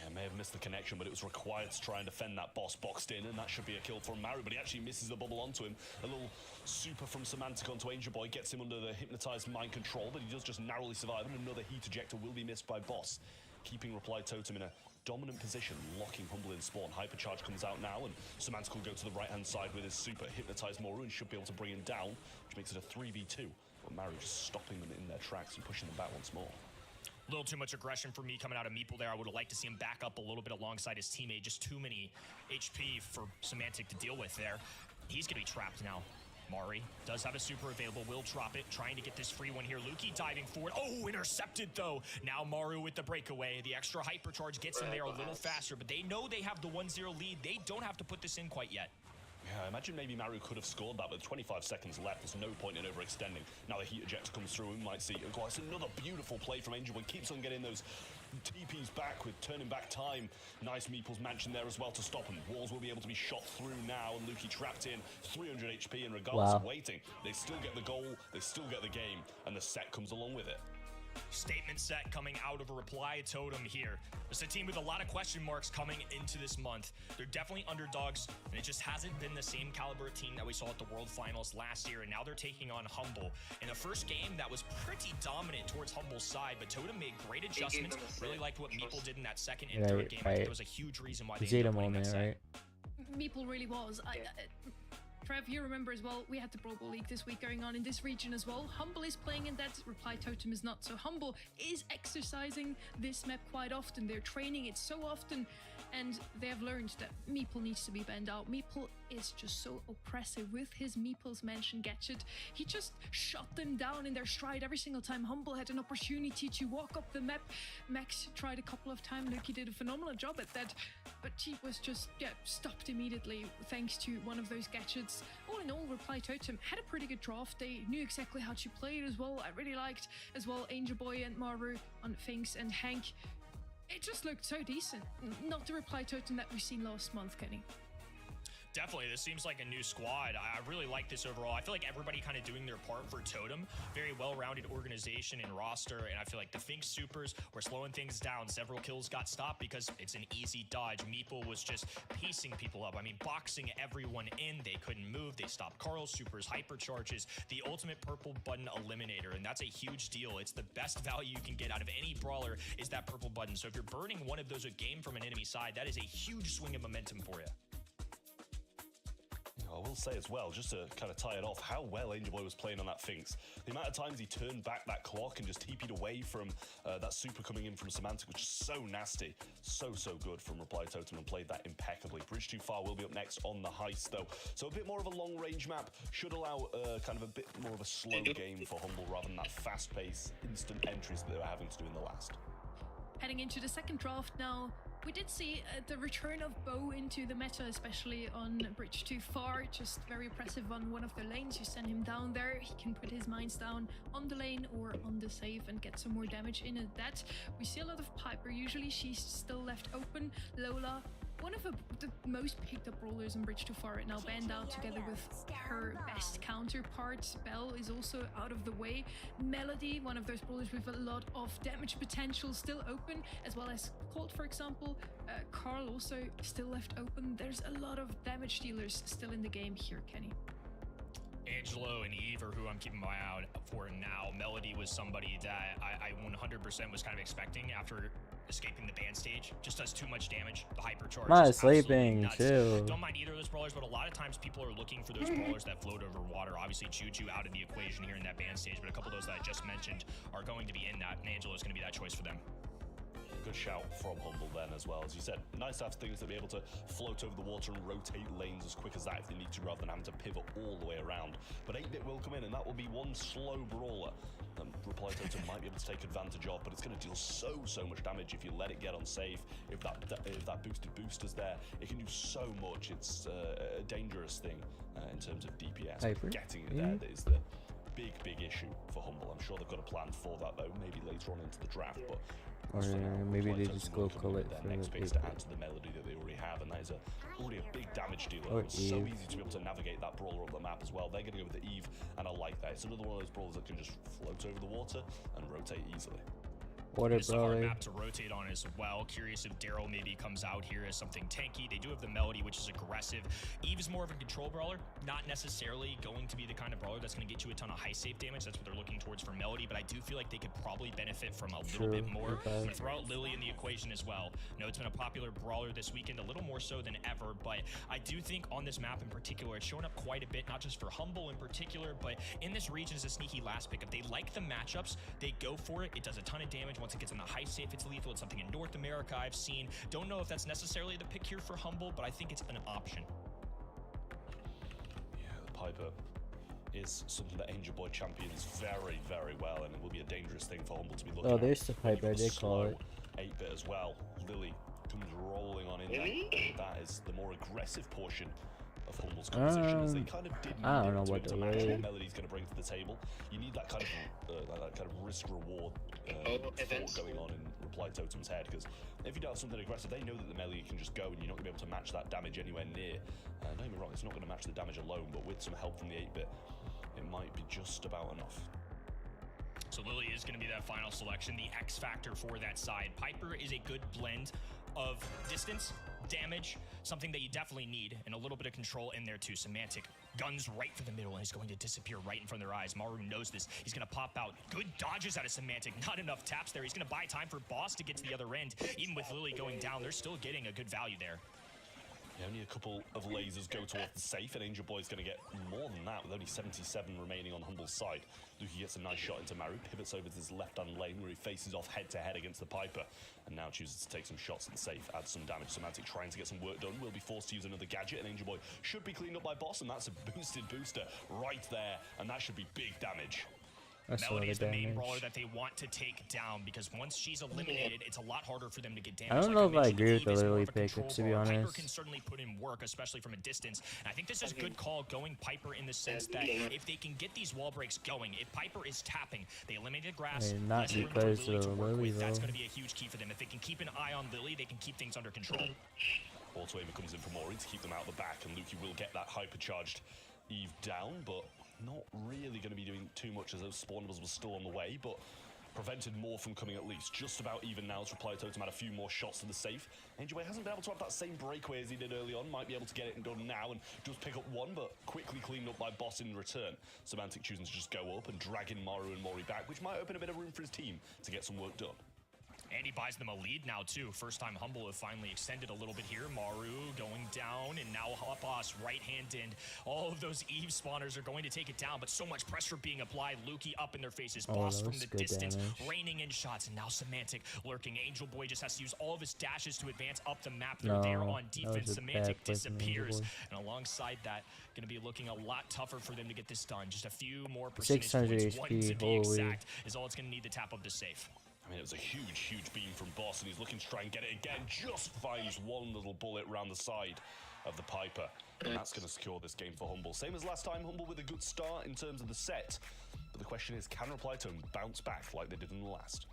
Yeah, may have missed the connection, but it was required to try and defend that. Boss boxed in, and that should be a kill from Maru, but he actually misses the bubble onto him. A little super from Semantic onto Angel Boy gets him under the hypnotized mind control, but he does just narrowly survive, and another heat ejector will be missed by Boss, keeping Reply Totem in a dominant position, locking Humble in spawn. Hypercharge comes out now, and Semantic will go to the right-hand side with his super, hypnotize Moru, and should be able to bring him down, which makes it a 3v2. But Maru just stopping them in their tracks and pushing them back once more. A little too much aggression for me coming out of Meeple there. I would have liked to see him back up a little bit alongside his teammate. Just too many HP for Semantic to deal with there. He's going to be trapped now. Mari does have a super available, will drop it, trying to get this free one here. Luki diving forward. Oh, intercepted though. Now Maru with the breakaway. The extra hypercharge gets him there a little faster, but they know they have the 1-0 lead. They don't have to put this in quite yet. Yeah, I imagine maybe Maru could have scored that, but 25 seconds left. There's no point in overextending. Now the heat ejector comes through, we might see. Of course, another beautiful play from Angel Boy. Keeps on getting those TPs back with turning back time. Nice Meeple's mansion there as well to stop him. Walls will be able to be shot through now, and Luki trapped in. 300 HP, and regardless of waiting, they still get the goal, they still get the game, and the set comes along with it. Statement set coming out of a Reply Totem here. It's a team with a lot of question marks coming into this month. They're definitely underdogs, and it just hasn't been the same caliber team that we saw at the World Finals last year, and now they're taking on Humble. In the first game, that was pretty dominant towards Humble's side, but Totem made great adjustments. Really liked what Meeple did in that second and third game. I think it was a huge reason why they ended up winning that set. Meeple really was. Trev, you remember as well, we had the Brawl Ball League this week going on in this region as well. Humble is playing in that, Reply Totem is not. So Humble is exercising this map quite often. They're training it so often, and they have learned that Meeple needs to be banned out. Meeple is just so oppressive with his Meeple's Mansion gadget. He just shot them down in their stride every single time Humble had an opportunity to walk up the map. Max tried a couple of times. Luki did a phenomenal job at that, but he was just stopped immediately thanks to one of those gadgets. All in all, Reply Totem had a pretty good draft. They knew exactly how to play it as well. I really liked as well Angel Boy and Maru on Finks and Hank. It just looked so decent. Not the Reply Totem that we've seen last month, Kenny. Definitely, this seems like a new squad. I really like this overall. I feel like everybody kind of doing their part for Totem. Very well-rounded organization and roster, and I feel like the Finks Supers were slowing things down. Several kills got stopped because it's an easy dodge. Meeple was just piecing people up. I mean, boxing everyone in. They couldn't move. They stopped Carl's Supers, hypercharges, the ultimate purple button eliminator, and that's a huge deal. It's the best value you can get out of any brawler is that purple button. So if you're burning one of those a game from an enemy side, that is a huge swing of momentum for you. I will say as well, just to kind of tie it off, how well Angel Boy was playing on that Finks. The amount of times he turned back that clock and just TP'd away from that super coming in from Semantic, which is so nasty. So good from Reply Totem, and played that impeccably. Bridge Too Far will be up next on the heist, though. So a bit more of a long-range map should allow kind of a bit more of a slow game for Humble rather than that fast-paced, instant entries that they were having to do in the last. Heading into the second draft now, we did see the return of Bo into the meta, especially on Bridge Too Far. Just very impressive on one of the lanes. You send him down there, he can put his mines down on the lane or on the save and get some more damage in at that. We see a lot of Piper. Usually she's still left open. Lola, one of the most picked up brawlers in Bridge Too Far right now, banned out together with her best counterpart. Belle is also out of the way. Melody, one of those brawlers with a lot of damage potential, still open, as well as Colt, for example. Carl also still left open. There's a lot of damage dealers still in the game here, Kenny. Angelo and Eve are who I'm keeping my eye out for now. Melody was somebody that I 100% was kind of expecting after escaping the ban stage. Just does too much damage. The hypercharge Not is sleeping, nuts. chill. Don't mind either of those brawlers, but a lot of times people are looking for those brawlers that float over water. Obviously, Juju out of the equation here in that ban stage, but a couple of those that I just mentioned are going to be in that, and Angelo is going to be that choice for them. Good shout from Humble then as well. As you said, nice to have things that be able to float over the water and rotate lanes as quick as that if they need to, rather than having to pivot all the way around. But 8-bit will come in, and that will be one slow brawler. Reply Totem might be able to take advantage of, but it's going to deal so much damage if you let it get on safe. If that boosted booster's there, it can do so much. It's a dangerous thing in terms of DPS. Hyper. Getting it there is the big issue for Humble. I'm sure they've got a plan for that, though, maybe later on into the draft, but or maybe they just go collect their for next the base to add to the melody that they already have, and that is already a big damage dealer. Or It's so Eve. easy to be able to navigate that brawler up the map as well. They're going to go with the Eve, and I like that. It's another one of those brawlers that can just float over the water and rotate easily. Water It's a hard brawler. map to rotate on as well. Curious if Daryl maybe comes out here as something tanky. They do have the Melody, which is aggressive. Eve is more of a control brawler, not necessarily going to be the kind of brawler that's going to get you a ton of high safe damage. That's what they're looking towards for Melody, but I do feel like they could probably benefit from a little bit more. I'm going to throw out Lily in the equation as well. I know it's been a popular brawler this weekend, a little more so than ever, but I do think on this map in particular, it's showing up quite a bit, not just for Humble in particular, but in this region is a sneaky last pick. If they like the matchups, they go for it. It does a ton of damage once it gets in the high safe. If it's lethal, it's something in North America I've seen. Don't know if that's necessarily the pick here for Humble, but I think it's an option. Yeah, the Piper is something that Angel Boy champions very well, and it will be a dangerous thing for Humble to be looking at. Oh, there's the Piper, they call it. 8-bit as well. Lily comes rolling on in there. And that is the more aggressive portion of Humble's composition, as they kind of did I don't need know it to what be able to the match way- what Melody's going to bring to the table. You need that kind of risk-reward thought going on in Reply Totem's head, because if you don't have something aggressive, they know that the Melody can just go and you're not going to be able to match that damage anywhere near. Don't get me wrong, it's not going to match the damage alone, but with some help from the 8-bit, it might be just about enough. So Lily is going to be that final selection, the X factor for that side. Piper is a good blend of distance, damage, something that you definitely need, and a little bit of control in there too. Semantic guns right for the middle, and he's going to disappear right in front of their eyes. Maru knows this. He's going to pop out. Good dodges out of Semantic. Not enough taps there. He's going to buy time for Boss to get to the other end. Even with Lily going down, they're still getting a good value there. Yeah, only a couple of lasers go towards the safe, and Angel Boy's going to get more than that with only 77 remaining on Humble's side. Luki gets a nice shot into Maru, pivots over to his left-hand lane where he faces off head-to-head against the Piper, and now chooses to take some shots at the safe, add some damage. Semantic trying to get some work done, will be forced to use another gadget, and Angel Boy should be cleaned up by Boss, and that's a boosted booster right there, and that should be big damage. That's a lot Melody of is the main damage. brawler that they want to take down, because once she's eliminated, it's a lot harder for them to get damage. I don't know if I agree with the Lily pick, to be honest. Piper can certainly put in work, especially from a distance. And I think this is a good call going Piper in the sense that if they can get these wall breaks going, if Piper is tapping, they eliminate the grass. And not less room for because Lily to of work Lily, with. That's though. going to be a huge key for them. If they can keep an eye on Lily, they can keep things under control. Auto Swayver comes in for Mori to keep them out the back, and Lukey will get that hypercharged Eve down, but not really going to be doing too much as those spawnables were still on the way, but prevented more from coming at least. Just about even now as Reply Totem had a few more shots to the safe. Angelway hasn't been able to have that same breakaway as he did early on. Might be able to get it done now and just pick up one, but quickly cleaned up by Boss in return. Semantic choosing to just go up and drag in Maru and Mori back, which might open a bit of room for his team to get some work done. And he buys them a lead now, too. First time Humble have finally extended a little bit here. Maru going down, and now Boss right-hand in. All of those Eve spawners are going to take it down, but so much pressure being applied. Lukey up in their faces. Boss from the distance, raining in shots, and now Semantic lurking. Angel Boy just has to use all of his dashes to advance up the map. They're there on defense. Semantic disappears. And alongside that, going to be looking a lot tougher for them to get this done. Just a few more percentage points. One to be exact is all it's going to need to tap up the safe. I mean, it was a huge beam from Boss, and he's looking to try and get it again. Just finds one little bullet around the side of the Piper, and that's going to secure this game for Humble. Same as last time, Humble with a good start in terms of the set, but the question is, can Reply Totem bounce back like they did in the last?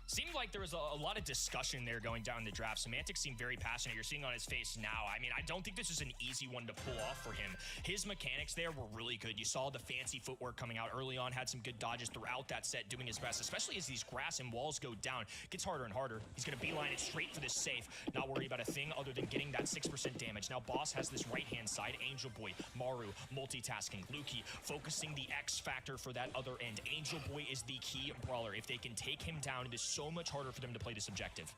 Seemed like there was a lot of discussion there going down the draft. Semantic seemed very passionate. You're seeing on his face now. I mean, I don't think this is an easy one to pull off for him. His mechanics there were really good. You saw the fancy footwork coming out early on, had some good dodges throughout that set, doing his best, especially as these grass and walls go down. It gets harder and harder. He's going to beeline it straight for this safe, not worry about a thing other than getting that 6% damage. Now, Boss has this right-hand side. Angel Boy, Maru, multitasking. Lukey focusing the X factor for that other end. Angel Boy is the key brawler. If they can take him down, it is so much harder for them to play this objective.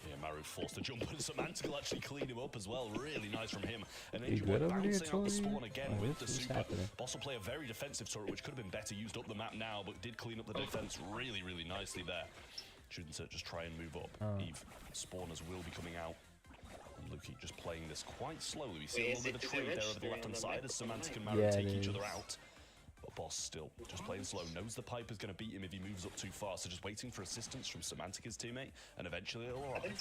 Yeah, Maru forced to jump, and Semantic will actually clean him up as well. Really nice from him. And Angel Boy bouncing out the spawn again with the super. Boss will play a very defensive turret, which could have been better used up the map now, but did clean up the defense really nicely there. Shouldn't just try and move up. Eve, spawners will be coming out. And Lukey just playing this quite slowly. We see a little bit of trade there over the left-hand side as Semantic and Maru take each other out. But Boss still just playing slow, knows the Piper's going to beat him if he moves up too far, so just waiting for assistance from Semantic, his teammate, and eventually it'll arrive.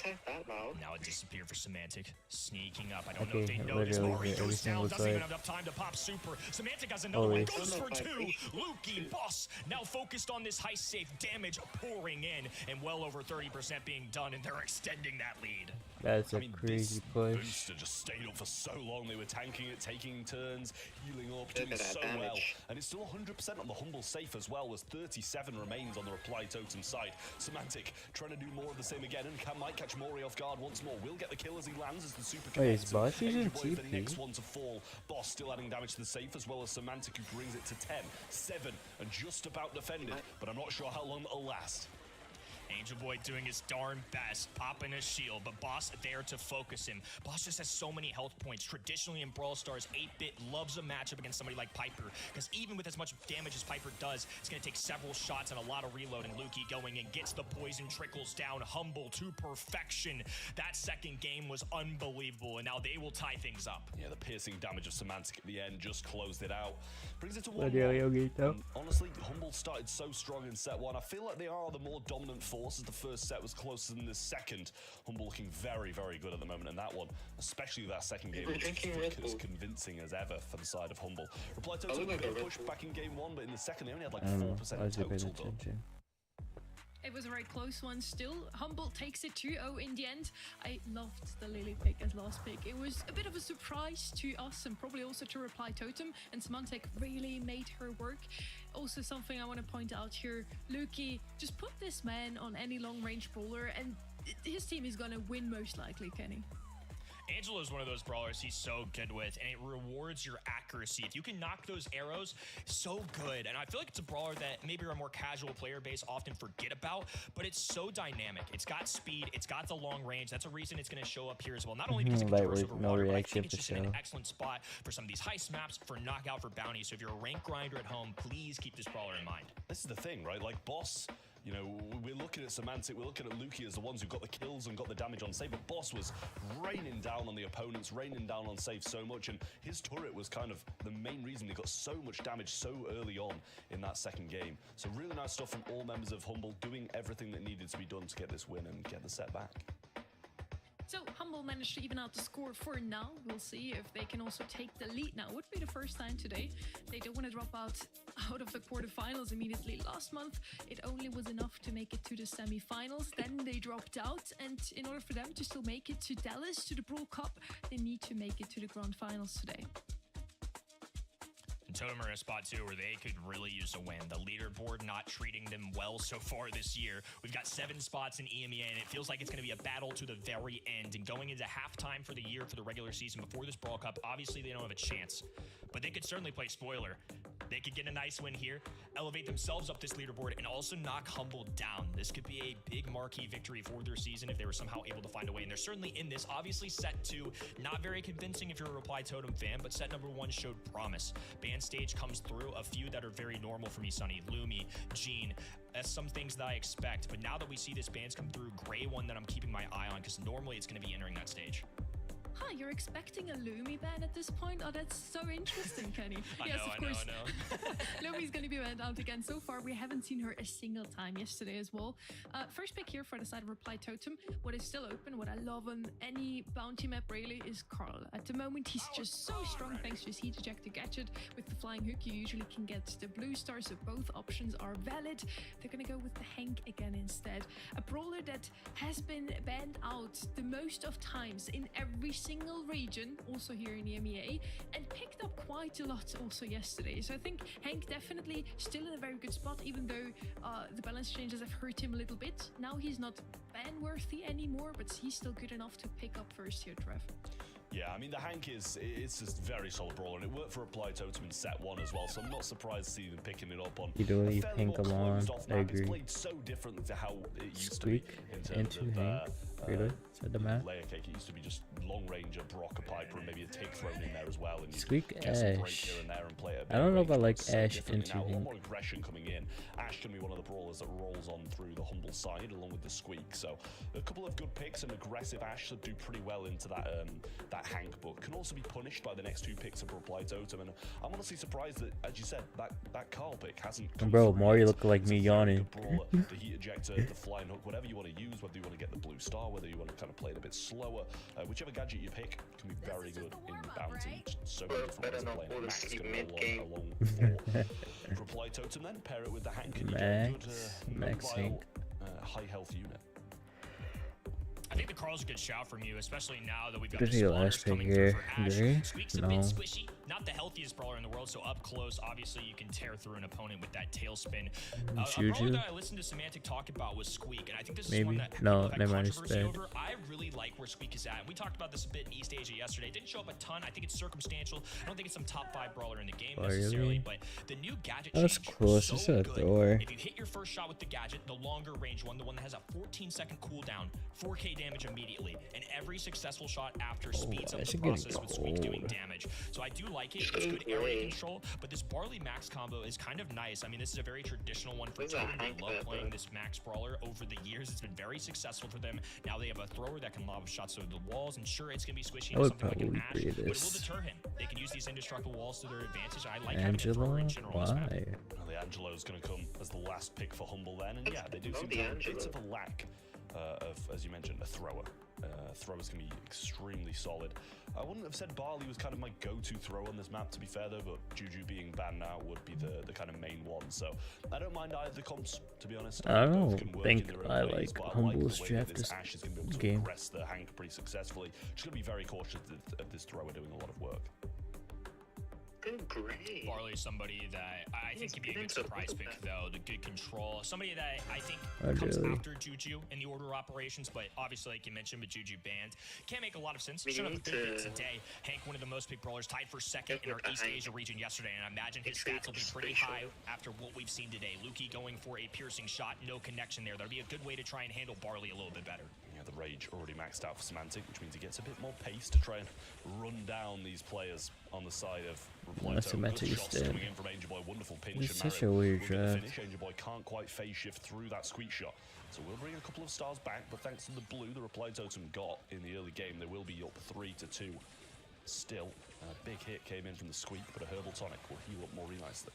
Now it disappeared for Semantic, sneaking up. I don't know if they notice. Mori goes down, doesn't even have enough time to pop super. Semantic has another one, goes for two. Lukey, Boss, now focused on this high safe, damage pouring in, and well over 30% being done, and they're extending that lead. That's a crazy push. Booster just stayed up for so long. They were tanking it, taking turns, healing up, doing so well. And it's still 100% on the Humble safe as well, as 37 remains on the Reply Totem side. Semantic trying to do more of the same again, and might catch Mori off guard once more. Will get the kill as he lands as the super connects. Boss using TP? The next one to fall. Boss still adding damage to the safe, as well as Semantic, who brings it to 10, 7, and just about defended, but I'm not sure how long it'll last. Angel Boy doing his darn best, popping his shield, but Boss there to focus him. Boss just has so many health points. Traditionally in Brawl Stars, 8-Bit loves a matchup against somebody like Piper, because even with as much damage as Piper does, it's going to take several shots and a lot of reloading. Lukey going and gets the poison, trickles down. Humble to perfection. That second game was unbelievable, and now they will tie things up. Yeah, the piercing damage of Semantic at the end just closed it out. Brings it to 1-1. Honestly, Humble started so strong in set 1. I feel like they are the more dominant force, as the first set was closer than the second. Humble looking very good at the moment in that one, especially that second game. It's as convincing as ever for the side of Humble. Reply Totem took a push back in game 1, but in the second they only had like 4% total done. It was a very close one still. Humble takes it 2-0 in the end. I loved the Lily pick as last pick. It was a bit of a surprise to us and probably also to Reply Totem, and Semantic really made her work. Also something I want to point out here, Lukey, just put this man on any long-range brawler and his team is going to win most likely, Kenny. Angelo is one of those brawlers he's so good with, and it rewards your accuracy. If you can knock those arrows, so good. And I feel like it's a brawler that maybe a more casual player base often forget about, but it's so dynamic. It's got speed, it's got the long range. That's a reason it's going to show up here as well. Not only because it can traverse over water, but I think it's just in an excellent spot for some of these heist maps, for knockout, for bounties. So if you're a rank grinder at home, please keep this brawler in mind. This is the thing, right? Like, Boss, you know, we're looking at Semantic, we're looking at Lukey as the ones who got the kills and got the damage on save, but Boss was raining down on the opponents, raining down on save so much, and his turret was kind of the main reason they got so much damage so early on in that second game. So really nice stuff from all members of Humble, doing everything that needed to be done to get this win and get the set back. So Humble still manage to even out the score for now. We'll see if they can also take the lead now. Would be the first time today. They don't want to drop out of the quarterfinals immediately. Last month, it only was enough to make it to the semifinals. Then they dropped out, and in order for them to still make it to Dallas, to the Brawl Cup, they need to make it to the grand finals today. Totem are in a spot too where they could really use a win. The leaderboard not treating them well so far this year. We've got 7 spots in EMEA, and it feels like it's going to be a battle to the very end. And going into halftime for the year for the regular season before this Brawl Cup, obviously they don't have a chance, but they could certainly play spoiler. They could get a nice win here, elevate themselves up this leaderboard, and also knock Humble down. This could be a big marquee victory for their season if they were somehow able to find a way. And they're certainly in this. Obviously, set 2, not very convincing if you're a Reply Totem fan, but set number 1 showed promise. Band stage comes through. A few that are very normal for me, Sunny, Lumi, Gene. That's some things that I expect. But now that we see this bands come through, Gray one that I'm keeping my eye on, because normally it's going to be entering that stage. Huh, you're expecting a Lumi ban at this point? Oh, that's so interesting, Kenny. I know. Lumi's going to be banned out again. So far, we haven't seen her a single time yesterday as well. First pick here for the side of Reply Totem. What is still open, what I love on any bounty map really, is Carl. At the moment, he's just so strong thanks to his heat ejector gadget. With the flying hook, you usually can get the blue star, so both options are valid. They're going to go with the Hank again instead. A brawler that has been banned out the most of times in every single region, also here in EMEA, and picked up quite a lot also yesterday. So I think Hank definitely still in a very good spot, even though the balance changes have hurt him a little bit. Now he's not ban-worthy anymore, but he's still good enough to pick up first here, Trev. Yeah, I mean, the Hank it's just very solid brawler, and it worked for Reply Totem in set 1 as well, so I'm not surprised to see them picking it up on You do leave Hank alone. I agree. It's played so differently to how it used Squeak to be in terms into of Hank. Really? Said the map. Layer Cake. It used to be just Long Ranger, Brock, a Piper, and maybe a Tick thrown in there as well. And Squeak get some break Ash. here and there and play it a bit I don't know range, if I but like so Ash differently into now. A lot Hank. more aggression coming in. Ash can be one of the brawlers that rolls on through the Humble side along with the Squeak. So a couple of good picks, and aggressive Ash should do pretty well into that that Hank, but can also be punished by the next 2 picks of Reply Totem. And I'm honestly surprised that, as you said, that Carl pick hasn't come Bro, through Mario yet. look like It's me a very yawning. good brawler. The heat ejector, the flying hook, whatever you want to use, whether you want to get the blue star, whether you want to kind of play it a bit slower, whichever gadget you pick can be very good in bounty. So many different ways of playing it. Max can go along for Reply Totem, then pair it with the Hank, and you get a good Max mobile, Hank. high health unit. I think the Carl's a good shout from you, especially now that we've got What the is your spawners last pick coming here? through for Ash. Gray? Squeak's a No. bit squishy, not the healthiest brawler in the world, so up close, obviously you can tear through an opponent with that tailspin. A brawler Juju? that I listened to Semantic talk about was Squeak, and I think this is Maybe. one that No, people have never had mind, it's controversy bad. over. I really like where Squeak is at, and we talked about this a bit in East Asia yesterday. It didn't show up a ton. I think it's circumstantial. I don't think it's some top 5 brawler in the game necessarily, but the new gadget That was change close. so It's a good. door. If you hit your first shot with the gadget, the longer range one, the one that has a 14-second cooldown, 4k damage immediately, and every successful shot after speeds up that's the getting process with Squeak doing cold. damage. So I do like it. It's good area control, but this Barley Max combo is kind of nice. I mean, this is a very traditional one for Totem. They love playing this Max Brawler over the years. It's been very successful for them. Now they have a thrower that can lob shots over the walls, and sure, it's going to be squishy I would into something like an probably Ash, play but it will this. deter him. They can use these indestructible walls to their advantage. I like having a thrower Angela? in general on this map. Why? Well, the Angelo's going to come as the last pick for Humble then, and yeah, they do seem to have a bit of a lack of, as you mentioned, a thrower. Throwers can be extremely solid. I wouldn't have said Barley was kind of my go-to throw on this map, to be fair though, but Juju being banned now would be the kind of main one, so I don't mind either the comps, to be honest. I Both don't can work think in their own I ways, like but Humble's the way that draft this this Ash is going to be able to game. aggress the Hank pretty successfully. Just going to be very cautious of this thrower doing a lot of work. Good grade. Barley is somebody that I think could be a good surprise pick, though. The good control. Somebody that I think comes really. after Juju in the order of operations, but obviously, like you mentioned, with Juju banned, can't make a lot of sense. Showed up a good bit today. Hank, one of the most picked brawlers, tied for second in our East Asia region yesterday, and I imagine his stats will be pretty high after what we've seen today. Lukey going for a piercing shot, no connection there. That'll be a good way to try and handle Barley a little bit better. Yeah, the Rage already maxed out for Semantic, which means he gets a bit more pace to try and run down these players on the side of Reply Totem. Semantic Good is shots dead. coming in from Angel Boy, wonderful pinch. It's and such Mario a weird will get the draft. finish. Angel Boy can't quite phase shift through that Squeak shot. So we'll bring a couple of stars back, but thanks to the blue the Reply Totem got in the early game, they will be up 3-2. Still, a big hit came in from the Squeak, but a Herbal Tonic will heal up more nicely.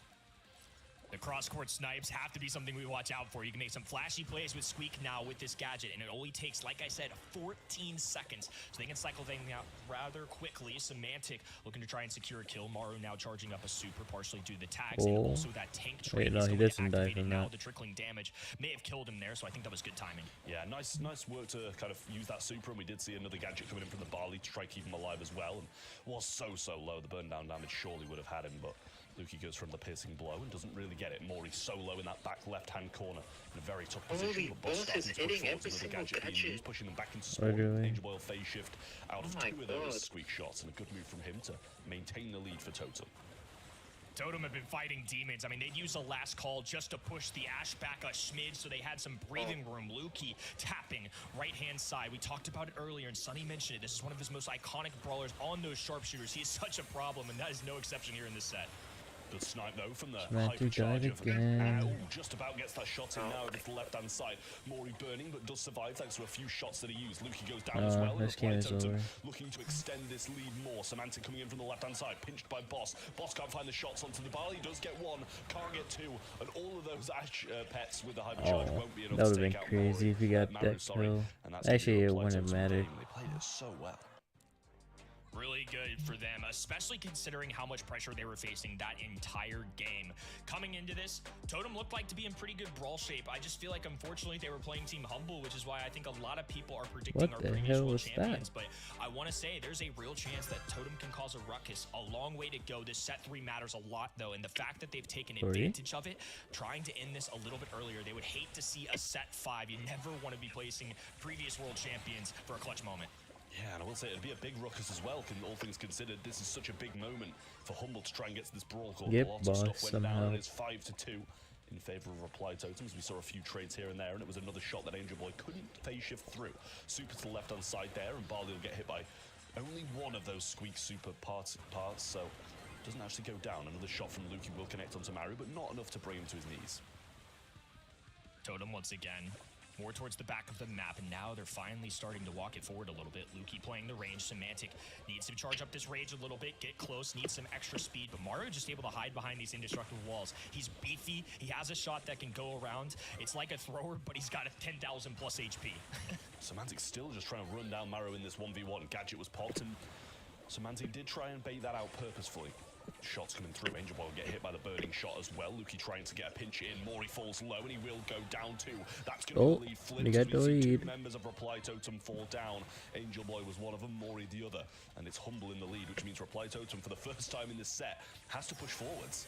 The cross-court snipes have to be something we watch out for. You can make some flashy plays with Squeak now with this gadget, and it only takes, like I said, 14 seconds. So they can cycle things out rather quickly. Semantic looking to try and secure a kill. Maru now charging up a super partially due to the tags, and also that tank trait Wait, no, is he going to doesn't die activate it from now. that. The trickling damage may have killed him there, so I think that was good timing. Yeah, nice work to kind of use that super, and we did see another gadget coming in from the Barley to try to keep him alive as well, and was so low. The burn down damage surely would have had him, but Lukey goes from the piercing blow and doesn't really get it. Mori solo in that back left-hand corner in a very tough position. But Boss starting to push forward with another gadget being used, pushing them back into spawn. Angel Boy phase shift out of two of those Squeak shots, and a good move from him to maintain the lead for Totem. Totem have been fighting demons. I mean, they'd use a last call just to push the Ash back a smidge, so they had some breathing room. Lukey tapping right-hand side. We talked about it earlier, and Sonny mentioned it. This is one of his most iconic brawlers on those sharpshooters. He is such a problem, and that is no exception here in this set. Good snipe though from the Semantic died hypercharge of again. just about gets that shot in now over to the left hand side. Mori burning but does survive thanks to a few shots that he used. Lukey goes down as well. This game is over. Looking to extend this lead more. Semantic coming in from the left hand side, pinched by Boss. Boss can't find the shots onto the bar. He does get one, can't get two, and all of those Ash pets with the hypercharge won't be enough that to would have take been out crazy if he got that kill. Actually, it wouldn't have mattered. They played it so well. Really good for them, especially considering how much pressure they were facing that entire game. Coming into this, Totem looked like to be in pretty good brawl shape. I just feel like, unfortunately, they were playing Team Humble, which is why I think a lot of people are predicting our previous world champions. But I want to say there's a real chance that Totem can cause a ruckus. A long way to go. This set 3 matters a lot, though, and the fact that they've taken advantage of it, trying to end this a little bit earlier. They would hate to see a set 5. You never want to be placing previous world champions for a clutch moment. Yeah, and I will say it'd be a big ruckus as well, all things considered. This is such a big moment for Humble to try and get to this brawl call. Lots of stuff went down, and it's 5-2 in favor of Reply Totems. We saw a few trades here and there, and it was another shot that Angel Boy couldn't phase shift through. Super to the left-hand side there, and Barley will get hit by only one of those Squeak super parts, so doesn't actually go down. Another shot from Lukey will connect onto Maru, but not enough to bring him to his knees. Totem once again. More towards the back of the map, and now they're finally starting to walk it forward a little bit. Lukey playing the range. Semantic needs to charge up this rage a little bit, get close, needs some extra speed, but Mario just able to hide behind these indestructible walls. He's beefy, he has a shot that can go around. It's like a thrower, but he's got a 10,000 plus HP. Semantic still just trying to run down Mario in this 1v1. Gadget was popped, and Semantic did try and bait that out purposefully. Shots coming through. Angel Boy will get hit by the burning shot as well. Lukey trying to get a pinch in. Mori falls low, and he will go down too. That's going to lead Flint. You got the lead. 2 members of Reply Totem fall down. Angel Boy was one of them, Mori the other. And it's Humble in the lead, which means Reply Totem, for the first time in this set, has to push forwards.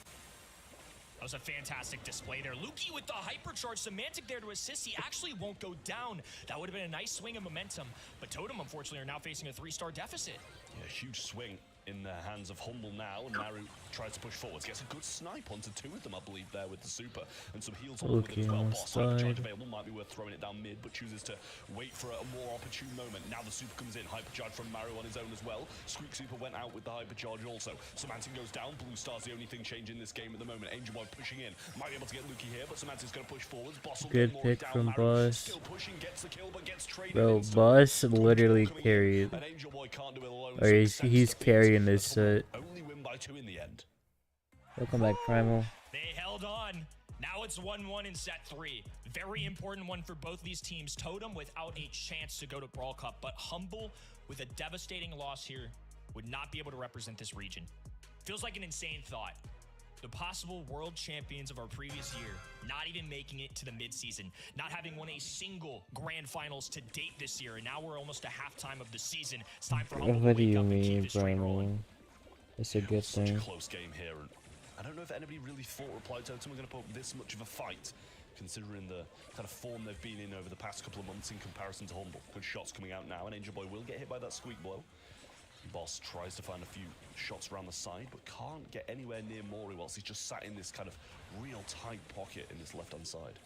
That was a fantastic display there. Lukey with the hypercharge. Semantic there to assist. He actually won't go down. That would have been a nice swing of momentum. But Totem, unfortunately, are now facing a 3-star deficit. Yeah, huge swing in the hands of Humble now, and Maru tries to push forwards. Gets a good snipe onto 2 of them, I believe, there with the super, and some heals on with it as well. Boss hypercharge available, might be worth throwing it down mid, but chooses to wait for a more opportune moment. Now the super comes in, hypercharge from Maru on his own as well. Squeak super went out with the hypercharge also. Semantic goes down. Blue Star's the only thing changing this game at the moment. Angel Boy pushing in, might be able to get Lukey here, but Semantic's going to push forwards. Boss will good get pick down. from Maru Boss. still pushing, gets the kill, but gets traded. Bro, Boss literally carried. And Angel Boy can't do it alone, Or he's carrying this set. only win by 2 in the end. Welcome back, Primal. They held on. Now it's 1-1 in set 3. Very important one for both these teams. Totem without a chance to go to Brawl Cup, but Humble with a devastating loss here would not be able to represent this region. Feels like an insane thought. The possible world champions of our previous year not even making it to the midseason, not having won a single grand finals to date this year, and now we're almost to halftime of the season. It's time for Humble What to do wake you up and keep mean, this train rolling. It's a good Such thing. a close game here, and I don't know if anybody really thought Reply Totem were going to put up this much of a fight, considering the kind of form they've been in over the past couple of months in comparison to Humble. Good shots coming out now, and Angel Boy will get hit by that Squeak blow. Boss tries to find a few shots around the side, but can't get anywhere near Mori whilst he's just sat in this kind of real tight pocket in this left-hand side.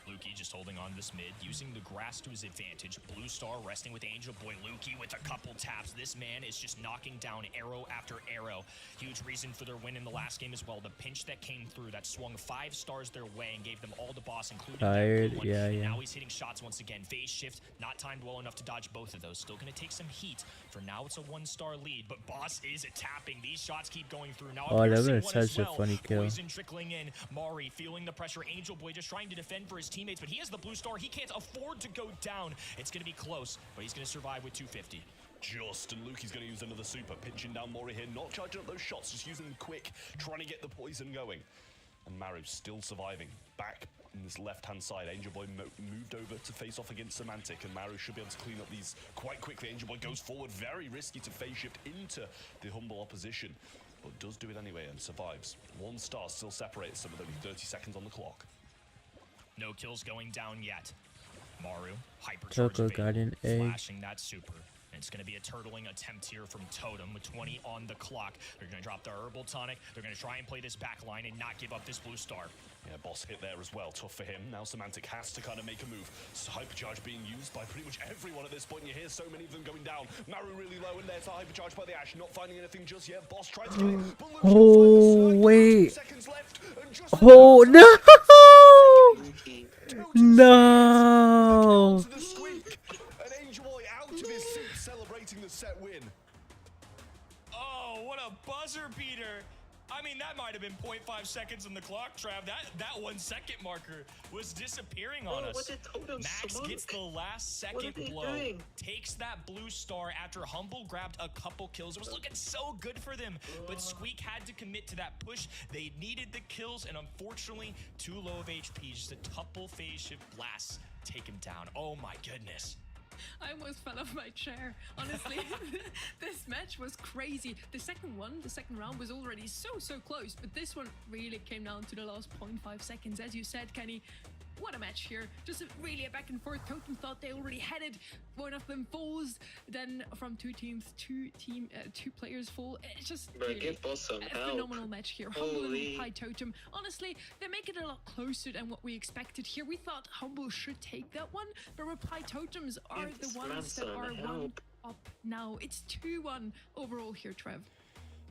Lukey just holding on this mid, using the grass to his advantage. Blue Star resting with Angel Boy. Lukey with a couple taps. This man is just knocking down arrow after arrow. Huge reason for their win in the last game as well. The pinch that came through that swung 5 stars their way and gave them all the boss, including Tired, that blue one. yeah, And yeah. now he's hitting shots once again. Phase shift, not timed well enough to dodge both of those. Still going to take some heat. For now, it's a 1-star lead, but boss is tapping. These shots keep going through. Now, Oh, that piercing was one as such a well. funny kill. Poison trickling in. Mari feeling the pressure. Angel Boy just trying to defend for his teammates, but he has the blue star. He can't afford to go down. It's going to be close, but he's going to survive with 250. Just, and Lukey's going to use another super, pinching down Mori here, not charging up those shots, just using them quick, trying to get the poison going. And Maru's still surviving. Back in this left-hand side, Angel Boy moved over to face off against Semantic, and Maru should be able to clean up these quite quickly. Angel Boy goes forward, very risky to phase shift into the Humble opposition, but does do it anyway and survives. 1 star still separates them with only 30 seconds on the clock. No kills going down yet. Maru, hypercharge Choco got an egg. flashing that super. And it's going to be a turtling attempt here from Totem with 20 on the clock. They're going to drop the Herbal Tonic. They're going to try and play this back line and not give up this blue star. Yeah, boss hit there as well. Tough for him. Now Semantic has to kind of make a move. So hypercharge being used by pretty much everyone at this point. You hear so many of them going down. Maru really low, and there's the hypercharge by the Ash. Not finding anything just yet. Boss tries to kill him. But Luke's Oh, wait. 2 seconds left, and just Oh, no! Totem's No! to the squeak. And Angel Boy out of his seat celebrating the set win. Oh, what a buzzer beater. I mean, that might have been 0.5 seconds on the clock, Trav. That 1 second marker was disappearing on us. What did Totem Max summon? gets the last second What are they blow, doing? takes that blue star after Humble grabbed a couple kills. It was looking so good for them, but Squeak had to commit to that push. They needed the kills, and unfortunately, too low of HP. Just a couple phase shift blasts take him down. Oh my goodness. I almost fell off my chair. Honestly, this match was crazy. The second round was already so close, but this one really came down to the last 0.5 seconds. As you said, Kenny, what a match here. Just really a back and forth. Totem thought they already had it. One of them falls. Then from two players fall. It's just Bro, really give Boss some a help. phenomenal match here. Humble and Holy. Reply Totem. Honestly, they make it a lot closer than what we expected here. We thought Humble should take that one, but Reply Totems are Give the this ones man that some are one help. up now. It's 2-1 overall here, Trev.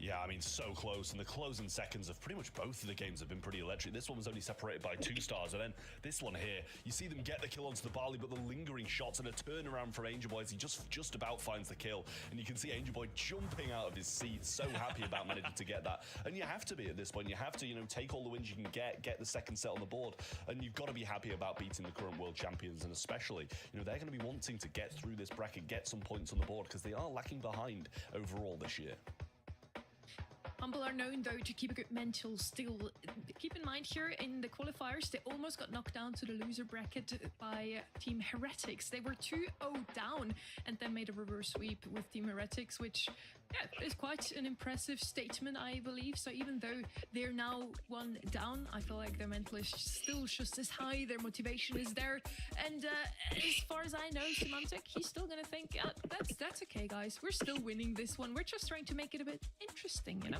Yeah, I mean, so close, and the closing seconds of pretty much both of the games have been pretty electric. This one was only separated by 2 stars, and then this one here, you see them get the kill onto the Barley, but the lingering shots and a turnaround for Angel Boy as he just about finds the kill, and you can see Angel Boy jumping out of his seat, so happy about managing to get that. And you have to be at this point. You have to, you know, take all the wins you can get the second set on the board, and you've got to be happy about beating the current world champions, and especially, you know, they're going to be wanting to get through this bracket, get some points on the board, because they are lacking behind overall this year. Humble are known though to keep a good mental still. Keep in mind here in the qualifiers, they almost got knocked down to the loser bracket by Team Heretics. They were 2-0 down and then made a reverse sweep with Team Heretics, which is quite an impressive statement, I believe. So even though they're now 1 down, I feel like their mental is still just as high, their motivation is there. And as far as I know, Semantic, he's still gonna think, that's okay guys, we're still winning this one. We're just trying to make it a bit interesting, you know?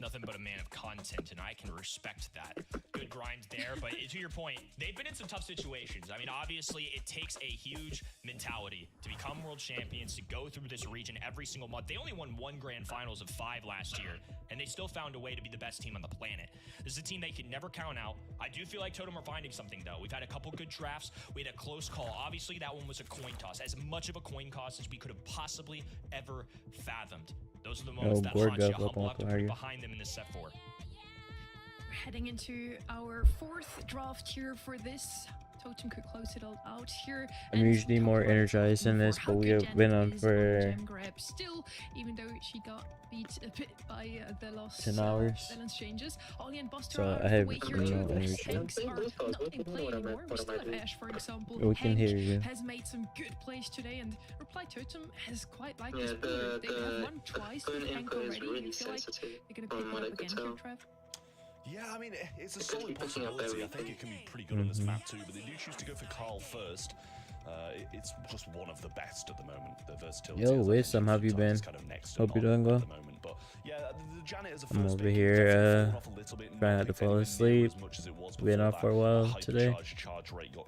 Nothing but a man of content, and I can respect that. Good grind there, but to your point, they've been in some tough situations. I mean, obviously, it takes a huge mentality to become world champions, to go through this region every single month. They only won 1 grand finals of 5 last year, and they still found a way to be the best team on the planet. This is a team they can never count out. I do feel like Totem are finding something, though. We've had a couple good drafts. We had a close call. Obviously, that one was a coin toss, as much of a coin toss as we could have possibly ever fathomed. Those are the moments that haunt you. Humble have to put it behind them in this set 4. We're heading into our 4th draft here for this. Totem could close it all out here. I'm usually more energized in this, but we have been on for still, even though she got beat a bit by the last 10 hours. balance changes. Ollie and Buster So are I have way here no too. energy. Tanks are not in play anymore. We still have Ash, for example. We can hear you. Has made some good plays today, and Reply Totem has quite liked Yeah, this player. They have the won twice Burn with Hank Emperor is already. really You feel like sensitive. they're gonna pick what it I up could again here, tell. Trev. Yeah, I mean, it's a They could solid be picking up possibility. I think everything. it can be pretty good on this map too, but they do choose to go for Carl first. It's just one of the best at the moment. The versatility. Yo, as I Wisdom, mentioned how have you sometimes been? is kind of next to Hope you're none doing well. at the moment. But yeah, Janet as a I'm first over pick, here, definitely fallen off a little bit, trying not to picked fall anywhere near asleep. as much as it was Been before off for a that. while The today. charge rate got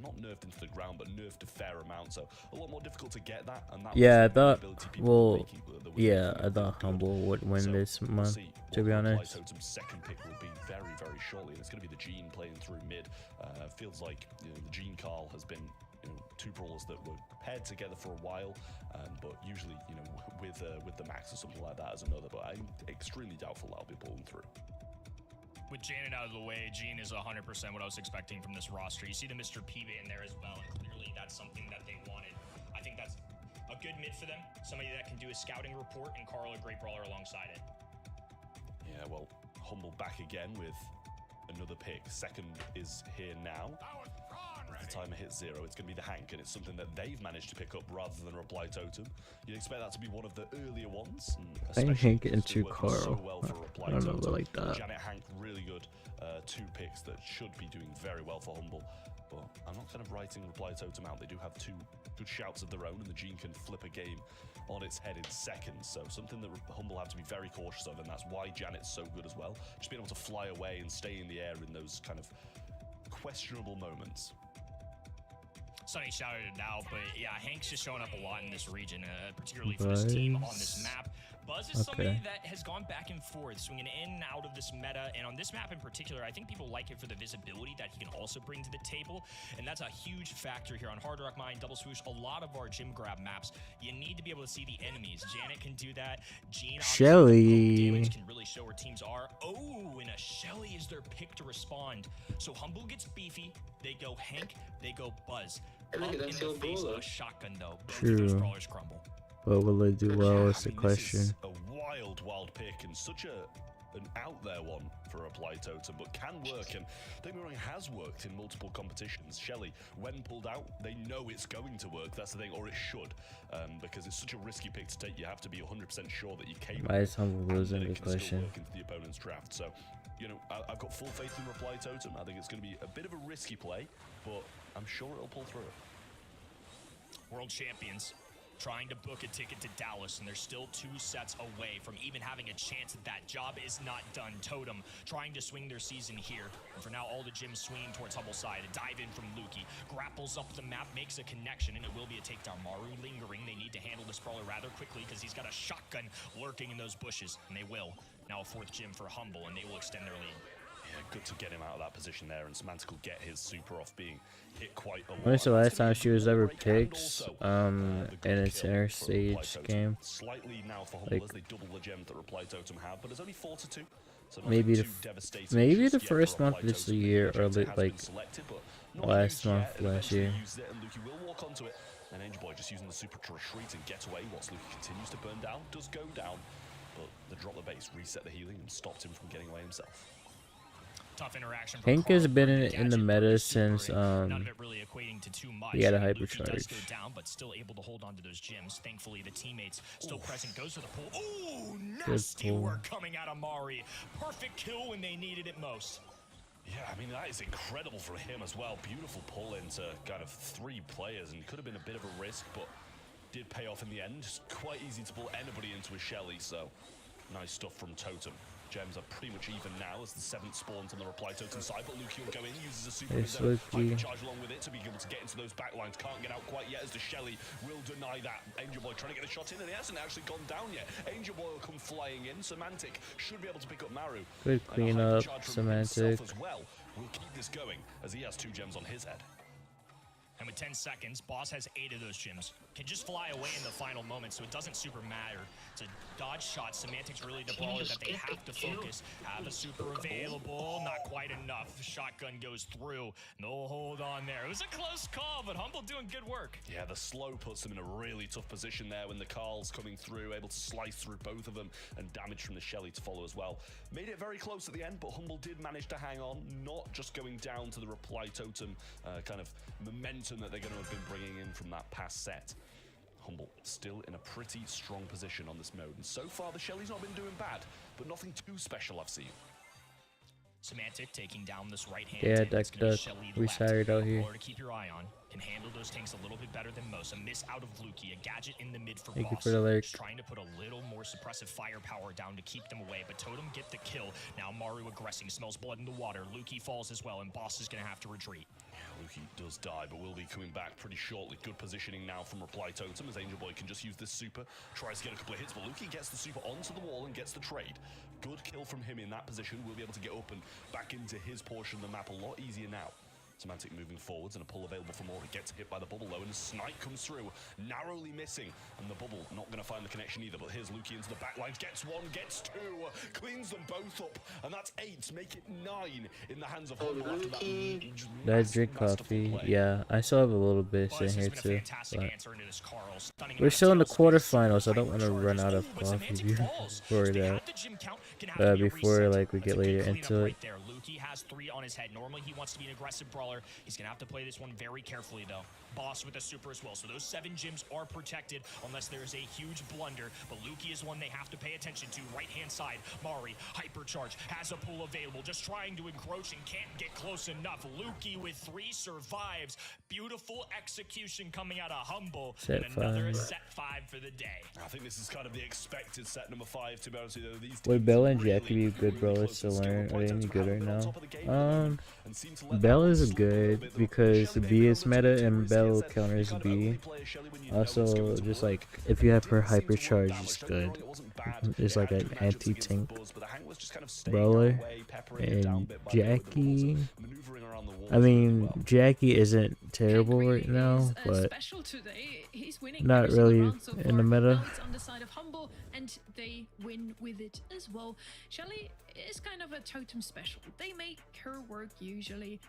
not nerfed into the ground, but nerfed a fair amount, so a lot more difficult to get that. And that Yeah, I was the thought, ability people well, were making, that was yeah, making I it thought look good. Humble would win So this we'll month, see to be what Reply honest. Totem's second pick will be very, very shortly. And it's going to be the Gene playing through mid. Feels like the Gene Carl has been two brawlers that were paired together for a while, but usually with the Max or something like that as another. But I'm extremely doubtful that'll be pulling through. With Janet out of the way, Gene is 100% what I was expecting from this roster. You see the Mr. P in there as well, and clearly that's something that they wanted. I think that's a good mid for them. Somebody that can do a scouting report, and Carl, a great brawler alongside it. Yeah, well, Humble back again with another pick. Second is here now. As the timer hits 0, it's going to be the Hank, and it's something that they've managed to pick up rather than Reply Totem. You'd expect that to be one of the earlier ones. I think Hank into Carl. I don't know, like that. Janet, Hank, really good. 2 picks that should be doing very well for Humble. But I'm not kind of writing Reply Totem out. They do have 2 good shouts of their own, and the Gene can flip a game on its head in seconds. So something that Humble have to be very cautious of, and that's why Janet's so good as well. Just being able to fly away and stay in the air in those kind of questionable moments. Sunny shouted it out, but yeah, Hank's just showing up a lot in this region, particularly for this team on this map. Buzz is somebody that has gone back and forth, swinging in and out of this meta, and on this map in particular, I think people like it for the visibility that he can also bring to the table, and that's a huge factor here on Hard Rock Mine, Double Swoosh, a lot of our gym grab maps. You need to be able to see the enemies. Janet can do that. Gene, Shelly damage can really show where teams are. Oh, and a Shelly is their pick to respond. So Humble gets beefy, they go Hank, they go Buzz. Up in the face of a shotgun though. Both of those brawlers crumble. But will they do well is the question. This is a wild pick and such an out there one for Reply Totem, but can work, and don't get me wrong, has worked in multiple competitions. Shelly, when pulled out, they know it's going to work. That's the thing, or it should, because it's such a risky pick to take. You have to be 100% sure that you came. Why is Humble losing the question? Work into the opponent's draft. So, I've got full faith in Reply Totem. I think it's going to be a bit of a risky play, but I'm sure it'll pull through. World champions trying to book a ticket to Dallas, and they're still 2 sets away from even having a chance at that. Job is not done. Totem trying to swing their season here. And for now, all the gyms swinging towards Hubble's side. A dive in from Lukey. Grapples up the map, makes a connection, and it will be a takedown. Maru lingering. They need to handle this brawler rather quickly because he's got a shotgun lurking in those bushes, and they will. Now a 4th gym for Humble, and they will extend their lead. Yeah, good to get him out of that position there, and Semantic will get his super off being hit quite a lot. When was the last time she was ever picked in a center stage game? Slightly now for Humble as they double the gem that Reply Totem have, but it's only 4 to 2. So maybe the first month this year, or like last month last year. And Lukey will walk onto it, and Angel Boy just using the super to retreat and get away whilst Lukey continues to burn down. Does go down, but the drop the base, reset the healing, and stopped him from getting away himself. Tough interaction. Hank has been in the meta since none of it really equating to too much. he had a Lukey does hypercharge. go down, but still able to hold on to those gyms. Thankfully, the teammates still present. Goes for the pull. Ooh, nasty work coming out of Mari. Perfect kill when they needed it most. Yeah, I mean, that is incredible for him as well. Beautiful pull into kind of 3 players, and could have been a bit of a risk, but did pay off in the end. Just quite easy to pull anybody into a Shelly, so nice stuff from Totem. Gems are pretty much even now as the 7th spawns on the Reply Totem side, but Lukey will go in, uses a super reserve, charge along with it to be able to get into those backlines. Can't get out quite yet as the Shelly will deny that. Angel Boy trying to get a shot in, and he hasn't actually gone down yet. Angel Boy will come flying in. Semantic should be able to pick up Maru. Good clean up, Semantic. As well. We'll keep this going as he has 2 gems on his head. And with 10 seconds, Boss has 8 of those gyms. Can just fly away in the final moment, so it doesn't super matter. It's a dodge shot. Semantic's really the brawler that they have to focus. Have a super available. Not quite enough. The shotgun goes through. No hold on there. It was a close call, but Humble doing good work. Yeah, the slow puts them in a really tough position there when the Carl's coming through, able to slice through both of them, and damage from the Shelly to follow as well. Made it very close at the end, but Humble did manage to hang on, not just going down to the Reply Totem kind of momentum that they're going to have been bringing in from that past set. Humble still in a pretty strong position on this mode, and so far the Shelly's not been doing bad, but nothing too special I've seen. Semantic taking down this right hand. Yeah, Duck, we sired out here. To keep your eye on. can handle those tanks a little bit better than most. A miss out of Lukey, a gadget in the mid for Thank you Boss. for the like. Just trying to put a little more suppressive firepower down to keep them away, but Totem get the kill. Now Maru aggressing, smells blood in the water. Lukey falls as well, and Boss is going to have to retreat. Lukey does die, but will be coming back pretty shortly. Good positioning now from Reply Totem, as Angel Boy can just use this super, tries to get a couple of hits, but Lukey gets the super onto the wall and gets the trade. Good kill from him in that position. We'll be able to get up and back into his portion of the map a lot easier now. Semantic moving forwards and a pull available for more. It gets hit by the bubble though, and a snipe comes through, narrowly missing, and the bubble not going to find the connection either. But here's Lukey into the back lines, gets one, gets two, cleans them both up, and that's 8. Make it 9 in the hands of Humble after that. Did I drink coffee? Yeah, I still have a little bit sitting here too. But we're still in the quarterfinals. I don't want to run out of coffee before that. Before like we get later into it. Lukey has 3 on his head. Normally he wants to be an aggressive brawler. He's gonna have to play this one very carefully though. Boss with a super as well, so those 7 gyms are protected unless there is a huge blunder, but Lukey is one they have to pay attention to. Right hand side, Mari hypercharge, has a pull available, just trying to encroach and can't get close enough. Lukey with 3 survives. Beautiful execution coming out of Humble, set and another 5. set 5 for the day. I think this is kind of the expected set number 5, to be honest with you. These Would Bella and Jackie be good brawlers to learn? Are they any good right now? Bella is good because B is meta and Bella counters B. Also, just like if you have her hypercharge, it's good. It's like an anti-tank brawler. And Jackie, I mean, Jackie isn't terrible right now, but not really in the meta. On the side of Humble, and they win with it as well. Shelly is kind of a totem special. They make her work usually.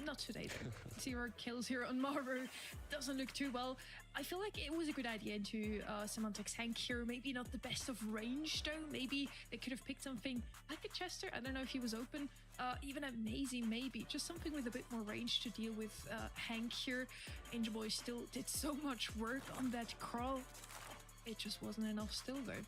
Not today though. 0 kills here on Maru. Doesn't look too well. I feel like it was a good idea into Semantic's Hank here. Maybe not the best of range though. Maybe they could have picked something like a Chester. I don't know if he was open. Even a Maisie maybe. Just something with a bit more range to deal with Hank here. Angel Boy still did so much work on that crawl. It just wasn't enough still though.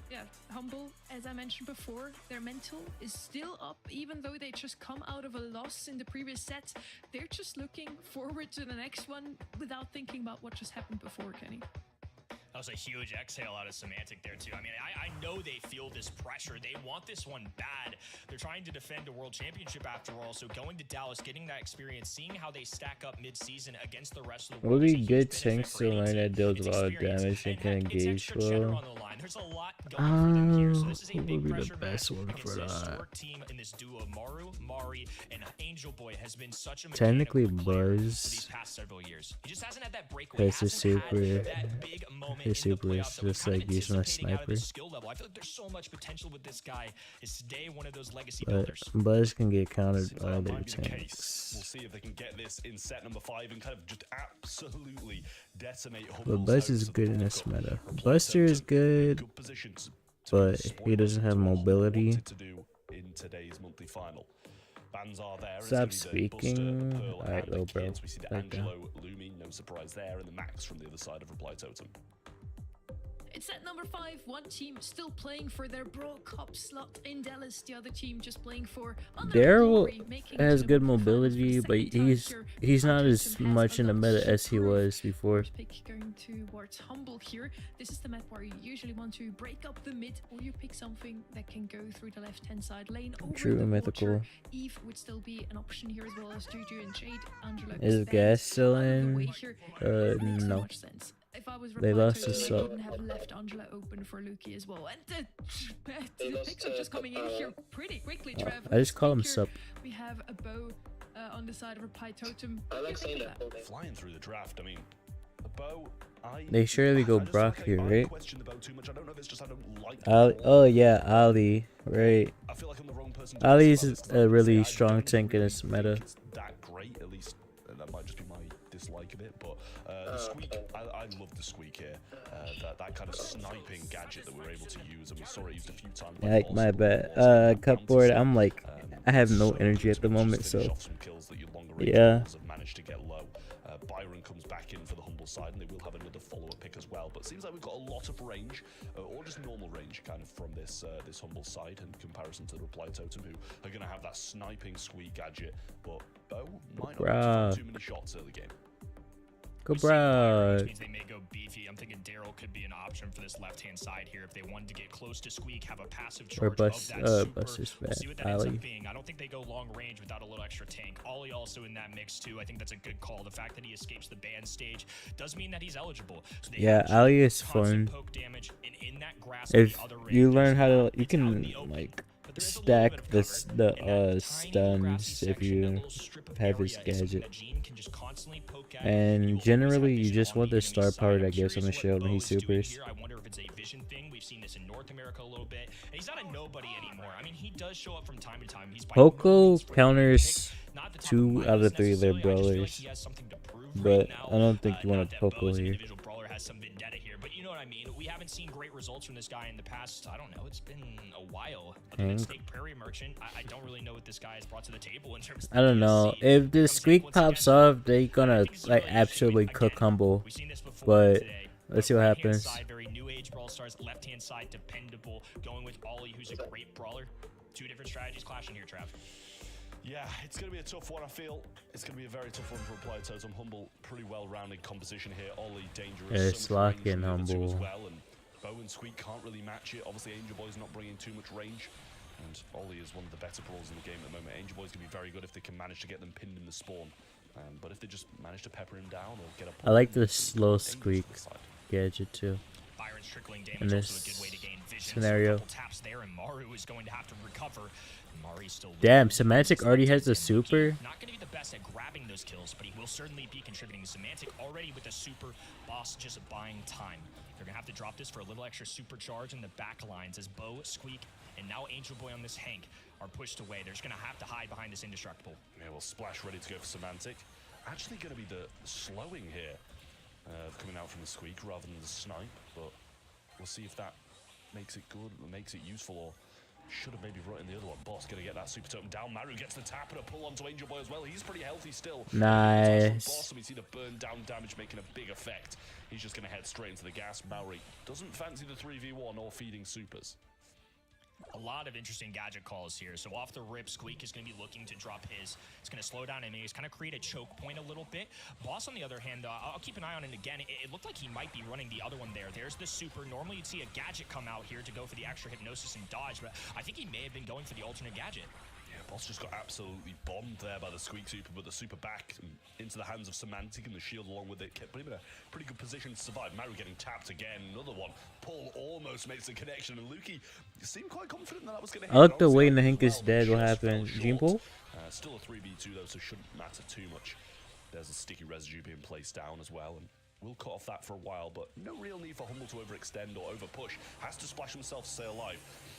Yeah, Humble, as I mentioned before, their mental is still up, even though they just come out of a loss in the previous set. They're just looking forward to the next one without thinking about what just happened before, Kenny. That was a huge exhale out of Semantic there too. I mean, I know they feel this pressure. They want this one bad. They're trying to defend a world championship after all. So going to Dallas, getting that experience, seeing how they stack up mid-season agaast the rest of the world. Will be good tanks to learn that deals a lot of damage and can engage well. Who will be the best one for that? Technically Buzz. Because his super. His super is just like using a sniper. But Buzz can get countered by other tanks. We'll see if they can get this in set number 5 and kind of just absolutely decimate Humble. But Buzz is good in this meta. Buster is good, but he doesn't have mobility. In today's monthly final. Bans are there. Stop speaking. Alright, though, bro. We see the Angelo, Lumi, no surprise there, and the Max from the other side of Reply Totem. It's set number 5. One team still playing for their Brawl Cup slot in Dallas. The other team just playing for Daryl has good mobility, but he's not as much in the meta as he was before. Pick going towards Humble here. This is the map where you usually want to break up the mid, or you pick something that can go through the left-hand side lane. True and mythical. Eve would still be an option here, as well as Juju and Jade. Angela is Gas still in? No. They lost the sub. Wouldn't have left Angela open for Lukey as well. And the picks are just coming in here pretty quickly, Trev. I just call him sub. We have a bow on the side of Reply Totem. I like saying that. Flying through the draft, I mean, a bow. They surely go Brock here, right? Like oh yeah, Ali, right? I feel like I'm the wrong person. Ali's a really strong tank in this meta. That great, at least that might just be my dislike of it, but The squeak, I love the squeak here. That kind of sniping gadget that we're able to use, and we saw it used a few times. Like my bad. Cupboard. I'm like, I have no energy at the moment, so yeah. Managed to get low. Byron comes back in for the Humble side, and they will have another follow-up pick as well. But it seems like we've got a lot of range, or just normal range, kind of from this this Humble side in comparison to the Reply Totem, who are going to have that sniping squeak gadget. But Bo might not take too many shots early game. Good, bro. Means they may go beefy. I'm thinking Daryl could be an option for this left-hand side here if they wanted to get close to Squeak, have a passive charge of that super. We'll see what that ends up being. I don't think they go long range without a little extra tank. Ollie also in that mix too. I think that's a good call. The fact that he escapes the ban stage does mean that he's eligible. So yeah, Ali is fun. If you learn how to, you can like stack the stuns if you have his gadget. And generally, you just want the star power that gives him a shield when he supers. I wonder if it's a vision thing. We've seen this in North America a little bit. And he's not a nobody anymore. I mean, he does show up from time to time. He's Poco counters 2 out of 3 of their brawlers, but I don't think you want a Poco here. But you know what I mean? We haven't seen great results from this guy in the past. I don't know. It's been a while. Other than Snake Prairie Merchant, I don't really know what this guy has brought to the table in terms of. I don't know. If the squeak pops off, they gonna like absolutely cook Humble. But let's see what happens. Very new age brawl stars, left hand side dependable. Going with Ollie, who's a great brawler. 2 different strategies clashing here, Trav. Yeah, it's going to be a tough one, I feel. It's going to be a very tough one for Reply Totem. Humble, pretty well-rounded composition here. Ollie, dangerous. It's locking Humble. As well, and Bo and Squeak can't really match it. Obviously, Angel Boy's not bringing too much range. And Ollie is one of the better brawlers in the game at the moment. Angel Boy's going to be very good if they can manage to get them pinned in the spawn. But if they just manage to pepper him down or get a... I like the slow Squeak gadget, too. Byron's trickling damage, in this also a good way to gain vision. scenario. Taps there, and Maru is going to have to recover. Still damn, Semantic already has a super. Not going to be the best at grabbing those kills, but he will certainly be contributing. Semantic already with a super, Boss just buying time. They're going to have to drop this for a little extra supercharge in the back lines as Bo, Squeak, and now Angel Boy on this Hank are pushed away. They're just going to have to hide behind this Indestructible. Yeah, well, Splash ready to go for Semantic. Actually going to be the slowing here, coming out from the Squeak rather than the snipe, but we'll see if that makes it good, makes it useful, or should have maybe brought in the other one. Boss gonna get that super totem down. Maru gets the tap and a pull onto Angel Boy as well. He's pretty healthy still. Nice. Boss, and we see the burn down damage making a big effect. He's just gonna head straight into the gas. Maori doesn't fancy the 3v1 or feeding supers. A lot of interesting gadget calls here. So off the rip, Squeak is going to be looking to drop his. It's going to slow down enemies, kind of create a choke point a little bit. Boss, on the other hand, I'll keep an eye on it again. It looked like he might be running the other one there. There's the super. Normally you'd see a gadget come out here to go for the extra hypnosis and dodge, but I think he may have been going for the alternate gadget. Yeah, Boss just got absolutely bombed there by the Squeak super, but the super back into the hands of Semantic, and the shield along with it kept him in a pretty good position to survive. Maru getting tapped again, another one. Paul almost makes the connection, and Lukey seemed quite confident that was going to hit. I like the way the Hank is dead. What happened? Gene Pool? Still a 3v2 though, so shouldn't matter too much. There's a sticky residue being placed down as well, and we'll cut off that for a while, but no real need for Humble to overextend or overpush. Has to splash himself to stay alive.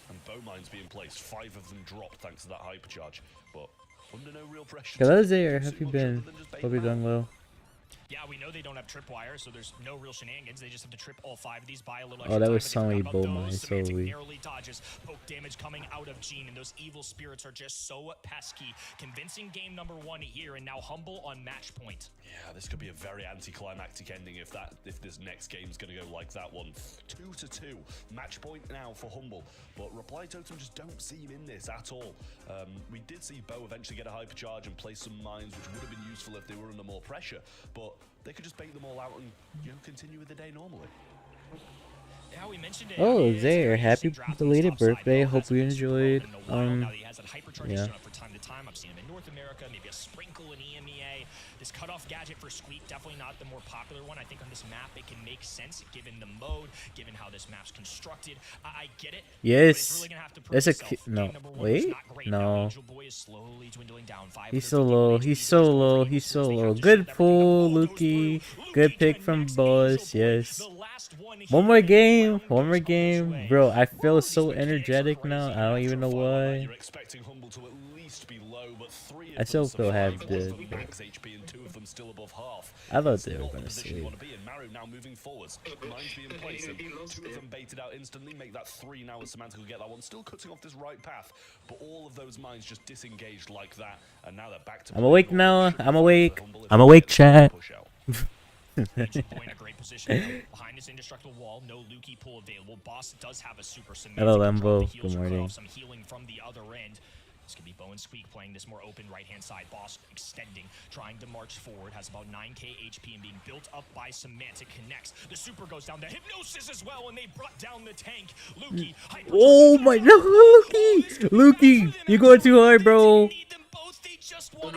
And bow mines being placed. 5 of them dropped thanks to that hypercharge, but under no real pressure. Hello there, have you been? Hope you're doing well. Yeah, we know they don't have tripwire, so there's no real shenanigans. They just have to trip all 5 of these by a little extra that was so many bow mines, so narrowly dodges, poke damage coming out of Gene, and those evil spirits are just so pesky. Convincing game number 1 here, and now Humble on match point. Yeah, this could be a very anticlimactic ending if this next game's gonna go like that one. 2-2. Match point now for Humble, but Reply Totem just don't seem in this at all. We did see Bo eventually get a hypercharge and place some mines, which would have been useful if they were under more pressure, but they could just bait them all out and, you know, continue with the day normally. Yeah, we mentioned it. Oh, there! Happy belated birthday. Hope you enjoyed. Yeah. For time to time, I've seen him in North America, maybe a sprinkle in EMEA. This cutoff gadget for Squeak, definitely not the more popular one. I think on this map it can make sense given the mode, given how this map's constructed. I get it. Yes. Really That's a no. Wait. No. He's so low. He's so low. He's so low. Good pull, Lukey. Good pick from Boss. Yes. One more game. One more game, bro. I feel so energetic now. I don't even know why. You're expecting Humble to at least be low, but 3 I of still them feel half survive dead. on max HP and 2 of them still above half. I thought It's they were not gonna the position you sleep. want to be in. Maru now moving forwards. Mine's being placed, and 2 of them baited out instantly. Make that 3 now as Semantic will get that one. Still cutting off this right path, but all of those mines just disengaged like that, and now they're back to. I'm awake now. I'm awake. I'm awake, chat. Angel Boy in a great position behind this indestructible wall. No Lukey pull available. Boss does have a super Semantic. Hello, Lambo. Good morning. Some healing from the other end. This could be Bo and Squeak playing this more open right-hand side. Boss extending, trying to march forward. Has about 9k HP and being built up by Semantic. Connects. The super goes down. The Hypnosis as well, and they brought down the tank. Lukey. Oh my no, Lukey! Lukey, you're going too hard, bro.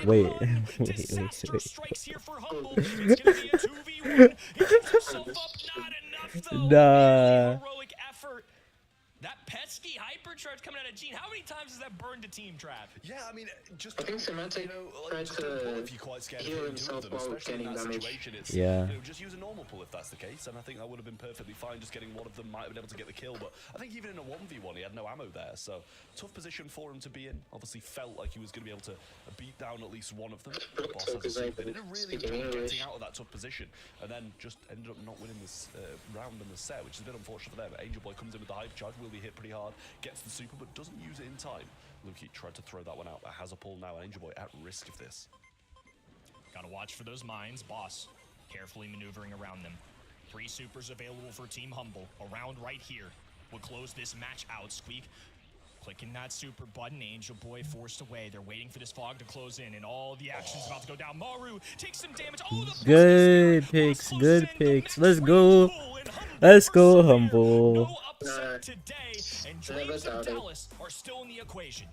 Wait. Nah. That pesky hypercharge coming out of Gene. How many times has that burned a team trap? Yeah, I mean, just I think Semantic tried to heal himself while getting damage. Yeah. Just use a normal pull if that's the case, and I think that would have been perfectly fine. Just getting one of them might have been able to get the kill, but I think even in a 1v1 he had no ammo there, so tough position for him to be in. Obviously felt like he was going to be able to beat down at least one of them. The boss has a they did a really good job getting out of that tough position, and then just ended up not winning this round in the set, which is a bit unfortunate for them. Angel Boy comes in with the hypercharge, will be hit pretty hard, gets the super, but doesn't use it in time. Lukey tried to throw that one out, but has a pull now, and Angel Boy at risk of this. Gotta watch for those mines. Boss carefully maneuvering around them. 3 supers available for Team Humble. Around right here will close this match out. Squeak clicking that super button. Angel Boy forced away. They're waiting for this fog to close in, and all the action's about to go down. Maru takes some damage. Oh, the Good picks, good picks. Let's go. Let's go, Humble. No upset today, and Dreams of Dallas are still in the equation.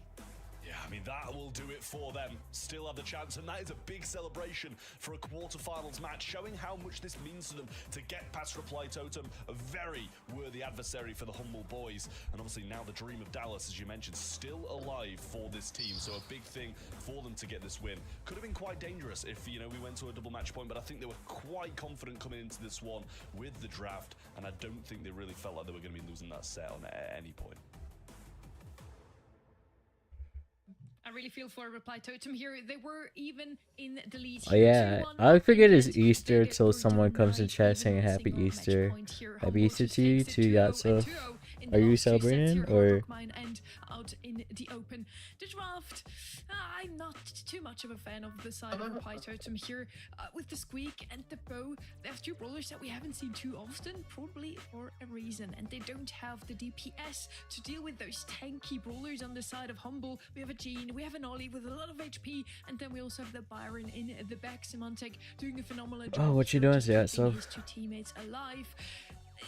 Yeah, I mean, that will do it for them. Still have the chance, and that is a big celebration for a quarterfinals match, showing how much this means to them to get past Reply Totem, a very worthy adversary for the Humble boys. And obviously now the Dream of Dallas, as you mentioned, still alive for this team, so a big thing for them to get this win. Could have been quite dangerous if, you know, we went to a double match point, but I think they were quite confident coming into this one with the draft, and I don't think they really felt like they were going to be losing that set on any point. I really feel for Reply Totem here. They were even in the lead. Oh yeah, I forget it's Easter till someone comes in chat saying Happy Easter. Happy Easter to you, to Yatso. Are you celebrating or? Out in the open. The draft, I'm not too much of a fan of the side of Reply Totem here. With the Squeak and the Bow, they have 2 brawlers that we haven't seen too often, probably for a reason. And they don't have the DPS to deal with those tanky brawlers on the side of Humble. We have a Gene, we have an Ollie with a lot of HP, and then we also have the Byron in the back. Semantic doing a phenomenal job. Oh, what you doing, Yatso? His 2 teammates alive.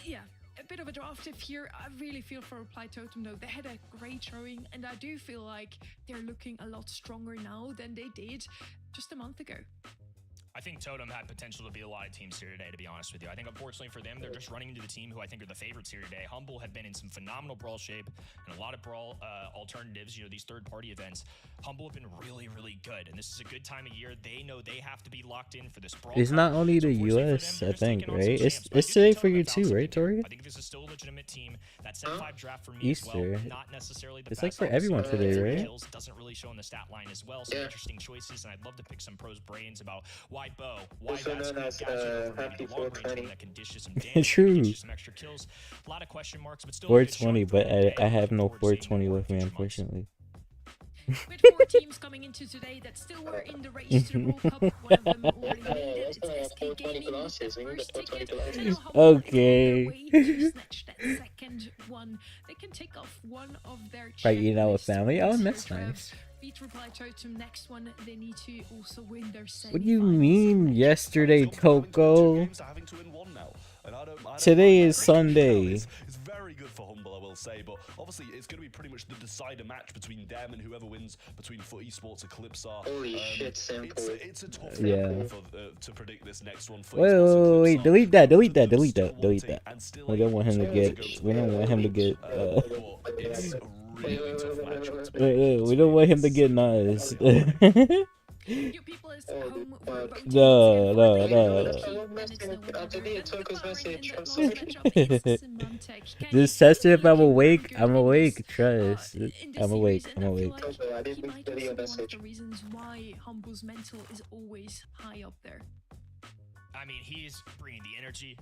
Yeah. A bit of a draft tip here. I really feel for Reply Totem though. They had a great showing, and I do feel like they're looking a lot stronger now than they did just a month ago. I think Totem had potential to be a lot of teams here today, to be honest with you. I think unfortunately for them, they're just running into the team who I think are the favorites here today. Humble had been in some phenomenal brawl shape and a lot of brawl alternatives, you know, these third-party events. Humble have been really, really good, and this is a good time of year. They know they have to be locked in for this brawl. It's not only the US, I think, right? It's today for you too, right, Tori? I think this is still a legitimate team. That set 5 draft for me Easter. as well. Not necessarily the it's best. like for everyone today, right? Kills doesn't really show in the stat line as well. Some interesting choices, and I'd love to pick some pros' brains about why Bo, why Also known as Happy 420. that can dish you some damage, True. can dish you some extra kills. A lot of question marks, but still 420, but I have no 420 with me, unfortunately. We had 4 teams coming into today that still were in the race to the World Cup. One of them already made it. It's SK Gaming, the first ticket. And now Humble Okay. on their way to snatch that second one. They can take off one of their Right, you know, with checklists family. Oh, points that's here, Trev. nice. Beat Reply Totem. Next one, they need to also win their What do you semi-finals. mean yesterday, Coco? Having to win one now. And I don't Today mind is that. Sunday. It's very good for Humble, I will say, but obviously it's going to be pretty much the decider match between them and whoever wins between Foot Esports and Calypsar. Holy shit, Sample. It's a tough Yeah. one to predict this next one. Wait, delete that. We don't want him to get. We don't want him to get. It's a really tough matchup. We don't want him to get nice. You people at home were voting No, once no, again for no. the key, and it's no one other than the Bahrain in that last matchup. It's Symantec. Kenny, Just test it if I'm looking very awake. good I'm in awake. this, Trust. in this I'm series, awake. and I'm I feel awake. like he might also be one of the reasons why Humble's mental is always high up there. I mean, he's bringing the energy,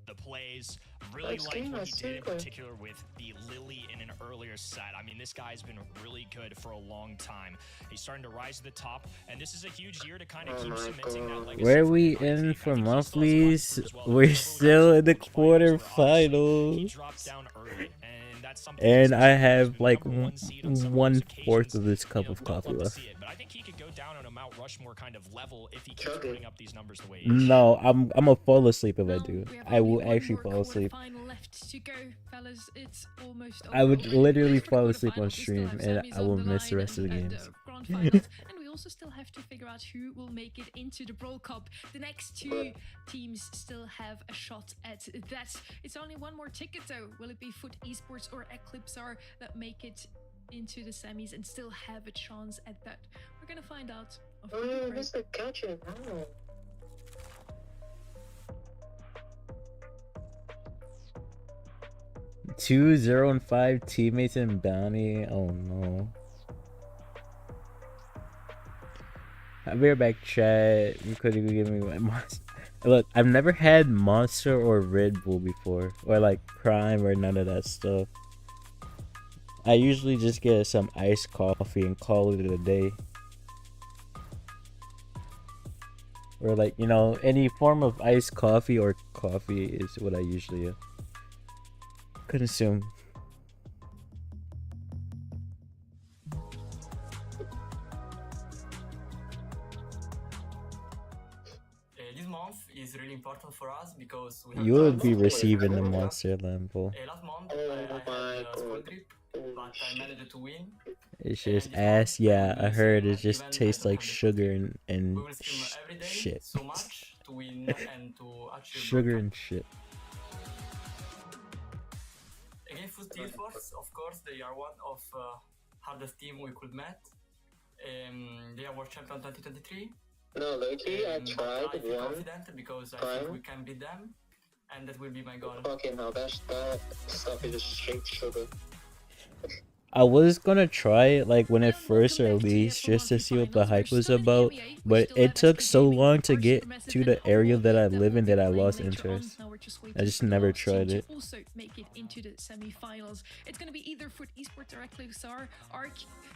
the plays. Really like what he did in particular with the Lily in an earlier set. I mean, this guy's been really good for a long time. He's starting to rise to the top, and this is a huge year to kind of keep cementing that legacy. Where are we in for monthlies? We're still in the quarterfinals. He dropped down early, and that's something. And I have like 1/4 of this cup of coffee left. But I think he could go down on a Mount Rushmore kind of level if he keeps putting up these numbers the way he is. No, I'm gonna fall asleep if I do. I will actually fall asleep. Left to go, fellas. It's almost I would over. literally For the fall asleep on quarterfinals, we still stream have and semis I on will the miss the line rest of the and games. grand finals. And we also still have to figure out who will make it into the Brawl Cup. The next two teams still have a shot at that. It's only one more ticket though. Will it be Foot Esports or Eclipsar that make it into the semis and still have a chance at that? We're gonna find out. Where's the catcher? 2, 0, and 5 teammates in bounty. Oh no. I'll be right back, chat. You could give me my monster. Look, I've never had Monster or Red Bull before, or like Prime or none of that stuff. I usually just get some iced coffee and call it a day. Or like, you know, any form of iced coffee or coffee is what I usually consume. This month is really important for us because we have You would be receiving the Monster Lambo. last month I had a school trip, but I managed to win. It's just ass. Yeah, I heard it just tastes like sugar and shit. So much to win and to achieve. Sugar and shit. Again, Foot Esports, of course, they are one of hardest team we could met. They are world champion 2023. No, Loki, I tried I feel one confident because I think we can beat them, and that will be my goal. fucking hell, that stuff is just straight sugar. I was gonna try it like when it first released just to see what the hype was about, but it took so long to get to the area that I live in that I lost interest. I just never tried it. Also make it into the semi-finals. It's gonna be either Foot Esports or Eclipsar. Arc,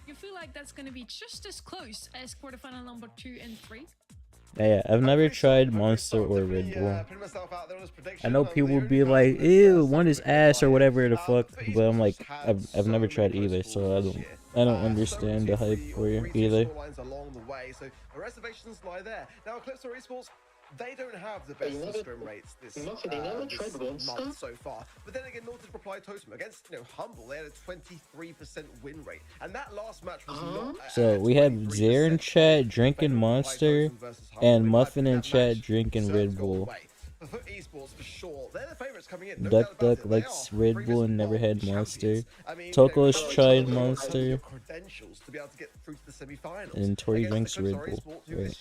you feel like that's gonna be just as close as quarterfinal number 2 and 3? Yeah, I've never tried Monster or Red Bull. I know people will be like, ew, one is ass or whatever the fuck, but I'm like, I've never tried either, so I don't understand the hype for you either. Along the way, so the reservations lie there. Now, Eclipsar Esports, they don't have the best scrim rates this month so far. But then again, nor did Reply Totem against Humble. They had a 23% win rate, and that last match was not. So we have Zare in chat drinking Monster, and Muffin in chat drinking Red Bull. For Esports, for sure, they're the favorites coming in. Duck Duck likes Red Bull and never had Monster. Toko's tried Monster. And Tori drinks Red Bull. Right.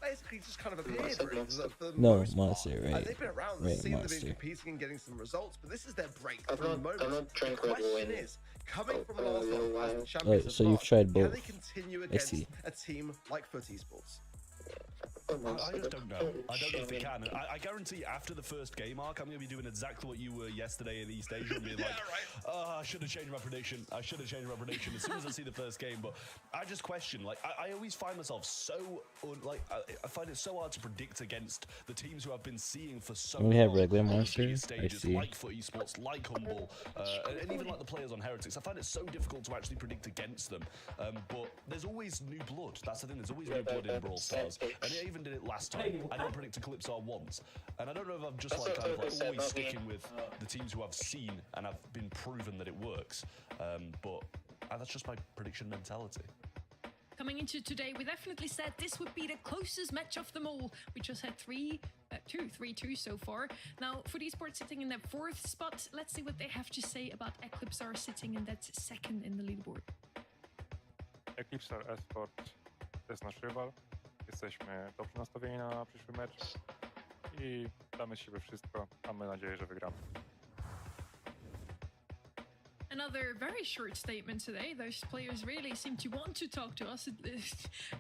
Basically, just kind of appeared for the No, most Monster, part. right. They've been around the Right, scene, they've been Monster. competing and getting some results, but this is their breakthrough moment. The question is, coming from last month as the champions of so you've March, tried both. can they continue I against see. a team like Foot Esports? I just don't know. I don't know if they can. I guarantee after the first game arc, I'm going to be doing exactly what you were yesterday in East Asia and being like, oh, I should have changed my prediction. I should have changed my prediction as soon as I see the first game. But I just question, like, I always find myself so, I find it so hard to predict against the teams who I've been seeing for so long. We have regular on the Monster. biggest I stages, see. like Foot Esports, like Humble, and even like the players on Heretics. I find it so difficult to actually predict against them. But there's always new blood. That's the thing. There's always new blood in Brawl Stars. And I even did it last time. I didn't predict Eclipsar once, and I don't know if I'm just like kind of like always sticking with the teams who I've seen and have been proven that it works. But that's just my prediction mentality. Coming into today, we definitely said this would be the closest match of them all. We just had 3-2 so far. Now, Foot Esports sitting in that 4th spot. Let's see what they have to say about Eclipsar sitting in that 2nd in the leaderboard. Eclipsar Esports to jest nasz rywal. Jesteśmy dobrze nastawieni na przyszły mecz i damy z siebie wszystko. Mamy nadzieję, że wygramy. Another very short statement today. Those players really seem to want to talk to us.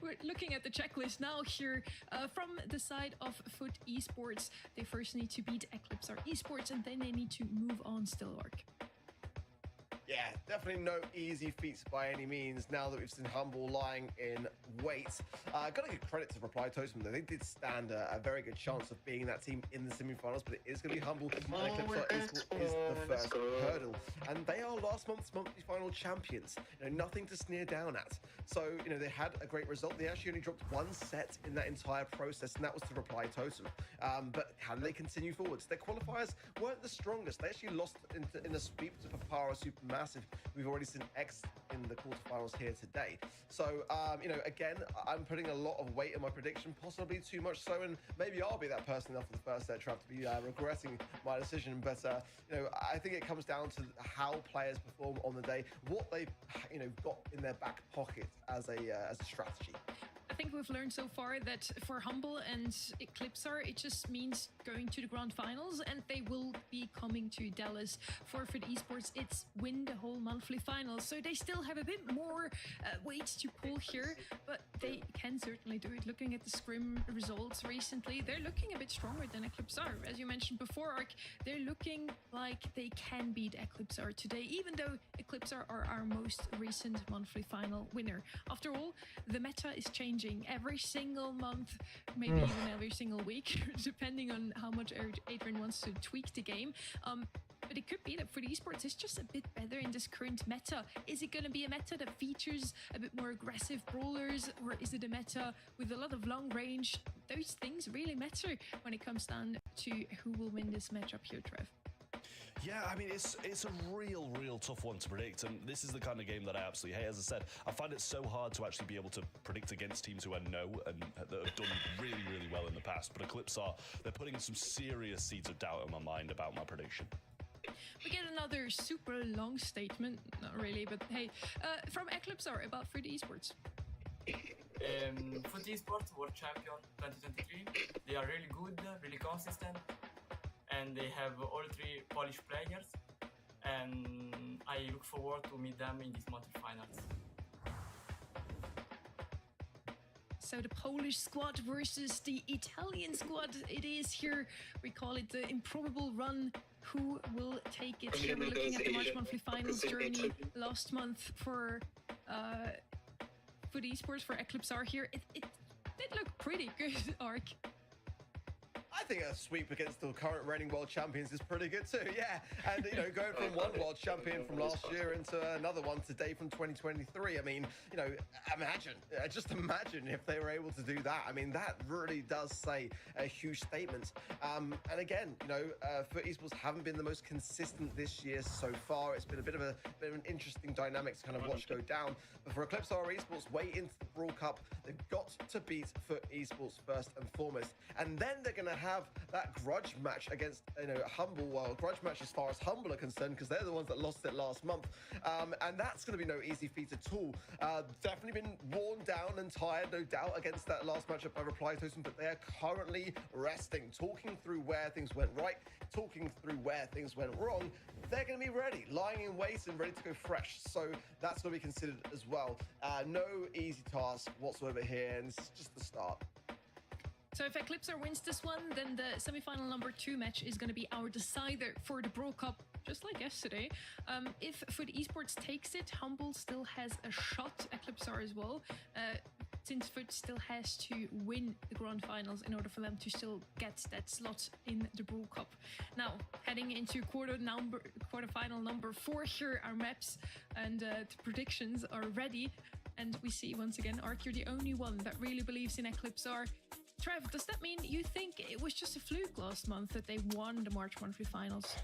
We're looking at the checklist now here from the side of Foot Esports. They first need to beat Eclipse Esports and then they need to move on Stillwork. Yeah, definitely no easy feats by any means now that we've seen Humble lying in wait. Gotta give credit to Reply Totem though. They did stand a very good chance of being that team in the semi-finals, but it is going to be Humble and Eclipse Esports is the first hurdle. And they are last month's monthly final champions. You know, nothing to sneer down at. So, you know, they had a great result. They actually only dropped one set in that entire process, and that was to Reply Totem. But how do they continue forwards? Their qualifiers weren't the strongest. They actually lost in a sweep to Papara Supermassive. We've already seen X in the quarterfinals here today. So, you know, again, I'm putting a lot of weight in my prediction, possibly too much so, and maybe I'll be that person after the first set, Trav, to be regretting my decision. But, you know, I think it comes down to how players perform on the day, what they've, you know, got in their back pocket as a strategy. I think we've learned so far that for Humble and Eclipsar, it just means going to the grand finals, and they will be coming to Dallas. For Foot Esports, it's win the whole monthly finals. So they still have a bit more weight to pull here, but they can certainly do it. Looking at the scrim results recently, they're looking a bit stronger than Eclipsar. As you mentioned before, Ark, they're looking like they can beat Eclipsar today, even though Eclipsar are our most recent monthly final winner. After all, the meta is changing every single month, maybe even every single week, depending on how much Adrian wants to tweak the game. But it could be that Foot Esports is just a bit better in this current meta. Is it going to be a meta that features a bit more aggressive brawlers, or is it a meta with a lot of long range? Those things really matter when it comes down to who will win this matchup here, Trev. Yeah, I mean, it's a real tough one to predict, and this is the kind of game that I absolutely hate. As I said, I find it so hard to actually be able to predict against teams who I know and that have done really well in the past. But Eclipse they're putting some serious seeds of doubt in my mind about my prediction. We get another super long statement, not really, but hey, from Eclipsar about Foot Esports. Foot Esports World Champion 2023. They are really good, really consistent, and they have all three Polish players, and I look forward to meet them in these monthly finals. So the Polish squad versus the Italian squad, it is here. We call it the improbable run. Who will take it? Here we're looking at the March monthly finals journey last month for Foot Esports, for Eclipsar here. It did look pretty good, Ark. I think a sweep against the current reigning world champions is pretty good too, yeah. And, you know, going from one world champion from last year into another one today from 2023, I mean, you know, just imagine if they were able to do that. I mean, that really does say a huge statement. And again, you know, Foot Esports haven't been the most consistent this year so far. It's been a bit of an interesting dynamic to kind of watch go down. But for Eclipse Esports, way into the Brawl Cup, they've got to beat Foot Esports first and foremost. And then they're going to have that grudge match against, you know, Humble. Well, grudge match as far as Humble are concerned, because they're the ones that lost it last month. And that's going to be no easy feat at all. Definitely been worn down and tired, no doubt, against that last matchup by Reply Totem, but they are currently resting, talking through where things went right, talking through where things went wrong. They're going to be ready, lying in wait and ready to go fresh. So that's going to be considered as well. No easy task whatsoever here, and it's just the start. So if Eclipsar wins this one, then the semi-final number 2 match is going to be our decider for the Brawl Cup, just like yesterday. If Foot Esports takes it, Humble still has a shot, Eclipsar as well, since Foot still has to win the grand finals in order for them to still get that slot in the Brawl Cup. Now, heading into quarterfinal number 4 here, our maps and the predictions are ready. And we see once again, Ark, you're the only one that really believes in Eclipsar. Trev, does that mean you think it was just a fluke last month that they won the March monthly finals?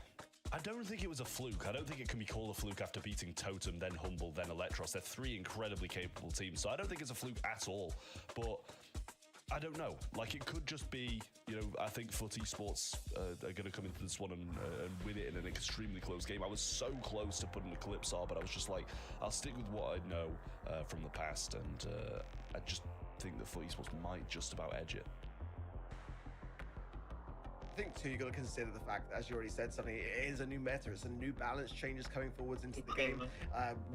I don't think it was a fluke. I don't think it can be called a fluke after beating Totem, then Humble, then Electros. They're 3 incredibly capable teams, so I don't think it's a fluke at all. But I don't know. Like, it could just be, you know, I think Foot Esports are going to come into this one and win it in an extremely close game. I was so close to putting Eclipse but I was just like, I'll stick with what I know from the past, and think that FUT Esports might just about edge it. I think too, you got to consider the fact that, as you already said, something it is a new meta, it's a new balance changes coming forwards into the game.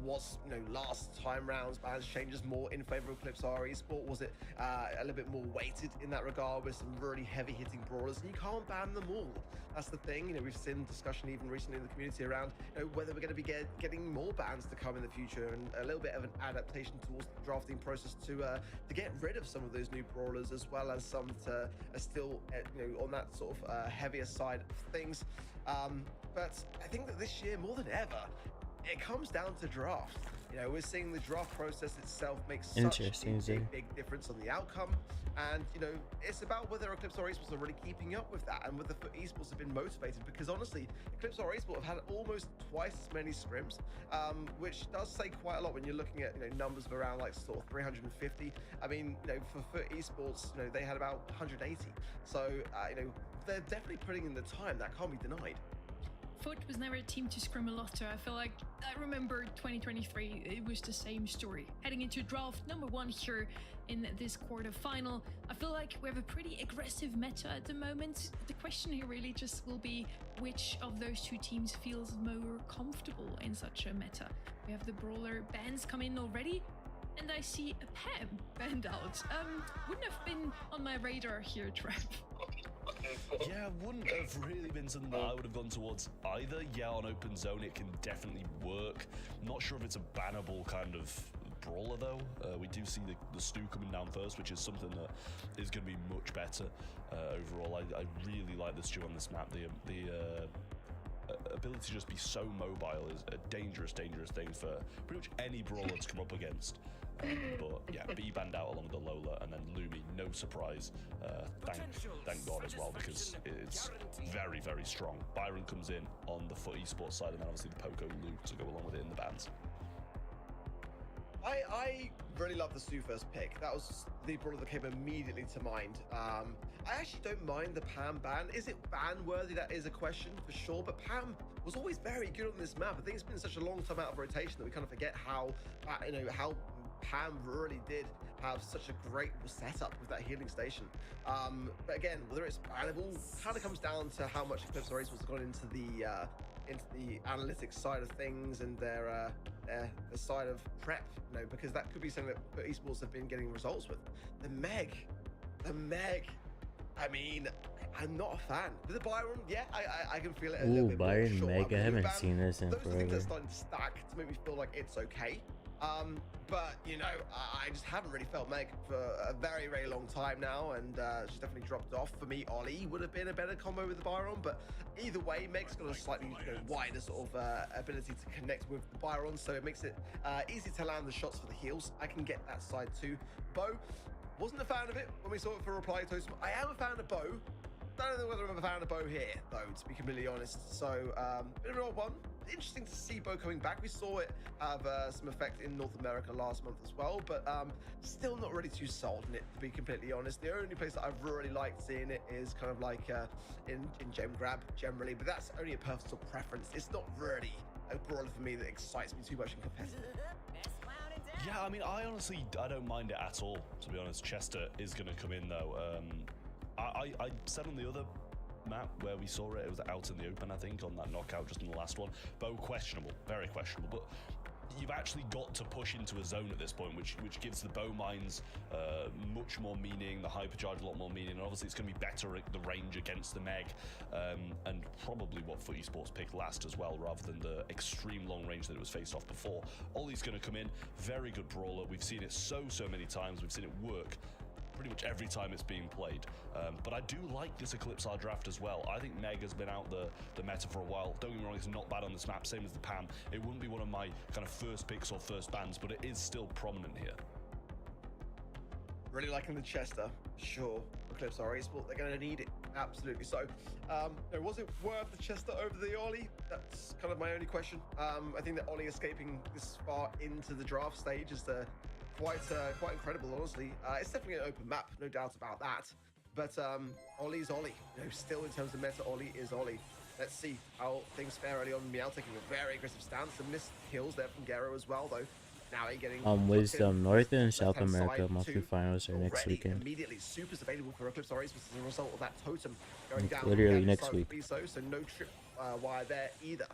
What's last time rounds balance changes more in favor of Eclipse R Esport? Was it a little bit more weighted in that regard with some really heavy hitting brawlers? And you can't ban them all. That's the thing. We've seen discussion even recently in the community around whether we're going to be getting more bans to come in the future, and a little bit of an adaptation towards the drafting process to get rid of some of those new brawlers, as well as some that are still on that sort of heavier side of things. But I think that this year, more than ever, it comes down to draft. We're seeing the draft process itself make such a big difference on the outcome. And, it's about whether Eclipse R Esports are really keeping up with that, and whether FUT Esports have been motivated, because honestly, Eclipse R Esports have had almost twice as many scrims, which does say quite a lot when you're looking at, numbers of around like sort of 350. I mean, for FUT Esports, they had about 180. So, they're definitely putting in the time. That can't be denied. FUT was never a team to scrim a lot, so I feel like I remember 2023, it was the same story. Heading into draft number 1 here in this quarterfinal, I feel like we have a pretty aggressive meta at the moment. The question here really just will be which of those two teams feels more comfortable in such a meta. We have the brawler bans come in already, and I see a Pam banned out. Wouldn't have been on my radar here, Trev. Yeah, wouldn't have really been something that I would have gone towards either. Yeah, on open zone it can definitely work. Not sure if it's a bannable kind of brawler though. We do see the Stu coming down first, which is something that is going to be much better overall. I really like the Stu on this map. The ability to just be so mobile is a dangerous thing for pretty much any brawler to come up against. But yeah, B banned out along with the Lola, and then Lumi, no surprise. Thank God as well, because it's very, very strong. Byron comes in on the FUT Esports side, and then obviously the Poco Luke to go along with it in the bans. I really love the Stu first pick. That was the brawler that came immediately to mind. I actually don't mind the Pam ban. Is it ban worthy? That is a question for sure. But Pam was always very good on this map. I think it's been such a long time out of rotation that we kind of forget how how Pam really did have such a great setup with that healing station. But again, whether it's bannable kind of comes down to how much Eclipse R Esports has gone into the analytics side of things and their side of prep, because that could be something that esports have been getting results with. The Meg, I mean, I'm not a fan. With the Byron, yeah, I can feel it a little bit Byron more. Meg, I haven't seen this in those forever. are things that are starting to stack to make me feel like it's okay. But I just haven't really felt Meg for a very, very long time now, and she's definitely dropped off. For me, Ollie would have been a better combo with the Byron, but either way, Meg's got a slightly wider sort of ability to connect with the Byron, so it makes it easy to land the shots for the heals. I can get that side too. Bo, wasn't a fan of it when we saw it for Reply Toast. I am a fan of Bo. Don't know whether I'm a fan of Bo here, though, to be completely honest. So, bit of an odd one. Interesting to see Bo coming back. We saw it have some effect in North America last month as well, but still not really too sold on it, to be completely honest. The only place that I've really liked seeing it is kind of like in Gem Grab generally, but that's only a personal preference. It's not really a brawler for me that excites me too much in competitive. Yeah, I mean, I don't mind it at all, to be honest. Chester is going to come in though. I said on the other map where we saw it was out in the open, I think, on that knockout just in the last one. Bo, questionable, very questionable, but you've actually got to push into a zone at this point, which gives the bow mines much more meaning, the hypercharge a lot more meaning, and obviously it's going to be better at the range against the Meg, and probably what FUT Esports picked last as well, rather than the extreme long range that it was faced off before. Ollie's going to come in, very good brawler. We've seen it so many times. We've seen it work pretty much every time it's being played. But I do like this Eclipse R draft as well. I think Meg has been out the meta for a while. Don't get me wrong, it's not bad on this map, same as the Pam. It wouldn't be one of my kind of first picks or first bans, but it is still prominent here. Really liking the Chester, sure. Eclipse R Esports, they're going to need it, absolutely. So, was it worth the Chester over the Ollie? That's kind of my only question. I think that Ollie escaping this far into the draft stage is quite incredible, honestly. It's definitely an open map, no doubt about that. But Ollie's Ollie. Still in terms of meta, Ollie is Ollie. Let's see how things fare early on. Meow taking a very aggressive stance and missed kills there from Gero as well, though. Now getting Wisdom, North and South America monthly finals are next already weekend. immediately supers available for Eclipse Race as a result of that totem going down. Literally next week. So no trip wire there either.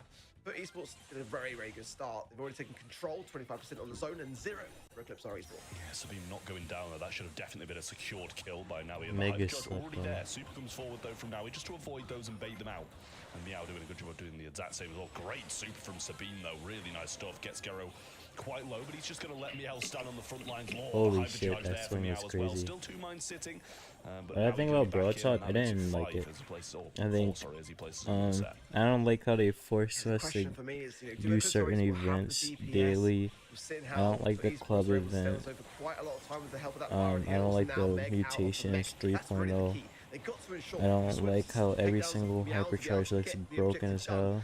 But esports did a very, very good start. They've already taken control, 25% on the zone and 0 for Eclipse Esports. Yeah, Sabine not going down there. That should have definitely been a secured kill by Naui. Mega already there. Super comes forward though from Naui just to avoid those and bait them out. And Meow doing a good job of doing the exact same as well. Great super from Sabine though. Really nice stuff. Gets Gero quite low, but he's just going to let Meow stand on the front lines more. Holy shit, that swing was crazy. Well. Still 2 mines sitting. But I think about Broadsword, I didn't like it. I think I don't like how they force us to do certain events daily. I don't like the club event. I don't like the mutations 3.0. I don't like how every single hypercharge looks broken as hell.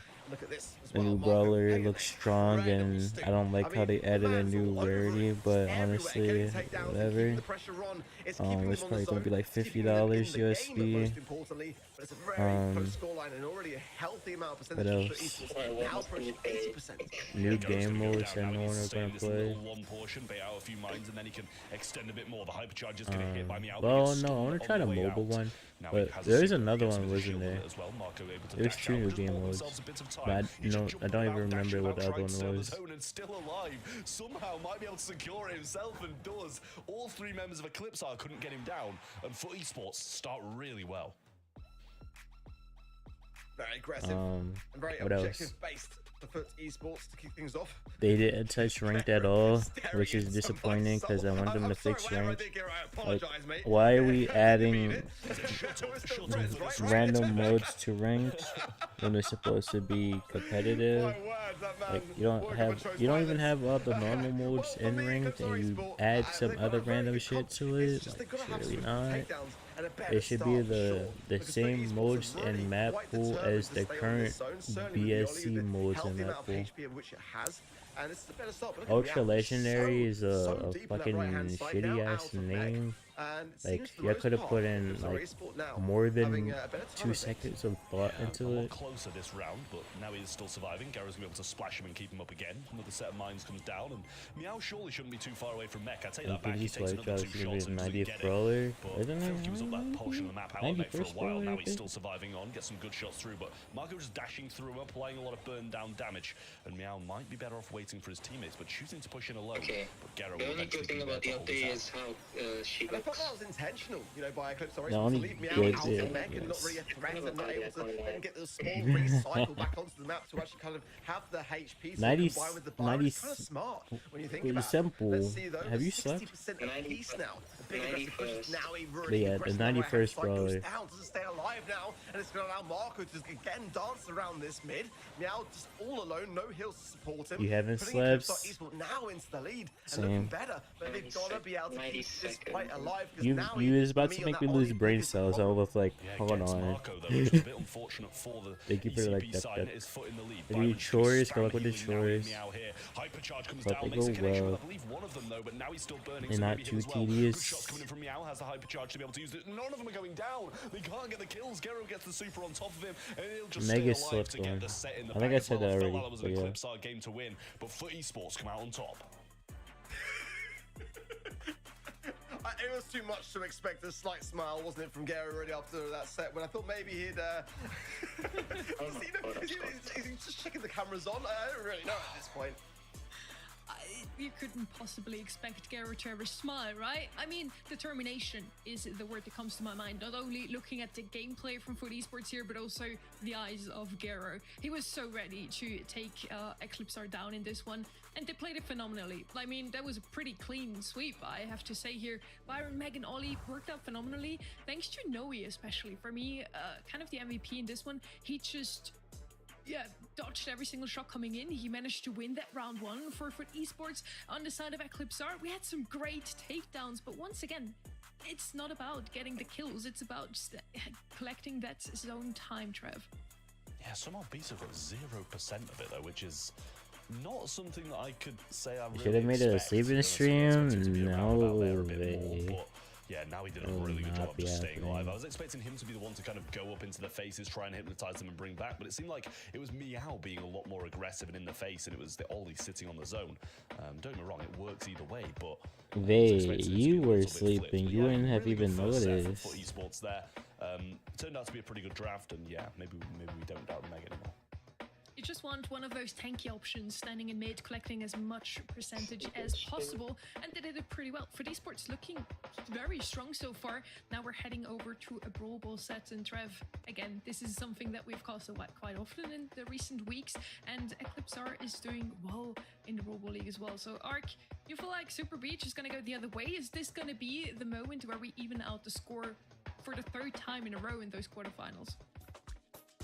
The new brawler looks strong, and I don't like how they added a new rarity, but honestly, whatever. It's probably gonna be like $50 USD. What else? New game modes that no one are gonna play. Well, no, I wanna try the mobile one, but there's another one, wasn't there? There's 2 new game modes, but I don't even remember what the other one was. Still alive, somehow might be able to secure it himself, and does. All 3 members of Eclipse couldn't get him down, and FUT Esports start really well. Very aggressive and very objective-based for FUT Esports to kick things off. They didn't touch ranked at all, which is disappointing because I want them to fix ranked. Like, why are we adding random modes to ranked when they're supposed to be competitive? Like, you don't even have all the normal modes in ranked, and you add some other random shit to it. Like, surely not. It should be the same modes and map pool as the current BSC modes in that pool. Ultra Legendary is a fucking shitty ass name. Like, you could have put in like more than 2 seconds of thought into it. Closer this round, but now he is still surviving. Garo's gonna be able to splash him and keep him up again. Another set of mines comes down, and Meow surely shouldn't be too far away from Mech. I take that back. He takes another 2 shots and doesn't get it. But I think he was up that portion of the map out Mech for a while. Now he's still surviving on, gets some good shots through, but Marco just dashing through him, applying a lot of burn down damage, and Meow might be better off waiting for his teammates, but choosing to push in alone. Okay. But Garo the only good thing about the update is how she looks. I thought that was intentional, you know, by Eclipse Race, The to only leave me good out of Mech and not really a threat, and not able to then get the small recycle back onto the map to actually kind of have the HP to combine with the bar. It's kind of smart when you think about it. Simple. Let's see though, Have you slept? 60% apiece now. The big aggressive push is now The 91st brawler. Doesn't stay alive now, and it's going to allow Marco to again dance around this mid. Meow just all alone, no heals to support him. You haven't Putting slept. Esports now into the lead and Same. looking better, but they've got to be able to keep this fight alive. You was about to make me lose brain cells. I was like, hold on. Thank you for like that. If you chores, go up with the chores. But they go well. They're not too tedious. None of them are going down. They can't get the kills. Gero gets the super on top of him, and he'll just Mega stay alive to get one. the set in the I think I said that already. That was But an yeah. Eclipse game to win, but FUT Esports come out on top. It was too much to expect a slight smile, wasn't it, from Gary already after that set, when I thought maybe he'd is he just checking the cameras on? I don't really know at this point. You couldn't possibly expect Gero to ever smile, right? I mean, determination is the word that comes to my mind. Not only looking at the gameplay from FUT Esports here, but also the eyes of Gero. He was so ready to take Eclipse down in this one, and they played it phenomenally. I mean, that was a pretty clean sweep, I have to say here. Byron, Meg, and Ollie worked out phenomenally, thanks to Noe especially. For me, kind of the MVP in this one. He just... dodged every single shot coming in. He managed to win that round 1 for FUT Esports. On the side of Eclipse, we had some great takedowns, but once again, it's not about getting the kills. It's about just collecting that zone time, Trev. Yeah, somehow Beast have got 0% of it though, which is not something that I could say I really Should have made it a expect, sleeping to be honest. stream. No way. Yeah, now he did a Will really good job not of be just staying alive. happening. I was expecting him to be the one to kind of go up into the faces, try and hypnotize them and bring back, but it seemed like it was Meow being a lot more aggressive and in the face, and it was the Ollie sitting on the zone. Don't get me wrong, it works either way, but You were sleeping. You wouldn't have even noticed. For esports there. Turned out to be a pretty good draft, and yeah, maybe we don't doubt the Meg anymore. You just want one of those tanky options, standing in mid, collecting as much percentage as possible, and they did it pretty well. For esports, looking very strong so far. Now we're heading over to a Brawl Ball set, and Trev, again, this is something that we've cast quite often in the recent weeks, and Eclipsar is doing well in the Brawl Ball League as well. So Ark, you feel like Super Beach is going to go the other way? Is this going to be the moment where we even out the score for the third time in a row in those quarterfinals?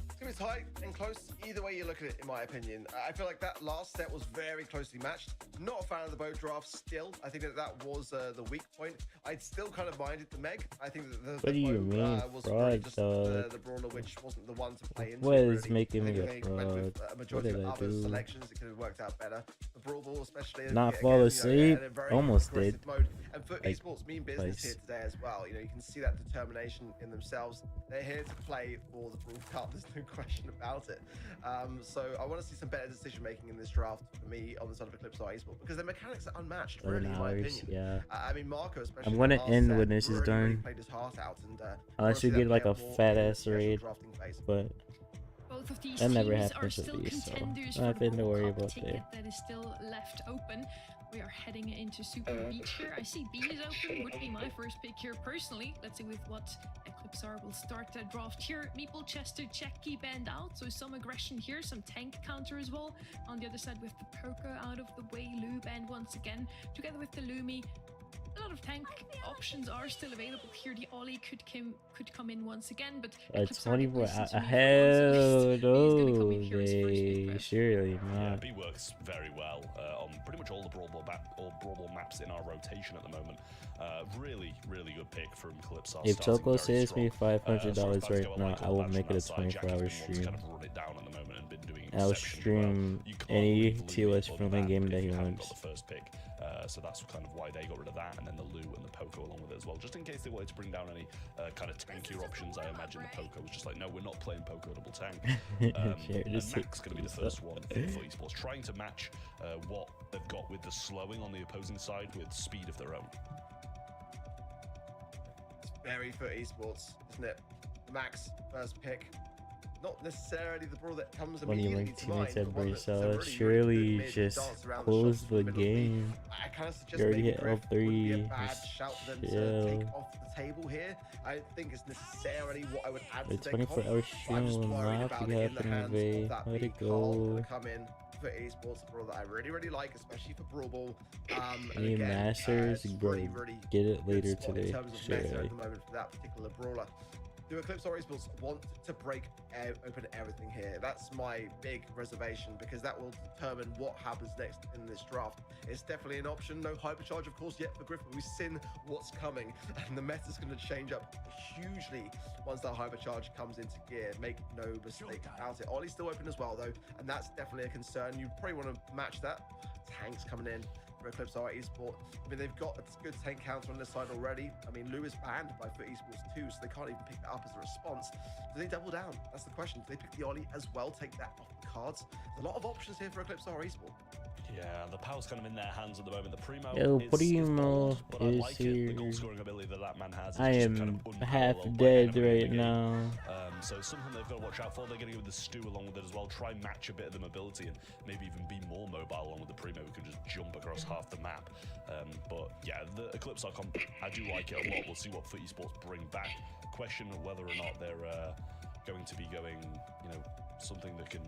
It's going to be tight and close either way you look at it, in my opinion. I feel like that last set was very closely matched. Not a fan of the bow draft still. I think that was the weak point. I'd still kind of minded the Meg. I think that the What do you bow, mean, was fraud, really just dog? the brawler, which wasn't the one to play into. What is really. making me I a think they went fraud? with a What majority did of I other do? selections. It could have worked out better. The Brawl Ball, especially Not again, fall you know, asleep? in a very Almost aggressive did. mode. And for Like, esports mean business twice. here today as well. You know, you can see that determination in themselves. They're here to play for the Brawl Cup. There's no question about it. So I want to see some better decision making in this draft for me on the side of Eclipsar Esports, because the mechanics are unmatched, really, in my opinion. Yeah. I mean, Marco, especially. I'm gonna in the last end set, when this is really done. played his heart out, and Unless you honestly, get like a that more fat in the ass special raid, drafting phase. but Both of these that never teams are happens with still these, so contenders for nothing the to World worry Cup about ticket there. that is still left open. We are heading into Super Beach here. I see B is open, would be my first pick here personally. Let's see with what Eclipsar will start the draft here. Meeple, Chester, Checky, band out, so some aggression here, some tank counter as well. On the other side with the Poker out of the way, Lube, and once again, together with the Lumi, a lot of tank options are still available here. The Ollie could come in once again, but Eclipsar 24 listen to me for hell once, no, they surely Yeah, not. B works very well on pretty much all the Brawl Ball maps in our rotation at the moment. Really good pick from Calypso. If Toko starting very saves me strong. $500 right now, I will make it a 24-hour stream. Kind of run it down at the moment and been doing I'll exceptionally stream well. You can't any leave Lou TOS on filming that game if that he you haven't wants. got the first pick. So that's kind of why they got rid of that, and then the Lou and the Poco along with it as well, just in case they wanted to bring down any kind of tankier options. I imagine the Poco was just like, no, we're not playing Poco double tank. Share And this Mac's going to be the first one for esports, trying to match what they've got with the slowing on the opposing side with speed of their own. It's very for esports, isn't it? Max, first pick. Not necessarily the brawl that comes When you immediately link to mind, teammates but at one that's a Brazil, really surely good mid just dance around close shots the in middle of game. I kind of suggest You already maybe hit Griff L3. wouldn't be a bad Just shout for them to chill. take off the table here. I don't think it's necessarily what I would add The to their comp. 24-hour I'm stream just will worried not about be it in the happening, hands Vay. of that Let big it Carl go. gonna come in for esports, a brawl that I really like, especially for Brawl Ball. And Any again, Masters, it's bro, really get it good later spot today. in terms of meta at Surely. the moment for that particular brawler. Do Eclipse Esports want to break open everything here? That's my big reservation, because that will determine what happens next in this draft. It's definitely an option. No hypercharge, of course, yet for Griff, but we've seen what's coming, and the meta's going to change up hugely once that hypercharge comes into gear. Make no mistake about it. Ollie's still open as well, though, and that's definitely a concern. You probably want to match that. Tanks coming in for Eclipse Esports. I mean, they've got a good tank counter on this side already. I mean, Lou is banned by Foot Esports too, so they can't even pick that up as a response. Do they double down? That's the question. Do they pick the Ollie as well, take that off the cards? There's a lot of options here for Eclipse Esports. Yeah, the power's kind of in their hands at the moment. The Primo Yo, is Primo bold, but I is like it. The here. goal scoring ability that man has is I just am kind of half unparalleled by dead anybody in right the game. now. So something they've got to watch out for. They're going to go with the Stew along with it as well. Try and match a bit of the mobility and maybe even be more mobile along with the Primo, who can just jump across half the map. But yeah, the Eclipse comp, I do like it a lot. We'll see what Foot Esports bring back. Question whether or not they're going to be going, something that can,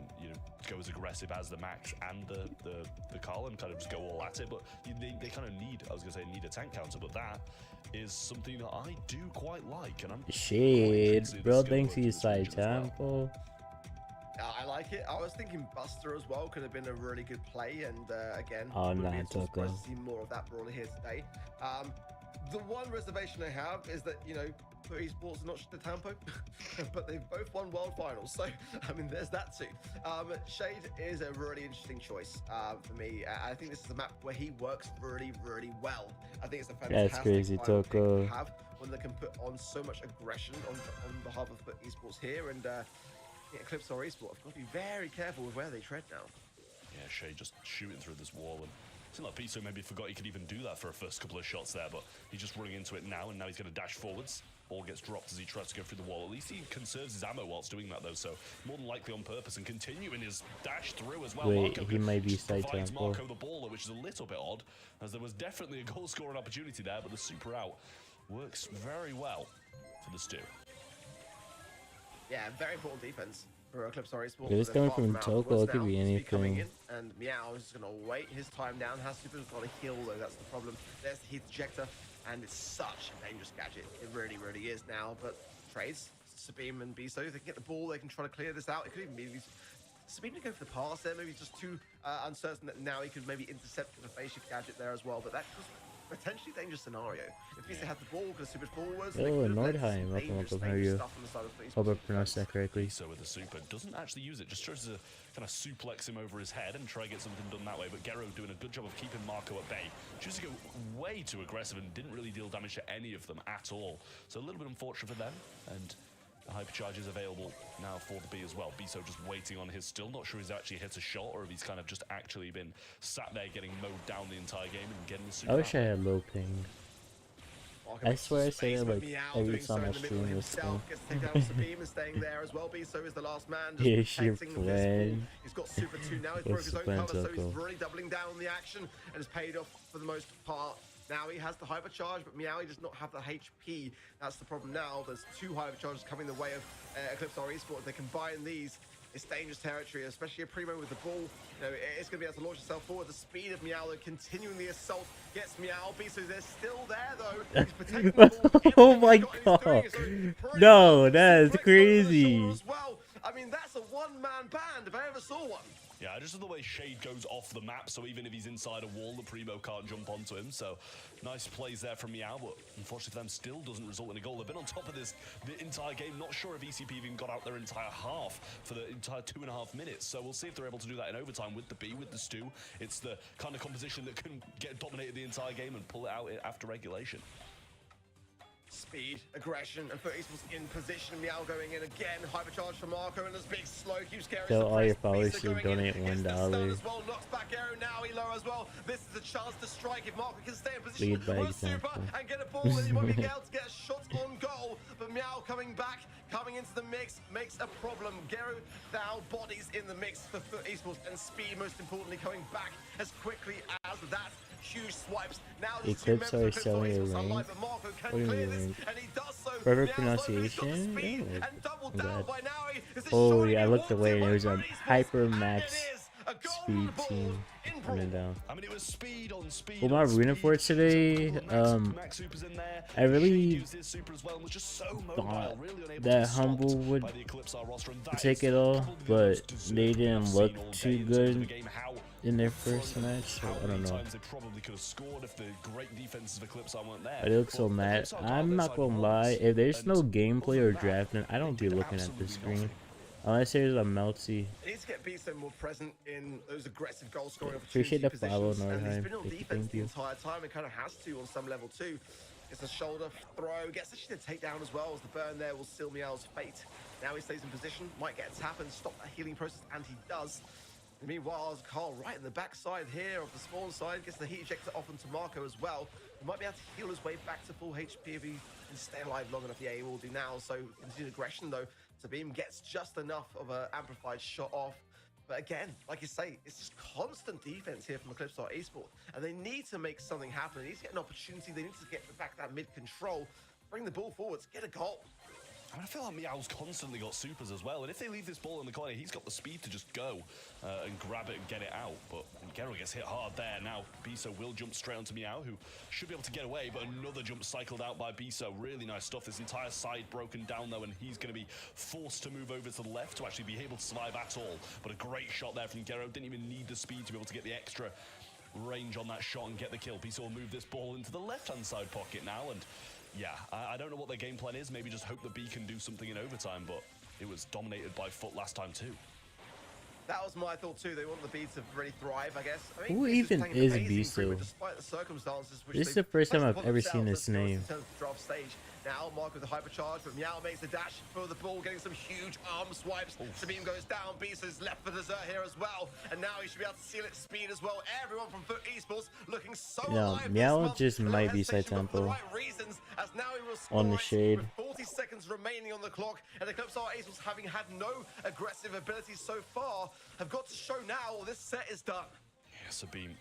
go as aggressive as the Max and the Carl and kind of just go all at it. But they kind of need, need a tank counter, but that is something that I do quite like. And I'm Shit, bro, thanks for your side tempo. I like it. I was thinking Buster as well could have been a really good play, and again, Oh, wouldn't nah, be at all Toko. surprised to see more of that brawler here today. The one reservation I have is that, you know, for esports are not the Tampo, but they've both won world finals. So, I mean, there's that too. Shade is a really interesting choice for me. I think this is a map where he works really, really well. I think it's a fantastic That's crazy, final pick Toko. to have when they can put on so much aggression on behalf of esports here. And Eclipse or Esport, I've got to be very careful with where they tread now. Yeah, Shade just shooting through this wall, and it seemed like Biso maybe forgot he could even do that for a first couple of shots there, but he's just running into it now, and now he's going to dash forwards. Ball gets dropped as he tries to go through the wall. At least he conserves his ammo whilst doing that, though, so more than likely on purpose, and continuing his dash through as well. Wait, Marco he might be just side provides tempo. Marco the baller, which is a little bit odd, as there was definitely a goal-scoring opportunity there, but the super out works very well for the Stu. Yeah, very important defense for Eclipse or Esport. If it's coming from Toko, it could be anything. And Meow is just going to wait his time down. Has Super's got to heal, though. That's the problem. There's the heat ejector, and it's such a dangerous gadget. It really, really is now. But trades, Sabine and Biso, they can get the ball. They can try to clear this out. It could even be Sabine to go for the pass there. Maybe just too uncertain that now he could maybe intercept the face shift gadget there as well. But that was potentially dangerous scenario. If Biso had the ball, could have supered forwards. Oh, Nordheim, welcome, how are you? Hope I pronounced that correctly. So with the super, doesn't actually use it, just tries to kind of suplex him over his head and try to get something done that way, but Gero doing a good job of keeping Marco at bay. Chooses to go way too aggressive and didn't really deal damage to any of them at all. So a little bit unfortunate for them, and the hypercharge is available now for the B as well. Biso just waiting on his, still not sure he's actually hit a shot or if he's kind of just actually been sat there getting mowed down the entire game and getting the super. I wish I had low ping. I swear I say that like every time I stream this thing. Staying there as well. Biso is the last man. Yeah, she played. He's got super 2 now. He's broke his own cover, so he's really doubling down on the action and has paid off for the most part. Now he has the hypercharge, but Meowie does not have the HP. That's the problem now. There's 2 hypercharges coming the way of Eclipse or Esport. If they combine these, it's dangerous territory, especially a Primo with the ball. You know, it's going to be able to launch itself forward. The speed of Meow, though, continuing the assault, gets Meow. Biso, they're still there, though. He's protecting the ball. Oh my god. No, that is crazy. Well, I mean, that's a one-man band if I ever saw one. Yeah, just the way Shade goes off the map, so even if he's inside a wall, the Primo can't jump onto him. So nice plays there from Meow, but unfortunately for them, still doesn't result in a goal. They've been on top of this the entire game. Not sure if ECP even got out their entire half for the entire 2.5 minutes. So we'll see if they're able to do that in overtime with the B, with the Stu. It's the kind of composition that can get dominated the entire game and pull it out after regulation. Speed, aggression, and 30 was in position. Meow going in again. Hypercharge for Marco, and this big slow keeps carrying. So all your followers should donate $1. As well, knocks back Arrow now. Elo as well. This is a chance to strike if Marco can stay in position. Lead by example. And get a ball, and he might be able to get a shot on goal. But Meow coming back, coming into the mix, makes a problem. Gero now bodies in the mix for esports, and speed, most importantly, coming back as quickly as that. Huge swipes. Now Eclipse are selling a ring. What do you mean? Perfect pronunciation? Oh yeah, I looked away and it was a hyper max speed team running down. I mean, it was speed on speed. Well, my arena for today, I really thought that Humble would take it all, but they didn't look too good in their first match, so I don't know. I look so mad. I'm not gonna lie, if there's no gameplay or drafting, I don't be looking at the screen. Unless there's a melty. He needs to get Biso more present in those aggressive goal scoring Appreciate the follow, and he's been on Nordheim. defense the entire time and kind of has to on some level too. Gets a shoulder throw, gets actually the takedown as well, as the burn there will seal Meow's fate. Now he stays in position, might get a tap and stop that healing process, and he does. And meanwhile, Carl right in the backside here of the spawn side gets the heat ejector off onto Marco as well. He might be able to heal his way back to full HP if he can stay alive long enough. Yeah, he will do now. So continued aggression though. Sabine gets just enough of an amplified shot off. But again, like you say, it's just constant defense here from Eclipse Esport. And they need to make something happen. They need to get an opportunity. They need to get back that mid control, bring the ball forwards, get a goal. I mean, I feel like Meow's constantly got supers as well, and if they leave this ball in the corner, he's got the speed to just go and grab it and get it out. But Gero gets hit hard there. Now Biso will jump straight onto Meow, who should be able to get away, but another jump cycled out by Biso. Really nice stuff. This entire side broken down though, and he's going to be forced to move over to the left to actually be able to survive at all. But a great shot there from Gero. Didn't even need the speed to be able to get the extra range on that shot and get the kill. Piso will move this ball into the left-hand side pocket now, and yeah, I don't know what their game plan is. Maybe just hope the B can do something in overtime, but it was dominated by Foot last time too. That was my thought too. They want the B to really thrive, I guess. I mean, Who even is Biso? Despite the circumstances, which This is the first time I've ever seen this name. In terms of draft stage. Now, Mark with the hypercharge, but Meow makes the dash for the ball, getting some huge arm swipes. Sabine goes down, Biso's left for dessert here as well. And now he should be able to seal it speed as well. Everyone from Foot Esports looking so alive. Meow just might be side tempo on the shade. With 40 seconds remaining on the clock, and Eclipse Our Esports, having had no aggressive abilities so far, have got to show now this set is done. Yeah, Sabine.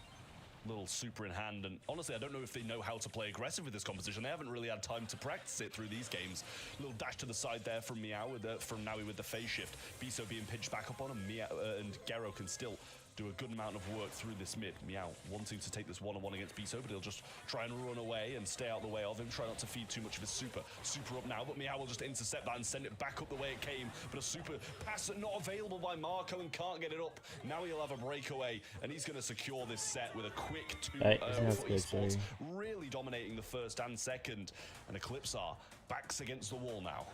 Little super in hand, and honestly I don't know if they know how to play aggressive with this composition. They haven't really had time to practice it through these games. Little dash to the side there from Meow with from Naui with the phase shift. Biso being pinched back up on him. Meow and Garo can still do a good amount of work through this mid. Meow wanting to take this one-on-one against Biso, but he'll just try and run away and stay out the way of him. Try not to feed too much of his super. Super up now, but Meow will just intercept that and send it back up the way it came. But a super pass not available by Marco and can't get it up. Now he'll have a breakaway, and he's going to secure this set with a quick two. Esports really dominating the first and second. And Eclipse are backs against the wall now.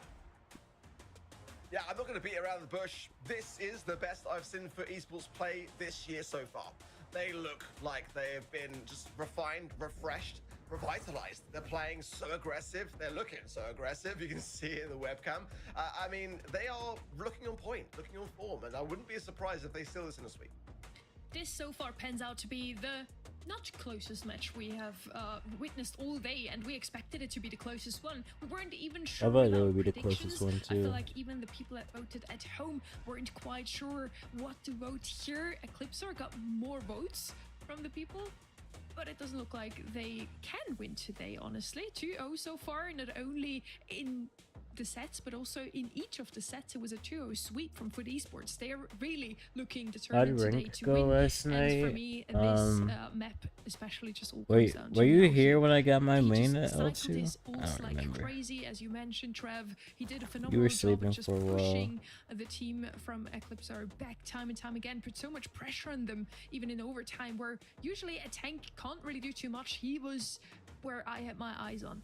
Yeah, I'm not going to beat around the bush. This is the best I've seen for esports play this year so far. They look like they have been just refined, refreshed, revitalized. They're playing so aggressive. They're looking so aggressive. You can see it in the webcam. I mean, they are looking on point, looking on form, and I wouldn't be surprised if they steal this in a sweep. This so far pans out to be the not closest match we have witnessed all day, and we expected it to be the closest one. We weren't even sure. I thought it would be the closest one I feel too. like even the people that voted at home weren't quite sure what to vote here. Eclipsar got more votes from the people, but it doesn't look like they can win today, honestly. 2-0 so far, not only in the sets, but also in each of the sets. It was a 2-0 sweep from Foot Esports. They are really looking determined today to win. Last And night? for me, this map especially just all comes Wait, down were to you how here when I got my he main just at cycled L2? his I ults don't like remember. crazy, as you mentioned, Trev. He did a You phenomenal were job sleeping of just for a while. pushing the team from Eclipsar back time and time again, put so much pressure on them, even in overtime, where usually a tank can't really do too much. He was where I had my eyes on.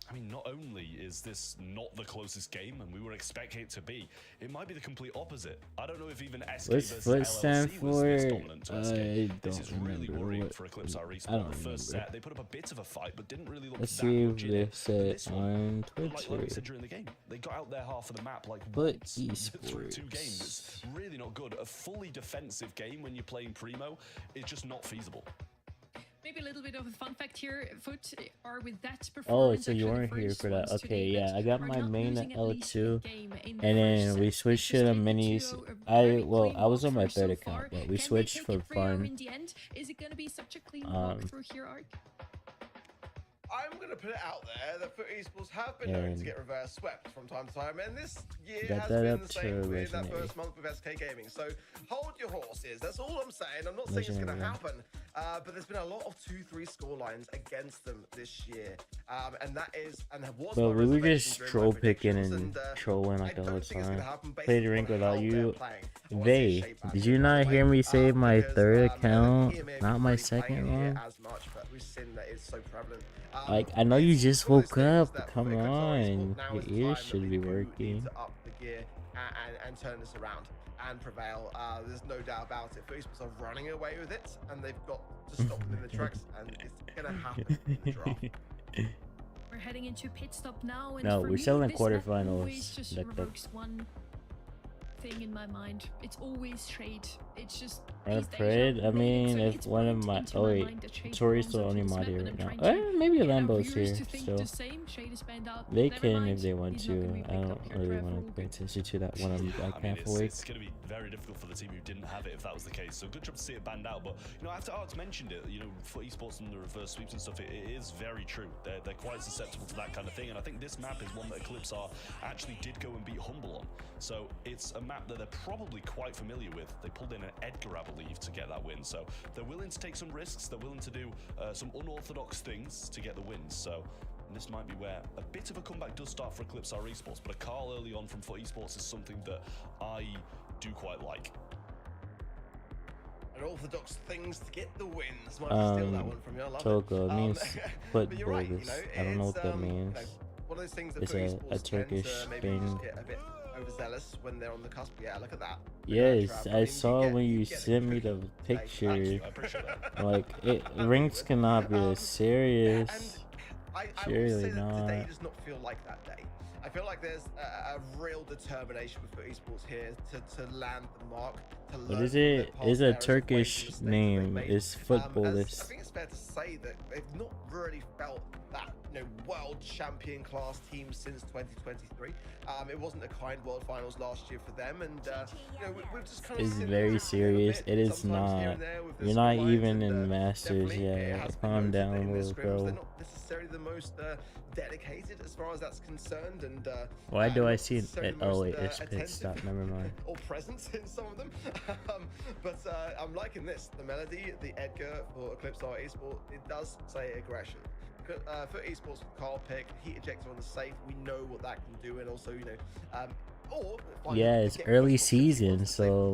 I mean, not only is this not the closest game, and we were expecting it to be, it might be the complete opposite. I don't know if even SK What's versus Foot stand LLC was this for? dominant to SK. I This is don't really remember worrying what- for Eclipse I Respawn. don't The first remember. set, they put up a bit of a fight, but didn't really look Let's that see if much in they it. said This one, on like we Twitter. said during the game, they got out their half of the map like Foot once through two games. It's Esports. really not good. A fully defensive game when you're playing Primo is just not feasible. Maybe a little bit of a fun fact here. Foot are with that Oh, performance. so you actually the weren't here first for that. ones Okay, today yeah, that I got are my not main losing at at least a L2, game in the and then first we set. switched They to the just taken minis. 2-0, a very Well, clean I was on my walkthrough so third account, far. but we Can switched they for take it 3-0 fun. in the end? Is it going to be such a clean walkthrough here, Ark? I'm going to put it out there that Foot Esports have been known to And get reverse swept from time to time, and this year got has that been up the same to in that legendary. first month with SK Gaming. So hold your horses. That's all I'm saying. I'm not saying it's going to Legendary. happen, but there's been a lot of 2-3 score lines against them this year, and that is and was. But my we were reservation just during troll my picking predictions, and and trolling I like all the don't think it's going to time. happen based Played on rank how without they're you. playing. I wanna see shape Did back you in not that way, hear me say my because, third I don't account, think EMEA not my really second playing here one? as much, but we've seen that it's so prevalent. Like, I know you just one of woke those things up. that Come for Eclipse Our Esports, on, now your is the ears time that should we be do need working. to up the gear and turn this around and prevail. There's no doubt about it. Esports are running away with it, and they've got to stop them in the tracks, and it's gonna happen in the draft. We're heading into pit stop now, and No, for we're me, still in this map quarterfinals. always just Duck, duck. revokes one thing in my mind. It's always Shade. It's just I these days prayed. are I mean, so if it's one of burnt my into oh my wait, mind that Shade Tori's belongs the only onto this mod map, here and right I'm now. trying to Maybe get our Lambo's viewers here to think still. the same. Shade is banned out. They Never can mind. if they want He's not to. gonna be I picked don't up here, really Trev. want All to pay good. attention to that one. I'm like I mean, half awake. it's going to be very difficult for the team who didn't have it if that was the case. So good job to see it banned out. But, you know, after Art's mentioned it, you know, for esports and the reverse sweeps and stuff, it is very true. They're quite susceptible to that kind of thing. And I think this map is one that Eclipse are actually did go and beat Humble on. So it's a map that they're probably quite familiar with. They pulled in an Edgar, I believe, to get that win. So they're willing to take some risks. They're willing to do some unorthodox things to get the wins. So this might be where a bit of a comeback does start for Eclipse Our Esports, but a call early on from Foot Esports is something that I do quite like. unorthodox things to get the wins. Might have to steal that one from you. I love Togo it. means But you're right, footballers. you know, I don't know what it's, that means. you know, one of those things that It's FUT a esports Turkish tend to maybe thing. just get a bit overzealous when they're on the cusp. Yeah, look at that. Yes, I saw when you sent me the picture. Like, rings cannot be this serious. I will Surely say that today not. does not feel like that day. I feel like there's a real determination with FUT esports here to land the mark. What is it? It's a Turkish name. It's I footballers. think it's fair to say that they've not really felt that, you know, world champion class team since 2023. It wasn't a kind world finals last year for them, and you know, we've just kind of It's seen very them serious. It is sometimes here not. and there with the You're not squad lines, even and, in Masters definitely it yet. has been Calm noted that down, in their little scrims, bro. they're not necessarily the most dedicated as far as that's concerned, and Why do I not see necessarily it? the Oh most, wait, it's pit attentive stop. Never mind. or presence in some of them. But I'm liking this. The melody, the Edgar for Eclipse Art Esport, it does say aggression. For esports, Carl pick, heat ejector on the safe, we know what that can do, and also, you know, Yeah, it's early season, so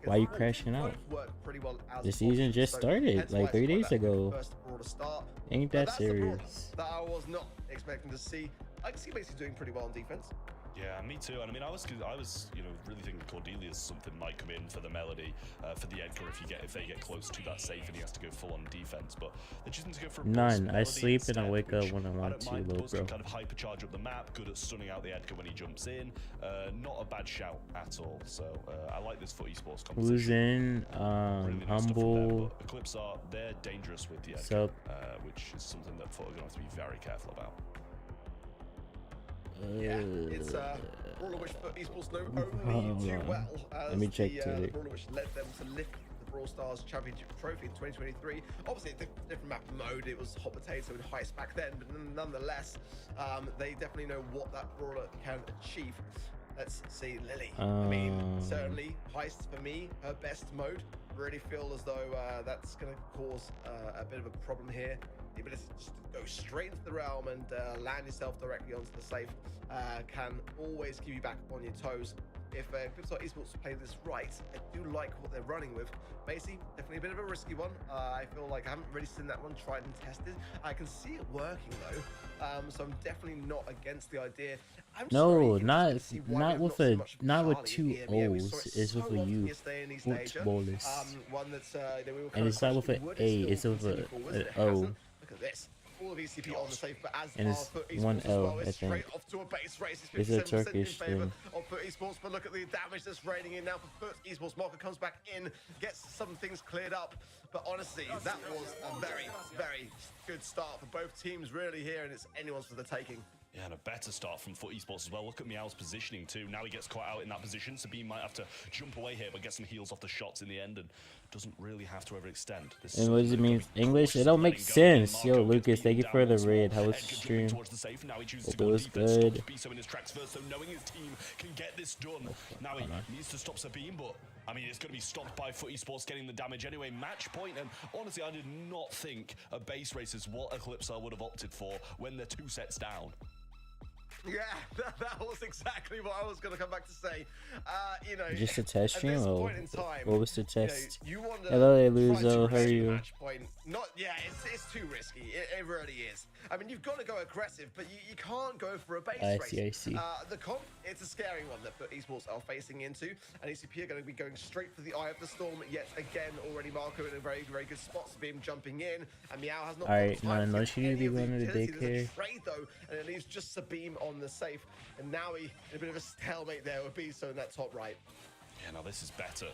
why are you crashing out? The season just started like 3 days ago. Ain't that serious? That I was not expecting to see. I can see basically doing pretty well on defense. Yeah, me too. And I mean, I was, you know, really thinking Cordelia's something might come in for the melody, for the Edgar if they get close to that safe and he has to go full on defense. But they're choosing to go for a None. I sleep and I wake up when I want to, little Buzz bro. can kind of hypercharge up the map, good at stunning out the Edgar when he jumps in. Not a bad shout at all. So I like this FUT esports competition. Who's in? Really nice stuff from them, Humble. but Eclipse are, they're dangerous with the Edgar, Sup? which is something that FUT are going to have to be very careful about. Yeah, it's Brawler which FUT esports know only too well, as Let me check the Twitter. Brawler which led them to lift the Brawl Stars Championship Trophy in 2023. Obviously, a different map mode. It was hot potato and heist back then, but nonetheless, they definitely know what that Brawler can achieve. Let's see Lily. I mean, certainly heist for me, her best mode. Really feel as though that's going to cause a bit of a problem here. The ability to just go straight into the realm and land yourself directly onto the safe can always keep you back on your toes. If Eclipse Esports play this right, I do like what they're running with. Macy, definitely a bit of a risky one. I feel like I haven't really seen that one tried and tested. I can see it working though, so I'm definitely not against the idea. I'm No, just not very interested to see why we've with not seen a much of not with Charlie two in EMEA. We saw O's. it It's so with a often U. yesterday in East Asia. Footballers. One that's we were And it's not with an A. It's with an O. Look at this. All of ECP on the safe, but as And it's FUT one esports as L, well, I it's straight think. off to a base race. It's a 57% in Turkish favor thing. of FUT esports, but look at the damage that's raining in now for FUT esports. Marker comes back in, gets some things cleared up, but honestly, that was a very, very good start for both teams really here, and it's anyone's for the taking. Yeah, and a better start from FUT esports as well. Look at Meow's positioning too. Now he gets caught out in that position. Sabine might have to jump away here, but get some heals off the shots in the end, and doesn't really have to overextend. And what does it mean? English? It don't make sense. Yo, Lucas, thank you for the raid. How was the stream? Hope it was good. So in his tracks first, so knowing his team can get this done. Now he needs to stop Sabine, but I mean, it's going to be stopped by FUT esports getting the damage anyway. Match point, and honestly, I did not think a base race is what Eclipse would have opted for when they're 2 sets down. Yeah, that was exactly what I was going to come back to say. You know, Just a test stream? Or what was the test? You want to Hello, Luzo. How are you? match point. Not, yeah, it's too risky. It really is. I mean, you've got to go aggressive, but you can't go for a base race. I see. The comp, it's a scary one that FUT esports are facing into, and ECP are going to be going straight for the eye of the storm yet again. Already Marco in a very, very good spot. Sabine jumping in, and Meow has not. Alright, man, unless you need to be going to the There's a daycare. trade though, and it leaves just Sabine on the safe, and now he in a bit of a stalemate there with Biso in that top right. Yeah, now this is better.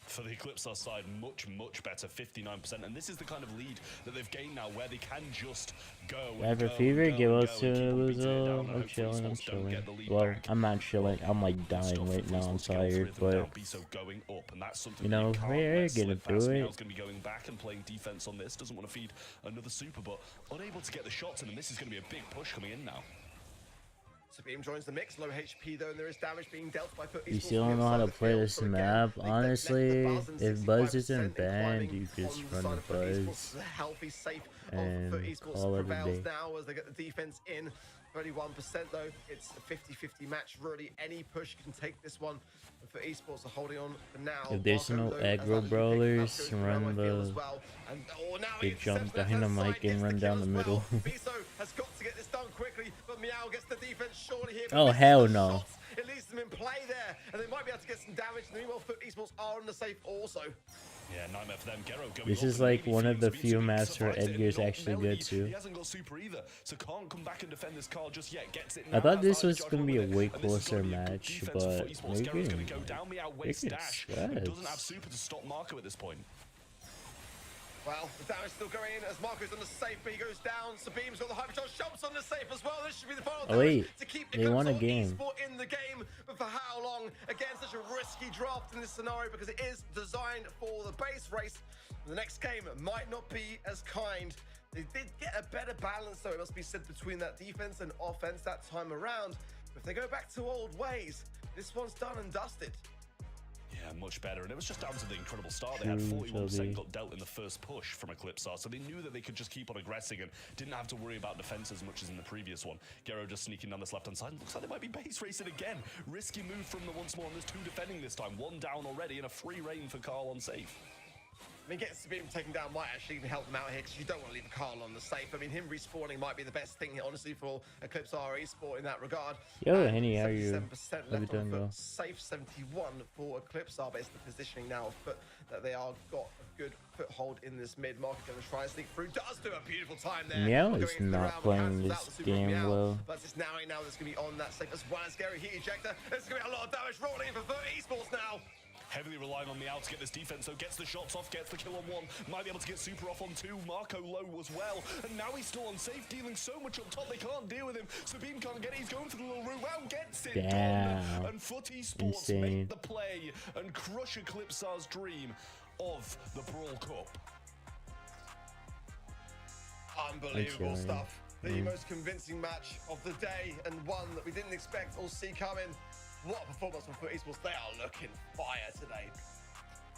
For the Eclipse side, much, much better, 59%. And this is the kind of lead that they've gained now, where they can just go. Ever fever, give us to Luzo. I'm chilling, I'm chilling. Well, I'm not chilling. I'm like dying right now. I'm tired, but you know, we're getting through it. Going to be going back and playing defense on this. Doesn't want to feed another super, but unable to get the shots in. And this is going to be a big push coming in now. Sabine joins the mix, low HP though, and there is damage being dealt by FUT You esports still on don't the know how other to side play of the this field. So map. again, Honestly, left the if Buzz isn't 65% banned, you climbing just on run the a side of FUT esports. Buzz A healthy safe and of FUT esports call it a prevails day. now as they get the defense in. 31% though. It's a 50-50 match. Really, any push can take this one. And for esports are holding on for now. If there's no aggro brawlers, run the big jump dynamite and run down the middle. Miso has got to get this done quickly, but Meow gets the defense surely here. Oh hell no. It leaves them in play there, and they might be able to get some damage. And meanwhile, Foot Esports are on the safe also. Yeah, nightmare for them. Gero going This is like one of the few maps where Edgar's actually good too. He hasn't got super either, so can't come back and defend this card just yet. Gets it I thought this was gonna be a way closer match, but maybe going to go down. Meow waste dash. Doesn't have super to stop Marco at this point. Well, the damage still going in as Marco's on the safe, but he goes down. Sabim's got the hypercharge, Shump's on the safe as well. This should be the final damage to keep they won a game. Esport in the game, but for how long? Again, such a risky draft in this scenario because it is designed for the base race. The next game might not be as kind. They did get a better balance, though, it must be said, between that defense and offense that time around. If they go back to old ways, this one's done and dusted. Yeah, much better. And it was just down to the incredible start. They had 41% got dealt in the first push from Eclipsar, so they knew that they could just keep on aggressing and didn't have to worry about defense as much as in the previous one. Gero just sneaking down this left-hand side. Looks like they might be base racing again. Risky move from the once more, and there's two defending this time. One down already, and a free reign for Carl on safe. I mean, getting Sabim taken down might actually even help them out here because you don't want to leave Carl on the safe. I mean, him respawning might be the best thing, honestly, for Eclipsar Esport in that regard. Yo, Henny, how are you? 77% left on foot. Safe 71 for Eclipsar, but it's the positioning now of foot that they are got a good foothold in this mid. Mark going to try and sneak through. Does do a beautiful time there. Meow is not playing this game well. But it's now that's going to be on that safe as well as Gary Heat Ejector. There's going to be a lot of damage rolling in for Foot Esports now. Heavily relying on Meow to get this defense, so gets the shots off, gets the kill on one, might be able to get super off on two. Marco low as well, and now he's still on safe, dealing so much up top, they can't deal with him. Sabim can't get it, he's going for the little route, wow, gets it done. And Foot Esports make the play and crush Eclipsar's dream of the Brawl Cup. Unbelievable stuff. The most convincing match of the day, and one that we didn't expect or see coming. What a performance from Foot Esports. They are looking fire today.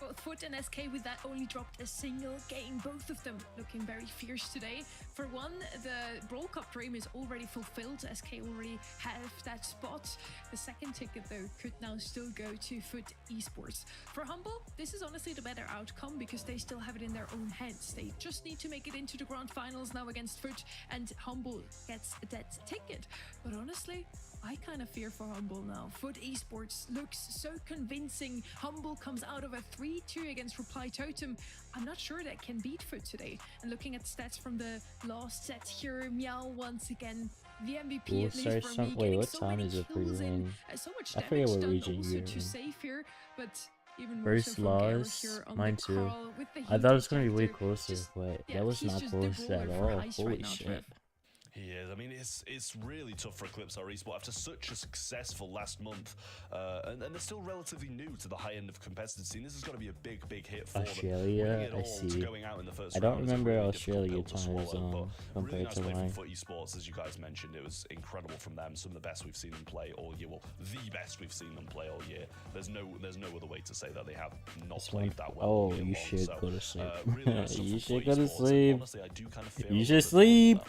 Both Foot and SK with that only dropped a single game. Both of them looking very fierce today. For one, the Brawl Cup dream is already fulfilled. SK already have that spot. The second ticket, though, could now still go to Foot Esports. For Humble, this is honestly the better outcome because they still have it in their own hands. They just need to make it into the grand finals now against Foot, and Humble gets that ticket. But honestly, I kind of fear for Humble now. Foot Esports looks so convincing. Humble comes out of a 3-2 against Reply Totem. I'm not sure that can beat Foot today. And looking at stats from the last set here, Meow once again, the MVP at least for me, getting so many kills in, so much damage done also to save here, but even more First so loss, here on mine the too. Carl with the I thought it was heat gonna be way ejector. closer, but that was he's not just close the at brawler for all. ice Holy right now, shit. Trev. He is. I mean, it's really tough for Eclipsar Esport after such a successful last month, and they're still relatively new to the high end of competitive scene. This is going to be a big hit for Australia, them. I see. Going out in the first I don't round is a remember really Australia difficult pill to times swallow, but really compared nice to play mine. from Foot Esports, as you guys mentioned. It was incredible from them. Some of the best we've seen them play all year. Well, the best we've seen them play all year. There's no other way to say that they have not played that well. Oh, all year you long. should So, go to sleep. really nice stuff You from should Foot go to Esports, and sleep. honestly, I do kind of fear a You little should bit for them sleep. now.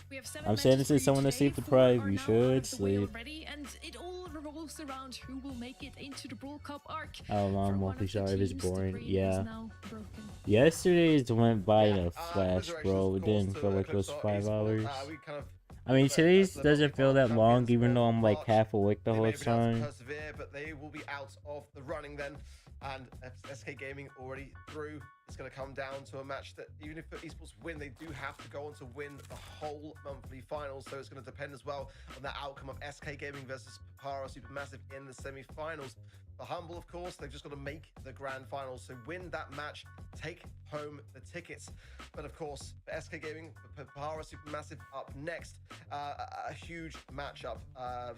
We have 7 I'm saying matches to for someone you to sleep today. deprived. 4 are You now out should of the way sleep. already, and it all revolves around who will make it into the Brawl Cup arc. Oh, For Mom, one of the sorry if it's teams, the boring. dream is Yeah. now broken. Yesterday's went by in a flash, bro. It didn't feel like it was 5 hours. I mean, today's doesn't feel that long, even though I'm like half awake the whole time. Persevere, but they will be out of the running then. And SK Gaming already through. It's going to come down to a match that even if Esports win, they do have to go on to win the whole monthly finals. So it's going to depend as well on the outcome of SK Gaming versus Papara Supermassive in the semi-finals. The Humble, of course, they've just got to make the grand finals. So win that match, take home the tickets. But of course, for SK Gaming, for Papara Supermassive up next, a huge matchup.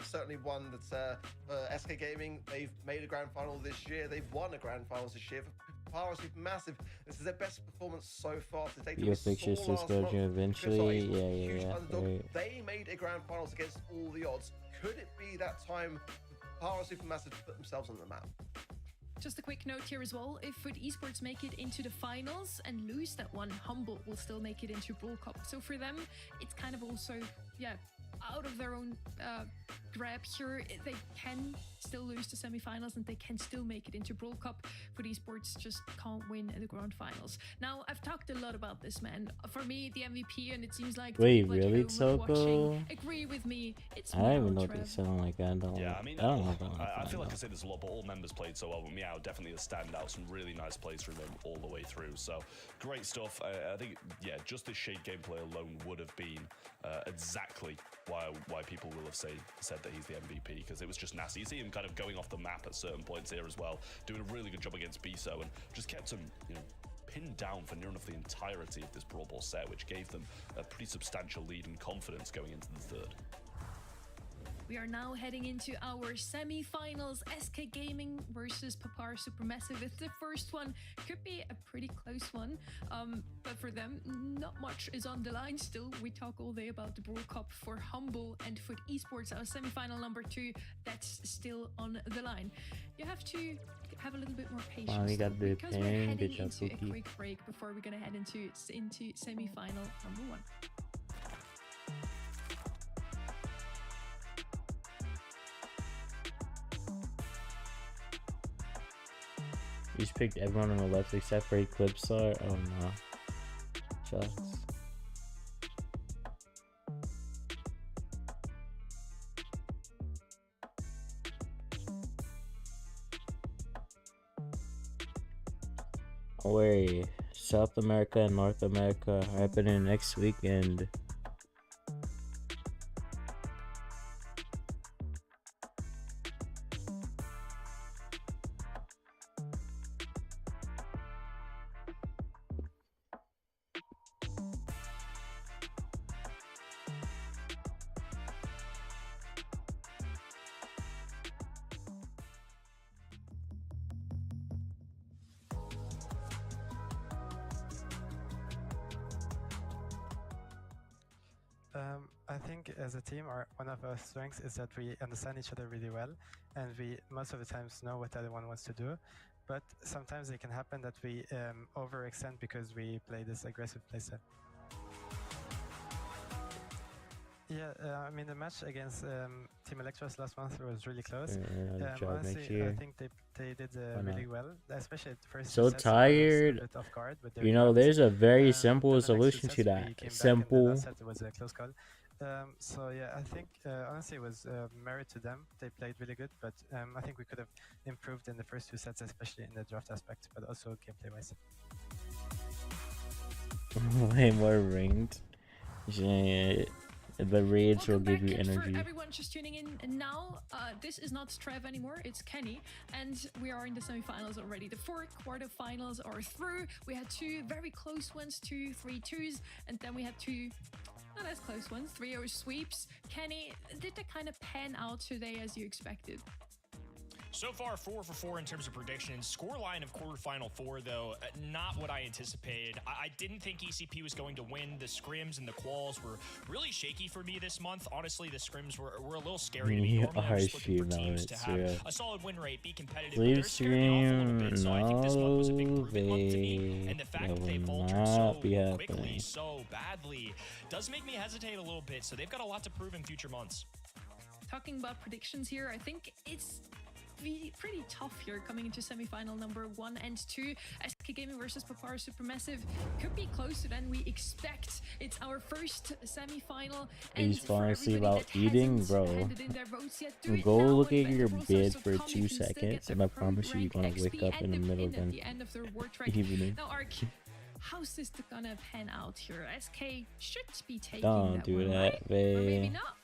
Certainly one that's SK Gaming, they've made a grand final this year. They've won a grand finals this year. For Papara Supermassive, this is their best performance so far to date. Your pictures just go to eventually. Yeah. Right. They made a grand finals against all the odds. Could it be that time Papara Supermassive put themselves on the map? Just a quick note here as well. If Foot Esports make it into the finals and lose that one, Humble will still make it into Brawl Cup. So for them, it's kind of also, yeah, out of their own grab here. They can still lose the semifinals and they can still make it into Brawl Cup. Foot Esports just can't win in the grand finals. Now, I've talked a lot about this man. For me, the MVP, and it seems like the Wait, people at really, home Toko? watching agree with me. It's I don't even Meow, know what they Trev. sound like. I don't. Yeah, I mean, I don't know. About I feel like I say this a lot, but all members played so well. Meow definitely a standout. Some really nice plays from him all the way through. So great stuff. I think, yeah, just this Shade gameplay alone would have been exactly why people will have said that he's the MVP, because it was just nasty. You see him kind of going off the map at certain points here as well, doing a really good job against Biso, and just kept him, you know, pinned down for near enough the entirety of this Brawl Ball set, which gave them a pretty substantial lead and confidence going into the third. We are now heading into our semi-finals. SK Gaming versus Papar Supermassive. It's the first one. Could be a pretty close one. But for them, not much is on the line still. We talk all day about the Brawl Cup for Humble and Foot Esports. Our semi-final number 2, that's still on the line. You have to have a little bit more patience we got the because we're ping. heading Good job, into a Cookie. quick break before we're going to head into semi-final number 1. You just picked everyone on the left except for Eclipsar. Oh no. Shucks. Wait, South America and North America are happening next weekend. I think as a team, one of our strengths is that we understand each other really well, and we most of the times know what the other one wants to do. But sometimes it can happen that we overextend because we play this aggressive playset. Yeah, I mean the match against Team Electros last month was really close. Honestly, I think they did really well, especially at the first So two sets. I was a tired. bit off guard with their You know, cards. there's a very simple Then the next two solution sets to we that. came back, and the Simple. last set it was a close call. So yeah, I think honestly it was merit to them. They played really good, but I think we could have improved in the first two sets, especially in the draft aspect, but also gameplay wise. Way more ringed. Shit. The rage will give you And energy. for everyone just tuning in now, this is not Trev anymore, it's Kenny, and we are in the semifinals already. The 4 quarterfinals are through. We had 2 very close ones, 2 3-2s, and then we had 2 not as close ones, 3-0 sweeps. Kenny, did that kind of pan out today as you expected? So far, 4 for 4 in terms of predictions. Scoreline of quarterfinal 4, though, not what I anticipated. I didn't think ECP was going to win. The scrims and the quals were really shaky for me this month. Honestly, the scrims were a little scary to me. Normally, I'm just looking for teams to have a solid win rate, be competitive. But they're scared me off a little bit, so I think this month was a big proving month to me. And the fact that they faltered so quickly, so badly, does make me hesitate a little bit. So they've got a lot to prove in future months. Talking about predictions here, I think it's pretty tough here coming into semi-final number 1 and 2. SK Gaming versus Papar Supermassive could be closer than we expect. It's our first semi-final. He's honestly about eating, bro. Go look at your bid for 2 seconds, and I promise you, you're gonna wake up in the middle of the evening. Now, Ark, how's this gonna pan out here? SK should be taking Don't that do one, that, right? Or maybe babe. not.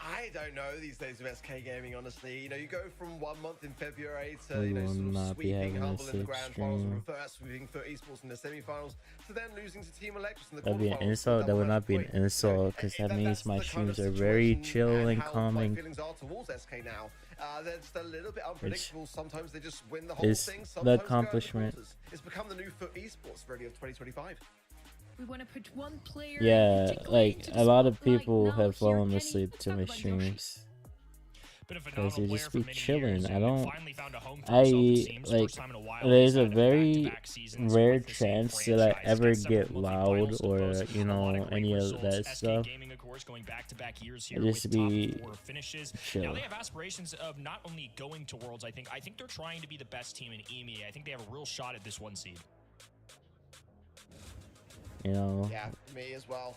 I don't know these days with SK Gaming, honestly. You know, you go from 1 month in February to, We you know, will sort of not be sweeping having a Humble in the sick grand finals, stream. reverse sweeping Foot Esports in the semi-finals, to then losing to Team Electros in the That'd be an quarterfinals. insult. That would not be an insult, because that means my streams are very chill and calming. My feelings are towards SK now. They're just a little bit unpredictable. Sometimes they just win the whole It's thing. the Sometimes go out in the accomplishment. quarters. It's become the new Foot Esports really of 2025. We want to put one player. Yeah, particularly like into the a lot of spotlight people now have here. fallen Kenny, asleep let's to talk my about Yoshi. streams. Been a because phenomenal they player just for be many chilling. years, I and don't. finally found a home for himself, it seems. Like, First time in a while there's he's a had very back-to-back seasons rare with the same chance that I franchise. ever Got several get monthly loud finals to or boast. you A lot know of great any of results. that SK stuff. Gaming, of course, going back-to-back years I here just with be top 4 finishes. chill. Now they have aspirations of not only going to Worlds. I think they're trying to be the best team in EMEA. I think they have a real shot at this 1 seed. You know. Yeah, me as well.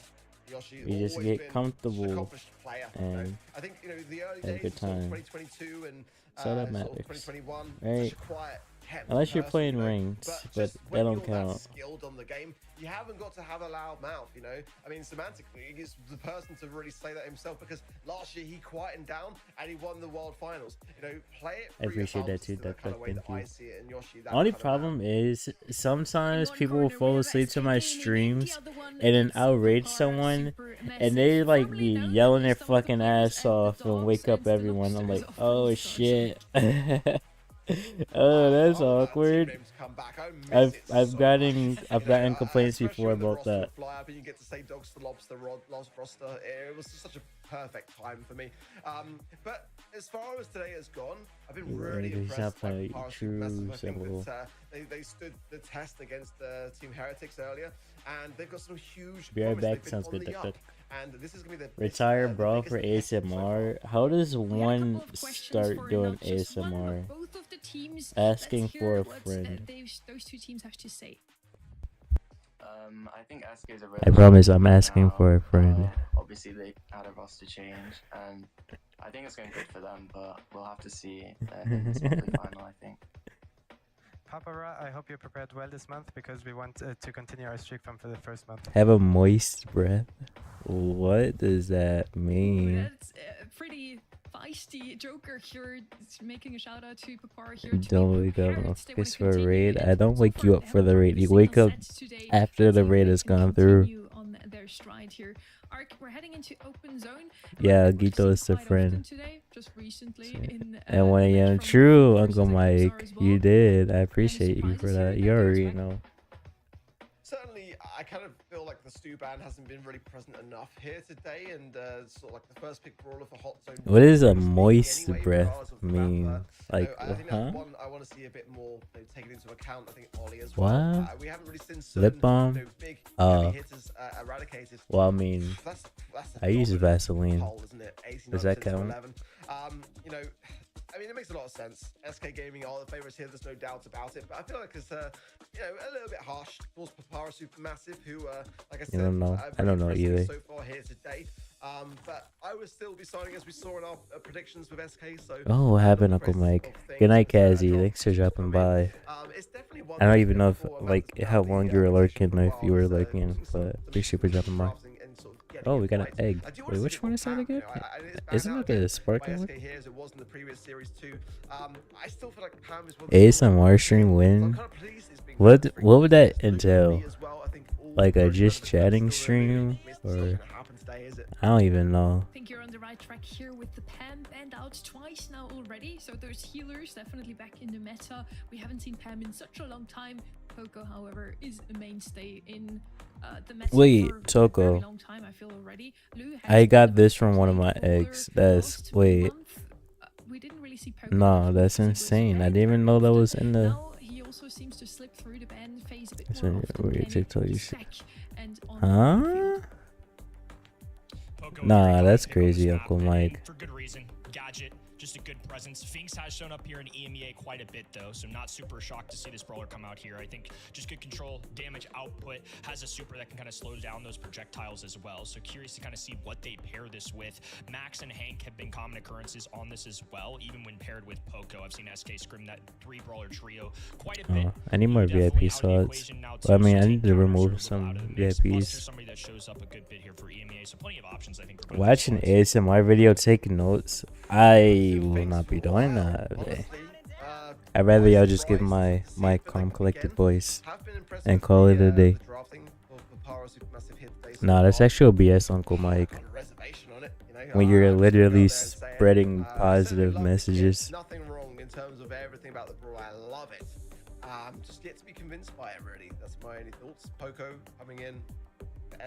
Yoshi We just always get been comfortable an accomplished player. and I think the early have a days good of sort of time. 2022 and So that sort of matters, 2021, right? such a quiet, kept Unless you're person, playing ranked, but just that when don't you're count. that skilled on the game, you haven't got to have a loud mouth. I mean, semantically, it's the person to really say that himself, because last year he quietened down and he won the World Finals. Play it. I appreciate that too, That kind of way thank that I you. see it, and Yoshi. That Only kind of problem is sometimes people will fall asleep to my streams and then I'll rage someone and they like be yelling their fucking ass off and wake up everyone. I'm like, oh shit. Oh, that's awkward. I've gotten complaints before about that. Fly up and you get to say dogs to lobster, roster. It was just such a perfect time for me. But as far as today has gone, I've been really impressed by the Paris Supermassive. I think that they stood the test against Team Heretics earlier, and they've got some huge. Be right promise. back. They've been Sounds on good. the up, and this is gonna be the Retire brawl for biggest test ASMR. How does one start doing ASMR? Asking for a friend. Those 2 teams have to say. I think SK is a really I promise strong I'm team asking now. for a friend. Obviously, they had a roster change, and I think it's going good for them, but we'll have to see in this monthly final, I think. Papara, I hope you're prepared well this month, because we want to continue our streak from for the first month. Have a moist breath. What does that mean? That's pretty feisty. Joker here is making a shout out to Papara here. Don't wake up on face for a raid. I don't wake you up for the raid. You wake up after the raid has gone through. On their stride here. Ark, we're heading into open zone. Yeah, Gito is a friend. Today, just recently in, At 1 a.m. True, Uncle Mike. You did. I appreciate you for that. You already know. Certainly, I kind of feel like the Stu ban hasn't been really present enough here today, and sort of like the first pick brawler for Hot Zone. What does a moist breath mean? Like, I think huh? that's one I want to see a bit more taken into account. I think Ollie as well. What? We haven't really seen Lip balm? big heavy hitters eradicated. Well, I mean, That's I use Vaseline. poll, isn't it? Does that 89% to count? 11. I mean, it makes a lot of sense. SK Gaming are the favorites here. There's no doubt about it. But I feel like it's a little bit harsh towards Papara Supermassive, who, like I said, don't know. I don't know either. so far here today. But I will still be signing as we saw in our predictions with SK. So Oh, what happened, Uncle Mike? Good night, Kazzy. Thanks for dropping by. it's definitely one I don't thing even know if, for like, how long you were lurking or if you were lurking, but appreciate for dropping by. Oh, we got an egg. Wait, which one is that again? Isn't it the sparkling one? here as it was in the previous series too. I still feel like Pam is one ASMR stream win? What would that entail? Like a just chatting stream? Or I don't even know. I think you're on the right track here with the Pam banned out twice now already. So those healers definitely back in the meta. We haven't seen Pam in such a long time. Poco, however, is a mainstay in the meta Wait, for a Toko. very long time, I feel already. Lou has I got been this from one of my eggs. That's wait. we didn't really see Poco No, that's insane. I didn't even know that was in the. now he also seems to slip through the ban phase a bit That's more when often, weird getting TikTok the you stack and on Huh? Nah, that's crazy, Uncle Mike. For good reason. Gadget, just a good presence. Finks has shown up here in EMEA quite a bit, though, so not super shocked to see this brawler come out here. I think just good control, damage output, has a super that can kind of slow down those projectiles as well. So curious to kind of see what they pair this with. Max and Hank have been common occurrences on this as well, even when paired with Poco. I've seen SK scrim that 3-brawler trio quite a bit. Oh, I need more VIP slots. Well, I mean, I need to remove some VIPs. Somebody that shows up a good bit here for EMEA, so plenty of options, I think. for both Watching squads. ASMR video, taking notes. I will not be doing that. I'd rather y'all just give my calm, collected voice and call it a day. Nah, that's actual BS, Uncle Mike. When you're literally spreading positive messages. Nothing wrong in terms of everything about the brawl. I love it. Just yet to be convinced by it, really. That's my only thoughts. Poco coming in.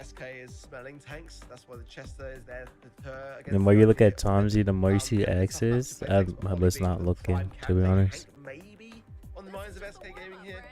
SK is smelling tanks. That's why the Chester is there to deter against The more you look OP at Tomsy, the more you see X's. I was not looking, to be honest. Maybe on the minds of SK Gaming here.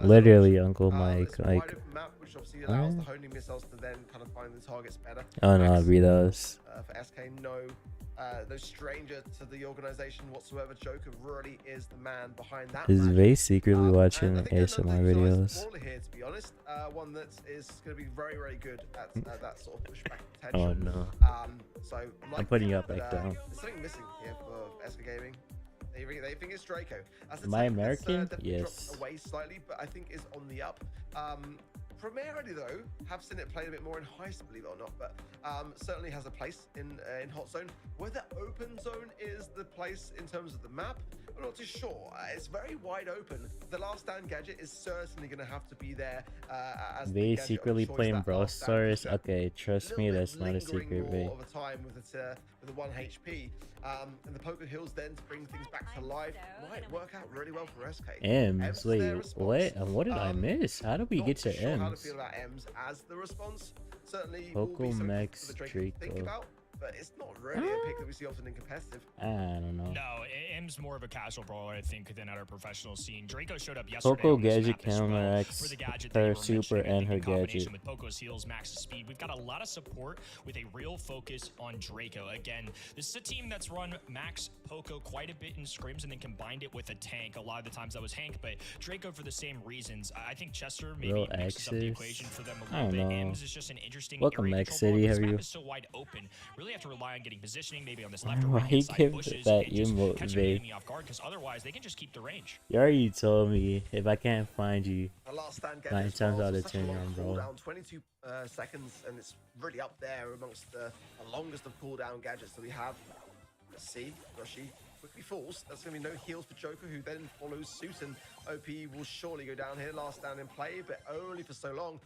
Literally, Uncle Mike. It's a Like, wide open map, which obviously allows the honing missiles to then kind of find the targets better. oh no, Max, read those. for SK, no stranger to the organization whatsoever. Joker really is the man behind that. Is Vay secretly watching And I think ASMR another videos? brawler here, to be honest, one that is going to be very, very good at that sort of pushback Oh potential. no. So I'm putting you up back down. There's something missing here for SK Gaming. They think it's Draco. That's the Am I tank that's, American? definitely Yes. dropped away slightly, but I think is on the up. Primarily though, have seen it played a bit more in Heist, believe it or not, but certainly has a place in Hot Zone. Whether Open Zone is the place in terms of the map, I'm not too sure. It's very wide open. The Last Stand gadget is certainly going to have to be there as Vay the gadget of secretly choice, playing that Brawl Last Stand. Stars? Okay, trust me, that's not a secret, Vay. More of a time with the 1 HP, and the Poker Hills then to bring things back to life might work out really well for SK. M's? Wait, what did I miss? How did we get to Sure how to M's? feel about M's as the response. Certainly Poco will be something Max for the Draco to think Draco. about, but it's not really a pick that we see often in competitive. I don't know. No, M's more of a casual brawler, I think, than at our professional scene. Draco showed up yesterday Poco on this gadget map as well counteracts for the gadget that her you were super mentioning. I and think her in combination gadget. with Poco's heals, Max's speed, we've got a lot of support with a real focus on Draco. Again, this is a team that's run Max, Poco quite a bit in scrims and then combined it with a tank. A lot of the times that was Hank, but Draco for the same reasons. I think Chester maybe Real mixes up the X's? equation for them a I little don't bit. know. M's is just an interesting Welcome, area Max control City, ball. how This are you? map is so wide open. Really have to rely on getting positioning, maybe on this left or Why right hand side give bushes, that and just emote, catching Vay? the enemy off guard, because otherwise they can just keep the range. You already told me if I can't find you, The Last Stand gadget 9 as times well, out so of such a 10 you're long on bro. cooldown, 22 seconds, and it's really up there amongst the longest of cooldown gadgets that we have. Let's see, Yoshi quickly falls. That's going to be no heals for Joker, who then follows suit, and OP will surely go down here. Last Stand in play, but only for so long.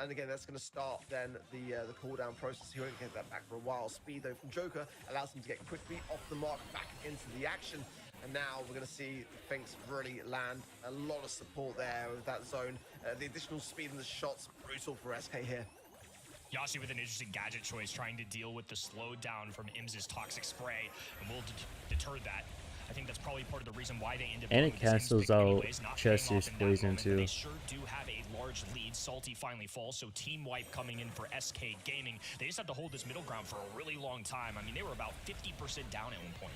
And again, that's going to start then the cooldown process. He won't get that back for a while. Speed though from Joker allows him to get quickly off the mark back into the action. And now we're going to see Finks really land a lot of support there with that zone. The additional speed and the shots, brutal for SK here. Yashi with an interesting gadget choice, trying to deal with the slowdown from Imz's toxic spray, and will deter that. I think that's probably part of the reason why they ended up And going it with this Imz cancels pick out anyways, not paying Chester's off in that poison moment, but too. They sure do have a large lead. Salty finally falls, so team wipe coming in for SK Gaming. They just have to hold this middle ground for a really long time. I mean, they were about 50% down at one point.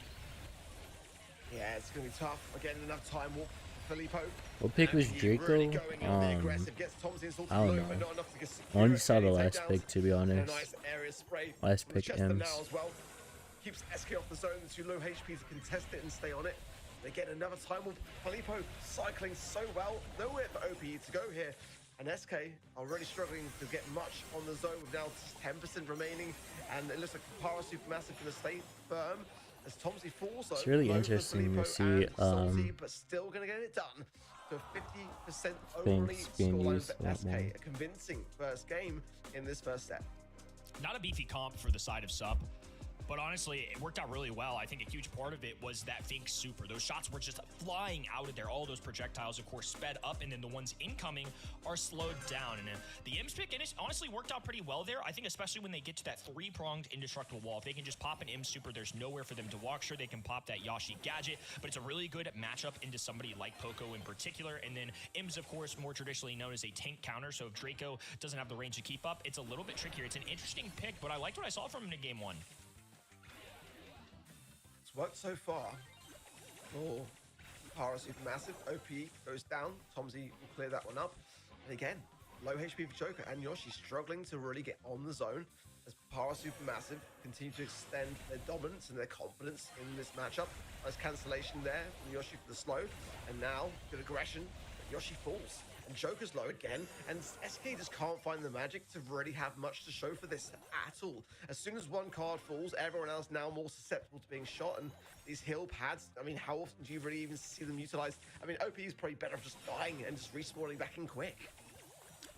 Yeah, it's going to be tough. Again, enough time walk for Filippo. What pick was Draco? I don't know. I only saw the last pick, to be honest. Last pick M's. Keeps SK off the zone, too low HP to contest it and stay on it. They get another time with Filippo cycling so well. Nowhere for OP to go here. And SK are really struggling to get much on the zone with now 10% remaining. And it looks like Power Supermassive going to stay firm as Tomsy falls. It's really interesting to see but still going to get it done. So 50% only Finks being scoreline used for a lot SK. more. A convincing first game in this first set. Not a beefy comp for the side of Sup, but honestly, it worked out really well. I think a huge part of it was that Fink super. Those shots were just flying out of there. All those projectiles, of course, sped up, and then the ones incoming are slowed down. And the Imps pick honestly worked out pretty well there. I think especially when they get to that three-pronged indestructible wall. If they can just pop an Imp super, there's nowhere for them to walk. Sure, they can pop that Yashi gadget, but it's a really good matchup into somebody like Poco in particular. And then Imps, of course, more traditionally known as a tank counter. So if Draco doesn't have the range to keep up, it's a little bit trickier. It's an interesting pick, but I liked what I saw from him in game one. It's worked so far for Power Supermassive. OP goes down. Tomsy will clear that one up. And again, low HP for Joker and Yoshi struggling to really get on the zone as Power Supermassive continue to extend their dominance and their confidence in this matchup. Nice cancellation there from Yoshi for the slow. And now, good aggression. Yoshi falls. And Joker's low again, and SK just can't find the magic to really have much to show for this at all. As soon as one card falls, everyone else now more susceptible to being shot, and these heal pads, I mean, how often do you really even see them utilized? I mean, OP is probably better off just dying and just respawning back in quick.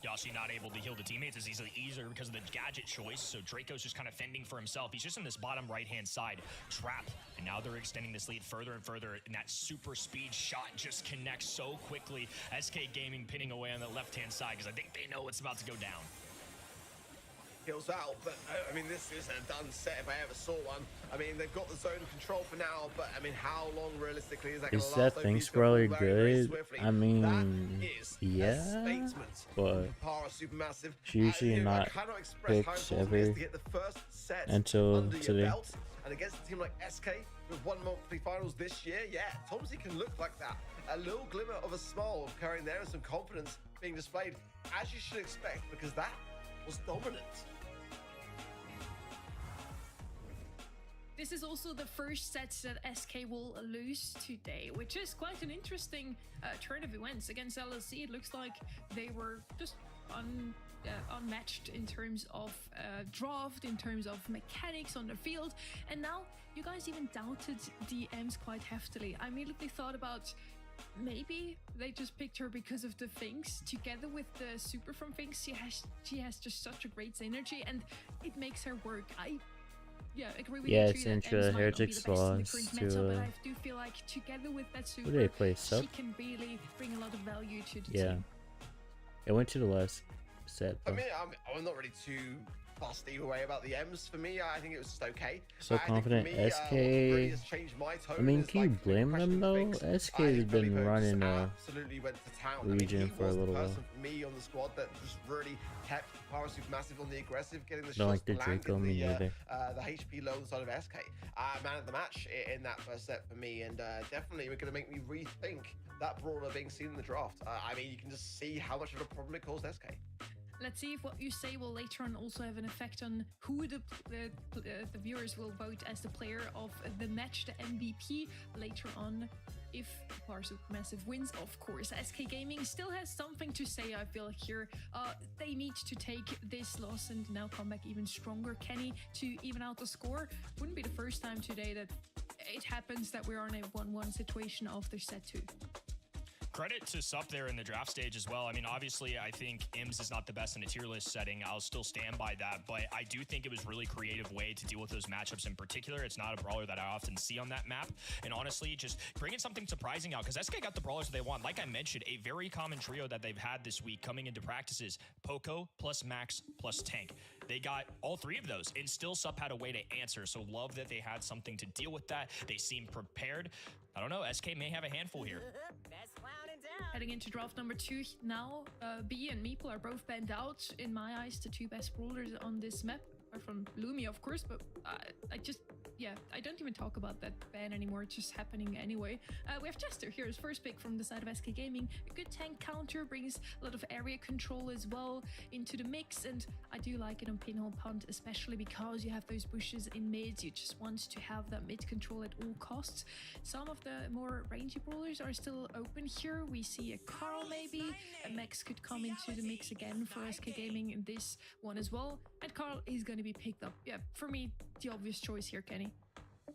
Yashi not able to heal the teammates is easier because of the gadget choice, so Draco's just kind of fending for himself. He's just in this bottom right-hand side trap, and now they're extending this lead further and further, and that super speed shot just connects so quickly. SK Gaming pinning away on the left-hand side because I think they know it's about to go down. heals out, but I mean, this is a done set if I ever saw one. I mean, they've got the zone control for now, but I mean, how long realistically is that going Is to that last? things OP's gonna really fall very good? swiftly. I mean, that is a yeah, statement but Para Supermassive. she usually I not cannot express how picks important it is ever to get the first set until under your today. belt. And against a team like SK with 1 monthly finals this year, yeah, Tomsy can look like that. A little glimmer of a smile carrying there and some confidence being displayed, as you should expect, because that was dominant. This is also the first set that SK will lose today, which is quite an interesting turn of events. Against LSC, it looks like they were just unmatched in terms of draft, in terms of mechanics on the field, and now you guys even doubted the Ems quite heftily. I immediately thought about maybe they just picked her because of the Finks, together with the super from Finks. She has just such a great synergy, and it makes her work. I agree with you it's too, that intro Ems might not be Heretics the best in the lost current to meta, but I do feel like together with that who did they super, play? Sub? she can really bring a lot of value to the Yeah, team. it went to the last set. I Though. mean, I'm not really too fussed either way about the M's. For me, I think it was just okay. So I think for confident. me, SK. what really has changed my tone I mean, is, can you like, blame questioning them though? things. SK I has think been Felipe running just absolutely went to town. region I mean, he for a was little the while. person for me on the squad that just really kept Power Supermassive on the aggressive, getting the Don't shots like the landing, Draco, me neither. the HP low side of SK. Man of the match in that first set for me, and definitely we're going to make me rethink that brawler being seen in the draft. I mean, you can just see how much of a problem it caused SK. Let's see if what you say will later on also have an effect on who the viewers will vote as the player of the match, the MVP, later on. If Power Supermassive wins, of course. SK Gaming still has something to say, I feel like here. They need to take this loss and now come back even stronger, Kenny, to even out the score. Wouldn't be the first time today that it happens that we're on a 1-1 situation after set 2. Credit to Sup there in the draft stage as well. I mean, obviously, I think IMS is not the best in a tier list setting. I'll still stand by that, but I do think it was really creative way to deal with those matchups in particular. It's not a brawler that I often see on that map. And honestly, just bringing something surprising out, because SK got the brawlers they want. Like I mentioned, a very common trio that they've had this week coming into practices, Poco plus Max plus Tank. They got all three of those, and still Sup had a way to answer. So love that they had something to deal with that. They seemed prepared. I don't know, SK may have a handful here. Heading into draft number 2 now, B and Meeple are both banned out. In my eyes, the two best brawlers on this map are from Lumi, of course, but I don't even talk about that ban anymore. It's just happening anyway. We have Chester here as first pick from the side of SK Gaming. A good tank counter, brings a lot of area control as well into the mix, and I do like it on pinhole punt, especially because you have those bushes in mids. You just want to have that mid control at all costs. Some of the more rangy brawlers are still open here. We see a Carl maybe. A Max could come into the mix again for SK Gaming in this one as well. And Carl is going to be picked up. Yeah, for me, the obvious choice here, Kenny. I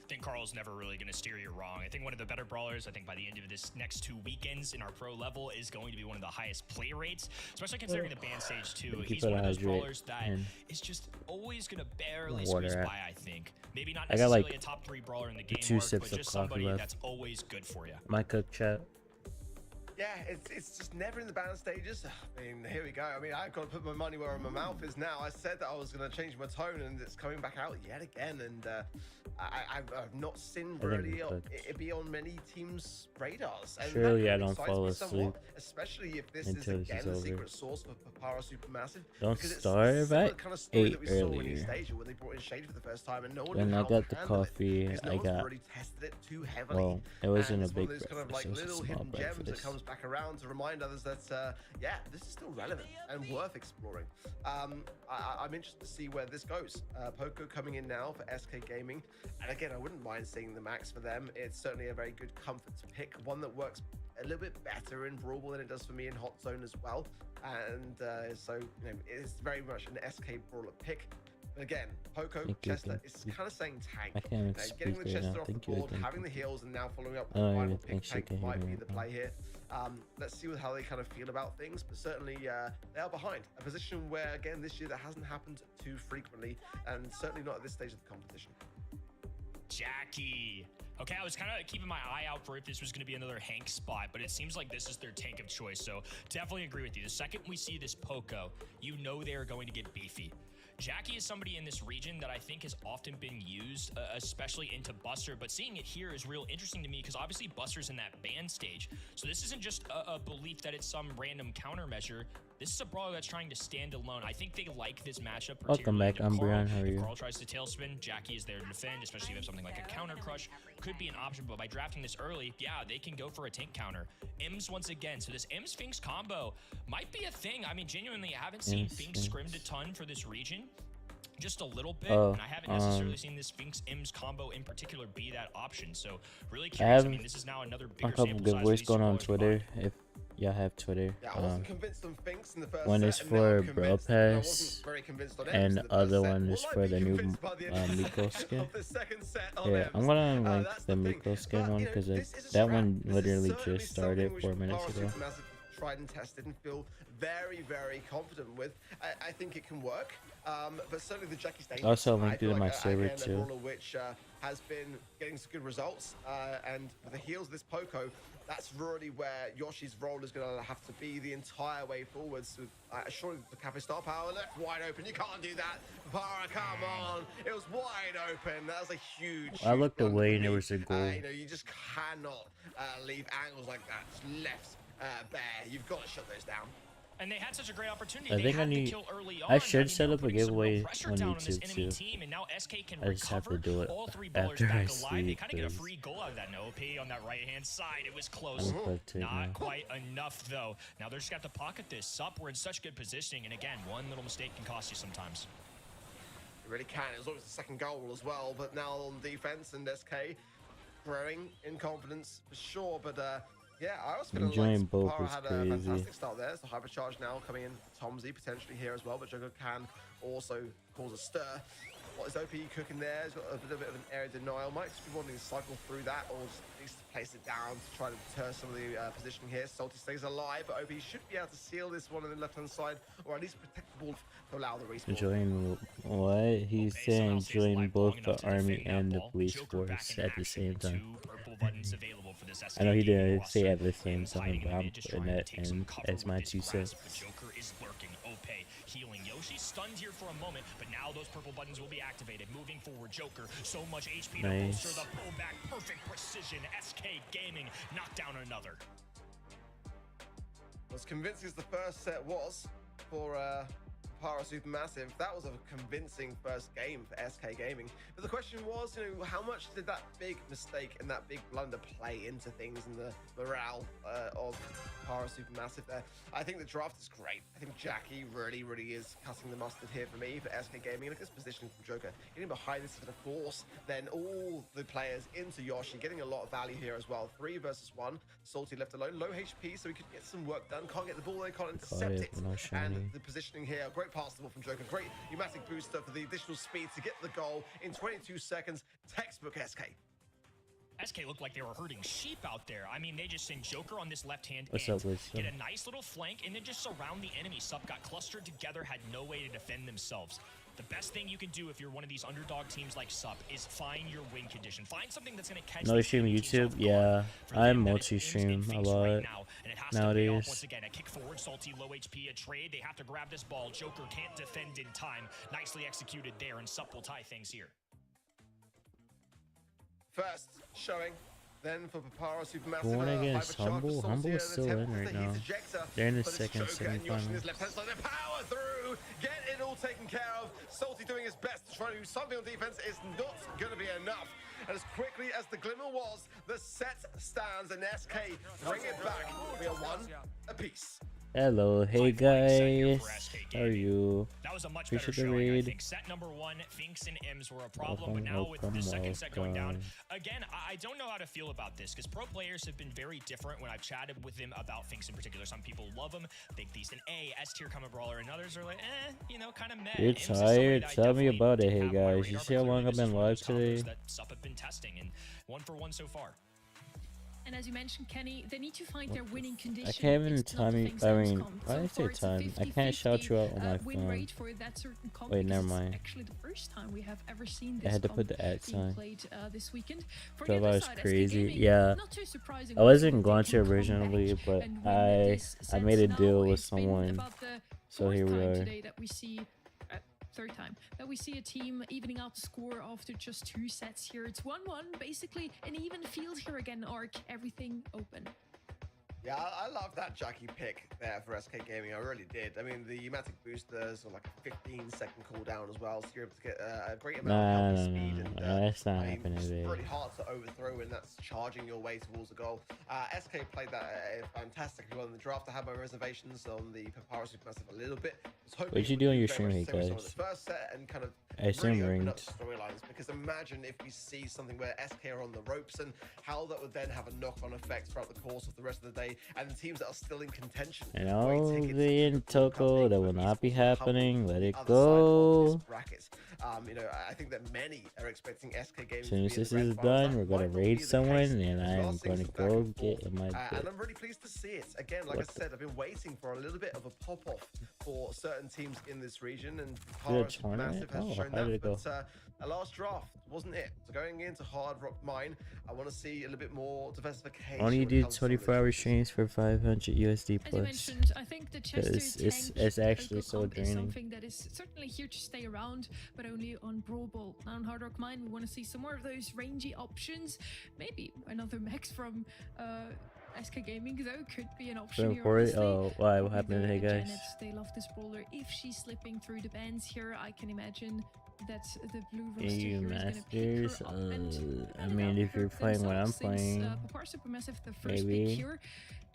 think Carl's never really going to steer you wrong. I think one of the better brawlers, I think by the end of this next 2 weekends in our pro level, is going to be one of the highest play rates, especially considering the ban stage too. He's one of those brawlers that is just always going to barely squeeze by, I think. Maybe not necessarily a top 3 brawler in the game, but just somebody that's always good for you. My cook chat. Yeah, it's just never in the ban stages. I mean, here we go. I mean, I've got to put my money where my mouth is now. I said that I was going to change my tone, and it's coming back out yet again. And I've not seen really it be on many teams' radars. And surely I don't fall asleep. Especially if this is again the secret source for Power Supermassive. Don't starve at kind of story 8 that we saw when earlier. when they brought in Shade for the first time, and no one When knew I how got to the handle coffee, it, I got. really tested it too heavily. Well, it wasn't a big One of those kind of breakfast. like It was a little small hidden gems that breakfast. comes back around to remind others that this is still relevant and worth exploring. I'm interested to see where this goes. Poco coming in now for SK Gaming, and again, I wouldn't mind seeing the Max for them. It's certainly a very good comfort to pick, one that works a little bit better in Brawlable than it does for me in Hot Zone as well, and so it's very much an SK Brawler pick. But again, Poco, Chester is kind of saying tank. I can't even Getting speak the right now. Chester off the Thank you board, again. having the heals, and now following up I with don't the even final think pick, she tank can hear might me be the right now. play here. Let's see how they kind of feel about things, but certainly they are behind. A position where, again, this year that hasn't happened too frequently, and certainly not at this stage of the competition. Jackie. Okay, I was kind of keeping my eye out for if this was going to be another Hank spot, but it seems like this is their tank of choice, so definitely agree with you. The second we see this Poco, you know they are going to get beefy. Jackie is somebody in this region that I think has often been used, especially into Buster, but seeing it here is real interesting to me because obviously Buster's in that ban stage. So this isn't just a belief that it's some random countermeasure. This is a brawler that's trying to stand alone. I think they like this matchup. Welcome back, Umbreon. How are If you? Carl tries to tailspin, Jackie is there to defend, especially if you have something like a counter crush. Could be an option, but by drafting this early, yeah, they can go for a tank counter. Ims once again. So this Ims Finks combo might be a thing. I mean, genuinely, I haven't seen Finks scrimmed a ton for this region. Just a little bit, and I haven't necessarily seen this Finks Ims combo in particular be that option. So really curious. I mean, this is now another bigger a couple sample good size voice for these going on brawlers Twitter. If y'all have Twitter, Yeah, I wasn't convinced on Finks in the first one set, is and now for I'm Bro convinced, and I Pass, wasn't very convinced on Ems and in the first other set. one is Will I for be the new convinced by the end Miko skin. of the second set on Yeah, Ems? I'm gonna link That's the thing. Miko skin But, one you know, because this is a that strat. one This is literally certainly just started something which 4 minutes Power ago. Supermassive tried and tested and feel very, very confident with. I think it can work, but certainly the Jackie Stain. Also linked it in my server again, too. a brawler which has been getting some good results, and with the heals of this Poco, that's really where Yoshi's role is going to have to be the entire way forwards. So, surely the Cafe Star Power left wide open. You can't do that. Para, come on. It was wide open. That was a huge. I looked blunder away for and there me. was a goal. You know, you just cannot leave angles like that just left bare. You've got to shut those down. And they had such a great opportunity. I think I need. I should set up a giveaway on YouTube too. Team, and now SK can I just have to do it all three ballers after back I alive. They sleep. kind of get a free goal out of that. No OP on that right hand side. It was close. Now. Not quite enough though. Now they're just got to pocket this. Sup, we're in such good positioning, and again, one little mistake can cost you sometimes. It really can. It was always the second goal as well, but now on defense and SK growing in confidence for sure. But yeah, I was feeling like both Para was had a crazy. fantastic start there. So hypercharge now coming in for Tomzy potentially here as well, but Joker can also cause a stir. What is OP cooking there? He's got a little bit of an area denial. Might just be wanting to cycle through that, or just at least place it down to try to deter some of the positioning here. Salty stays alive, but OP should be able to seal this one on the left-hand side, or at least protect the ball to allow the respawn. Join what? He's saying join both the army and the police force at the same time. I know he didn't say at the same time, but I'm putting that in as my 2 cents. Joker is lurking. Ope healing. Yoshi stunned here for a moment, but now those purple buttons will be activated. Moving forward, Joker. So much HP to bolster the pullback. Perfect precision. SK Gaming knocked down another. As convincing as the first set was for Para Supermassive, that was a convincing first game for SK Gaming. But the question was, you know, how much did that big mistake and that big blunder play into things and the morale of Para Supermassive there? I think the draft is great. I think Jackie really, really is cutting the mustard here for me, for SK Gaming. Look at this positioning from Joker. Getting behind this is going to force then all the players into Yoshi, getting a lot of value here as well. 3 versus 1. Salty left alone, low HP, so he could get some work done. Can't get the ball, they can't intercept it. And the positioning here, great pass the ball from Joker. Great pneumatic booster for the additional speed to get the goal in 22 seconds. Textbook SK. SK looked like they were herding sheep out there. I mean, they just send Joker on this left-hand What's end, up, Wiz? get a nice little flank, and then just surround the enemy. Sup got clustered together, had no way to defend themselves. The best thing you can do if you're one of these underdog teams like Sup is find your win condition. Find something that's going to catch No stream YouTube? Yeah, I multi-stream a lot nowadays. Once again, a kick forward, Salty, low HP, a trade. They have to grab this ball. Joker can't defend in time. Nicely executed there, and Sup will tie things here. First showing, then for Papara Supermassive. Going against Humble. Humble is still in right now. They're in the second semifinals. Power through, get it all taken care of. Salty doing his best to try to do something on defense is not going to be enough. And as quickly as the glimmer was, the set stands and SK bring it back. We are 1 apiece. Hello, hey guys, how are you? That was a much better Appreciate the showing, I raid. think. Set number 1, Finks and Ims were a problem, but now with the second set going down, again, I don't know how to feel about this, because pro players have been very different when I've chatted with them about Finks in particular. Some people love them, think he's an A, S tier common brawler, and others are like, you know, kind of meh. You're tired? Tell me about it, hey guys. You see how long I've been live today? That Sup have been testing, and 1 for 1 so far. And as you mentioned, Kenny, they need to find their winning condition. I can't even It's not the time. things I that mean, come. why did I So say far, it's a time? I can't shout you out on my win phone. rate for that certain comp. Wait, because never it's mind. actually the first time we have ever seen I this had to comp put the @ being sign. played this weekend. For 12 the other hours side, SK crazy. Gaming, Yeah. not too surprising. I wasn't they going can to come originally, back but and win I this set. made a Now, deal with it's been someone. about the So here fourth we time are. today that we see third time that we see a team evening out the score after just 2 sets here. It's 1-1, basically an even field here again, Arc. Everything open. Yeah, I love that Jackie pick there for SK Gaming. I really did. I mean, the Umatic boosters are like a 15-second cooldown as well, so you're able to get a great amount of healthy speed. And that's not I mean, happening it's today. really hard to overthrow when that's charging your way towards a goal. SK played that fantastically well in the draft. I had my reservations on the Papyrus Supermassive a little bit. What'd you do on your stream, hey The guys? first set and kind of I assume really open ringed. up storylines, because imagine if we see something where SK are on the ropes and how that would then have a knock-on effect throughout the course of the rest of the day, and the teams that are still in contention. And all the in Toko, that will not be happening. Let it go. You know, I think that many are expecting SK Gaming. As soon as this is done, we're gonna raid someone, and I'm gonna go get in my And bed. I'm really pleased to see it. Again, like I said, I've been waiting for a little bit of a pop-off for certain teams in this region, and Paris Massive has shown how did that. it go? But a last draft wasn't it. So going into Hard Rock Mine, I want to see a little bit more diversification. Only when it do comes to some of 24-hour those streams for 500 USD As you plus. mentioned, I think the Chester It's actually so comp is draining. something that is certainly here to stay around, but only on Brawl Ball. Now on Hard Rock Mine, we want to see some more of those rangy options. Maybe another max from SK Gaming, though, could be an option here. Honestly. Oh, why? What happened today, guys? Janet, they love this brawler. If she's slipping through the bands here, I can imagine that the blue roster EU here is going to pick Masters. her up and I mean, if you're playing what I'm playing, Papar Supermassive, the first maybe. pick here.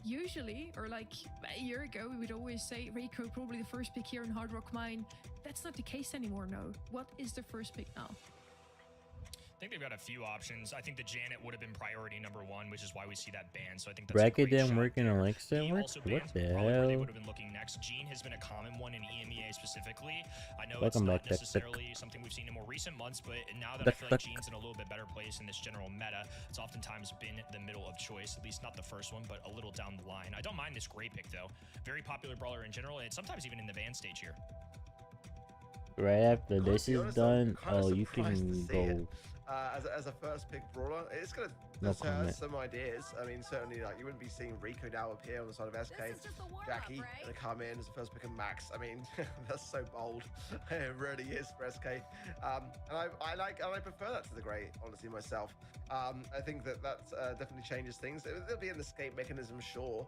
Usually, or like a year ago, we would always say Reiko probably the first pick here in Hard Rock Mine. That's not the case anymore, no. What is the first pick now? I think they've got a few options. I think the Janet would have been priority #1, which is why we see that ban. So I think that's bracket a great didn't shot work in there. Alexa. He What also banned the probably where they hell? would have been looking next. Gene has been a common one in EMEA specifically. I know Welcome it's not back, necessarily something we've seen in more recent months, but now that I feel like Gene's in a little bit better place in this general meta, it's oftentimes been the middle of choice, at least not the first one, but a little down the line. I don't mind this gray pick though. Very popular brawler in general, and sometimes even in the van stage here. Right after this is done, oh, you can go. As a first pick brawler, it's going to No deter comment. some ideas. I mean, certainly, like, you wouldn't be seeing Rico now appear on the side of SK. Jackie going to come in as the first pick of Max. I mean, that's so bold. It really is for SK. And I prefer that to the Grey, honestly, myself. I think that definitely changes things. There'll be an escape mechanism, sure,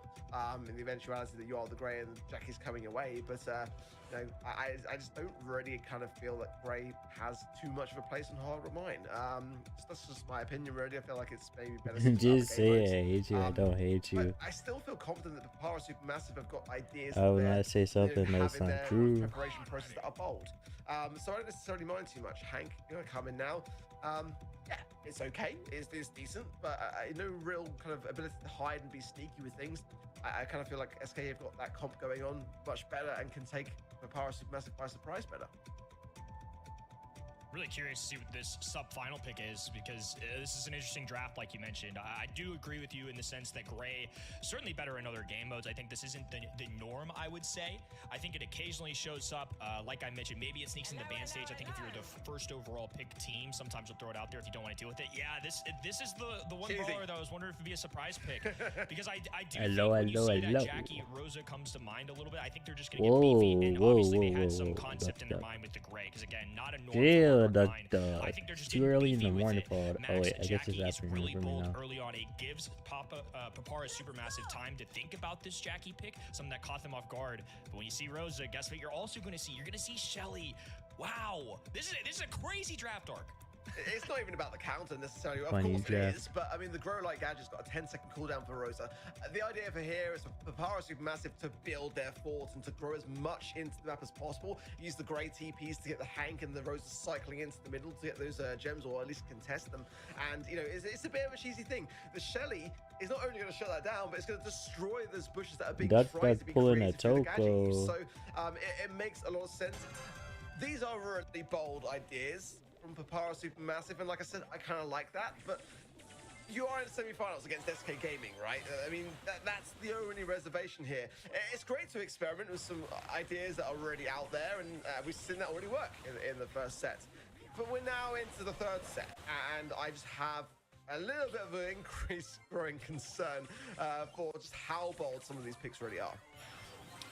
in the eventuality that you are the Grey and Jackie's coming away. But you know, I just don't really kind of feel that Grey has too much of a place in Hard Rock Mine. That's just my opinion, really. I feel like it's maybe better. Just say I hate you. I don't hate you. But I still feel confident that Papara Supermassive have got ideas. I would that not say something that's having not their true. Preparation process that are bold. So I don't necessarily mind too much. Hank, you're gonna come in now. Yeah, it's okay. It's decent, but no real kind of ability to hide and be sneaky with things. I kind of feel like SK have got that comp going on much better and can take Papara Supermassive by surprise better. Really curious to see what this sub-final pick is, because this is an interesting draft, like you mentioned. I do agree with you in the sense that Gray certainly better in other game modes. I think this isn't the norm, I would say. I think it occasionally shows up, like I mentioned, maybe it sneaks in the ban stage. I think if you're the first overall pick team, sometimes you'll throw it out there if you don't want to deal with it. Yeah, this is the one brawler that I was wondering if it'd be a surprise pick, because I do think when you say that Jackie Rosa comes to mind a little bit, I think they're just going to get beefy, and obviously they had some concept in their mind with the Gray, because again, not a norm. I think they're just too early in the beefy with morning it. for it. Max Oh wait, I guess Jackie it's is afternoon really for me bold now. early on. It gives Papara Supermassive time to think about this Jackie pick, something that caught them off guard. But when you see Rosa, guess what you're also going to see? You're going to see Shelly. Wow, this is a crazy draft arc. It's not even about the counter necessarily. Of Funny course it draft. is, but I mean, the Grow Light Gadget's got a 10-second cooldown for Rosa. The idea for here is for Papara Supermassive to build their fort and to grow as much into the map as possible. Use the Grey TPs to get the Hank and the Rosa cycling into the middle to get those gems, or at least contest them. And, you know, it's a bit of a cheesy thing. The Shelly is not only going to shut that down, but it's going to destroy those bushes that are being tried to be pulling a created through the gadget Toko. use. So it makes a lot of sense. These are really bold ideas from Papara Supermassive, and like I said, I kind of like that, but you are in semi-finals against SK Gaming, right? I mean, that's the only reservation here. It's great to experiment with some ideas that are already out there, and we've seen that already work in the first set. But we're now into the third set, and I just have a little bit of an increased growing concern for just how bold some of these picks really are.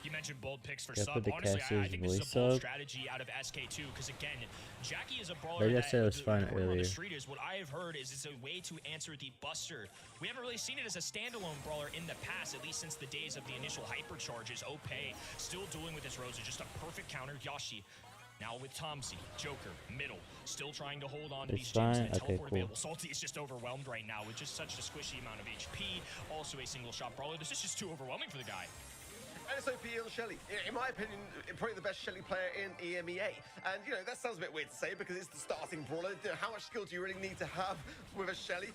You mentioned bold picks for Yeah, sub. put the Honestly, I think this is voice a bold up. strategy out of SK2 because, again, Jackie is a brawler Maybe I that said it was the fun rumor on earlier. the street is what I have heard is it's a way to answer the Buster. We haven't really seen it as a standalone brawler in the past, at least since the days of the initial hypercharges. Ope still dueling with his Rosa, just a perfect counter. Yashi now with Tomsy, Joker, middle, still trying to hold on to It's these gems fine. and Okay, teleport cool. available. Salty is just overwhelmed right now with just such a squishy amount of HP. Also a single shot brawler. This is just too overwhelming for the guy. And it's OP on Shelly. In my opinion, probably the best Shelly player in EMEA. And, you know, that sounds a bit weird to say because it's the starting brawler. You know, how much skill do you really need to have with a Shelly?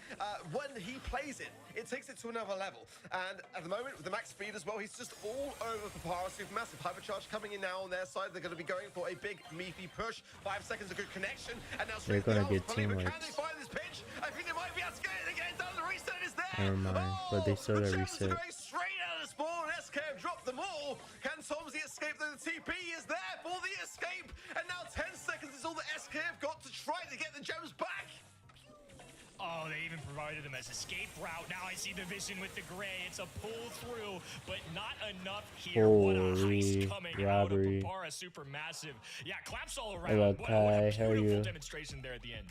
When he plays it takes it to another level. And at the moment, with the max speed as well, he's just all over Papara Supermassive. Hypercharge coming in now on their side. They're going to be going for a big, meaty push. 5 seconds, a good connection. And now They're straight gonna get can they teamworks. find this pitch? I think they might be able to get it again. Down the reset is there. Never mind, but they still the got gems are reset. going straight out of the spawn. SK have dropped them all. Can Tomsy escape though? The TP is there for the escape. And now 10 seconds is all that SK have got to try to get the gems back. Oh, they even provided them as escape route. Now I see the vision with the gray. It's a pull through, but not enough here. What a heist coming out of robbery. Papara Supermassive. Yeah, claps all Hey, around. What a Kai, how are beautiful you? demonstration there at the end.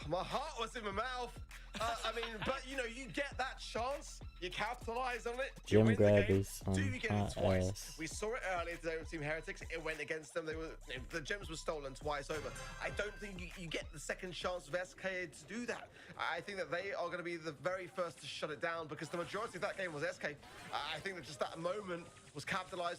My heart was in my mouth. I mean, but you know, you get that chance, you capitalize on it. Do you Gem win the grab game? is Do you get it hot twice? ass. We saw it earlier today with Team Heretics. It went against them. The gems were stolen twice over. I don't think you get the second chance of SK to do that. I think that they are going to be the very first to shut it down because the majority of that game was SK. I think that just that moment was capitalized